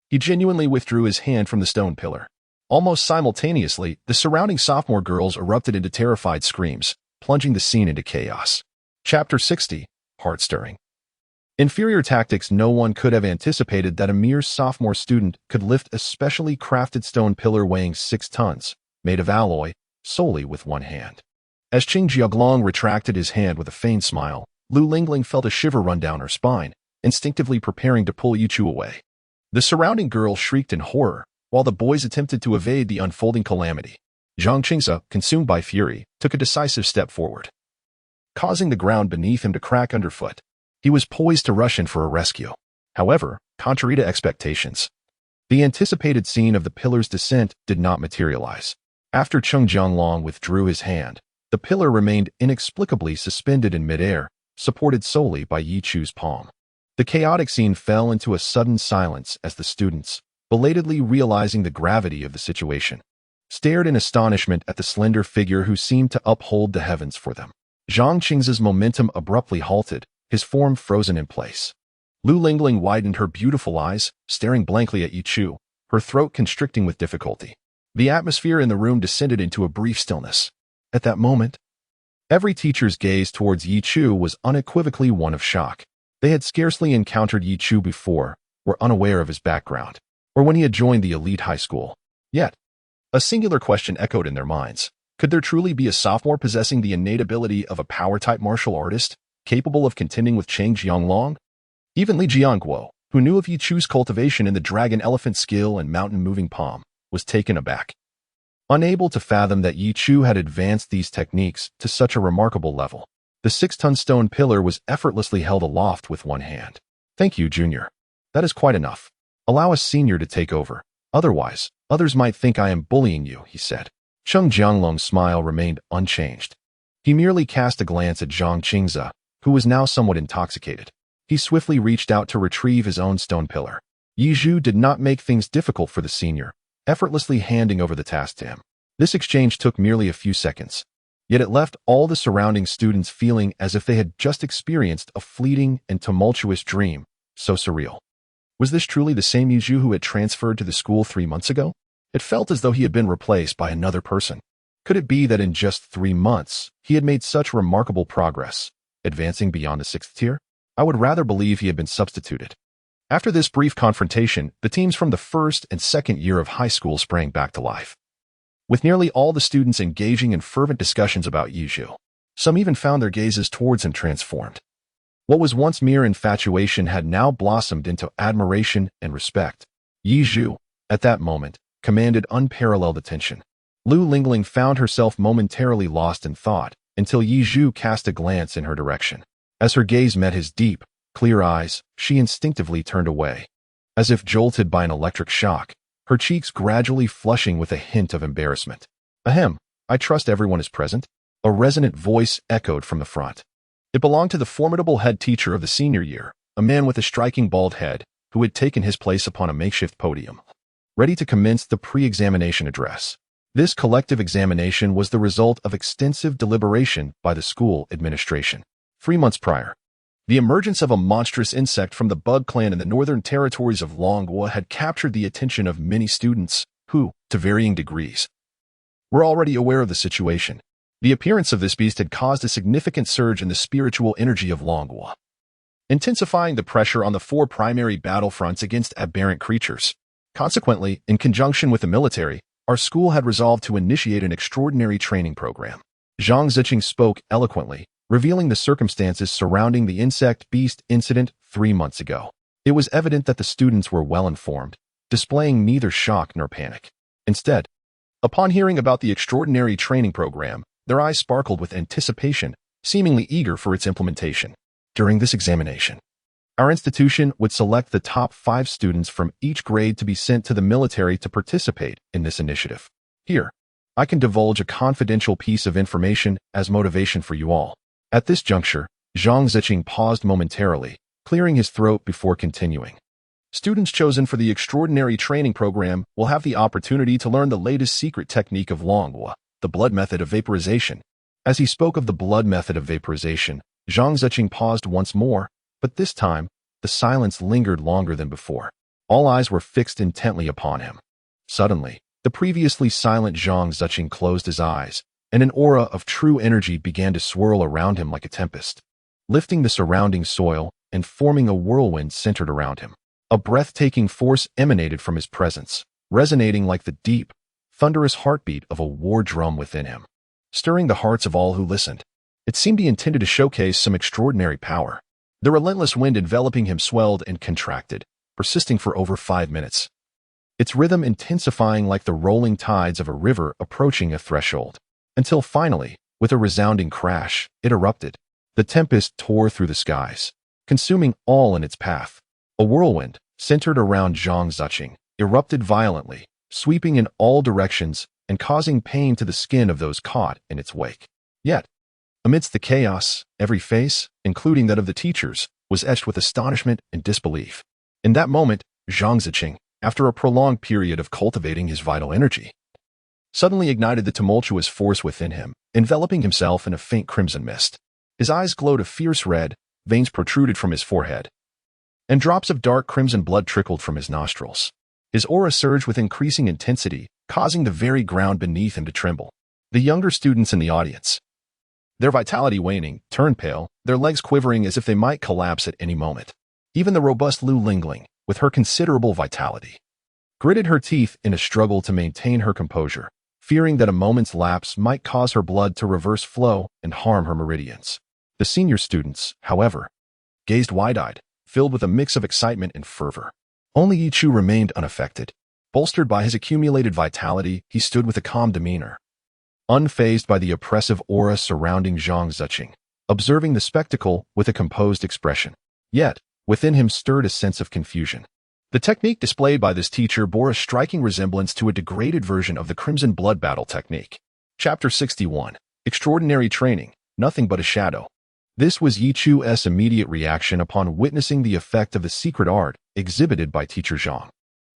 he genuinely withdrew his hand from the stone pillar. Almost simultaneously, the surrounding sophomore girls erupted into terrified screams, plunging the scene into chaos. Chapter 60, Heart-Stirring. Inferior tactics. No one could have anticipated that a mere sophomore student could lift a specially crafted stone pillar weighing 6 tons, made of alloy, solely with one hand. As Cheng Jiaglong retracted his hand with a feigned smile, Lu Lingling felt a shiver run down her spine, instinctively preparing to pull Yi Chu away. The surrounding girls shrieked in horror, while the boys attempted to evade the unfolding calamity. Zhang Qingze, consumed by fury, took a decisive step forward, causing the ground beneath him to crack underfoot. He was poised to rush in for a rescue. However, contrary to expectations, the anticipated scene of the pillar's descent did not materialize. After Cheng Jianglong withdrew his hand, the pillar remained inexplicably suspended in midair, supported solely by Yi Chu's palm. The chaotic scene fell into a sudden silence as the students, belatedly realizing the gravity of the situation, stared in astonishment at the slender figure who seemed to uphold the heavens for them. Zhang Qing's momentum abruptly halted, his form frozen in place. Lu Lingling widened her beautiful eyes, staring blankly at Yi Chu, her throat constricting with difficulty. The atmosphere in the room descended into a brief stillness. At that moment, every teacher's gaze towards Yi Chu was unequivocally one of shock. They had scarcely encountered Yi Chu before, were unaware of his background, or when he had joined the elite high school. Yet, a singular question echoed in their minds. Could there truly be a sophomore possessing the innate ability of a power-type martial artist, capable of contending with Cheng Jianglong? Even Li Jianguo, who knew of Yi Chu's cultivation in the dragon elephant skill and mountain-moving palm, was taken aback. Unable to fathom that Yi Chu had advanced these techniques to such a remarkable level, the 6-ton stone pillar was effortlessly held aloft with one hand. "Thank you, Junior. That is quite enough. Allow a senior to take over. Otherwise, others might think I am bullying you," he said. Cheng Jianglong's smile remained unchanged. He merely cast a glance at Zhang Qingze, who was now somewhat intoxicated. He swiftly reached out to retrieve his own stone pillar. Yi Zhu did not make things difficult for the senior, effortlessly handing over the task to him. This exchange took merely a few seconds, yet it left all the surrounding students feeling as if they had just experienced a fleeting and tumultuous dream, so surreal. Was this truly the same Yi Zhu who had transferred to the school 3 months ago? It felt as though he had been replaced by another person. Could it be that in just 3 months, he had made such remarkable progress, advancing beyond the 6th tier? I would rather believe he had been substituted. After this brief confrontation, the teams from the 1st and 2nd year of high school sprang back to life, with nearly all the students engaging in fervent discussions about Yi Zhu. Some even found their gazes towards him transformed. What was once mere infatuation had now blossomed into admiration and respect. Yi Zhu, at that moment, commanded unparalleled attention. Lu Lingling found herself momentarily lost in thought until Yi Zhu cast a glance in her direction. As her gaze met his deep, clear eyes, she instinctively turned away. As if jolted by an electric shock, her cheeks gradually flushing with a hint of embarrassment. "Ahem, I trust everyone is present?" A resonant voice echoed from the front. It belonged to the formidable head teacher of the senior year, a man with a striking bald head, who had taken his place upon a makeshift podium, ready to commence the pre-examination address. This collective examination was the result of extensive deliberation by the school administration. 3 months prior, the emergence of a monstrous insect from the bug clan in the northern territories of Longhua had captured the attention of many students who, to varying degrees, were already aware of the situation. The appearance of this beast had caused a significant surge in the spiritual energy of Longhua, intensifying the pressure on the 4 primary battlefronts against aberrant creatures. Consequently, in conjunction with the military, our school had resolved to initiate an extraordinary training program. Zhang Ziqing spoke eloquently, revealing the circumstances surrounding the insect beast incident 3 months ago. It was evident that the students were well informed, displaying neither shock nor panic. Instead, upon hearing about the extraordinary training program, their eyes sparkled with anticipation, seemingly eager for its implementation. During this examination, our institution would select the top 5 students from each grade to be sent to the military to participate in this initiative. Here, I can divulge a confidential piece of information as motivation for you all. At this juncture, Zhang Ziqing paused momentarily, clearing his throat before continuing. Students chosen for the extraordinary training program will have the opportunity to learn the latest secret technique of Longhua, the blood method of vaporization. As he spoke of the blood method of vaporization, Zhang Ziqing paused once more, but this time, the silence lingered longer than before. All eyes were fixed intently upon him. Suddenly, the previously silent Zhang Ziqing closed his eyes, and an aura of true energy began to swirl around him like a tempest, lifting the surrounding soil and forming a whirlwind centered around him. A breathtaking force emanated from his presence, resonating like the deep, thunderous heartbeat of a war drum within him, stirring the hearts of all who listened. It seemed he intended to showcase some extraordinary power. The relentless wind enveloping him swelled and contracted, persisting for over 5 minutes, its rhythm intensifying like the rolling tides of a river approaching a threshold, until finally, with a resounding crash, it erupted. The tempest tore through the skies, consuming all in its path. A whirlwind, centered around Zhang Ziqing, erupted violently, sweeping in all directions and causing pain to the skin of those caught in its wake. Yet, amidst the chaos, every face, including that of the teachers, was etched with astonishment and disbelief. In that moment, Zhang Ziqing, after a prolonged period of cultivating his vital energy, suddenly ignited the tumultuous force within him, enveloping himself in a faint crimson mist. His eyes glowed a fierce red, veins protruded from his forehead, and drops of dark crimson blood trickled from his nostrils. His aura surged with increasing intensity, causing the very ground beneath him to tremble. The younger students in the audience, their vitality waning, turned pale, their legs quivering as if they might collapse at any moment. Even the robust Lu Lingling, with her considerable vitality, gritted her teeth in a struggle to maintain her composure, fearing that a moment's lapse might cause her blood to reverse flow and harm her meridians. The senior students, however, gazed wide-eyed, filled with a mix of excitement and fervor. Only Yi Chu remained unaffected. Bolstered by his accumulated vitality, he stood with a calm demeanor, unfazed by the oppressive aura surrounding Zhang Ziqing, observing the spectacle with a composed expression. Yet, within him stirred a sense of confusion. The technique displayed by this teacher bore a striking resemblance to a degraded version of the Crimson Blood Battle technique. Chapter 61. Extraordinary Training, Nothing But a Shadow. This was Yi Chu's immediate reaction upon witnessing the effect of the secret art exhibited by Teacher Zhang.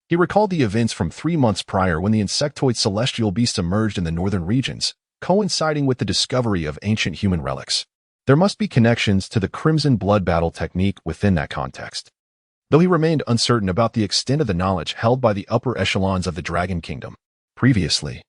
He recalled the events from 3 months prior when the insectoid celestial beast emerged in the northern regions, coinciding with the discovery of ancient human relics. There must be connections to the Crimson Blood Battle technique within that context. Though he remained uncertain about the extent of the knowledge held by the upper echelons of the Dragon Kingdom. Previously,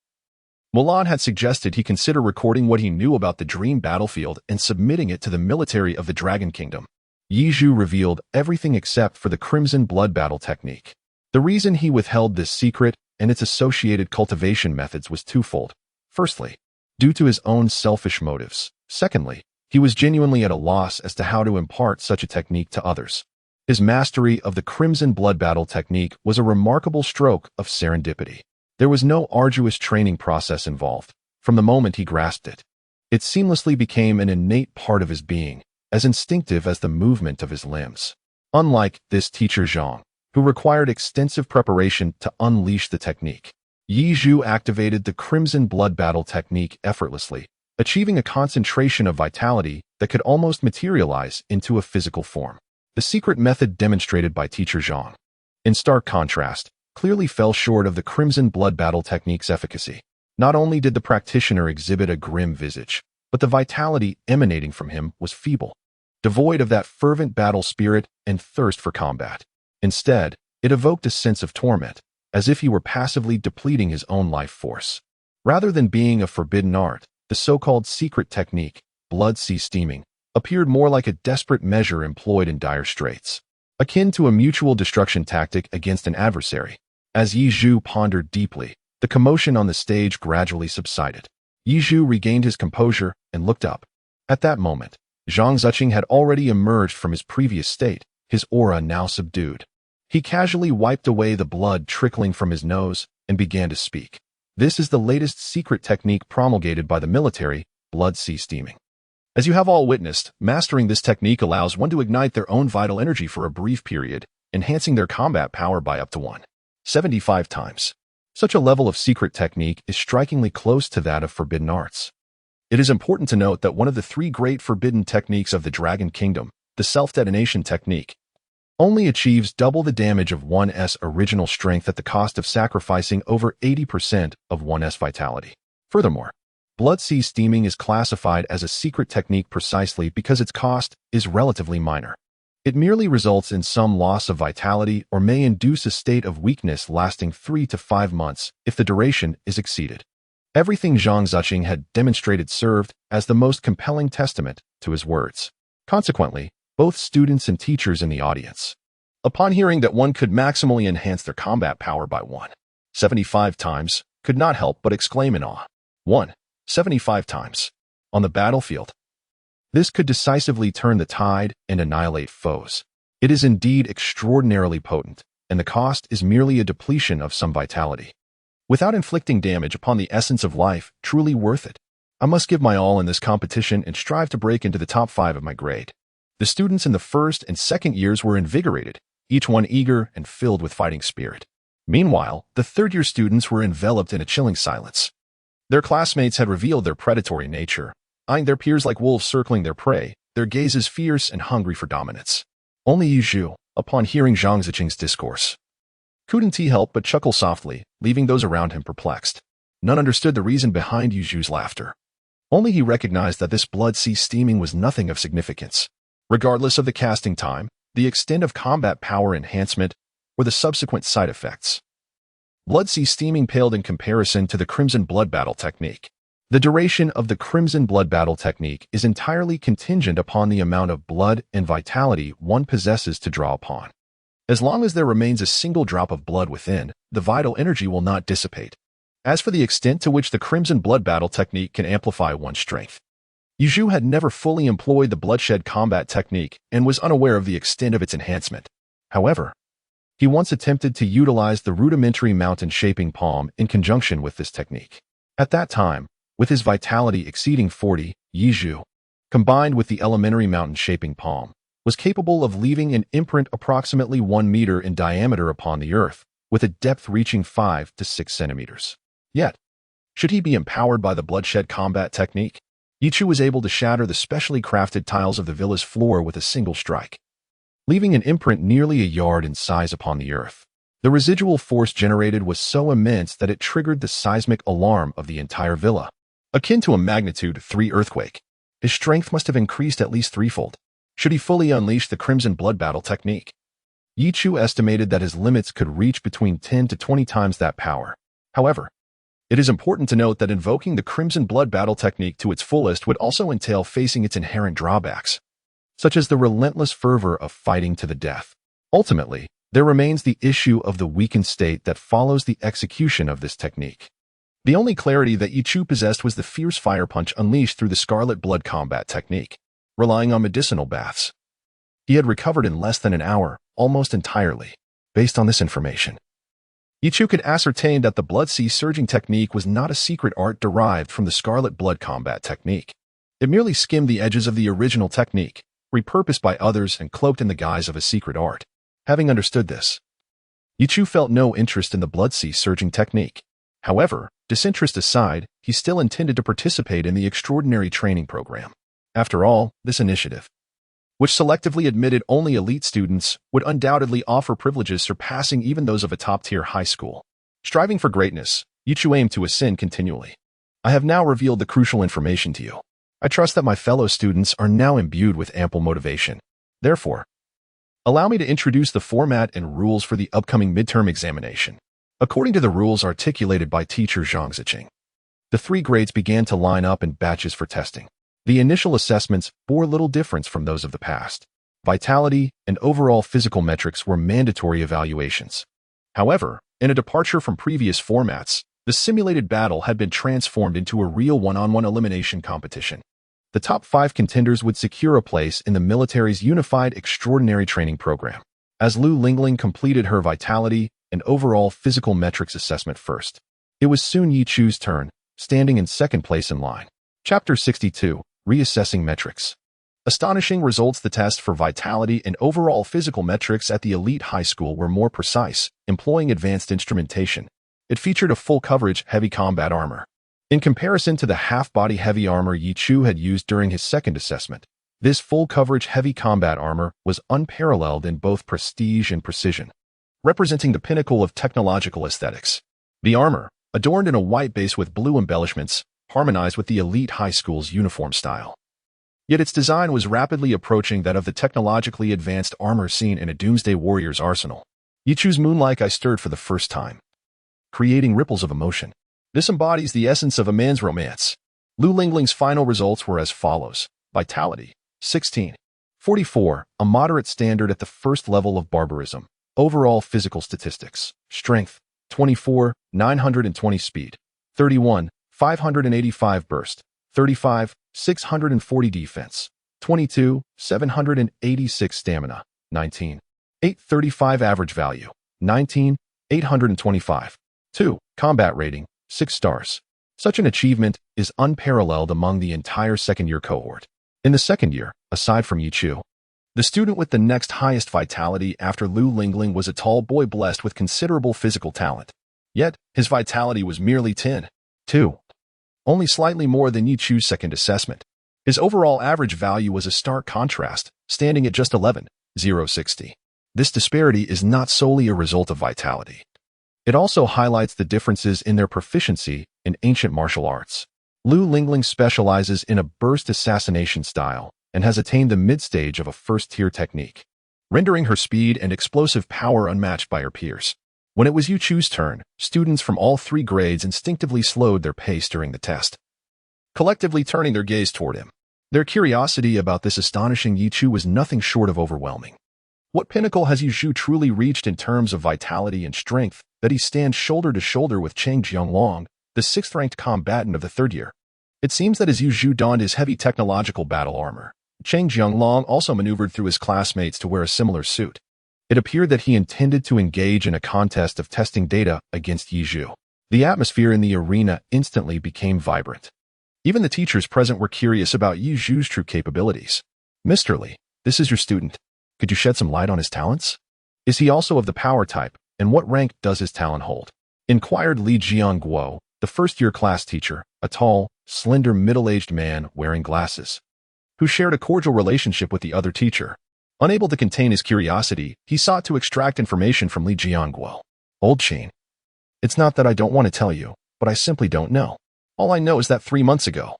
Mulan had suggested he consider recording what he knew about the dream battlefield and submitting it to the military of the Dragon Kingdom. Yi Zhu revealed everything except for the Crimson Blood Battle technique. The reason he withheld this secret and its associated cultivation methods was twofold. Firstly, due to his own selfish motives. Secondly, he was genuinely at a loss as to how to impart such a technique to others. His mastery of the Crimson Blood Battle technique was a remarkable stroke of serendipity. There was no arduous training process involved. From the moment he grasped it, it seamlessly became an innate part of his being, as instinctive as the movement of his limbs. Unlike this teacher Zhang, who required extensive preparation to unleash the technique, Yi Zhu activated the Crimson Blood Battle technique effortlessly, achieving a concentration of vitality that could almost materialize into a physical form. The secret method demonstrated by teacher Zhang, in stark contrast, clearly fell short of the Crimson Blood Battle technique's efficacy. Not only did the practitioner exhibit a grim visage, but the vitality emanating from him was feeble, devoid of that fervent battle spirit and thirst for combat. Instead, it evoked a sense of torment, as if he were passively depleting his own life force. Rather than being a forbidden art, the so-called secret technique, blood sea steaming, appeared more like a desperate measure employed in dire straits, akin to a mutual destruction tactic against an adversary. As Yi Zhu pondered deeply, the commotion on the stage gradually subsided. Yi Zhu regained his composure and looked up. At that moment, Zhang Ziqing had already emerged from his previous state, his aura now subdued. He casually wiped away the blood trickling from his nose and began to speak. This is the latest secret technique promulgated by the military, blood sea steaming. As you have all witnessed, mastering this technique allows one to ignite their own vital energy for a brief period, enhancing their combat power by up to 175 times. Such a level of secret technique is strikingly close to that of forbidden arts. It is important to note that one of the 3 great forbidden techniques of the Dragon Kingdom, the self-detonation technique, only achieves double the damage of one's original strength at the cost of sacrificing over 80% of one's vitality. Furthermore, blood sea steaming is classified as a secret technique precisely because its cost is relatively minor. It merely results in some loss of vitality or may induce a state of weakness lasting 3 to 5 months if the duration is exceeded. Everything Zhang Ziqing had demonstrated served as the most compelling testament to his words. Consequently, both students and teachers in the audience, upon hearing that one could maximally enhance their combat power by 175 times, could not help but exclaim in awe. 175 times. On the battlefield, this could decisively turn the tide and annihilate foes. It is indeed extraordinarily potent, and the cost is merely a depletion of some vitality, without inflicting damage upon the essence of life. Truly worth it. I must give my all in this competition and strive to break into the top 5 of my grade. The students in the first and second years were invigorated, each one eager and filled with fighting spirit. Meanwhile, the third-year students were enveloped in a chilling silence. Their classmates had revealed their predatory nature, eyeing their peers like wolves circling their prey, their gazes fierce and hungry for dominance. Only Yi Zhu, upon hearing Zhang Ziqing's discourse, Couldn't he help but chuckle softly, leaving those around him perplexed. None understood the reason behind Yuju's laughter. Only he recognized that this blood sea steaming was nothing of significance. Regardless of the casting time, the extent of combat power enhancement, or the subsequent side effects. Blood sea steaming paled in comparison to the Crimson Blood Battle technique. The duration of the Crimson Blood Battle technique is entirely contingent upon the amount of blood and vitality one possesses to draw upon. As long as there remains a single drop of blood within, the vital energy will not dissipate. As for the extent to which the Crimson Blood Battle technique can amplify one's strength, Yuju had never fully employed the bloodshed combat technique and was unaware of the extent of its enhancement. However, he once attempted to utilize the rudimentary mountain shaping palm in conjunction with this technique. At that time, with his vitality exceeding 40, Yuju, combined with the elementary mountain shaping palm, was capable of leaving an imprint approximately 1 meter in diameter upon the earth, with a depth reaching 5 to 6 centimeters. Yet, should he be empowered by the bloodshed combat technique, Yichu was able to shatter the specially crafted tiles of the villa's floor with a single strike, leaving an imprint nearly a yard in size upon the earth. The residual force generated was so immense that it triggered the seismic alarm of the entire villa, akin to a magnitude 3 earthquake. His strength must have increased at least threefold, should he fully unleash the Crimson Blood Battle technique. Yichu estimated that his limits could reach between 10 to 20 times that power. However, it is important to note that invoking the Crimson Blood Battle technique to its fullest would also entail facing its inherent drawbacks, such as the relentless fervor of fighting to the death. Ultimately, there remains the issue of the weakened state that follows the execution of this technique. The only clarity that Yichu possessed was the fierce fire punch unleashed through the Scarlet Blood combat technique, relying on medicinal baths. He had recovered in less than an hour, almost entirely. Based on this information, Yichu could ascertain that the blood sea surging technique was not a secret art derived from the Scarlet Blood combat technique. It merely skimmed the edges of the original technique, repurposed by others and cloaked in the guise of a secret art. Having understood this, Yichu felt no interest in the blood sea surging technique. However, disinterest aside, he still intended to participate in the extraordinary training program. After all, this initiative, which selectively admitted only elite students, would undoubtedly offer privileges surpassing even those of a top-tier high school. Striving for greatness, Yichu aimed to ascend continually. I have now revealed the crucial information to you. I trust that my fellow students are now imbued with ample motivation. Therefore, allow me to introduce the format and rules for the upcoming midterm examination. According to the rules articulated by teacher Zhang Ziqing, the 3 grades began to line up in batches for testing. The initial assessments bore little difference from those of the past. Vitality and overall physical metrics were mandatory evaluations. However, in a departure from previous formats, the simulated battle had been transformed into a real one-on-one elimination competition. The top 5 contenders would secure a place in the military's unified extraordinary training program. As Lu Lingling completed her vitality and overall physical metrics assessment first, it was soon Yichu's turn, standing in second place in line. Chapter 62. Reassessing Metrics. Astonishing results. The test for vitality and overall physical metrics at the elite high school were more precise, employing advanced instrumentation. It featured a full coverage heavy combat armor. In comparison to the half-body heavy armor Yichu had used during his second assessment, this full coverage heavy combat armor was unparalleled in both prestige and precision, representing the pinnacle of technological aesthetics. The armor, adorned in a white base with blue embellishments, harmonized with the elite high school's uniform style. Yet its design was rapidly approaching that of the technologically advanced armor seen in a Doomsday Warrior's arsenal. Yichu's moonlike eye stirred for the first time, creating ripples of emotion. This embodies the essence of a man's romance. Lu Lingling's final results were as follows. Vitality, 16. 44, a moderate standard at the first level of barbarism. Overall physical statistics. Strength, 24, 920 speed. 31, 585 burst. 35, 640 defense. 22, 786 stamina. 19, 835 average value. 19, 825. 2. Combat rating, 6 stars. Such an achievement is unparalleled among the entire second-year cohort. In the second year, aside from Yichu, the student with the next highest vitality after Lu Lingling was a tall boy blessed with considerable physical talent. Yet, his vitality was merely 10. 2. Only slightly more than Yichu's second assessment. His overall average value was a stark contrast, standing at just 11, 060. This disparity is not solely a result of vitality. It also highlights the differences in their proficiency in ancient martial arts. Lu Lingling specializes in a burst assassination style and has attained the mid-stage of a first-tier technique, rendering her speed and explosive power unmatched by her peers. When it was Yu Chu's turn, students from all 3 grades instinctively slowed their pace during the test, collectively turning their gaze toward him. Their curiosity about this astonishing Yu Chu was nothing short of overwhelming. What pinnacle has Yu Chu truly reached in terms of vitality and strength that he stands shoulder to shoulder with Cheng Jianglong, the 6th-ranked combatant of the 3rd year? It seems that as Yu Chu donned his heavy technological battle armor, Cheng Jianglong also maneuvered through his classmates to wear a similar suit. It appeared that he intended to engage in a contest of testing data against Yu Chu. The atmosphere in the arena instantly became vibrant. Even the teachers present were curious about Yu Chu's true capabilities. "Mr. Li, this is your student. Could you shed some light on his talents? Is he also of the power type, and what rank does his talent hold?" inquired Li Jiangguo, the 1st-year class teacher, a tall, slender, middle-aged man wearing glasses, who shared a cordial relationship with the other teacher. Unable to contain his curiosity, he sought to extract information from Li Jiangguo. "Old Qin, it's not that I don't want to tell you, but I simply don't know. All I know is that 3 months ago,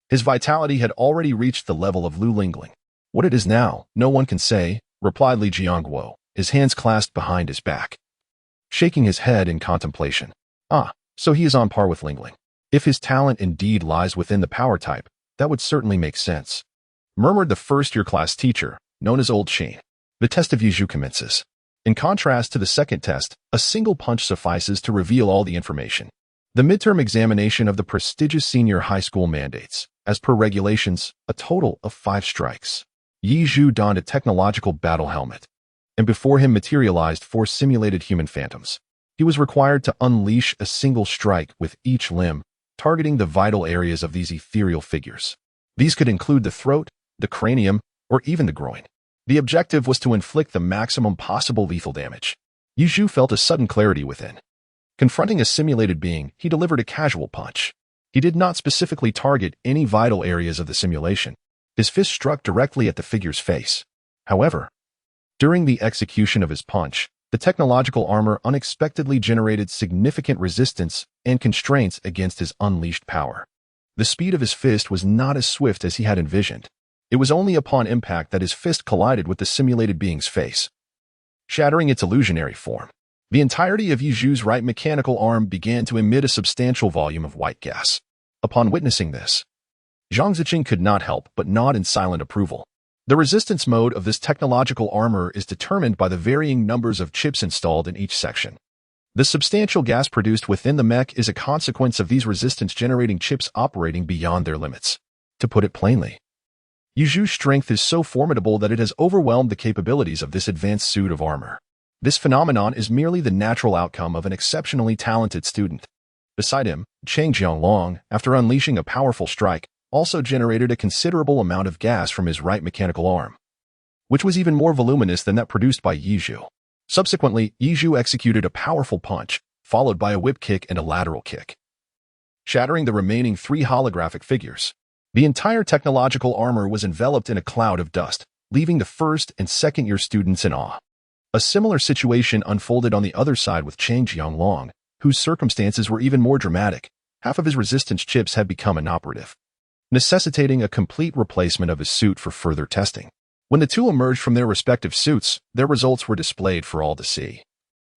his vitality had already reached the level of Lu Lingling. What it is now, no one can say," replied Li Jiangguo, his hands clasped behind his back, shaking his head in contemplation. "Ah, so he is on par with Lingling. If his talent indeed lies within the power type, that would certainly make sense," murmured the 1st-year class teacher, known as Old Qin. The test of Yu Chu commences. In contrast to the 2nd test, a single punch suffices to reveal all the information. The midterm examination of the prestigious senior high school mandates, as per regulations, a total of 5 strikes. Yu Chu donned a technological battle helmet, and before him materialized 4 simulated human phantoms. He was required to unleash a single strike with each limb, targeting the vital areas of these ethereal figures. These could include the throat, the cranium, or even the groin. The objective was to inflict the maximum possible lethal damage. Yu Chu felt a sudden clarity within. Confronting a simulated being, he delivered a casual punch. He did not specifically target any vital areas of the simulation. His fist struck directly at the figure's face. However, during the execution of his punch, the technological armor unexpectedly generated significant resistance and constraints against his unleashed power. The speed of his fist was not as swift as he had envisioned. It was only upon impact that his fist collided with the simulated being's face, shattering its illusionary form. The entirety of Yu Chu's right mechanical arm began to emit a substantial volume of white gas. Upon witnessing this, Zhang Ziqing could not help but nod in silent approval. The resistance mode of this technological armor is determined by the varying numbers of chips installed in each section. The substantial gas produced within the mech is a consequence of these resistance-generating chips operating beyond their limits. To put it plainly, Yu Chu's strength is so formidable that it has overwhelmed the capabilities of this advanced suit of armor. This phenomenon is merely the natural outcome of an exceptionally talented student. Beside him, Cheng Jianglong, after unleashing a powerful strike, also generated a considerable amount of gas from his right mechanical arm, which was even more voluminous than that produced by Yu Chu. Subsequently, Yu Chu executed a powerful punch, followed by a whip kick and a lateral kick, shattering the remaining 3 holographic figures. The entire technological armor was enveloped in a cloud of dust, leaving the 1st and 2nd-year students in awe. A similar situation unfolded on the other side with Cheng Jianglong, whose circumstances were even more dramatic. Half of his resistance chips had become inoperative, necessitating a complete replacement of his suit for further testing. When the two emerged from their respective suits, their results were displayed for all to see,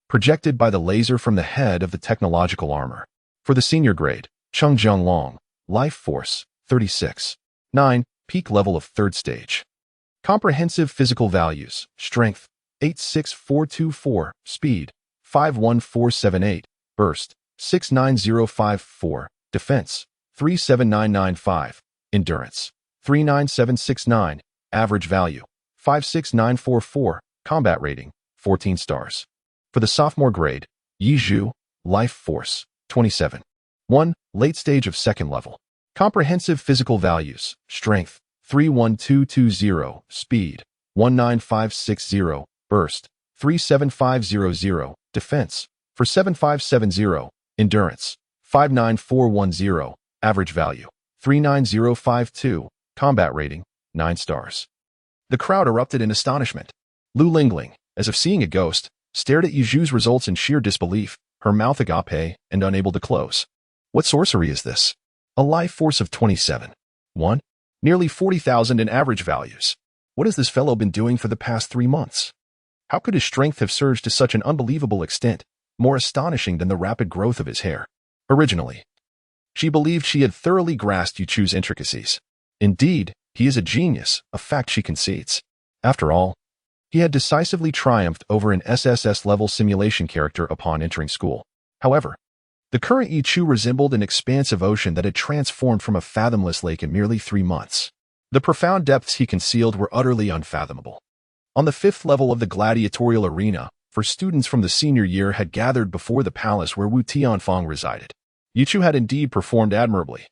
projected by the laser from the head of the technological armor. For the senior grade, Cheng Jianglong, Life Force, 36. 9, peak level of 3rd stage. Comprehensive physical values, strength, 86424, speed, 51478, burst, 69054, defense, 37995, endurance, 39769, average value, 56944, combat rating, 14 stars. For the sophomore grade, Yu Chu, Life Force, 27. 1, late stage of 2nd level. Comprehensive physical values, strength, 31220, speed, 19560, burst, 37500, defense, 47570, endurance, 59410, average value, 39052, combat rating, 9 stars. The crowd erupted in astonishment. Lu Lingling, as if seeing a ghost, stared at Yiju's results in sheer disbelief, her mouth agape and unable to close. What sorcery is this? A life force of 27. 1. Nearly 40,000 in average values. What has this fellow been doing for the past 3 months? How could his strength have surged to such an unbelievable extent, more astonishing than the rapid growth of his hair? Originally, she believed she had thoroughly grasped Yiju's intricacies. Indeed, he is a genius, a fact she concedes. After all, he had decisively triumphed over an SSS-level simulation character upon entering school. However, the current Yiju resembled an expansive ocean that had transformed from a fathomless lake in merely 3 months. The profound depths he concealed were utterly unfathomable. On the 5th level of the gladiatorial arena, for students from the senior year had gathered before the palace where Wu Tianfang resided. Yiju had indeed performed admirably.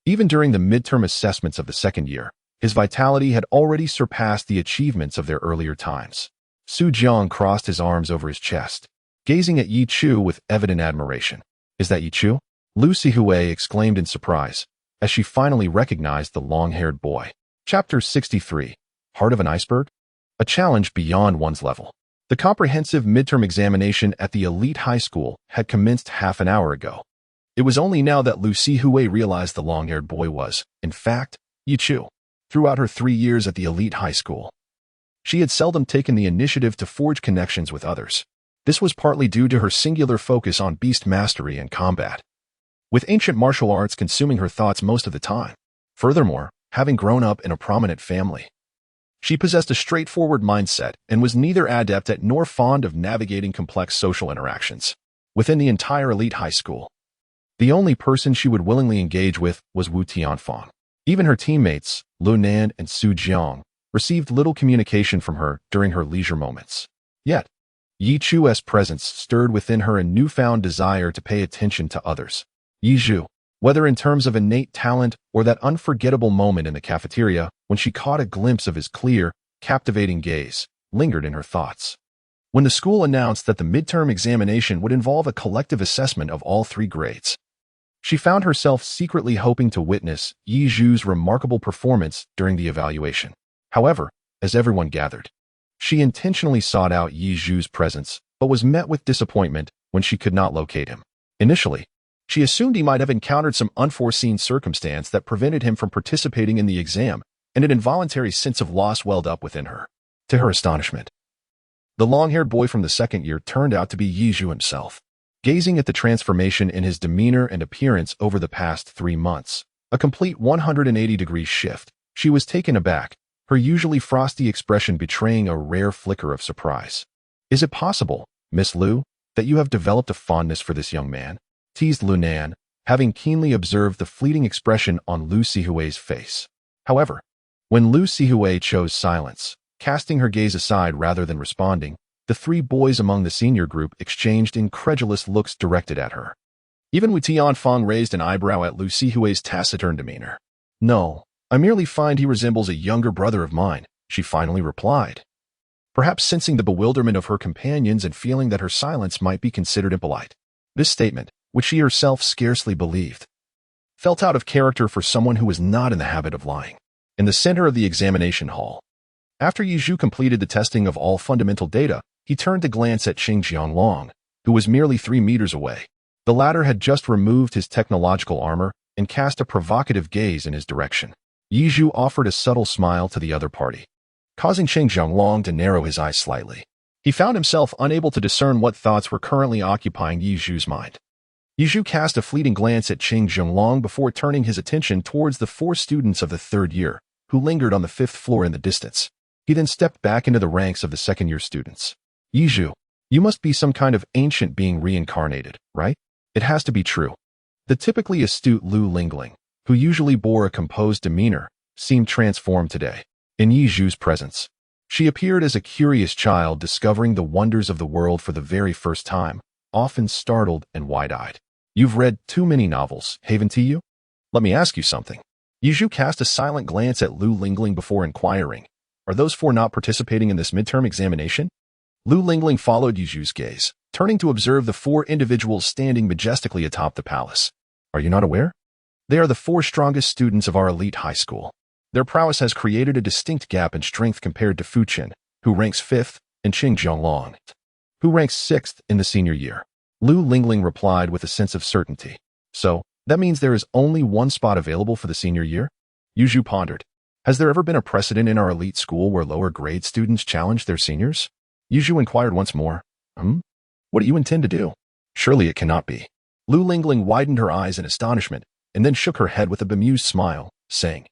Even during the midterm assessments of the second year, his vitality had already surpassed the achievements of their earlier times. Su Jiang crossed his arms over his chest, gazing at Yiju with evident admiration. Is that Yiju? Lu Sihui exclaimed in surprise, as she finally recognized the long-haired boy. Chapter 63. Heart of an Iceberg? A challenge beyond one's level. The comprehensive midterm examination at the elite high school had commenced half an hour ago. It was only now that Lu Sihui realized the long-haired boy was, in fact, Yiju. Throughout her 3 years at the elite high school, she had seldom taken the initiative to forge connections with others. This was partly due to her singular focus on beast mastery and combat, with ancient martial arts consuming her thoughts most of the time. Furthermore, having grown up in a prominent family, she possessed a straightforward mindset and was neither adept at nor fond of navigating complex social interactions. Within the entire elite high school, the only person she would willingly engage with was Wu Tianfang. Even her teammates, Lu Nan and Su Jiang, received little communication from her during her leisure moments. Yet, Yiju's presence stirred within her a newfound desire to pay attention to others. Yiju, whether in terms of innate talent or that unforgettable moment in the cafeteria when she caught a glimpse of his clear, captivating gaze, lingered in her thoughts. When the school announced that the midterm examination would involve a collective assessment of all 3 grades, she found herself secretly hoping to witness Yiju's remarkable performance during the evaluation. However, as everyone gathered, she intentionally sought out Yiju's presence, but was met with disappointment when she could not locate him. Initially, she assumed he might have encountered some unforeseen circumstance that prevented him from participating in the exam, and an involuntary sense of loss welled up within her. To her astonishment, the long-haired boy from the second year turned out to be Yiju himself. Gazing at the transformation in his demeanor and appearance over the past 3 months, a complete 180-degree shift, she was taken aback, her usually frosty expression betraying a rare flicker of surprise. Is it possible, Miss Lu, that you have developed a fondness for this young man? Teased Lu Nan, having keenly observed the fleeting expression on Lu Sihui's face. However, when Lu Sihui chose silence, casting her gaze aside rather than responding, the 3 boys among the senior group exchanged incredulous looks directed at her. Even Wu Tianfang raised an eyebrow at Lu Sihui's taciturn demeanor. No, I merely find he resembles a younger brother of mine, she finally replied, perhaps sensing the bewilderment of her companions and feeling that her silence might be considered impolite. This statement, which she herself scarcely believed, felt out of character for someone who was not in the habit of lying. In the center of the examination hall, after Yiju completed the testing of all fundamental data, he turned to glance at Qing Jianglong, who was merely 3 meters away. The latter had just removed his technological armor and cast a provocative gaze in his direction. Yiju offered a subtle smile to the other party, causing Qing Jianglong to narrow his eyes slightly. He found himself unable to discern what thoughts were currently occupying Yiju's mind. Yiju cast a fleeting glance at Qing Jianglong before turning his attention towards the 4 students of the 3rd year, who lingered on the 5th floor in the distance. He then stepped back into the ranks of the 2nd-year students. Yiju, you must be some kind of ancient being reincarnated, right? It has to be true. The typically astute Lu Lingling, who usually bore a composed demeanor, seemed transformed today. In Yiju's presence, she appeared as a curious child discovering the wonders of the world for the very first time, often startled and wide-eyed. You've read too many novels, haven't you? Let me ask you something. Yiju cast a silent glance at Lu Lingling before inquiring, are those 4 not participating in this midterm examination? Lu Lingling followed Yiju's gaze, turning to observe the 4 individuals standing majestically atop the palace. Are you not aware? They are the 4 strongest students of our elite high school. Their prowess has created a distinct gap in strength compared to Fu Qin, who ranks 5th, and Qing Jianglong, who ranks 6th in the senior year. Lu Lingling replied with a sense of certainty. So, that means there is only one spot available for the senior year? Yu Zhu pondered. Has there ever been a precedent in our elite school where lower grade students challenge their seniors? Yu Zhu inquired once more. What do you intend to do? Surely it cannot be. Lu Lingling widened her eyes in astonishment and then shook her head with a bemused smile, saying,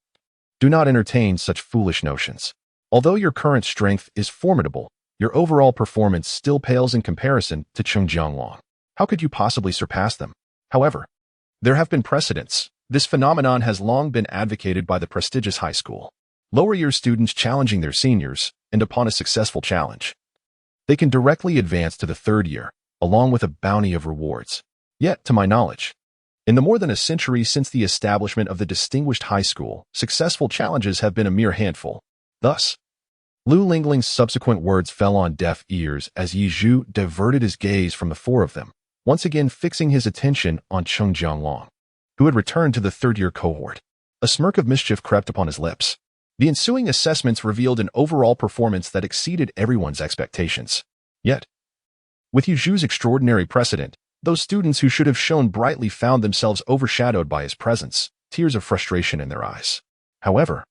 Do not entertain such foolish notions. Although your current strength is formidable, your overall performance still pales in comparison to Qing Jianglong. How could you possibly surpass them? However, there have been precedents. This phenomenon has long been advocated by the prestigious high school. Lower year students challenging their seniors, and upon a successful challenge, they can directly advance to the third year, along with a bounty of rewards. Yet, to my knowledge, in the more than a century since the establishment of the distinguished high school, successful challenges have been a mere handful. Thus, Lu Lingling's subsequent words fell on deaf ears as Yi Zhu diverted his gaze from the four of them, once again fixing his attention on Qing Jianglong, who had returned to the third-year cohort. A smirk of mischief crept upon his lips. The ensuing assessments revealed an overall performance that exceeded everyone's expectations. Yet, with Yu Zhu's extraordinary precedent, those students who should have shone brightly found themselves overshadowed by his presence, tears of frustration in their eyes. However,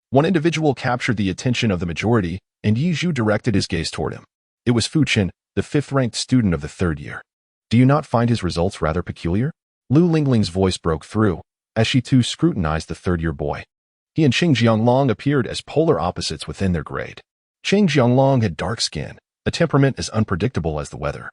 one individual captured the attention of the majority, and Yi Zhu directed his gaze toward him. It was Fu Qin, the 5th-ranked student of the third year. Do you not find his results rather peculiar? Lu Lingling's voice broke through, as she too scrutinized the third-year boy. He and Qing Jianglong appeared as polar opposites within their grade. Qing Jianglong had dark skin, a temperament as unpredictable as the weather,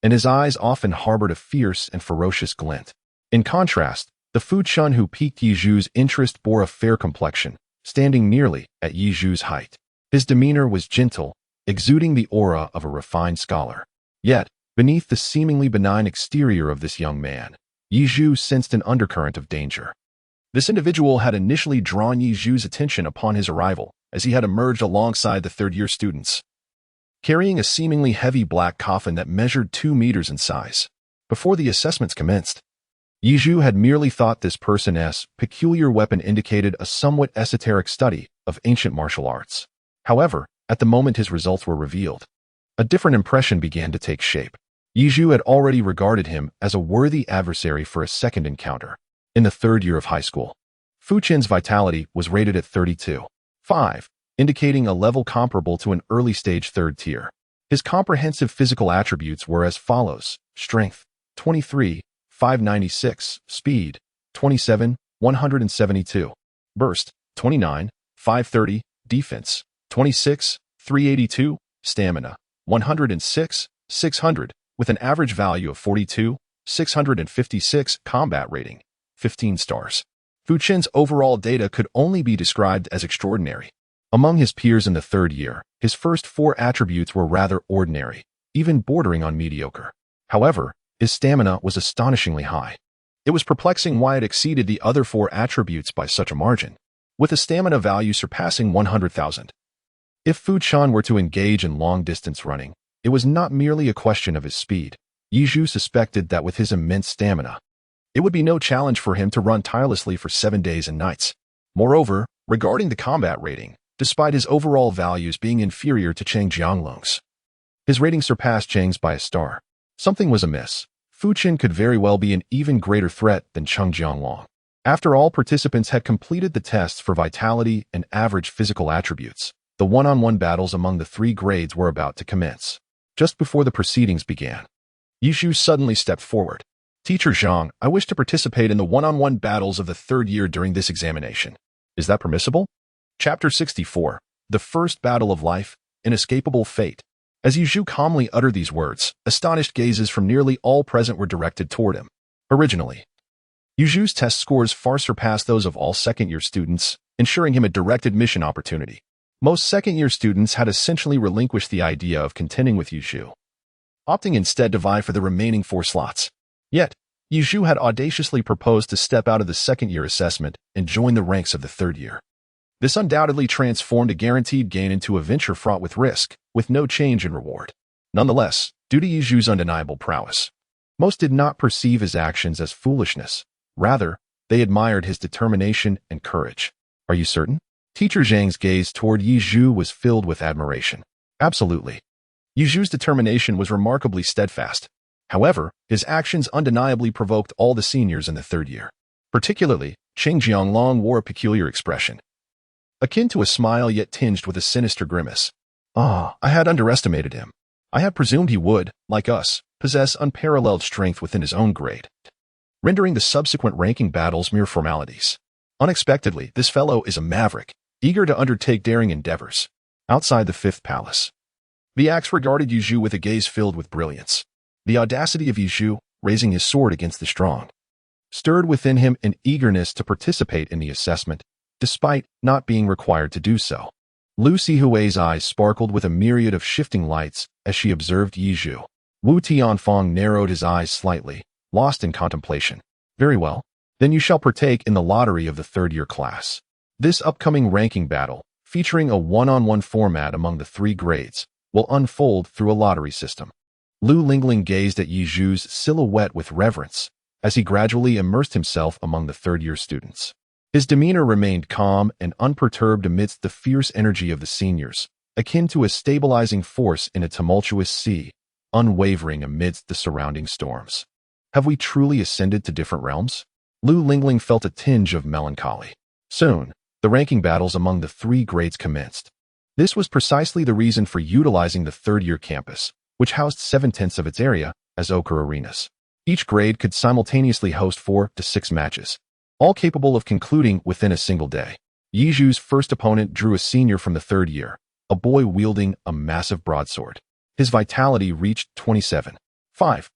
and his eyes often harbored a fierce and ferocious glint. In contrast, the Fu Chun who piqued Yi Zhu's interest bore a fair complexion, standing nearly at Yi Zhu's height. His demeanor was gentle, exuding the aura of a refined scholar. Yet, beneath the seemingly benign exterior of this young man, Yi Zhu sensed an undercurrent of danger. This individual had initially drawn Yi Zhu's attention upon his arrival, as he had emerged alongside the third-year students, carrying a seemingly heavy black coffin that measured 2 meters in size. Before the assessments commenced, Yi Zhu had merely thought this person's peculiar weapon indicated a somewhat esoteric study of ancient martial arts. However, at the moment his results were revealed, a different impression began to take shape. Yi Zhu had already regarded him as a worthy adversary for a second encounter. In the third year of high school, Fu Qin's vitality was rated at 32.5, indicating a level comparable to an early-stage third tier. His comprehensive physical attributes were as follows: strength, 23, 596, speed, 27, 172, burst, 29, 530, defense, 26, 382, stamina, 106, 600, with an average value of 42, 656, combat rating, 15 stars. Fu Qin's overall data could only be described as extraordinary. Among his peers in the third year, his first 4 attributes were rather ordinary, even bordering on mediocre. However, his stamina was astonishingly high. It was perplexing why it exceeded the other 4 attributes by such a margin, with a stamina value surpassing 100,000. If Fu Chan were to engage in long-distance running, it was not merely a question of his speed. Yi Zhu suspected that with his immense stamina, it would be no challenge for him to run tirelessly for 7 days and nights. Moreover, regarding the combat rating, despite his overall values being inferior to Qing Jianglong's, his rating surpassed Chang's by a star. Something was amiss. Fu Qin could very well be an even greater threat than Qing Jianglong. After all participants had completed the tests for vitality and average physical attributes, the one-on-one battles among the 3 grades were about to commence. Just before the proceedings began, Yi Zhu suddenly stepped forward. Teacher Zhang, I wish to participate in the one-on-one battles of the third year during this examination. Is that permissible? Chapter 64. The First Battle of Life, Inescapable Fate. As Yi Zhu calmly uttered these words, astonished gazes from nearly all present were directed toward him. Originally, Yi Zhu's test scores far surpassed those of all second-year students, ensuring him a direct admission opportunity. Most second-year students had essentially relinquished the idea of contending with Yi Zhu, opting instead to vie for the remaining 4 slots. Yet, Yi Zhu had audaciously proposed to step out of the second-year assessment and join the ranks of the third year. This undoubtedly transformed a guaranteed gain into a venture fraught with risk, with no change in reward. Nonetheless, due to Yi Zhu's undeniable prowess, most did not perceive his actions as foolishness. Rather, they admired his determination and courage. Are you certain? Teacher Zhang's gaze toward Yi Zhu was filled with admiration. Absolutely. Yizhu's determination was remarkably steadfast. However, his actions undeniably provoked all the seniors in the third year. Particularly, Qing Jianglong wore a peculiar expression, akin to a smile yet tinged with a sinister grimace. I had underestimated him. I had presumed he would, like us, possess unparalleled strength within his own grade, rendering the subsequent ranking battles mere formalities. Unexpectedly, this fellow is a maverick, eager to undertake daring endeavors. Outside the fifth palace, the axe regarded Yizhu with a gaze filled with brilliance. The audacity of Yizhu, raising his sword against the strong, stirred within him an eagerness to participate in the assessment, despite not being required to do so. Lu Sihui's eyes sparkled with a myriad of shifting lights as she observed Yizhu. Wu Tianfeng narrowed his eyes slightly, lost in contemplation. Very well. Then you shall partake in the lottery of the third-year class. This upcoming ranking battle, featuring a one-on-one format among the 3 grades, will unfold through a lottery system. Lu Lingling gazed at Yizhu's silhouette with reverence as he gradually immersed himself among the third-year students. His demeanor remained calm and unperturbed amidst the fierce energy of the seniors, akin to a stabilizing force in a tumultuous sea, unwavering amidst the surrounding storms. Have we truly ascended to different realms? Lu Lingling felt a tinge of melancholy. Soon, the ranking battles among the 3 grades commenced. This was precisely the reason for utilizing the third-year campus, which housed 7/10 of its area, as ochre arenas. Each grade could simultaneously host 4 to 6 matches, all capable of concluding within a single day. Yizhu's first opponent drew a senior from the 3rd year, a boy wielding a massive broadsword. His vitality reached 27.5,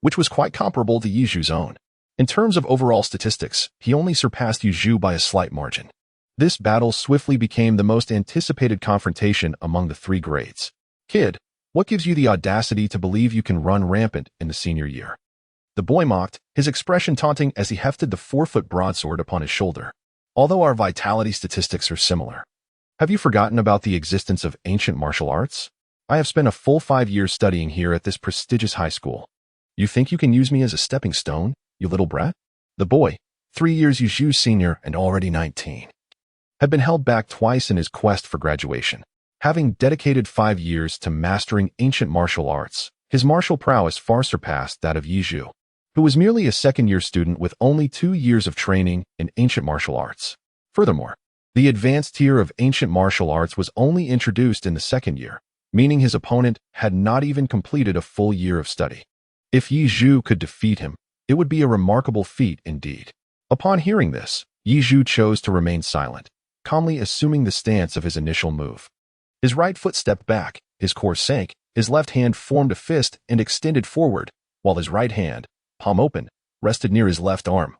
which was quite comparable to Yizhu's own. In terms of overall statistics, he only surpassed Yizhu by a slight margin. This battle swiftly became the most anticipated confrontation among the 3 grades. Kid, what gives you the audacity to believe you can run rampant in the senior year? The boy mocked, his expression taunting as he hefted the 4-foot broadsword upon his shoulder. Although our vitality statistics are similar, have you forgotten about the existence of ancient martial arts? I have spent a full 5 years studying here at this prestigious high school. You think you can use me as a stepping stone, you little brat? The boy, 3 years Yizhu's senior and already 19, had been held back twice in his quest for graduation. Having dedicated 5 years to mastering ancient martial arts, his martial prowess far surpassed that of Yizhu, who was merely a second-year student with only 2 years of training in ancient martial arts. Furthermore, the advanced tier of ancient martial arts was only introduced in the 2nd year, meaning his opponent had not even completed a full year of study. If Yizhu could defeat him, it would be a remarkable feat indeed. Upon hearing this, Yizhu chose to remain silent, calmly assuming the stance of his initial move. His right foot stepped back, his core sank, his left hand formed a fist and extended forward, while his right hand, palm open, rested near his left arm,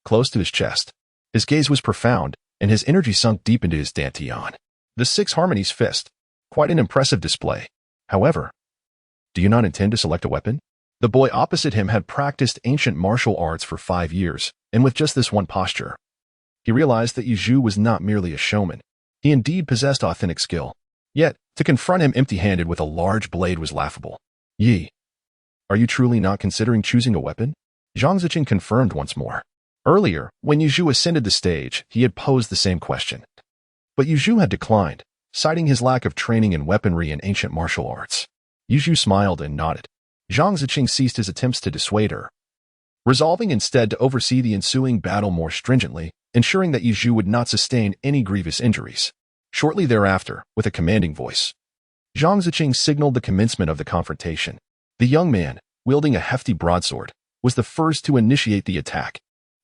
close to his chest. His gaze was profound, and his energy sunk deep into his dantian. The 6 harmonies fist. Quite an impressive display. However, do you not intend to select a weapon? The boy opposite him had practiced ancient martial arts for 5 years, and with just this one posture, he realized that Yizhu was not merely a showman. He indeed possessed authentic skill. Yet, to confront him empty-handed with a large blade was laughable. Yi, are you truly not considering choosing a weapon? Zhang Ziqing confirmed once more. Earlier, when Yizhu ascended the stage, he had posed the same question. But Yizhu had declined, citing his lack of training in weaponry and ancient martial arts. Yizhu smiled and nodded. Zhang Ziqing ceased his attempts to dissuade her, resolving instead to oversee the ensuing battle more stringently, ensuring that Yizhu would not sustain any grievous injuries. Shortly thereafter, with a commanding voice, Zhang Ziqing signaled the commencement of the confrontation. The young man, wielding a hefty broadsword, was the first to initiate the attack.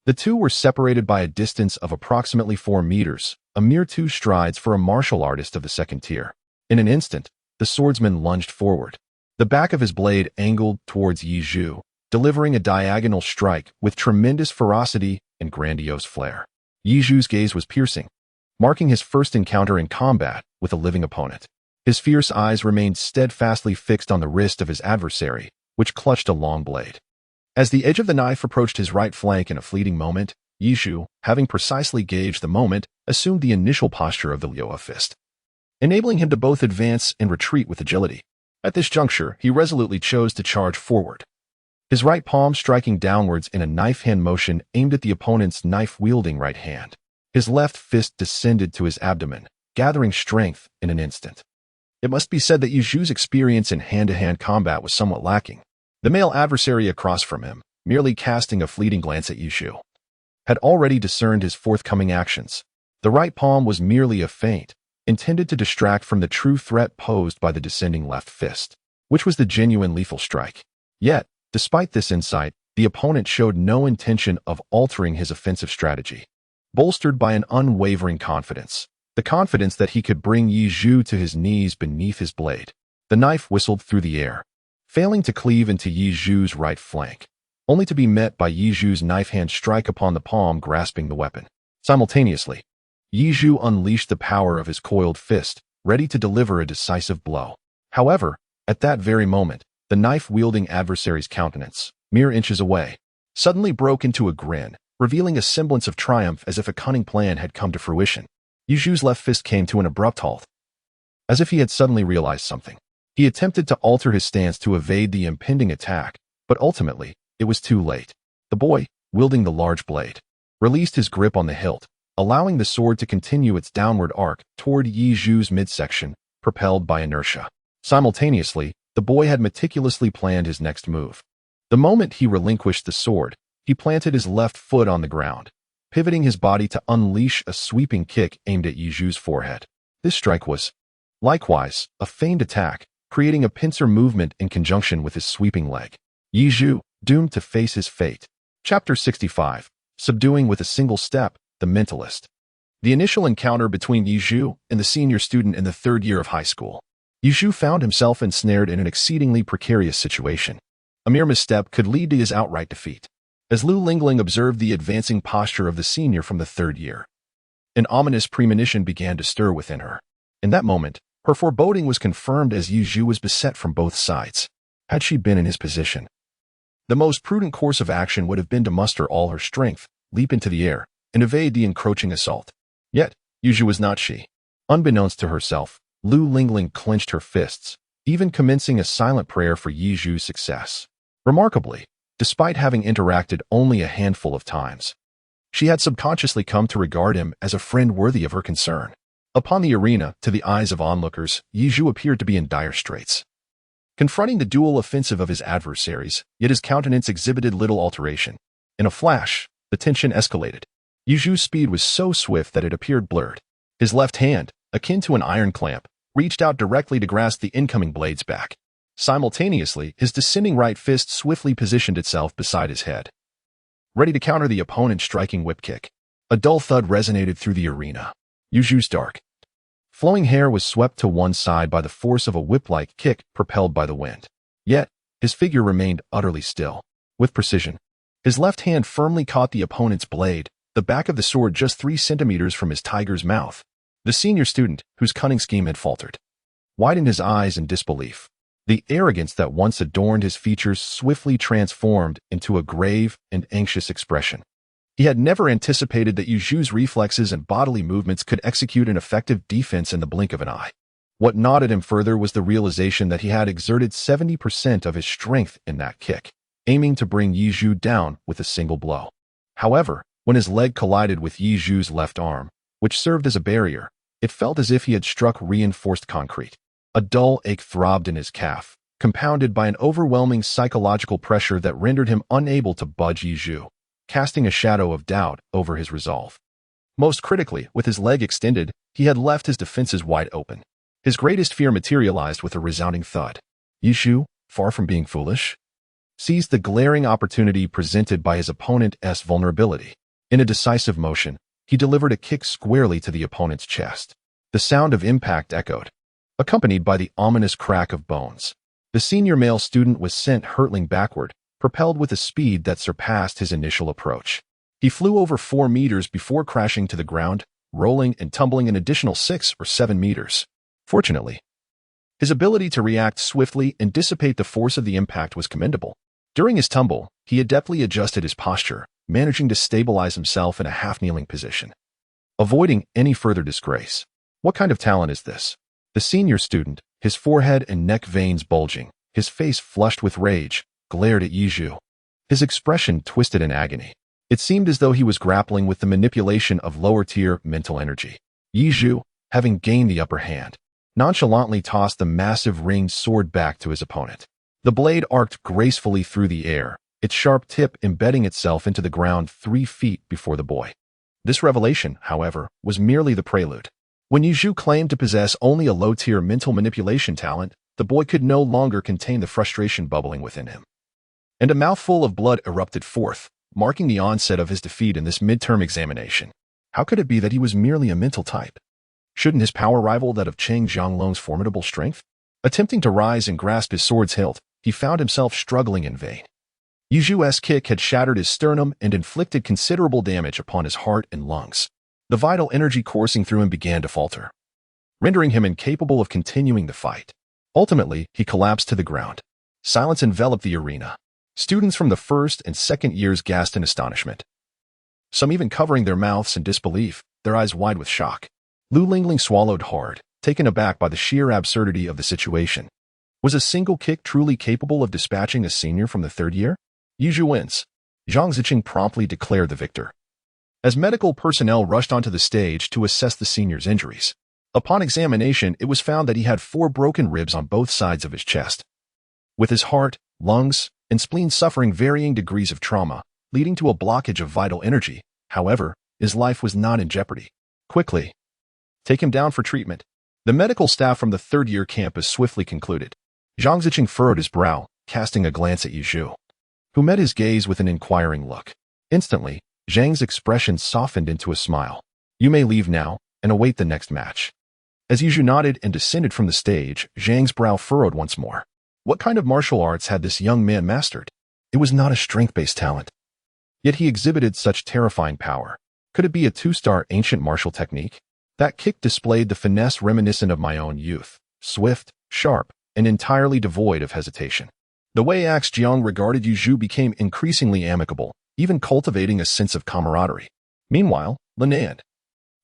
The two were separated by a distance of approximately 4 meters, a mere 2 strides for a martial artist of the 2nd tier. In an instant, the swordsman lunged forward. The back of his blade angled towards Yizhu, delivering a diagonal strike with tremendous ferocity and grandiose flair. Yizhu's gaze was piercing, marking his first encounter in combat with a living opponent. His fierce eyes remained steadfastly fixed on the wrist of his adversary, which clutched a long blade. As the edge of the knife approached his right flank in a fleeting moment, Yizhu, having precisely gauged the moment, assumed the initial posture of the Liuwa fist, enabling him to both advance and retreat with agility. At this juncture, he resolutely chose to charge forward, his right palm striking downwards in a knife-hand motion aimed at the opponent's knife-wielding right hand. His left fist descended to his abdomen, gathering strength in an instant. It must be said that Yizhu's experience in hand-to-hand combat was somewhat lacking. The male adversary across from him, merely casting a fleeting glance at Yizhu, had already discerned his forthcoming actions. The right palm was merely a feint, intended to distract from the true threat posed by the descending left fist, which was the genuine lethal strike. Yet, despite this insight, the opponent showed no intention of altering his offensive strategy. Bolstered by an unwavering confidence, the confidence that he could bring Yizhu to his knees beneath his blade, the knife whistled through the air, failing to cleave into Yizhu's right flank, only to be met by Yizhu's knife hand strike upon the palm grasping the weapon. Simultaneously, Yizhu unleashed the power of his coiled fist, ready to deliver a decisive blow. However, at that very moment, the knife-wielding adversary's countenance, mere inches away, suddenly broke into a grin, revealing a semblance of triumph as if a cunning plan had come to fruition. Yizhu's left fist came to an abrupt halt, as if he had suddenly realized something. He attempted to alter his stance to evade the impending attack, but ultimately, it was too late. The boy, wielding the large blade, released his grip on the hilt, allowing the sword to continue its downward arc toward Yizhu's midsection, propelled by inertia. Simultaneously, the boy had meticulously planned his next move. The moment he relinquished the sword, he planted his left foot on the ground, pivoting his body to unleash a sweeping kick aimed at Yizhu's forehead. This strike was, likewise, a feigned attack, creating a pincer movement in conjunction with his sweeping leg. Yizhu, doomed to face his fate. Chapter 65. Subduing with a single step, the mentalist. The initial encounter between Yizhu and the senior student in the third year of high school. Yizhu found himself ensnared in an exceedingly precarious situation. A mere misstep could lead to his outright defeat. As Lu Lingling observed the advancing posture of the senior from the third year, an ominous premonition began to stir within her. In that moment, her foreboding was confirmed as Yizhu was beset from both sides. Had she been in his position, the most prudent course of action would have been to muster all her strength, leap into the air, and evade the encroaching assault. Yet, Yizhu was not she. Unbeknownst to herself, Lu Lingling clenched her fists, even commencing a silent prayer for Yizhu's success. Remarkably, despite having interacted only a handful of times, she had subconsciously come to regard him as a friend worthy of her concern. Upon the arena, to the eyes of onlookers, Yizhu appeared to be in dire straits. Confronting the dual offensive of his adversaries, yet his countenance exhibited little alteration. In a flash, the tension escalated. Yizhu's speed was so swift that it appeared blurred. His left hand, akin to an iron clamp, reached out directly to grasp the incoming blade's back. Simultaneously, his descending right fist swiftly positioned itself beside his head, ready to counter the opponent's striking whip kick. A dull thud resonated through the arena. Yizhu's dark, flowing hair was swept to one side by the force of a whip-like kick propelled by the wind. Yet, his figure remained utterly still. With precision, his left hand firmly caught the opponent's blade, the back of the sword just 3 centimeters from his tiger's mouth. The senior student, whose cunning scheme had faltered, widened his eyes in disbelief. The arrogance that once adorned his features swiftly transformed into a grave and anxious expression. He had never anticipated that Yizhu's reflexes and bodily movements could execute an effective defense in the blink of an eye. What gnawed him further was the realization that he had exerted 70% of his strength in that kick, aiming to bring Yizhu down with a single blow. However, when his leg collided with Yizhu's left arm, which served as a barrier, it felt as if he had struck reinforced concrete. A dull ache throbbed in his calf, compounded by an overwhelming psychological pressure that rendered him unable to budge Yizhu, casting a shadow of doubt over his resolve. Most critically, with his leg extended, he had left his defenses wide open. His greatest fear materialized with a resounding thud. Yizhu, far from being foolish, seized the glaring opportunity presented by his opponent's vulnerability. In a decisive motion, he delivered a kick squarely to the opponent's chest. The sound of impact echoed, accompanied by the ominous crack of bones. The senior male student was sent hurtling backward, propelled with a speed that surpassed his initial approach. He flew over 4 meters before crashing to the ground, rolling and tumbling an additional 6 or 7 meters. Fortunately, his ability to react swiftly and dissipate the force of the impact was commendable. During his tumble, he adeptly adjusted his posture, managing to stabilize himself in a half-kneeling position, avoiding any further disgrace. What kind of talent is this? The senior student, his forehead and neck veins bulging, his face flushed with rage, glared at Yizhu. His expression twisted in agony. It seemed as though he was grappling with the manipulation of lower-tier mental energy. Yizhu, having gained the upper hand, nonchalantly tossed the massive ringed sword back to his opponent. The blade arced gracefully through the air, its sharp tip embedding itself into the ground 3 feet before the boy. This revelation, however, was merely the prelude. When Yu Zhu claimed to possess only a low-tier mental manipulation talent, the boy could no longer contain the frustration bubbling within him. And a mouthful of blood erupted forth, marking the onset of his defeat in this midterm examination. How could it be that he was merely a mental type? Shouldn't his power rival that of Cheng Jianglong's formidable strength? Attempting to rise and grasp his sword's hilt, he found himself struggling in vain. Yu Zhu's kick had shattered his sternum and inflicted considerable damage upon his heart and lungs. The vital energy coursing through him began to falter, rendering him incapable of continuing the fight. Ultimately, he collapsed to the ground. Silence enveloped the arena. Students from the first and second years gasped in astonishment, some even covering their mouths in disbelief, their eyes wide with shock. Lu Lingling swallowed hard, taken aback by the sheer absurdity of the situation. Was a single kick truly capable of dispatching a senior from the third year? Yu Zhu wins. Zhang Ziqing promptly declared the victor, as medical personnel rushed onto the stage to assess the senior's injuries. Upon examination, it was found that he had 4 broken ribs on both sides of his chest, with his heart, lungs, and spleen suffering varying degrees of trauma, leading to a blockage of vital energy. However, his life was not in jeopardy. Quickly, take him down for treatment. The medical staff from the third-year campus swiftly concluded. Zhang Ziqing furrowed his brow, casting a glance at Yu Zhu, who met his gaze with an inquiring look. Instantly, Zhang's expression softened into a smile. You may leave now and await the next match. As Yu Zhu nodded and descended from the stage, Zhang's brow furrowed once more. What kind of martial arts had this young man mastered? It was not a strength-based talent. Yet he exhibited such terrifying power. Could it be a 2-star ancient martial technique? That kick displayed the finesse reminiscent of my own youth, swift, sharp, and entirely devoid of hesitation. The way Axe Jiang regarded Yu Zhu became increasingly amicable, even cultivating a sense of camaraderie. Meanwhile, Linan,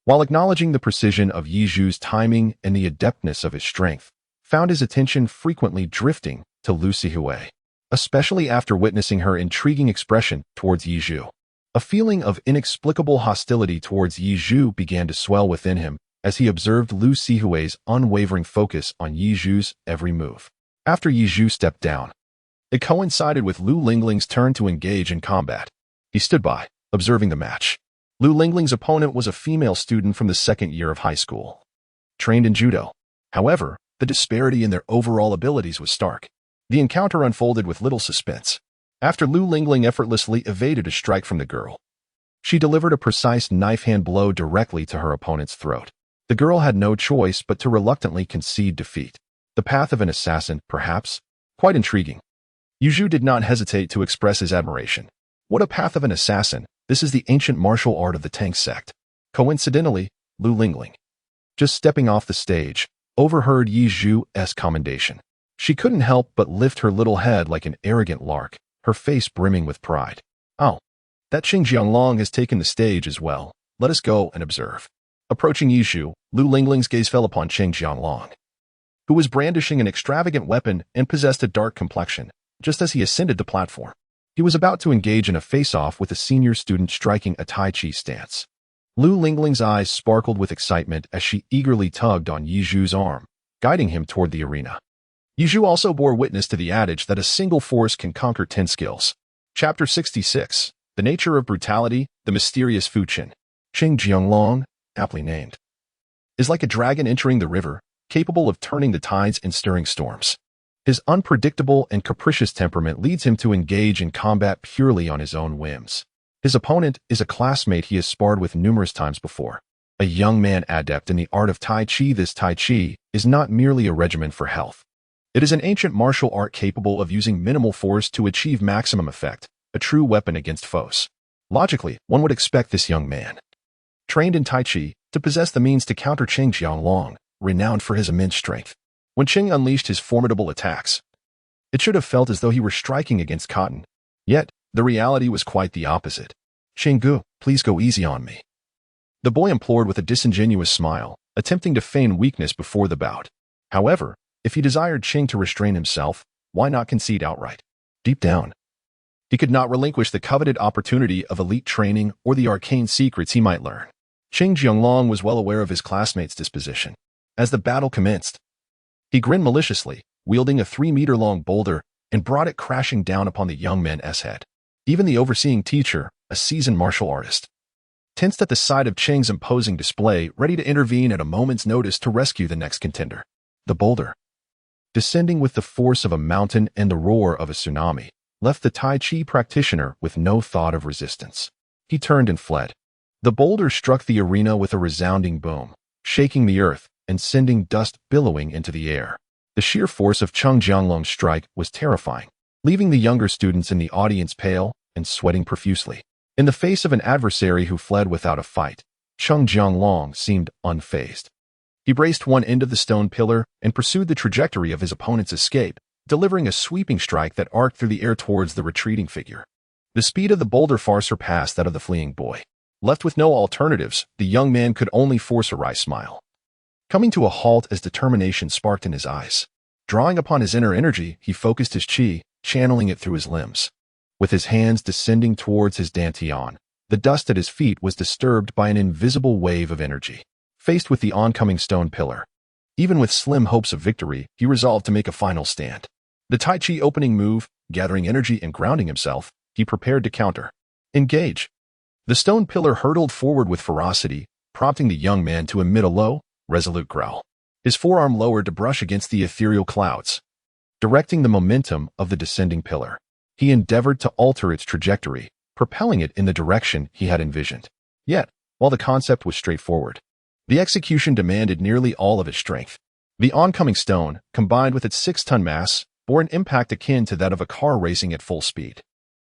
while acknowledging the precision of Yu Zhu's timing and the adeptness of his strength, found his attention frequently drifting to Lu Sihui, especially after witnessing her intriguing expression towards Yu Zhu. A feeling of inexplicable hostility towards Yu Zhu began to swell within him as he observed Lu Sihui's unwavering focus on Yu Zhu's every move. After Yu Zhu stepped down, it coincided with Lu Lingling's turn to engage in combat. He stood by, observing the match. Lu Lingling's opponent was a female student from the second year of high school, trained in judo. However, the disparity in their overall abilities was stark. The encounter unfolded with little suspense. After Lu Lingling effortlessly evaded a strike from the girl, she delivered a precise knife-hand blow directly to her opponent's throat. The girl had no choice but to reluctantly concede defeat. The path of an assassin, perhaps? Quite intriguing. Yu Zhu did not hesitate to express his admiration. What a path of an assassin! This is the ancient martial art of the Tang sect. Coincidentally, Lu Lingling, just stepping off the stage, overheard Yu Zhu's commendation. She couldn't help but lift her little head like an arrogant lark, her face brimming with pride. Oh, that Cheng Jianglong has taken the stage as well. Let us go and observe. Approaching Yu Zhu, Lu Lingling's gaze fell upon Cheng Jianglong, who was brandishing an extravagant weapon and possessed a dark complexion. Just as he ascended the platform, he was about to engage in a face-off with a senior student striking a Tai Chi stance. Lu Lingling's eyes sparkled with excitement as she eagerly tugged on Yu Zhu's arm, guiding him toward the arena. Yu Zhu also bore witness to the adage that a single force can conquer 10 skills. Chapter 66. The Nature of Brutality, the Mysterious Fuqin. Cheng Jianglong, aptly named, is like a dragon entering the river, capable of turning the tides and stirring storms. His unpredictable and capricious temperament leads him to engage in combat purely on his own whims. His opponent is a classmate he has sparred with numerous times before. A young man adept in the art of Tai Chi. This Tai Chi is not merely a regimen for health. It is an ancient martial art capable of using minimal force to achieve maximum effect, a true weapon against foes. Logically, one would expect this young man, trained in Tai Chi, to possess the means to counter Cheng Jianglong, renowned for his immense strength. When Cheng unleashed his formidable attacks, it should have felt as though he were striking against cotton. Yet, the reality was quite the opposite. Cheng-gu, please go easy on me, the boy implored with a disingenuous smile, attempting to feign weakness before the bout. However, if he desired Cheng to restrain himself, why not concede outright? Deep down, he could not relinquish the coveted opportunity of elite training or the arcane secrets he might learn. Cheng Jianglong was well aware of his classmate's disposition. As the battle commenced, He grinned maliciously, wielding a 3-meter-long boulder, and brought it crashing down upon the young man's head. Even the overseeing teacher, a seasoned martial artist, tensed at the sight of Cheng's imposing display, ready to intervene at a moment's notice to rescue the next contender. The boulder, descending with the force of a mountain and the roar of a tsunami, left the Tai Chi practitioner with no thought of resistance. He turned and fled. The boulder struck the arena with a resounding boom, shaking the earth and sending dust billowing into the air. The sheer force of Cheng Jianglong's strike was terrifying, leaving the younger students in the audience pale and sweating profusely. In the face of an adversary who fled without a fight, Cheng Jianglong seemed unfazed. He braced one end of the stone pillar and pursued the trajectory of his opponent's escape, delivering a sweeping strike that arced through the air towards the retreating figure. The speed of the boulder far surpassed that of the fleeing boy. Left with no alternatives, the young man could only force a wry smile, coming to a halt as determination sparked in his eyes. Drawing upon his inner energy, he focused his chi, channeling it through his limbs. With his hands descending towards his dantian, the dust at his feet was disturbed by an invisible wave of energy. Faced with the oncoming stone pillar, even with slim hopes of victory, he resolved to make a final stand. The Tai Chi opening move, gathering energy and grounding himself, he prepared to counter. Engage. The stone pillar hurtled forward with ferocity, prompting the young man to emit a low, resolute growl. His forearm lowered to brush against the ethereal clouds, directing the momentum of the descending pillar. He endeavored to alter its trajectory, propelling it in the direction he had envisioned. Yet, while the concept was straightforward, the execution demanded nearly all of his strength. The oncoming stone, combined with its 6-ton mass, bore an impact akin to that of a car racing at full speed.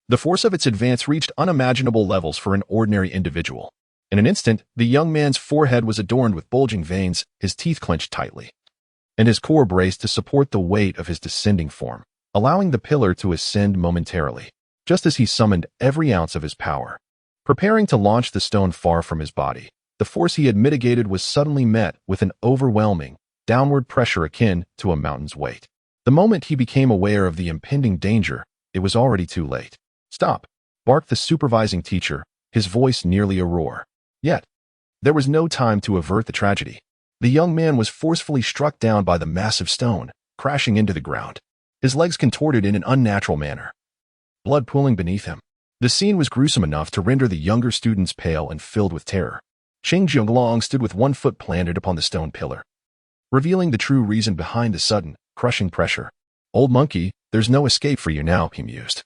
The force of its advance reached unimaginable levels for an ordinary individual. In an instant, the young man's forehead was adorned with bulging veins, his teeth clenched tightly, and his core braced to support the weight of his descending form, allowing the pillar to ascend momentarily, just as he summoned every ounce of his power. Preparing to launch the stone far from his body, the force he had mitigated was suddenly met with an overwhelming, downward pressure akin to a mountain's weight. The moment he became aware of the impending danger, it was already too late. "Stop!" barked the supervising teacher, his voice nearly a roar. Yet, there was no time to avert the tragedy. The young man was forcefully struck down by the massive stone, crashing into the ground. His legs contorted in an unnatural manner, blood pooling beneath him. The scene was gruesome enough to render the younger students pale and filled with terror. Cheng Jianglong stood with one foot planted upon the stone pillar, revealing the true reason behind the sudden, crushing pressure. "Old monkey, there's no escape for you now," he mused.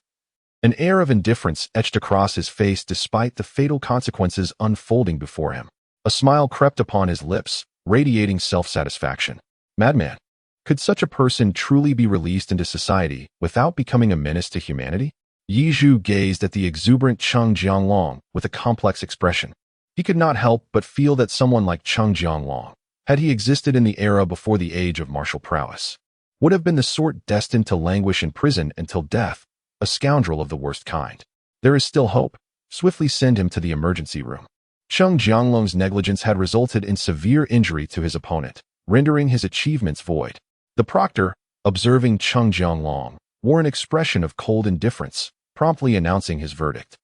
An air of indifference etched across his face despite the fatal consequences unfolding before him. A smile crept upon his lips, radiating self-satisfaction. Madman. Could such a person truly be released into society without becoming a menace to humanity? Yi Zhu gazed at the exuberant Cheng Jianglong with a complex expression. He could not help but feel that someone like Cheng Jianglong, had he existed in the era before the age of martial prowess, would have been the sort destined to languish in prison until death, a scoundrel of the worst kind. There is still hope. Swiftly send him to the emergency room. Cheng Jianglong's negligence had resulted in severe injury to his opponent, rendering his achievements void. The proctor, observing Cheng Jianglong, wore an expression of cold indifference, promptly announcing his verdict.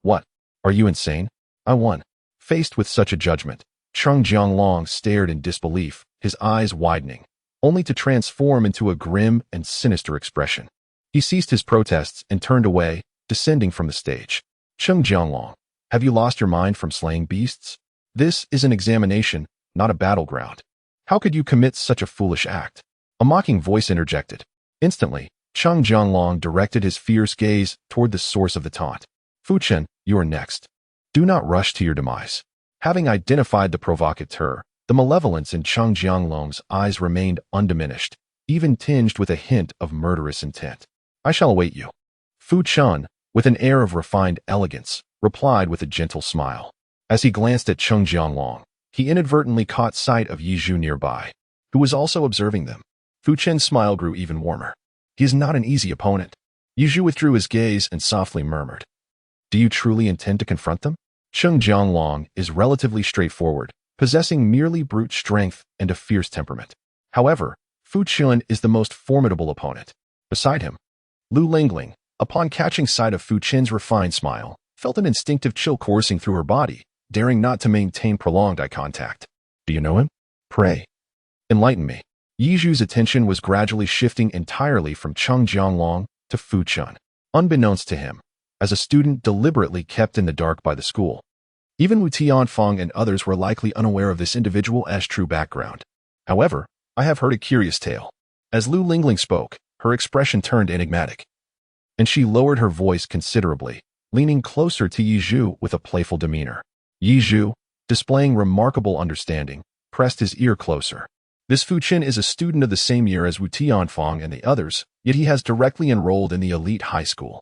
"What? Are you insane? I won." Faced with such a judgment, Cheng Jianglong stared in disbelief, his eyes widening, only to transform into a grim and sinister expression. He ceased his protests and turned away, descending from the stage. "Cheng Jianglong, have you lost your mind from slaying beasts? This is an examination, not a battleground. How could you commit such a foolish act?" A mocking voice interjected. Instantly, Cheng Jianglong directed his fierce gaze toward the source of the taunt. "Fu Chen, you are next. Do not rush to your demise." Having identified the provocateur, the malevolence in Cheng Jianglong's eyes remained undiminished, even tinged with a hint of murderous intent. "I shall await you." Fu Chen, with an air of refined elegance, replied with a gentle smile. As he glanced at Cheng Jianglong, he inadvertently caught sight of Yi Zhu nearby, who was also observing them. Fu Chen's smile grew even warmer. "He is not an easy opponent." Yi Zhu withdrew his gaze and softly murmured, "Do you truly intend to confront them?" Cheng Jianglong is relatively straightforward, possessing merely brute strength and a fierce temperament. However, Fu Chen is the most formidable opponent. Beside him, Lu Lingling, upon catching sight of Fu Chen's refined smile, felt an instinctive chill coursing through her body, daring not to maintain prolonged eye contact. "Do you know him? Pray, enlighten me." Yizhu's attention was gradually shifting entirely from Cheng Jianglong to Fu Chun, unbeknownst to him, as a student deliberately kept in the dark by the school. Even Wu Tianfeng and others were likely unaware of this individual's true background. However, I have heard a curious tale. As Lu Lingling spoke, her expression turned enigmatic, and she lowered her voice considerably, leaning closer to Yizhu with a playful demeanor. Yizhu, displaying remarkable understanding, pressed his ear closer. This Fu Qin is a student of the same year as Wu Tianfeng and the others, yet he has directly enrolled in the elite high school.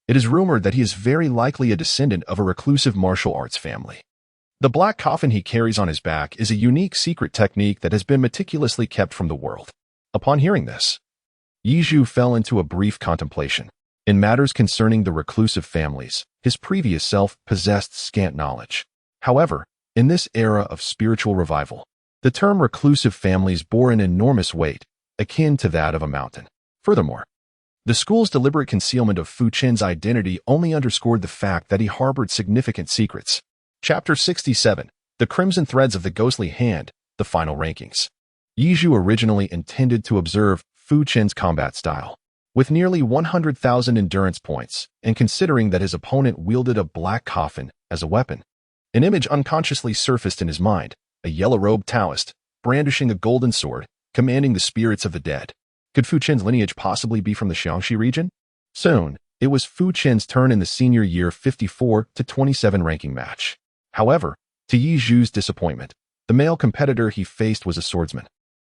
It is rumored that he is very likely a descendant of a reclusive martial arts family. The black coffin he carries on his back is a unique secret technique that has been meticulously kept from the world. Upon hearing this, Yizhu fell into a brief contemplation. In matters concerning the reclusive families, his previous self possessed scant knowledge. However, in this era of spiritual revival, the term reclusive families bore an enormous weight, akin to that of a mountain. Furthermore, the school's deliberate concealment of Fu Qin's identity only underscored the fact that he harbored significant secrets. Chapter 67, The Crimson Threads of the Ghostly Hand, The Final Rankings. Yizhu originally intended to observe Fu Qin's combat style. With nearly 100,000 endurance points, and considering that his opponent wielded a black coffin as a weapon, an image unconsciously surfaced in his mind, a yellow-robed Taoist, brandishing a golden sword, commanding the spirits of the dead. Could Fu Qin's lineage possibly be from the Xiangxi region? Soon, it was Fu Qin's turn in the senior year 54-27 ranking match. However, to Yizhu's disappointment, the male competitor he faced was a swordsman.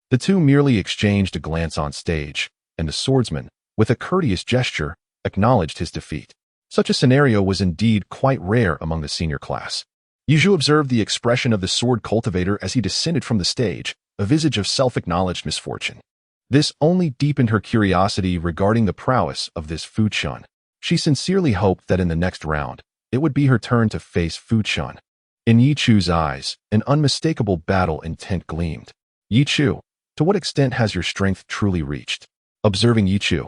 The two merely exchanged a glance on stage, and the swordsman, with a courteous gesture, acknowledged his defeat. Such a scenario was indeed quite rare among the senior class. Yizhu observed the expression of the sword cultivator as he descended from the stage, a visage of self-acknowledged misfortune. This only deepened her curiosity regarding the prowess of this Fu Chun. She sincerely hoped that in the next round, it would be her turn to face Fu Chun. In Yichu's eyes, an unmistakable battle intent gleamed. Yichu, to what extent has your strength truly reached? Observing Yichu,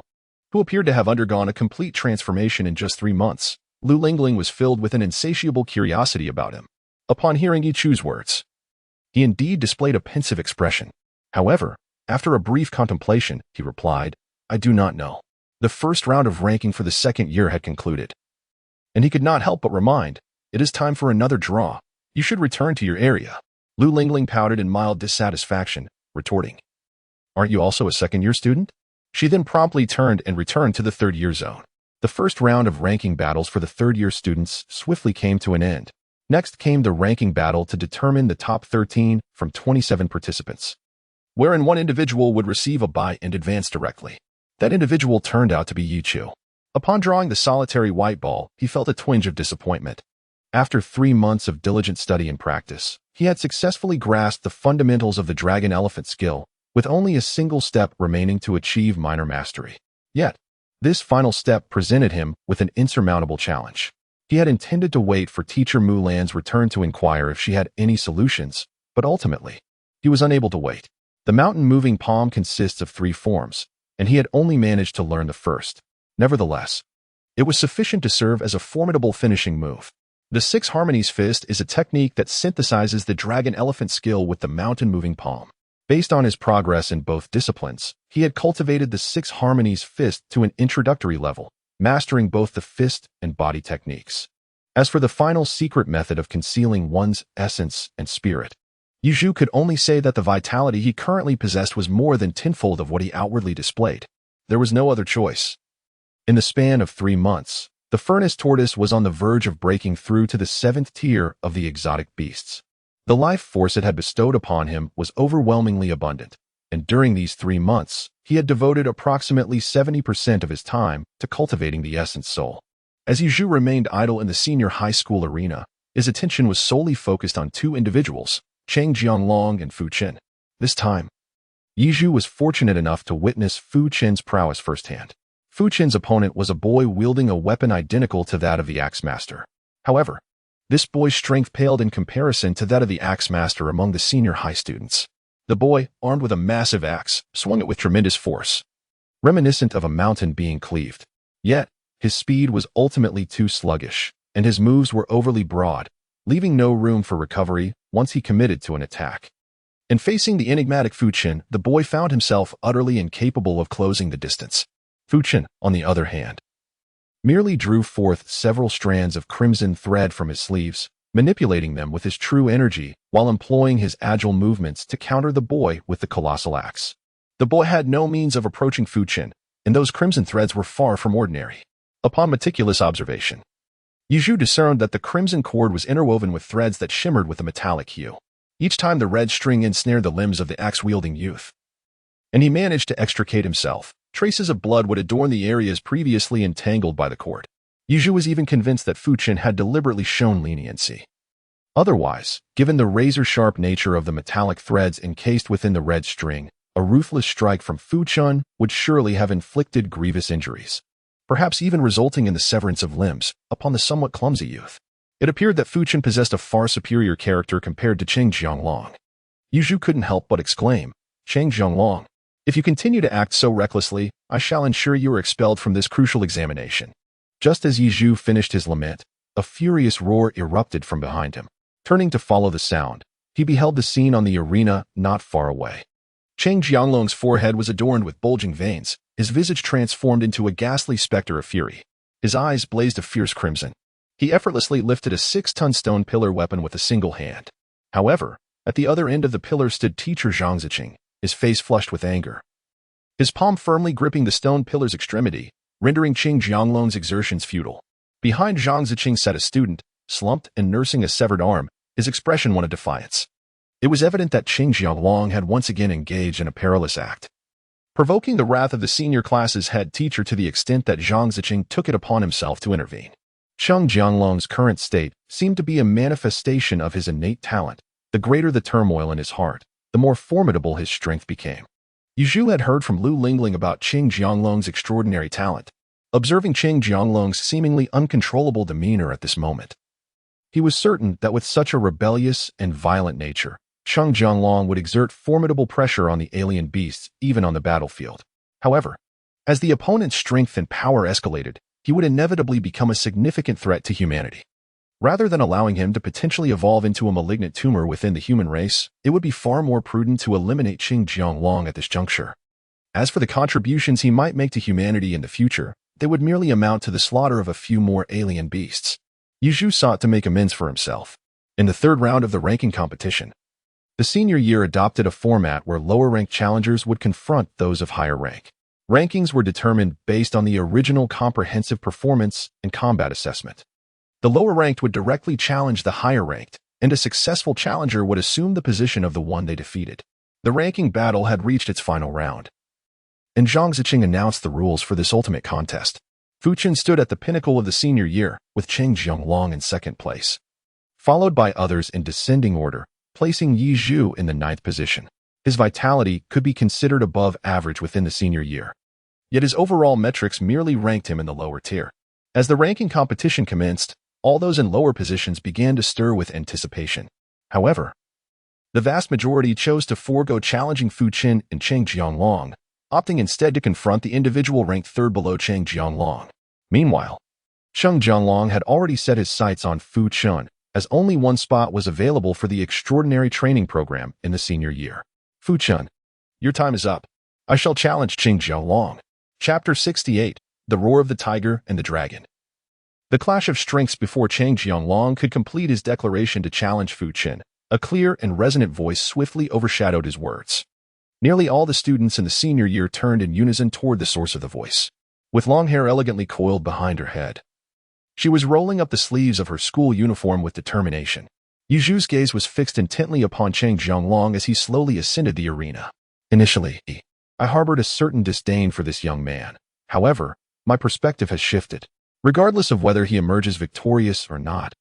who appeared to have undergone a complete transformation in just 3 months, Lu Lingling was filled with an insatiable curiosity about him. Upon hearing Yichu's words, he indeed displayed a pensive expression. However, after a brief contemplation, he replied, I do not know. The first round of ranking for the second year had concluded. And he could not help but remind, it is time for another draw. You should return to your area. Lu Lingling pouted in mild dissatisfaction, retorting, Aren't you also a second-year student? She then promptly turned and returned to the third-year zone. The first round of ranking battles for the third-year students swiftly came to an end. Next came the ranking battle to determine the top 13 from 27 participants, wherein one individual would receive a bye and advance directly. That individual turned out to be Yichu. Upon drawing the solitary white ball, he felt a twinge of disappointment. After 3 months of diligent study and practice, he had successfully grasped the fundamentals of the dragon elephant skill, with only a single step remaining to achieve minor mastery. Yet, this final step presented him with an insurmountable challenge. He had intended to wait for teacher Mulan's return to inquire if she had any solutions, but ultimately, he was unable to wait. The mountain-moving palm consists of 3 forms, and he had only managed to learn the first. Nevertheless, it was sufficient to serve as a formidable finishing move. The 6 Harmonies Fist is a technique that synthesizes the dragon elephant skill with the mountain-moving palm. Based on his progress in both disciplines, he had cultivated the 6 Harmonies Fist to an introductory level, mastering both the fist and body techniques. As for the final secret method of concealing one's essence and spirit, Yizhu could only say that the vitality he currently possessed was more than tenfold of what he outwardly displayed. There was no other choice. In the span of 3 months, the furnace tortoise was on the verge of breaking through to the 7th tier of the exotic beasts. The life force it had bestowed upon him was overwhelmingly abundant, and during these 3 months, he had devoted approximately 70% of his time to cultivating the essence soul. As Yizhu remained idle in the senior high school arena, his attention was solely focused on 2 individuals, Cheng Jianglong and Fu Qin. This time, Yizhu was fortunate enough to witness Fu Qin's prowess firsthand. Fu Qin's opponent was a boy wielding a weapon identical to that of the Axe Master. However, this boy's strength paled in comparison to that of the Axe Master among the senior high students. The boy, armed with a massive axe, swung it with tremendous force, reminiscent of a mountain being cleaved. Yet, his speed was ultimately too sluggish, and his moves were overly broad, leaving no room for recovery once he committed to an attack. In facing the enigmatic Fu Qin, the boy found himself utterly incapable of closing the distance. Fu Qin, on the other hand, merely drew forth several strands of crimson thread from his sleeves, manipulating them with his true energy while employing his agile movements to counter the boy with the colossal axe. The boy had no means of approaching Fu Qin, and those crimson threads were far from ordinary. Upon meticulous observation, Yizhu discerned that the crimson cord was interwoven with threads that shimmered with a metallic hue. Each time the red string ensnared the limbs of the axe-wielding youth, and he managed to extricate himself. Traces of blood would adorn the areas previously entangled by the cord. Yizhu was even convinced that Fu Qin had deliberately shown leniency. Otherwise, given the razor-sharp nature of the metallic threads encased within the red string, a ruthless strike from Fu Qin would surely have inflicted grievous injuries, perhaps even resulting in the severance of limbs, upon the somewhat clumsy youth. It appeared that Fu Qin possessed a far superior character compared to Cheng Jianglong. Yizhu couldn't help but exclaim, "Cheng Jianglong, if you continue to act so recklessly, I shall ensure you are expelled from this crucial examination." Just as Yizhu finished his lament, a furious roar erupted from behind him. Turning to follow the sound, he beheld the scene on the arena not far away. Cheng Jianglong's forehead was adorned with bulging veins, his visage transformed into a ghastly specter of fury. His eyes blazed a fierce crimson. He effortlessly lifted a 6-ton stone pillar weapon with a single hand. However, at the other end of the pillar stood teacher Zhang Ziqing, his face flushed with anger, his palm firmly gripping the stone pillar's extremity, rendering Cheng Jianglong's exertions futile. Behind Zhang Ziqing sat a student, slumped and nursing a severed arm, his expression one of defiance. It was evident that Cheng Jianglong had once again engaged in a perilous act, provoking the wrath of the senior class's head teacher to the extent that Zhang Ziqing took it upon himself to intervene. Cheng Jianglong's current state seemed to be a manifestation of his innate talent. The greater the turmoil in his heart, the more formidable his strength became. Yizhu had heard from Lu Lingling about Cheng Jianglong's extraordinary talent. Observing Cheng Jianglong's seemingly uncontrollable demeanor at this moment, he was certain that with such a rebellious and violent nature, Cheng Jianglong would exert formidable pressure on the alien beasts even on the battlefield. However, as the opponent's strength and power escalated, he would inevitably become a significant threat to humanity. Rather than allowing him to potentially evolve into a malignant tumor within the human race, it would be far more prudent to eliminate Cheng Jianglong at this juncture. As for the contributions he might make to humanity in the future, they would merely amount to the slaughter of a few more alien beasts. Yizhu sought to make amends for himself. In the third round of the ranking competition, the senior year adopted a format where lower-ranked challengers would confront those of higher rank. Rankings were determined based on the original comprehensive performance and combat assessment. The lower-ranked would directly challenge the higher-ranked, and a successful challenger would assume the position of the one they defeated. The ranking battle had reached its final round, and Zhang Ziqing announced the rules for this ultimate contest. Fu Qin stood at the pinnacle of the senior year, with Cheng Jianglong in second place, followed by others in descending order, placing Yizhu in the 9th position. His vitality could be considered above average within the senior year, yet his overall metrics merely ranked him in the lower tier. As the ranking competition commenced, all those in lower positions began to stir with anticipation. However, the vast majority chose to forego challenging Fu Qin and Cheng Jianglong, opting instead to confront the individual ranked third below Cheng Jianglong. Meanwhile, Cheng Jianglong had already set his sights on Fu Qin, as only one spot was available for the extraordinary training program in the senior year. Fu Qin, your time is up. I shall challenge Cheng Jianglong. Chapter 68, The Roar of the Tiger and the Dragon. The clash of strengths before Cheng Jianglong could complete his declaration to challenge Fu Qin. A clear and resonant voice swiftly overshadowed his words. Nearly all the students in the senior year turned in unison toward the source of the voice. With long hair elegantly coiled behind her head, she was rolling up the sleeves of her school uniform with determination. Yizhu's gaze was fixed intently upon Cheng Jianglong as he slowly ascended the arena. Initially, I harbored a certain disdain for this young man. However, my perspective has shifted. Regardless of whether he emerges victorious or not,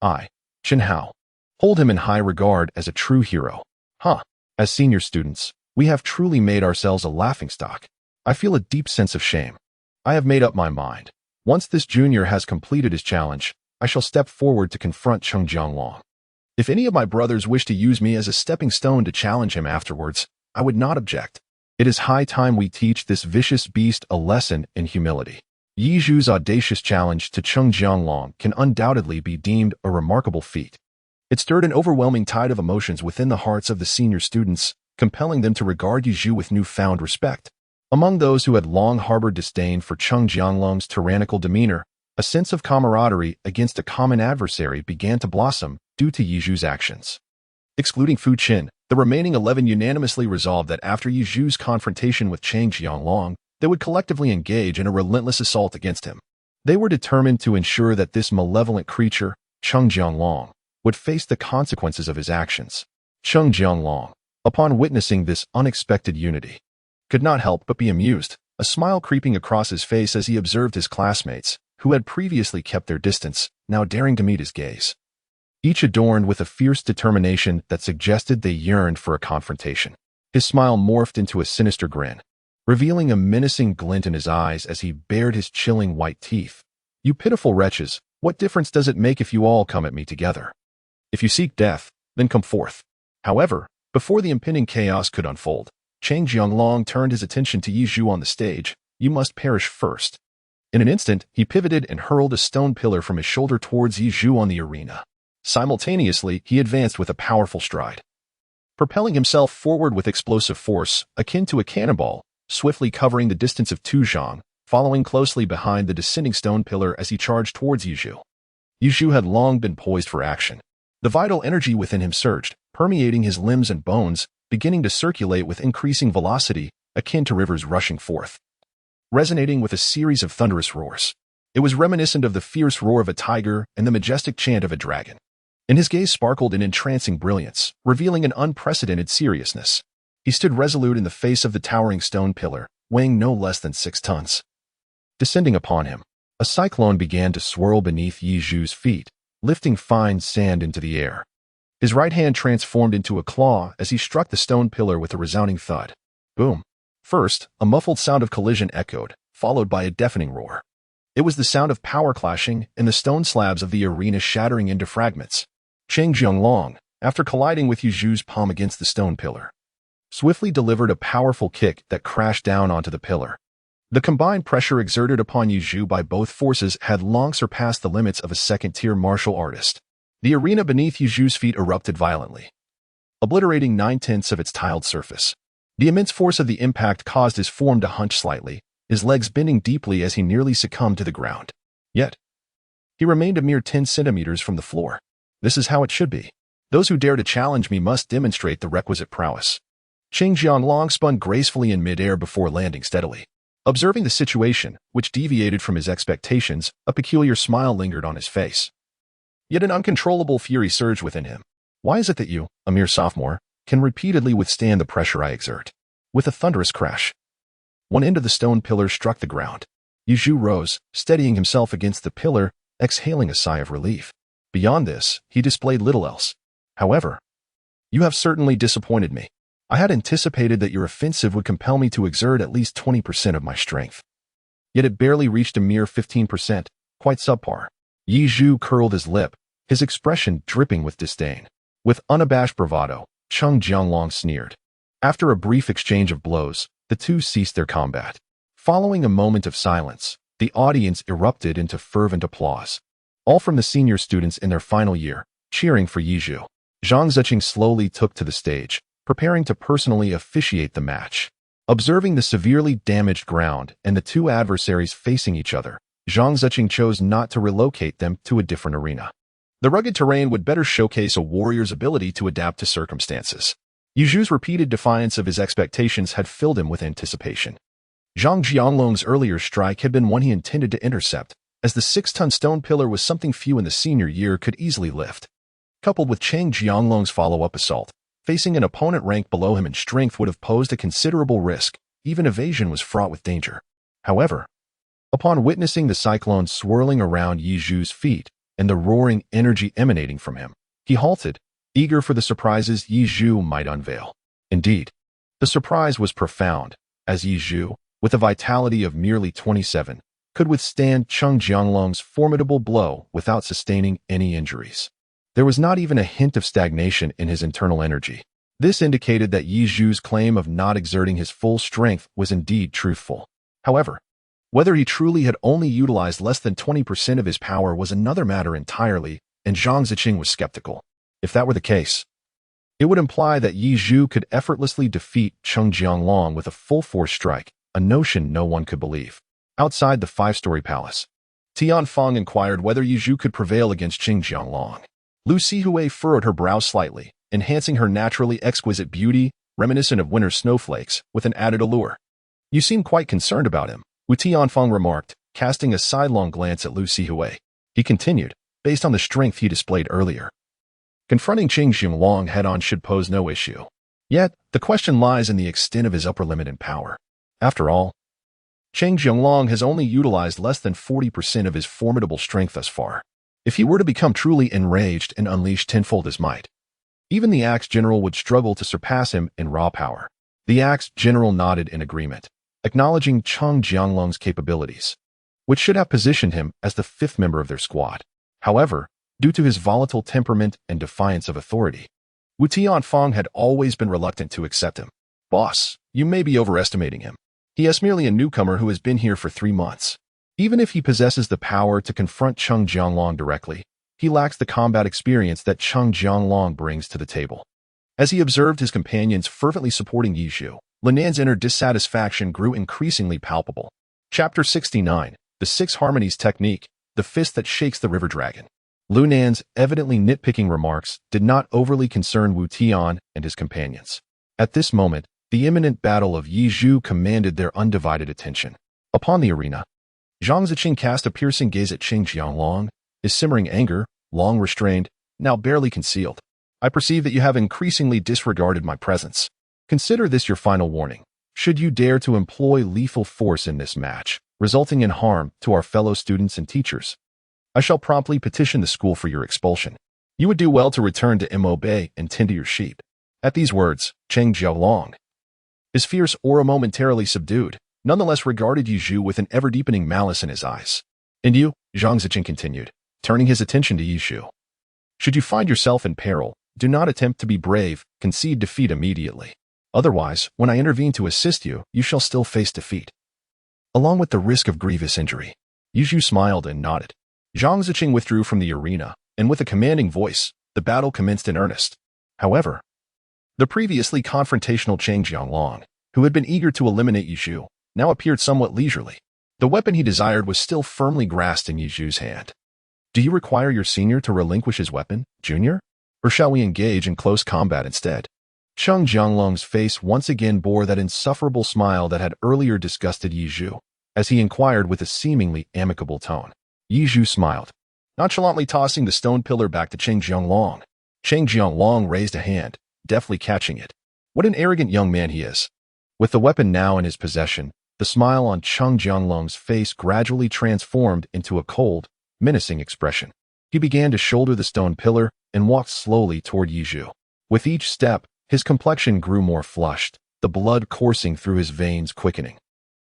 I, Chen Hao, hold him in high regard as a true hero. As senior students, we have truly made ourselves a laughingstock. I feel a deep sense of shame. I have made up my mind. Once this junior has completed his challenge, I shall step forward to confront Cheng Jianglong. If any of my brothers wish to use me as a stepping stone to challenge him afterwards, I would not object. It is high time we teach this vicious beast a lesson in humility. Yizhu's audacious challenge to Cheng Jianglong can undoubtedly be deemed a remarkable feat. It stirred an overwhelming tide of emotions within the hearts of the senior students, compelling them to regard Yu Zhu with newfound respect. Among those who had long harbored disdain for Cheng Jianglong's tyrannical demeanor, a sense of camaraderie against a common adversary began to blossom due to Yu Zhu's actions. Excluding Fu Qin, the remaining 11 unanimously resolved that after Yu Zhu's confrontation with Cheng Jianglong, they would collectively engage in a relentless assault against him. They were determined to ensure that this malevolent creature, Cheng Jianglong, would face the consequences of his actions. Cheng Jianglong, upon witnessing this unexpected unity, could not help but be amused, a smile creeping across his face as he observed his classmates, who had previously kept their distance, now daring to meet his gaze. Each adorned with a fierce determination that suggested they yearned for a confrontation. His smile morphed into a sinister grin, revealing a menacing glint in his eyes as he bared his chilling white teeth. "You pitiful wretches, what difference does it make if you all come at me together? If you seek death, then come forth." However, before the impending chaos could unfold, Cheng Jianglong turned his attention to Yu Zhu on the stage. "You must perish first." In an instant, he pivoted and hurled a stone pillar from his shoulder towards Yu Zhu on the arena. Simultaneously, he advanced with a powerful stride, propelling himself forward with explosive force, akin to a cannonball, swiftly covering the distance of two zhang, following closely behind the descending stone pillar as he charged towards Yu Zhu. Yu Zhu had long been poised for action. The vital energy within him surged, permeating his limbs and bones, beginning to circulate with increasing velocity, akin to rivers rushing forth, resonating with a series of thunderous roars. It was reminiscent of the fierce roar of a tiger and the majestic chant of a dragon. And his gaze sparkled in entrancing brilliance, revealing an unprecedented seriousness. He stood resolute in the face of the towering stone pillar, weighing no less than 6 tons. Descending upon him, a cyclone began to swirl beneath Yu Zhu's feet, lifting fine sand into the air. His right hand transformed into a claw as he struck the stone pillar with a resounding thud. Boom. First, a muffled sound of collision echoed, followed by a deafening roar. It was the sound of power clashing and the stone slabs of the arena shattering into fragments. Cheng Jianglong, after colliding with Yu Zhu's palm against the stone pillar, swiftly delivered a powerful kick that crashed down onto the pillar. The combined pressure exerted upon Yu Zhu by both forces had long surpassed the limits of a second-tier martial artist. The arena beneath Yu Zhu's feet erupted violently, obliterating 9/10 of its tiled surface. The immense force of the impact caused his form to hunch slightly, his legs bending deeply as he nearly succumbed to the ground. Yet, he remained a mere 10 centimeters from the floor. This is how it should be. Those who dare to challenge me must demonstrate the requisite prowess. Cheng Jianglong spun gracefully in midair before landing steadily. Observing the situation, which deviated from his expectations, a peculiar smile lingered on his face. Yet an uncontrollable fury surged within him. Why is it that you, a mere sophomore, can repeatedly withstand the pressure I exert? With a thunderous crash, one end of the stone pillar struck the ground. Yu Zhu rose, steadying himself against the pillar, exhaling a sigh of relief. Beyond this, he displayed little else. However, you have certainly disappointed me. I had anticipated that your offensive would compel me to exert at least 20% of my strength. Yet it barely reached a mere 15%, quite subpar. Yu Zhu curled his lip, his expression dripping with disdain. With unabashed bravado, Cheng Jianglong sneered. After a brief exchange of blows, the two ceased their combat. Following a moment of silence, the audience erupted into fervent applause. All from the senior students in their final year, cheering for Yu Zhu. Zhang Ziqing slowly took to the stage, preparing to personally officiate the match. Observing the severely damaged ground and the two adversaries facing each other, Zhang Ziqing chose not to relocate them to a different arena. The rugged terrain would better showcase a warrior's ability to adapt to circumstances. Yu Zhu's repeated defiance of his expectations had filled him with anticipation. Zhang Jianglong's earlier strike had been one he intended to intercept, as the 6-ton stone pillar was something few in the senior year could easily lift. Coupled with Cheng Jianglong's follow-up assault, facing an opponent ranked below him in strength would have posed a considerable risk. Even evasion was fraught with danger. However, upon witnessing the cyclone swirling around Yu Zhu's feet and the roaring energy emanating from him, he halted, eager for the surprises Yu Zhu might unveil. Indeed, the surprise was profound, as Yu Zhu, with a vitality of merely 27, could withstand Cheng Jianglong's formidable blow without sustaining any injuries. There was not even a hint of stagnation in his internal energy. This indicated that Yu Zhu's claim of not exerting his full strength was indeed truthful. However, whether he truly had only utilized less than 20% of his power was another matter entirely, and Zhang Ziqing was skeptical. If that were the case, it would imply that Yi Zhu could effortlessly defeat Cheng Jianglong with a full-force strike, a notion no one could believe. Outside the five-story palace, Tianfeng inquired whether Yi Zhu could prevail against Cheng Jianglong. Lu Sihui furrowed her brow slightly, enhancing her naturally exquisite beauty, reminiscent of winter snowflakes, with an added allure. You seem quite concerned about him, Wu Tianfeng remarked, casting a sidelong glance at Lu Sihui. He continued, based on the strength he displayed earlier, confronting Cheng Jianglong head-on should pose no issue. Yet, the question lies in the extent of his upper limit in power. After all, Cheng Jianglong has only utilized less than 40% of his formidable strength thus far. If he were to become truly enraged and unleash tenfold his might, even the Axe General would struggle to surpass him in raw power. The Axe General nodded in agreement, acknowledging Cheng Jianglong's capabilities, which should have positioned him as the fifth member of their squad. However, due to his volatile temperament and defiance of authority, Wu Tianfeng had always been reluctant to accept him. Boss, you may be overestimating him. He is merely a newcomer who has been here for 3 months. Even if he possesses the power to confront Cheng Jianglong directly, he lacks the combat experience that Cheng Jianglong brings to the table. As he observed his companions fervently supporting Yi Zhu, Linan's inner dissatisfaction grew increasingly palpable. Chapter 69, The Six Harmonies Technique, The Fist That Shakes the River Dragon. Lu Nan's evidently nitpicking remarks did not overly concern Wu Tian and his companions. At this moment, the imminent battle of Yi Zhu commanded their undivided attention. Upon the arena, Zhang Ziqing cast a piercing gaze at Cheng Jianglong, his simmering anger, long restrained, now barely concealed. I perceive that you have increasingly disregarded my presence. Consider this your final warning. Should you dare to employ lethal force in this match, resulting in harm to our fellow students and teachers, I shall promptly petition the school for your expulsion. You would do well to return to Mo Bay and tend to your sheep. At these words, Cheng Jianglong, his fierce aura momentarily subdued, nonetheless regarded Yi Zhu with an ever-deepening malice in his eyes. And you, Zhang Ziqing continued, turning his attention to Yi Zhu. Should you find yourself in peril, do not attempt to be brave, concede defeat immediately. Otherwise, when I intervene to assist you, you shall still face defeat, along with the risk of grievous injury. Yi Zhu smiled and nodded. Zhang Ziqing withdrew from the arena, and with a commanding voice, the battle commenced in earnest. However, the previously confrontational Cheng Jianglong, who had been eager to eliminate Yi Zhu, now appeared somewhat leisurely. The weapon he desired was still firmly grasped in Yi Zhu's hand. Do you require your senior to relinquish his weapon, Junior? Or shall we engage in close combat instead? Cheng Jianglong's face once again bore that insufferable smile that had earlier disgusted Yi Zhu, as he inquired with a seemingly amicable tone. Yi Zhu smiled, nonchalantly tossing the stone pillar back to Cheng Jianglong. Cheng Jianglong raised a hand, deftly catching it. What an arrogant young man he is. With the weapon now in his possession, the smile on Cheng Jianglong's face gradually transformed into a cold, menacing expression. He began to shoulder the stone pillar and walked slowly toward Yi Zhu. With each step, his complexion grew more flushed, the blood coursing through his veins quickening,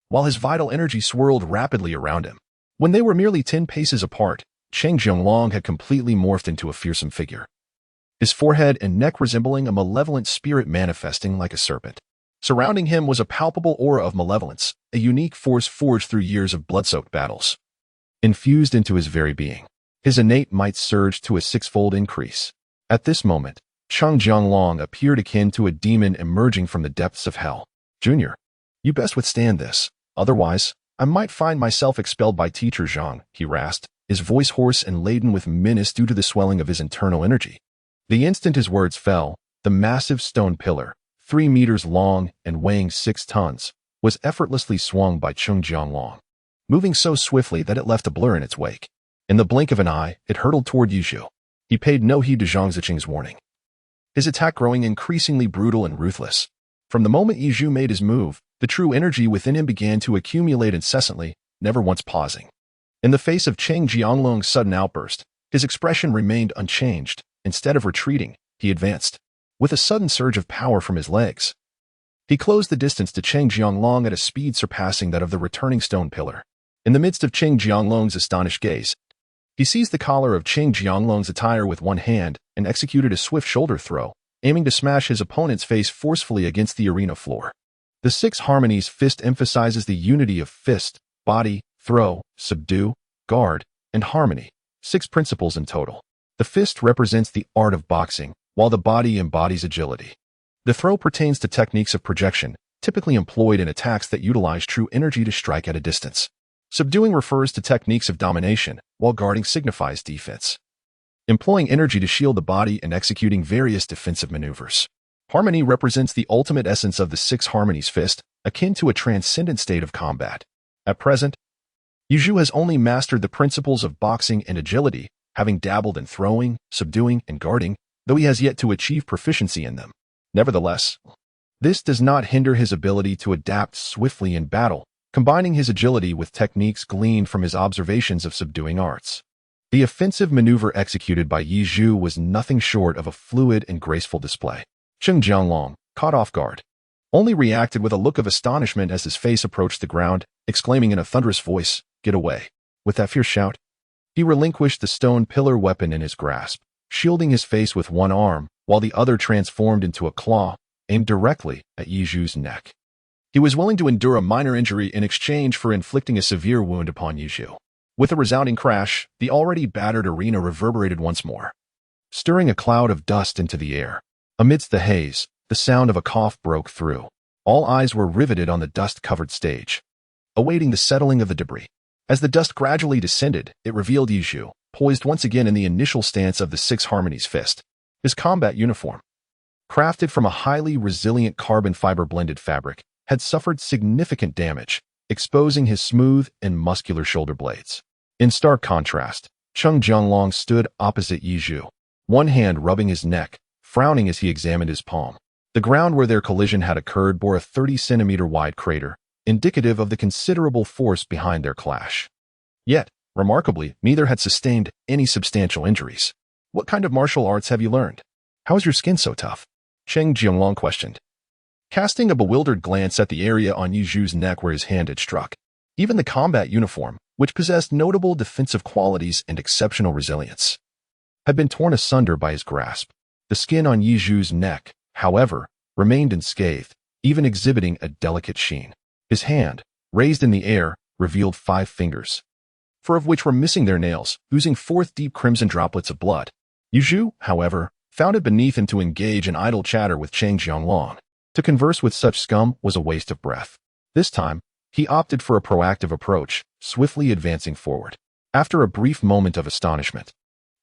while his vital energy swirled rapidly around him. When they were merely 10 paces apart, Cheng Jianglong had completely morphed into a fearsome figure, his forehead and neck resembling a malevolent spirit manifesting like a serpent. Surrounding him was a palpable aura of malevolence, a unique force forged through years of blood-soaked battles. Infused into his very being, his innate might surged to a 6-fold increase. At this moment, Cheng Jianglong appeared akin to a demon emerging from the depths of hell. Junior, you best withstand this. Otherwise, I might find myself expelled by Teacher Zhang, he rasped, his voice hoarse and laden with menace due to the swelling of his internal energy. The instant his words fell, the massive stone pillar, 3 meters long and weighing 6 tons, was effortlessly swung by Cheng Jianglong, moving so swiftly that it left a blur in its wake. In the blink of an eye, it hurtled toward Yi Zhu. He paid no heed to Zhang Ziqing's warning, his attack growing increasingly brutal and ruthless. From the moment Yi Zhu made his move, the true energy within him began to accumulate incessantly, never once pausing. In the face of Cheng Jianglong's sudden outburst, his expression remained unchanged. Instead of retreating, he advanced. With a sudden surge of power from his legs, he closed the distance to Cheng Jianglong at a speed surpassing that of the returning stone pillar. In the midst of Cheng Jianglong's astonished gaze, he seized the collar of Cheng Jianglong's attire with one hand and executed a swift shoulder throw, aiming to smash his opponent's face forcefully against the arena floor. The 6 Harmonies fist emphasizes the unity of fist, body, throw, subdue, guard, and harmony, 6 principles in total. The fist represents the art of boxing, while the body embodies agility. The throw pertains to techniques of projection, typically employed in attacks that utilize true energy to strike at a distance. Subduing refers to techniques of domination, while guarding signifies defense, employing energy to shield the body and executing various defensive maneuvers. Harmony represents the ultimate essence of the Six Harmonies fist, akin to a transcendent state of combat. At present, Yuzhu has only mastered the principles of boxing and agility, having dabbled in throwing, subduing, and guarding, though he has yet to achieve proficiency in them. Nevertheless, this does not hinder his ability to adapt swiftly in battle, combining his agility with techniques gleaned from his observations of subduing arts. The offensive maneuver executed by Yi Zhu was nothing short of a fluid and graceful display. Cheng Jianglong, caught off guard, only reacted with a look of astonishment as his face approached the ground, exclaiming in a thunderous voice, "Get away!" With that fierce shout, he relinquished the stone pillar weapon in his grasp, shielding his face with one arm, while the other transformed into a claw, aimed directly at Yi Zhu's neck. He was willing to endure a minor injury in exchange for inflicting a severe wound upon Yi Zhu. With a resounding crash, the already battered arena reverberated once more, stirring a cloud of dust into the air. Amidst the haze, the sound of a cough broke through. All eyes were riveted on the dust-covered stage, awaiting the settling of the debris. As the dust gradually descended, it revealed Yi Zhu, poised once again in the initial stance of the Six Harmonies fist. His combat uniform, crafted from a highly resilient carbon fiber-blended fabric, had suffered significant damage, exposing his smooth and muscular shoulder blades. In stark contrast, Cheng Jianglong stood opposite Yi Zhu, one hand rubbing his neck, frowning as he examined his palm. The ground where their collision had occurred bore a 30-centimeter-wide crater, indicative of the considerable force behind their clash. Yet, remarkably, neither had sustained any substantial injuries. "What kind of martial arts have you learned? How is your skin so tough?" Cheng Jianglong questioned, casting a bewildered glance at the area on Yi Zhu's neck where his hand had struck. Even the combat uniform, which possessed notable defensive qualities and exceptional resilience, had been torn asunder by his grasp. The skin on Yi Zhu's neck, however, remained unscathed, even exhibiting a delicate sheen. His hand, raised in the air, revealed 5 fingers, 4 of which were missing their nails, oozing forth deep crimson droplets of blood. Yi Zhu, however, found it beneath him to engage in idle chatter with Cheng Jianglong. To converse with such scum was a waste of breath. This time, he opted for a proactive approach, swiftly advancing forward. After a brief moment of astonishment,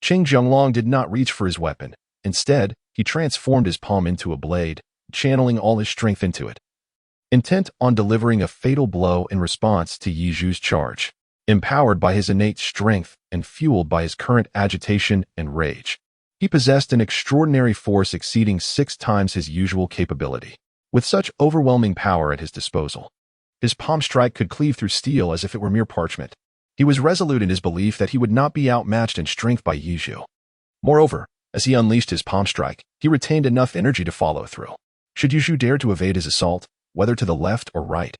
Cheng Jianglong did not reach for his weapon. Instead, he transformed his palm into a blade, channeling all his strength into it, intent on delivering a fatal blow in response to Yi Zhu's charge. Empowered by his innate strength and fueled by his current agitation and rage, he possessed an extraordinary force exceeding 6 times his usual capability. With such overwhelming power at his disposal, his palm strike could cleave through steel as if it were mere parchment. He was resolute in his belief that he would not be outmatched in strength by Yi Zhu. Moreover, as he unleashed his palm strike, he retained enough energy to follow through. Should Yi Zhu dare to evade his assault, whether to the left or right,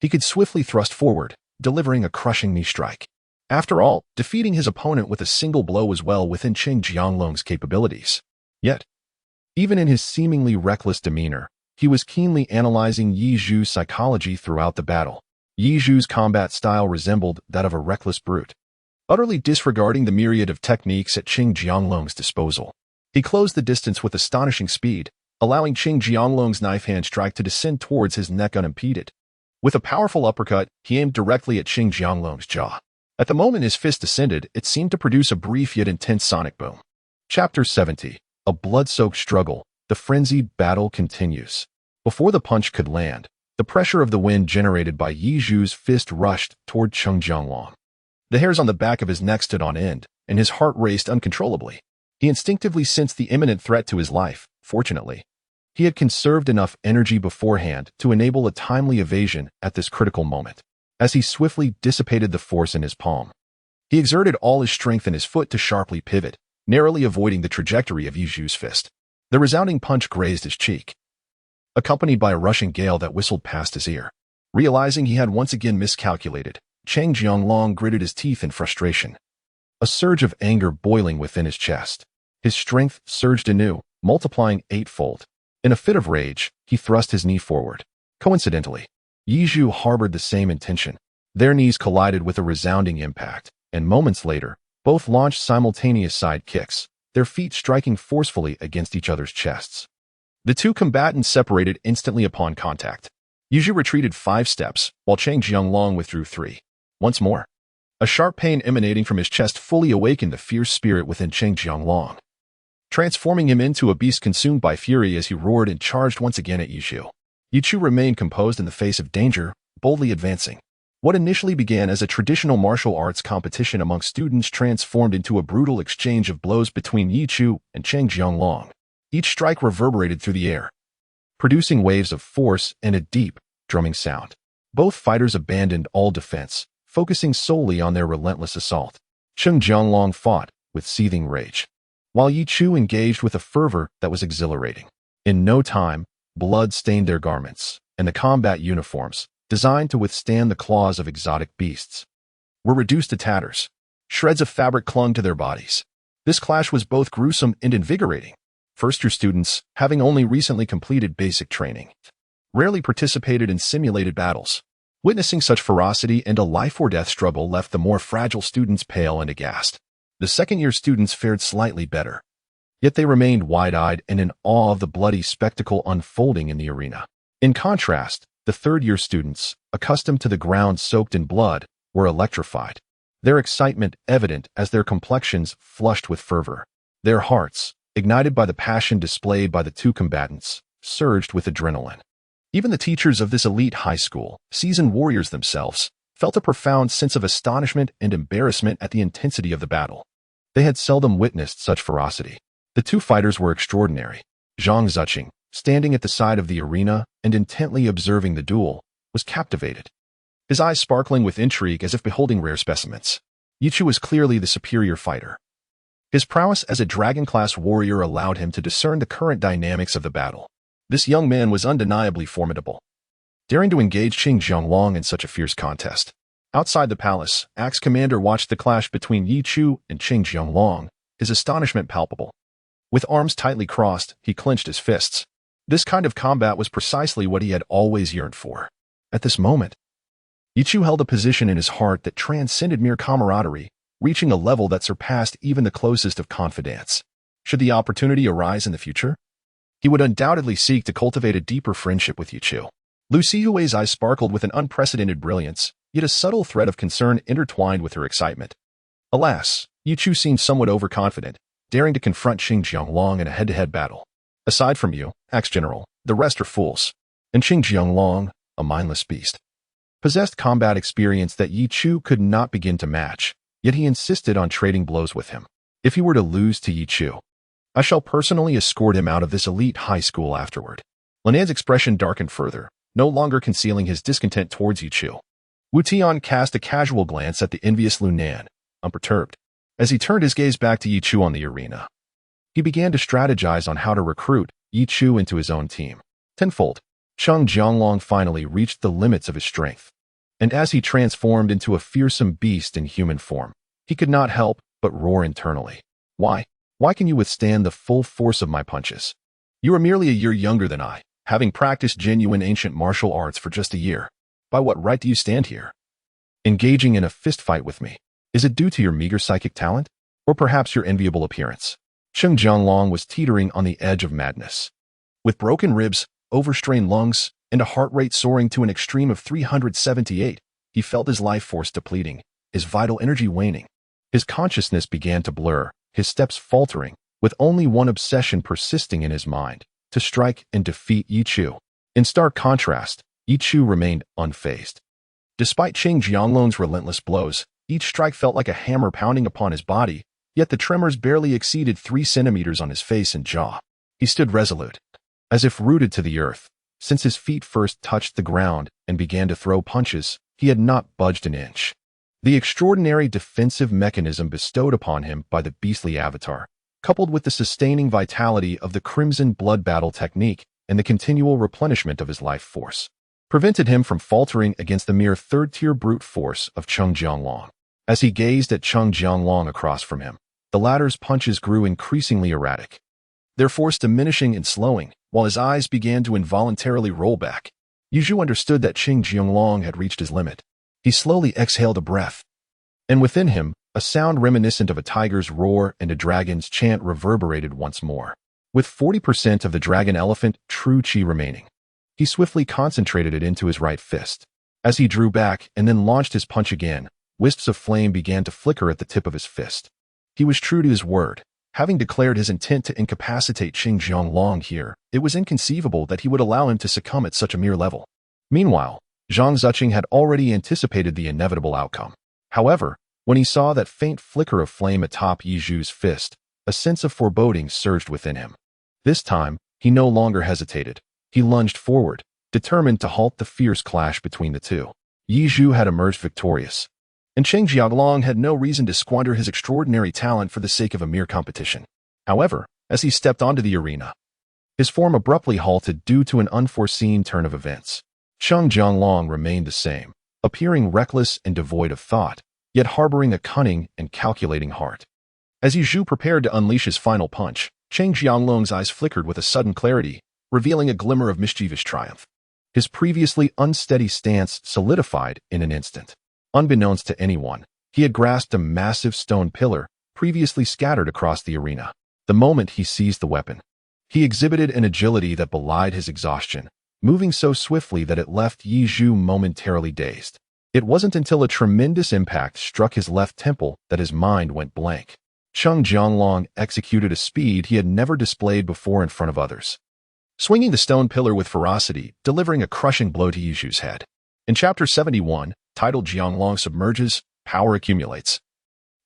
he could swiftly thrust forward, delivering a crushing knee strike. After all, defeating his opponent with a single blow was well within Cheng Jianglong's capabilities. Yet, even in his seemingly reckless demeanor, he was keenly analyzing Yi Zhu's psychology throughout the battle. Yi Zhu's combat style resembled that of a reckless brute, utterly disregarding the myriad of techniques at Cheng Jianglong's disposal. He closed the distance with astonishing speed, allowing Cheng Jianglong's knife-hand strike to descend towards his neck unimpeded. With a powerful uppercut, he aimed directly at Cheng Jianglong's jaw. At the moment his fist descended, it seemed to produce a brief yet intense sonic boom. Chapter 70. A blood-soaked struggle. The frenzied battle continues. Before the punch could land, the pressure of the wind generated by Yi Zhu's fist rushed toward Cheng Jianglong. The hairs on the back of his neck stood on end, and his heart raced uncontrollably. He instinctively sensed the imminent threat to his life. Fortunately, he had conserved enough energy beforehand to enable a timely evasion at this critical moment. As he swiftly dissipated the force in his palm, he exerted all his strength in his foot to sharply pivot, narrowly avoiding the trajectory of Yi Zhu's fist. The resounding punch grazed his cheek, accompanied by a rushing gale that whistled past his ear. Realizing he had once again miscalculated, Cheng Jianglong gritted his teeth in frustration, a surge of anger boiling within his chest. His strength surged anew, multiplying 8-fold. In a fit of rage, he thrust his knee forward. Coincidentally, Yi Zhu harbored the same intention. Their knees collided with a resounding impact, and moments later, Both launched simultaneous side kicks, their feet striking forcefully against each other's chests. The two combatants separated instantly upon contact. Yuzhu retreated 5 steps, while Cheng Jianglong withdrew 3. Once more, a sharp pain emanating from his chest fully awakened the fierce spirit within Cheng Jianglong, transforming him into a beast consumed by fury as he roared and charged once again at Yichu. Yichu remained composed in the face of danger, boldly advancing. What initially began as a traditional martial arts competition among students transformed into a brutal exchange of blows between Yichu and Cheng Jianglong. Each strike reverberated through the air, producing waves of force and a deep, drumming sound. Both fighters abandoned all defense, focusing solely on their relentless assault. Cheng Jianglong fought with seething rage, while Yichu engaged with a fervor that was exhilarating. In no time, blood stained their garments, and the combat uniforms, designed to withstand the claws of exotic beasts, were reduced to tatters. Shreds of fabric clung to their bodies. This clash was both gruesome and invigorating. First-year students, having only recently completed basic training, rarely participated in simulated battles. Witnessing such ferocity and a life-or-death struggle left the more fragile students pale and aghast. The second-year students fared slightly better, yet they remained wide-eyed and in awe of the bloody spectacle unfolding in the arena. In contrast, the third-year students, accustomed to the ground soaked in blood, were electrified, their excitement evident as their complexions flushed with fervor. Their hearts, ignited by the passion displayed by the two combatants, surged with adrenaline. Even the teachers of this elite high school, seasoned warriors themselves, felt a profound sense of astonishment and embarrassment at the intensity of the battle. They had seldom witnessed such ferocity. The two fighters were extraordinary. Zhang Zuqing, standing at the side of the arena and intently observing the duel, was captivated, his eyes sparkling with intrigue as if beholding rare specimens. Yichu was clearly the superior fighter. His prowess as a dragon-class warrior allowed him to discern the current dynamics of the battle. This young man was undeniably formidable, daring to engage Cheng Jianglong in such a fierce contest. Outside the palace, Axe Commander watched the clash between Yichu and Cheng Jianglong, his astonishment palpable. With arms tightly crossed, he clenched his fists. This kind of combat was precisely what he had always yearned for. At this moment, Yichu held a position in his heart that transcended mere camaraderie, reaching a level that surpassed even the closest of confidants. Should the opportunity arise in the future, he would undoubtedly seek to cultivate a deeper friendship with Yichu. Lu Xihui's eyes sparkled with an unprecedented brilliance, yet a subtle thread of concern intertwined with her excitement. Alas, Yichu seemed somewhat overconfident, daring to confront Cheng Jianglong in a head-to-head battle. Aside from you, Axe-General, the rest are fools. And Cheng Jianglong, a mindless beast, possessed combat experience that Yichu could not begin to match, yet he insisted on trading blows with him. If he were to lose to Yichu, I shall personally escort him out of this elite high school afterward. Linan's expression darkened further, no longer concealing his discontent towards Yichu. Wu Tian cast a casual glance at the envious Lunan, unperturbed. As he turned his gaze back to Yichu on the arena, he began to strategize on how to recruit Yichu into his own team. Tenfold, Cheng Jianglong finally reached the limits of his strength, and as he transformed into a fearsome beast in human form, he could not help but roar internally. Why? Why can you withstand the full force of my punches? You are merely a year younger than I, having practiced genuine ancient martial arts for just a year. By what right do you stand here, engaging in a fist fight with me? Is it due to your meager psychic talent, or perhaps your enviable appearance? Cheng Jianglong was teetering on the edge of madness. With broken ribs, overstrained lungs, and a heart rate soaring to an extreme of 378, he felt his life force depleting, his vital energy waning. His consciousness began to blur, his steps faltering, with only one obsession persisting in his mind: to strike and defeat Yichu. In stark contrast, Yichu remained unfazed. Despite Cheng Jianglong's relentless blows, each strike felt like a hammer pounding upon his body, yet the tremors barely exceeded 3 centimeters on his face and jaw. He stood resolute, as if rooted to the earth. Since his feet first touched the ground and began to throw punches, he had not budged an inch. The extraordinary defensive mechanism bestowed upon him by the beastly avatar, coupled with the sustaining vitality of the Crimson Blood Battle technique and the continual replenishment of his life force, prevented him from faltering against the mere third-tier brute force of Cheng Jianglong. As he gazed at Cheng Jianglong across from him, the latter's punches grew increasingly erratic, their force diminishing and slowing, while his eyes began to involuntarily roll back. Yuzhu understood that Cheng Jianglong had reached his limit. He slowly exhaled a breath, and within him, A sound reminiscent of a tiger's roar and a dragon's chant reverberated once more. With 40% of the dragon elephant true chi remaining, he swiftly concentrated it into his right fist. As he drew back and then launched his punch again, wisps of flame began to flicker at the tip of his fist. He was true to his word. Having declared his intent to incapacitate Qing Jianglong here, it was inconceivable that he would allow him to succumb at such a mere level. Meanwhile, Zhang Ziqing had already anticipated the inevitable outcome. However, when he saw that faint flicker of flame atop Yi Zhu's fist, a sense of foreboding surged within him. This time, he no longer hesitated. He lunged forward, determined to halt the fierce clash between the two. Yi Zhu had emerged victorious, and Qing Jianglong had no reason to squander his extraordinary talent for the sake of a mere competition. However, as he stepped onto the arena, his form abruptly halted due to an unforeseen turn of events. Qing Jianglong remained the same, appearing reckless and devoid of thought, yet harboring a cunning and calculating heart. As Yi Zhu prepared to unleash his final punch, Qing Jianglong's eyes flickered with a sudden clarity, revealing a glimmer of mischievous triumph. His previously unsteady stance solidified in an instant. Unbeknownst to anyone, he had grasped a massive stone pillar, previously scattered across the arena. The moment he seized the weapon, he exhibited an agility that belied his exhaustion, moving so swiftly that it left Yi Zhu momentarily dazed. It wasn't until a tremendous impact struck his left temple that his mind went blank. Qing Jianglong executed a speed he had never displayed before in front of others, swinging the stone pillar with ferocity, delivering a crushing blow to Yi Zhu's head. In Chapter 71, titled Jianglong Submerges, Power Accumulates,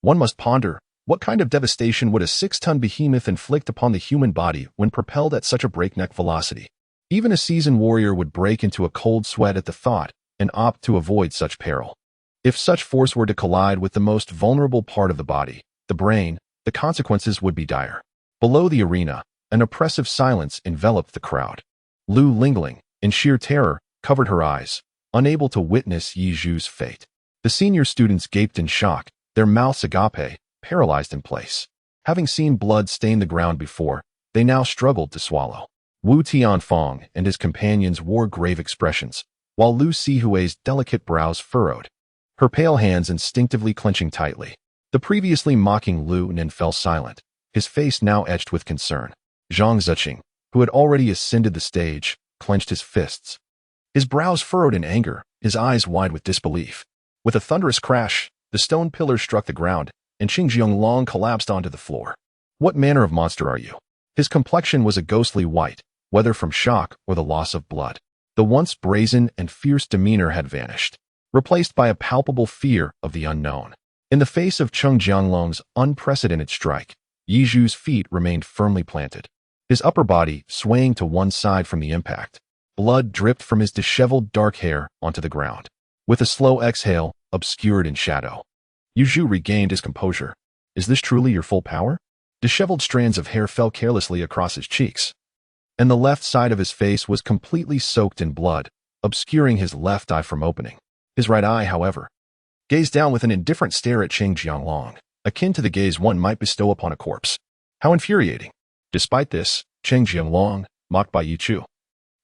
one must ponder, what kind of devastation would a 6-ton behemoth inflict upon the human body when propelled at such a breakneck velocity? Even a seasoned warrior would break into a cold sweat at the thought and opt to avoid such peril. If such force were to collide with the most vulnerable part of the body, the brain, the consequences would be dire. Below the arena, an oppressive silence enveloped the crowd. Lu Lingling, in sheer terror, covered her eyes, unable to witness Yi Zhu's fate. The senior students gaped in shock, their mouths agape, paralyzed in place. Having seen blood stain the ground before, they now struggled to swallow. Wu Tianfeng and his companions wore grave expressions, while Lu Sihui's delicate brows furrowed, her pale hands instinctively clenching tightly. The previously mocking Lu Nin fell silent, his face now etched with concern. Zhang Ziqing, who had already ascended the stage, clenched his fists. His brows furrowed in anger, his eyes wide with disbelief. With a thunderous crash, the stone pillar struck the ground, and Qing Jianglong collapsed onto the floor. What manner of monster are you? His complexion was a ghostly white, whether from shock or the loss of blood. The once brazen and fierce demeanor had vanished, replaced by a palpable fear of the unknown. In the face of Qing Jianglong's unprecedented strike, Yi Zhu's feet remained firmly planted, his upper body swaying to one side from the impact. Blood dripped from his disheveled dark hair onto the ground. With a slow exhale, obscured in shadow, Yi Zhu regained his composure. Is this truly your full power? Disheveled strands of hair fell carelessly across his cheeks, and the left side of his face was completely soaked in blood, obscuring his left eye from opening. His right eye, however, gazed down with an indifferent stare at Qing Jianglong, akin to the gaze one might bestow upon a corpse. How infuriating! Despite this, Qing Jianglong, mocked by Yi Zhu,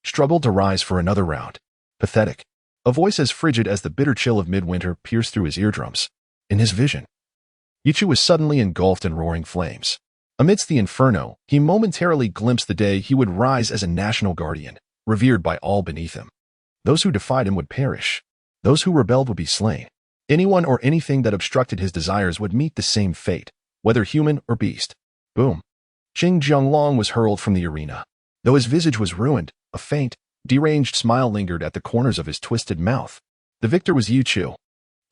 struggled to rise for another round. Pathetic. A voice as frigid as the bitter chill of midwinter pierced through his eardrums. In his vision, Yi Zhu was suddenly engulfed in roaring flames. Amidst the inferno, he momentarily glimpsed the day he would rise as a national guardian, revered by all beneath him. Those who defied him would perish. Those who rebelled would be slain. Anyone or anything that obstructed his desires would meet the same fate, whether human or beast. Boom. Qing Jianglong was hurled from the arena. Though his visage was ruined, a faint, deranged smile lingered at the corners of his twisted mouth. The victor was Yi Zhu.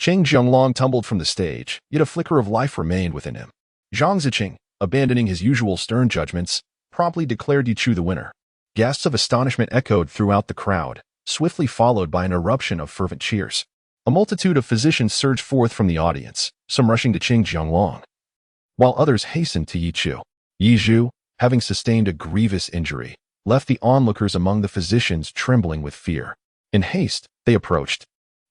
Qing Jianglong tumbled from the stage, yet a flicker of life remained within him. Zhang Ziqing, abandoning his usual stern judgments, promptly declared Yi Zhu the winner. Gasps of astonishment echoed throughout the crowd, swiftly followed by an eruption of fervent cheers. A multitude of physicians surged forth from the audience, some rushing to Qing Jianglong, while others hastened to Yi Zhu. Yi Zhu, having sustained a grievous injury, left the onlookers among the physicians trembling with fear. In haste, they approached,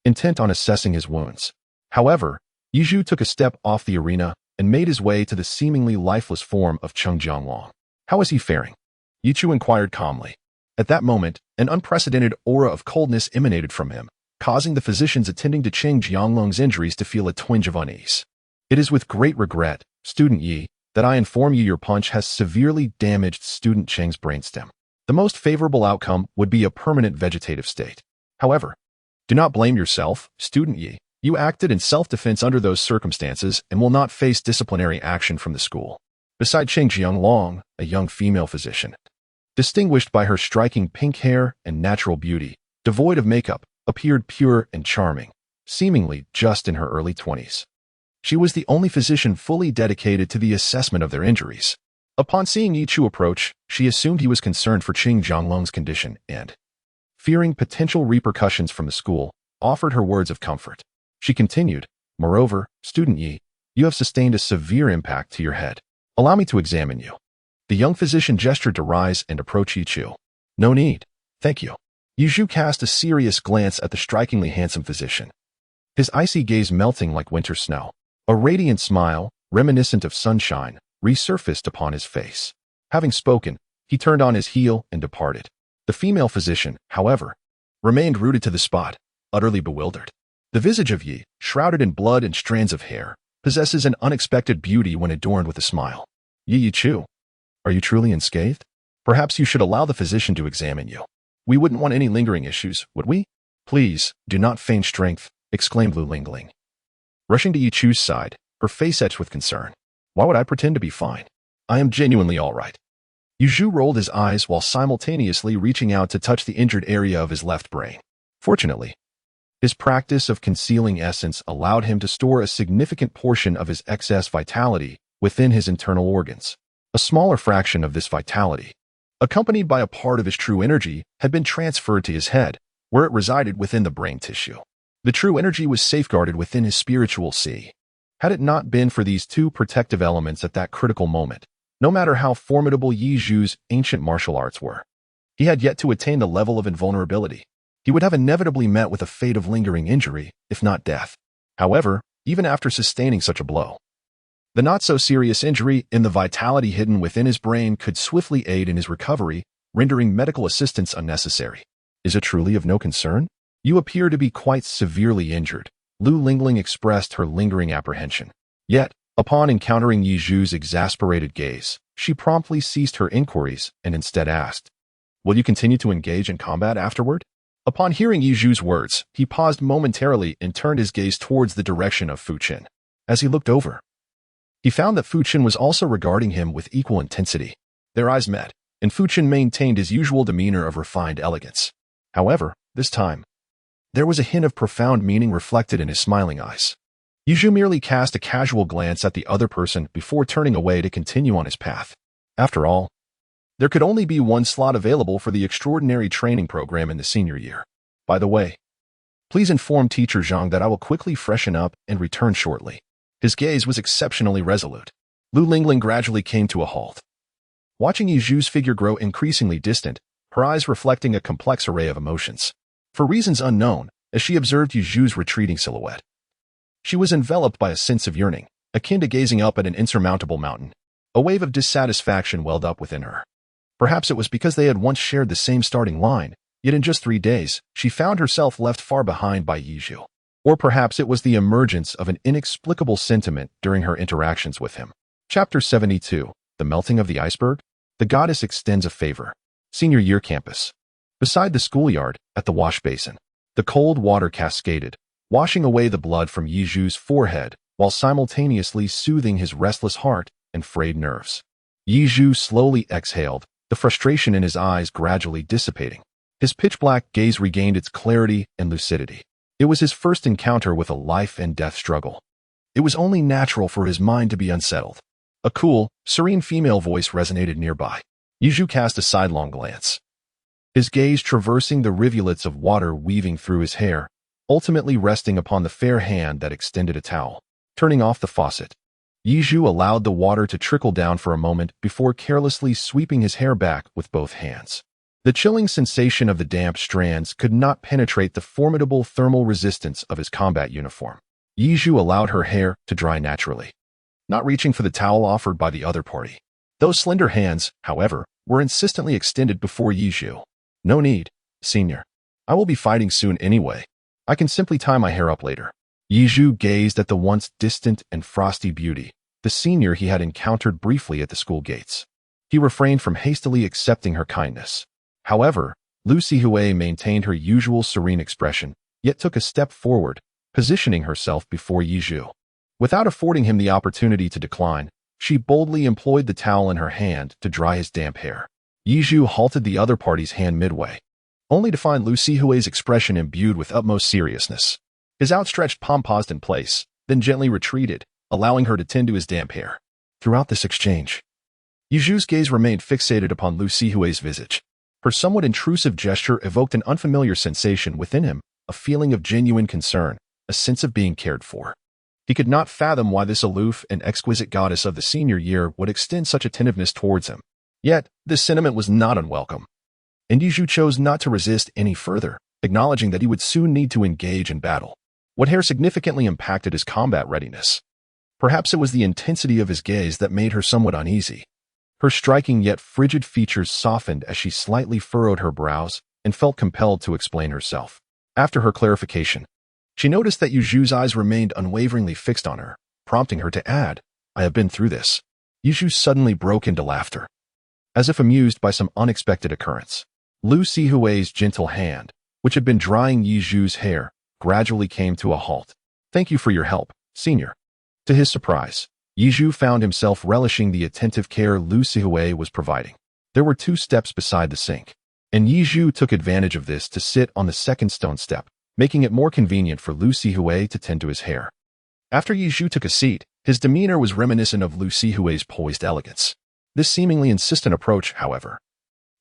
intent on assessing his wounds. However, Yi Zhu took a step off the arena and made his way to the seemingly lifeless form of Qing Jianglong. How is he faring? Yi Zhu inquired calmly. At that moment, an unprecedented aura of coldness emanated from him, causing the physicians attending to Qing Jianglong's injuries to feel a twinge of unease. It is with great regret, student Yi, that I inform you your punch has severely damaged student Cheng's brainstem. The most favorable outcome would be a permanent vegetative state. However, do not blame yourself, student Yi. You acted in self-defense under those circumstances and will not face disciplinary action from the school. Beside Cheng Jianglong, a young female physician, distinguished by her striking pink hair and natural beauty, devoid of makeup, appeared pure and charming, seemingly just in her early 20s. She was the only physician fully dedicated to the assessment of their injuries. Upon seeing Yi Chu approach, she assumed he was concerned for Cheng Jianglong's condition and, fearing potential repercussions from the school, offered her words of comfort. She continued, "Moreover, student Yi, you have sustained a severe impact to your head. Allow me to examine you." The young physician gestured to rise and approach Yi Chu. "No need, thank you." Yi Chu cast a serious glance at the strikingly handsome physician, his icy gaze melting like winter snow. A radiant smile, reminiscent of sunshine, resurfaced upon his face. Having spoken, he turned on his heel and departed. The female physician, however, remained rooted to the spot, utterly bewildered. The visage of Yi, shrouded in blood and strands of hair, possesses an unexpected beauty when adorned with a smile. Yi Chu, are you truly unscathed? Perhaps you should allow the physician to examine you. We wouldn't want any lingering issues, would we? Please, do not feign strength, exclaimed Lu Lingling. Rushing to Yi Chu's side, her face etched with concern. Why would I pretend to be fine? I am genuinely all right. Yi Chu rolled his eyes while simultaneously reaching out to touch the injured area of his left brain. Fortunately, his practice of concealing essence allowed him to store a significant portion of his excess vitality within his internal organs. A smaller fraction of this vitality, accompanied by a part of his true energy, had been transferred to his head, where it resided within the brain tissue. The true energy was safeguarded within his spiritual sea. Had it not been for these two protective elements at that critical moment, no matter how formidable Yi Chu's ancient martial arts were, he had yet to attain the level of invulnerability. He would have inevitably met with a fate of lingering injury, if not death. However, even after sustaining such a blow, the not-so-serious injury in the vitality hidden within his brain could swiftly aid in his recovery, rendering medical assistance unnecessary. Is it truly of no concern? You appear to be quite severely injured, Lu Lingling expressed her lingering apprehension. Yet, upon encountering Yi Chu's exasperated gaze, she promptly ceased her inquiries and instead asked, "Will you continue to engage in combat afterward?" Upon hearing Yi Chu's words, he paused momentarily and turned his gaze towards the direction of Fu Qin. As he looked over, he found that Fu Qin was also regarding him with equal intensity. Their eyes met, and Fu Qin maintained his usual demeanor of refined elegance. However, this time, there was a hint of profound meaning reflected in his smiling eyes. Yi Chu merely cast a casual glance at the other person before turning away to continue on his path. After all, there could only be one slot available for the extraordinary training program in the senior year. By the way, please inform Teacher Zhang that I will quickly freshen up and return shortly. His gaze was exceptionally resolute. Lu Lingling gradually came to a halt. Watching Yi Chu's figure grow increasingly distant, her eyes reflecting a complex array of emotions. For reasons unknown, as she observed Yi Chu's retreating silhouette, she was enveloped by a sense of yearning, akin to gazing up at an insurmountable mountain. A wave of dissatisfaction welled up within her. Perhaps it was because they had once shared the same starting line, yet in just 3 days, she found herself left far behind by Yi Chu. Or perhaps it was the emergence of an inexplicable sentiment during her interactions with him. Chapter 72, The Melting of the Iceberg? The Goddess Extends a Favor. Senior Year Campus. Beside the schoolyard, at the wash basin, the cold water cascaded, washing away the blood from Yi Chu's forehead while simultaneously soothing his restless heart and frayed nerves. Yi Chu slowly exhaled, the frustration in his eyes gradually dissipating. His pitch-black gaze regained its clarity and lucidity. It was his first encounter with a life-and-death struggle. It was only natural for his mind to be unsettled. A cool, serene female voice resonated nearby. Yi Chu cast a sidelong glance, his gaze traversing the rivulets of water weaving through his hair, ultimately resting upon the fair hand that extended a towel. Turning off the faucet, Yi Chu allowed the water to trickle down for a moment before carelessly sweeping his hair back with both hands. The chilling sensation of the damp strands could not penetrate the formidable thermal resistance of his combat uniform. Yi Chu allowed her hair to dry naturally, not reaching for the towel offered by the other party. Those slender hands, however, were insistently extended before Yi Chu. "No need, senior. I will be fighting soon anyway. I can simply tie my hair up later." Yizhu gazed at the once distant and frosty beauty, the senior he had encountered briefly at the school gates. He refrained from hastily accepting her kindness. However, Lu Sihui maintained her usual serene expression, yet took a step forward, positioning herself before Yizhu. Without affording him the opportunity to decline, she boldly employed the towel in her hand to dry his damp hair. Yizhu halted the other party's hand midway, only to find Lu Sihui's expression imbued with utmost seriousness. His outstretched palm paused in place, then gently retreated, allowing her to tend to his damp hair. Throughout this exchange, Yizhu's gaze remained fixated upon Lu Sihui's visage. Her somewhat intrusive gesture evoked an unfamiliar sensation within him, a feeling of genuine concern, a sense of being cared for. He could not fathom why this aloof and exquisite goddess of the senior year would extend such attentiveness towards him. Yet, this sentiment was not unwelcome, and Yizhu chose not to resist any further, acknowledging that he would soon need to engage in battle. What hair significantly impacted his combat readiness. Perhaps it was the intensity of his gaze that made her somewhat uneasy. Her striking yet frigid features softened as she slightly furrowed her brows and felt compelled to explain herself. After her clarification, she noticed that Yizhu's eyes remained unwaveringly fixed on her, prompting her to add, "I have been through this." Yizhu suddenly broke into laughter, as if amused by some unexpected occurrence. Lu Sihui's gentle hand, which had been drying Yizhu's hair, gradually came to a halt. "Thank you for your help, senior." To his surprise, Yizhu found himself relishing the attentive care Lu Sihui was providing. There were 2 steps beside the sink, and Yizhu took advantage of this to sit on the second stone step, making it more convenient for Lu Sihui to tend to his hair. After Yizhu took a seat, his demeanor was reminiscent of Lu Sihui's poised elegance. This seemingly insistent approach, however,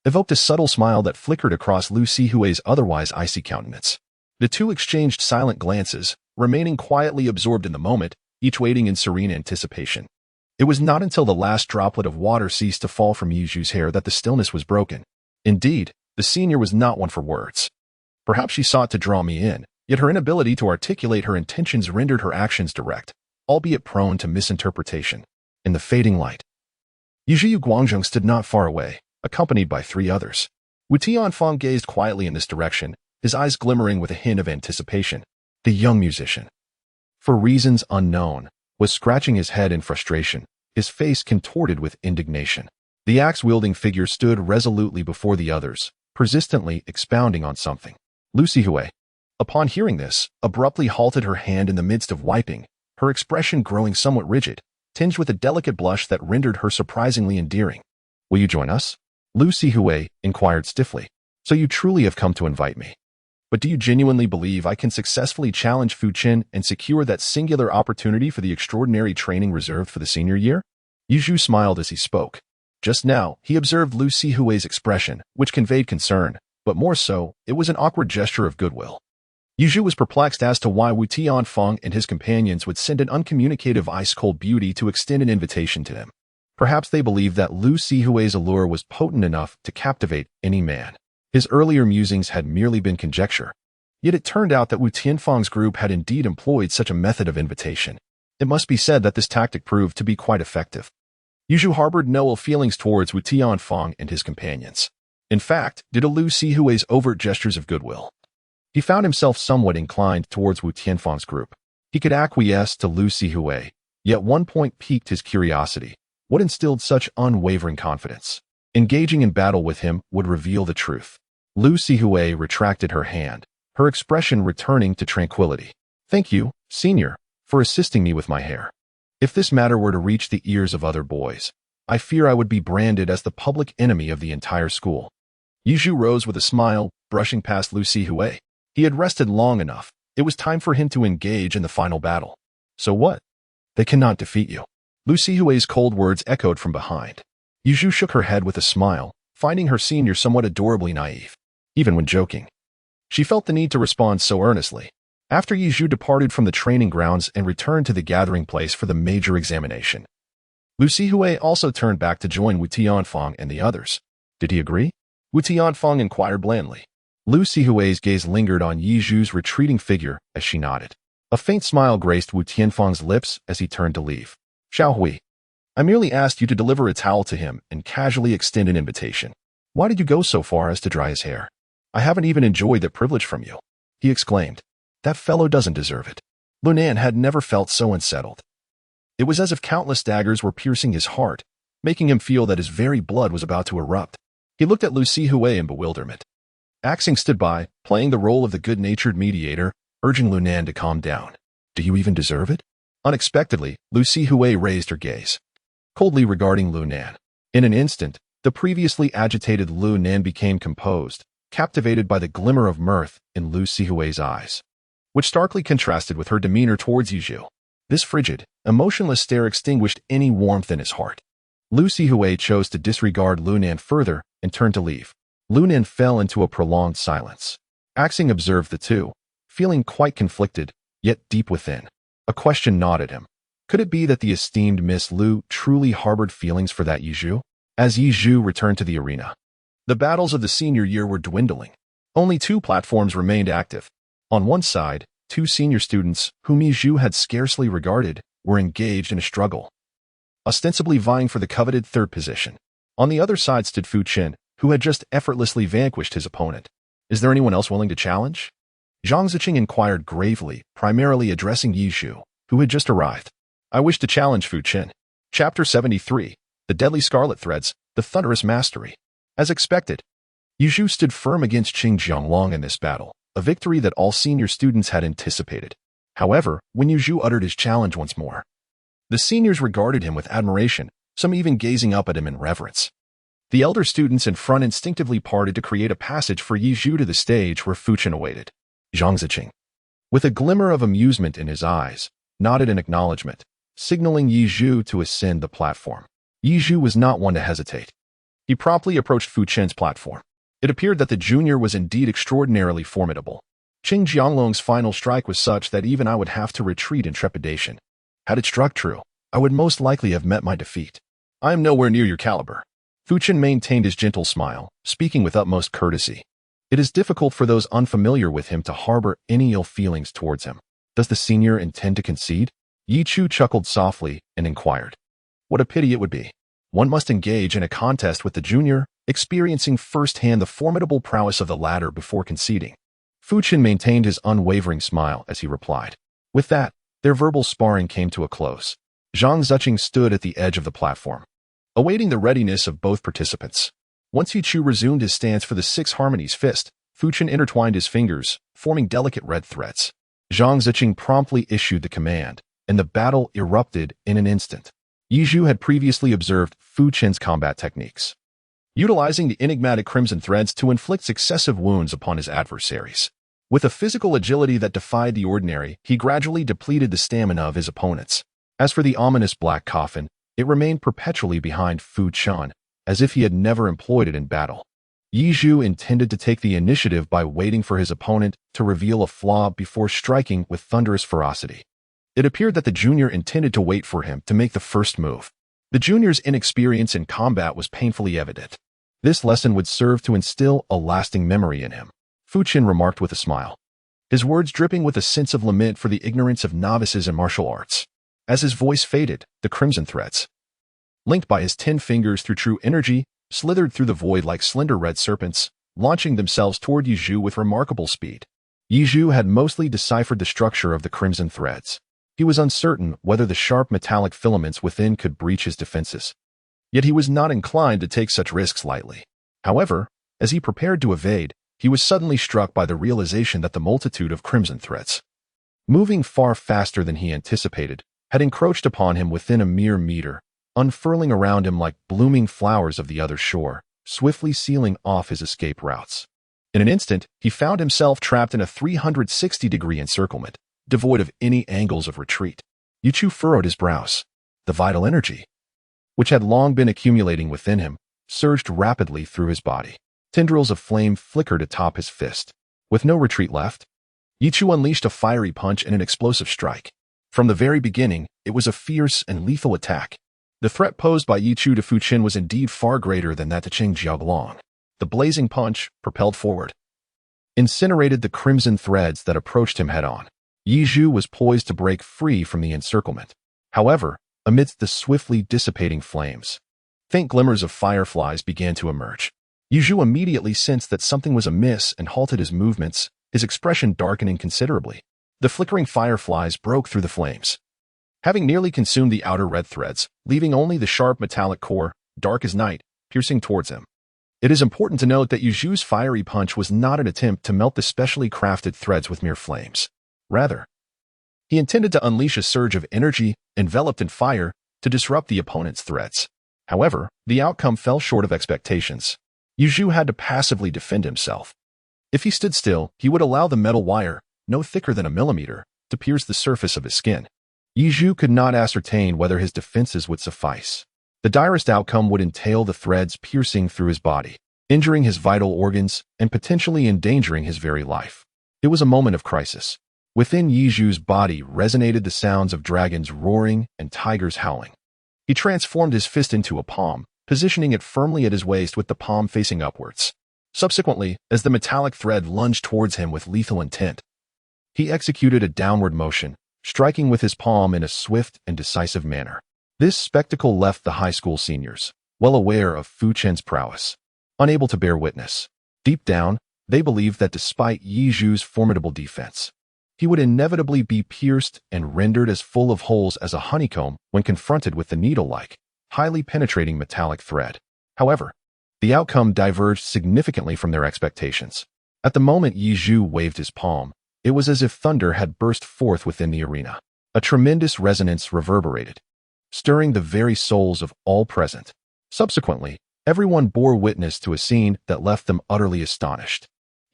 evoked a subtle smile that flickered across Lu Sihui's otherwise icy countenance. The 2 exchanged silent glances, remaining quietly absorbed in the moment, each waiting in serene anticipation. It was not until the last droplet of water ceased to fall from Yizhu's hair that the stillness was broken. Indeed, the senior was not one for words. Perhaps she sought to draw me in, yet her inability to articulate her intentions rendered her actions direct, albeit prone to misinterpretation. In the fading light, Yizhu Guangzhong stood not far away, accompanied by 3 others. Wu Tianfeng gazed quietly in this direction, his eyes glimmering with a hint of anticipation. The young musician, for reasons unknown, was scratching his head in frustration, his face contorted with indignation. The axe-wielding figure stood resolutely before the others, persistently expounding on something. Lu Sihui, upon hearing this, abruptly halted her hand in the midst of wiping, her expression growing somewhat rigid, tinged with a delicate blush that rendered her surprisingly endearing. "Will you join us?" Lu Sihui inquired stiffly. "So you truly have come to invite me. But do you genuinely believe I can successfully challenge Fu Qin and secure that singular opportunity for the extraordinary training reserved for the senior year?" Yizhu smiled as he spoke. Just now, he observed Lu Sihui's expression, which conveyed concern, but more so, it was an awkward gesture of goodwill. Yizhu was perplexed as to why Wu Tianfeng and his companions would send an uncommunicative ice-cold beauty to extend an invitation to him. Perhaps they believed that Lu Sihui's allure was potent enough to captivate any man. His earlier musings had merely been conjecture. Yet it turned out that Wu Tianfeng's group had indeed employed such a method of invitation. It must be said that this tactic proved to be quite effective. Yizhu harbored no ill feelings towards Wu Tianfeng and his companions. In fact, due to Lu Sihui's overt gestures of goodwill, he found himself somewhat inclined towards Wu Tianfeng's group. He could acquiesce to Lu Sihui, yet one point piqued his curiosity. What instilled such unwavering confidence? Engaging in battle with him would reveal the truth. Lu Sihui retracted her hand, her expression returning to tranquility. "Thank you, senior, for assisting me with my hair. If this matter were to reach the ears of other boys, I fear I would be branded as the public enemy of the entire school." Yizhu rose with a smile, brushing past Lu Sihui. He had rested long enough. It was time for him to engage in the final battle. "So what? They cannot defeat you." Lu Sihui's cold words echoed from behind. Yizhu shook her head with a smile, finding her senior somewhat adorably naive. Even when joking, she felt the need to respond so earnestly. After Yizhu departed from the training grounds and returned to the gathering place for the major examination, Lu Sihui also turned back to join Wu Tianfeng and the others. "Did he agree?" Wu Tianfeng inquired blandly. Lu Sihui's gaze lingered on Yizhu's retreating figure as she nodded. A faint smile graced Wu Tianfeng's lips as he turned to leave. "Xiao Hui, I merely asked you to deliver a towel to him and casually extend an invitation. Why did you go so far as to dry his hair? I haven't even enjoyed that privilege from you," he exclaimed. "That fellow doesn't deserve it." Lunan had never felt so unsettled. It was as if countless daggers were piercing his heart, making him feel that his very blood was about to erupt. He looked at Lu Sihui in bewilderment. Axing stood by, playing the role of the good-natured mediator, urging Lunan to calm down. Do you even deserve it? Unexpectedly, Lu Sihui raised her gaze, coldly regarding Lunan. In an instant, the previously agitated Lunan became composed, captivated by the glimmer of mirth in Lu Sihui's eyes, which starkly contrasted with her demeanor towards Yizhu. This frigid, emotionless stare extinguished any warmth in his heart. Lu Sihui chose to disregard Lunan further and turned to leave. Lunan fell into a prolonged silence. Axing observed the two, feeling quite conflicted, yet deep within. A question gnawed at him. Could it be that the esteemed Miss Lu truly harbored feelings for that Yizhu? As Yizhu returned to the arena, the battles of the senior year were dwindling. Only two platforms remained active. On one side, two senior students, whom Yizhu had scarcely regarded, were engaged in a struggle, ostensibly vying for the coveted third position. On the other side stood Fu Qin, who had just effortlessly vanquished his opponent. Is there anyone else willing to challenge? Zhang Ziqing inquired gravely, primarily addressing Yizhu, who had just arrived. I wish to challenge Fu Qin. Chapter 73. The Deadly Scarlet Threads, the Thunderous Mastery. As expected, Yizhu stood firm against Qing Jianglong in this battle, a victory that all senior students had anticipated. However, when Yizhu uttered his challenge once more, the seniors regarded him with admiration, some even gazing up at him in reverence. The elder students in front instinctively parted to create a passage for Yizhu to the stage where Fu Qin awaited. Zhang Ziqing, with a glimmer of amusement in his eyes, nodded in acknowledgement, signaling Yizhu to ascend the platform. Yizhu was not one to hesitate. He promptly approached Fu Qin's platform. It appeared that the junior was indeed extraordinarily formidable. Qing Jianglong's final strike was such that even I would have to retreat in trepidation. Had it struck true, I would most likely have met my defeat. I am nowhere near your caliber. Fu Qin maintained his gentle smile, speaking with utmost courtesy. It is difficult for those unfamiliar with him to harbor any ill feelings towards him. Does the senior intend to concede? Yi Chu chuckled softly and inquired. What a pity it would be. One must engage in a contest with the junior, experiencing firsthand the formidable prowess of the latter before conceding. Fu Qin maintained his unwavering smile as he replied. With that, their verbal sparring came to a close. Zhang Ziqing stood at the edge of the platform, awaiting the readiness of both participants. Once Yi Chu resumed his stance for the Six Harmonies fist, Fu Qin intertwined his fingers, forming delicate red threads. Zhang Ziqing promptly issued the command, and the battle erupted in an instant. Yizhu had previously observed Fu Qin's combat techniques, utilizing the enigmatic crimson threads to inflict successive wounds upon his adversaries. With a physical agility that defied the ordinary, he gradually depleted the stamina of his opponents. As for the ominous black coffin, it remained perpetually behind Fu Qin, as if he had never employed it in battle. Yizhu intended to take the initiative by waiting for his opponent to reveal a flaw before striking with thunderous ferocity. It appeared that the junior intended to wait for him to make the first move. The junior's inexperience in combat was painfully evident. This lesson would serve to instill a lasting memory in him, Fu Qin remarked with a smile, his words dripping with a sense of lament for the ignorance of novices in martial arts. As his voice faded, the crimson threads, linked by his 10 fingers through true energy, slithered through the void like slender red serpents, launching themselves toward Yizhu with remarkable speed. Yizhu had mostly deciphered the structure of the crimson threads. He was uncertain whether the sharp metallic filaments within could breach his defenses. Yet he was not inclined to take such risks lightly. However, as he prepared to evade, he was suddenly struck by the realization that the multitude of crimson threads, moving far faster than he anticipated, had encroached upon him within a mere meter, unfurling around him like blooming flowers of the other shore, swiftly sealing off his escape routes. In an instant, he found himself trapped in a 360-degree encirclement, devoid of any angles of retreat. Yi Chu furrowed his brows. The vital energy, which had long been accumulating within him, surged rapidly through his body. Tendrils of flame flickered atop his fist. With no retreat left, Yi Chu unleashed a fiery punch and an explosive strike. From the very beginning, it was a fierce and lethal attack. The threat posed by Yi Chu to Fu Qin was indeed far greater than that to Qing Jianglong. The blazing punch, propelled forward, incinerated the crimson threads that approached him head-on. Yizhu was poised to break free from the encirclement. However, amidst the swiftly dissipating flames, faint glimmers of fireflies began to emerge. Yizhu immediately sensed that something was amiss and halted his movements, his expression darkening considerably. The flickering fireflies broke through the flames, having nearly consumed the outer red threads, leaving only the sharp metallic core, dark as night, piercing towards him. It is important to note that Yuju's fiery punch was not an attempt to melt the specially crafted threads with mere flames. Rather, he intended to unleash a surge of energy, enveloped in fire, to disrupt the opponent's threads. However, the outcome fell short of expectations. Yuju had to passively defend himself. If he stood still, he would allow the metal wire, no thicker than a millimeter, to pierce the surface of his skin. Yuju could not ascertain whether his defenses would suffice. The direst outcome would entail the threads piercing through his body, injuring his vital organs, and potentially endangering his very life. It was a moment of crisis. Within Yuju's body resonated the sounds of dragons roaring and tigers howling. He transformed his fist into a palm, positioning it firmly at his waist with the palm facing upwards. Subsequently, as the metallic thread lunged towards him with lethal intent, he executed a downward motion, striking with his palm in a swift and decisive manner. This spectacle left the high school seniors, well aware of Fu Chen's prowess, unable to bear witness. Deep down, they believed that despite Yuju's formidable defense, he would inevitably be pierced and rendered as full of holes as a honeycomb when confronted with the needle-like, highly penetrating metallic thread. However, the outcome diverged significantly from their expectations. At the moment Yuju waved his palm, it was as if thunder had burst forth within the arena. A tremendous resonance reverberated, stirring the very souls of all present. Subsequently, everyone bore witness to a scene that left them utterly astonished.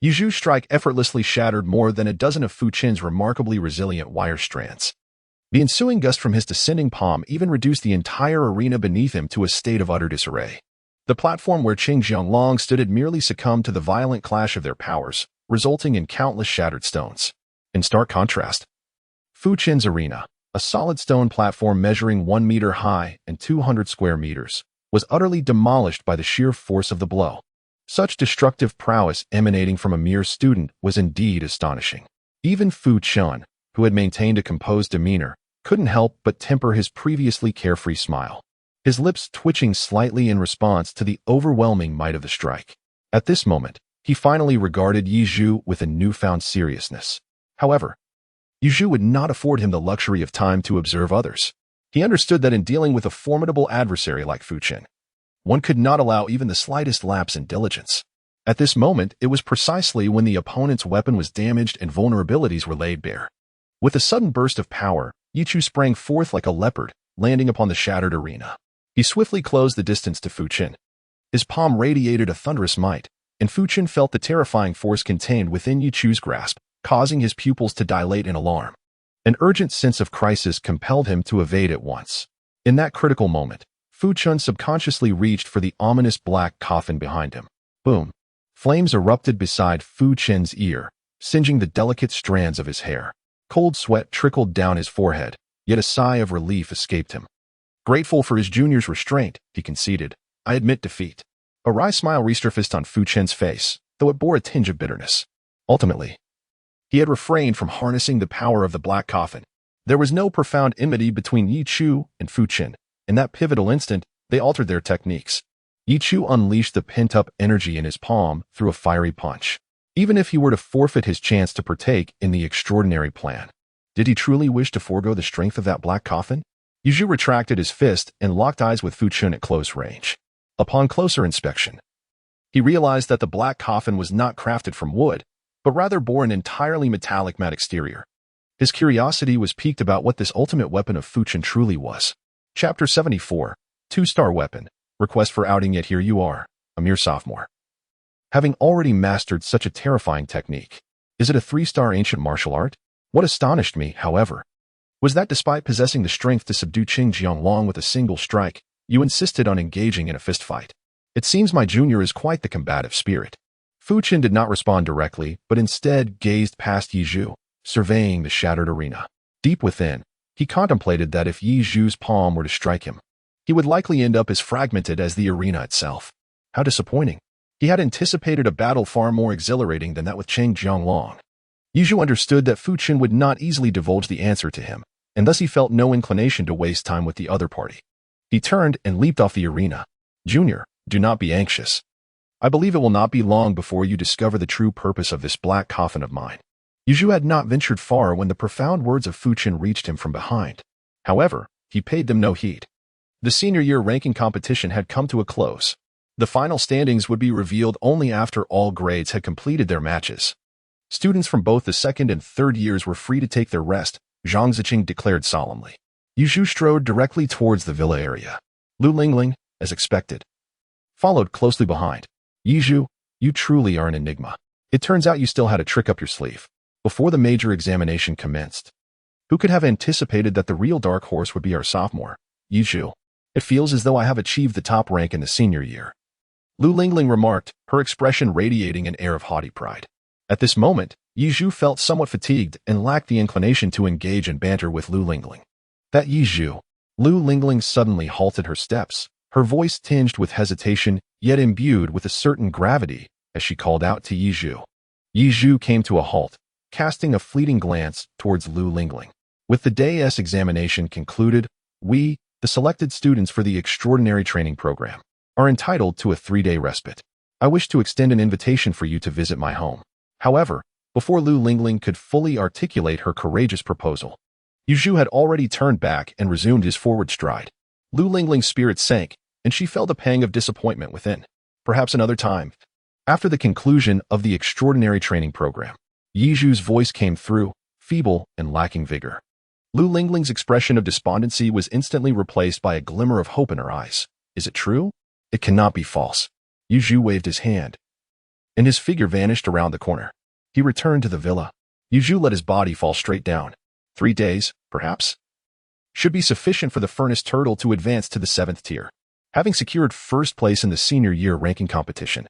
Yuju's strike effortlessly shattered more than a dozen of Fu Chen's remarkably resilient wire strands. The ensuing gust from his descending palm even reduced the entire arena beneath him to a state of utter disarray. The platform where Qing Jianglong stood had merely succumbed to the violent clash of their powers, resulting in countless shattered stones. In stark contrast, Fu Chen's arena, a solid stone platform measuring 1 meter high and 200 square meters, was utterly demolished by the sheer force of the blow. Such destructive prowess emanating from a mere student was indeed astonishing. Even Fu Chen, who had maintained a composed demeanor, couldn't help but temper his previously carefree smile, his lips twitching slightly in response to the overwhelming might of the strike. At this moment, he finally regarded Yuju with a newfound seriousness. However, Yuju would not afford him the luxury of time to observe others. He understood that in dealing with a formidable adversary like Fu Chen, one could not allow even the slightest lapse in diligence. At this moment, it was precisely when the opponent's weapon was damaged and vulnerabilities were laid bare. With a sudden burst of power, Yuju sprang forth like a leopard, landing upon the shattered arena. He swiftly closed the distance to Fu Chen. His palm radiated a thunderous might, and Fu Chen felt the terrifying force contained within Yuju's grasp, causing his pupils to dilate in alarm. An urgent sense of crisis compelled him to evade at once. In that critical moment, Fu Chen subconsciously reached for the ominous black coffin behind him. Boom! Flames erupted beside Fu Chen's ear, singeing the delicate strands of his hair. Cold sweat trickled down his forehead, yet a sigh of relief escaped him. Grateful for his junior's restraint, he conceded, "I admit defeat." A wry smile resurfaced on Fu Chen's face, though it bore a tinge of bitterness. Ultimately, he had refrained from harnessing the power of the black coffin. There was no profound enmity between Yi Chu and Fu Chen. In that pivotal instant, they altered their techniques. Yi Chu unleashed the pent-up energy in his palm through a fiery punch. Even if he were to forfeit his chance to partake in the extraordinary plan, did he truly wish to forego the strength of that black coffin? Yuju retracted his fist and locked eyes with Fu Chen at close range. Upon closer inspection, he realized that the black coffin was not crafted from wood, but rather bore an entirely metallic matte exterior. His curiosity was piqued about what this ultimate weapon of Fu Chen truly was. Chapter 74, 2-star weapon, request for outing, yet here you are, a mere sophomore. Having already mastered such a terrifying technique, is it a 3-star ancient martial art? What astonished me, however, was that despite possessing the strength to subdue Qing Jianglong with a single strike, you insisted on engaging in a fistfight. It seems my junior is quite the combative spirit. Fu Chen did not respond directly, but instead gazed past Yuju, surveying the shattered arena. Deep within, he contemplated that if Yuju's palm were to strike him, he would likely end up as fragmented as the arena itself. How disappointing. He had anticipated a battle far more exhilarating than that with Qing Jianglong. Yuju understood that Fu Chen would not easily divulge the answer to him, and thus he felt no inclination to waste time with the other party. He turned and leaped off the arena. "Junior, do not be anxious. I believe it will not be long before you discover the true purpose of this black coffin of mine." Yuzhu had not ventured far when the profound words of Fu Qin reached him from behind. However, he paid them no heed. The senior year ranking competition had come to a close. The final standings would be revealed only after all grades had completed their matches. Students from both the second and third years were free to take their rest, Zhang Ziqing declared solemnly. Yuzhu strode directly towards the villa area. Lu Lingling, as expected, followed closely behind. Yuzhu, you truly are an enigma. It turns out you still had a trick up your sleeve. Before the major examination commenced, who could have anticipated that the real dark horse would be our sophomore, Yuzhu? It feels as though I have achieved the top rank in the senior year. Lu Lingling remarked, her expression radiating an air of haughty pride. At this moment, Yuzhu felt somewhat fatigued and lacked the inclination to engage in banter with Lu Lingling. That Yuzhu. Lu Lingling suddenly halted her steps, her voice tinged with hesitation, yet imbued with a certain gravity, as she called out to Yuzhu. Yuzhu came to a halt, casting a fleeting glance towards Lu Lingling. With the day's examination concluded, we, the selected students for the extraordinary training program, are entitled to a 3-day respite. I wish to extend an invitation for you to visit my home. However, before Lu Lingling could fully articulate her courageous proposal, Yuzhu had already turned back and resumed his forward stride. Lu Lingling's spirit sank, and she felt a pang of disappointment within. Perhaps another time. After the conclusion of the extraordinary training program, Yizhu's voice came through, feeble and lacking vigor. Lu Lingling's expression of despondency was instantly replaced by a glimmer of hope in her eyes. Is it true? It cannot be false. Yuzhu waved his hand, and his figure vanished around the corner. He returned to the villa. Yuzhu let his body fall straight down. 3 days, perhaps, should be sufficient for the furnace turtle to advance to the 7th tier. Having secured first place in the senior year ranking competition,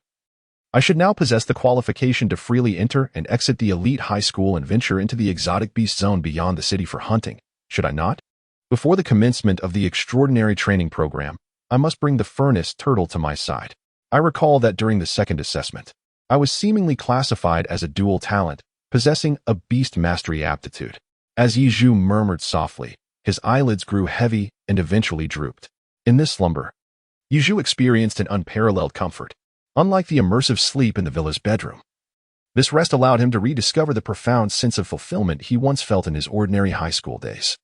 I should now possess the qualification to freely enter and exit the elite high school and venture into the exotic beast zone beyond the city for hunting, should I not? Before the commencement of the extraordinary training program, I must bring the furnace turtle to my side. I recall that during the second assessment, I was seemingly classified as a dual talent, possessing a beast mastery aptitude. As Yizhu murmured softly, his eyelids grew heavy and eventually drooped. In this slumber, Yizhu experienced an unparalleled comfort, unlike the immersive sleep in the villa's bedroom. This rest allowed him to rediscover the profound sense of fulfillment he once felt in his ordinary high school days,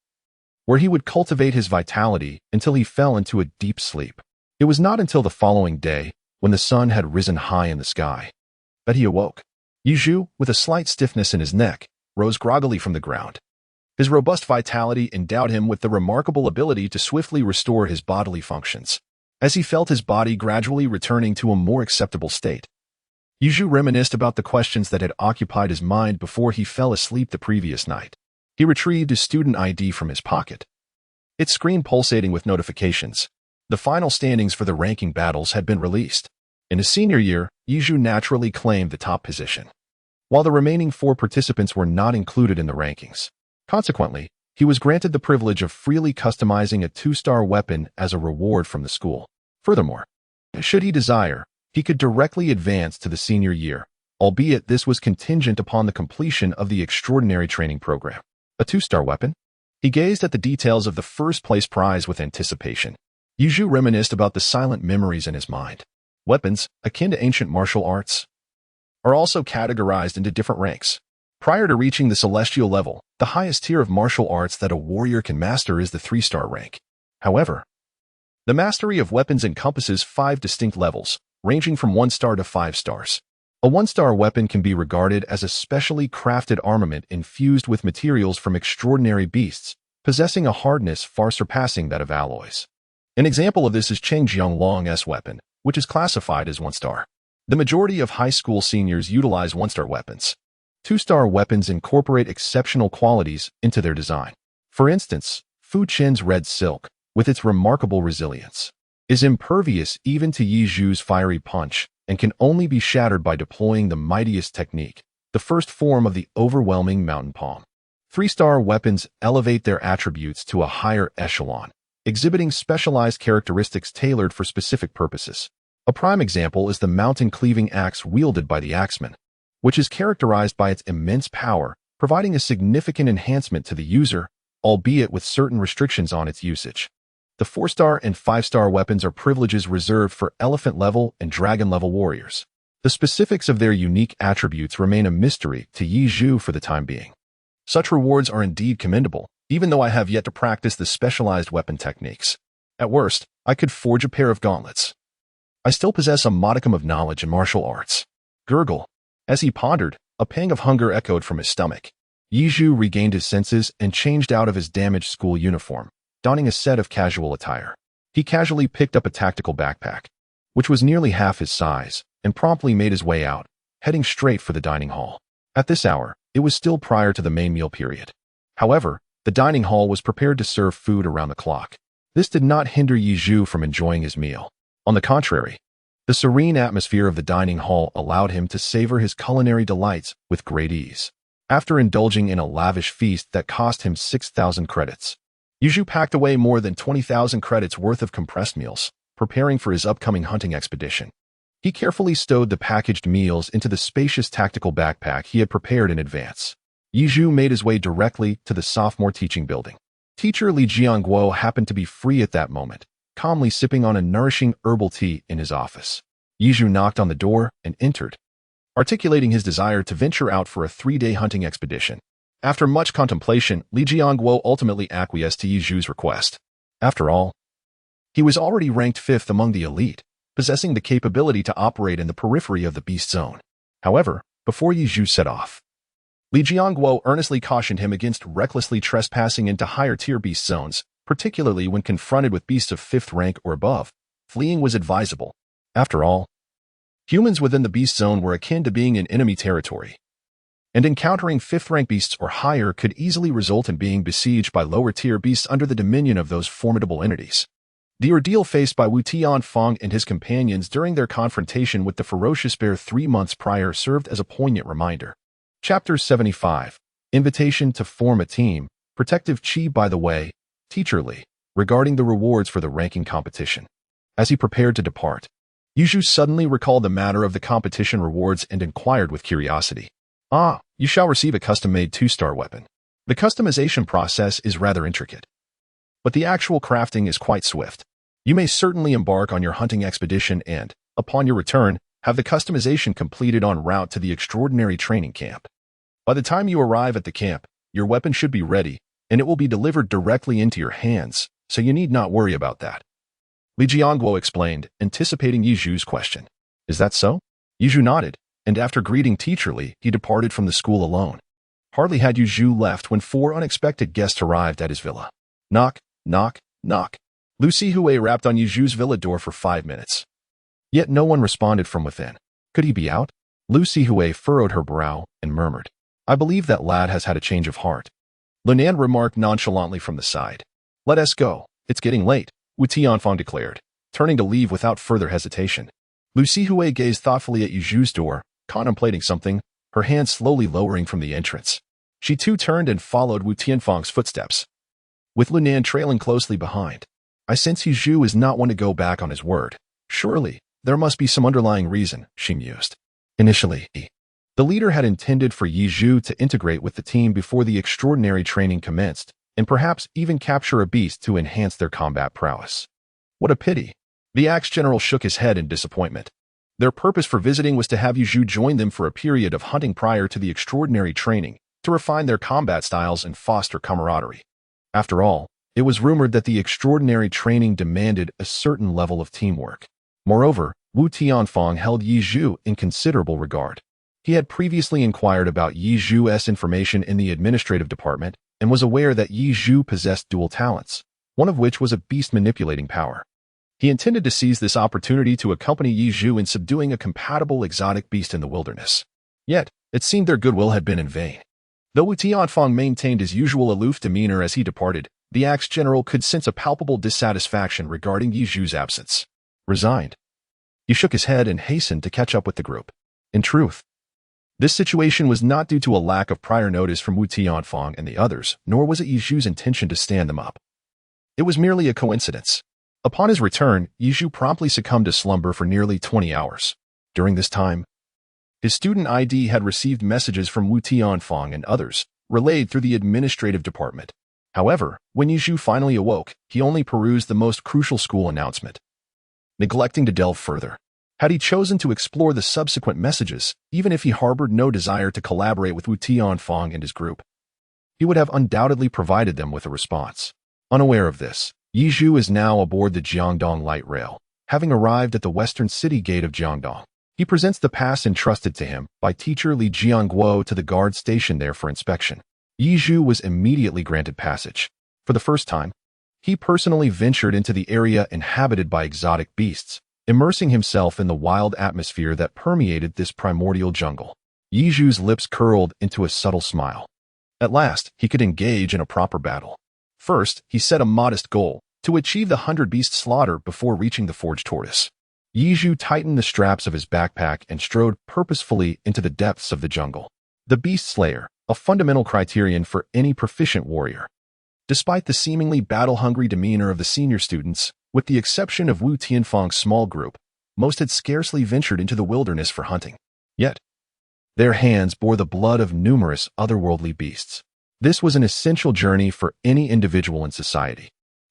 where he would cultivate his vitality until he fell into a deep sleep. It was not until the following day, when the sun had risen high in the sky, that he awoke. Yizhu, with a slight stiffness in his neck, rose groggily from the ground. His robust vitality endowed him with the remarkable ability to swiftly restore his bodily functions. As he felt his body gradually returning to a more acceptable state, Yuzhu reminisced about the questions that had occupied his mind before he fell asleep the previous night. He retrieved his student ID from his pocket, its screen pulsating with notifications. The final standings for the ranking battles had been released. In his senior year, Yuzhu naturally claimed the top position, while the remaining 4 participants were not included in the rankings. Consequently, he was granted the privilege of freely customizing a 2-star weapon as a reward from the school. Furthermore, should he desire, he could directly advance to the senior year, albeit this was contingent upon the completion of the extraordinary training program. A 2-star weapon? He gazed at the details of the first-place prize with anticipation. Yuzhu reminisced about the silent memories in his mind. Weapons, akin to ancient martial arts, are also categorized into different ranks. Prior to reaching the celestial level, the highest tier of martial arts that a warrior can master is the 3-star rank. However, the mastery of weapons encompasses 5 distinct levels, ranging from 1 star to 5 stars. A 1-star weapon can be regarded as a specially crafted armament infused with materials from extraordinary beasts, possessing a hardness far surpassing that of alloys. An example of this is Cheng Jianglong's weapon, which is classified as 1 star. The majority of high school seniors utilize 1-star weapons. 2-star weapons incorporate exceptional qualities into their design. For instance, Fu Qin's red silk, with its remarkable resilience, is impervious even to Yizhu's fiery punch and can only be shattered by deploying the mightiest technique, the first form of the overwhelming mountain palm. 3-star weapons elevate their attributes to a higher echelon, exhibiting specialized characteristics tailored for specific purposes. A prime example is the mountain-cleaving axe wielded by the axeman, which is characterized by its immense power, providing a significant enhancement to the user, albeit with certain restrictions on its usage. The 4-star and 5-star weapons are privileges reserved for elephant-level and dragon-level warriors. The specifics of their unique attributes remain a mystery to Yi Zhu for the time being. Such rewards are indeed commendable, even though I have yet to practice the specialized weapon techniques. At worst, I could forge a pair of gauntlets. I still possess a modicum of knowledge in martial arts. Gurgle. As he pondered, a pang of hunger echoed from his stomach. Yi Zhu regained his senses and changed out of his damaged school uniform, donning a set of casual attire. He casually picked up a tactical backpack, which was nearly half his size, and promptly made his way out, heading straight for the dining hall. At this hour, it was still prior to the main meal period. However, the dining hall was prepared to serve food around the clock. This did not hinder Yi Zhu from enjoying his meal. On the contrary, the serene atmosphere of the dining hall allowed him to savor his culinary delights with great ease. After indulging in a lavish feast that cost him 6,000 credits, Yi Zhu packed away more than 20,000 credits worth of compressed meals, preparing for his upcoming hunting expedition. He carefully stowed the packaged meals into the spacious tactical backpack he had prepared in advance. Yi Zhu made his way directly to the sophomore teaching building. Teacher Li Jiangguo happened to be free at that moment, calmly sipping on a nourishing herbal tea in his office. Yi Zhu knocked on the door and entered, articulating his desire to venture out for a 3-day hunting expedition. After much contemplation, Li Jiangguo ultimately acquiesced to Yi Zhu's request. After all, he was already ranked 5th among the elite, possessing the capability to operate in the periphery of the beast zone. However, before Yi Zhu set off, Li Jiangguo earnestly cautioned him against recklessly trespassing into higher-tier beast zones, particularly when confronted with beasts of 5th rank or above. Fleeing was advisable. After all, humans within the beast zone were akin to being in enemy territory, and encountering 5th-rank beasts or higher could easily result in being besieged by lower-tier beasts under the dominion of those formidable entities. The ordeal faced by Wu Tianfang and his companions during their confrontation with the ferocious bear 3 months prior served as a poignant reminder. Chapter 75. Invitation to form a team. Protective Chi. By the way, Teacher Li, regarding the rewards for the ranking competition. As he prepared to depart, Yi Zhu suddenly recalled the matter of the competition rewards and inquired with curiosity. Ah, you shall receive a custom-made 2-star weapon. The customization process is rather intricate, but the actual crafting is quite swift. You may certainly embark on your hunting expedition and, upon your return, have the customization completed en route to the extraordinary training camp. By the time you arrive at the camp, your weapon should be ready, and it will be delivered directly into your hands, so you need not worry about that. Li Jiangguo explained, anticipating Yi Zhu's question. Is that so? Yi Zhu nodded, and after greeting Teacher Li, he departed from the school alone. Hardly had Yi Zhu left when 4 unexpected guests arrived at his villa. Knock, knock, knock. Lu Sihui rapped on Yi Zhu's villa door for 5 minutes. Yet no one responded from within. Could he be out? Lu Sihui furrowed her brow and murmured, I believe that lad has had a change of heart. Lunan remarked nonchalantly from the side. Let us go. It's getting late, Wu Tianfang declared, turning to leave without further hesitation. Lu Sihui gazed thoughtfully at Yi Zhu's door, contemplating something, her hand slowly lowering from the entrance. She too turned and followed Wu Tianfang's footsteps, with Lunan trailing closely behind. I sense Yi Zhu is not one to go back on his word. Surely, there must be some underlying reason, she mused. Initially, the leader had intended for Yi Zhu to integrate with the team before the extraordinary training commenced, and perhaps even capture a beast to enhance their combat prowess. What a pity. The axe general shook his head in disappointment. Their purpose for visiting was to have Yi Zhu join them for a period of hunting prior to the extraordinary training, to refine their combat styles and foster camaraderie. After all, it was rumored that the extraordinary training demanded a certain level of teamwork. Moreover, Wu Tianfang held Yi Zhu in considerable regard. He had previously inquired about Yi Zhu's information in the administrative department and was aware that Yi Zhu possessed dual talents, one of which was a beast-manipulating power. He intended to seize this opportunity to accompany Yi Zhu in subduing a compatible exotic beast in the wilderness. Yet, it seemed their goodwill had been in vain. Though Wu Tianfang maintained his usual aloof demeanor as he departed, the axe general could sense a palpable dissatisfaction regarding Yi Zhu's absence. Resigned, he shook his head and hastened to catch up with the group. In truth, this situation was not due to a lack of prior notice from Wu Tianfang and the others, nor was it Yi Zhu's intention to stand them up. It was merely a coincidence. Upon his return, Yi Zhu promptly succumbed to slumber for nearly 20 hours. During this time, his student ID had received messages from Wu Tianfang and others, relayed through the administrative department. However, when Yi Zhu finally awoke, he only perused the most crucial school announcement, neglecting to delve further. Had he chosen to explore the subsequent messages, even if he harbored no desire to collaborate with Wu Tianfang and his group, he would have undoubtedly provided them with a response. Unaware of this, Yi Zhu is now aboard the Jiangdong light rail. Having arrived at the western city gate of Jiangdong, he presents the pass entrusted to him by teacher Li Jiangguo to the guard stationed there for inspection. Yi Zhu was immediately granted passage. For the first time, he personally ventured into the area inhabited by exotic beasts, immersing himself in the wild atmosphere that permeated this primordial jungle. Yi Zhu's lips curled into a subtle smile. At last, he could engage in a proper battle. First, he set a modest goal, to achieve the 100-beast slaughter before reaching the forged tortoise. Yi Zhu tightened the straps of his backpack and strode purposefully into the depths of the jungle. The beast slayer, a fundamental criterion for any proficient warrior. Despite the seemingly battle-hungry demeanor of the senior students, with the exception of Wu Tianfang's small group, most had scarcely ventured into the wilderness for hunting. Yet, their hands bore the blood of numerous otherworldly beasts. This was an essential journey for any individual in society.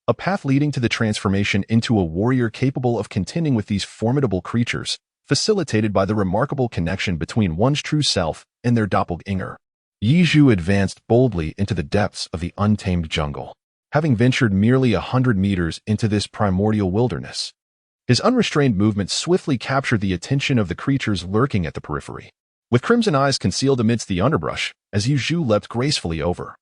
A path leading to the transformation into a warrior capable of contending with these formidable creatures, facilitated by the remarkable connection between one's true self and their doppelganger. Yi Zhu advanced boldly into the depths of the untamed jungle. Having ventured merely 100 meters into this primordial wilderness, his unrestrained movement swiftly captured the attention of the creatures lurking at the periphery. With crimson eyes concealed amidst the underbrush, as Yi Zhu leapt gracefully over,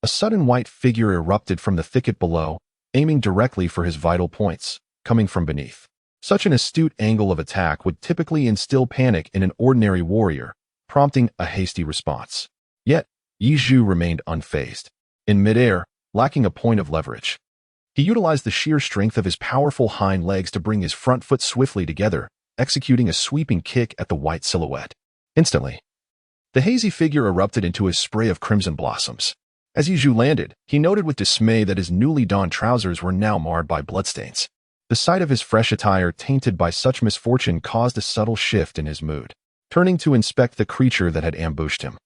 a sudden white figure erupted from the thicket below, aiming directly for his vital points, coming from beneath. Such an astute angle of attack would typically instill panic in an ordinary warrior, prompting a hasty response. Yet, Yi Zhu remained unfazed. In midair, lacking a point of leverage, he utilized the sheer strength of his powerful hind legs to bring his front foot swiftly together, executing a sweeping kick at the white silhouette. Instantly, the hazy figure erupted into a spray of crimson blossoms. As Yi Zhu landed, he noted with dismay that his newly donned trousers were now marred by bloodstains. The sight of his fresh attire tainted by such misfortune caused a subtle shift in his mood. Turning to inspect the creature that had ambushed him,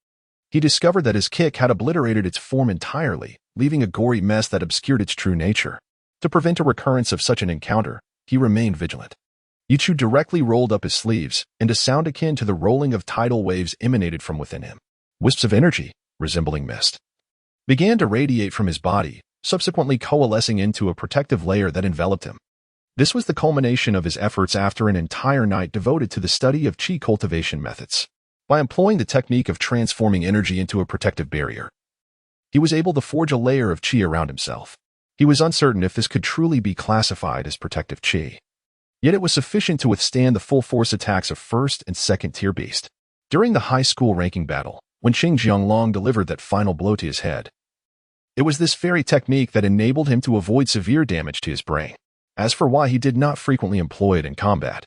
he discovered that his kick had obliterated its form entirely, leaving a gory mess that obscured its true nature. To prevent a recurrence of such an encounter, he remained vigilant. Yi Zhu directly rolled up his sleeves, and a sound akin to the rolling of tidal waves emanated from within him. Wisps of energy, resembling mist, began to radiate from his body, subsequently coalescing into a protective layer that enveloped him. This was the culmination of his efforts after an entire night devoted to the study of qi cultivation methods. By employing the technique of transforming energy into a protective barrier, he was able to forge a layer of qi around himself. He was uncertain if this could truly be classified as protective qi. Yet it was sufficient to withstand the full-force attacks of first and second-tier beast. During the high school ranking battle, when Qing Jianglong delivered that final blow to his head, it was this very technique that enabled him to avoid severe damage to his brain. As for why he did not frequently employ it in combat,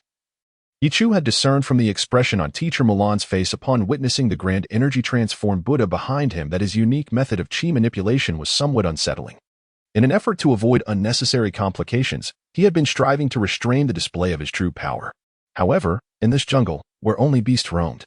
Yi Zhu had discerned from the expression on Teacher Milan's face upon witnessing the grand energy-transformed Buddha behind him that his unique method of qi manipulation was somewhat unsettling. In an effort to avoid unnecessary complications, he had been striving to restrain the display of his true power. However, in this jungle, where only beasts roamed,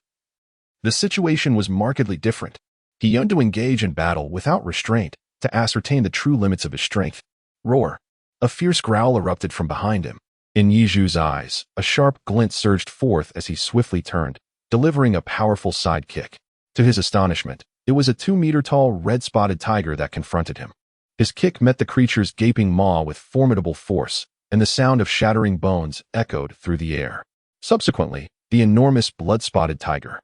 the situation was markedly different. He yearned to engage in battle without restraint, to ascertain the true limits of his strength. Roar! A fierce growl erupted from behind him. In Yi Zhu's eyes, a sharp glint surged forth as he swiftly turned, delivering a powerful side kick. To his astonishment, it was a 2-meter-tall red-spotted tiger that confronted him. His kick met the creature's gaping maw with formidable force, and the sound of shattering bones echoed through the air. Subsequently, the enormous blood-spotted tiger,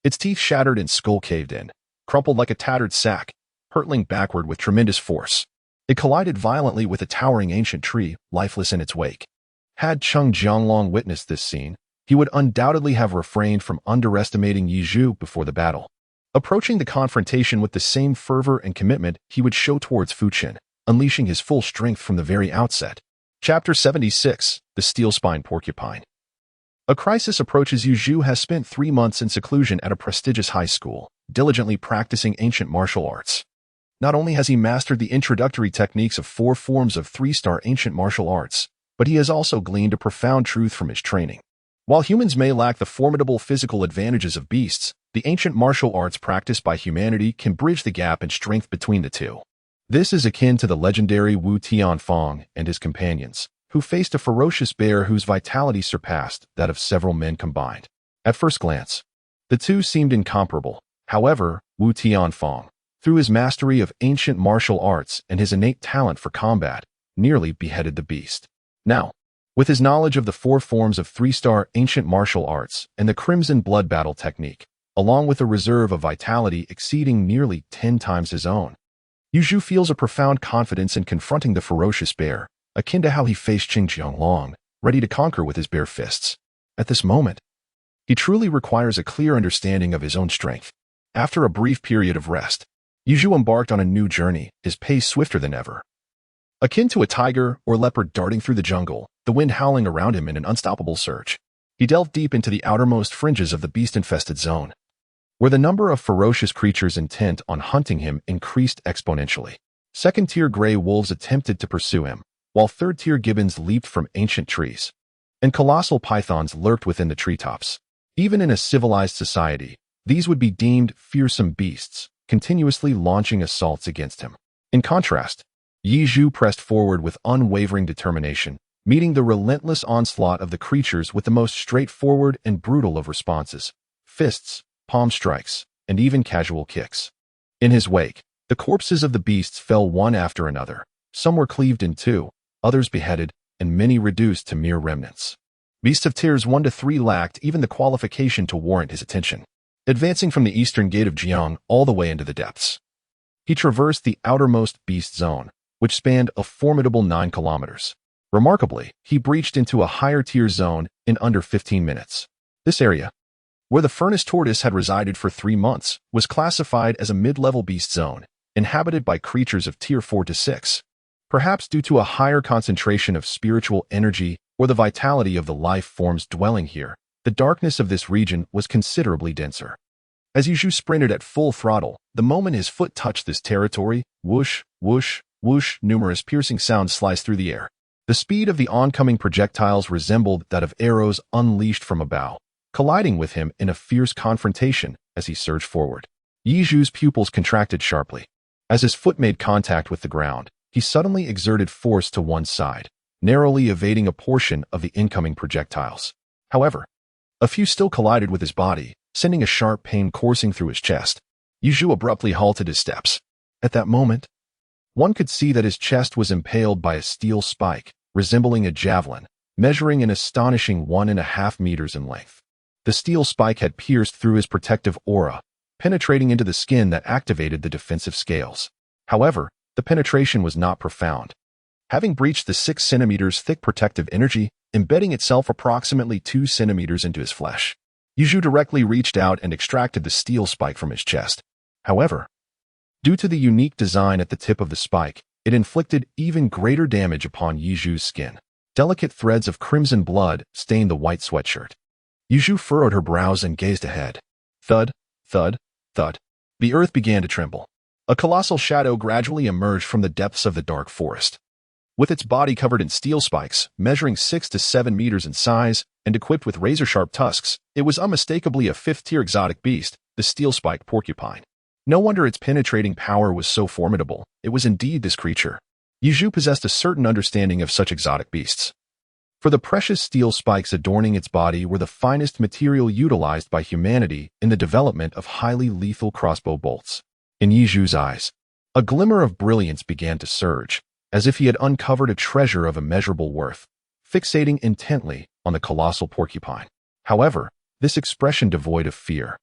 its teeth shattered and skull caved in, crumpled like a tattered sack, hurtling backward with tremendous force. It collided violently with a towering ancient tree, lifeless in its wake. Had Qing Jianglong witnessed this scene, he would undoubtedly have refrained from underestimating Yi Zhu before the battle. Approaching the confrontation with the same fervor and commitment he would show towards Fuqian, unleashing his full strength from the very outset. Chapter 76, The Steel-Spined Porcupine. A crisis approaches. Yi Zhu has spent 3 months in seclusion at a prestigious high school, diligently practicing ancient martial arts. Not only has he mastered the introductory techniques of 4 forms of 3-star ancient martial arts, but he has also gleaned a profound truth from his training. While humans may lack the formidable physical advantages of beasts, the ancient martial arts practiced by humanity can bridge the gap in strength between the two. This is akin to the legendary Wu Tianfang and his companions, who faced a ferocious bear whose vitality surpassed that of several men combined. At first glance, the two seemed incomparable. However, Wu Tianfeng, through his mastery of ancient martial arts and his innate talent for combat, nearly beheaded the beast. Now, with his knowledge of the four forms of three-star ancient martial arts and the crimson blood battle technique, along with a reserve of vitality exceeding nearly 10 times his own, Yu Zhu feels a profound confidence in confronting the ferocious bear, akin to how he faced Qing Jianglong, ready to conquer with his bare fists. At this moment, he truly requires a clear understanding of his own strength. After a brief period of rest, Yu Zhu embarked on a new journey, his pace swifter than ever. Akin to a tiger or leopard darting through the jungle, the wind howling around him in an unstoppable surge, he delved deep into the outermost fringes of the beast-infested zone, where the number of ferocious creatures intent on hunting him increased exponentially. Second-tier gray wolves attempted to pursue him, while third-tier gibbons leaped from ancient trees, and colossal pythons lurked within the treetops. Even in a civilized society, these would be deemed fearsome beasts, continuously launching assaults against him. In contrast, Yi Zhu pressed forward with unwavering determination, meeting the relentless onslaught of the creatures with the most straightforward and brutal of responses: fists, palm strikes, and even casual kicks. In his wake, the corpses of the beasts fell one after another. Some were cleaved in two, others beheaded, and many reduced to mere remnants. Beasts of tiers 1 to 3 lacked even the qualification to warrant his attention. Advancing from the eastern gate of Jiang all the way into the depths, he traversed the outermost beast zone, which spanned a formidable 9 kilometers. Remarkably, he breached into a higher-tier zone in under 15 minutes. This area, where the furnace tortoise had resided for 3 months, was classified as a mid-level beast zone, inhabited by creatures of tier 4 to 6. Perhaps due to a higher concentration of spiritual energy or the vitality of the life forms dwelling here, the darkness of this region was considerably denser. As Yu Zhu sprinted at full throttle, the moment his foot touched this territory, whoosh, whoosh, whoosh, numerous piercing sounds sliced through the air. The speed of the oncoming projectiles resembled that of arrows unleashed from a bow, colliding with him in a fierce confrontation as he surged forward. Yi Zhu's pupils contracted sharply. As his foot made contact with the ground, he suddenly exerted force to one side, narrowly evading a portion of the incoming projectiles. However, a few still collided with his body, sending a sharp pain coursing through his chest. Yu Zhu abruptly halted his steps. At that moment, one could see that his chest was impaled by a steel spike, resembling a javelin, measuring an astonishing 1.5 meters in length. The steel spike had pierced through his protective aura, penetrating into the skin that activated the defensive scales. However, the penetration was not profound, having breached the 6 centimeters thick protective energy, embedding itself approximately 2 centimeters into his flesh. Yu Zhu directly reached out and extracted the steel spike from his chest. However, due to the unique design at the tip of the spike, it inflicted even greater damage upon Yi Zhu's skin. Delicate threads of crimson blood stained the white sweatshirt. Yu Zhu furrowed her brows and gazed ahead. Thud, thud, thud. The earth began to tremble. A colossal shadow gradually emerged from the depths of the dark forest. With its body covered in steel spikes, measuring 6 to 7 meters in size, and equipped with razor-sharp tusks, it was unmistakably a 5th-tier exotic beast, the steel-spiked porcupine. No wonder its penetrating power was so formidable. It was indeed this creature. Yu Zhu possessed a certain understanding of such exotic beasts. For the precious steel spikes adorning its body were the finest material utilized by humanity in the development of highly lethal crossbow bolts. In Yi Zhu's eyes, a glimmer of brilliance began to surge, as if he had uncovered a treasure of immeasurable worth, fixating intently on the colossal porcupine. However, this expression devoid of fear,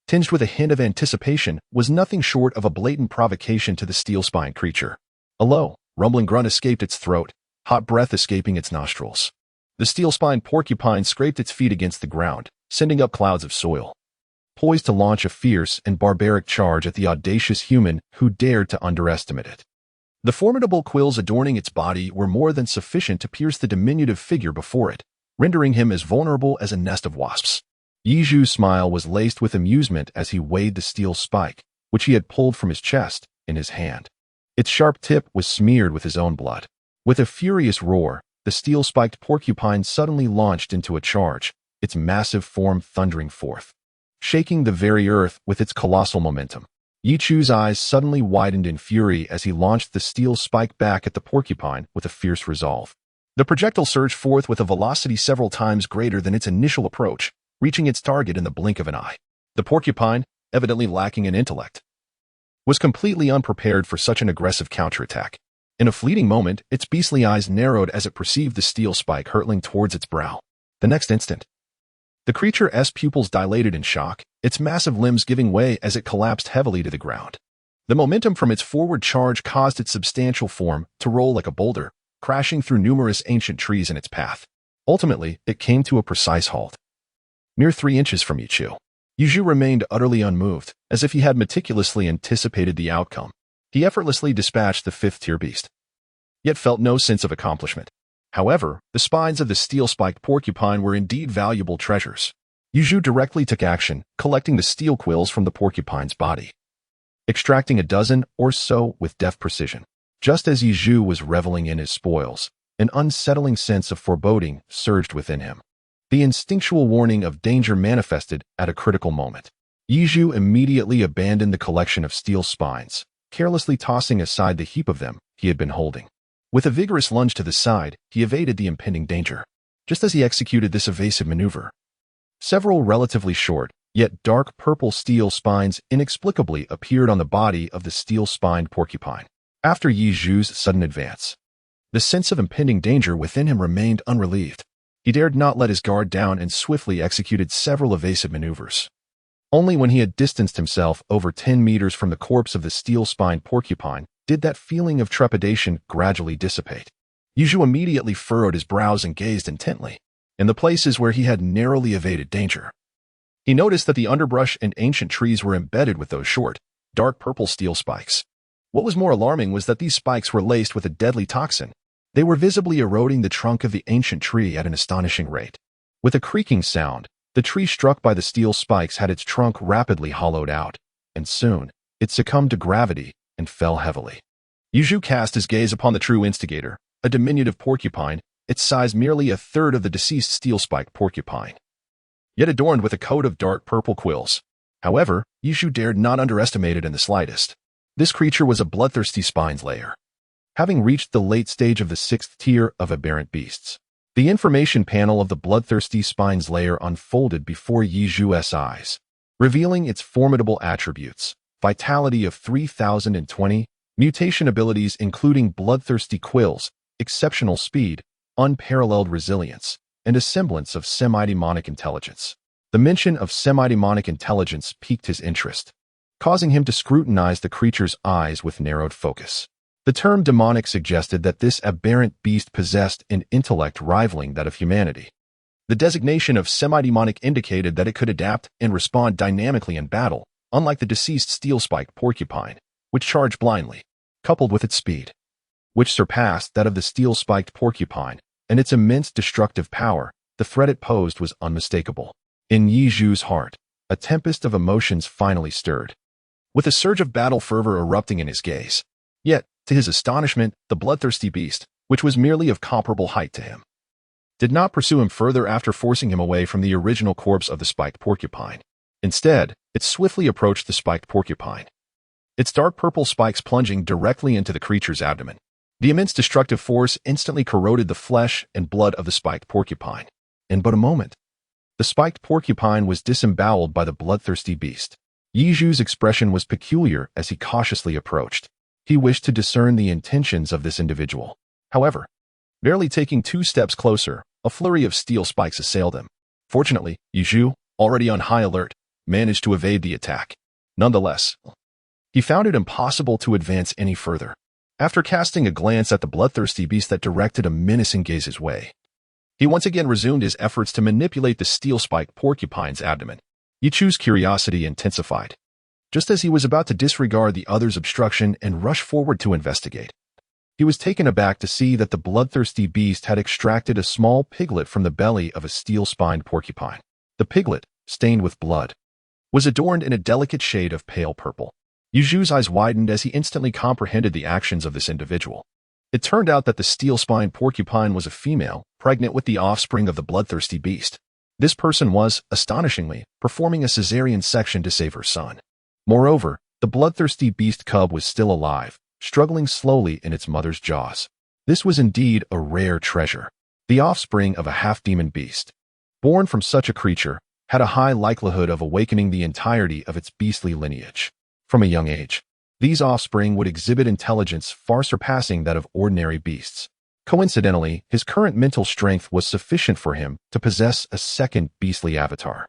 tinged with a hint of anticipation, was nothing short of a blatant provocation to the steel-spined creature. A low, rumbling grunt escaped its throat, hot breath escaping its nostrils. The steel-spined porcupine scraped its feet against the ground, sending up clouds of soil, poised to launch a fierce and barbaric charge at the audacious human who dared to underestimate it. The formidable quills adorning its body were more than sufficient to pierce the diminutive figure before it, rendering him as vulnerable as a nest of wasps. Yi Zhu's smile was laced with amusement as he weighed the steel spike, which he had pulled from his chest, in his hand. Its sharp tip was smeared with his own blood. With a furious roar, the steel-spiked porcupine suddenly launched into a charge, its massive form thundering forth, shaking the very earth with its colossal momentum. Yi Zhu's eyes suddenly widened in fury as he launched the steel spike back at the porcupine with a fierce resolve. The projectile surged forth with a velocity several times greater than its initial approach, reaching its target in the blink of an eye. The porcupine, evidently lacking in intellect, was completely unprepared for such an aggressive counterattack. In a fleeting moment, its beastly eyes narrowed as it perceived the steel spike hurtling towards its brow. The next instant, the creature's pupils dilated in shock, its massive limbs giving way as it collapsed heavily to the ground. The momentum from its forward charge caused its substantial form to roll like a boulder, crashing through numerous ancient trees in its path. Ultimately, it came to a precise halt. Mere 3 inches from Yichu. Yuzhu remained utterly unmoved, as if he had meticulously anticipated the outcome. He effortlessly dispatched the 5th-tier beast, yet felt no sense of accomplishment. However, the spines of the steel-spiked porcupine were indeed valuable treasures. Yuzhu directly took action, collecting the steel quills from the porcupine's body, extracting a dozen or so with deft precision. Just as Yuzhu was reveling in his spoils, an unsettling sense of foreboding surged within him. The instinctual warning of danger manifested at a critical moment. Yuzhu immediately abandoned the collection of steel spines, carelessly tossing aside the heap of them he had been holding. With a vigorous lunge to the side, he evaded the impending danger. Just as he executed this evasive maneuver, several relatively short, yet dark purple steel spines inexplicably appeared on the body of the steel-spined porcupine. After Yizhu's sudden advance, the sense of impending danger within him remained unrelieved. He dared not let his guard down and swiftly executed several evasive maneuvers. Only when he had distanced himself over 10 meters from the corpse of the steel-spined porcupine did that feeling of trepidation gradually dissipate. Yuzhu immediately furrowed his brows and gazed intently in the places where he had narrowly evaded danger. He noticed that the underbrush and ancient trees were embedded with those short, dark purple steel spikes. What was more alarming was that these spikes were laced with a deadly toxin. They were visibly eroding the trunk of the ancient tree at an astonishing rate. With a creaking sound, the tree struck by the steel spikes had its trunk rapidly hollowed out, and soon, it succumbed to gravity and fell heavily. Yuzhu cast his gaze upon the true instigator, a diminutive porcupine, its size merely a third of the deceased steel-spiked porcupine, yet adorned with a coat of dark purple quills. However, Yuzhu dared not underestimate it in the slightest. This creature was a bloodthirsty spines layer, having reached the late stage of the 6th tier of aberrant beasts. The information panel of the bloodthirsty spines layer unfolded before Yizhu's eyes, revealing its formidable attributes: vitality of 3020, mutation abilities including bloodthirsty quills, exceptional speed, unparalleled resilience, and a semblance of semi-demonic intelligence. The mention of semi-demonic intelligence piqued his interest, causing him to scrutinize the creature's eyes with narrowed focus. The term demonic suggested that this aberrant beast possessed an intellect rivaling that of humanity. The designation of semi-demonic indicated that it could adapt and respond dynamically in battle, unlike the deceased steel-spiked porcupine, which charged blindly, coupled with its speed, which surpassed that of the steel-spiked porcupine, and its immense destructive power. The threat it posed was unmistakable. In Yizhu's heart, a tempest of emotions finally stirred, with a surge of battle fervor erupting in his gaze. Yet, to his astonishment, the bloodthirsty beast, which was merely of comparable height to him, did not pursue him further after forcing him away from the original corpse of the spiked porcupine. Instead, it swiftly approached the spiked porcupine, its dark purple spikes plunging directly into the creature's abdomen. The immense destructive force instantly corroded the flesh and blood of the spiked porcupine. In but a moment, the spiked porcupine was disemboweled by the bloodthirsty beast. Yizhu's expression was peculiar as he cautiously approached. He wished to discern the intentions of this individual. However, barely taking 2 steps closer, a flurry of steel spikes assailed him. Fortunately, Yizhu, already on high alert, managed to evade the attack. Nonetheless, he found it impossible to advance any further. After casting a glance at the bloodthirsty beast that directed a menacing gaze his way, he once again resumed his efforts to manipulate the steel-spiked porcupine's abdomen. Yichu's curiosity intensified, just as he was about to disregard the other's obstruction and rush forward to investigate. He was taken aback to see that the bloodthirsty beast had extracted a small piglet from the belly of a steel-spined porcupine. The piglet, stained with blood, was adorned in a delicate shade of pale purple. Yuzhu's eyes widened as he instantly comprehended the actions of this individual. It turned out that the steel-spined porcupine was a female, pregnant with the offspring of the bloodthirsty beast. This person was, astonishingly, performing a cesarean section to save her son. Moreover, the bloodthirsty beast cub was still alive, struggling slowly in its mother's jaws. This was indeed a rare treasure. The offspring of a half-demon beast, born from such a creature, had a high likelihood of awakening the entirety of its beastly lineage. From a young age, these offspring would exhibit intelligence far surpassing that of ordinary beasts. Coincidentally, his current mental strength was sufficient for him to possess a second beastly avatar.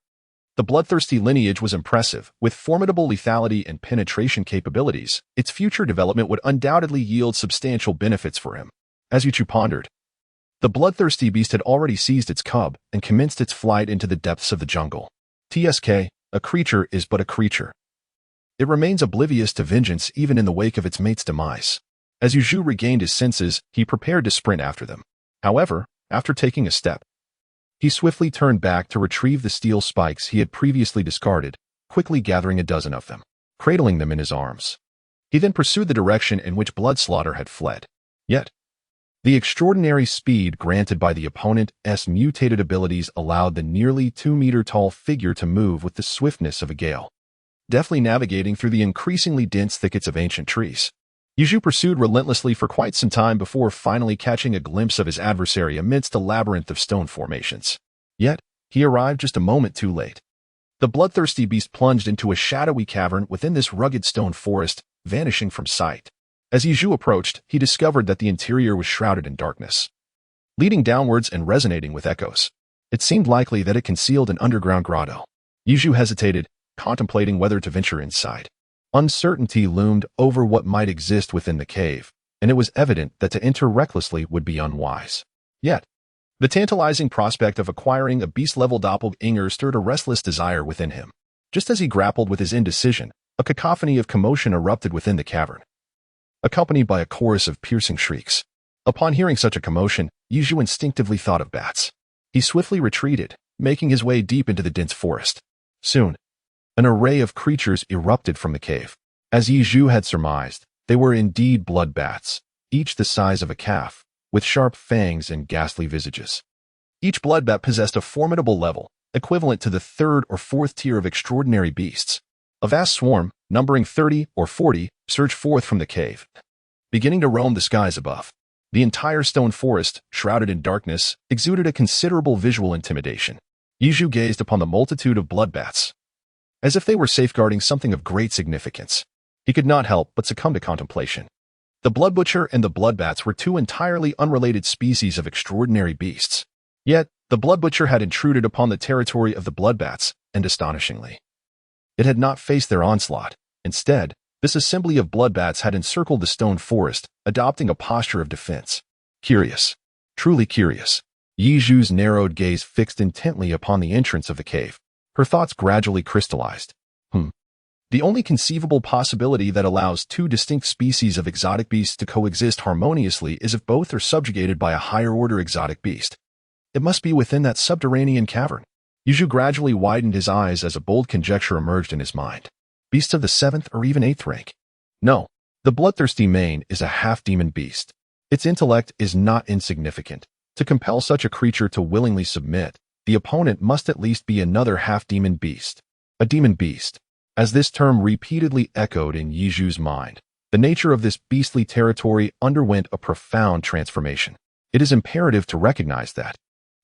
The bloodthirsty lineage was impressive. With formidable lethality and penetration capabilities, its future development would undoubtedly yield substantial benefits for him. As Yuchu pondered, the bloodthirsty beast had already seized its cub and commenced its flight into the depths of the jungle. TSK, a creature is but a creature. It remains oblivious to vengeance even in the wake of its mate's demise. As Yuju regained his senses, he prepared to sprint after them. However, after taking a step, he swiftly turned back to retrieve the steel spikes he had previously discarded, quickly gathering a dozen of them, cradling them in his arms. He then pursued the direction in which Bloodslaughter had fled. Yet, the extraordinary speed granted by the opponent's mutated abilities allowed the nearly 2-meter-tall figure to move with the swiftness of a gale, deftly navigating through the increasingly dense thickets of ancient trees. Yuju pursued relentlessly for quite some time before finally catching a glimpse of his adversary amidst a labyrinth of stone formations. Yet, he arrived just a moment too late. The bloodthirsty beast plunged into a shadowy cavern within this rugged stone forest, vanishing from sight. As Yuju approached, he discovered that the interior was shrouded in darkness, leading downwards and resonating with echoes. It seemed likely that it concealed an underground grotto. Yuju hesitated, contemplating whether to venture inside. Uncertainty loomed over what might exist within the cave, and it was evident that to enter recklessly would be unwise. Yet, the tantalizing prospect of acquiring a beast-level doppelganger stirred a restless desire within him. Just as he grappled with his indecision, a cacophony of commotion erupted within the cavern, accompanied by a chorus of piercing shrieks. Upon hearing such a commotion, Yuju instinctively thought of bats. He swiftly retreated, making his way deep into the dense forest. Soon, an array of creatures erupted from the cave. As Yuju had surmised, they were indeed blood bats, each the size of a calf, with sharp fangs and ghastly visages. Each blood bat possessed a formidable level, equivalent to the 3rd or 4th tier of extraordinary beasts. A vast swarm, numbering 30 or 40, surged forth from the cave, beginning to roam the skies above. The entire stone forest, shrouded in darkness, exuded a considerable visual intimidation. Yuju gazed upon the multitude of blood bats, as if they were safeguarding something of great significance. He could not help but succumb to contemplation. The blood butcher and the blood bats were two entirely unrelated species of extraordinary beasts. Yet, the blood butcher had intruded upon the territory of the blood bats, and astonishingly, it had not faced their onslaught. Instead, this assembly of blood bats had encircled the stone forest, adopting a posture of defense. Curious. Truly curious. Yuju's narrowed gaze fixed intently upon the entrance of the cave. Her thoughts gradually crystallized. The only conceivable possibility that allows two distinct species of exotic beasts to coexist harmoniously is if both are subjugated by a higher-order exotic beast. It must be within that subterranean cavern. Yuju gradually widened his eyes as a bold conjecture emerged in his mind. Beasts of the 7th or even 8th rank? No. The bloodthirsty mane is a half-demon beast. Its intellect is not insignificant. To compel such a creature to willingly submit, the opponent must at least be another half-demon beast. A demon beast. As this term repeatedly echoed in Yuju's mind, the nature of this beastly territory underwent a profound transformation. It is imperative to recognize that,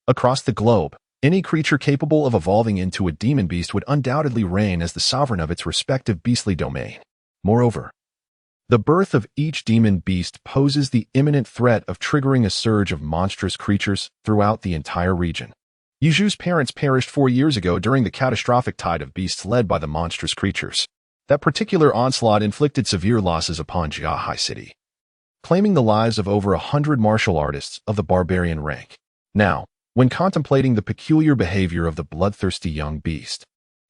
across the globe, any creature capable of evolving into a demon beast would undoubtedly reign as the sovereign of its respective beastly domain. Moreover, the birth of each demon beast poses the imminent threat of triggering a surge of monstrous creatures throughout the entire region. Yuju's parents perished 4 years ago during the catastrophic tide of beasts led by the monstrous creatures. That particular onslaught inflicted severe losses upon Jiahai City, claiming the lives of over 100 martial artists of the barbarian rank. Now, when contemplating the peculiar behavior of the bloodthirsty young beast,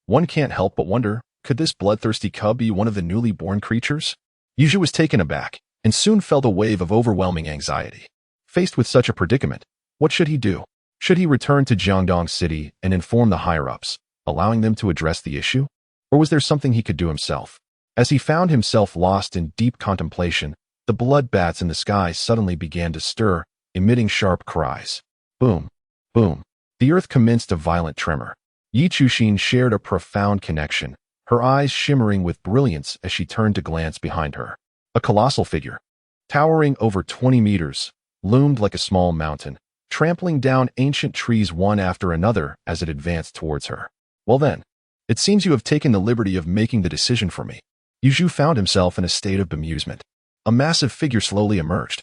one can't help but wonder, could this bloodthirsty cub be one of the newly born creatures? Yuju was taken aback, and soon felt a wave of overwhelming anxiety. Faced with such a predicament, what should he do? Should he return to Jiangdong City and inform the higher-ups, allowing them to address the issue? Or was there something he could do himself? As he found himself lost in deep contemplation, the blood bats in the sky suddenly began to stir, emitting sharp cries. Boom, boom. The earth commenced a violent tremor. Yi Chuxin shared a profound connection, her eyes shimmering with brilliance as she turned to glance behind her. A colossal figure, towering over 20 meters, loomed like a small mountain, trampling down ancient trees one after another as it advanced towards her. Well then, it seems you have taken the liberty of making the decision for me. Yuzhu found himself in a state of bemusement. A massive figure slowly emerged,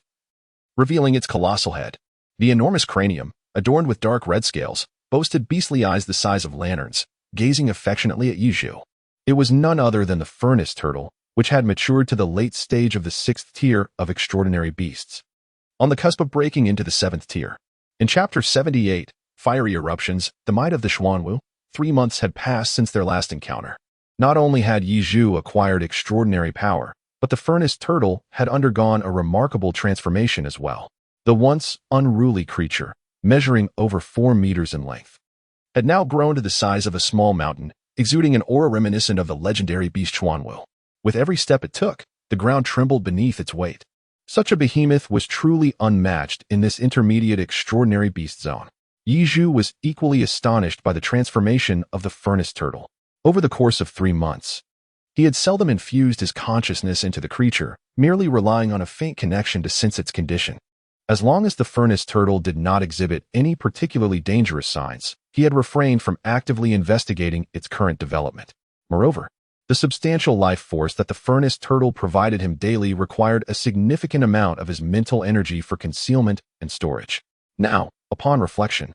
revealing its colossal head. The enormous cranium, adorned with dark red scales, boasted beastly eyes the size of lanterns, gazing affectionately at Yuzhu. It was none other than the furnace turtle, which had matured to the late stage of the 6th tier of extraordinary beasts, on the cusp of breaking into the 7th tier. In Chapter 78, Fiery Eruptions, the Might of the Xuanwu, 3 months had passed since their last encounter. Not only had Yizhu acquired extraordinary power, but the furnace turtle had undergone a remarkable transformation as well. The once unruly creature, measuring over 4 meters in length, had now grown to the size of a small mountain, exuding an aura reminiscent of the legendary beast Xuanwu. With every step it took, the ground trembled beneath its weight. Such a behemoth was truly unmatched in this intermediate extraordinary beast zone. Yizhu was equally astonished by the transformation of the furnace turtle. Over the course of 3 months, he had seldom infused his consciousness into the creature, merely relying on a faint connection to sense its condition. As long as the furnace turtle did not exhibit any particularly dangerous signs, he had refrained from actively investigating its current development. Moreover, the substantial life force that the furnace turtle provided him daily required a significant amount of his mental energy for concealment and storage. Now, upon reflection,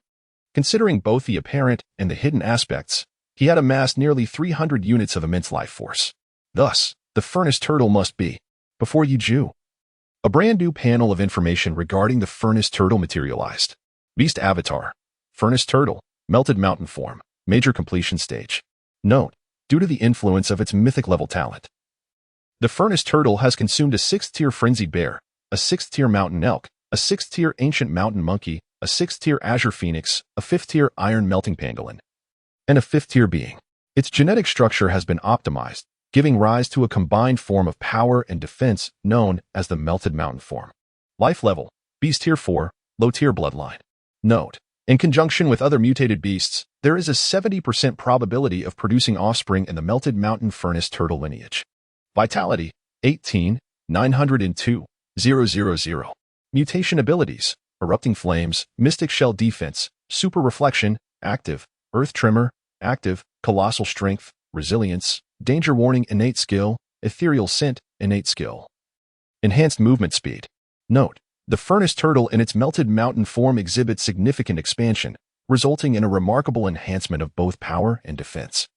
considering both the apparent and the hidden aspects, he had amassed nearly 300 units of immense life force. Thus, the furnace turtle must be, before Yizhu. A brand new panel of information regarding the furnace turtle materialized. Beast Avatar, Furnace Turtle, Melted Mountain Form, Major Completion Stage. Note, due to the influence of its mythic level talent, the furnace turtle has consumed a 6th tier frenzied bear, a 6th tier mountain elk, a 6th tier ancient mountain monkey, a 6th tier azure phoenix, a 5th tier iron melting pangolin, and a 5th tier being. Its genetic structure has been optimized, giving rise to a combined form of power and defense known as the melted mountain form. Life level, beast tier 4, low tier bloodline. Note, in conjunction with other mutated beasts, there is a 70% probability of producing offspring in the melted mountain furnace turtle lineage. Vitality, 18, 902, 000. Mutation abilities, erupting flames, mystic shell defense, super reflection, active, earth tremor, active, colossal strength, resilience, danger warning innate skill, ethereal scent, innate skill. Enhanced movement speed. Note, the furnace turtle in its melted mountain form exhibits significant expansion, resulting in a remarkable enhancement of both power and defense.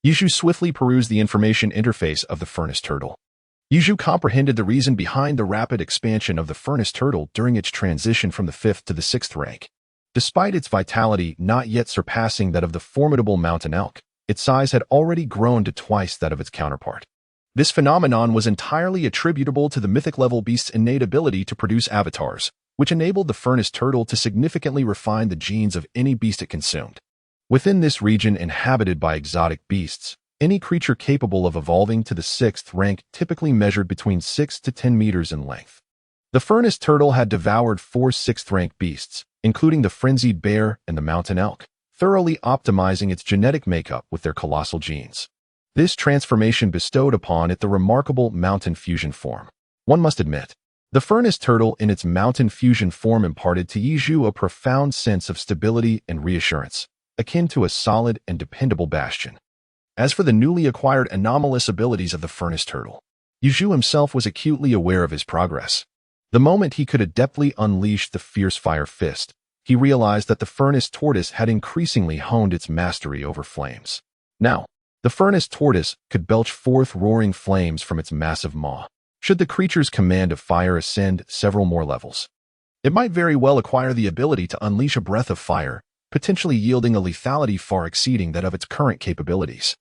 Yizhu swiftly perused the information interface of the furnace turtle. Yizhu comprehended the reason behind the rapid expansion of the furnace turtle during its transition from the 5th to the 6th rank. Despite its vitality not yet surpassing that of the formidable mountain elk, its size had already grown to twice that of its counterpart. This phenomenon was entirely attributable to the mythic level beast's innate ability to produce avatars, which enabled the furnace turtle to significantly refine the genes of any beast it consumed. Within this region inhabited by exotic beasts, any creature capable of evolving to the 6th rank typically measured between 6 to 10 meters in length. The furnace turtle had devoured 4 6th rank beasts, including the frenzied bear and the mountain elk, thoroughly optimizing its genetic makeup with their colossal genes. This transformation bestowed upon it the remarkable mountain fusion form. One must admit, the furnace turtle in its mountain fusion form imparted to Yizhu a profound sense of stability and reassurance, akin to a solid and dependable bastion. As for the newly acquired anomalous abilities of the furnace turtle, Yizhu himself was acutely aware of his progress. The moment he could adeptly unleash the fierce fire fist, he realized that the furnace tortoise had increasingly honed its mastery over flames. Now, the furnace tortoise could belch forth roaring flames from its massive maw. Should the creature's command of fire ascend several more levels, it might very well acquire the ability to unleash a breath of fire, potentially yielding a lethality far exceeding that of its current capabilities.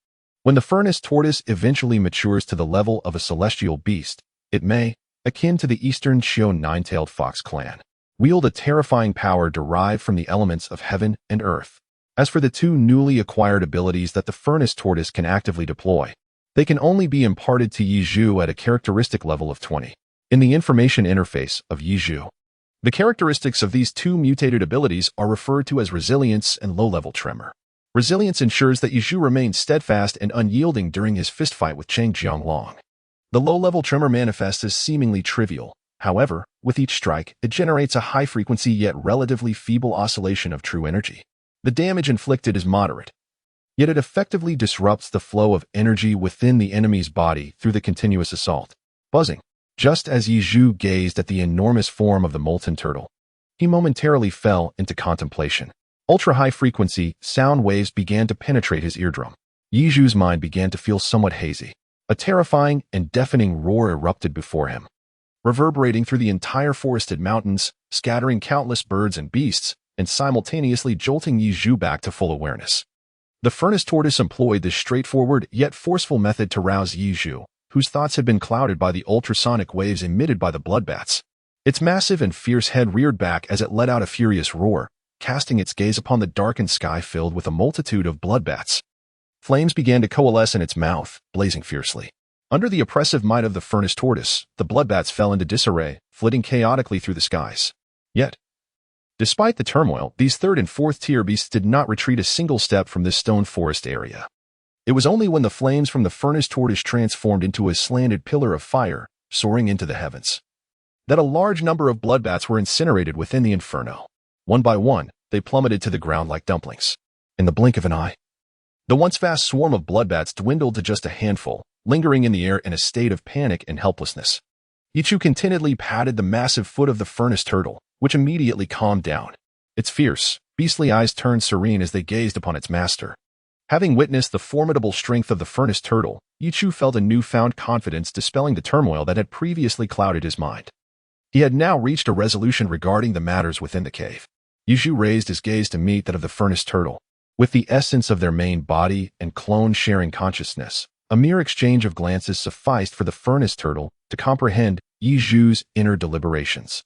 When the furnace tortoise eventually matures to the level of a celestial beast, it may, akin to the eastern Xiao nine-tailed fox clan, wield a terrifying power derived from the elements of heaven and earth. As for the 2 newly acquired abilities that the furnace tortoise can actively deploy, they can only be imparted to Yizhu at a characteristic level of 20. In the information interface of Yizhu, the characteristics of these 2 mutated abilities are referred to as resilience and low-level tremor. Resilience ensures that Yizhu remains steadfast and unyielding during his fistfight with Cheng Jianglong. The low-level tremor manifests as seemingly trivial. However, with each strike, it generates a high-frequency yet relatively feeble oscillation of true energy. The damage inflicted is moderate, yet it effectively disrupts the flow of energy within the enemy's body through the continuous assault. Buzzing. Just as Yi Zhu gazed at the enormous form of the molten turtle, he momentarily fell into contemplation. Ultra-high-frequency sound waves began to penetrate his eardrum. Yi Zhu's mind began to feel somewhat hazy. A terrifying and deafening roar erupted before him, reverberating through the entire forested mountains, scattering countless birds and beasts, and simultaneously jolting Yi Zhu back to full awareness. The furnace tortoise employed this straightforward yet forceful method to rouse Yi Zhu, whose thoughts had been clouded by the ultrasonic waves emitted by the bloodbats. Its massive and fierce head reared back as it let out a furious roar, casting its gaze upon the darkened sky filled with a multitude of bloodbats. Flames began to coalesce in its mouth, blazing fiercely. Under the oppressive might of the furnace tortoise, the bloodbats fell into disarray, flitting chaotically through the skies. Yet, despite the turmoil, these third and fourth tier beasts did not retreat a single step from this stone forest area. It was only when the flames from the furnace tortoise transformed into a slanted pillar of fire, soaring into the heavens, that a large number of bloodbats were incinerated within the inferno. One by one, they plummeted to the ground like dumplings. In the blink of an eye, the once vast swarm of bloodbats dwindled to just a handful, lingering in the air in a state of panic and helplessness. Yi Zhu contentedly patted the massive foot of the furnace turtle, which immediately calmed down. Its fierce, beastly eyes turned serene as they gazed upon its master. Having witnessed the formidable strength of the furnace turtle, Yi Zhu felt a newfound confidence dispelling the turmoil that had previously clouded his mind. He had now reached a resolution regarding the matters within the cave. Yi Zhu raised his gaze to meet that of the furnace turtle. With the essence of their main body and clone sharing consciousness, a mere exchange of glances sufficed for the furnace turtle to comprehend Yi Zhu's inner deliberations.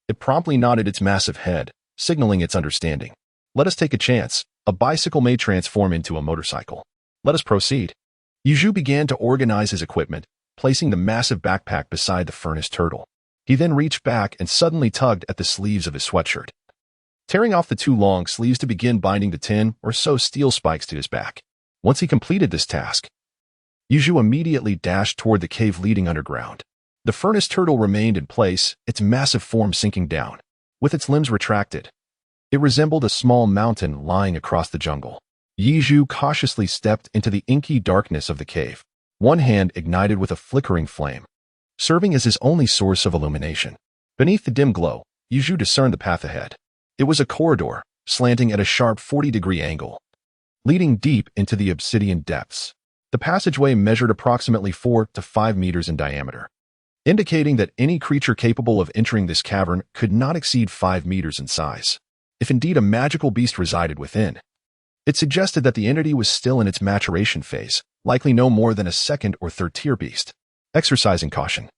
It promptly nodded its massive head, signaling its understanding. Let us take a chance. A bicycle may transform into a motorcycle. Let us proceed. Yi Zhu began to organize his equipment, placing the massive backpack beside the furnace turtle. He then reached back and suddenly tugged at the sleeves of his sweatshirt, tearing off the two long sleeves to begin binding the 10 or so steel spikes to his back. Once he completed this task, Yi Zhu immediately dashed toward the cave leading underground. The furnace turtle remained in place, its massive form sinking down. With its limbs retracted, it resembled a small mountain lying across the jungle. Yi Zhu cautiously stepped into the inky darkness of the cave, one hand ignited with a flickering flame, serving as his only source of illumination. Beneath the dim glow, Yi Zhu discerned the path ahead. It was a corridor, slanting at a sharp 40-degree angle, leading deep into the obsidian depths. The passageway measured approximately 4 to 5 meters in diameter, indicating that any creature capable of entering this cavern could not exceed 5 meters in size. If indeed a magical beast resided within, it suggested that the entity was still in its maturation phase, likely no more than a second or third-tier beast. Exercising caution,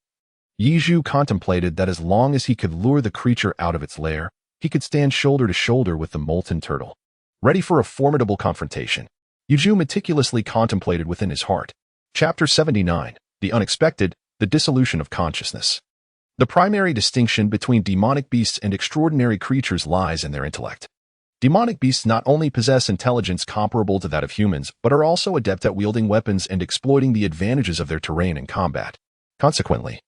Yi Zhu contemplated that as long as he could lure the creature out of its lair, he could stand shoulder to shoulder with the molten turtle. Ready for a formidable confrontation, Yi Zhu meticulously contemplated within his heart. Chapter 79, The Unexpected, The Dissolution of Consciousness. The primary distinction between demonic beasts and extraordinary creatures lies in their intellect. Demonic beasts not only possess intelligence comparable to that of humans, but are also adept at wielding weapons and exploiting the advantages of their terrain in combat. Consequently,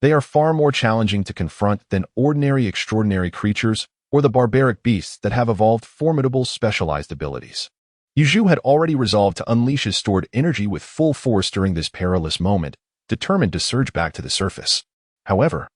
they are far more challenging to confront than ordinary extraordinary creatures or the barbaric beasts that have evolved formidable specialized abilities. Yi Zhu had already resolved to unleash his stored energy with full force during this perilous moment, determined to surge back to the surface. However,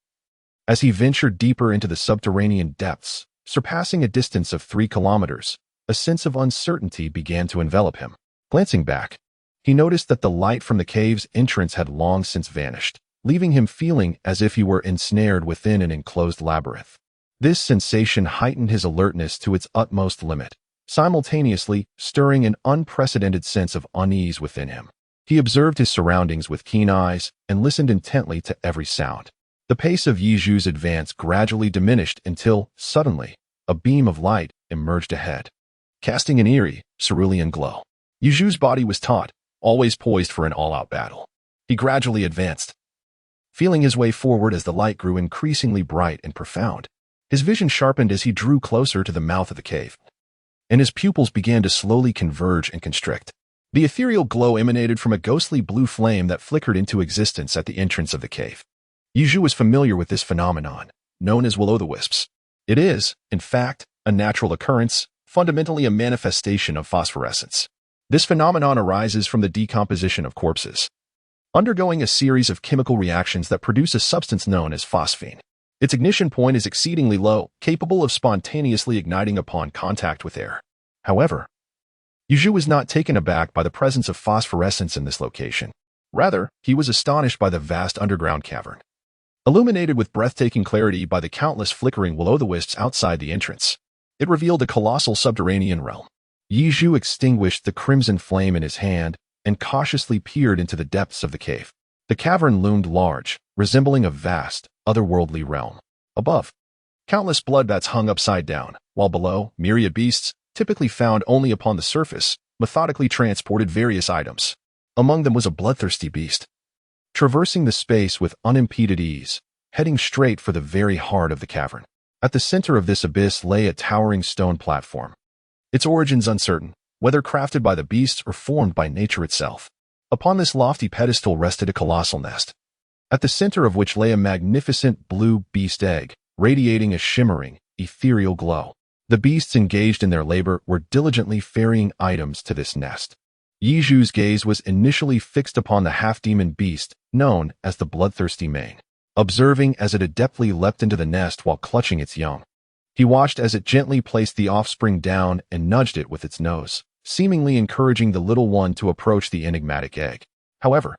as he ventured deeper into the subterranean depths, surpassing a distance of 3 kilometers, a sense of uncertainty began to envelop him. Glancing back, he noticed that the light from the cave's entrance had long since vanished, leaving him feeling as if he were ensnared within an enclosed labyrinth. This sensation heightened his alertness to its utmost limit, simultaneously stirring an unprecedented sense of unease within him. He observed his surroundings with keen eyes and listened intently to every sound. The pace of Yi Zhu's advance gradually diminished until, suddenly, a beam of light emerged ahead, casting an eerie, cerulean glow. Yi Zhu's body was taut, always poised for an all-out battle. He gradually advanced, feeling his way forward as the light grew increasingly bright and profound. His vision sharpened as he drew closer to the mouth of the cave, and his pupils began to slowly converge and constrict. The ethereal glow emanated from a ghostly blue flame that flickered into existence at the entrance of the cave. Yizhu was familiar with this phenomenon, known as will-o'-the-wisps. It is, in fact, a natural occurrence, fundamentally a manifestation of phosphorescence. This phenomenon arises from the decomposition of corpses, undergoing a series of chemical reactions that produce a substance known as phosphine. Its ignition point is exceedingly low, capable of spontaneously igniting upon contact with air. However, Yizhu was not taken aback by the presence of phosphorescence in this location. Rather, he was astonished by the vast underground cavern, illuminated with breathtaking clarity by the countless flickering will-o'-the-wisps outside the entrance. It revealed a colossal subterranean realm. Yizhu extinguished the crimson flame in his hand and cautiously peered into the depths of the cave. The cavern loomed large, resembling a vast, otherworldly realm. Above, countless bloodbaths hung upside down, while below, myriad beasts, typically found only upon the surface, methodically transported various items. Among them was a bloodthirsty beast, traversing the space with unimpeded ease, heading straight for the very heart of the cavern. At the center of this abyss lay a towering stone platform, its origins uncertain, whether crafted by the beasts or formed by nature itself. Upon this lofty pedestal rested a colossal nest, at the center of which lay a magnificent blue beast egg, radiating a shimmering, ethereal glow. The beasts engaged in their labor were diligently ferrying items to this nest. Yizhu's gaze was initially fixed upon the half-demon beast known as the bloodthirsty mane, observing as it adeptly leapt into the nest while clutching its young. He watched as it gently placed the offspring down and nudged it with its nose, seemingly encouraging the little one to approach the enigmatic egg. However,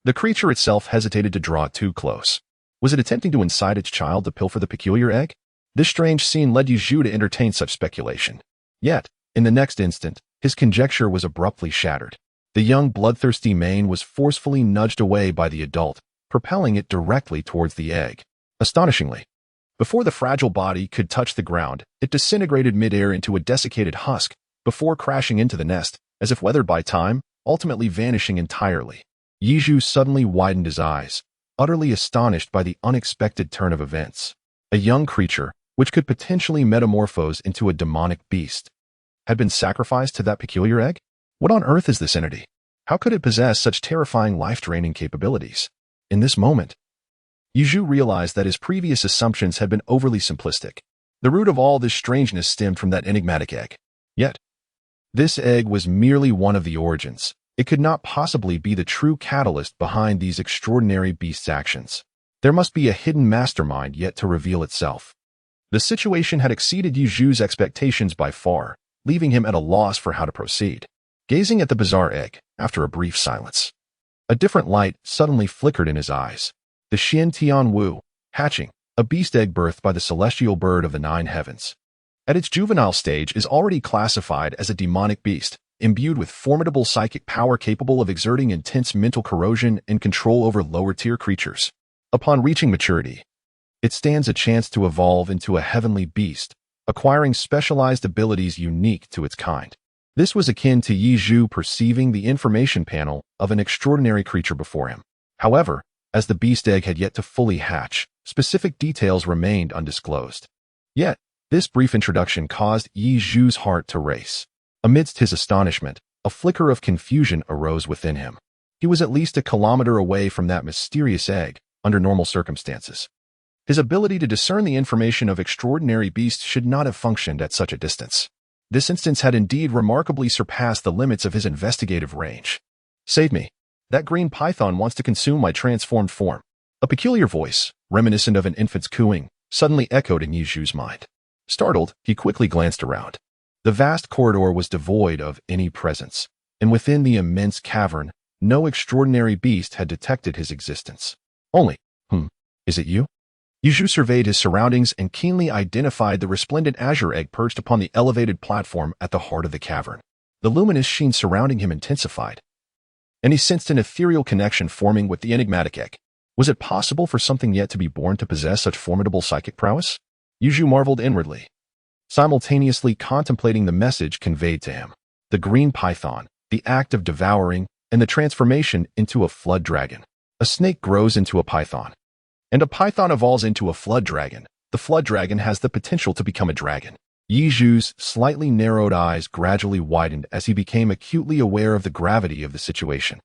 the creature itself hesitated to draw too close. Was it attempting to incite its child to pilfer the peculiar egg? This strange scene led Yizhu to entertain such speculation. Yet, in the next instant, his conjecture was abruptly shattered. The young bloodthirsty mane was forcefully nudged away by the adult, propelling it directly towards the egg. Astonishingly, before the fragile body could touch the ground, it disintegrated midair into a desiccated husk, before crashing into the nest, as if weathered by time, ultimately vanishing entirely. Yizhu suddenly widened his eyes, utterly astonished by the unexpected turn of events. A young creature, which could potentially metamorphose into a demonic beast, had been sacrificed to that peculiar egg? What on earth is this entity? How could it possess such terrifying life-draining capabilities? In this moment, Yizhu realized that his previous assumptions had been overly simplistic. The root of all this strangeness stemmed from that enigmatic egg. Yet, this egg was merely one of the origins. It could not possibly be the true catalyst behind these extraordinary beasts' actions. There must be a hidden mastermind yet to reveal itself. The situation had exceeded Yizhu's expectations by far, leaving him at a loss for how to proceed. Gazing at the bizarre egg, after a brief silence, a different light suddenly flickered in his eyes. The Xian Tian Wu, hatching, a beast egg birthed by the celestial bird of the nine heavens. At its juvenile stage is already classified as a demonic beast, imbued with formidable psychic power capable of exerting intense mental corrosion and control over lower-tier creatures. Upon reaching maturity, it stands a chance to evolve into a heavenly beast, acquiring specialized abilities unique to its kind. This was akin to Yizhu perceiving the information panel of an extraordinary creature before him. However, as the beast egg had yet to fully hatch, specific details remained undisclosed. Yet, this brief introduction caused Yizhu's heart to race. Amidst his astonishment, a flicker of confusion arose within him. He was at least a kilometer away from that mysterious egg, under normal circumstances. His ability to discern the information of extraordinary beasts should not have functioned at such a distance. This instance had indeed remarkably surpassed the limits of his investigative range. "Save me. That green python wants to consume my transformed form." A peculiar voice, reminiscent of an infant's cooing, suddenly echoed in Yizhu's mind. Startled, he quickly glanced around. The vast corridor was devoid of any presence, and within the immense cavern, no extraordinary beast had detected his existence. Only, is it you? Yizhu surveyed his surroundings and keenly identified the resplendent azure egg perched upon the elevated platform at the heart of the cavern. The luminous sheen surrounding him intensified, and he sensed an ethereal connection forming with the enigmatic egg. Was it possible for something yet to be born to possess such formidable psychic prowess? Yizhu marveled inwardly, simultaneously contemplating the message conveyed to him. The green python, the act of devouring, and the transformation into a flood dragon. A snake grows into a python, and a python evolves into a flood dragon. The flood dragon has the potential to become a dragon. Yizhu's slightly narrowed eyes gradually widened as he became acutely aware of the gravity of the situation.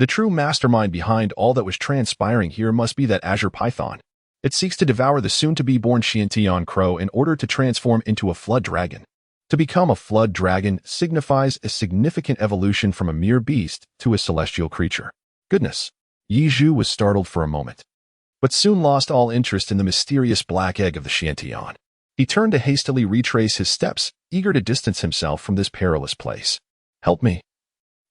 The true mastermind behind all that was transpiring here must be that azure python. It seeks to devour the soon-to-be-born Xiantian crow in order to transform into a flood dragon. To become a flood dragon signifies a significant evolution from a mere beast to a celestial creature. Goodness! Yi Zhu was startled for a moment, but soon lost all interest in the mysterious black egg of the Xiantian. He turned to hastily retrace his steps, eager to distance himself from this perilous place. Help me.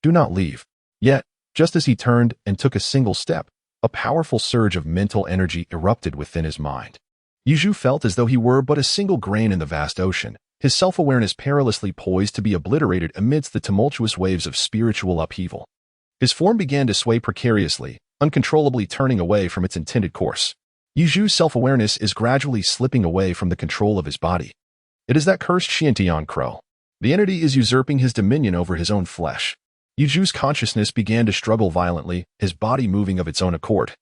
Do not leave. Yet, just as he turned and took a single step, a powerful surge of mental energy erupted within his mind. Yi Zhu felt as though he were but a single grain in the vast ocean, his self-awareness perilously poised to be obliterated amidst the tumultuous waves of spiritual upheaval. His form began to sway precariously, uncontrollably turning away from its intended course. Yi Zhu's self-awareness is gradually slipping away from the control of his body. It is that cursed Xiantian crow. The entity is usurping his dominion over his own flesh. Yi Zhu's consciousness began to struggle violently, his body moving of its own accord.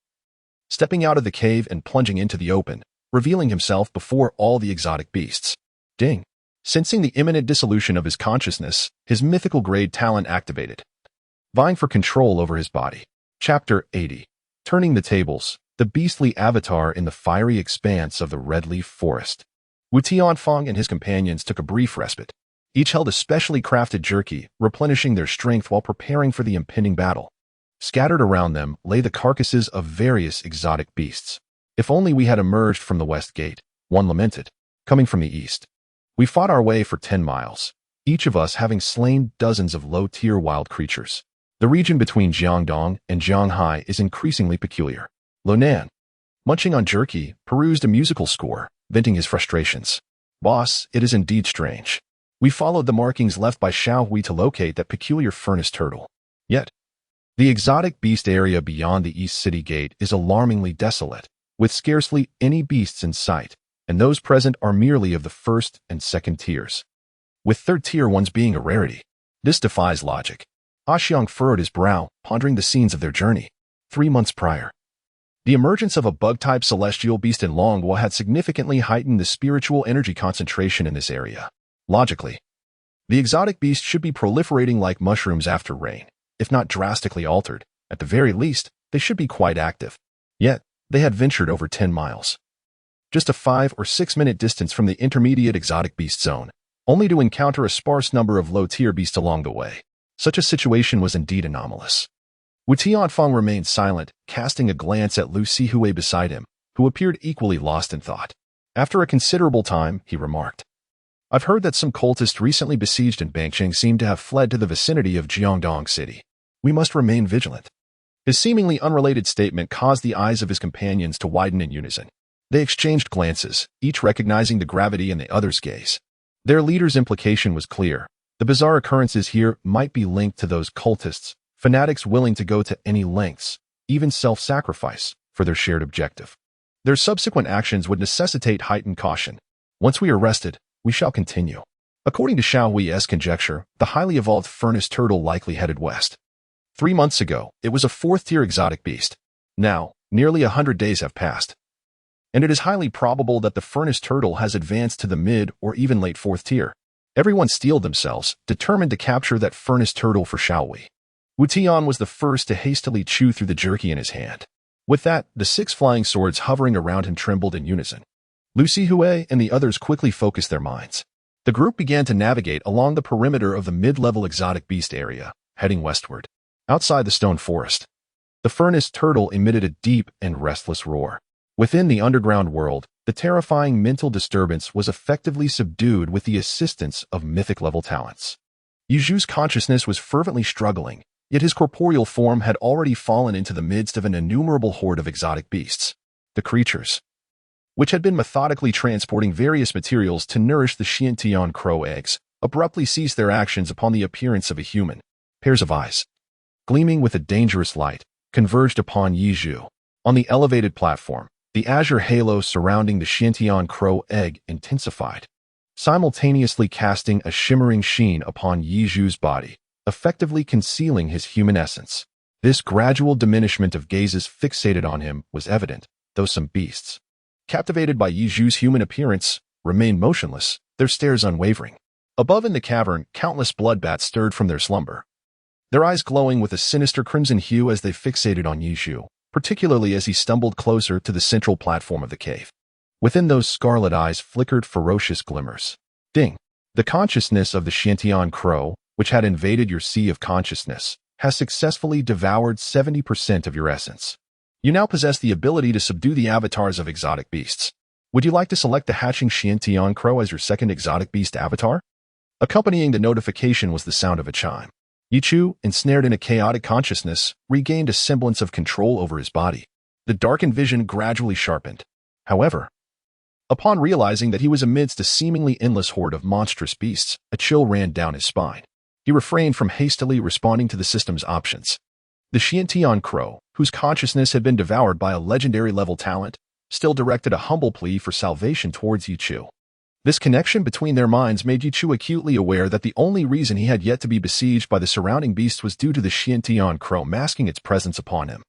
Stepping out of the cave and plunging into the open, revealing himself before all the exotic beasts. Ding! Sensing the imminent dissolution of his consciousness, his mythical grade talent activated, vying for control over his body. Chapter 80. Turning the tables, the beastly avatar in the fiery expanse of the Redleaf Forest. Wu Tianfeng and his companions took a brief respite. Each held a specially crafted jerky, replenishing their strength while preparing for the impending battle. Scattered around them lay the carcasses of various exotic beasts. If only we had emerged from the west gate, one lamented, coming from the east. We fought our way for 10 miles, each of us having slain dozens of low-tier wild creatures. The region between Jiangdong and Jianghai is increasingly peculiar. Lo Nan, munching on jerky, perused a musical score, venting his frustrations. Boss, it is indeed strange. We followed the markings left by Xiao Hui to locate that peculiar furnace turtle. Yet, the exotic beast area beyond the East City Gate is alarmingly desolate, with scarcely any beasts in sight, and those present are merely of the first and second tiers, with third-tier ones being a rarity. This defies logic. Xiang furrowed his brow, pondering the scenes of their journey. 3 months prior, the emergence of a bug-type celestial beast in Longguo had significantly heightened the spiritual energy concentration in this area. Logically, the exotic beast should be proliferating like mushrooms after rain. If not drastically altered, at the very least, they should be quite active. Yet, they had ventured over 10 miles. Just a 5 or 6 minute distance from the intermediate exotic beast zone, only to encounter a sparse number of low-tier beasts along the way. Such a situation was indeed anomalous. Wu Tianfeng remained silent, casting a glance at Lu Sihui beside him, who appeared equally lost in thought. After a considerable time, he remarked, I've heard that some cultists recently besieged in Bangcheng seem to have fled to the vicinity of Jiangdong City. We must remain vigilant. His seemingly unrelated statement caused the eyes of his companions to widen in unison. They exchanged glances, each recognizing the gravity in the other's gaze. Their leader's implication was clear. The bizarre occurrences here might be linked to those cultists, fanatics willing to go to any lengths, even self-sacrifice, for their shared objective. Their subsequent actions would necessitate heightened caution. Once we are rested, we shall continue. According to Xiao Hui's conjecture, the highly evolved furnace turtle likely headed west. 3 months ago, it was a 4th-tier exotic beast. Now, nearly 100 days have passed, and it is highly probable that the furnace turtle has advanced to the mid or even late 4th tier. Everyone steeled themselves, determined to capture that furnace turtle for Xiao Hui. Wu Tian was the first to hastily chew through the jerky in his hand. With that, the 6 flying swords hovering around him trembled in unison. Lu Sihui and the others quickly focused their minds. The group began to navigate along the perimeter of the mid-level exotic beast area, heading westward. Outside the stone forest, the furnace turtle emitted a deep and restless roar. Within the underground world, the terrifying mental disturbance was effectively subdued with the assistance of mythic-level talents. Yi Zhu's consciousness was fervently struggling, yet his corporeal form had already fallen into the midst of an innumerable horde of exotic beasts. The creatures, which had been methodically transporting various materials to nourish the Xiantian crow eggs, abruptly ceased their actions upon the appearance of a human. Pairs of eyes, gleaming with a dangerous light, converged upon Yi Zhu. On the elevated platform, the azure halo surrounding the Xiantian crow egg intensified, simultaneously casting a shimmering sheen upon Yi Zhu's body, effectively concealing his human essence. This gradual diminishment of gazes fixated on him was evident, though some beasts, captivated by Yi Zhu's human appearance, remained motionless, their stares unwavering. Above in the cavern, countless bloodbats stirred from their slumber, their eyes glowing with a sinister crimson hue as they fixated on Yizhu, particularly as he stumbled closer to the central platform of the cave. Within those scarlet eyes flickered ferocious glimmers. Ding! The consciousness of the Xiantian crow, which had invaded your sea of consciousness, has successfully devoured 70% of your essence. You now possess the ability to subdue the avatars of exotic beasts. Would you like to select the hatching Xiantian crow as your second exotic beast avatar? Accompanying the notification was the sound of a chime. Yichu, ensnared in a chaotic consciousness, regained a semblance of control over his body. The darkened vision gradually sharpened. However, upon realizing that he was amidst a seemingly endless horde of monstrous beasts, a chill ran down his spine. He refrained from hastily responding to the system's options. The Xiantian crow, whose consciousness had been devoured by a legendary-level talent, still directed a humble plea for salvation towards Yichu. This connection between their minds made Yichu acutely aware that the only reason he had yet to be besieged by the surrounding beasts was due to the Xiantian crow masking its presence upon him.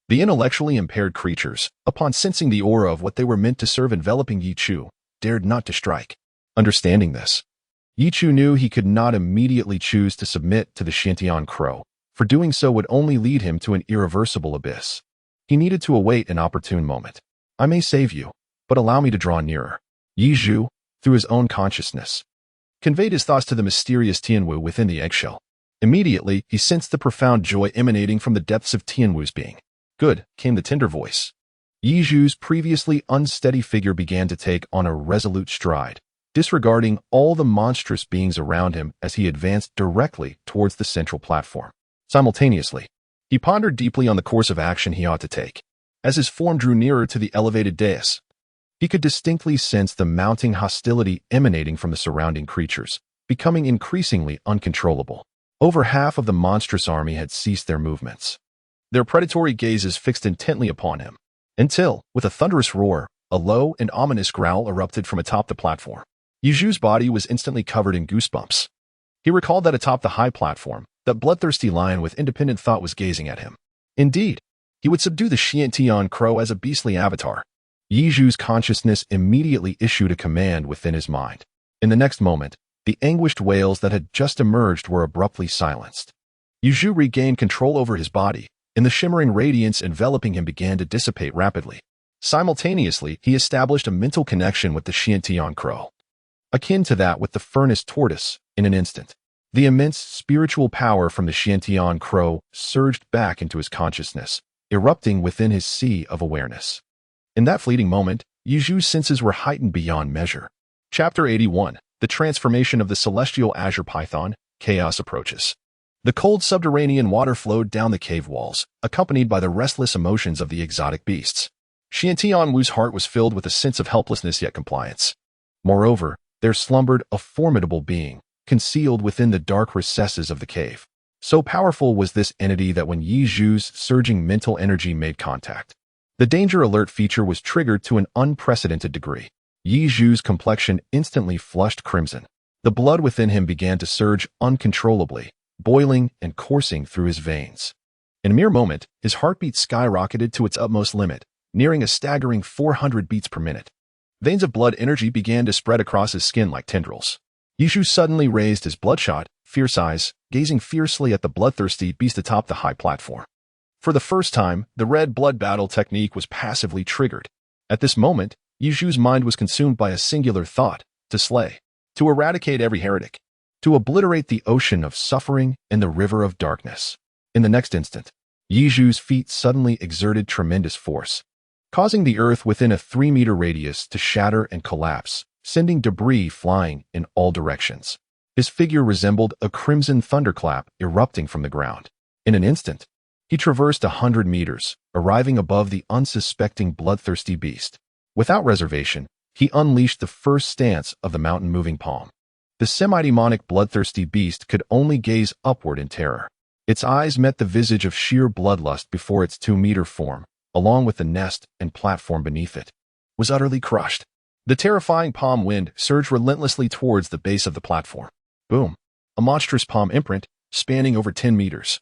The intellectually impaired creatures, upon sensing the aura of what they were meant to serve enveloping Yichu, dared not to strike. Understanding this, Yichu knew he could not immediately choose to submit to the Xiantian crow, for doing so would only lead him to an irreversible abyss. He needed to await an opportune moment. I may save you, but allow me to draw nearer. Yizhu, through his own consciousness, conveyed his thoughts to the mysterious Tianwu within the eggshell. Immediately, he sensed the profound joy emanating from the depths of Tianwu's being. Good, came the tender voice. Yizhu's previously unsteady figure began to take on a resolute stride, disregarding all the monstrous beings around him as he advanced directly towards the central platform. Simultaneously, he pondered deeply on the course of action he ought to take. As his form drew nearer to the elevated dais, he could distinctly sense the mounting hostility emanating from the surrounding creatures, becoming increasingly uncontrollable. Over half of the monstrous army had ceased their movements, their predatory gazes fixed intently upon him, until, with a thunderous roar, a low and ominous growl erupted from atop the platform. Yizhu's body was instantly covered in goosebumps. He recalled that atop the high platform, that bloodthirsty lion with independent thought was gazing at him. Indeed, he would subdue the Xiantian crow as a beastly avatar. Yizhu's consciousness immediately issued a command within his mind. In the next moment, the anguished wails that had just emerged were abruptly silenced. Yizhu regained control over his body, and the shimmering radiance enveloping him began to dissipate rapidly. Simultaneously, he established a mental connection with the Xiantian crow, akin to that with the furnace tortoise, in an instant. The immense spiritual power from the Xiantian crow surged back into his consciousness, erupting within his sea of awareness. In that fleeting moment, Yizhu's senses were heightened beyond measure. Chapter 81. The Transformation of the Celestial Azure Python. Chaos approaches. The cold subterranean water flowed down the cave walls, accompanied by the restless emotions of the exotic beasts. Xiantianwu's heart was filled with a sense of helplessness yet compliance. Moreover, there slumbered a formidable being, concealed within the dark recesses of the cave. So powerful was this entity that when Yizhu's surging mental energy made contact, the danger alert feature was triggered to an unprecedented degree. Yizhu's complexion instantly flushed crimson. The blood within him began to surge uncontrollably, boiling and coursing through his veins. In a mere moment, his heartbeat skyrocketed to its utmost limit, nearing a staggering 400 beats per minute. Veins of blood energy began to spread across his skin like tendrils. Yizhu suddenly raised his bloodshot, fierce eyes, gazing fiercely at the bloodthirsty beast atop the high platform. For the first time, the red blood battle technique was passively triggered. At this moment, Yizhu's mind was consumed by a singular thought: to slay, to eradicate every heretic, to obliterate the ocean of suffering and the river of darkness. In the next instant, Yizhu's feet suddenly exerted tremendous force, causing the earth within a 3-meter radius to shatter and collapse, sending debris flying in all directions. His figure resembled a crimson thunderclap erupting from the ground. In an instant, he traversed 100 meters, arriving above the unsuspecting bloodthirsty beast. Without reservation, he unleashed the first stance of the mountain-moving palm. The semi-demonic bloodthirsty beast could only gaze upward in terror. Its eyes met the visage of sheer bloodlust before its 2-meter form, along with the nest and platform beneath it, was utterly crushed. The terrifying palm wind surged relentlessly towards the base of the platform. Boom! A monstrous palm imprint, spanning over 10 meters,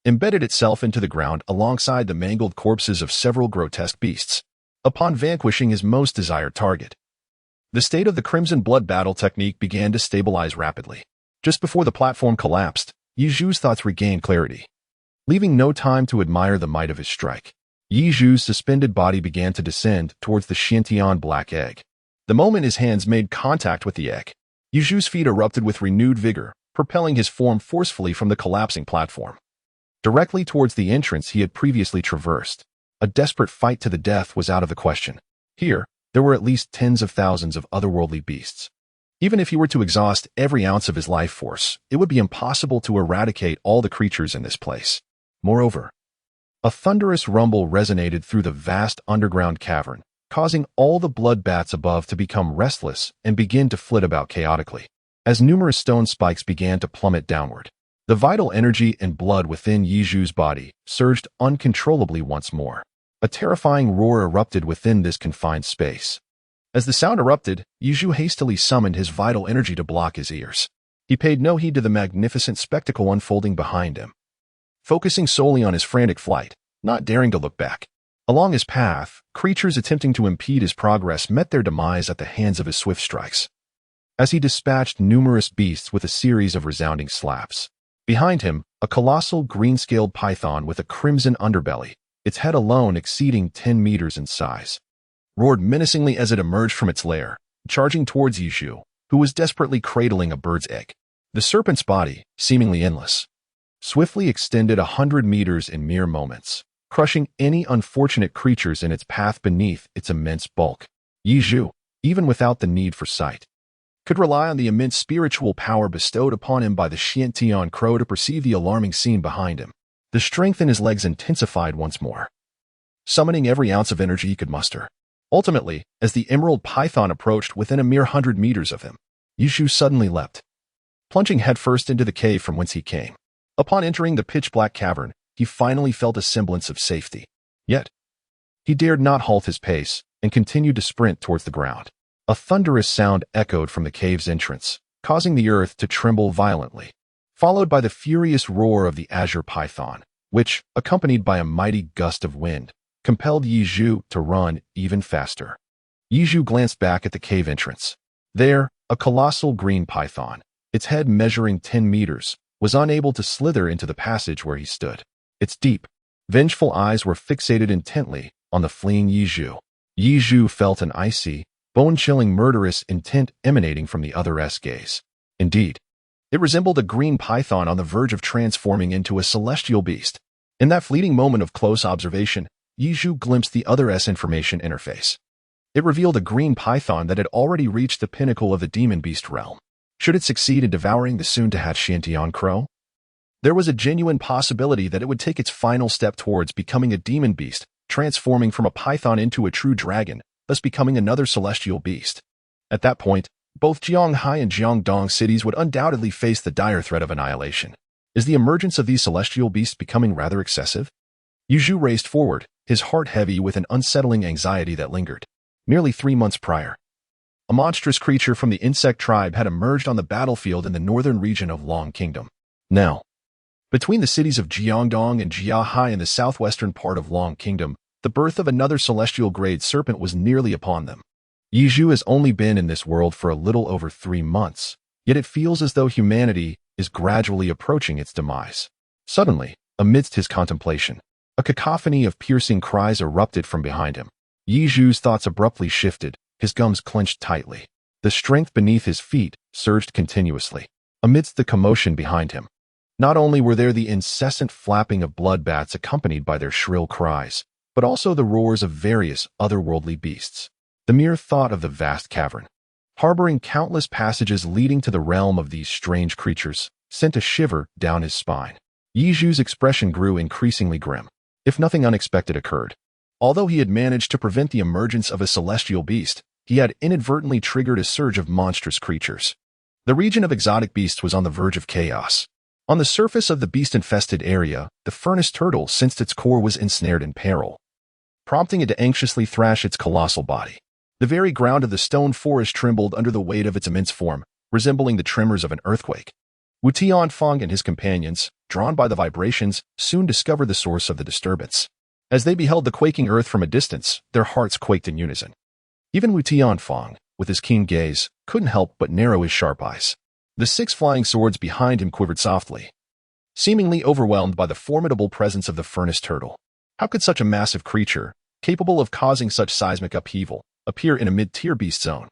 embedded itself into the ground alongside the mangled corpses of several grotesque beasts. Upon vanquishing his most desired target, the state of the crimson blood battle technique began to stabilize rapidly. Just before the platform collapsed, Yi Zhu's thoughts regained clarity. Leaving no time to admire the might of his strike, Yi Zhu's suspended body began to descend towards the Xiantian black egg. The moment his hands made contact with the egg, Yi Zhu's feet erupted with renewed vigor, propelling his form forcefully from the collapsing platform. Directly towards the entrance he had previously traversed. A desperate fight to the death was out of the question. Here, there were at least tens of thousands of otherworldly beasts. Even if he were to exhaust every ounce of his life force, it would be impossible to eradicate all the creatures in this place. Moreover, a thunderous rumble resonated through the vast underground cavern, causing all the blood bats above to become restless and begin to flit about chaotically. As numerous stone spikes began to plummet downward, the vital energy and blood within Yi Zhu's body surged uncontrollably once more. A terrifying roar erupted within this confined space. As the sound erupted, Yi Zhu hastily summoned his vital energy to block his ears. He paid no heed to the magnificent spectacle unfolding behind him, focusing solely on his frantic flight, not daring to look back. Along his path, creatures attempting to impede his progress met their demise at the hands of his swift strikes. As he dispatched numerous beasts with a series of resounding slaps. Behind him, a colossal green-scaled python with a crimson underbelly, its head alone exceeding 10 meters in size, roared menacingly as it emerged from its lair, charging towards Yi Zhu, who was desperately cradling a bird's egg. The serpent's body, seemingly endless, swiftly extended 100 meters in mere moments, crushing any unfortunate creatures in its path beneath its immense bulk. Yi Zhu, even without the need for sight, could rely on the immense spiritual power bestowed upon him by the Xiantian crow to perceive the alarming scene behind him. The strength in his legs intensified once more, summoning every ounce of energy he could muster. Ultimately, as the emerald python approached within a mere 100 meters of him, Yi Zhu suddenly leapt, plunging headfirst into the cave from whence he came. Upon entering the pitch-black cavern, he finally felt a semblance of safety. Yet, he dared not halt his pace and continued to sprint towards the ground. A thunderous sound echoed from the cave's entrance, causing the earth to tremble violently, followed by the furious roar of the azure python, which, accompanied by a mighty gust of wind, compelled Yi Zhu to run even faster. Yi Zhu glanced back at the cave entrance. There, a colossal green python, its head measuring 10 meters, was unable to slither into the passage where he stood. Its deep, vengeful eyes were fixated intently on the fleeing Yi Zhu. Yi Zhu felt an icy, bone-chilling murderous intent emanating from the other's gaze. Indeed, it resembled a green python on the verge of transforming into a celestial beast. In that fleeting moment of close observation, Yi Zhu glimpsed the other's information interface. It revealed a green python that had already reached the pinnacle of the demon beast realm. Should it succeed in devouring the soon-to-hatch Xiantian crow, there was a genuine possibility that it would take its final step towards becoming a demon beast, transforming from a python into a true dragon, thus becoming another celestial beast. At that point, both Jianghai and Jiangdong cities would undoubtedly face the dire threat of annihilation. Is the emergence of these celestial beasts becoming rather excessive? Yi Zhu raced forward, his heart heavy with an unsettling anxiety that lingered. Nearly 3 months prior, a monstrous creature from the insect tribe had emerged on the battlefield in the northern region of Long Kingdom. Now, between the cities of Jiangdong and Jiahai in the southwestern part of Long Kingdom, the birth of another celestial-grade serpent was nearly upon them. Yi Zhu has only been in this world for a little over 3 months, yet it feels as though humanity is gradually approaching its demise. Suddenly, amidst his contemplation, a cacophony of piercing cries erupted from behind him. Yi Zhu's thoughts abruptly shifted, his gums clenched tightly. The strength beneath his feet surged continuously. Amidst the commotion behind him, not only were there the incessant flapping of blood bats accompanied by their shrill cries, but also the roars of various otherworldly beasts. The mere thought of the vast cavern, harboring countless passages leading to the realm of these strange creatures, sent a shiver down his spine. Yi Zhu's expression grew increasingly grim, if nothing unexpected occurred. Although he had managed to prevent the emergence of a celestial beast, he had inadvertently triggered a surge of monstrous creatures. The region of exotic beasts was on the verge of chaos. On the surface of the beast-infested area, the furnace turtle sensed its core was ensnared in peril, prompting it to anxiously thrash its colossal body. The very ground of the stone forest trembled under the weight of its immense form, resembling the tremors of an earthquake. Wu Tianfeng and his companions, drawn by the vibrations, soon discovered the source of the disturbance. As they beheld the quaking earth from a distance, their hearts quaked in unison. Even Wu Tianfeng, with his keen gaze, couldn't help but narrow his sharp eyes. The 6 flying swords behind him quivered softly, seemingly overwhelmed by the formidable presence of the furnace turtle. How could such a massive creature, capable of causing such seismic upheaval, appear in a mid-tier beast zone?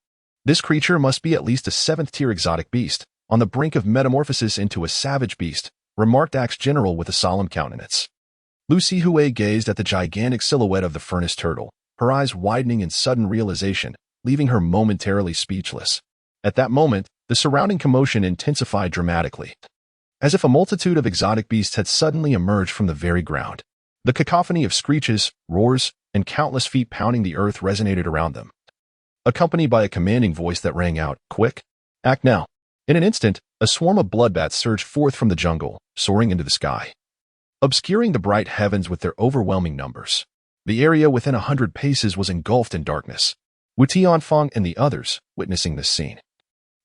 This creature must be at least a 7th-tier exotic beast, on the brink of metamorphosis into a savage beast, remarked Axe General with a solemn countenance. Lu Sihue gazed at the gigantic silhouette of the furnace turtle, her eyes widening in sudden realization, leaving her momentarily speechless. At that moment, the surrounding commotion intensified dramatically, as if a multitude of exotic beasts had suddenly emerged from the very ground. The cacophony of screeches, roars, and countless feet pounding the earth resonated around them, accompanied by a commanding voice that rang out, "Quick! Act now!" In an instant, a swarm of bloodbats surged forth from the jungle, soaring into the sky, obscuring the bright heavens with their overwhelming numbers. The area within 100 paces was engulfed in darkness. Wu Tianfang and the others, witnessing this scene,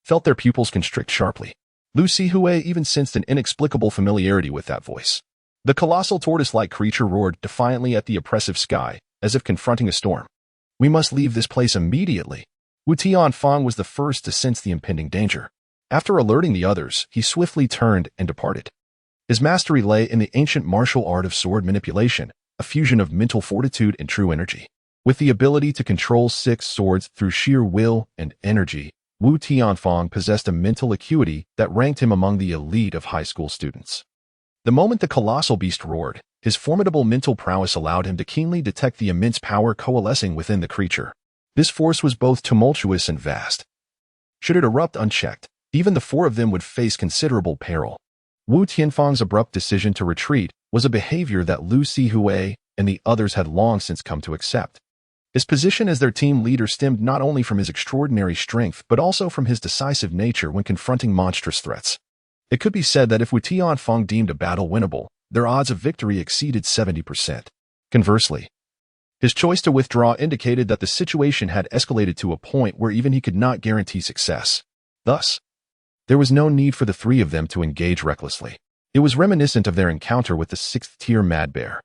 felt their pupils constrict sharply. Lu Sihue even sensed an inexplicable familiarity with that voice. The colossal tortoise-like creature roared defiantly at the oppressive sky, as if confronting a storm. "We must leave this place immediately." Wu Tianfang was the first to sense the impending danger. After alerting the others, he swiftly turned and departed. His mastery lay in the ancient martial art of sword manipulation, a fusion of mental fortitude and true energy. With the ability to control 6 swords through sheer will and energy, Wu Tianfang possessed a mental acuity that ranked him among the elite of high school students. The moment the colossal beast roared, his formidable mental prowess allowed him to keenly detect the immense power coalescing within the creature. This force was both tumultuous and vast. Should it erupt unchecked, even the 4 of them would face considerable peril. Wu Tianfang's abrupt decision to retreat was a behavior that Lu Sihue and the others had long since come to accept. His position as their team leader stemmed not only from his extraordinary strength but also from his decisive nature when confronting monstrous threats. It could be said that if Wu Tianfang deemed a battle winnable, their odds of victory exceeded 70%. Conversely, his choice to withdraw indicated that the situation had escalated to a point where even he could not guarantee success. Thus, there was no need for the 3 of them to engage recklessly. It was reminiscent of their encounter with the 6th-tier Mad Bear.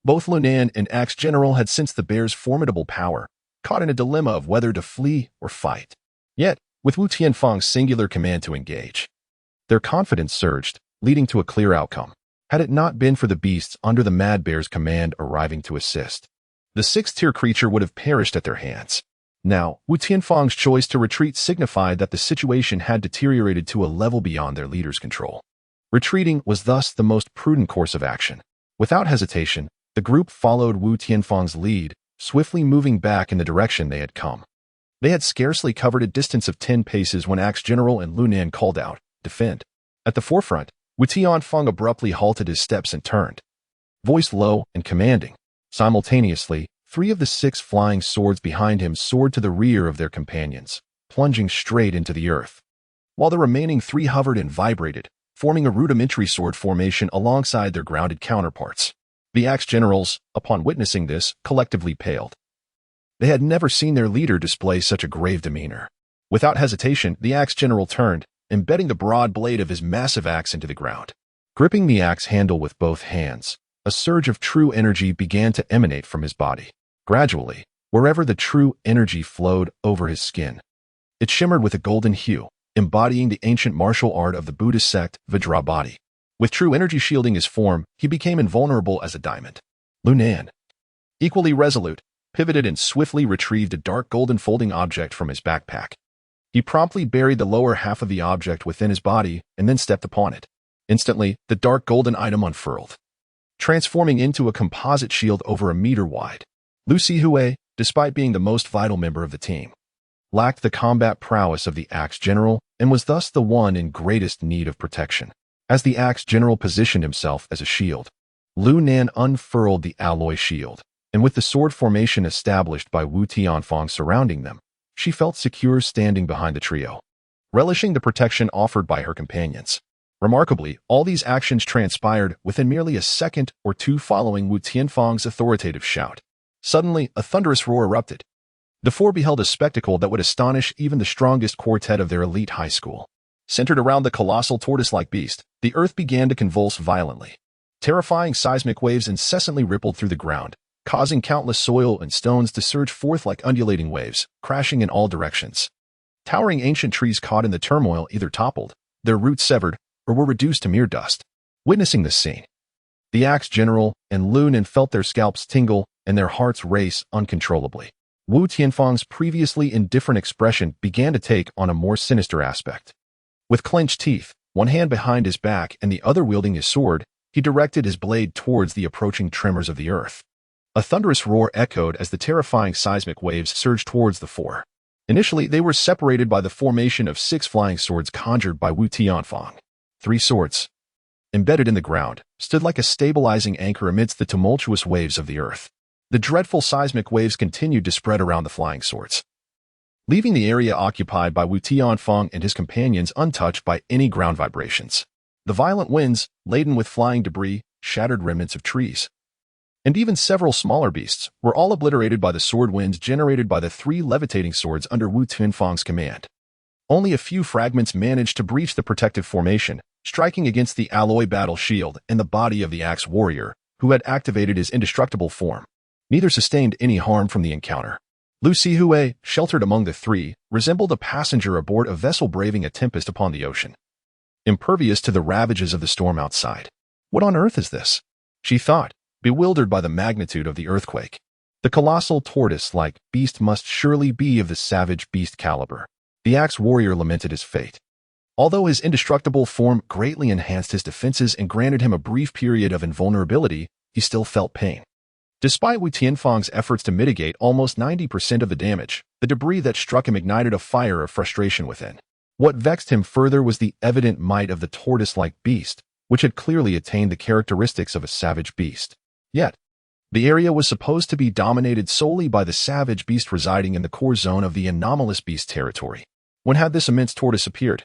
Both Lunan and Axe General had sensed the bear's formidable power, caught in a dilemma of whether to flee or fight. Yet, with Wu Tianfang's singular command to engage, their confidence surged, leading to a clear outcome. Had it not been for the beasts under the Mad Bear's command arriving to assist, the 6th-tier creature would have perished at their hands. Now, Wu Tianfang's choice to retreat signified that the situation had deteriorated to a level beyond their leader's control. Retreating was thus the most prudent course of action. Without hesitation, the group followed Wu Tianfang's lead, swiftly moving back in the direction they had come. They had scarcely covered a distance of 10 paces when Axe General and Lunan called out, "Defend." At the forefront, Wu Tianfang abruptly halted his steps and turned, voice low and commanding. Simultaneously, 3 of the 6 flying swords behind him soared to the rear of their companions, plunging straight into the earth, while the remaining 3 hovered and vibrated, forming a rudimentary sword formation alongside their grounded counterparts. The Axe Generals, upon witnessing this, collectively paled. They had never seen their leader display such a grave demeanor. Without hesitation, the Axe General turned, embedding the broad blade of his massive axe into the ground. Gripping the axe handle with both hands, a surge of true energy began to emanate from his body. Gradually, wherever the true energy flowed over his skin, it shimmered with a golden hue, embodying the ancient martial art of the Buddhist sect Vajrabhati. With true energy shielding his form, he became invulnerable as a diamond. Lunan, equally resolute, pivoted and swiftly retrieved a dark golden folding object from his backpack. He promptly buried the lower half of the object within his body and then stepped upon it. Instantly, the dark golden item unfurled, transforming into a composite shield over a meter wide. Lu Sihue, despite being the most vital member of the team, lacked the combat prowess of the Axe General and was thus the one in greatest need of protection. As the Axe General positioned himself as a shield, Lu Nan unfurled the alloy shield, and with the sword formation established by Wu Tianfang surrounding them, she felt secure standing behind the trio, relishing the protection offered by her companions. Remarkably, all these actions transpired within merely a second or 2 following Wu Tianfang's authoritative shout. Suddenly, a thunderous roar erupted. The 4 beheld a spectacle that would astonish even the strongest quartet of their elite high school. Centered around the colossal tortoise-like beast, the earth began to convulse violently. Terrifying seismic waves incessantly rippled through the ground, causing countless soil and stones to surge forth like undulating waves, crashing in all directions. Towering ancient trees caught in the turmoil either toppled, their roots severed, or were reduced to mere dust. Witnessing this scene, the Axe General and Lu Nen felt their scalps tingle and their hearts race uncontrollably. Wu Tianfang's previously indifferent expression began to take on a more sinister aspect. With clenched teeth, one hand behind his back and the other wielding his sword, he directed his blade towards the approaching tremors of the earth. A thunderous roar echoed as the terrifying seismic waves surged towards the four. Initially, they were separated by the formation of 6 flying swords conjured by Wu Tianfang. 3 swords, embedded in the ground, stood like a stabilizing anchor amidst the tumultuous waves of the earth. The dreadful seismic waves continued to spread around the flying swords, leaving the area occupied by Wu Tianfang and his companions untouched by any ground vibrations. The violent winds, laden with flying debris, shattered remnants of trees, and even several smaller beasts were all obliterated by the sword winds generated by the 3 levitating swords under Wu Tianfang's command. Only a few fragments managed to breach the protective formation, striking against the alloy battle shield and the body of the Axe Warrior, who had activated his indestructible form. Neither sustained any harm from the encounter. Lu Sihue, sheltered among the 3, resembled a passenger aboard a vessel braving a tempest upon the ocean, impervious to the ravages of the storm outside. What on earth is this? She thought, bewildered by the magnitude of the earthquake. The colossal tortoise-like beast must surely be of the savage beast caliber. The Axe Warrior lamented his fate. Although his indestructible form greatly enhanced his defenses and granted him a brief period of invulnerability, he still felt pain. Despite Wu Tianfang's efforts to mitigate almost 90% of the damage, the debris that struck him ignited a fire of frustration within. What vexed him further was the evident might of the tortoise-like beast, which had clearly attained the characteristics of a savage beast. Yet, the area was supposed to be dominated solely by the savage beast residing in the core zone of the anomalous beast territory. When had this immense tortoise appeared?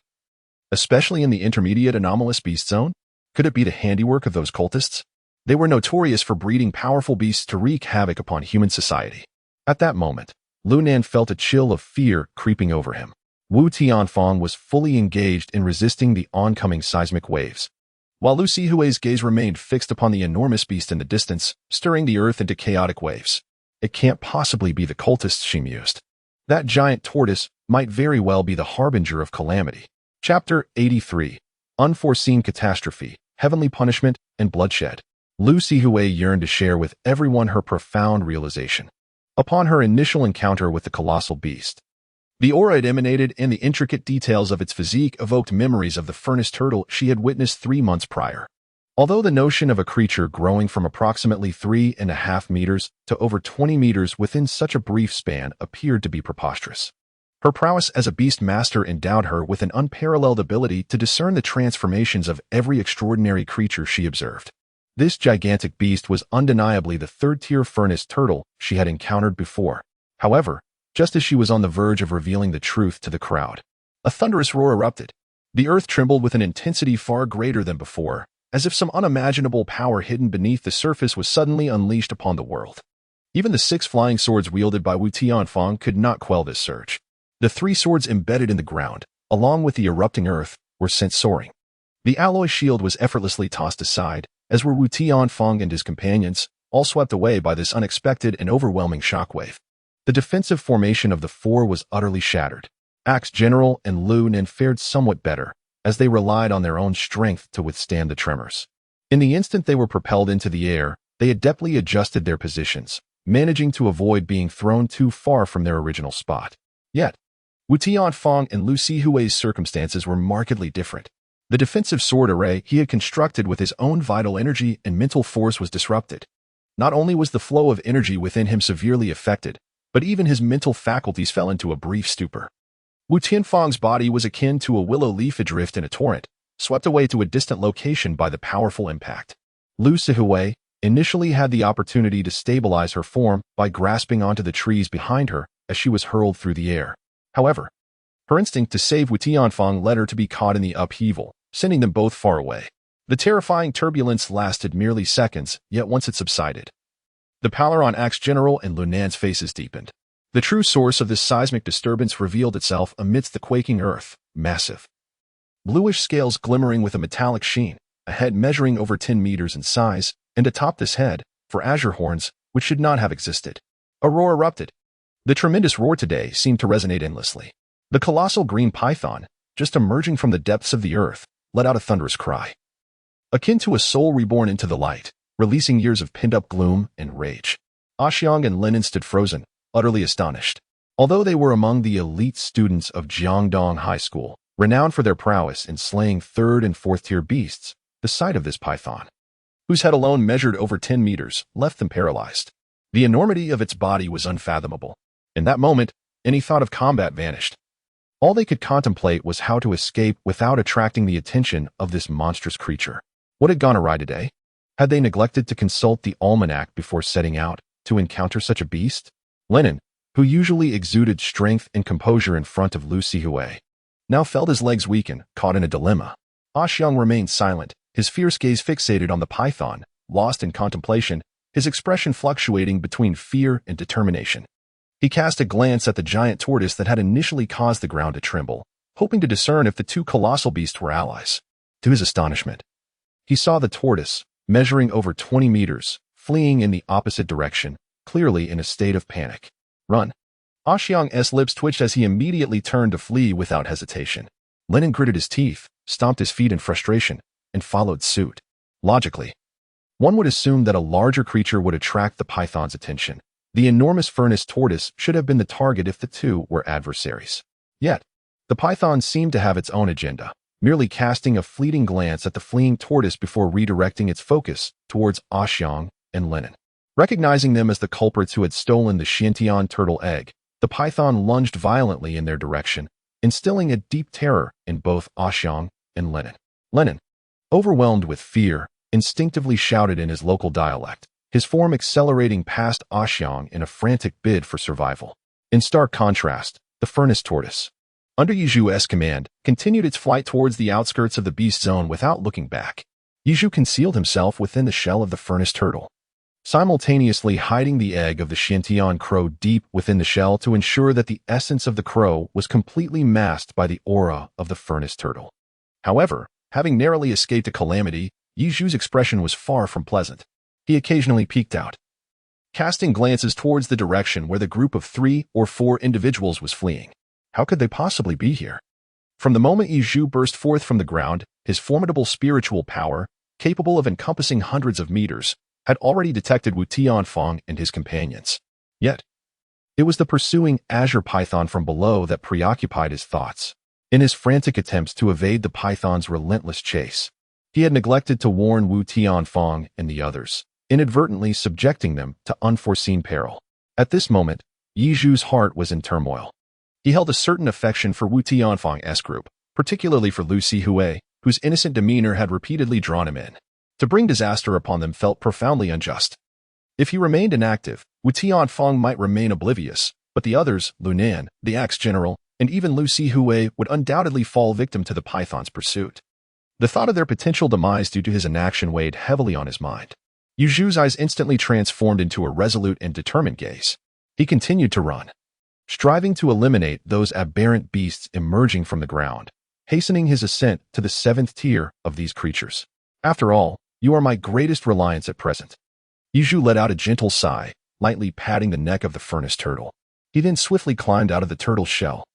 Especially in the intermediate anomalous beast zone? Could it be the handiwork of those cultists? They were notorious for breeding powerful beasts to wreak havoc upon human society. At that moment, Lu Nen felt a chill of fear creeping over him. Wu Tianfang was fully engaged in resisting the oncoming seismic waves, while Lu Sihue's gaze remained fixed upon the enormous beast in the distance, stirring the earth into chaotic waves. It can't possibly be the cultists, she mused. That giant tortoise might very well be the harbinger of calamity. Chapter 83. Unforeseen Catastrophe, Heavenly Punishment, and Bloodshed. Lu Sihue yearned to share with everyone her profound realization upon her initial encounter with the colossal beast. The aura it emanated and the intricate details of its physique evoked memories of the furnace turtle she had witnessed 3 months prior. Although the notion of a creature growing from approximately 3.5 meters to over 20 meters within such a brief span appeared to be preposterous, her prowess as a beast master endowed her with an unparalleled ability to discern the transformations of every extraordinary creature she observed. This gigantic beast was undeniably the 3rd-tier furnace turtle she had encountered before. However, just as she was on the verge of revealing the truth to the crowd, a thunderous roar erupted. The earth trembled with an intensity far greater than before, as if some unimaginable power hidden beneath the surface was suddenly unleashed upon the world. Even the 6 flying swords wielded by Wu Tianfang could not quell this surge. The 3 swords embedded in the ground, along with the erupting earth, were sent soaring. The alloy shield was effortlessly tossed aside, as were Wu Tianfang and his companions, all swept away by this unexpected and overwhelming shockwave. The defensive formation of the 4 was utterly shattered. Axe General and Lu Nen fared somewhat better, as they relied on their own strength to withstand the tremors. In the instant they were propelled into the air, they adeptly adjusted their positions, managing to avoid being thrown too far from their original spot. Yet, Wu Tianfang and Lu Sihue's circumstances were markedly different. The defensive sword array he had constructed with his own vital energy and mental force was disrupted. Not only was the flow of energy within him severely affected, but even his mental faculties fell into a brief stupor. Wu Tianfang's body was akin to a willow leaf adrift in a torrent, swept away to a distant location by the powerful impact. Lu Sihue initially had the opportunity to stabilize her form by grasping onto the trees behind her as she was hurled through the air. However, her instinct to save Wu Tianfang led her to be caught in the upheaval, sending them both far away. The terrifying turbulence lasted merely seconds, yet once it subsided, the pallor on Axe General and Lu Nen's faces deepened. The true source of this seismic disturbance revealed itself amidst the quaking earth, massive, bluish scales glimmering with a metallic sheen, a head measuring over 10 meters in size, and atop this head, for azure horns, which should not have existed. A roar erupted. The tremendous roar today seemed to resonate endlessly. The colossal green python, just emerging from the depths of the earth, let out a thunderous cry. akin to a soul reborn into the light, releasing years of pinned-up gloom and rage. Xiang and Lenin stood frozen, utterly astonished. Although they were among the elite students of Jiangdong High School, renowned for their prowess in slaying third- and fourth-tier beasts, the sight of this python, whose head alone measured over 10 meters, left them paralyzed. The enormity of its body was unfathomable. In that moment, any thought of combat vanished. All they could contemplate was how to escape without attracting the attention of this monstrous creature. What had gone awry today? Had they neglected to consult the almanac before setting out to encounter such a beast? Lenin, who usually exuded strength and composure in front of Lu Sihui, now felt his legs weaken, caught in a dilemma. Xiang remained silent, his fierce gaze fixated on the python, lost in contemplation, his expression fluctuating between fear and determination. He cast a glance at the giant tortoise that had initially caused the ground to tremble, hoping to discern if the two colossal beasts were allies. To his astonishment, he saw the tortoise, measuring over 20 meters, fleeing in the opposite direction, clearly in a state of panic. Run. Xiang's lips twitched as he immediately turned to flee without hesitation. Lenin gritted his teeth, stomped his feet in frustration, and followed suit. Logically, one would assume that a larger creature would attract the python's attention. The enormous furnace tortoise should have been the target if the two were adversaries. Yet, the python seemed to have its own agenda, merely casting a fleeting glance at the fleeing tortoise before redirecting its focus towards Xiang and Lenin. Recognizing them as the culprits who had stolen the Xiantian turtle egg, the python lunged violently in their direction, instilling a deep terror in both Xiang and Lenin. Lenin, overwhelmed with fear, instinctively shouted in his local dialect, his form accelerating past Xiang in a frantic bid for survival. In stark contrast, the furnace tortoise, under Yizhu's command, continued its flight towards the outskirts of the beast zone without looking back. Yizhu concealed himself within the shell of the furnace turtle, simultaneously hiding the egg of the Xiantian crow deep within the shell to ensure that the essence of the crow was completely masked by the aura of the furnace turtle. However, having narrowly escaped a calamity, Yizhu's expression was far from pleasant. He occasionally peeked out, casting glances towards the direction where the group of 3 or 4 individuals was fleeing. How could they possibly be here? From the moment Yizhu burst forth from the ground, his formidable spiritual power, capable of encompassing hundreds of meters, had already detected Wu Tianfang and his companions. Yet, it was the pursuing azure python from below that preoccupied his thoughts. In his frantic attempts to evade the python's relentless chase, he had neglected to warn Wu Tianfang and the others, inadvertently subjecting them to unforeseen peril. At this moment, Yizhu's heart was in turmoil. He held a certain affection for Wu Tianfang's group, particularly for Lu Sihui, whose innocent demeanor had repeatedly drawn him in. To bring disaster upon them felt profoundly unjust. If he remained inactive, Wu Tianfang might remain oblivious, but the others, Lu Nan, the axe general, and even Lu Sihui would undoubtedly fall victim to the python's pursuit. The thought of their potential demise due to his inaction weighed heavily on his mind. Yuzhu's eyes instantly transformed into a resolute and determined gaze. He continued to run, striving to eliminate those aberrant beasts emerging from the ground, hastening his ascent to the 7th tier of these creatures. After all, you are my greatest reliance at present. Yizhu let out a gentle sigh, lightly patting the neck of the furnace turtle. He then swiftly climbed out of the turtle's shell,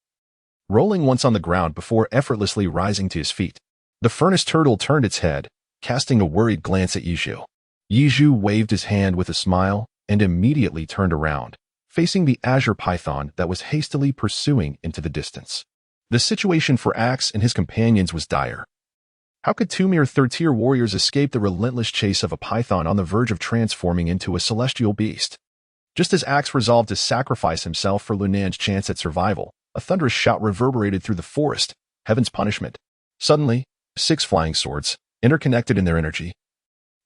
rolling once on the ground before effortlessly rising to his feet. The furnace turtle turned its head, casting a worried glance at Yizhu. Yizhu waved his hand with a smile and immediately turned around, facing the azure python that was hastily pursuing into the distance. The situation for Axe and his companions was dire. How could 2 mere 3rd-tier warriors escape the relentless chase of a python on the verge of transforming into a celestial beast? Just as Axe resolved to sacrifice himself for Lunan's chance at survival, a thunderous shout reverberated through the forest, heaven's punishment. Suddenly, 6 flying swords, interconnected in their energy,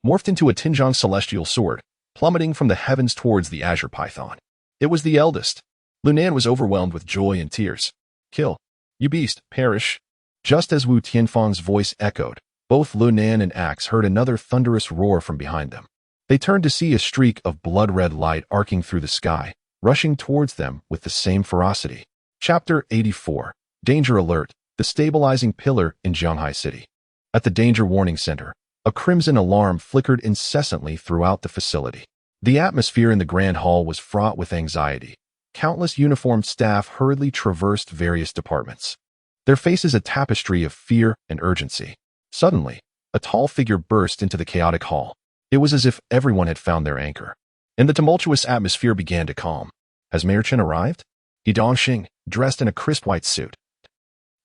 morphed into a Tinjiang celestial sword, plummeting from the heavens towards the azure python. It was the eldest. Lunan was overwhelmed with joy and tears. Kill. You beast, perish. Just as Wu Tianfang's voice echoed, both Lunan and Axe heard another thunderous roar from behind them. They turned to see a streak of blood-red light arcing through the sky, rushing towards them with the same ferocity. Chapter 84. Danger Alert, the stabilizing pillar in Zhanghai City. At the Danger Warning Center, a crimson alarm flickered incessantly throughout the facility. The atmosphere in the Grand Hall was fraught with anxiety. Countless uniformed staff hurriedly traversed various departments, their faces a tapestry of fear and urgency. Suddenly, a tall figure burst into the chaotic hall. It was as if everyone had found their anchor, and the tumultuous atmosphere began to calm. Has Mayor Chen arrived? He Dongxing, dressed in a crisp white suit,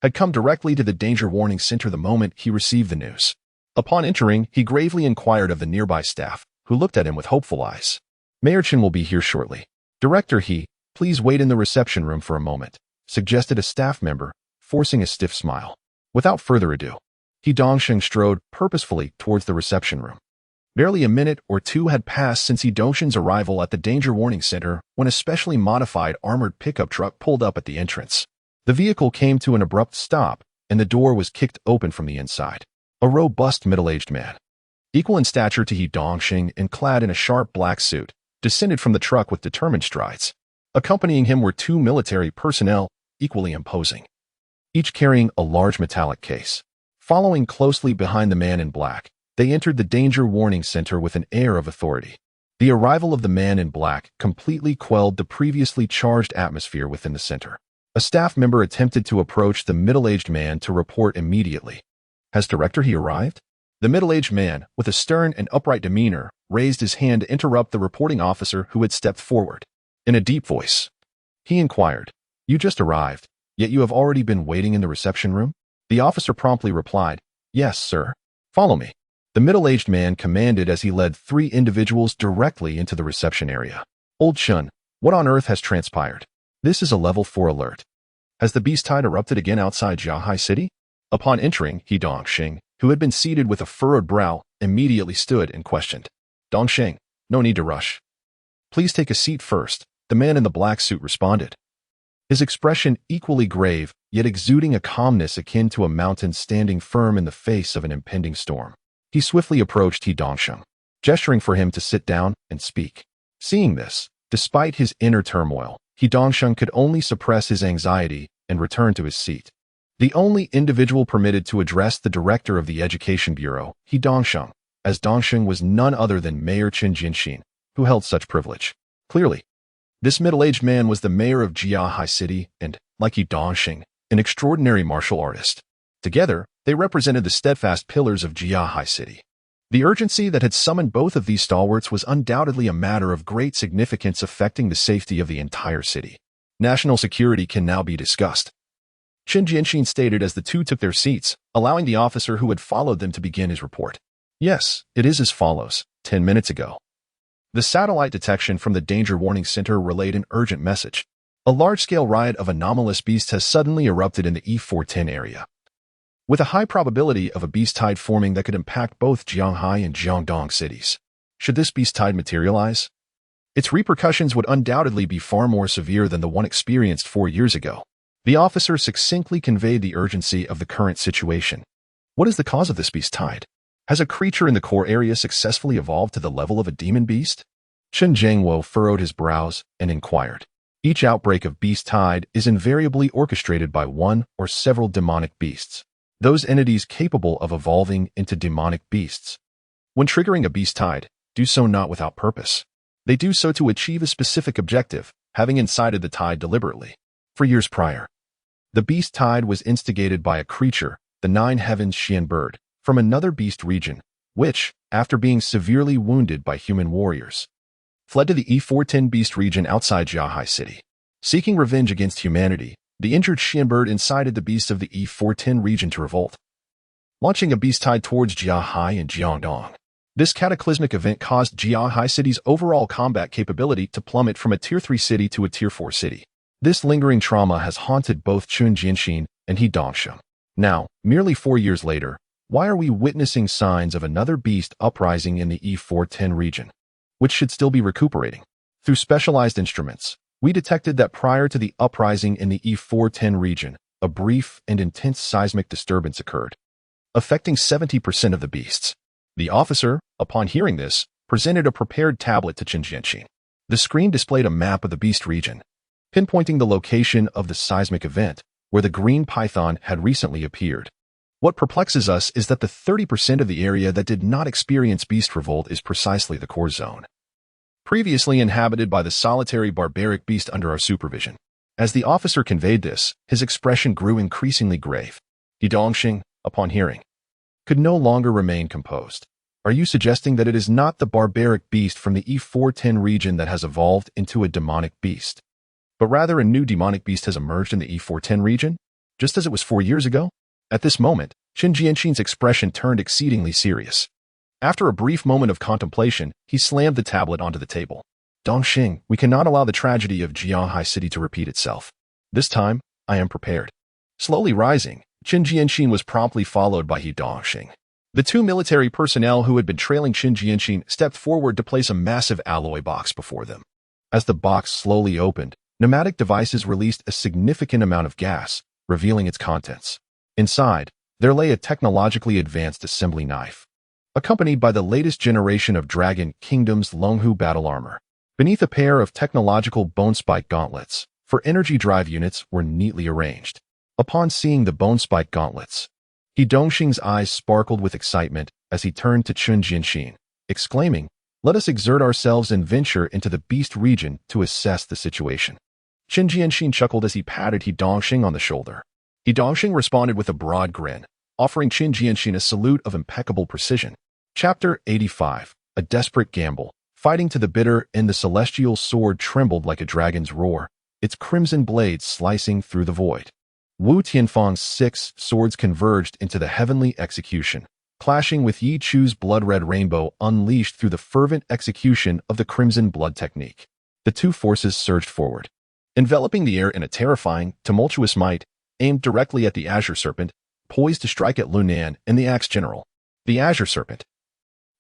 had come directly to the danger warning center the moment he received the news. Upon entering, he gravely inquired of the nearby staff, who looked at him with hopeful eyes. Mayor Chen will be here shortly. Director He, please wait in the reception room for a moment, suggested a staff member, forcing a stiff smile. Without further ado, He Dongxing strode purposefully towards the reception room. Barely a minute or two had passed since He Dongxing's arrival at the danger warning center when a specially modified armored pickup truck pulled up at the entrance. The vehicle came to an abrupt stop, and the door was kicked open from the inside. A robust middle-aged man, equal in stature to He Dongxing and clad in a sharp black suit, descended from the truck with determined strides. Accompanying him were two military personnel, equally imposing, each carrying a large metallic case. Following closely behind the man in black, they entered the danger warning center with an air of authority. The arrival of the man in black completely quelled the previously charged atmosphere within the center. A staff member attempted to approach the middle-aged man to report immediately. Has Director He arrived? The middle-aged man, with a stern and upright demeanor, raised his hand to interrupt the reporting officer who had stepped forward. In a deep voice, he inquired, "You just arrived, yet you have already been waiting in the reception room?" The officer promptly replied, "Yes, sir. Follow me." The middle-aged man commanded as he led three individuals directly into the reception area. "Old Chun, what on earth has transpired? This is a level 4 alert. Has the beast tide erupted again outside Jiahai City?" Upon entering, He Dongxing, who had been seated with a furrowed brow, immediately stood and questioned. "Dongxing, no need to rush. Please take a seat first," the man in the black suit responded. His expression equally grave, yet exuding a calmness akin to a mountain standing firm in the face of an impending storm. He swiftly approached He Dongxing, gesturing for him to sit down and speak. Seeing this, despite his inner turmoil, He Dongxing could only suppress his anxiety and return to his seat. The only individual permitted to address the director of the Education Bureau, He Dongxing, as Dongxing was none other than Mayor Chen Jianxin, who held such privilege. Clearly, this middle-aged man was the mayor of Jiahai City and, like He Dongxing, an extraordinary martial artist. Together, they represented the steadfast pillars of Jiahai City. The urgency that had summoned both of these stalwarts was undoubtedly a matter of great significance affecting the safety of the entire city. National security can now be discussed, Chen Jianxin stated as the two took their seats, allowing the officer who had followed them to begin his report. Yes, it is as follows. 10 minutes ago, the satellite detection from the Danger Warning Center relayed an urgent message. A large-scale riot of anomalous beasts has suddenly erupted in the E410 area, with a high probability of a beast tide forming that could impact both Jianghai and Jiangdong cities. Should this beast tide materialize, its repercussions would undoubtedly be far more severe than the one experienced 4 years ago. The officer succinctly conveyed the urgency of the current situation. What is the cause of this beast tide? Has a creature in the core area successfully evolved to the level of a demon beast? Chen Jiangwo furrowed his brows and inquired. Each outbreak of beast tide is invariably orchestrated by one or several demonic beasts, those entities capable of evolving into demonic beasts. When triggering a beast tide, do so not without purpose. They do so to achieve a specific objective, having incited the tide deliberately. For years prior, the beast tide was instigated by a creature, the Nine Heavens Xian bird, from another beast region, which, after being severely wounded by human warriors, fled to the E410 beast region outside Jiahai City. Seeking revenge against humanity, the injured Xian bird incited the beasts of the E410 region to revolt, launching a beast tide towards Jiahai and Jiangdong. This cataclysmic event caused Jiahai City's overall combat capability to plummet from a Tier 3 city to a Tier 4 city. This lingering trauma has haunted both Chen Jianxin and He Dongxing. Now, merely 4 years later, why are we witnessing signs of another beast uprising in the E410 region, which should still be recuperating? Through specialized instruments, we detected that prior to the uprising in the E410 region, a brief and intense seismic disturbance occurred, affecting 70% of the beasts. The officer, upon hearing this, presented a prepared tablet to Chen Jianxin. The screen displayed a map of the beast region, pinpointing the location of the seismic event, where the green python had recently appeared. What perplexes us is that the 30% of the area that did not experience beast revolt is precisely the core zone, previously inhabited by the solitary barbaric beast under our supervision. As the officer conveyed this, his expression grew increasingly grave. He Dongxing, upon hearing could no longer remain composed. Are you suggesting that it is not the barbaric beast from the E410 region that has evolved into a demonic beast, but rather a new demonic beast has emerged in the E410 region, just as it was 4 years ago? At this moment, Qin Jianxin's expression turned exceedingly serious. After a brief moment of contemplation, he slammed the tablet onto the table. Dongxing, we cannot allow the tragedy of Jianhai City to repeat itself. This time, I am prepared. Slowly rising, Qin Jianxin was promptly followed by He Dongxing. The two military personnel who had been trailing Qin Jianxin stepped forward to place a massive alloy box before them. As the box slowly opened, pneumatic devices released a significant amount of gas, revealing its contents. Inside, there lay a technologically advanced assembly knife, accompanied by the latest generation of Dragon Kingdom's Longhu battle armor. Beneath a pair of technological bone spike gauntlets, for energy drive units were neatly arranged. Upon seeing the bone spike gauntlets, He Dongxing's eyes sparkled with excitement as he turned to Qin Jianxin, exclaiming, "Let us exert ourselves and venture into the beast region to assess the situation." Qin Jianxin chuckled as he patted He Dongxing on the shoulder. He Dongxing responded with a broad grin, offering Qin Jianxin a salute of impeccable precision. Chapter 85. A Desperate Gamble. Fighting to the bitter end, the celestial sword trembled like a dragon's roar, its crimson blades slicing through the void. Wu Tianfang's 6 swords converged into the heavenly execution, clashing with Yi Chu's blood-red rainbow unleashed through the fervent execution of the crimson blood technique. The two forces surged forward, enveloping the air in a terrifying, tumultuous might, aimed directly at the Azure Serpent, poised to strike at Lunan and the Axe General. The Azure Serpent,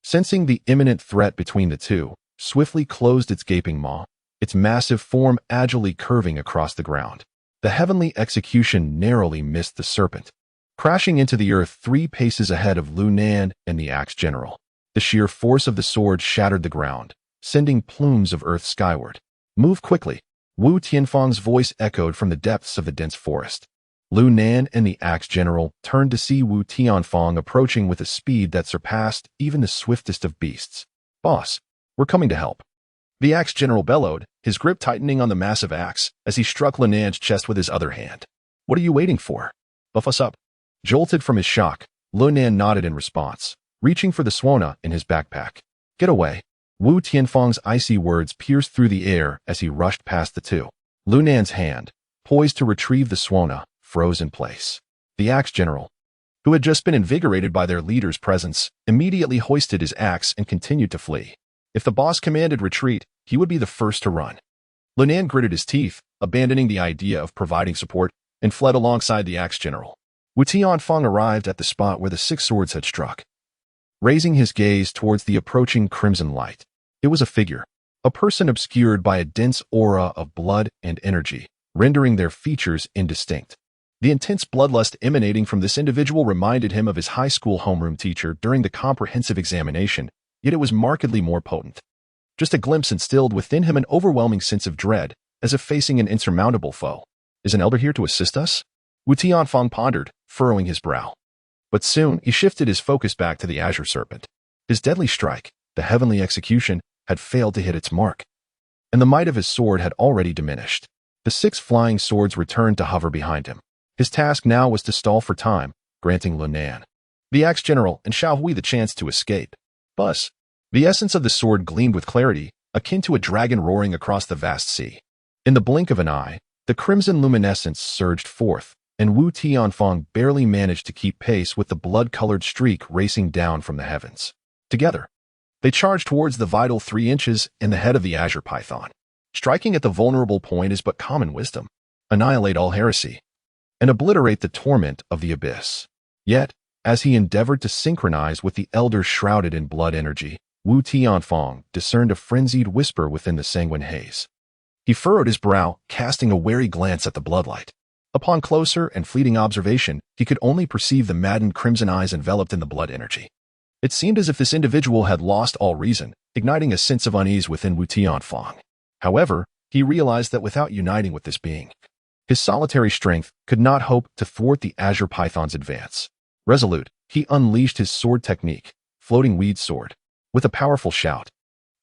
sensing the imminent threat between the two, swiftly closed its gaping maw, its massive form agilely curving across the ground. The heavenly execution narrowly missed the serpent, crashing into the earth 3 paces ahead of Lunan and the Axe General. The sheer force of the sword shattered the ground, sending plumes of earth skyward. "Move quickly," Wu Tianfang's voice echoed from the depths of the dense forest. Lunan and the Axe General turned to see Wu Tianfang approaching with a speed that surpassed even the swiftest of beasts. "Boss, we're coming to help," the Axe General bellowed, his grip tightening on the massive axe as he struck Lunan's chest with his other hand. "What are you waiting for? Buff us up." Jolted from his shock, Lunan nodded in response, reaching for the Suona in his backpack. "Get away." Wu Tianfang's icy words pierced through the air as he rushed past the two. Lunan's hand, poised to retrieve the Suona, froze in place. The Axe General, who had just been invigorated by their leader's presence, immediately hoisted his axe and continued to flee. If the boss commanded retreat, he would be the first to run. Lunan gritted his teeth, abandoning the idea of providing support, and fled alongside the Axe General. Wu Tianfang arrived at the spot where the 6 swords had struck, raising his gaze towards the approaching crimson light. It was a figure, a person obscured by a dense aura of blood and energy, rendering their features indistinct. The intense bloodlust emanating from this individual reminded him of his high school homeroom teacher during the comprehensive examination, yet it was markedly more potent. Just a glimpse instilled within him an overwhelming sense of dread, as if facing an insurmountable foe. "Is an elder here to assist us?" Wu Tianfang pondered, furrowing his brow. But soon he shifted his focus back to the Azure Serpent. His deadly strike, the heavenly execution, had failed to hit its mark, and the might of his sword had already diminished. The 6 flying swords returned to hover behind him. His task now was to stall for time, granting Lunan, the Axe General, and Xiaohui the chance to escape. Buzz. The essence of the sword gleamed with clarity, akin to a dragon roaring across the vast sea. In the blink of an eye, the crimson luminescence surged forth, and Wu Tianfang barely managed to keep pace with the blood-colored streak racing down from the heavens. Together, they charged towards the vital 3 inches in the head of the Azure Python. Striking at the vulnerable point is but common wisdom. Annihilate all heresy, and obliterate the torment of the abyss. Yet, as he endeavored to synchronize with the elders shrouded in blood energy, Wu Tianfang discerned a frenzied whisper within the sanguine haze. He furrowed his brow, casting a wary glance at the bloodlight. Upon closer and fleeting observation, he could only perceive the maddened crimson eyes enveloped in the blood energy. It seemed as if this individual had lost all reason, igniting a sense of unease within Wu Tianfang. However, he realized that without uniting with this being, his solitary strength could not hope to thwart the Azure Python's advance. Resolute, he unleashed his sword technique, Floating Weed Sword. With a powerful shout,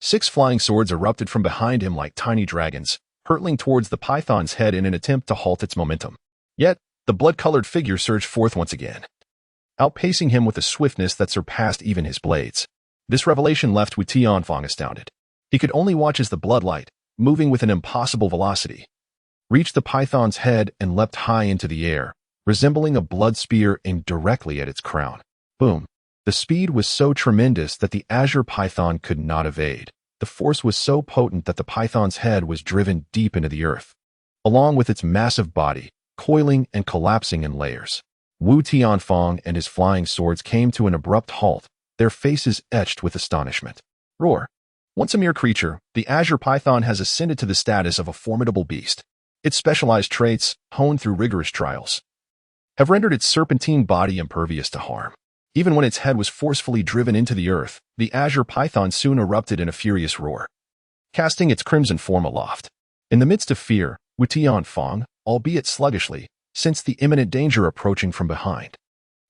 6 flying swords erupted from behind him like tiny dragons, hurtling towards the python's head in an attempt to halt its momentum. Yet, the blood-colored figure surged forth once again. outpacing him with a swiftness that surpassed even his blades. This revelation left Wu Tianfang astounded. He could only watch as the bloodlight, moving with an impossible velocity, reached the python's head and leapt high into the air, resembling a blood spear aimed directly at its crown. Boom! The speed was so tremendous that the azure python could not evade. The force was so potent that the python's head was driven deep into the earth, along with its massive body, coiling and collapsing in layers. Wu Tianfang and his flying swords came to an abrupt halt, their faces etched with astonishment. Roar! Once a mere creature, the azure python has ascended to the status of a formidable beast. Its specialized traits, honed through rigorous trials, have rendered its serpentine body impervious to harm. Even when its head was forcefully driven into the earth, the azure python soon erupted in a furious roar, casting its crimson form aloft. In the midst of fear, Wu Tianfang, albeit sluggishly, sensed the imminent danger approaching from behind.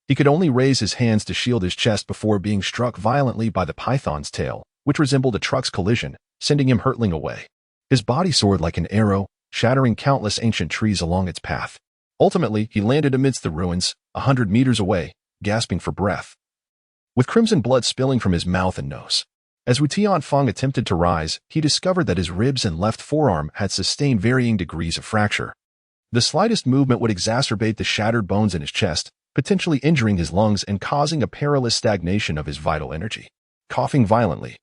He could only raise his hands to shield his chest before being struck violently by the python's tail, which resembled a truck's collision, sending him hurtling away. His body soared like an arrow, shattering countless ancient trees along its path. Ultimately, he landed amidst the ruins, 100 meters away, gasping for breath, with crimson blood spilling from his mouth and nose. As Wu Tianfang attempted to rise, he discovered that his ribs and left forearm had sustained varying degrees of fracture. The slightest movement would exacerbate the shattered bones in his chest, potentially injuring his lungs and causing a perilous stagnation of his vital energy. Coughing violently,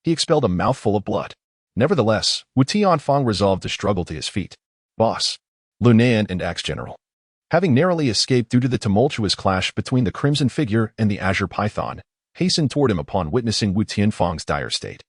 he expelled a mouthful of blood. Nevertheless, Wu Tianfang resolved to struggle to his feet. Boss, Lunan and Axe General, having narrowly escaped due to the tumultuous clash between the crimson figure and the azure python, hastened toward him upon witnessing Wu Tianfang's dire state.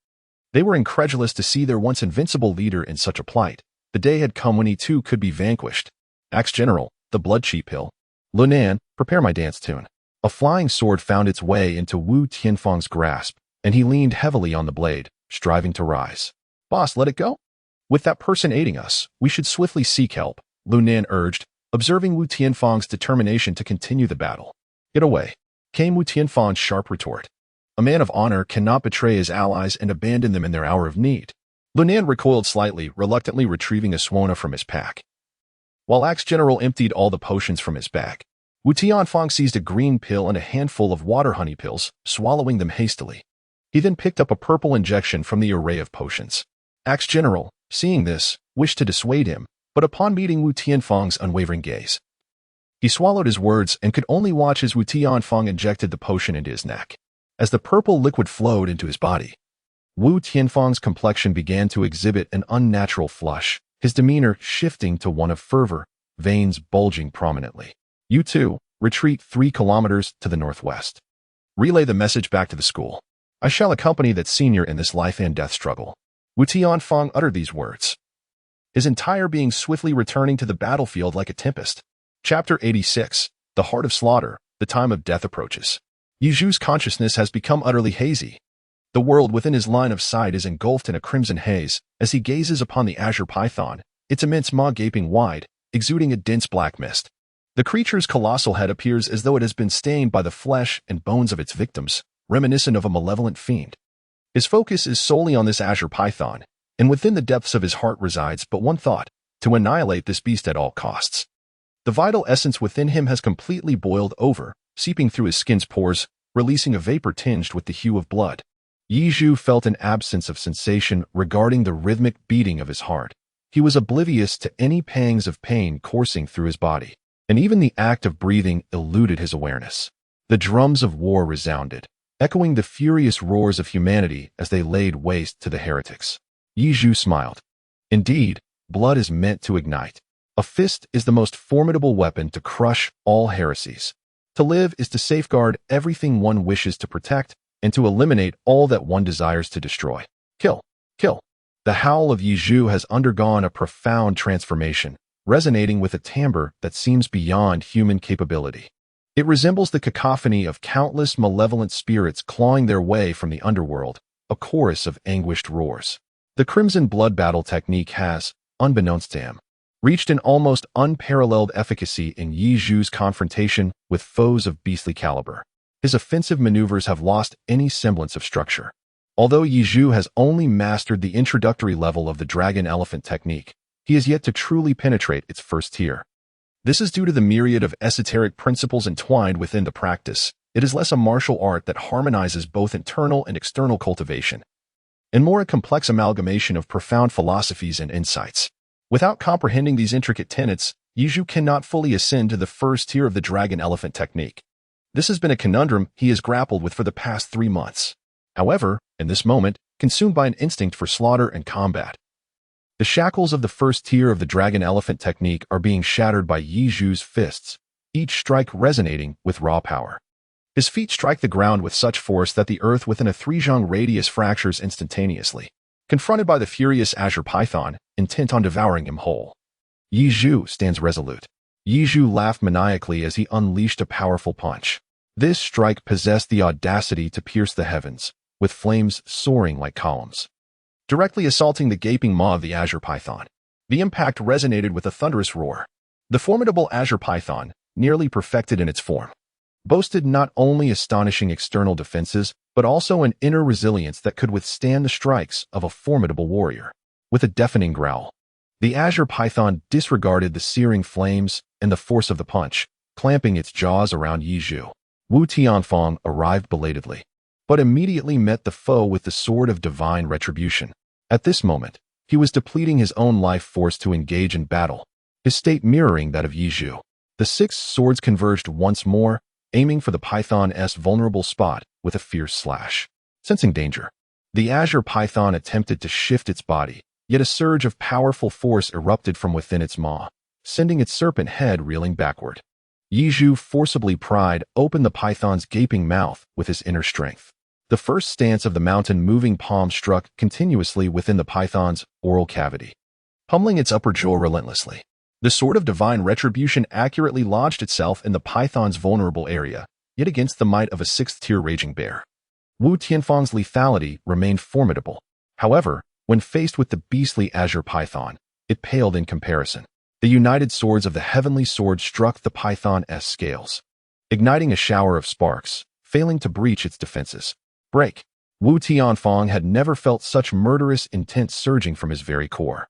They were incredulous to see their once invincible leader in such a plight. The day had come when he too could be vanquished. Axe General, the blood cheap hill. Lunan, prepare my dance tune. A flying sword found its way into Wu Tianfang's grasp, and he leaned heavily on the blade, striving to rise. Boss, let it go. With that person aiding us, we should swiftly seek help, Lunan urged, observing Wu Tianfang's determination to continue the battle. Get away, came Wu Tianfang's sharp retort. A man of honor cannot betray his allies and abandon them in their hour of need. Lunan recoiled slightly, reluctantly retrieving a Swana from his pack. While Axe General emptied all the potions from his bag, Wu Tianfang seized a green pill and a handful of water honey pills, swallowing them hastily. He then picked up a purple injection from the array of potions. Axe General, seeing this, wished to dissuade him, but upon meeting Wu Tianfang's unwavering gaze, he swallowed his words and could only watch as Wu Tianfang injected the potion into his neck. As the purple liquid flowed into his body, Wu Tianfang's complexion began to exhibit an unnatural flush, his demeanor shifting to one of fervor, veins bulging prominently. You two, retreat 3 kilometers to the northwest. Relay the message back to the school. I shall accompany that senior in this life and death struggle. Wu Tianfang uttered these words, his entire being swiftly returning to the battlefield like a tempest. Chapter 86, The Heart of Slaughter, the time of death approaches. Yizhu's consciousness has become utterly hazy. The world within his line of sight is engulfed in a crimson haze as he gazes upon the azure python, its immense maw gaping wide, exuding a dense black mist. The creature's colossal head appears as though it has been stained by the flesh and bones of its victims, reminiscent of a malevolent fiend. His focus is solely on this azure python, and within the depths of his heart resides but one thought: to annihilate this beast at all costs. The vital essence within him has completely boiled over, seeping through his skin's pores, releasing a vapor tinged with the hue of blood. Yizhu felt an absence of sensation regarding the rhythmic beating of his heart. He was oblivious to any pangs of pain coursing through his body, and even the act of breathing eluded his awareness. The drums of war resounded, echoing the furious roars of humanity as they laid waste to the heretics. Yizhu smiled. Indeed, blood is meant to ignite. A fist is the most formidable weapon to crush all heresies. To live is to safeguard everything one wishes to protect and to eliminate all that one desires to destroy. Kill, kill. The howl of Yizhu has undergone a profound transformation, resonating with a timbre that seems beyond human capability. It resembles the cacophony of countless malevolent spirits clawing their way from the underworld, a chorus of anguished roars. The crimson blood battle technique has, unbeknownst to him, reached an almost unparalleled efficacy in Yizhu's confrontation with foes of beastly caliber. His offensive maneuvers have lost any semblance of structure. Although Yizhu has only mastered the introductory level of the dragon elephant technique, he is yet to truly penetrate its first tier. This is due to the myriad of esoteric principles entwined within the practice. It is less a martial art that harmonizes both internal and external cultivation, and more a complex amalgamation of profound philosophies and insights. Without comprehending these intricate tenets, Yizhu cannot fully ascend to the first tier of the dragon elephant technique. This has been a conundrum he has grappled with for the past 3 months. However, in this moment, consumed by an instinct for slaughter and combat, the shackles of the first tier of the dragon elephant technique are being shattered by Yizhu's fists, each strike resonating with raw power. His feet strike the ground with such force that the earth within a 3-zhang radius fractures instantaneously. Confronted by the furious azure python, intent on devouring him whole, Yizhu stands resolute. Yizhu laughed maniacally as he unleashed a powerful punch. This strike possessed the audacity to pierce the heavens, with flames soaring like columns, directly assaulting the gaping maw of the azure python. The impact resonated with a thunderous roar. The formidable azure python, nearly perfected in its form, boasted not only astonishing external defenses, but also an inner resilience that could withstand the strikes of a formidable warrior. With a deafening growl, the azure python disregarded the searing flames and the force of the punch, clamping its jaws around Yizhu. Wu Tianfang arrived belatedly, but immediately met the foe with the sword of divine retribution. At this moment, he was depleting his own life force to engage in battle, his state mirroring that of Yizhu. The 6 swords converged once more, aiming for the python's vulnerable spot with a fierce slash. Sensing danger, the azure python attempted to shift its body, yet a surge of powerful force erupted from within its maw, sending its serpent head reeling backward. Yizhu forcibly pried open the python's gaping mouth with his inner strength. The first stance of the mountain-moving palm struck continuously within the python's oral cavity, pummeling its upper jaw relentlessly. The sword of divine retribution accurately lodged itself in the python's vulnerable area, yet against the might of a 6th-tier raging bear. Wu Tianfang's lethality remained formidable. However, when faced with the beastly azure python, it paled in comparison. The united swords of the heavenly sword struck the python's scales, igniting a shower of sparks, failing to breach its defenses. Break. Wu Tianfang had never felt such murderous intent surging from his very core.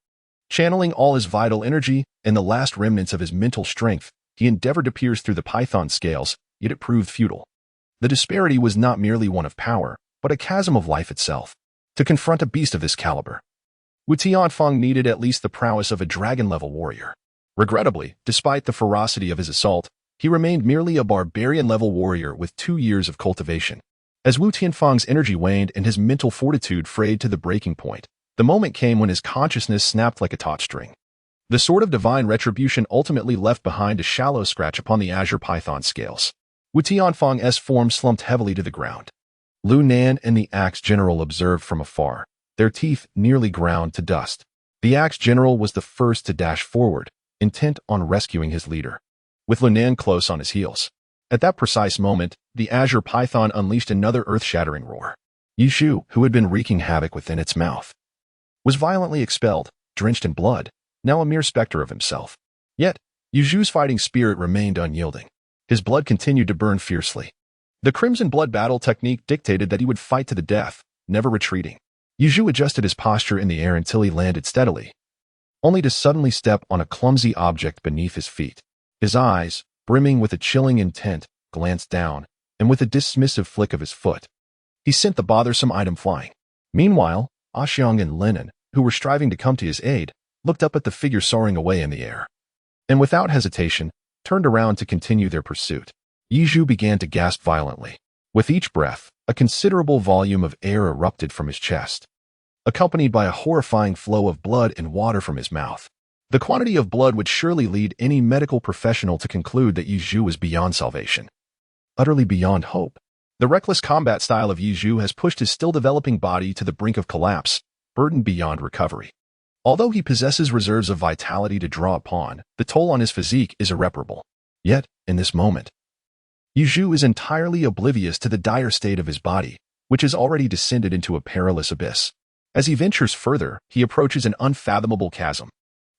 Channeling all his vital energy and the last remnants of his mental strength, he endeavored to pierce through the python's scales, yet it proved futile. The disparity was not merely one of power, but a chasm of life itself. To confront a beast of this caliber, Wu Tianfang needed at least the prowess of a dragon-level warrior. Regrettably, despite the ferocity of his assault, he remained merely a barbarian-level warrior with 2 years of cultivation. As Wu Tianfang's energy waned and his mental fortitude frayed to the breaking point, the moment came when his consciousness snapped like a taut string. The sword of divine retribution ultimately left behind a shallow scratch upon the azure python scales. Wu Tianfang's form slumped heavily to the ground. Lu Nan and the axe general observed from afar, their teeth nearly ground to dust. The axe general was the first to dash forward, intent on rescuing his leader, with Lu Nan close on his heels. At that precise moment, the azure python unleashed another earth-shattering roar. Yizhu, who had been wreaking havoc within its mouth, was violently expelled, drenched in blood, now a mere specter of himself. Yet, Yizhu's fighting spirit remained unyielding. His blood continued to burn fiercely. The crimson blood battle technique dictated that he would fight to the death, never retreating. Yizhu adjusted his posture in the air until he landed steadily, only to suddenly step on a clumsy object beneath his feet. His eyes, brimming with a chilling intent, glanced down, and with a dismissive flick of his foot, he sent the bothersome item flying. Meanwhile, Xiang and Lenin, who were striving to come to his aid, looked up at the figure soaring away in the air, and without hesitation, turned around to continue their pursuit. Yizhu began to gasp violently. With each breath, a considerable volume of air erupted from his chest, accompanied by a horrifying flow of blood and water from his mouth. The quantity of blood would surely lead any medical professional to conclude that Yizhu was beyond salvation, utterly beyond hope. The reckless combat style of Yizhu has pushed his still-developing body to the brink of collapse, burdened beyond recovery. Although he possesses reserves of vitality to draw upon, the toll on his physique is irreparable. Yet, in this moment, Yizhu is entirely oblivious to the dire state of his body, which has already descended into a perilous abyss. As he ventures further, he approaches an unfathomable chasm.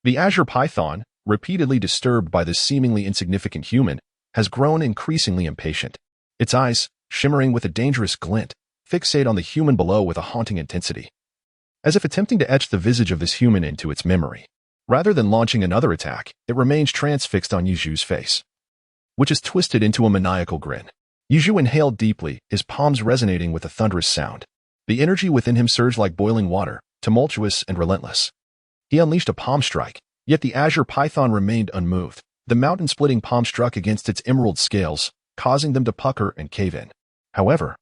The azure python, repeatedly disturbed by this seemingly insignificant human, has grown increasingly impatient. Its eyes, shimmering with a dangerous glint, fixate on the human below with a haunting intensity, as if attempting to etch the visage of this human into its memory. Rather than launching another attack, it remains transfixed on Yizhu's face, which is twisted into a maniacal grin. Yizhu inhaled deeply, his palms resonating with a thunderous sound. The energy within him surged like boiling water, tumultuous and relentless. He unleashed a palm strike, yet the azure python remained unmoved. The mountain-splitting palm struck against its emerald scales, causing them to pucker and cave in. However,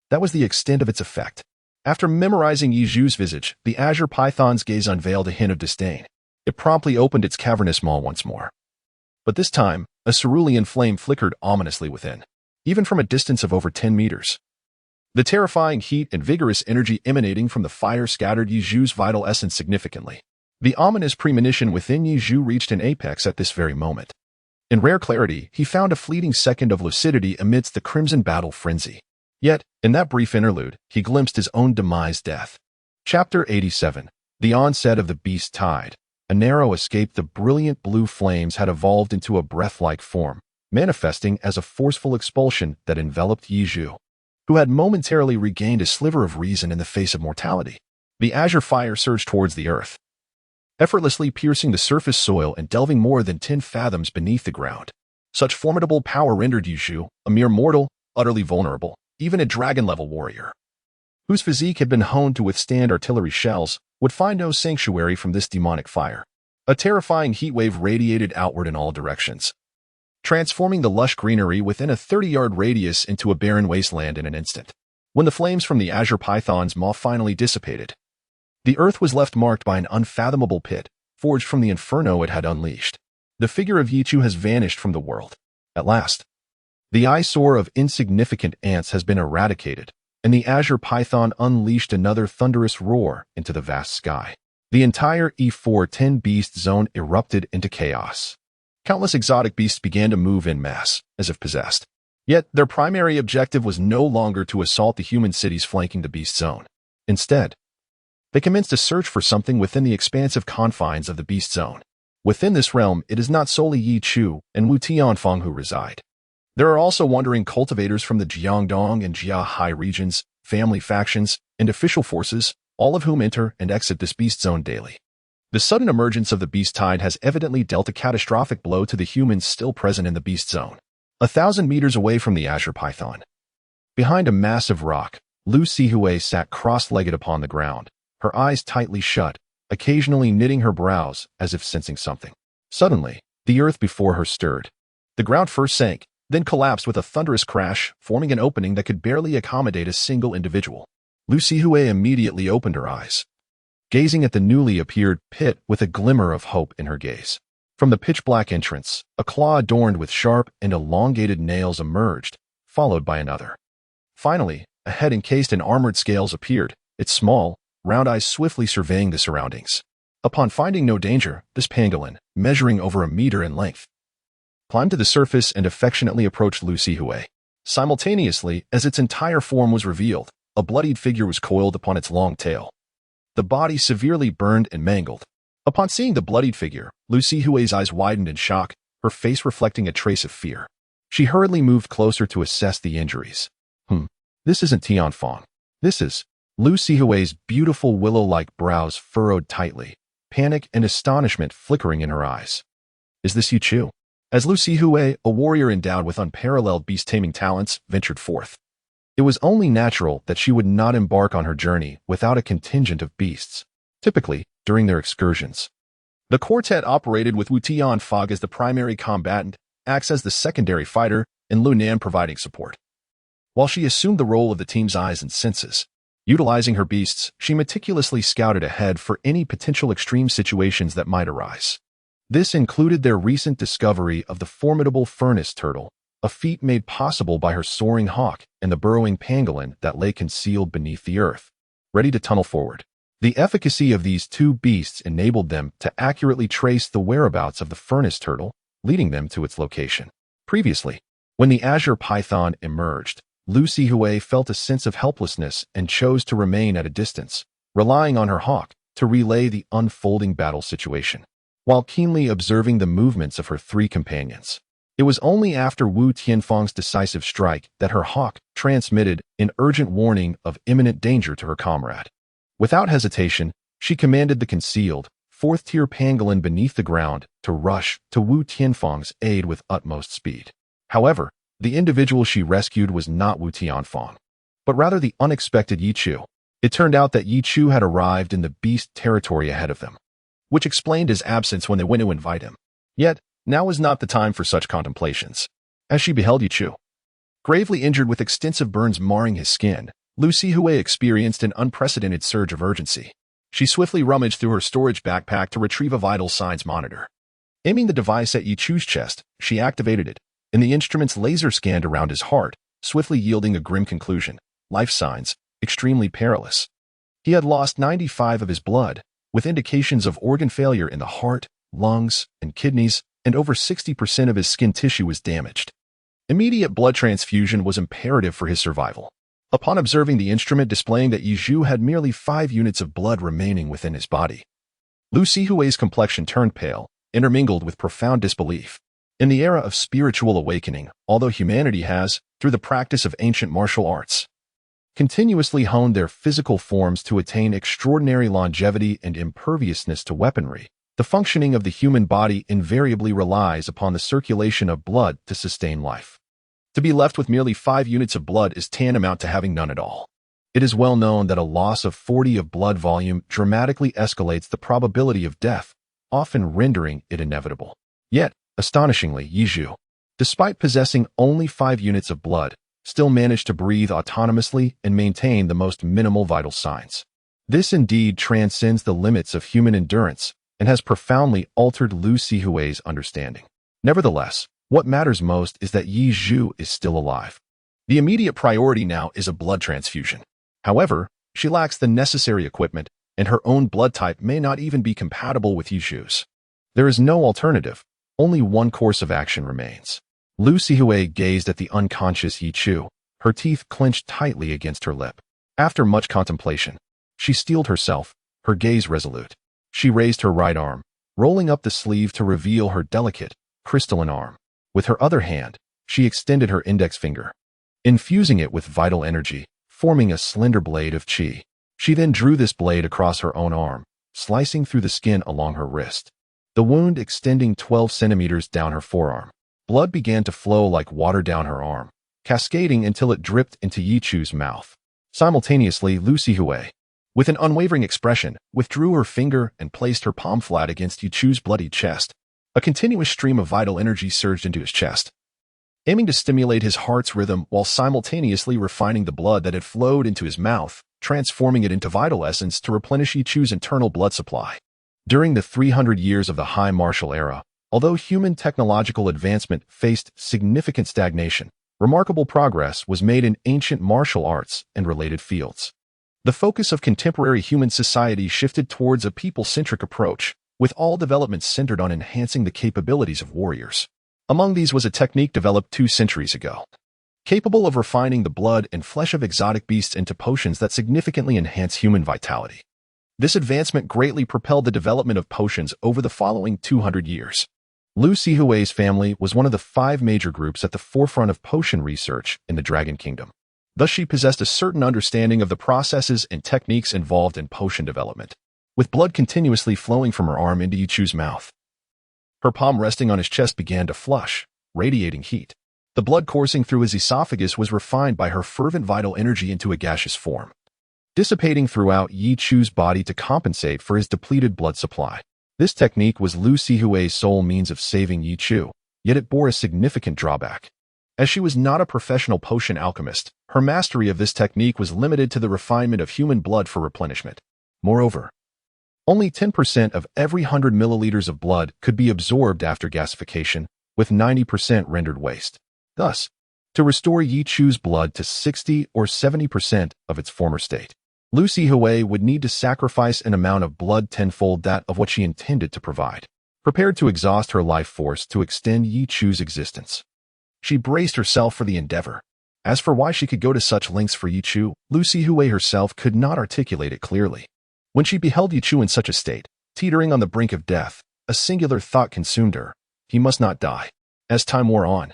that was the extent of its effect. After memorizing Yizhu's visage, the azure python's gaze unveiled a hint of disdain. It promptly opened its cavernous maw once more. But this time, a cerulean flame flickered ominously within, even from a distance of over 10 meters. The terrifying heat and vigorous energy emanating from the fire scattered Yizhu's vital essence significantly. The ominous premonition within Yizhu reached an apex at this very moment. In rare clarity, he found a fleeting second of lucidity amidst the crimson battle frenzy. Yet, in that brief interlude, he glimpsed his own demise death. Chapter 87. The Onset of the Beast Tide. A narrow escape. The brilliant blue flames had evolved into a breath-like form, manifesting as a forceful expulsion that enveloped Yizhu, who had momentarily regained a sliver of reason in the face of mortality. The azure fire surged towards the earth, effortlessly piercing the surface soil and delving more than 10 fathoms beneath the ground. Such formidable power rendered Yizhu, a mere mortal, utterly vulnerable. Even a dragon-level warrior, whose physique had been honed to withstand artillery shells, would find no sanctuary from this demonic fire. A terrifying heatwave radiated outward in all directions, transforming the lush greenery within a 30-yard radius into a barren wasteland in an instant. When the flames from the azure python's maw finally dissipated, the earth was left marked by an unfathomable pit, forged from the inferno it had unleashed. The figure of Yizhu has vanished from the world. At last, the eyesore of insignificant ants has been eradicated, and the azure python unleashed another thunderous roar into the vast sky. The entire E410 beast zone erupted into chaos. Countless exotic beasts began to move en masse, as if possessed. Yet, their primary objective was no longer to assault the human cities flanking the beast zone. Instead, they commenced a search for something within the expansive confines of the beast zone. Within this realm, it is not solely Yi Chu and Wu Tianfeng who reside. There are also wandering cultivators from the Jiangdong and Jiahai regions, family factions, and official forces, all of whom enter and exit this beast zone daily. The sudden emergence of the beast tide has evidently dealt a catastrophic blow to the humans still present in the beast zone. 1,000 meters away from the azure python, behind a massive rock, Lu Sihui sat cross-legged upon the ground, her eyes tightly shut, occasionally knitting her brows as if sensing something. Suddenly, the earth before her stirred. The ground first sank, then collapsed with a thunderous crash, forming an opening that could barely accommodate a single individual. Lu Sihui immediately opened her eyes, gazing at the newly appeared pit with a glimmer of hope in her gaze. From the pitch-black entrance, a claw adorned with sharp and elongated nails emerged, followed by another. Finally, a head encased in armored scales appeared, its small, round eyes swiftly surveying the surroundings. Upon finding no danger, this pangolin, measuring over 1 meter in length, climbed to the surface and affectionately approached Lu Sihui. Simultaneously, as its entire form was revealed, a bloodied figure was coiled upon its long tail, the body severely burned and mangled. Upon seeing the bloodied figure, Lu Sihui's eyes widened in shock, her face reflecting a trace of fear. She hurriedly moved closer to assess the injuries. This isn't Tianfeng. This is... Lu Sihui's beautiful willow-like brows furrowed tightly, panic and astonishment flickering in her eyes. Is this Yu Chu? As Lu Sihui, a warrior endowed with unparalleled beast-taming talents, ventured forth, it was only natural that she would not embark on her journey without a contingent of beasts. Typically, during their excursions, the quartet operated with Wu Tianfeng as the primary combatant, acts as the secondary fighter, and Lu Nan providing support. While she assumed the role of the team's eyes and senses, utilizing her beasts, she meticulously scouted ahead for any potential extreme situations that might arise. This included their recent discovery of the formidable furnace turtle, a feat made possible by her soaring hawk and the burrowing pangolin that lay concealed beneath the earth, ready to tunnel forward. The efficacy of these two beasts enabled them to accurately trace the whereabouts of the furnace turtle, leading them to its location. Previously, when the azure python emerged, Lu Sihui felt a sense of helplessness and chose to remain at a distance, relying on her hawk to relay the unfolding battle situation, while keenly observing the movements of her 3 companions. It was only after Wu Tianfeng's decisive strike that her hawk transmitted an urgent warning of imminent danger to her comrade. Without hesitation, she commanded the concealed, fourth-tier pangolin beneath the ground to rush to Wu Tianfeng's aid with utmost speed. However, the individual she rescued was not Wu Tianfeng, but rather the unexpected Yi Chu. It turned out that Yi Chu had arrived in the beast territory ahead of them, which explained his absence when they went to invite him. Yet, now was not the time for such contemplations. As she beheld Yi Chu, gravely injured with extensive burns marring his skin, Lu Sihui experienced an unprecedented surge of urgency. She swiftly rummaged through her storage backpack to retrieve a vital signs monitor. Aiming the device at Yi Chu's chest, she activated it, and the instrument's laser scanned around his heart, swiftly yielding a grim conclusion. Life signs, extremely perilous. He had lost 95% of his blood, with indications of organ failure in the heart, lungs, and kidneys, and over 60% of his skin tissue was damaged. Immediate blood transfusion was imperative for his survival. Upon observing the instrument displaying that Yi Zhu had merely 5 units of blood remaining within his body, Lu Sihui's complexion turned pale, intermingled with profound disbelief. In the era of spiritual awakening, although humanity has, through the practice of ancient martial arts, continuously honed their physical forms to attain extraordinary longevity and imperviousness to weaponry, the functioning of the human body invariably relies upon the circulation of blood to sustain life. To be left with merely 5 units of blood is tantamount to having none at all. It is well known that a loss of 40 of blood volume dramatically escalates the probability of death, often rendering it inevitable. Yet, astonishingly, Yi Zhu, despite possessing only 5 units of blood, still managed to breathe autonomously and maintain the most minimal vital signs. This indeed transcends the limits of human endurance and has profoundly altered Lu Sihui's understanding. Nevertheless, what matters most is that Yi Zhu is still alive. The immediate priority now is a blood transfusion. However, she lacks the necessary equipment, and her own blood type may not even be compatible with Yi Zhu's. There is no alternative. Only one course of action remains. Lu Sihui gazed at the unconscious Yi Chu, her teeth clenched tightly against her lip. After much contemplation, she steeled herself, her gaze resolute. She raised her right arm, rolling up the sleeve to reveal her delicate, crystalline arm. With her other hand, she extended her index finger, infusing it with vital energy, forming a slender blade of qi. She then drew this blade across her own arm, slicing through the skin along her wrist, the wound extending 12 centimeters down her forearm. Blood began to flow like water down her arm, cascading until it dripped into Yi Chu's mouth. Simultaneously, Lu Sihui, with an unwavering expression, withdrew her finger and placed her palm flat against Yi Chu's bloodied chest. A continuous stream of vital energy surged into his chest, aiming to stimulate his heart's rhythm while simultaneously refining the blood that had flowed into his mouth, transforming it into vital essence to replenish Yi Chu's internal blood supply. During the 300 years of the high martial era, although human technological advancement faced significant stagnation, remarkable progress was made in ancient martial arts and related fields. The focus of contemporary human society shifted towards a people-centric approach, with all developments centered on enhancing the capabilities of warriors. Among these was a technique developed 2 centuries ago, capable of refining the blood and flesh of exotic beasts into potions that significantly enhance human vitality. This advancement greatly propelled the development of potions over the following 200 years. Lu Sihui's family was one of the 5 major groups at the forefront of potion research in the Dragon Kingdom. Thus she possessed a certain understanding of the processes and techniques involved in potion development. With blood continuously flowing from her arm into Yi Chu's mouth, her palm resting on his chest began to flush, radiating heat. The blood coursing through his esophagus was refined by her fervent vital energy into a gaseous form, dissipating throughout Yi Chu's body to compensate for his depleted blood supply. This technique was Lu Sihui's sole means of saving Yi Chu, yet it bore a significant drawback. As she was not a professional potion alchemist, her mastery of this technique was limited to the refinement of human blood for replenishment. Moreover, only 10% of every 100 milliliters of blood could be absorbed after gasification, with 90% rendered waste. Thus, to restore Yi Chu's blood to 60 or 70% of its former state, Lu Sihui would need to sacrifice an amount of blood tenfold that of what she intended to provide. Prepared to exhaust her life force to extend Yi Chu's existence, she braced herself for the endeavor. As for why she could go to such lengths for Yi Chu, Lu Sihui herself could not articulate it clearly. When she beheld Yi Chu in such a state, teetering on the brink of death, a singular thought consumed her: he must not die. As time wore on,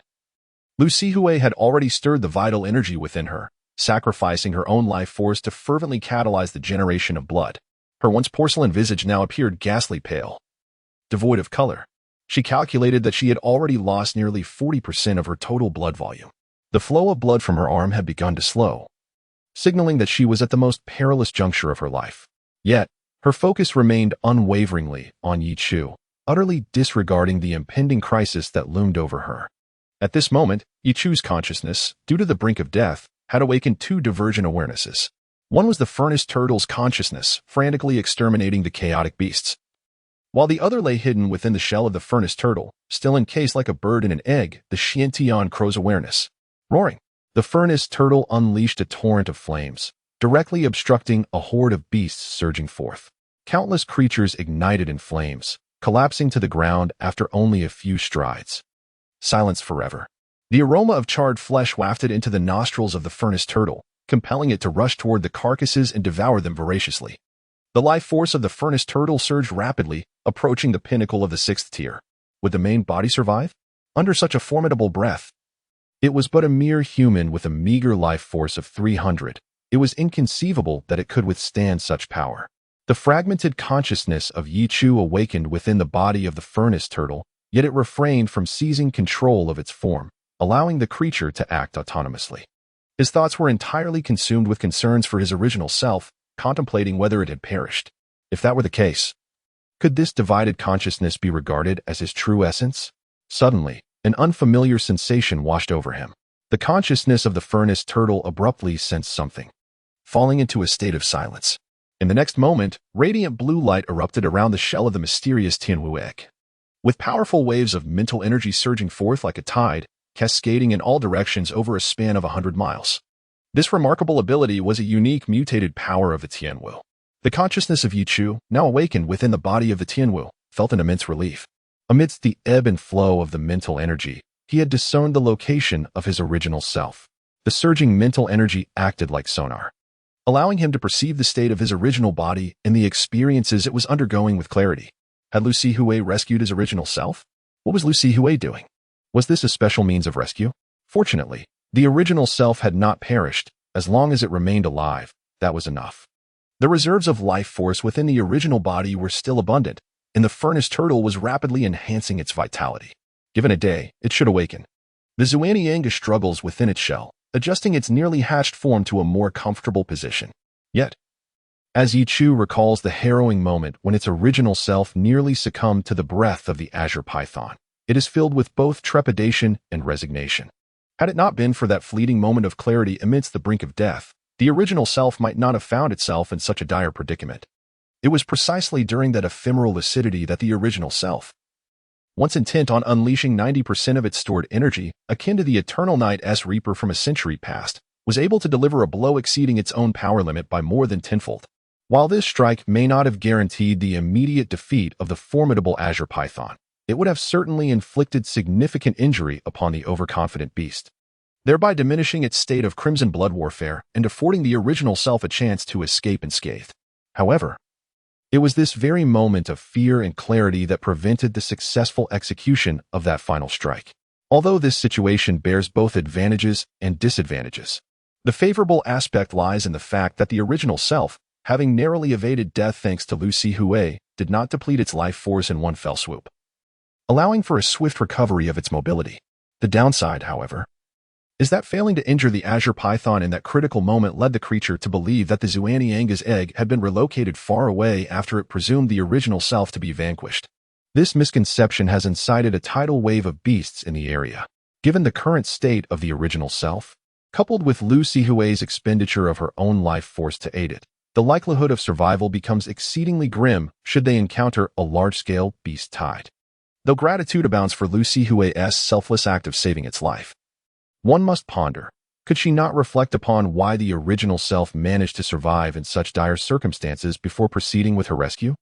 Lu Sihui had already stirred the vital energy within her, sacrificing her own life force to fervently catalyze the generation of blood. Her once porcelain visage now appeared ghastly pale, devoid of color. She calculated that she had already lost nearly 40% of her total blood volume. The flow of blood from her arm had begun to slow, signaling that she was at the most perilous juncture of her life. Yet, her focus remained unwaveringly on Yi Chu, utterly disregarding the impending crisis that loomed over her. At this moment, Yi Chu's consciousness, due to the brink of death, had awakened two divergent awarenesses. One was the furnace turtle's consciousness, frantically exterminating the chaotic beasts, while the other lay hidden within the shell of the furnace turtle, still encased like a bird in an egg, the Xiantian crow's awareness. Roaring, the furnace turtle unleashed a torrent of flames, directly obstructing a horde of beasts surging forth. Countless creatures ignited in flames, collapsing to the ground after only a few strides. Silence forever. The aroma of charred flesh wafted into the nostrils of the furnace turtle, compelling it to rush toward the carcasses and devour them voraciously. The life force of the furnace turtle surged rapidly, approaching the pinnacle of the sixth tier. Would the main body survive? Under such a formidable breath? It was but a mere human with a meager life force of 300. It was inconceivable that it could withstand such power. The fragmented consciousness of Yi Chu awakened within the body of the furnace turtle, yet it refrained from seizing control of its form, allowing the creature to act autonomously. His thoughts were entirely consumed with concerns for his original self, contemplating whether it had perished. If that were the case, could this divided consciousness be regarded as his true essence? Suddenly, an unfamiliar sensation washed over him. The consciousness of the furnace turtle abruptly sensed something, falling into a state of silence. In the next moment, radiant blue light erupted around the shell of the mysterious Tianwu egg. With powerful waves of mental energy surging forth like a tide, cascading in all directions over a span of 100 miles. This remarkable ability was a unique mutated power of the Tianwu. The consciousness of Yi Chu, now awakened within the body of the Tianwu, felt an immense relief. Amidst the ebb and flow of the mental energy, he had discerned the location of his original self. The surging mental energy acted like sonar, allowing him to perceive the state of his original body and the experiences it was undergoing with clarity. Had Lu Sihui rescued his original self? What was Lu Sihui doing? Was this a special means of rescue? Fortunately, the original self had not perished. As long as it remained alive, that was enough. The reserves of life force within the original body were still abundant, and the furnace turtle was rapidly enhancing its vitality. Given a day, it should awaken. The Zuanianga struggles within its shell, adjusting its nearly hatched form to a more comfortable position. Yet, as Yi Chu recalls the harrowing moment when its original self nearly succumbed to the breath of the azure python, it is filled with both trepidation and resignation. Had it not been for that fleeting moment of clarity amidst the brink of death, the original self might not have found itself in such a dire predicament. It was precisely during that ephemeral lucidity that the original self, once intent on unleashing 90% of its stored energy, akin to the eternal night's reaper from a century past, was able to deliver a blow exceeding its own power limit by more than tenfold. While this strike may not have guaranteed the immediate defeat of the formidable azure python, it would have certainly inflicted significant injury upon the overconfident beast, thereby diminishing its state of crimson blood warfare and affording the original self a chance to escape unscathed. However, it was this very moment of fear and clarity that prevented the successful execution of that final strike. Although this situation bears both advantages and disadvantages, the favorable aspect lies in the fact that the original self, having narrowly evaded death thanks to Lu Sihui, did not deplete its life force in one fell swoop, allowing for a swift recovery of its mobility. The downside, however, is that failing to injure the azure python in that critical moment led the creature to believe that the Zuanianga's egg had been relocated far away after it presumed the original self to be vanquished. This misconception has incited a tidal wave of beasts in the area. Given the current state of the original self, coupled with Lu Sihui's expenditure of her own life force to aid it, the likelihood of survival becomes exceedingly grim should they encounter a large-scale beast tide. Though gratitude abounds for Lu Sihui's selfless act of saving its life, one must ponder, could she not reflect upon why the original self managed to survive in such dire circumstances before proceeding with her rescue?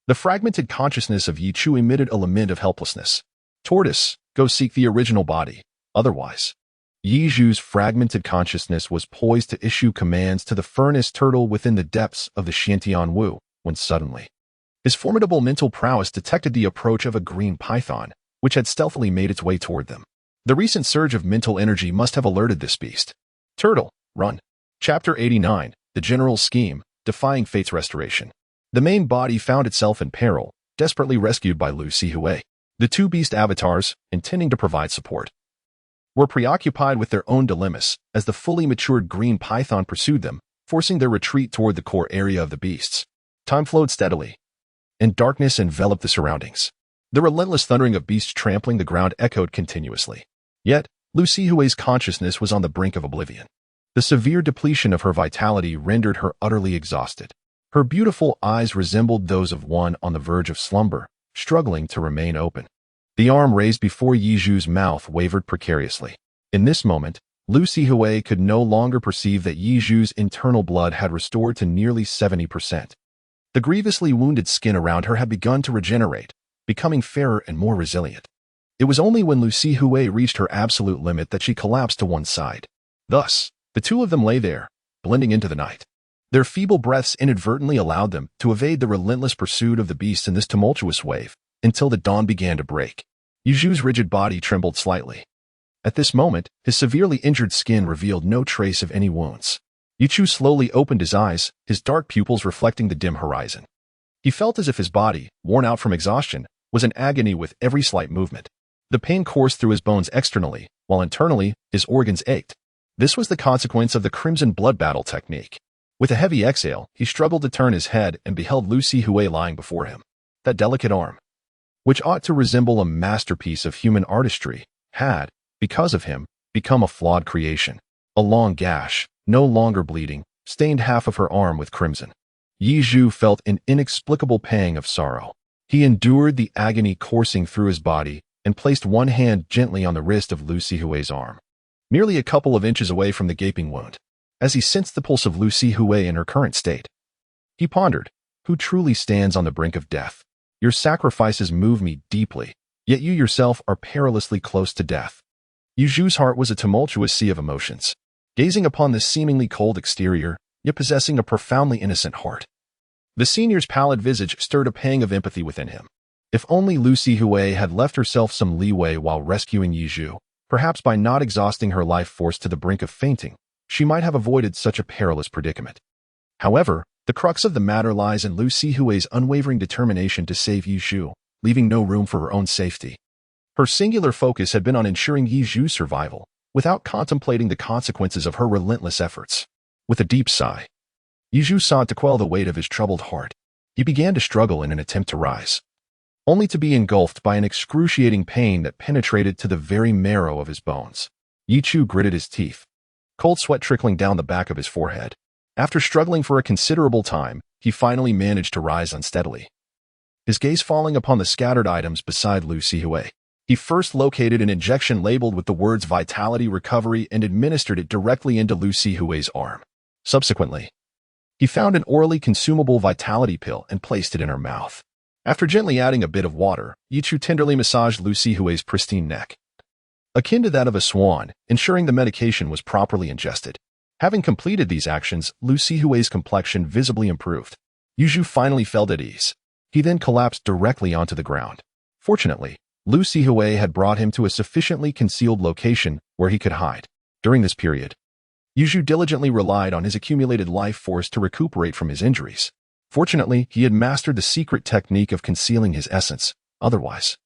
The fragmented consciousness of Yi Chu emitted a lament of helplessness. Tortoise, go seek the original body. Otherwise, Yi Zhu's fragmented consciousness was poised to issue commands to the furnace turtle within the depths of the Xiantian Wu, when suddenly, his formidable mental prowess detected the approach of a green python, which had stealthily made its way toward them. The recent surge of mental energy must have alerted this beast. Turtle, run. Chapter 89, The General's Scheme, Defying Fate's Restoration. The main body found itself in peril, desperately rescued by Lu Sihui. The two beast avatars, intending to provide support, were preoccupied with their own dilemmas as the fully matured green python pursued them, forcing their retreat toward the core area of the beasts. Time flowed steadily, and darkness enveloped the surroundings. The relentless thundering of beasts trampling the ground echoed continuously. Yet, Lu Sihui's consciousness was on the brink of oblivion. The severe depletion of her vitality rendered her utterly exhausted. Her beautiful eyes resembled those of one on the verge of slumber, struggling to remain open. The arm raised before Yizhu's mouth wavered precariously. In this moment, Lu Sihui could no longer perceive that Yizhu's internal blood had restored to nearly 70%. The grievously wounded skin around her had begun to regenerate, becoming fairer and more resilient. It was only when Lu Sihui reached her absolute limit that she collapsed to one side. Thus, the two of them lay there, blending into the night. Their feeble breaths inadvertently allowed them to evade the relentless pursuit of the beast in this tumultuous wave, until the dawn began to break. Yizhu's rigid body trembled slightly. At this moment, his severely injured skin revealed no trace of any wounds. Yichu slowly opened his eyes, his dark pupils reflecting the dim horizon. He felt as if his body, worn out from exhaustion, was in agony with every slight movement. The pain coursed through his bones externally, while internally, his organs ached. This was the consequence of the crimson blood battle technique. With a heavy exhale, he struggled to turn his head and beheld Lu Sihui lying before him. That delicate arm, which ought to resemble a masterpiece of human artistry, had, because of him, become a flawed creation. A long gash, no longer bleeding, stained half of her arm with crimson. Yizhu felt an inexplicable pang of sorrow. He endured the agony coursing through his body and placed one hand gently on the wrist of Lu Sihui's arm, merely a couple of inches away from the gaping wound. As he sensed the pulse of Lu Sihui in her current state, he pondered, who truly stands on the brink of death? Your sacrifices move me deeply, yet you yourself are perilously close to death. Yizhu's heart was a tumultuous sea of emotions, gazing upon this seemingly cold exterior, yet possessing a profoundly innocent heart. The senior's pallid visage stirred a pang of empathy within him. If only Lu Sihui had left herself some leeway while rescuing Yizhu, perhaps by not exhausting her life force to the brink of fainting, she might have avoided such a perilous predicament. However, the crux of the matter lies in Lu Sihui's unwavering determination to save Yizhu, leaving no room for her own safety. Her singular focus had been on ensuring Yizhu's survival, without contemplating the consequences of her relentless efforts. With a deep sigh, Yizhu sought to quell the weight of his troubled heart. He began to struggle in an attempt to rise, only to be engulfed by an excruciating pain that penetrated to the very marrow of his bones. Yichu gritted his teeth, cold sweat trickling down the back of his forehead. After struggling for a considerable time, he finally managed to rise unsteadily, his gaze falling upon the scattered items beside Lu Sihui. He first located an injection labeled with the words Vitality Recovery and administered it directly into Lu Sihui's arm. Subsequently, he found an orally consumable vitality pill and placed it in her mouth. After gently adding a bit of water, Yichu tenderly massaged Lu Sihui's pristine neck, akin to that of a swan, ensuring the medication was properly ingested. Having completed these actions, Lu Sihui's complexion visibly improved. Yizhu finally felt at ease. He then collapsed directly onto the ground. Fortunately, Lu Sihui had brought him to a sufficiently concealed location where he could hide. During this period, Yizhu diligently relied on his accumulated life force to recuperate from his injuries. Fortunately, he had mastered the secret technique of concealing his essence. Otherwise,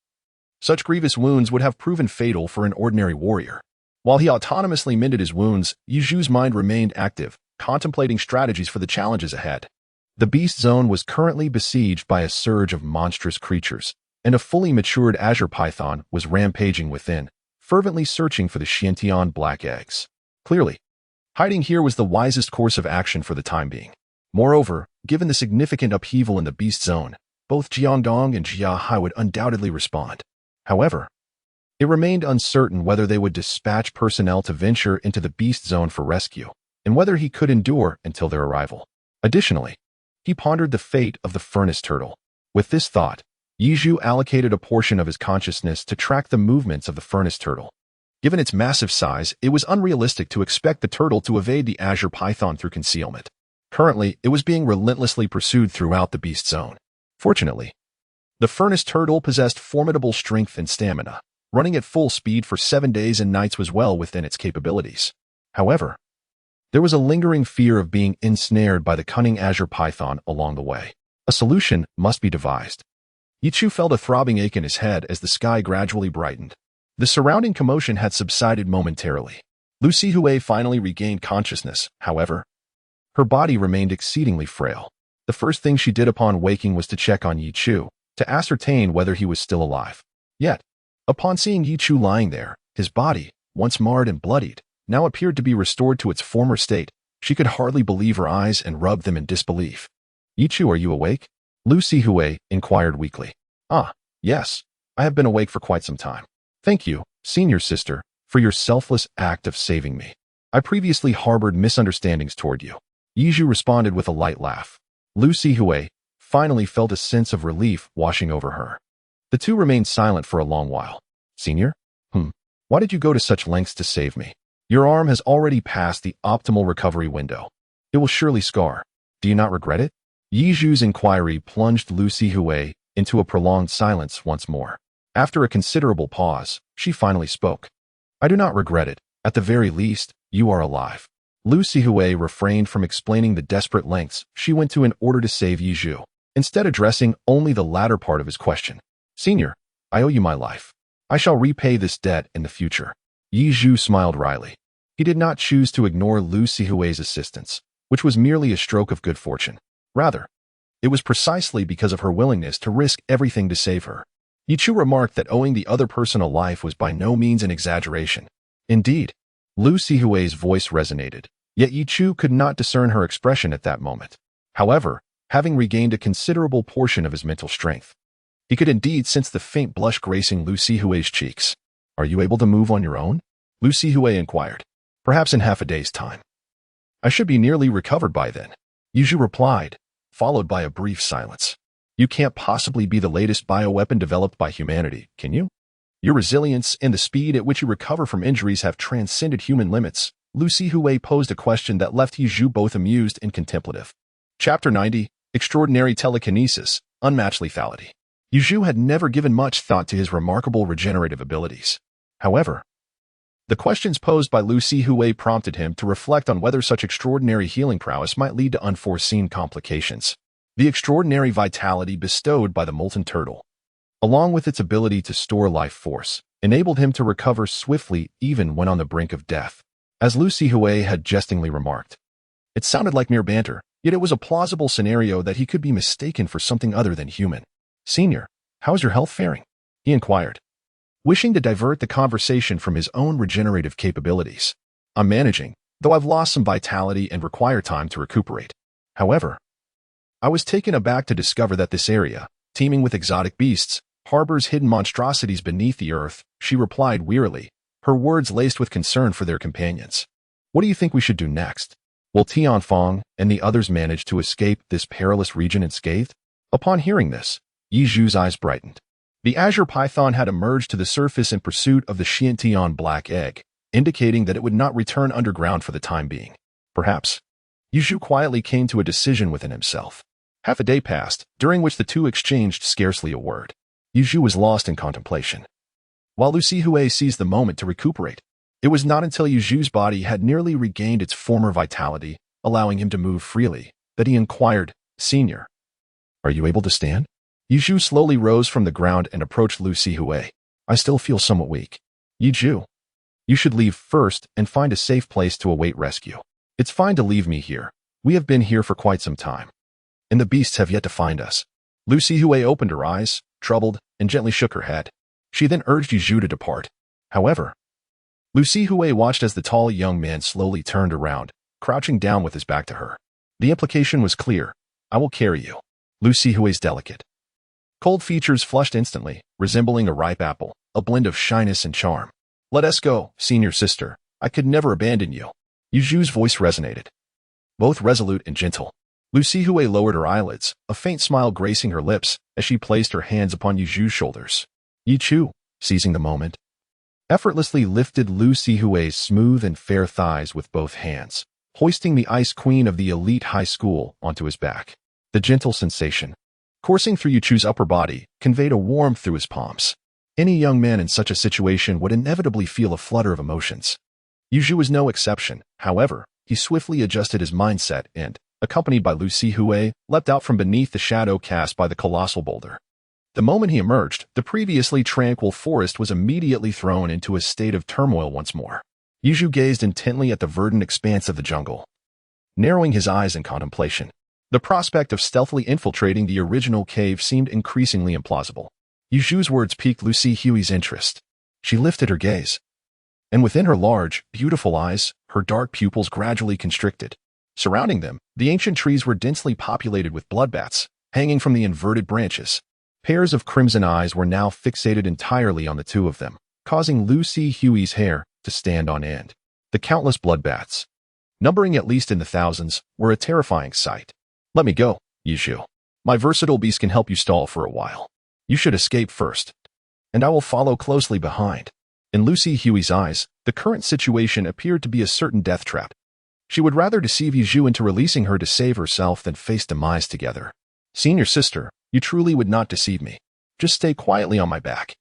such grievous wounds would have proven fatal for an ordinary warrior. While he autonomously mended his wounds, Yizhu's mind remained active, contemplating strategies for the challenges ahead. The beast zone was currently besieged by a surge of monstrous creatures, and a fully matured azure python was rampaging within, fervently searching for the Xiantian black eggs. Clearly, hiding here was the wisest course of action for the time being. Moreover, given the significant upheaval in the beast zone, both Jiangdong and Jiahai would undoubtedly respond. However, it remained uncertain whether they would dispatch personnel to venture into the beast zone for rescue, and whether he could endure until their arrival. Additionally, he pondered the fate of the furnace turtle. With this thought, Yizhu allocated a portion of his consciousness to track the movements of the furnace turtle. Given its massive size, it was unrealistic to expect the turtle to evade the azure python through concealment. Currently, it was being relentlessly pursued throughout the beast zone. Fortunately, the furnace turtle possessed formidable strength and stamina. Running at full speed for 7 days and nights was well within its capabilities. However, there was a lingering fear of being ensnared by the cunning azure python along the way. A solution must be devised. Yichu felt a throbbing ache in his head as the sky gradually brightened. The surrounding commotion had subsided momentarily. Lu Sihui finally regained consciousness, however. Her body remained exceedingly frail. The first thing she did upon waking was to check on Yichu, to ascertain whether he was still alive. Yet, upon seeing Yichu lying there, his body, once marred and bloodied, now appeared to be restored to its former state. She could hardly believe her eyes and rubbed them in disbelief. "Yichu, are you awake?" Lu Sihui inquired weakly. "Ah, yes. I have been awake for quite some time. Thank you, senior sister, for your selfless act of saving me. I previously harbored misunderstandings toward you." Yizhu responded with a light laugh. Lu Sihui finally felt a sense of relief washing over her. The two remained silent for a long while. "Senior? Why did you go to such lengths to save me? Your arm has already passed the optimal recovery window. It will surely scar. Do you not regret it?" Yizhu's inquiry plunged Lu Sihui into a prolonged silence once more. After a considerable pause, she finally spoke. "I do not regret it. At the very least, you are alive." Lu Sihui refrained from explaining the desperate lengths she went to in order to save Yizhu, instead addressing only the latter part of his question. "Senior, I owe you my life. I shall repay this debt in the future." Yizhu smiled wryly. He did not choose to ignore Lu Sihui's assistance, which was merely a stroke of good fortune. Rather, it was precisely because of her willingness to risk everything to save her. Yichu remarked that owing the other person a life was by no means an exaggeration. Indeed, Lu Sihui's voice resonated, yet Yichu could not discern her expression at that moment. However, having regained a considerable portion of his mental strength, he could indeed sense the faint blush gracing Lu Sihui's cheeks. "Are you able to move on your own?" Lu Sihui inquired. "Perhaps in half a day's time. I should be nearly recovered by then," Yizhu replied, followed by a brief silence. "You can't possibly be the latest bioweapon developed by humanity, can you? Your resilience and the speed at which you recover from injuries have transcended human limits." Lu Sihui posed a question that left Yizhu both amused and contemplative. Chapter 90, Extraordinary Telekinesis, Unmatched Lethality. Yizhu had never given much thought to his remarkable regenerative abilities. However, the questions posed by Lu Sihui prompted him to reflect on whether such extraordinary healing prowess might lead to unforeseen complications. The extraordinary vitality bestowed by the molten turtle, along with its ability to store life force, enabled him to recover swiftly even when on the brink of death. As Lu Sihui had jestingly remarked, it sounded like mere banter, yet it was a plausible scenario that he could be mistaken for something other than human. "Senior, how is your health faring?" he inquired, wishing to divert the conversation from his own regenerative capabilities. "I'm managing, though I've lost some vitality and require time to recuperate. However, I was taken aback to discover that this area, teeming with exotic beasts, harbors hidden monstrosities beneath the earth," she replied wearily, her words laced with concern for their companions. "What do you think we should do next? Will Tianfeng and the others manage to escape this perilous region unscathed?" Upon hearing this, Yizhu's eyes brightened. The azure python had emerged to the surface in pursuit of the Xiantian black egg, indicating that it would not return underground for the time being. Perhaps. Yizhu quietly came to a decision within himself. Half a day passed, during which the two exchanged scarcely a word. Yizhu was lost in contemplation, while Lu Sihui seized the moment to recuperate. It was not until Yizhu's body had nearly regained its former vitality, allowing him to move freely, that he inquired, "Senior, are you able to stand?" Yizhu slowly rose from the ground and approached Lu Sihui. "I still feel somewhat weak." "Yizhu, you should leave first and find a safe place to await rescue. It's fine to leave me here. We have been here for quite some time, and the beasts have yet to find us." Lu Sihui opened her eyes, troubled, and gently shook her head. She then urged Yizhu to depart. However, Lu Sihui watched as the tall young man slowly turned around, crouching down with his back to her. The implication was clear. "I will carry you." Lu Sihui's delicate, cold features flushed instantly, resembling a ripe apple, a blend of shyness and charm. "Let us go, senior sister. I could never abandon you." Yizhu's voice resonated, both resolute and gentle. Lu Sihui lowered her eyelids, a faint smile gracing her lips as she placed her hands upon Yizhu's shoulders. Yichu, seizing the moment, effortlessly lifted Lu Sihui's smooth and fair thighs with both hands, hoisting the ice queen of the elite high school onto his back. The gentle sensation, coursing through Yichu's upper body, conveyed a warmth through his palms. Any young man in such a situation would inevitably feel a flutter of emotions. Yizhu was no exception. However, he swiftly adjusted his mindset and, accompanied by Lu Sihui, leapt out from beneath the shadow cast by the colossal boulder. The moment he emerged, the previously tranquil forest was immediately thrown into a state of turmoil once more. Yizhu gazed intently at the verdant expanse of the jungle, narrowing his eyes in contemplation. The prospect of stealthily infiltrating the original cave seemed increasingly implausible. Yizhu's words piqued Lu Sihui's interest. She lifted her gaze, and within her large, beautiful eyes, her dark pupils gradually constricted. Surrounding them, the ancient trees were densely populated with bloodbats, hanging from the inverted branches. Pairs of crimson eyes were now fixated entirely on the two of them, causing Lu Sihui's hair to stand on end. The countless bloodbats, numbering at least in the thousands, were a terrifying sight. Let me go, Yizhu. My versatile beast can help you stall for a while. You should escape first, and I will follow closely behind. In Lu Sihui's eyes, the current situation appeared to be a certain death trap. She would rather deceive Yizhu into releasing her to save herself than face demise together. Senior sister, you truly would not deceive me. Just stay quietly on my back.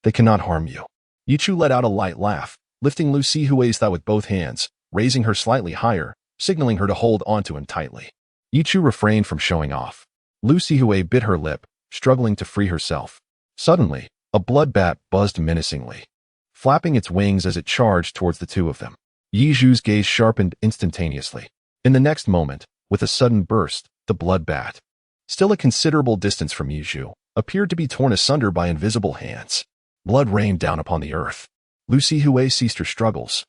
They cannot harm you. Yizhu let out a light laugh, lifting Lu Sihui's thigh with both hands, raising her slightly higher, signaling her to hold onto him tightly. Yizhu refrained from showing off. Lu Sihui bit her lip, struggling to free herself. Suddenly, a bloodbat buzzed menacingly, flapping its wings as it charged towards the two of them. Yizhu's gaze sharpened instantaneously. In the next moment, with a sudden burst, the bloodbat, still a considerable distance from Yizhu, appeared to be torn asunder by invisible hands. Blood rained down upon the earth. Lu Sihui ceased her struggles,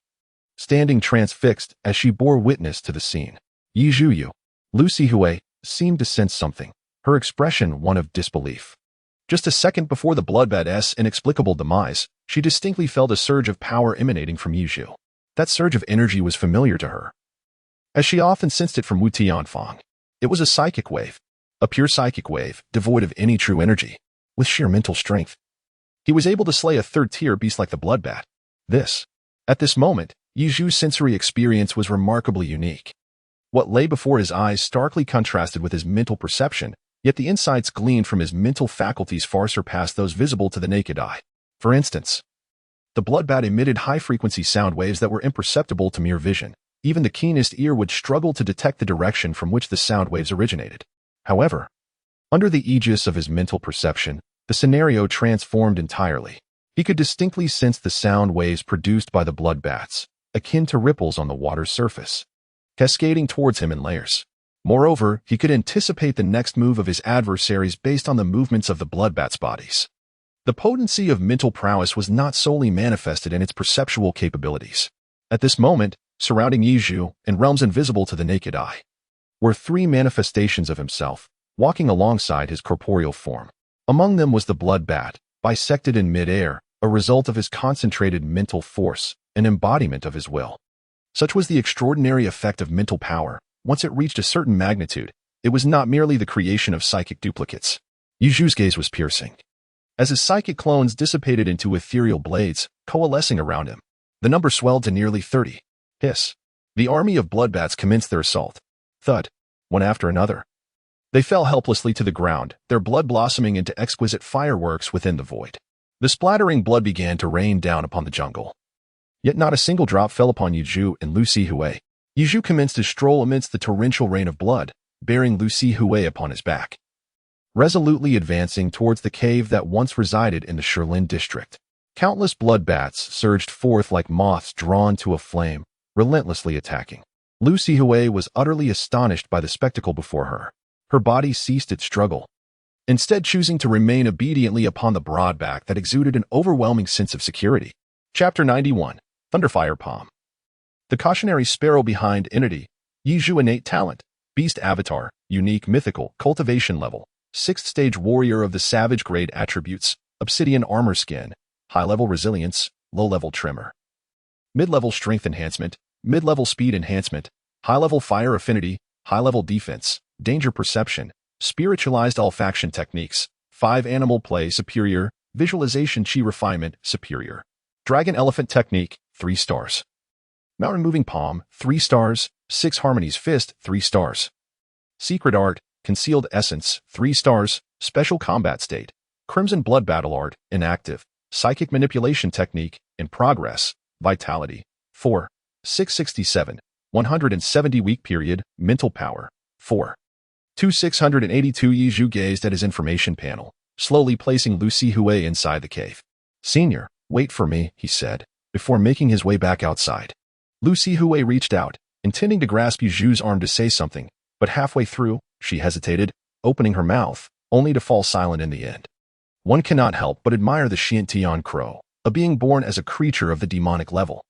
standing transfixed as she bore witness to the scene. Yizhu, Lu Sihui seemed to sense something, her expression one of disbelief. Just a second before the bloodbat's inexplicable demise, she distinctly felt a surge of power emanating from Yizhu. That surge of energy was familiar to her, as she often sensed it from Wu Tianfang. It was a psychic wave, a pure psychic wave, devoid of any true energy, with sheer mental strength. He was able to slay a third-tier beast like the bloodbat. At this moment, Yizhu's sensory experience was remarkably unique. What lay before his eyes starkly contrasted with his mental perception, yet the insights gleaned from his mental faculties far surpassed those visible to the naked eye. For instance, the bloodbat emitted high-frequency sound waves that were imperceptible to mere vision. Even the keenest ear would struggle to detect the direction from which the sound waves originated. However, under the aegis of his mental perception, the scenario transformed entirely. He could distinctly sense the sound waves produced by the bloodbats, akin to ripples on the water's surface, cascading towards him in layers. Moreover, he could anticipate the next move of his adversaries based on the movements of the bloodbats' bodies. The potency of mental prowess was not solely manifested in its perceptual capabilities. At this moment, surrounding Yizhu, in realms invisible to the naked eye, were three manifestations of himself, walking alongside his corporeal form. Among them was the bloodbat, bisected in mid-air, a result of his concentrated mental force, an embodiment of his will. Such was the extraordinary effect of mental power. Once it reached a certain magnitude, it was not merely the creation of psychic duplicates. Yizhu's gaze was piercing, as his psychic clones dissipated into ethereal blades, coalescing around him. The number swelled to nearly 30. Hiss. The army of bloodbats commenced their assault. Thud. One after another. They fell helplessly to the ground, their blood blossoming into exquisite fireworks within the void. The splattering blood began to rain down upon the jungle. Yet not a single drop fell upon Yizhu and Lu Sihui. Yizhu commenced his stroll amidst the torrential rain of blood, bearing Lu Sihui upon his back, resolutely advancing towards the cave that once resided in the Shilin district. Countless bloodbats surged forth like moths drawn to a flame, relentlessly attacking. Lu Sihui was utterly astonished by the spectacle before her. Her body ceased its struggle, instead choosing to remain obediently upon the broad back that exuded an overwhelming sense of security. Chapter 91. Thunderfire Palm. The cautionary sparrow behind entity, Yizhu innate talent, beast avatar, unique mythical, cultivation level, 6th stage warrior of the savage grade attributes, obsidian armor skin, high-level resilience, low-level tremor, mid-level strength enhancement, mid-level speed enhancement, high-level fire affinity, high-level defense, danger perception, spiritualized olfaction techniques, 5 animal play superior, visualization chi refinement superior, dragon elephant technique 3 stars, mountain moving palm 3 stars, 6 harmonies fist 3 stars, secret art concealed essence 3 stars, special combat state, crimson blood battle art inactive, psychic manipulation technique in progress, vitality 4, 667, 170 week period, mental power 4. 2682 Yi Zhu gazed at his information panel, slowly placing Lu Sihui inside the cave. "Senior, wait for me," he said, before making his way back outside. Lu Sihui reached out, intending to grasp Yi Zhu's arm to say something, but halfway through, she hesitated, opening her mouth, only to fall silent in the end. One cannot help but admire the Xiantian Crow, a being born as a creature of the demonic level.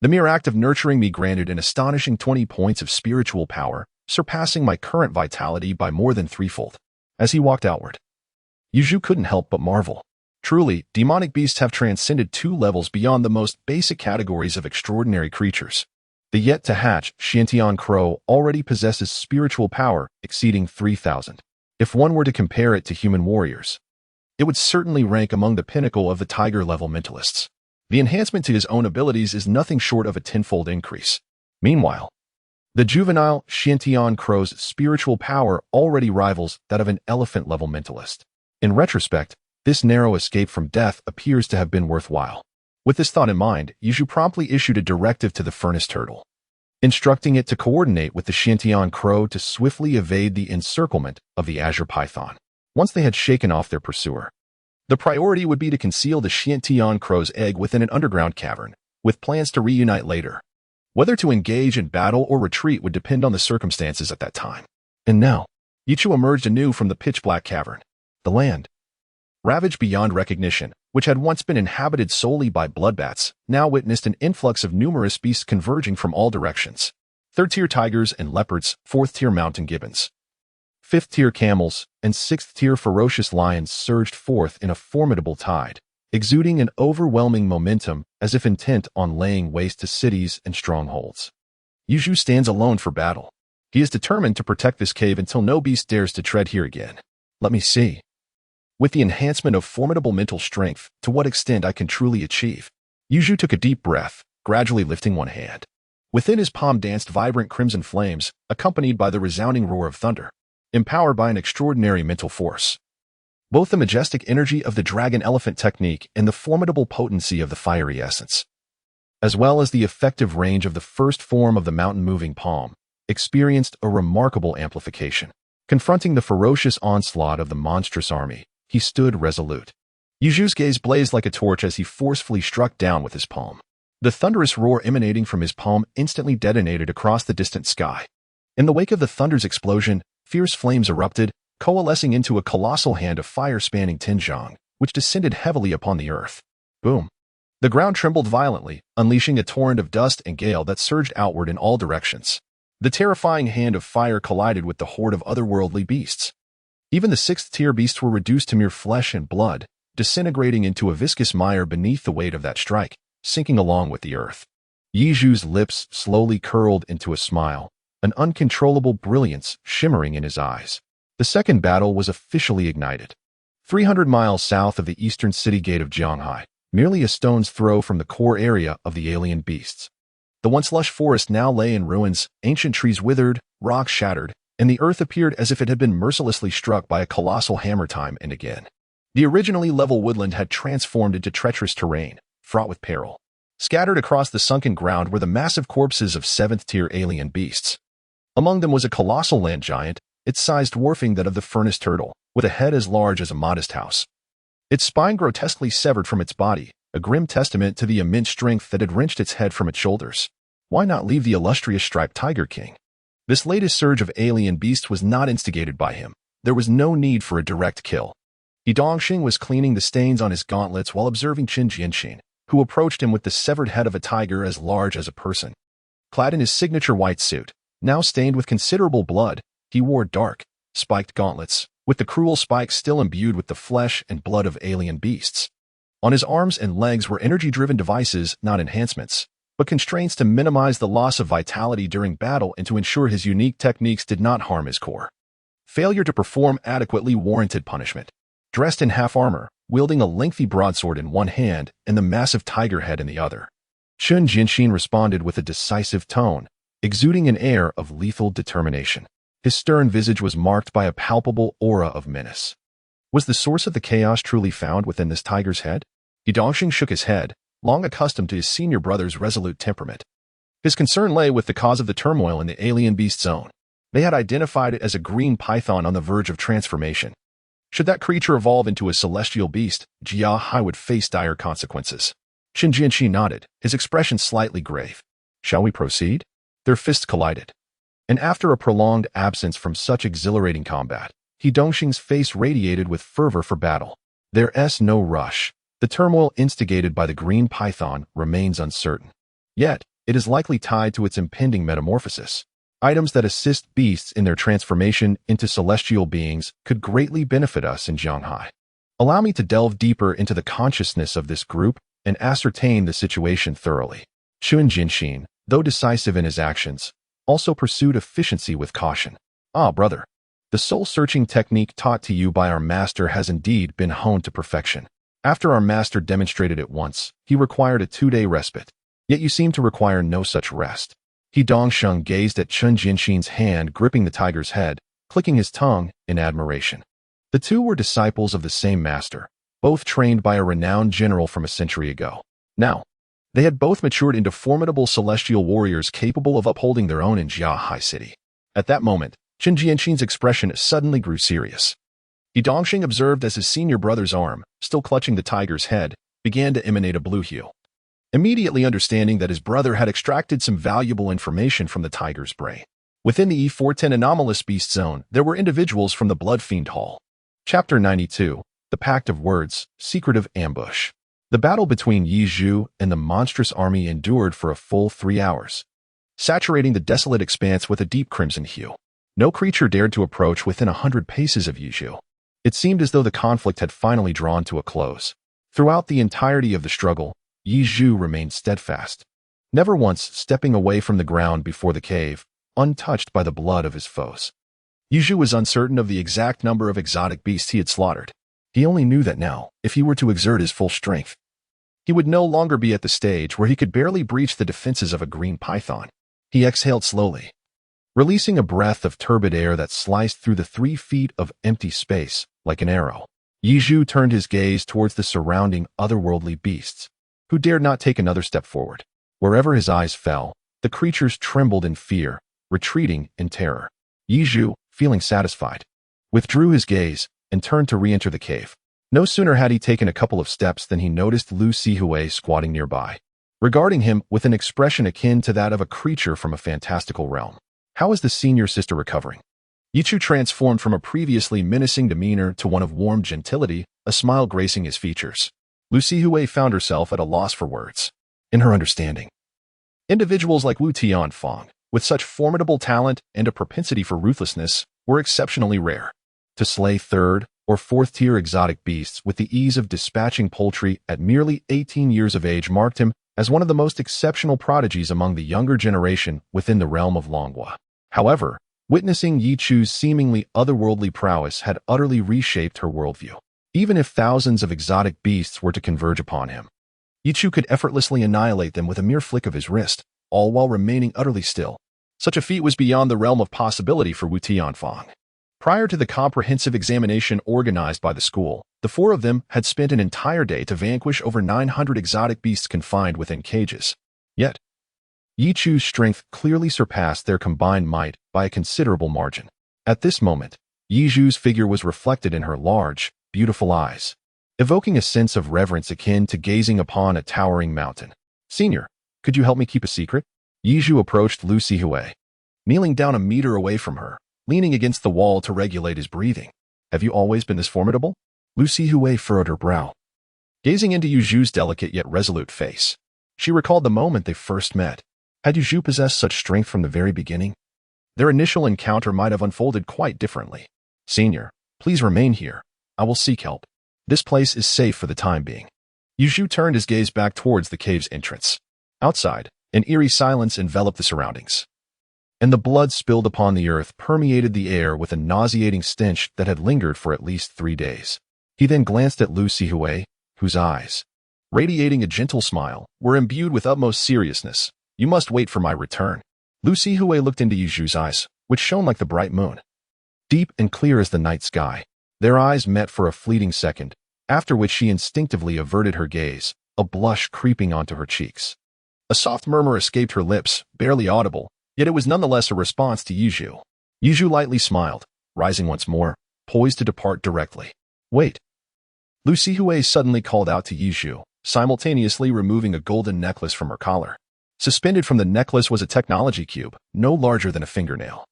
The mere act of nurturing me granted an astonishing 20 points of spiritual power, surpassing my current vitality by more than threefold. As he walked outward, Yi Zhu couldn't help but marvel. Truly, demonic beasts have transcended 2 levels beyond the most basic categories of extraordinary creatures. The yet-to-hatch Xiantian Crow already possesses spiritual power exceeding 3,000. If one were to compare it to human warriors, it would certainly rank among the pinnacle of the tiger-level mentalists. The enhancement to his own abilities is nothing short of a tenfold increase. Meanwhile, the juvenile Xiantian Crow's spiritual power already rivals that of an elephant-level mentalist. In retrospect, this narrow escape from death appears to have been worthwhile. With this thought in mind, Yi Zhu promptly issued a directive to the furnace turtle, instructing it to coordinate with the Xiantian Crow to swiftly evade the encirclement of the azure python. Once they had shaken off their pursuer, the priority would be to conceal the Xiantian Crow's egg within an underground cavern, with plans to reunite later. Whether to engage in battle or retreat would depend on the circumstances at that time. And now, Yi Zhu emerged anew from the pitch-black cavern. The land, ravaged beyond recognition, which had once been inhabited solely by bloodbats, now witnessed an influx of numerous beasts converging from all directions. 3rd-tier tigers and leopards, 4th-tier mountain gibbons, 5th-tier camels, and 6th-tier ferocious lions surged forth in a formidable tide, exuding an overwhelming momentum as if intent on laying waste to cities and strongholds. Yi Zhu stands alone for battle. He is determined to protect this cave until no beast dares to tread here again. Let me see. With the enhancement of formidable mental strength, to what extent I can truly achieve. Yi Zhu took a deep breath, gradually lifting one hand. Within his palm danced vibrant crimson flames, accompanied by the resounding roar of thunder, empowered by an extraordinary mental force. Both the majestic energy of the dragon-elephant technique and the formidable potency of the fiery essence, as well as the effective range of the first form of the mountain-moving palm, experienced a remarkable amplification. Confronting the ferocious onslaught of the monstrous army, he stood resolute. Yi Zhu's gaze blazed like a torch as he forcefully struck down with his palm. The thunderous roar emanating from his palm instantly detonated across the distant sky. In the wake of the thunder's explosion, fierce flames erupted, coalescing into a colossal hand of fire spanning Tinjiang, which descended heavily upon the earth. Boom! The ground trembled violently, unleashing a torrent of dust and gale that surged outward in all directions. The terrifying hand of fire collided with the horde of otherworldly beasts. Even the 6th-tier beasts were reduced to mere flesh and blood, disintegrating into a viscous mire beneath the weight of that strike, sinking along with the earth. Yi Zhu's lips slowly curled into a smile, an uncontrollable brilliance shimmering in his eyes. The second battle was officially ignited. 300 miles south of the eastern city gate of Jianghai, merely a stone's throw from the core area of the alien beasts. The once lush forest now lay in ruins, ancient trees withered, rocks shattered, and the earth appeared as if it had been mercilessly struck by a colossal hammer time and again. The originally level woodland had transformed into treacherous terrain, fraught with peril. Scattered across the sunken ground were the massive corpses of 7th-tier alien beasts. Among them was a colossal land giant, its size dwarfing that of the furnace turtle, with a head as large as a modest house. Its spine grotesquely severed from its body, a grim testament to the immense strength that had wrenched its head from its shoulders. Why not leave the illustrious striped tiger king? This latest surge of alien beasts was not instigated by him. There was no need for a direct kill. Yi Dongxing was cleaning the stains on his gauntlets while observing Qin Jianxin, who approached him with the severed head of a tiger as large as a person. Clad in his signature white suit, now stained with considerable blood, he wore dark, spiked gauntlets, with the cruel spikes still imbued with the flesh and blood of alien beasts. On his arms and legs were energy-driven devices, not enhancements, but constraints to minimize the loss of vitality during battle and to ensure his unique techniques did not harm his core. Failure to perform adequately warranted punishment. Dressed in half-armor, wielding a lengthy broadsword in one hand and the massive tiger head in the other, Qin Jianxin responded with a decisive tone, exuding an air of lethal determination. His stern visage was marked by a palpable aura of menace. Was the source of the chaos truly found within this tiger's head? Yi Dongxing shook his head, long accustomed to his senior brother's resolute temperament. His concern lay with the cause of the turmoil in the alien beast zone. They had identified it as a green python on the verge of transformation. Should that creature evolve into a celestial beast, Jia Hai would face dire consequences. Qin Jianqi nodded, his expression slightly grave. Shall we proceed? Their fists collided. And after a prolonged absence from such exhilarating combat, He Dongxing's face radiated with fervor for battle. There's no rush. The turmoil instigated by the green python remains uncertain. Yet, it is likely tied to its impending metamorphosis. Items that assist beasts in their transformation into celestial beings could greatly benefit us in Jianghai. Allow me to delve deeper into the consciousness of this group and ascertain the situation thoroughly. Qin Jianxin, though decisive in his actions, also pursued efficiency with caution. Ah, brother, the soul-searching technique taught to you by our master has indeed been honed to perfection. After our master demonstrated it once, he required a 2-day respite. Yet you seem to require no such rest. He Dongsheng gazed at Qin Jianxin's hand gripping the tiger's head, clicking his tongue in admiration. The two were disciples of the same master, both trained by a renowned general from a century ago. Now, they had both matured into formidable celestial warriors capable of upholding their own in Jiahai City. At that moment, Qin Jianxin's expression suddenly grew serious. He Dongxing observed as his senior brother's arm, still clutching the tiger's head, began to emanate a blue hue. Immediately understanding that his brother had extracted some valuable information from the tiger's brain. Within the E410 anomalous beast zone, there were individuals from the Blood Fiend Hall. Chapter 92, The Pact of Words, Secretive Ambush. The battle between Yi Zhu and the monstrous army endured for a full 3 hours, saturating the desolate expanse with a deep crimson hue. No creature dared to approach within 100 paces of Yi Zhu. It seemed as though the conflict had finally drawn to a close. Throughout the entirety of the struggle, Yi Zhu remained steadfast, never once stepping away from the ground before the cave, untouched by the blood of his foes. Yi Zhu was uncertain of the exact number of exotic beasts he had slaughtered. He only knew that now, if he were to exert his full strength, he would no longer be at the stage where he could barely breach the defenses of a green python. He exhaled slowly, releasing a breath of turbid air that sliced through the 3 feet of empty space like an arrow. Yi Zhu turned his gaze towards the surrounding otherworldly beasts, who dared not take another step forward. Wherever his eyes fell, the creatures trembled in fear, retreating in terror. Yi Zhu, feeling satisfied, withdrew his gaze and turned to re-enter the cave. No sooner had he taken a couple of steps than he noticed Lu Sihui squatting nearby, regarding him with an expression akin to that of a creature from a fantastical realm. How is the senior sister recovering? Yichu transformed from a previously menacing demeanor to one of warm gentility, a smile gracing his features. Lu Sihui found herself at a loss for words. In her understanding, individuals like Wu Tianfang, with such formidable talent and a propensity for ruthlessness, were exceptionally rare. To slay 3rd or 4th-tier exotic beasts with the ease of dispatching poultry at merely 18 years of age marked him as one of the most exceptional prodigies among the younger generation within the realm of Longhua. However, witnessing Yi Chu's seemingly otherworldly prowess had utterly reshaped her worldview. Even if thousands of exotic beasts were to converge upon him, Yi Chu could effortlessly annihilate them with a mere flick of his wrist, all while remaining utterly still. Such a feat was beyond the realm of possibility for Wu Tianfang. Prior to the comprehensive examination organized by the school, the 4 of them had spent an entire day to vanquish over 900 exotic beasts confined within cages. Yet, Yi Chu's strength clearly surpassed their combined might by a considerable margin. At this moment, Yi Zhu's figure was reflected in her large, beautiful eyes, evoking a sense of reverence akin to gazing upon a towering mountain. Senior, could you help me keep a secret? Yi Zhu approached Lu Sihui, kneeling down a meter away from her, leaning against the wall to regulate his breathing. Have you always been this formidable? Lu Sihui furrowed her brow, gazing into Yu Zhu's delicate yet resolute face. She recalled the moment they first met. Had Yu Zhu possessed such strength from the very beginning? Their initial encounter might have unfolded quite differently. Senior, please remain here. I will seek help. This place is safe for the time being. Yu Zhu turned his gaze back towards the cave's entrance. Outside, an eerie silence enveloped the surroundings, and the blood spilled upon the earth permeated the air with a nauseating stench that had lingered for at least 3 days. He then glanced at Lu Sihui, whose eyes, radiating a gentle smile, were imbued with utmost seriousness. You must wait for my return. Lu Sihui looked into Yu Zhu's eyes, which shone like the bright moon, deep and clear as the night sky. Their eyes met for a fleeting second, after which she instinctively averted her gaze, a blush creeping onto her cheeks. A soft murmur escaped her lips, barely audible, yet it was nonetheless a response to Yi Zhu. Yizhu lightly smiled, rising once more, poised to depart directly. Wait. Lu Sihui suddenly called out to Yizhu, simultaneously removing a golden necklace from her collar. Suspended from the necklace was a technology cube, no larger than a fingernail,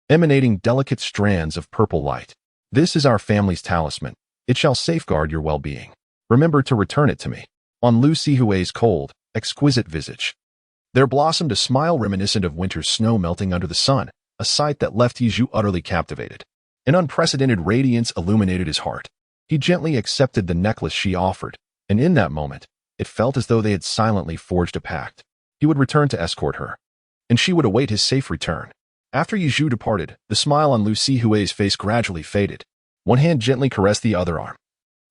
emanating delicate strands of purple light. This is our family's talisman. It shall safeguard your well-being. Remember to return it to me. On Lu Sihui's cold, exquisite visage, there blossomed a smile reminiscent of winter's snow melting under the sun, a sight that left Yizhu utterly captivated. An unprecedented radiance illuminated his heart. He gently accepted the necklace she offered, and in that moment, it felt as though they had silently forged a pact. He would return to escort her, and she would await his safe return. After Yizhu departed, the smile on Lu Sihui's face gradually faded. One hand gently caressed the other arm,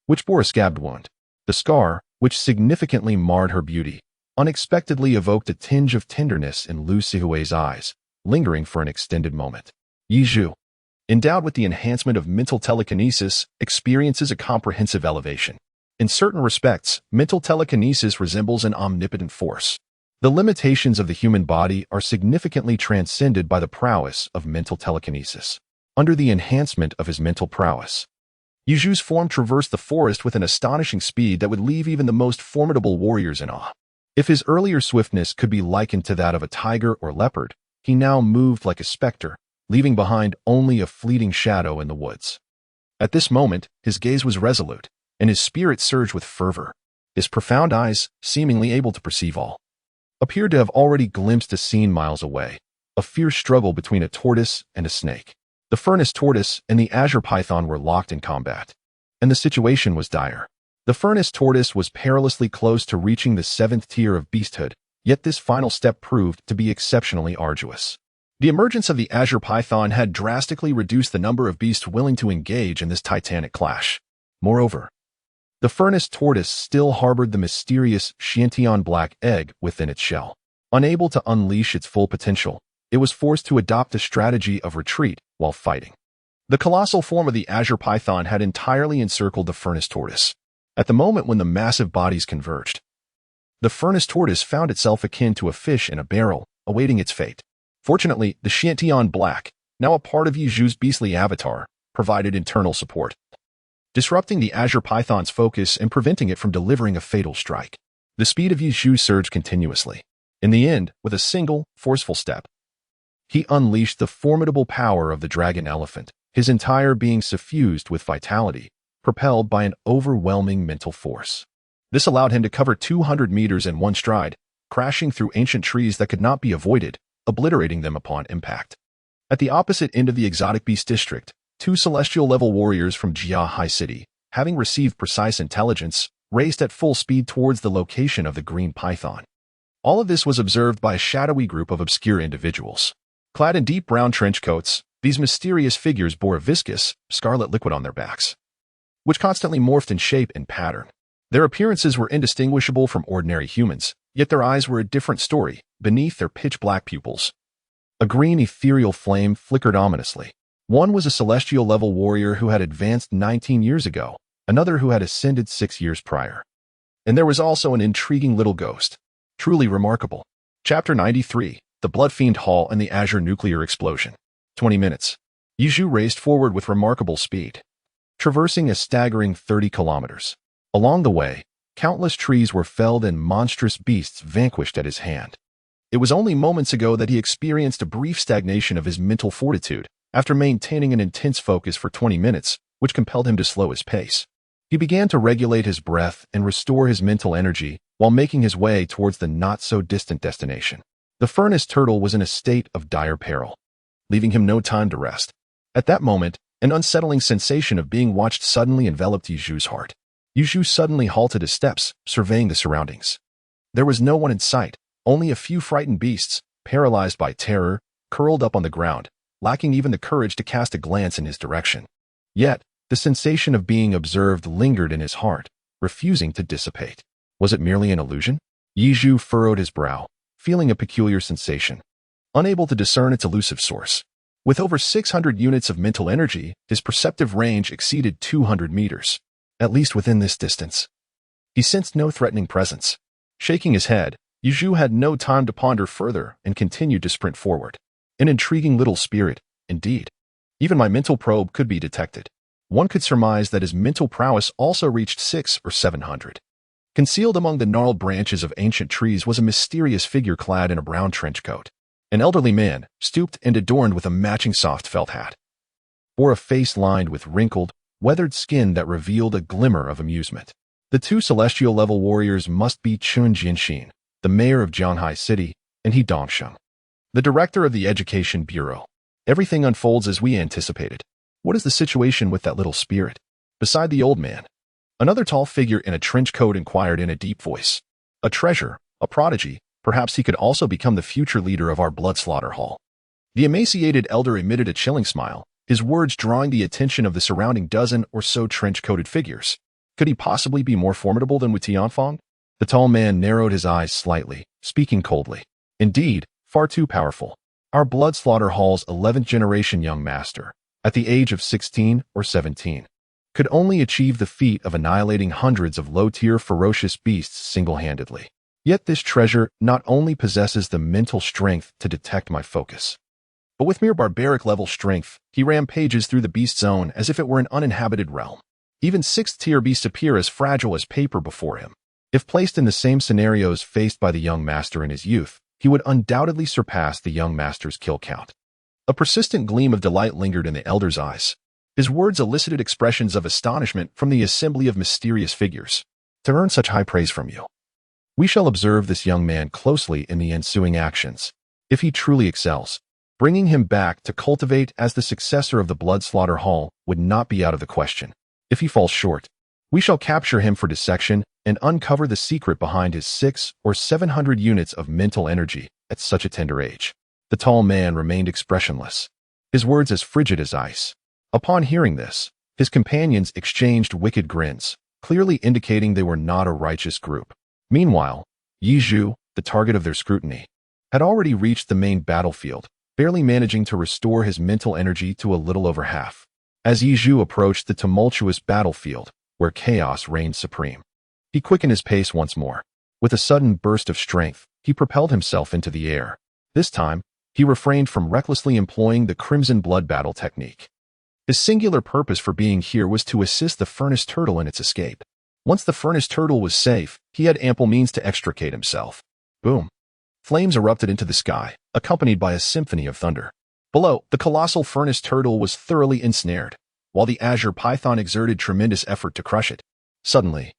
which bore a scabbed wound. The scar, which significantly marred her beauty, unexpectedly evoked a tinge of tenderness in Lu Sihui's eyes, lingering for an extended moment. Yizhu, endowed with the enhancement of mental telekinesis, experiences a comprehensive elevation. In certain respects, mental telekinesis resembles an omnipotent force. The limitations of the human body are significantly transcended by the prowess of mental telekinesis. Under the enhancement of his mental prowess, Yizhu's form traversed the forest with an astonishing speed that would leave even the most formidable warriors in awe. If his earlier swiftness could be likened to that of a tiger or leopard, he now moved like a specter, leaving behind only a fleeting shadow in the woods. At this moment, his gaze was resolute, and his spirit surged with fervor. His profound eyes, seemingly able to perceive all, appeared to have already glimpsed a scene miles away, a fierce struggle between a tortoise and a snake. The furnace tortoise and the azure python were locked in combat, and the situation was dire. The furnace tortoise was perilously close to reaching the 7th tier of beasthood, yet this final step proved to be exceptionally arduous. The emergence of the azure python had drastically reduced the number of beasts willing to engage in this titanic clash. Moreover, the furnace tortoise still harbored the mysterious Xiantian black egg within its shell. Unable to unleash its full potential, it was forced to adopt a strategy of retreat while fighting. The colossal form of the azure python had entirely encircled the furnace tortoise. At the moment when the massive bodies converged, the furnace tortoise found itself akin to a fish in a barrel, awaiting its fate. Fortunately, the Xiantian black, now a part of Yizhu's beastly avatar, provided internal support, disrupting the azure python's focus and preventing it from delivering a fatal strike. The speed of Yizhu surged continuously. In the end, with a single, forceful step, he unleashed the formidable power of the dragon elephant, his entire being suffused with vitality, propelled by an overwhelming mental force. This allowed him to cover 200 meters in one stride, crashing through ancient trees that could not be avoided, obliterating them upon impact. At the opposite end of the exotic beast district, 2 celestial-level warriors from Jia High City, having received precise intelligence, raced at full speed towards the location of the green python. All of this was observed by a shadowy group of obscure individuals. Clad in deep brown trench coats, these mysterious figures bore a viscous, scarlet liquid on their backs, which constantly morphed in shape and pattern. Their appearances were indistinguishable from ordinary humans, yet their eyes were a different story. Beneath their pitch-black pupils, a green ethereal flame flickered ominously. One was a celestial-level warrior who had advanced 19 years ago, another who had ascended 6 years prior. And there was also an intriguing little ghost. Truly remarkable. Chapter 93, The Blood Fiend Hall and the Azure Nuclear Explosion. 20 minutes. Yizhu raced forward with remarkable speed, traversing a staggering 30 kilometers. Along the way, countless trees were felled and monstrous beasts vanquished at his hand. It was only moments ago that he experienced a brief stagnation of his mental fortitude after maintaining an intense focus for 20 minutes, which compelled him to slow his pace. He began to regulate his breath and restore his mental energy while making his way towards the not-so-distant destination. The furnace turtle was in a state of dire peril, leaving him no time to rest. At that moment, an unsettling sensation of being watched suddenly enveloped Yizhu's heart. Yizhu suddenly halted his steps, surveying the surroundings. There was no one in sight, only a few frightened beasts, paralyzed by terror, curled up on the ground, lacking even the courage to cast a glance in his direction. Yet, the sensation of being observed lingered in his heart, refusing to dissipate. Was it merely an illusion? Yizhu furrowed his brow, feeling a peculiar sensation, unable to discern its elusive source. With over 600 units of mental energy, his perceptive range exceeded 200 meters. At least within this distance, he sensed no threatening presence. Shaking his head, Yizhu had no time to ponder further and continued to sprint forward. An intriguing little spirit, Indeed, even my mental probe could be detected. One could surmise that his mental prowess also reached 600 or 700. Concealed among the gnarled branches of ancient trees was a mysterious figure clad in a brown trench coat. An elderly man, stooped and adorned with a matching soft felt hat, bore a face lined with wrinkled, weathered skin that revealed a glimmer of amusement. The two celestial-level warriors must be Chun Jianxin, the mayor of Zhanghai City, and He Dongsheng, the director of the Education Bureau. Everything unfolds as we anticipated. What is the situation with that little spirit? Beside the old man, another tall figure in a trench coat inquired in a deep voice. A treasure, a prodigy, perhaps he could also become the future leader of our blood slaughter hall. The emaciated elder emitted a chilling smile, his words drawing the attention of the surrounding dozen or so trench-coated figures. Could he possibly be more formidable than Wu Tianfeng? The tall man narrowed his eyes slightly, speaking coldly. Indeed, far too powerful. Our blood slaughter hall's 11th generation young master, at the age of 16 or 17, could only achieve the feat of annihilating hundreds of low-tier ferocious beasts single-handedly. Yet this treasure not only possesses the mental strength to detect my focus, but with mere barbaric-level strength, he rampages through the beast zone as if it were an uninhabited realm. Even 6th-tier beasts appear as fragile as paper before him. If placed in the same scenarios faced by the young master in his youth, he would undoubtedly surpass the young master's kill count. A persistent gleam of delight lingered in the elder's eyes. His words elicited expressions of astonishment from the assembly of mysterious figures. To earn such high praise from you, we shall observe this young man closely in the ensuing actions. If he truly excels, bringing him back to cultivate as the successor of the Blood Slaughter Hall would not be out of the question. If he falls short, we shall capture him for dissection and uncover the secret behind his 600 or 700 units of mental energy at such a tender age. The tall man remained expressionless, his words as frigid as ice. Upon hearing this, his companions exchanged wicked grins, clearly indicating they were not a righteous group. Meanwhile, Yi Zhu, the target of their scrutiny, had already reached the main battlefield, barely managing to restore his mental energy to a little over half. As Yi Zhu approached the tumultuous battlefield, where chaos reigned supreme, he quickened his pace once more. With a sudden burst of strength, he propelled himself into the air. This time, he refrained from recklessly employing the Crimson Blood battle technique. His singular purpose for being here was to assist the furnace turtle in its escape. Once the furnace turtle was safe, he had ample means to extricate himself. Boom! Flames erupted into the sky, accompanied by a symphony of thunder. Below, the colossal furnace turtle was thoroughly ensnared, while the azure python exerted tremendous effort to crush it. Suddenly,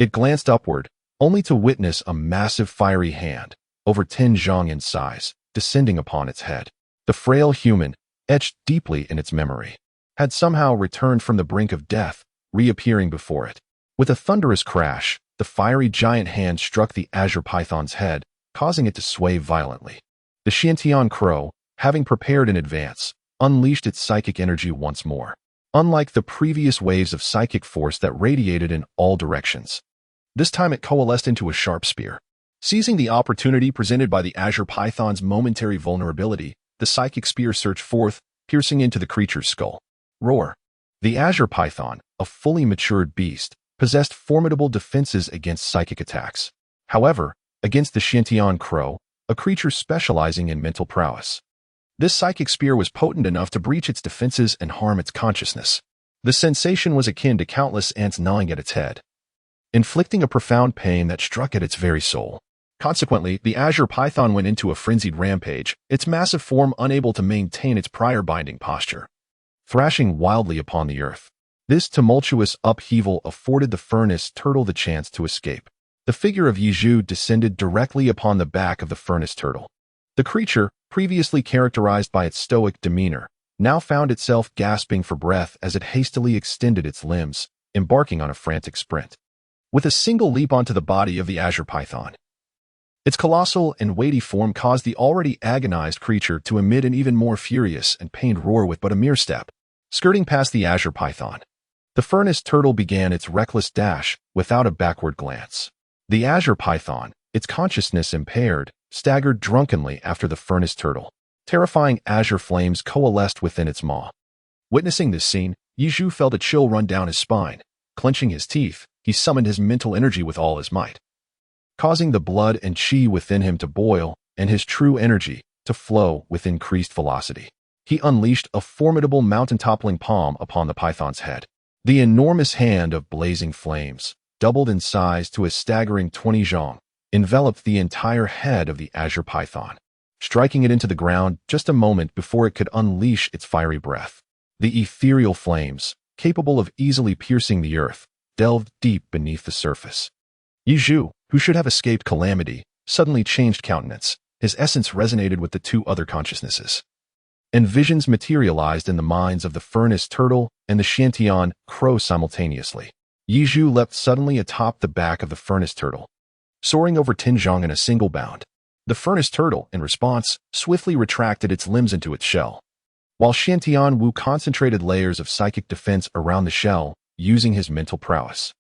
it glanced upward, only to witness a massive fiery hand, over 10 zhang in size, descending upon its head. The frail human, etched deeply in its memory, had somehow returned from the brink of death, reappearing before it. With a thunderous crash, the fiery giant hand struck the azure python's head, causing it to sway violently. The Xiantian crow, having prepared in advance, unleashed its psychic energy once more. Unlike the previous waves of psychic force that radiated in all directions, this time it coalesced into a sharp spear. Seizing the opportunity presented by the azure python's momentary vulnerability, the psychic spear surged forth, piercing into the creature's skull. Roar! The azure python, a fully matured beast, possessed formidable defenses against psychic attacks. However, against the Xiantian crow, a creature specializing in mental prowess, this psychic spear was potent enough to breach its defenses and harm its consciousness. The sensation was akin to countless ants gnawing at its head, inflicting a profound pain that struck at its very soul. Consequently, the azure python went into a frenzied rampage, its massive form unable to maintain its prior binding posture, thrashing wildly upon the earth. This tumultuous upheaval afforded the furnace turtle the chance to escape. The figure of Yi Zhu descended directly upon the back of the furnace turtle. The creature, previously characterized by its stoic demeanor, now found itself gasping for breath as it hastily extended its limbs, embarking on a frantic sprint. With a single leap onto the body of the azure python, its colossal and weighty form caused the already agonized creature to emit an even more furious and pained roar with but a mere step. Skirting past the azure python, the furnace turtle began its reckless dash without a backward glance. The azure python, its consciousness impaired, staggered drunkenly after the furnace turtle. Terrifying azure flames coalesced within its maw. Witnessing this scene, Yi Zhu felt a chill run down his spine. Clenching his teeth, he summoned his mental energy with all his might, causing the blood and qi within him to boil and his true energy to flow with increased velocity. he unleashed a formidable mountain-toppling palm upon the python's head. The enormous hand of blazing flames, doubled in size to a staggering 20 zhong, enveloped the entire head of the azure python, striking it into the ground just a moment before it could unleash its fiery breath. The ethereal flames, capable of easily piercing the earth, delved deep beneath the surface. Yi Zhu, who should have escaped calamity, suddenly changed countenance. His essence resonated with the two other consciousnesses. And visions materialized in the minds of the furnace turtle and the Shantian crow simultaneously. Yi Zhu leapt suddenly atop the back of the furnace turtle, soaring over Tinzhong in a single bound. The furnace turtle, in response, swiftly retracted its limbs into its shell, while Shantian Wu concentrated layers of psychic defense around the shell, using his mental prowess.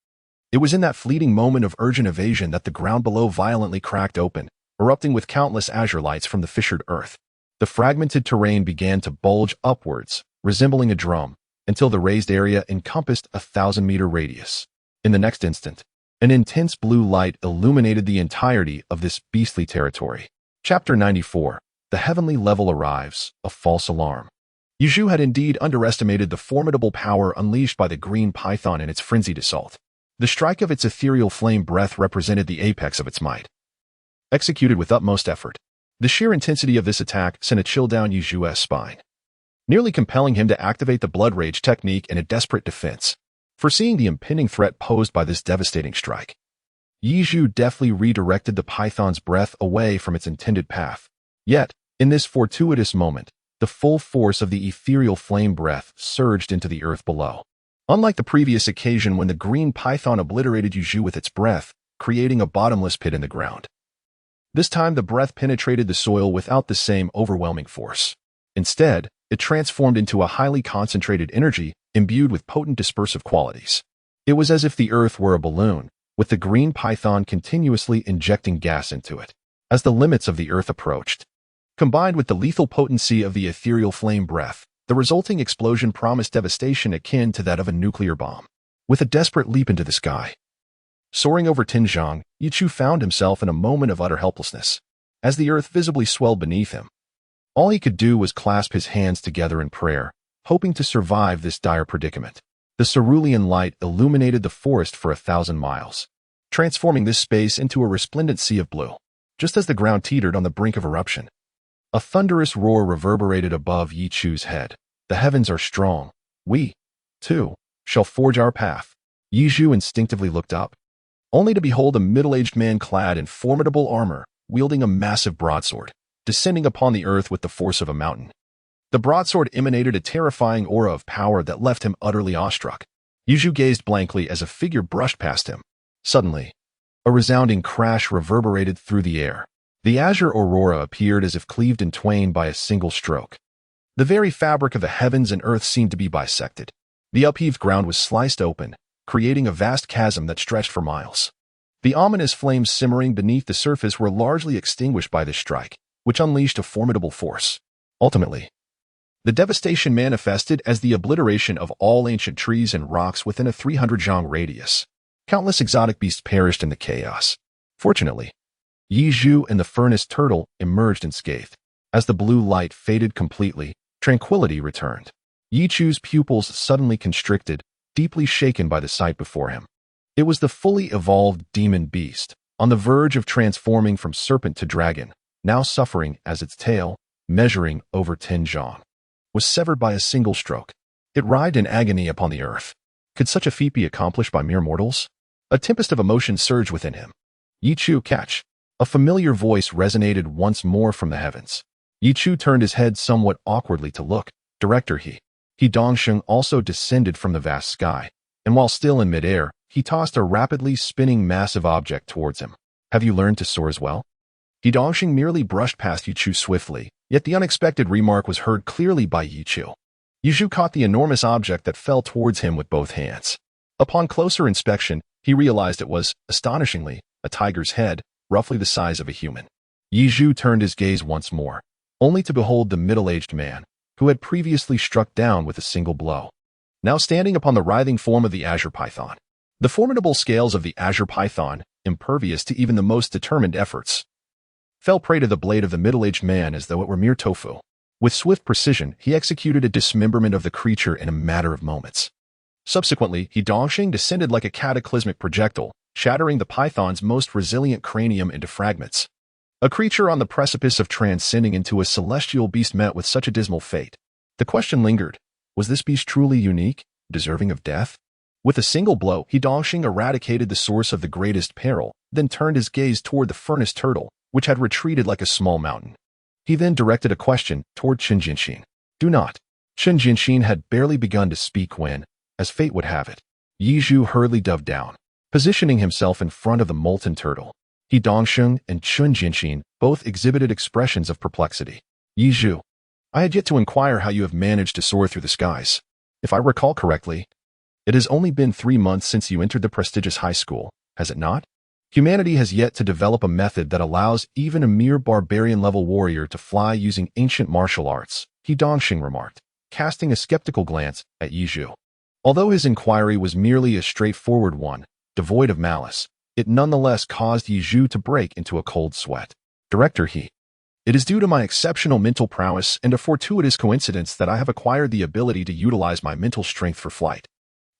It was in that fleeting moment of urgent evasion that the ground below violently cracked open, erupting with countless azure lights from the fissured earth. The fragmented terrain began to bulge upwards, resembling a drum, until the raised area encompassed a 1,000-meter radius. In the next instant, an intense blue light illuminated the entirety of this beastly territory. Chapter 94. The heavenly level arrives, a false alarm. Yi Zhu had indeed underestimated the formidable power unleashed by the green python in its frenzied assault. The strike of its ethereal flame breath represented the apex of its might. Executed with utmost effort, the sheer intensity of this attack sent a chill down Yi Zhu's spine, nearly compelling him to activate the blood rage technique in a desperate defense. Foreseeing the impending threat posed by this devastating strike, Yi Zhu deftly redirected the python's breath away from its intended path. Yet, in this fortuitous moment, the full force of the ethereal flame breath surged into the earth below. Unlike the previous occasion when the green python obliterated Yi Zhu with its breath, creating a bottomless pit in the ground, this time the breath penetrated the soil without the same overwhelming force. Instead, it transformed into a highly concentrated energy imbued with potent dispersive qualities. It was as if the earth were a balloon, with the green python continuously injecting gas into it as the limits of the earth approached. Combined with the lethal potency of the ethereal flame breath, the resulting explosion promised devastation akin to that of a nuclear bomb. With a desperate leap into the sky, soaring over Tinzhong, Yi Zhu found himself in a moment of utter helplessness. As the earth visibly swelled beneath him, all he could do was clasp his hands together in prayer, hoping to survive this dire predicament. The cerulean light illuminated the forest for 1,000 miles, transforming this space into a resplendent sea of blue. Just as the ground teetered on the brink of eruption, a thunderous roar reverberated above Yi Zhu's head. The heavens are strong. We, too, shall forge our path. Yi Zhu instinctively looked up, only to behold a middle-aged man clad in formidable armor, wielding a massive broadsword, descending upon the earth with the force of a mountain. The broadsword emanated a terrifying aura of power that left him utterly awestruck. Yi Zhu gazed blankly as a figure brushed past him. Suddenly, a resounding crash reverberated through the air. The azure aurora appeared as if cleaved in twain by a single stroke. The very fabric of the heavens and earth seemed to be bisected. The upheaved ground was sliced open, creating a vast chasm that stretched for miles. The ominous flames simmering beneath the surface were largely extinguished by this strike, which unleashed a formidable force. Ultimately, the devastation manifested as the obliteration of all ancient trees and rocks within a 300 zhang radius. Countless exotic beasts perished in the chaos. Fortunately, Yi Zhu and the furnace turtle emerged unscathed. As the blue light faded completely, tranquility returned. Yi Zhu's pupils suddenly constricted, deeply shaken by the sight before him. It was the fully evolved demon beast, on the verge of transforming from serpent to dragon, now suffering as its tail, measuring over 10 zhang, was severed by a single stroke. It writhed in agony upon the earth. Could such a feat be accomplished by mere mortals? A tempest of emotion surged within him. Yi Zhu, catch! A familiar voice resonated once more from the heavens. Yi Zhu turned his head somewhat awkwardly to look. Director He Dongsheng also descended from the vast sky, and while still in midair, he tossed a rapidly spinning massive object towards him. Have you learned to soar as well? He Dongsheng merely brushed past Yi Zhu swiftly, yet the unexpected remark was heard clearly by Yi Zhu. Yi Zhu caught the enormous object that fell towards him with both hands. Upon closer inspection, he realized it was, astonishingly, a tiger's head, roughly the size of a human. Yi Zhu turned his gaze once more, only to behold the middle-aged man, who had previously struck down with a single blow, now standing upon the writhing form of the azure python. The formidable scales of the azure python, impervious to even the most determined efforts, fell prey to the blade of the middle-aged man as though it were mere tofu. With swift precision, he executed a dismemberment of the creature in a matter of moments. Subsequently, He Dongxing descended like a cataclysmic projectile, shattering the python's most resilient cranium into fragments. A creature on the precipice of transcending into a celestial beast met with such a dismal fate. The question lingered, was this beast truly unique, deserving of death? With a single blow, He Dongxing eradicated the source of the greatest peril, then turned his gaze toward the furnace turtle, which had retreated like a small mountain. He then directed a question toward Chen Jianxin. Do not. Chen Jianxin had barely begun to speak when, as fate would have it, Yi Zhu hurriedly dove down, positioning himself in front of the molten turtle. He Dongxing and Chen Jianxin both exhibited expressions of perplexity. Yi Zhu, I had yet to inquire how you have managed to soar through the skies. If I recall correctly, it has only been 3 months since you entered the prestigious high school, has it not? Humanity has yet to develop a method that allows even a mere barbarian-level warrior to fly using ancient martial arts, He Dongxing remarked, casting a skeptical glance at Yi Zhu. Although his inquiry was merely a straightforward one, devoid of malice, it nonetheless caused Yi Zhu to break into a cold sweat. Director He, it is due to my exceptional mental prowess and a fortuitous coincidence that I have acquired the ability to utilize my mental strength for flight.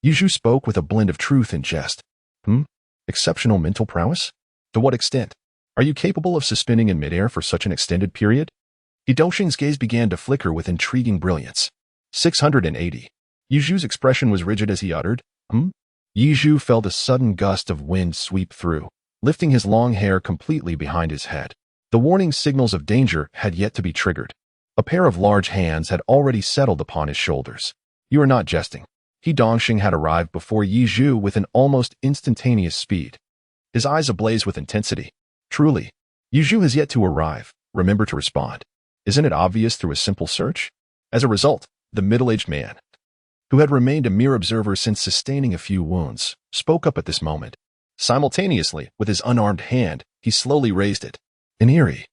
Yi Zhu spoke with a blend of truth and jest. Exceptional mental prowess? To what extent? Are you capable of suspending in midair for such an extended period? He Dongxing's gaze began to flicker with intriguing brilliance. 680. Yi Zhu's expression was rigid as he uttered, Yi Zhu felt a sudden gust of wind sweep through, lifting his long hair completely behind his head. The warning signals of danger had yet to be triggered. A pair of large hands had already settled upon his shoulders. You are not jesting. He Dongxing had arrived before Yi Zhu with an almost instantaneous speed. His eyes ablaze with intensity. Truly, Yi Zhu has yet to arrive. Remember to respond. Isn't it obvious through a simple search? As a result, the middle-aged man, who had remained a mere observer since sustaining a few wounds, spoke up at this moment. Simultaneously, with his unarmed hand, he slowly raised it. An eerie,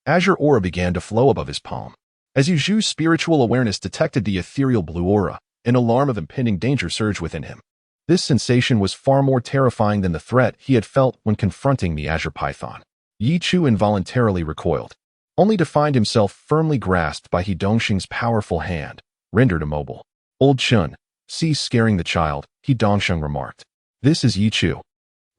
azure aura began to flow above his palm. As Yi Zhu's spiritual awareness detected the ethereal blue aura, an alarm of impending danger surged within him. This sensation was far more terrifying than the threat he had felt when confronting the azure python. Yi Zhu involuntarily recoiled, only to find himself firmly grasped by He Dongxing's powerful hand, rendered immobile. Old Chun, cease scaring the child, He Dongxing remarked. This is Yi Zhu,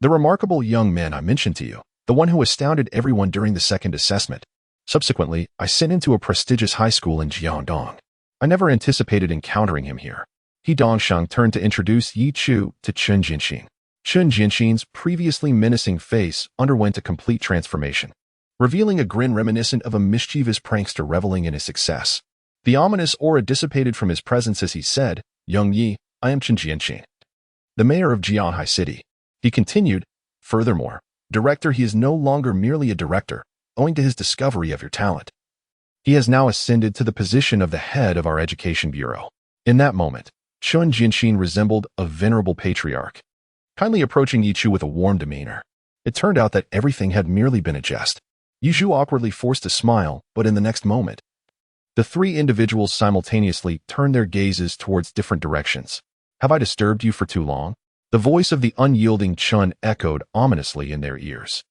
the remarkable young man I mentioned to you, the one who astounded everyone during the second assessment. Subsequently, I sent him to a prestigious high school in Jiangdong. I never anticipated encountering him here. He Dongxing turned to introduce Yi Zhu to Chen Jianxin. Chen Jianxin's previously menacing face underwent a complete transformation, revealing a grin reminiscent of a mischievous prankster reveling in his success. The ominous aura dissipated from his presence as he said, Young Yi, I am Chen Jianxin, the mayor of Jianhai City. He continued, furthermore, Director, he is no longer merely a director, owing to his discovery of your talent. He has now ascended to the position of the head of our education bureau. In that moment, Chen Jianxin resembled a venerable patriarch, kindly approaching Yi Zhu with a warm demeanor. It turned out that everything had merely been a jest. Yi Zhu awkwardly forced a smile, but in the next moment, the three individuals simultaneously turned their gazes towards different directions. Have I disturbed you for too long? The voice of the unyielding Chun echoed ominously in their ears.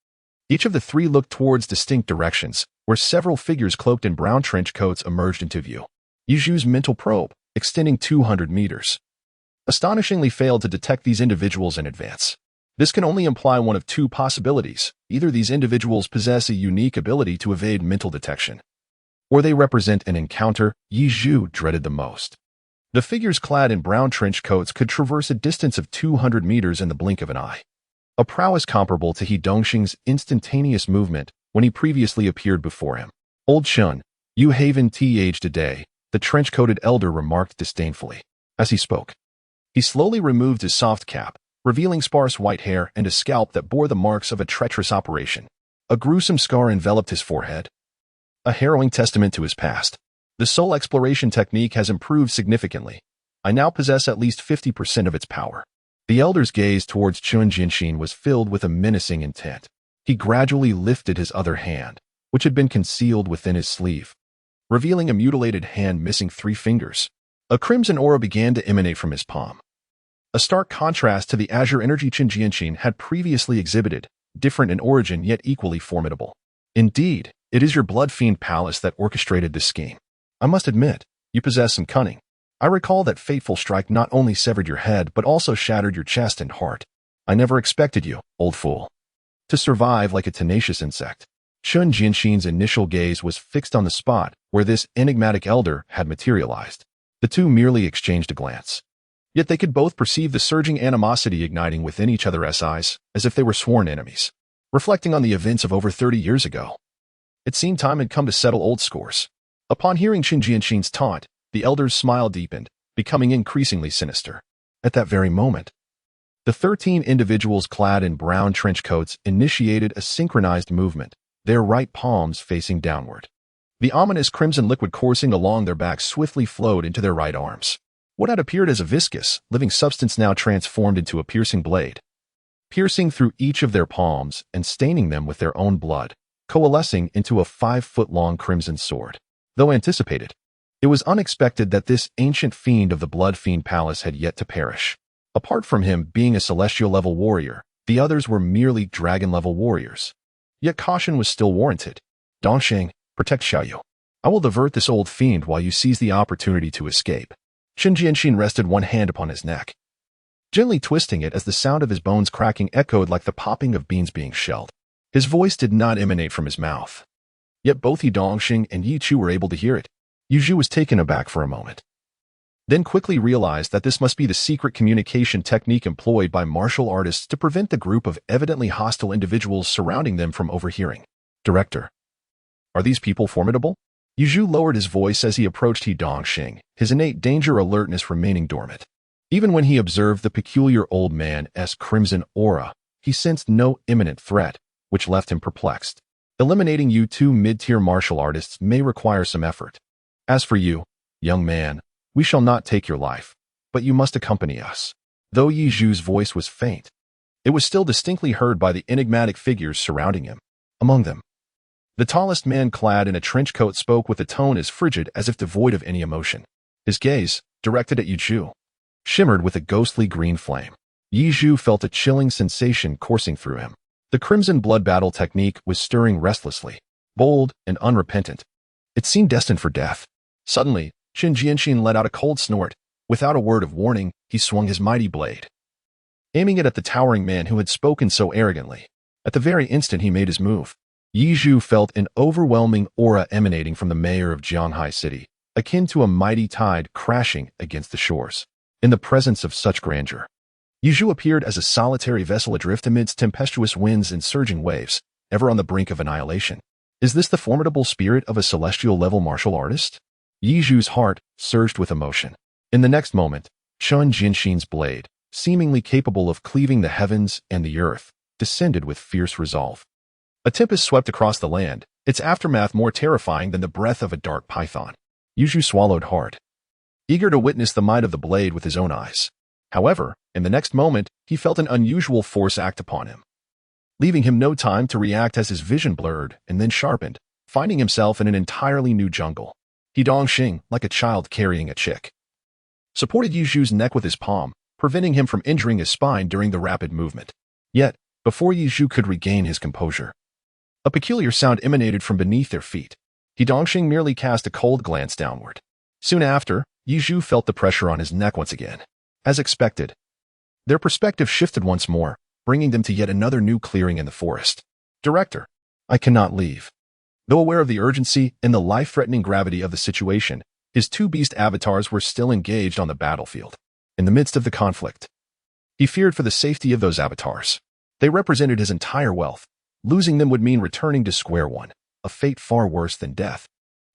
Each of the three looked towards distinct directions, where several figures cloaked in brown trench coats emerged into view. Yi Zhu's mental probe, extending 200 meters, astonishingly failed to detect these individuals in advance. This can only imply one of two possibilities. Either these individuals possess a unique ability to evade mental detection, or they represent an encounter Yi Zhu dreaded the most. The figures clad in brown trench coats could traverse a distance of 200 meters in the blink of an eye, a prowess comparable to He Dongxing's instantaneous movement when he previously appeared before him. Old Chun, you haven't aged a day, the trench-coated elder remarked disdainfully. As he spoke, he slowly removed his soft cap, revealing sparse white hair and a scalp that bore the marks of a treacherous operation. A gruesome scar enveloped his forehead, a harrowing testament to his past. The soul exploration technique has improved significantly. I now possess at least 50% of its power. The elder's gaze towards Chen Jianxin was filled with a menacing intent. He gradually lifted his other hand, which had been concealed within his sleeve, revealing a mutilated hand missing 3 fingers. A crimson aura began to emanate from his palm, a stark contrast to the azure energy Chen Jianxin had previously exhibited, different in origin yet equally formidable. Indeed, it is your blood fiend palace that orchestrated this scheme. I must admit, you possess some cunning. I recall that fateful strike not only severed your head but also shattered your chest and heart. I never expected you, old fool, to survive like a tenacious insect. Chun Jianxin's initial gaze was fixed on the spot where this enigmatic elder had materialized. The two merely exchanged a glance. Yet they could both perceive the surging animosity igniting within each other's eyes, as if they were sworn enemies. Reflecting on the events of over 30 years ago, it seemed time had come to settle old scores. Upon hearing Chun Jianxin's taunt, the elder's smile deepened, becoming increasingly sinister. At that very moment, the 13 individuals clad in brown trench coats initiated a synchronized movement, their right palms facing downward. The ominous crimson liquid coursing along their backs swiftly flowed into their right arms. What had appeared as a viscous, living substance now transformed into a piercing blade, piercing through each of their palms and staining them with their own blood, coalescing into a 5-foot-long crimson sword. Though anticipated, it was unexpected that this ancient fiend of the Blood Fiend Palace had yet to perish. Apart from him being a celestial-level warrior, the others were merely dragon-level warriors. Yet caution was still warranted. Dongxing, protect Xiaoyu. I will divert this old fiend while you seize the opportunity to escape. Chun Jianxin rested one hand upon his neck, gently twisting it as the sound of his bones cracking echoed like the popping of beans being shelled. His voice did not emanate from his mouth. Yet both He Dongxing and Yi Chu were able to hear it. Yu Zhu was taken aback for a moment, then quickly realized that this must be the secret communication technique employed by martial artists to prevent the group of evidently hostile individuals surrounding them from overhearing. Director, are these people formidable? Yu Zhu lowered his voice as he approached He Dongxing, his innate danger alertness remaining dormant. Even when he observed the peculiar old man's crimson aura, he sensed no imminent threat, which left him perplexed. Eliminating you two mid-tier martial artists may require some effort. As for you, young man, we shall not take your life, but you must accompany us. Though Yi Zhu's voice was faint, it was still distinctly heard by the enigmatic figures surrounding him. Among them, the tallest man clad in a trench coat spoke with a tone as frigid as if devoid of any emotion. His gaze, directed at Yi Zhu, shimmered with a ghostly green flame. Yi Zhu felt a chilling sensation coursing through him. The crimson blood battle technique was stirring restlessly, bold and unrepentant. It seemed destined for death. Suddenly, Chun Jianxin let out a cold snort. Without a word of warning, he swung his mighty blade, aiming it at the towering man who had spoken so arrogantly. At the very instant he made his move, Yi Zhu felt an overwhelming aura emanating from the mayor of Jianghai City, akin to a mighty tide crashing against the shores. In the presence of such grandeur, Yi Zhu appeared as a solitary vessel adrift amidst tempestuous winds and surging waves, ever on the brink of annihilation. Is this the formidable spirit of a celestial-level martial artist? Yi Zhu's heart surged with emotion. In the next moment, Chun Jianxin's blade, seemingly capable of cleaving the heavens and the earth, descended with fierce resolve. A tempest swept across the land, its aftermath more terrifying than the breath of a dark python. Yi Zhu swallowed hard, eager to witness the might of the blade with his own eyes. However, in the next moment, he felt an unusual force act upon him, leaving him no time to react as his vision blurred and then sharpened, finding himself in an entirely new jungle. He Dongxing, like a child carrying a chick, supported Yi Zhu's neck with his palm, preventing him from injuring his spine during the rapid movement. Yet, before Yi Zhu could regain his composure, a peculiar sound emanated from beneath their feet. He Dongxing merely cast a cold glance downward. Soon after, Yi Zhu felt the pressure on his neck once again. As expected, their perspective shifted once more, bringing them to yet another new clearing in the forest. Director, I cannot leave. Though aware of the urgency and the life-threatening gravity of the situation, his two beast avatars were still engaged on the battlefield. In the midst of the conflict, he feared for the safety of those avatars. They represented his entire wealth. Losing them would mean returning to square one, a fate far worse than death.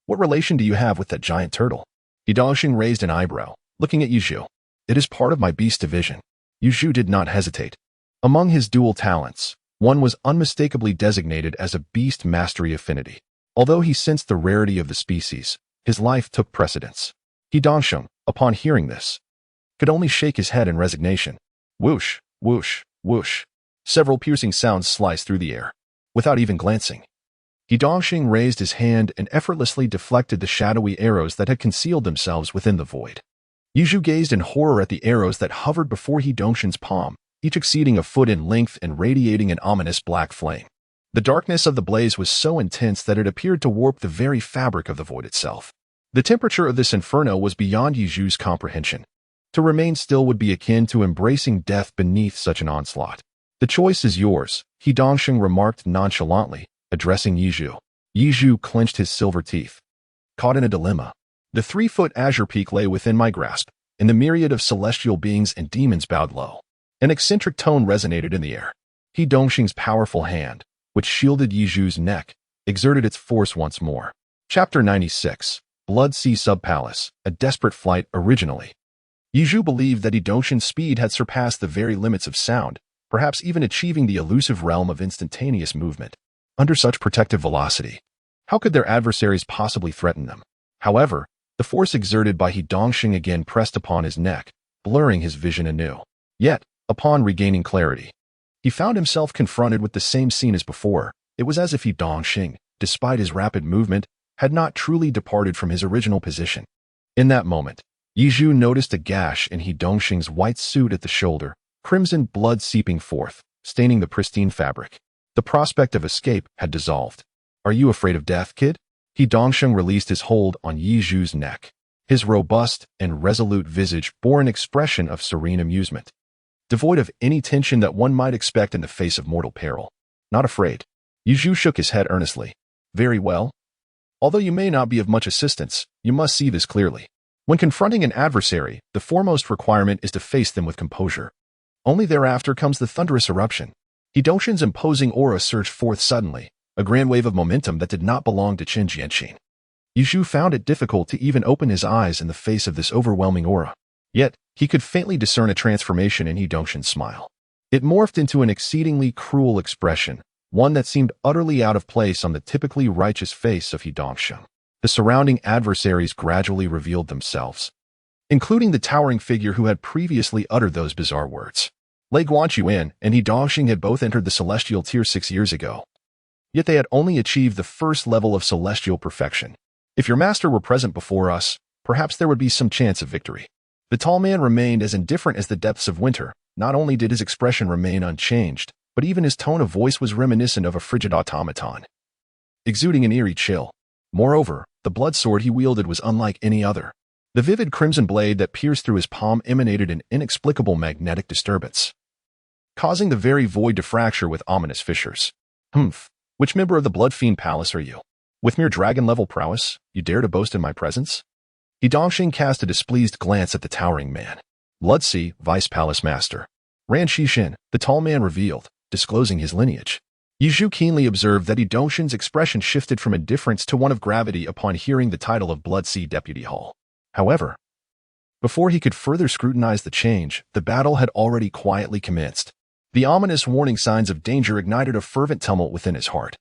What relation do you have with that giant turtle? He Dongxing raised an eyebrow, looking at Yi Zhu. It is part of my beast division. Yi Zhu did not hesitate. Among his dual talents, one was unmistakably designated as a beast mastery affinity. Although he sensed the rarity of the species, his life took precedence. He Dongxing, upon hearing this, could only shake his head in resignation. Whoosh, whoosh, whoosh. Several piercing sounds sliced through the air. Without even glancing, He Dongxing raised his hand and effortlessly deflected the shadowy arrows that had concealed themselves within the void. Yi Zhu gazed in horror at the arrows that hovered before He Dongxing's palm, each exceeding a foot in length and radiating an ominous black flame. The darkness of the blaze was so intense that it appeared to warp the very fabric of the void itself. The temperature of this inferno was beyond Yizhu's comprehension. To remain still would be akin to embracing death beneath such an onslaught. The choice is yours, He Dongxing remarked nonchalantly, addressing Yizhu. Yizhu clenched his silver teeth. Caught in a dilemma. The 3-foot azure peak lay within my grasp, and the myriad of celestial beings and demons bowed low. An eccentric tone resonated in the air. He Dongxing's powerful hand, which shielded Yizhu's neck, exerted its force once more. Chapter 96. Blood Sea Subpalace, a desperate flight originally. Yizhu believed that He Dongxing's speed had surpassed the very limits of sound, perhaps even achieving the elusive realm of instantaneous movement. Under such protective velocity, how could their adversaries possibly threaten them? However, the force exerted by He Dongxing again pressed upon his neck, blurring his vision anew. Yet, upon regaining clarity, he found himself confronted with the same scene as before. It was as if He Dongxing, despite his rapid movement, had not truly departed from his original position. In that moment, Yizhu noticed a gash in He Dongxing's white suit at the shoulder, crimson blood seeping forth, staining the pristine fabric. The prospect of escape had dissolved. Are you afraid of death, kid? He Dongxing released his hold on Yizhu's neck. His robust and resolute visage bore an expression of serene amusement, devoid of any tension that one might expect in the face of mortal peril. Not afraid. Yizhu shook his head earnestly. Very well. Although you may not be of much assistance, you must see this clearly. When confronting an adversary, the foremost requirement is to face them with composure. Only thereafter comes the thunderous eruption. He Dongxing's imposing aura surged forth suddenly, a grand wave of momentum that did not belong to Qin Jianqing. Yizhu found it difficult to even open his eyes in the face of this overwhelming aura. Yet, he could faintly discern a transformation in He Dongxing's smile. It morphed into an exceedingly cruel expression, one that seemed utterly out of place on the typically righteous face of He Dongxing. The surrounding adversaries gradually revealed themselves, including the towering figure who had previously uttered those bizarre words. Lei Guanchuan and He Dongxing had both entered the celestial tier 6 years ago. Yet they had only achieved the first level of celestial perfection. If your master were present before us, perhaps there would be some chance of victory. The tall man remained as indifferent as the depths of winter. Not only did his expression remain unchanged, but even his tone of voice was reminiscent of a frigid automaton, exuding an eerie chill. Moreover, the blood sword he wielded was unlike any other. The vivid crimson blade that pierced through his palm emanated an inexplicable magnetic disturbance, causing the very void to fracture with ominous fissures. Humph. Which member of the Blood Fiend Palace are you? With mere dragon-level prowess, you dare to boast in my presence? He Dongxing cast a displeased glance at the towering man. Blood Sea, Vice Palace Master. Ran Xixin, the tall man revealed, disclosing his lineage. Yizhu keenly observed that He Dongxing's expression shifted from indifference to one of gravity upon hearing the title of Blood Sea Deputy Hall. However, before he could further scrutinize the change, the battle had already quietly commenced. The ominous warning signs of danger ignited a fervent tumult within his heart,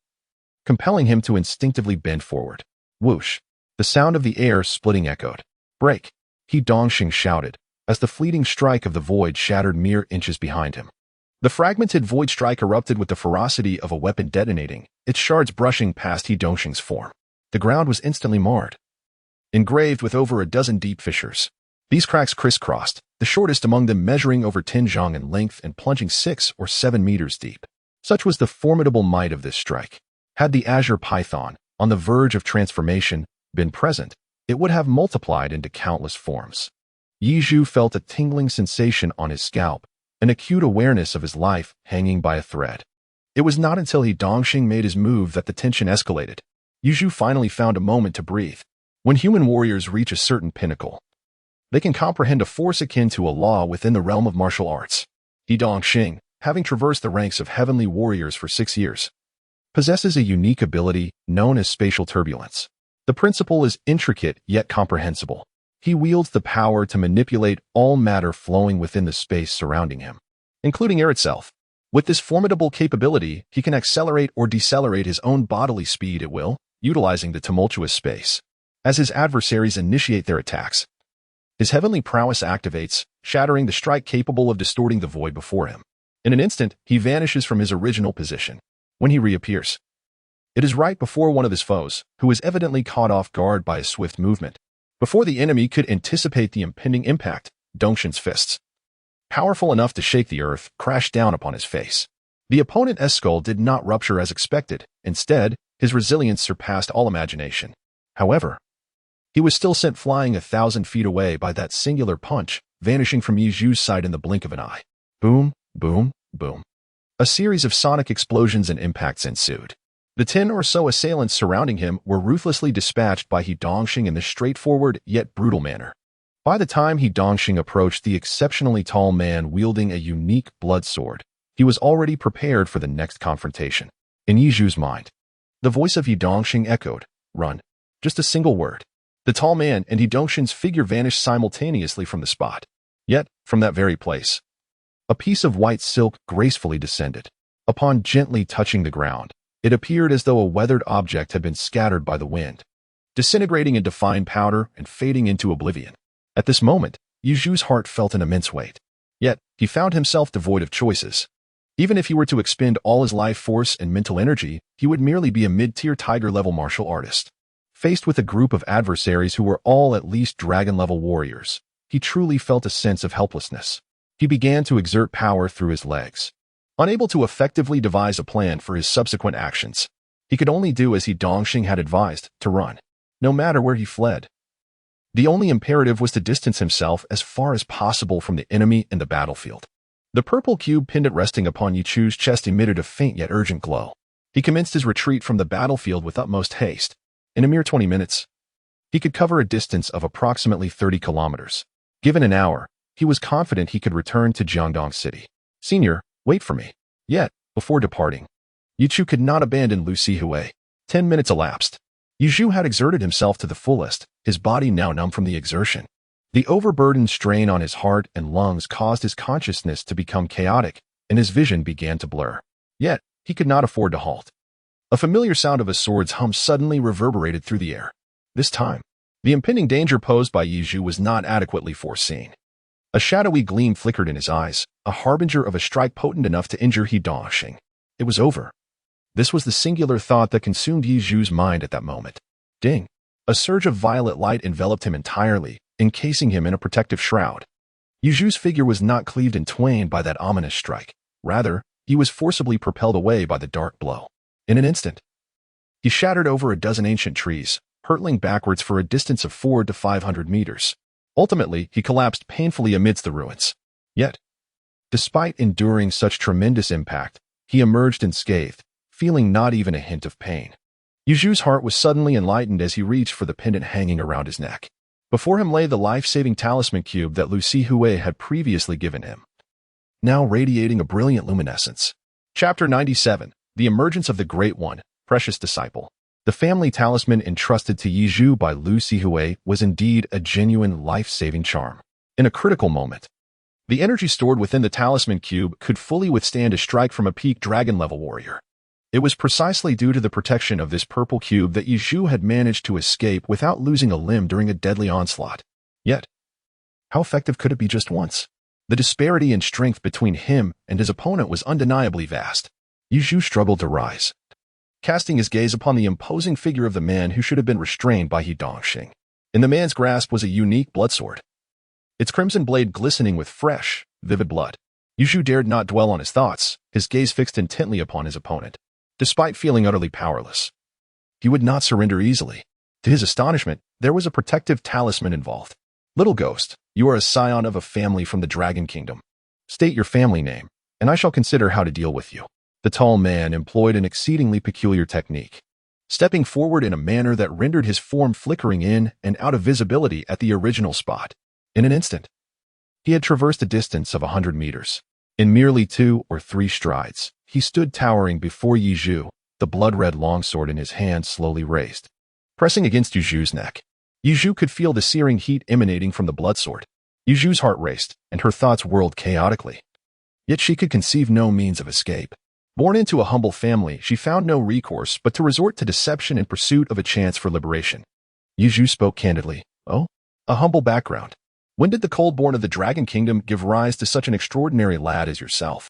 compelling him to instinctively bend forward. Whoosh! The sound of the air splitting echoed. Break! He Dongxing shouted, as the fleeting strike of the void shattered mere inches behind him. The fragmented void strike erupted with the ferocity of a weapon detonating, its shards brushing past He Dongxing's form. The ground was instantly marred, engraved with over a dozen deep fissures. These cracks crisscrossed, the shortest among them measuring over 10 zhang in length and plunging 6 or 7 meters deep. Such was the formidable might of this strike. Had the azure python, on the verge of transformation, been present, it would have multiplied into countless forms. Yizhu felt a tingling sensation on his scalp, an acute awareness of his life hanging by a thread. It was not until He Dongxing made his move that the tension escalated. Yizhu finally found a moment to breathe. When human warriors reach a certain pinnacle, they can comprehend a force akin to a law within the realm of martial arts. He Dongxing, having traversed the ranks of heavenly warriors for 6 years, possesses a unique ability known as spatial turbulence. The principle is intricate yet comprehensible. He wields the power to manipulate all matter flowing within the space surrounding him, including air itself. With this formidable capability, he can accelerate or decelerate his own bodily speed at will, utilizing the tumultuous space. As his adversaries initiate their attacks, his heavenly prowess activates, shattering the strike capable of distorting the void before him. In an instant, he vanishes from his original position. When he reappears, it is right before one of his foes, who is evidently caught off guard by his swift movement. Before the enemy could anticipate the impending impact, Dongxing's fists, powerful enough to shake the earth, crashed down upon his face. The opponent's skull did not rupture as expected. Instead, his resilience surpassed all imagination. However, He was still sent flying 1,000 feet away by that singular punch, vanishing from Yi Zhu's sight in the blink of an eye. Boom, boom, boom. A series of sonic explosions and impacts ensued. The 10 or so assailants surrounding him were ruthlessly dispatched by He Dongxing in this straightforward yet brutal manner. By the time He Dongxing approached the exceptionally tall man wielding a unique blood sword, he was already prepared for the next confrontation. In Yi Zhu's mind, the voice of He Dongxing echoed, "Run." Just a single word. The tall man and He Dongxing's figure vanished simultaneously from the spot. Yet, from that very place, a piece of white silk gracefully descended. Upon gently touching the ground, it appeared as though a weathered object had been scattered by the wind, disintegrating into fine powder and fading into oblivion. At this moment, Yi Zhu's heart felt an immense weight. Yet, he found himself devoid of choices. Even if he were to expend all his life force and mental energy, he would merely be a mid-tier tiger-level martial artist. Faced with a group of adversaries who were all at least dragon-level warriors, he truly felt a sense of helplessness. He began to exert power through his legs. Unable to effectively devise a plan for his subsequent actions, he could only do as He Dongxing had advised, to run, no matter where he fled. The only imperative was to distance himself as far as possible from the enemy and the battlefield. The purple cube pendant resting upon Yi Zhu's chest emitted a faint yet urgent glow. He commenced his retreat from the battlefield with utmost haste. In a mere 20 minutes, he could cover a distance of approximately 30 kilometers. Given an hour, he was confident he could return to Jiangdong City. "Senior, wait for me." Yet, before departing, Yi Zhu could not abandon Lu Sihui. 10 minutes elapsed. Yi Zhu had exerted himself to the fullest, his body now numb from the exertion. The overburdened strain on his heart and lungs caused his consciousness to become chaotic, and his vision began to blur. Yet, he could not afford to halt. A familiar sound of a sword's hum suddenly reverberated through the air. This time, the impending danger posed by Yi Zhu was not adequately foreseen. A shadowy gleam flickered in his eyes, a harbinger of a strike potent enough to injure He Dongxing. It was over. This was the singular thought that consumed Yi Zhu's mind at that moment. Ding! A surge of violet light enveloped him entirely, encasing him in a protective shroud. Yi Zhu's figure was not cleaved in twain by that ominous strike. Rather, he was forcibly propelled away by the dark blow. In an instant, he shattered over a dozen ancient trees, hurtling backwards for a distance of 400 to 500 meters. Ultimately, he collapsed painfully amidst the ruins. Yet, despite enduring such tremendous impact, he emerged unscathed, feeling not even a hint of pain. Yi Zhu's heart was suddenly enlightened as he reached for the pendant hanging around his neck. Before him lay the life-saving talisman cube that Lu Sihui had previously given him, now radiating a brilliant luminescence. Chapter 97. The Emergence of the Great One, Precious Disciple. The family talisman entrusted to Yi Zhu by Lu Sihui was indeed a genuine life-saving charm. In a critical moment, the energy stored within the talisman cube could fully withstand a strike from a peak dragon-level warrior. It was precisely due to the protection of this purple cube that Yi Zhu had managed to escape without losing a limb during a deadly onslaught. Yet, how effective could it be just once? The disparity in strength between him and his opponent was undeniably vast. Yi Zhu struggled to rise, casting his gaze upon the imposing figure of the man who should have been restrained by He Dongxing. In the man's grasp was a unique blood sword, its crimson blade glistening with fresh, vivid blood. Yi Zhu dared not dwell on his thoughts, his gaze fixed intently upon his opponent. Despite feeling utterly powerless, he would not surrender easily. To his astonishment, there was a protective talisman involved. "Little ghost, you are a scion of a family from the Dragon Kingdom. State your family name, and I shall consider how to deal with you." The tall man employed an exceedingly peculiar technique, stepping forward in a manner that rendered his form flickering in and out of visibility at the original spot. In an instant, he had traversed a distance of 100 meters. In merely 2 or 3 strides, he stood towering before Yi Zhu, the blood-red longsword in his hand slowly raised. Pressing against Yi Zhu's neck, Yi Zhu could feel the searing heat emanating from the bloodsword. Yi Zhu's heart raced, and her thoughts whirled chaotically. Yet she could conceive no means of escape. Born into a humble family, she found no recourse but to resort to deception in pursuit of a chance for liberation. Yi Zhu spoke candidly. "Oh, a humble background. When did the cold-born of the Dragon Kingdom give rise to such an extraordinary lad as yourself?"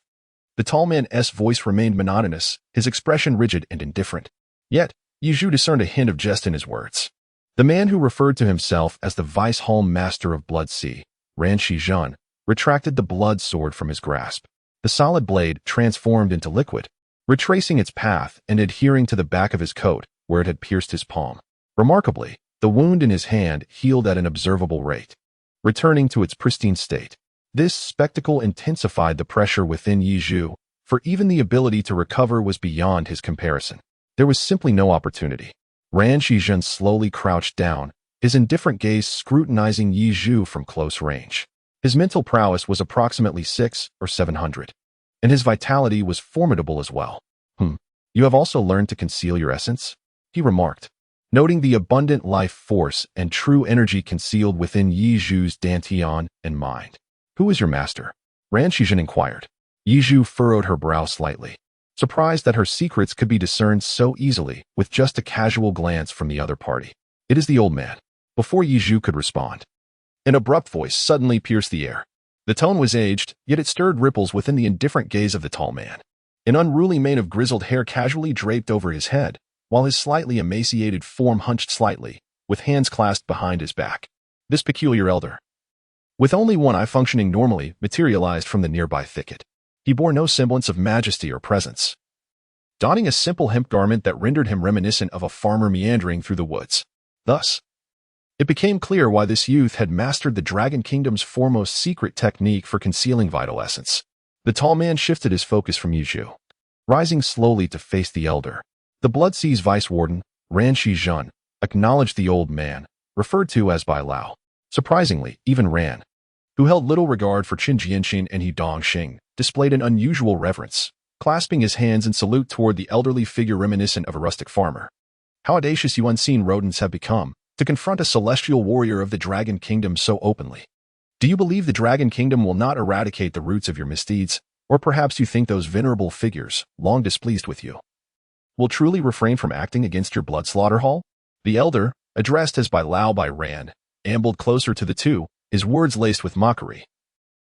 The tall man's voice remained monotonous, his expression rigid and indifferent. Yet, Yi Zhu discerned a hint of jest in his words. The man who referred to himself as the Vice-Home Master of Blood Sea, Ran Shizhen, retracted the blood sword from his grasp. The solid blade transformed into liquid, retracing its path and adhering to the back of his coat, where it had pierced his palm. Remarkably, The wound in his hand healed at an observable rate, returning to its pristine state. This spectacle intensified the pressure within Yi Zhu, for even the ability to recover was beyond his comparison. There was simply no opportunity. Ran Shizhen slowly crouched down, his indifferent gaze scrutinizing Yi Zhu from close range. His mental prowess was approximately 600 or 700, and his vitality was formidable as well. You have also learned to conceal your essence? He remarked, noting the abundant life force and true energy concealed within Yi Zhu's dantian and mind. Who is your master? Ran Shizhen inquired. Yi Zhu furrowed her brow slightly, surprised that her secrets could be discerned so easily with just a casual glance from the other party. It is the old man. Before Yi Zhu could respond, an abrupt voice suddenly pierced the air. The tone was aged, yet it stirred ripples within the indifferent gaze of the tall man. An unruly mane of grizzled hair casually draped over his head, while his slightly emaciated form hunched slightly, with hands clasped behind his back. This peculiar elder, with only one eye functioning normally, materialized from the nearby thicket. He bore no semblance of majesty or presence, donning a simple hemp garment that rendered him reminiscent of a farmer meandering through the woods. Thus, it became clear why this youth had mastered the Dragon Kingdom's foremost secret technique for concealing vital essence. The tall man shifted his focus from Yi Zhu, rising slowly to face the elder. The Bloodsea's vice warden, Ran Shizhen, acknowledged the old man, referred to as Bai Lao. Surprisingly, even Ran, who held little regard for Qin Jianxin and He Dongxing, displayed an unusual reverence, clasping his hands in salute toward the elderly figure reminiscent of a rustic farmer. How audacious you unseen rodents have become, to confront a celestial warrior of the Dragon Kingdom so openly. Do you believe the Dragon Kingdom will not eradicate the roots of your misdeeds, or perhaps you think those venerable figures, long displeased with you, will truly refrain from acting against your blood slaughter hall? The elder, addressed as Bai Lao by Rand, ambled closer to the two, his words laced with mockery,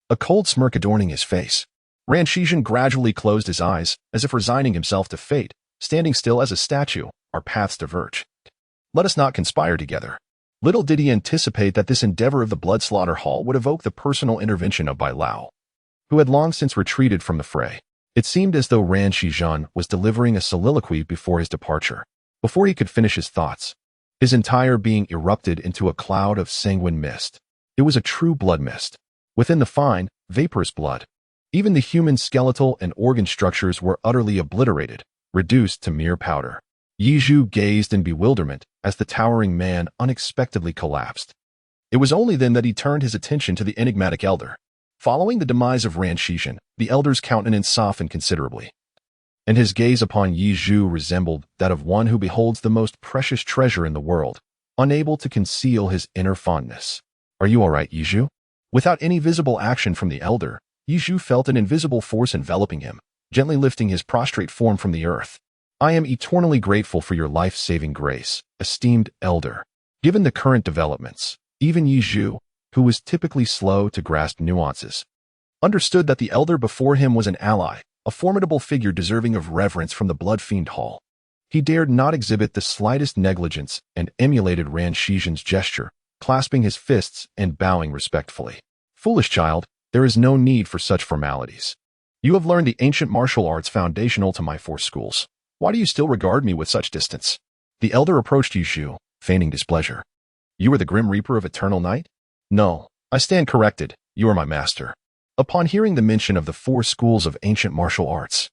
a cold smirk adorning his face. Ran Shizhen gradually closed his eyes, as if resigning himself to fate, standing still as a statue. Our paths diverge. Let us not conspire together. Little did he anticipate that this endeavor of the blood slaughter hall would evoke the personal intervention of Bai Lao, who had long since retreated from the fray. It seemed as though Ran Shizhen was delivering a soliloquy before his departure. Before he could finish his thoughts, his entire being erupted into a cloud of sanguine mist. It was a true blood mist. Within the fine, vaporous blood, even the human skeletal and organ structures were utterly obliterated, reduced to mere powder. Yi Zhu gazed in bewilderment as the towering man unexpectedly collapsed. It was only then that he turned his attention to the enigmatic elder. Following the demise of Ran Shizhen, the elder's countenance softened considerably, and his gaze upon Yi Zhu resembled that of one who beholds the most precious treasure in the world, unable to conceal his inner fondness. Are you all right, Yi Zhu? Without any visible action from the elder, Yi Zhu felt an invisible force enveloping him, gently lifting his prostrate form from the earth. I am eternally grateful for your life-saving grace, esteemed elder. Given the current developments, even Yi Zhu, who was typically slow to grasp nuances, understood that the elder before him was an ally, a formidable figure deserving of reverence from the Blood Fiend Hall. He dared not exhibit the slightest negligence and emulated Ran Shizhen's gesture, clasping his fists and bowing respectfully. Foolish child, there is no need for such formalities. You have learned the ancient martial arts foundational to my 4 schools. Why do you still regard me with such distance? The elder approached Yi Zhu, feigning displeasure. You are the Grim Reaper of Eternal Night? No, I stand corrected. You are my master. Upon hearing the mention of the 4 schools of ancient martial arts,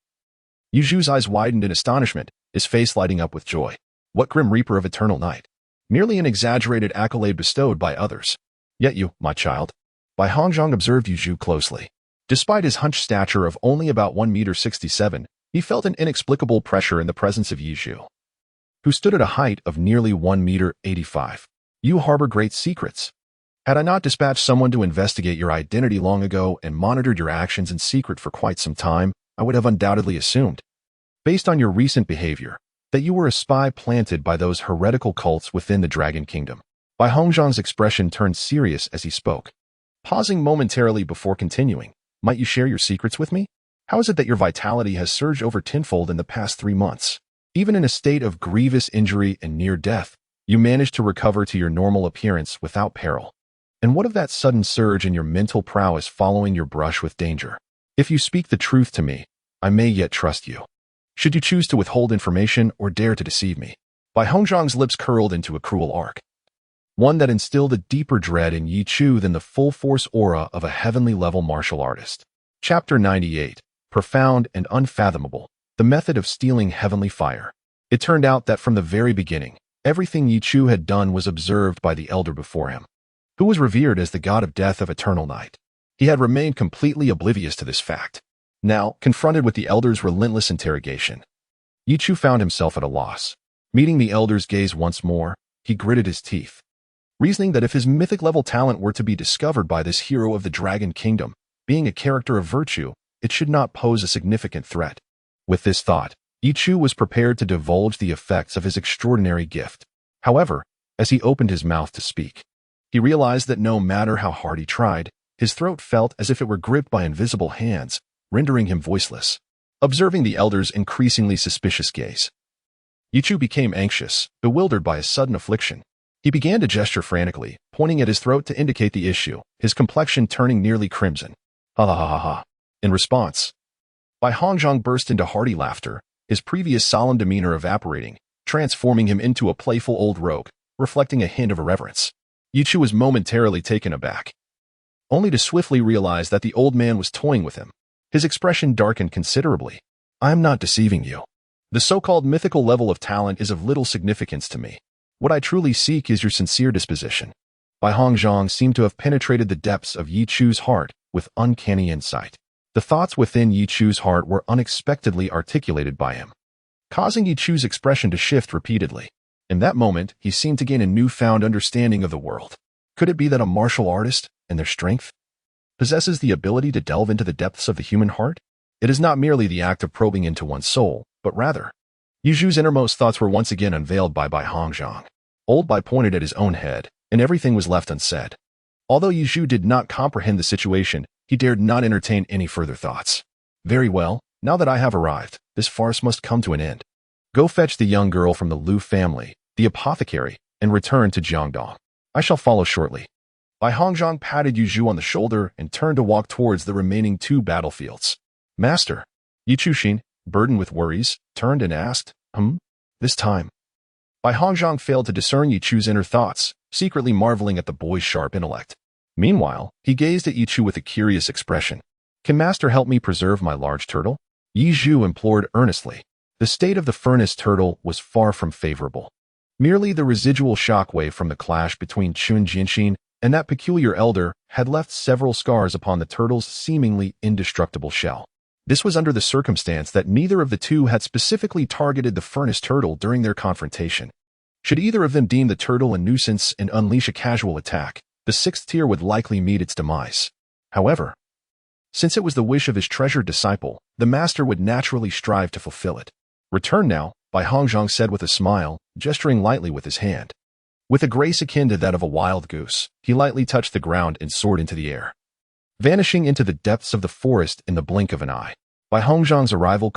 Yi Zhu's eyes widened in astonishment, his face lighting up with joy. What Grim Reaper of Eternal Night? Merely an exaggerated accolade bestowed by others. Yet you, my child. Bai Hongzhang observed Yi Zhu closely. Despite his hunched stature of only about 1.67 meters, he felt an inexplicable pressure in the presence of Yi Zhu, who stood at a height of nearly 1.85 meters. You harbor great secrets. Had I not dispatched someone to investigate your identity long ago and monitored your actions in secret for quite some time, I would have undoubtedly assumed, based on your recent behavior, that you were a spy planted by those heretical cults within the Dragon Kingdom. Bai Hongzhang's expression turned serious as he spoke, pausing momentarily before continuing. Might you share your secrets with me? How is it that your vitality has surged over tenfold in the past 3 months? Even in a state of grievous injury and near death, you managed to recover to your normal appearance without peril. And what of that sudden surge in your mental prowess following your brush with danger? If you speak the truth to me, I may yet trust you. Should you choose to withhold information or dare to deceive me? Bai Hongzhang's lips curled into a cruel arc. one that instilled a deeper dread in Yi Chu than the full-force aura of a heavenly-level martial artist. Chapter 98. Profound and Unfathomable. The Method of Stealing Heavenly Fire. It turned out that from the very beginning, everything Yi Chu had done was observed by the elder before him, who was revered as the god of death of eternal night. He had remained completely oblivious to this fact. Now, confronted with the elder's relentless interrogation, Yi Chu found himself at a loss. Meeting the elder's gaze once more, he gritted his teeth, reasoning that if his mythic-level talent were to be discovered by this hero of the Dragon Kingdom, being a character of virtue, it should not pose a significant threat. With this thought, Yi Chu was prepared to divulge the effects of his extraordinary gift. However, as he opened his mouth to speak, he realized that no matter how hard he tried, his throat felt as if it were gripped by invisible hands, rendering him voiceless. Observing the elder's increasingly suspicious gaze, Yi Chu became anxious, bewildered by a sudden affliction. He began to gesture frantically, pointing at his throat to indicate the issue, his complexion turning nearly crimson. Ha ha ha ha ha. In response, Bai Hongzhang burst into hearty laughter, his previous solemn demeanor evaporating, transforming him into a playful old rogue, reflecting a hint of irreverence. Yi Chu was momentarily taken aback, only to swiftly realize that the old man was toying with him. His expression darkened considerably. I am not deceiving you. The so-called mythical level of talent is of little significance to me. What I truly seek is your sincere disposition. Bai Hongzhang seemed to have penetrated the depths of Yi Chu's heart with uncanny insight. The thoughts within Yi Chu's heart were unexpectedly articulated by him, causing Yi Chu's expression to shift repeatedly. In that moment, he seemed to gain a newfound understanding of the world. Could it be that a martial artist, and their strength, possesses the ability to delve into the depths of the human heart? It is not merely the act of probing into one's soul, but rather, Yi Chu's innermost thoughts were once again unveiled by Bai Hongzhang. Old Bai pointed at his own head, and everything was left unsaid. Although Yi Chu did not comprehend the situation, he dared not entertain any further thoughts. Very well, now that I have arrived, this farce must come to an end. Go fetch the young girl from the Lu family, the apothecary, and return to Jiangdong. I shall follow shortly. Bai Hongzhang patted Yu Zhu on the shoulder and turned to walk towards the remaining 2 battlefields. Master, Yi Chuxin, burdened with worries, turned and asked, This time. Bai Hongzhang failed to discern Yi Chu's inner thoughts, secretly marveling at the boy's sharp intellect. Meanwhile, he gazed at Yi Chu with a curious expression. Can Master help me preserve my large turtle? Yi Zhu implored earnestly. The state of the furnace turtle was far from favorable. Merely the residual shockwave from the clash between Chun Jianxin and that peculiar elder had left several scars upon the turtle's seemingly indestructible shell. This was under the circumstance that neither of the two had specifically targeted the furnace turtle during their confrontation. Should either of them deem the turtle a nuisance and unleash a casual attack, the 6th tier would likely meet its demise. However, since it was the wish of his treasured disciple, the master would naturally strive to fulfill it. Return now, Bai Hongzhang said with a smile, gesturing lightly with his hand. With a grace akin to that of a wild goose, he lightly touched the ground and soared into the air, vanishing into the depths of the forest in the blink of an eye. Bai Hongzhang's arrival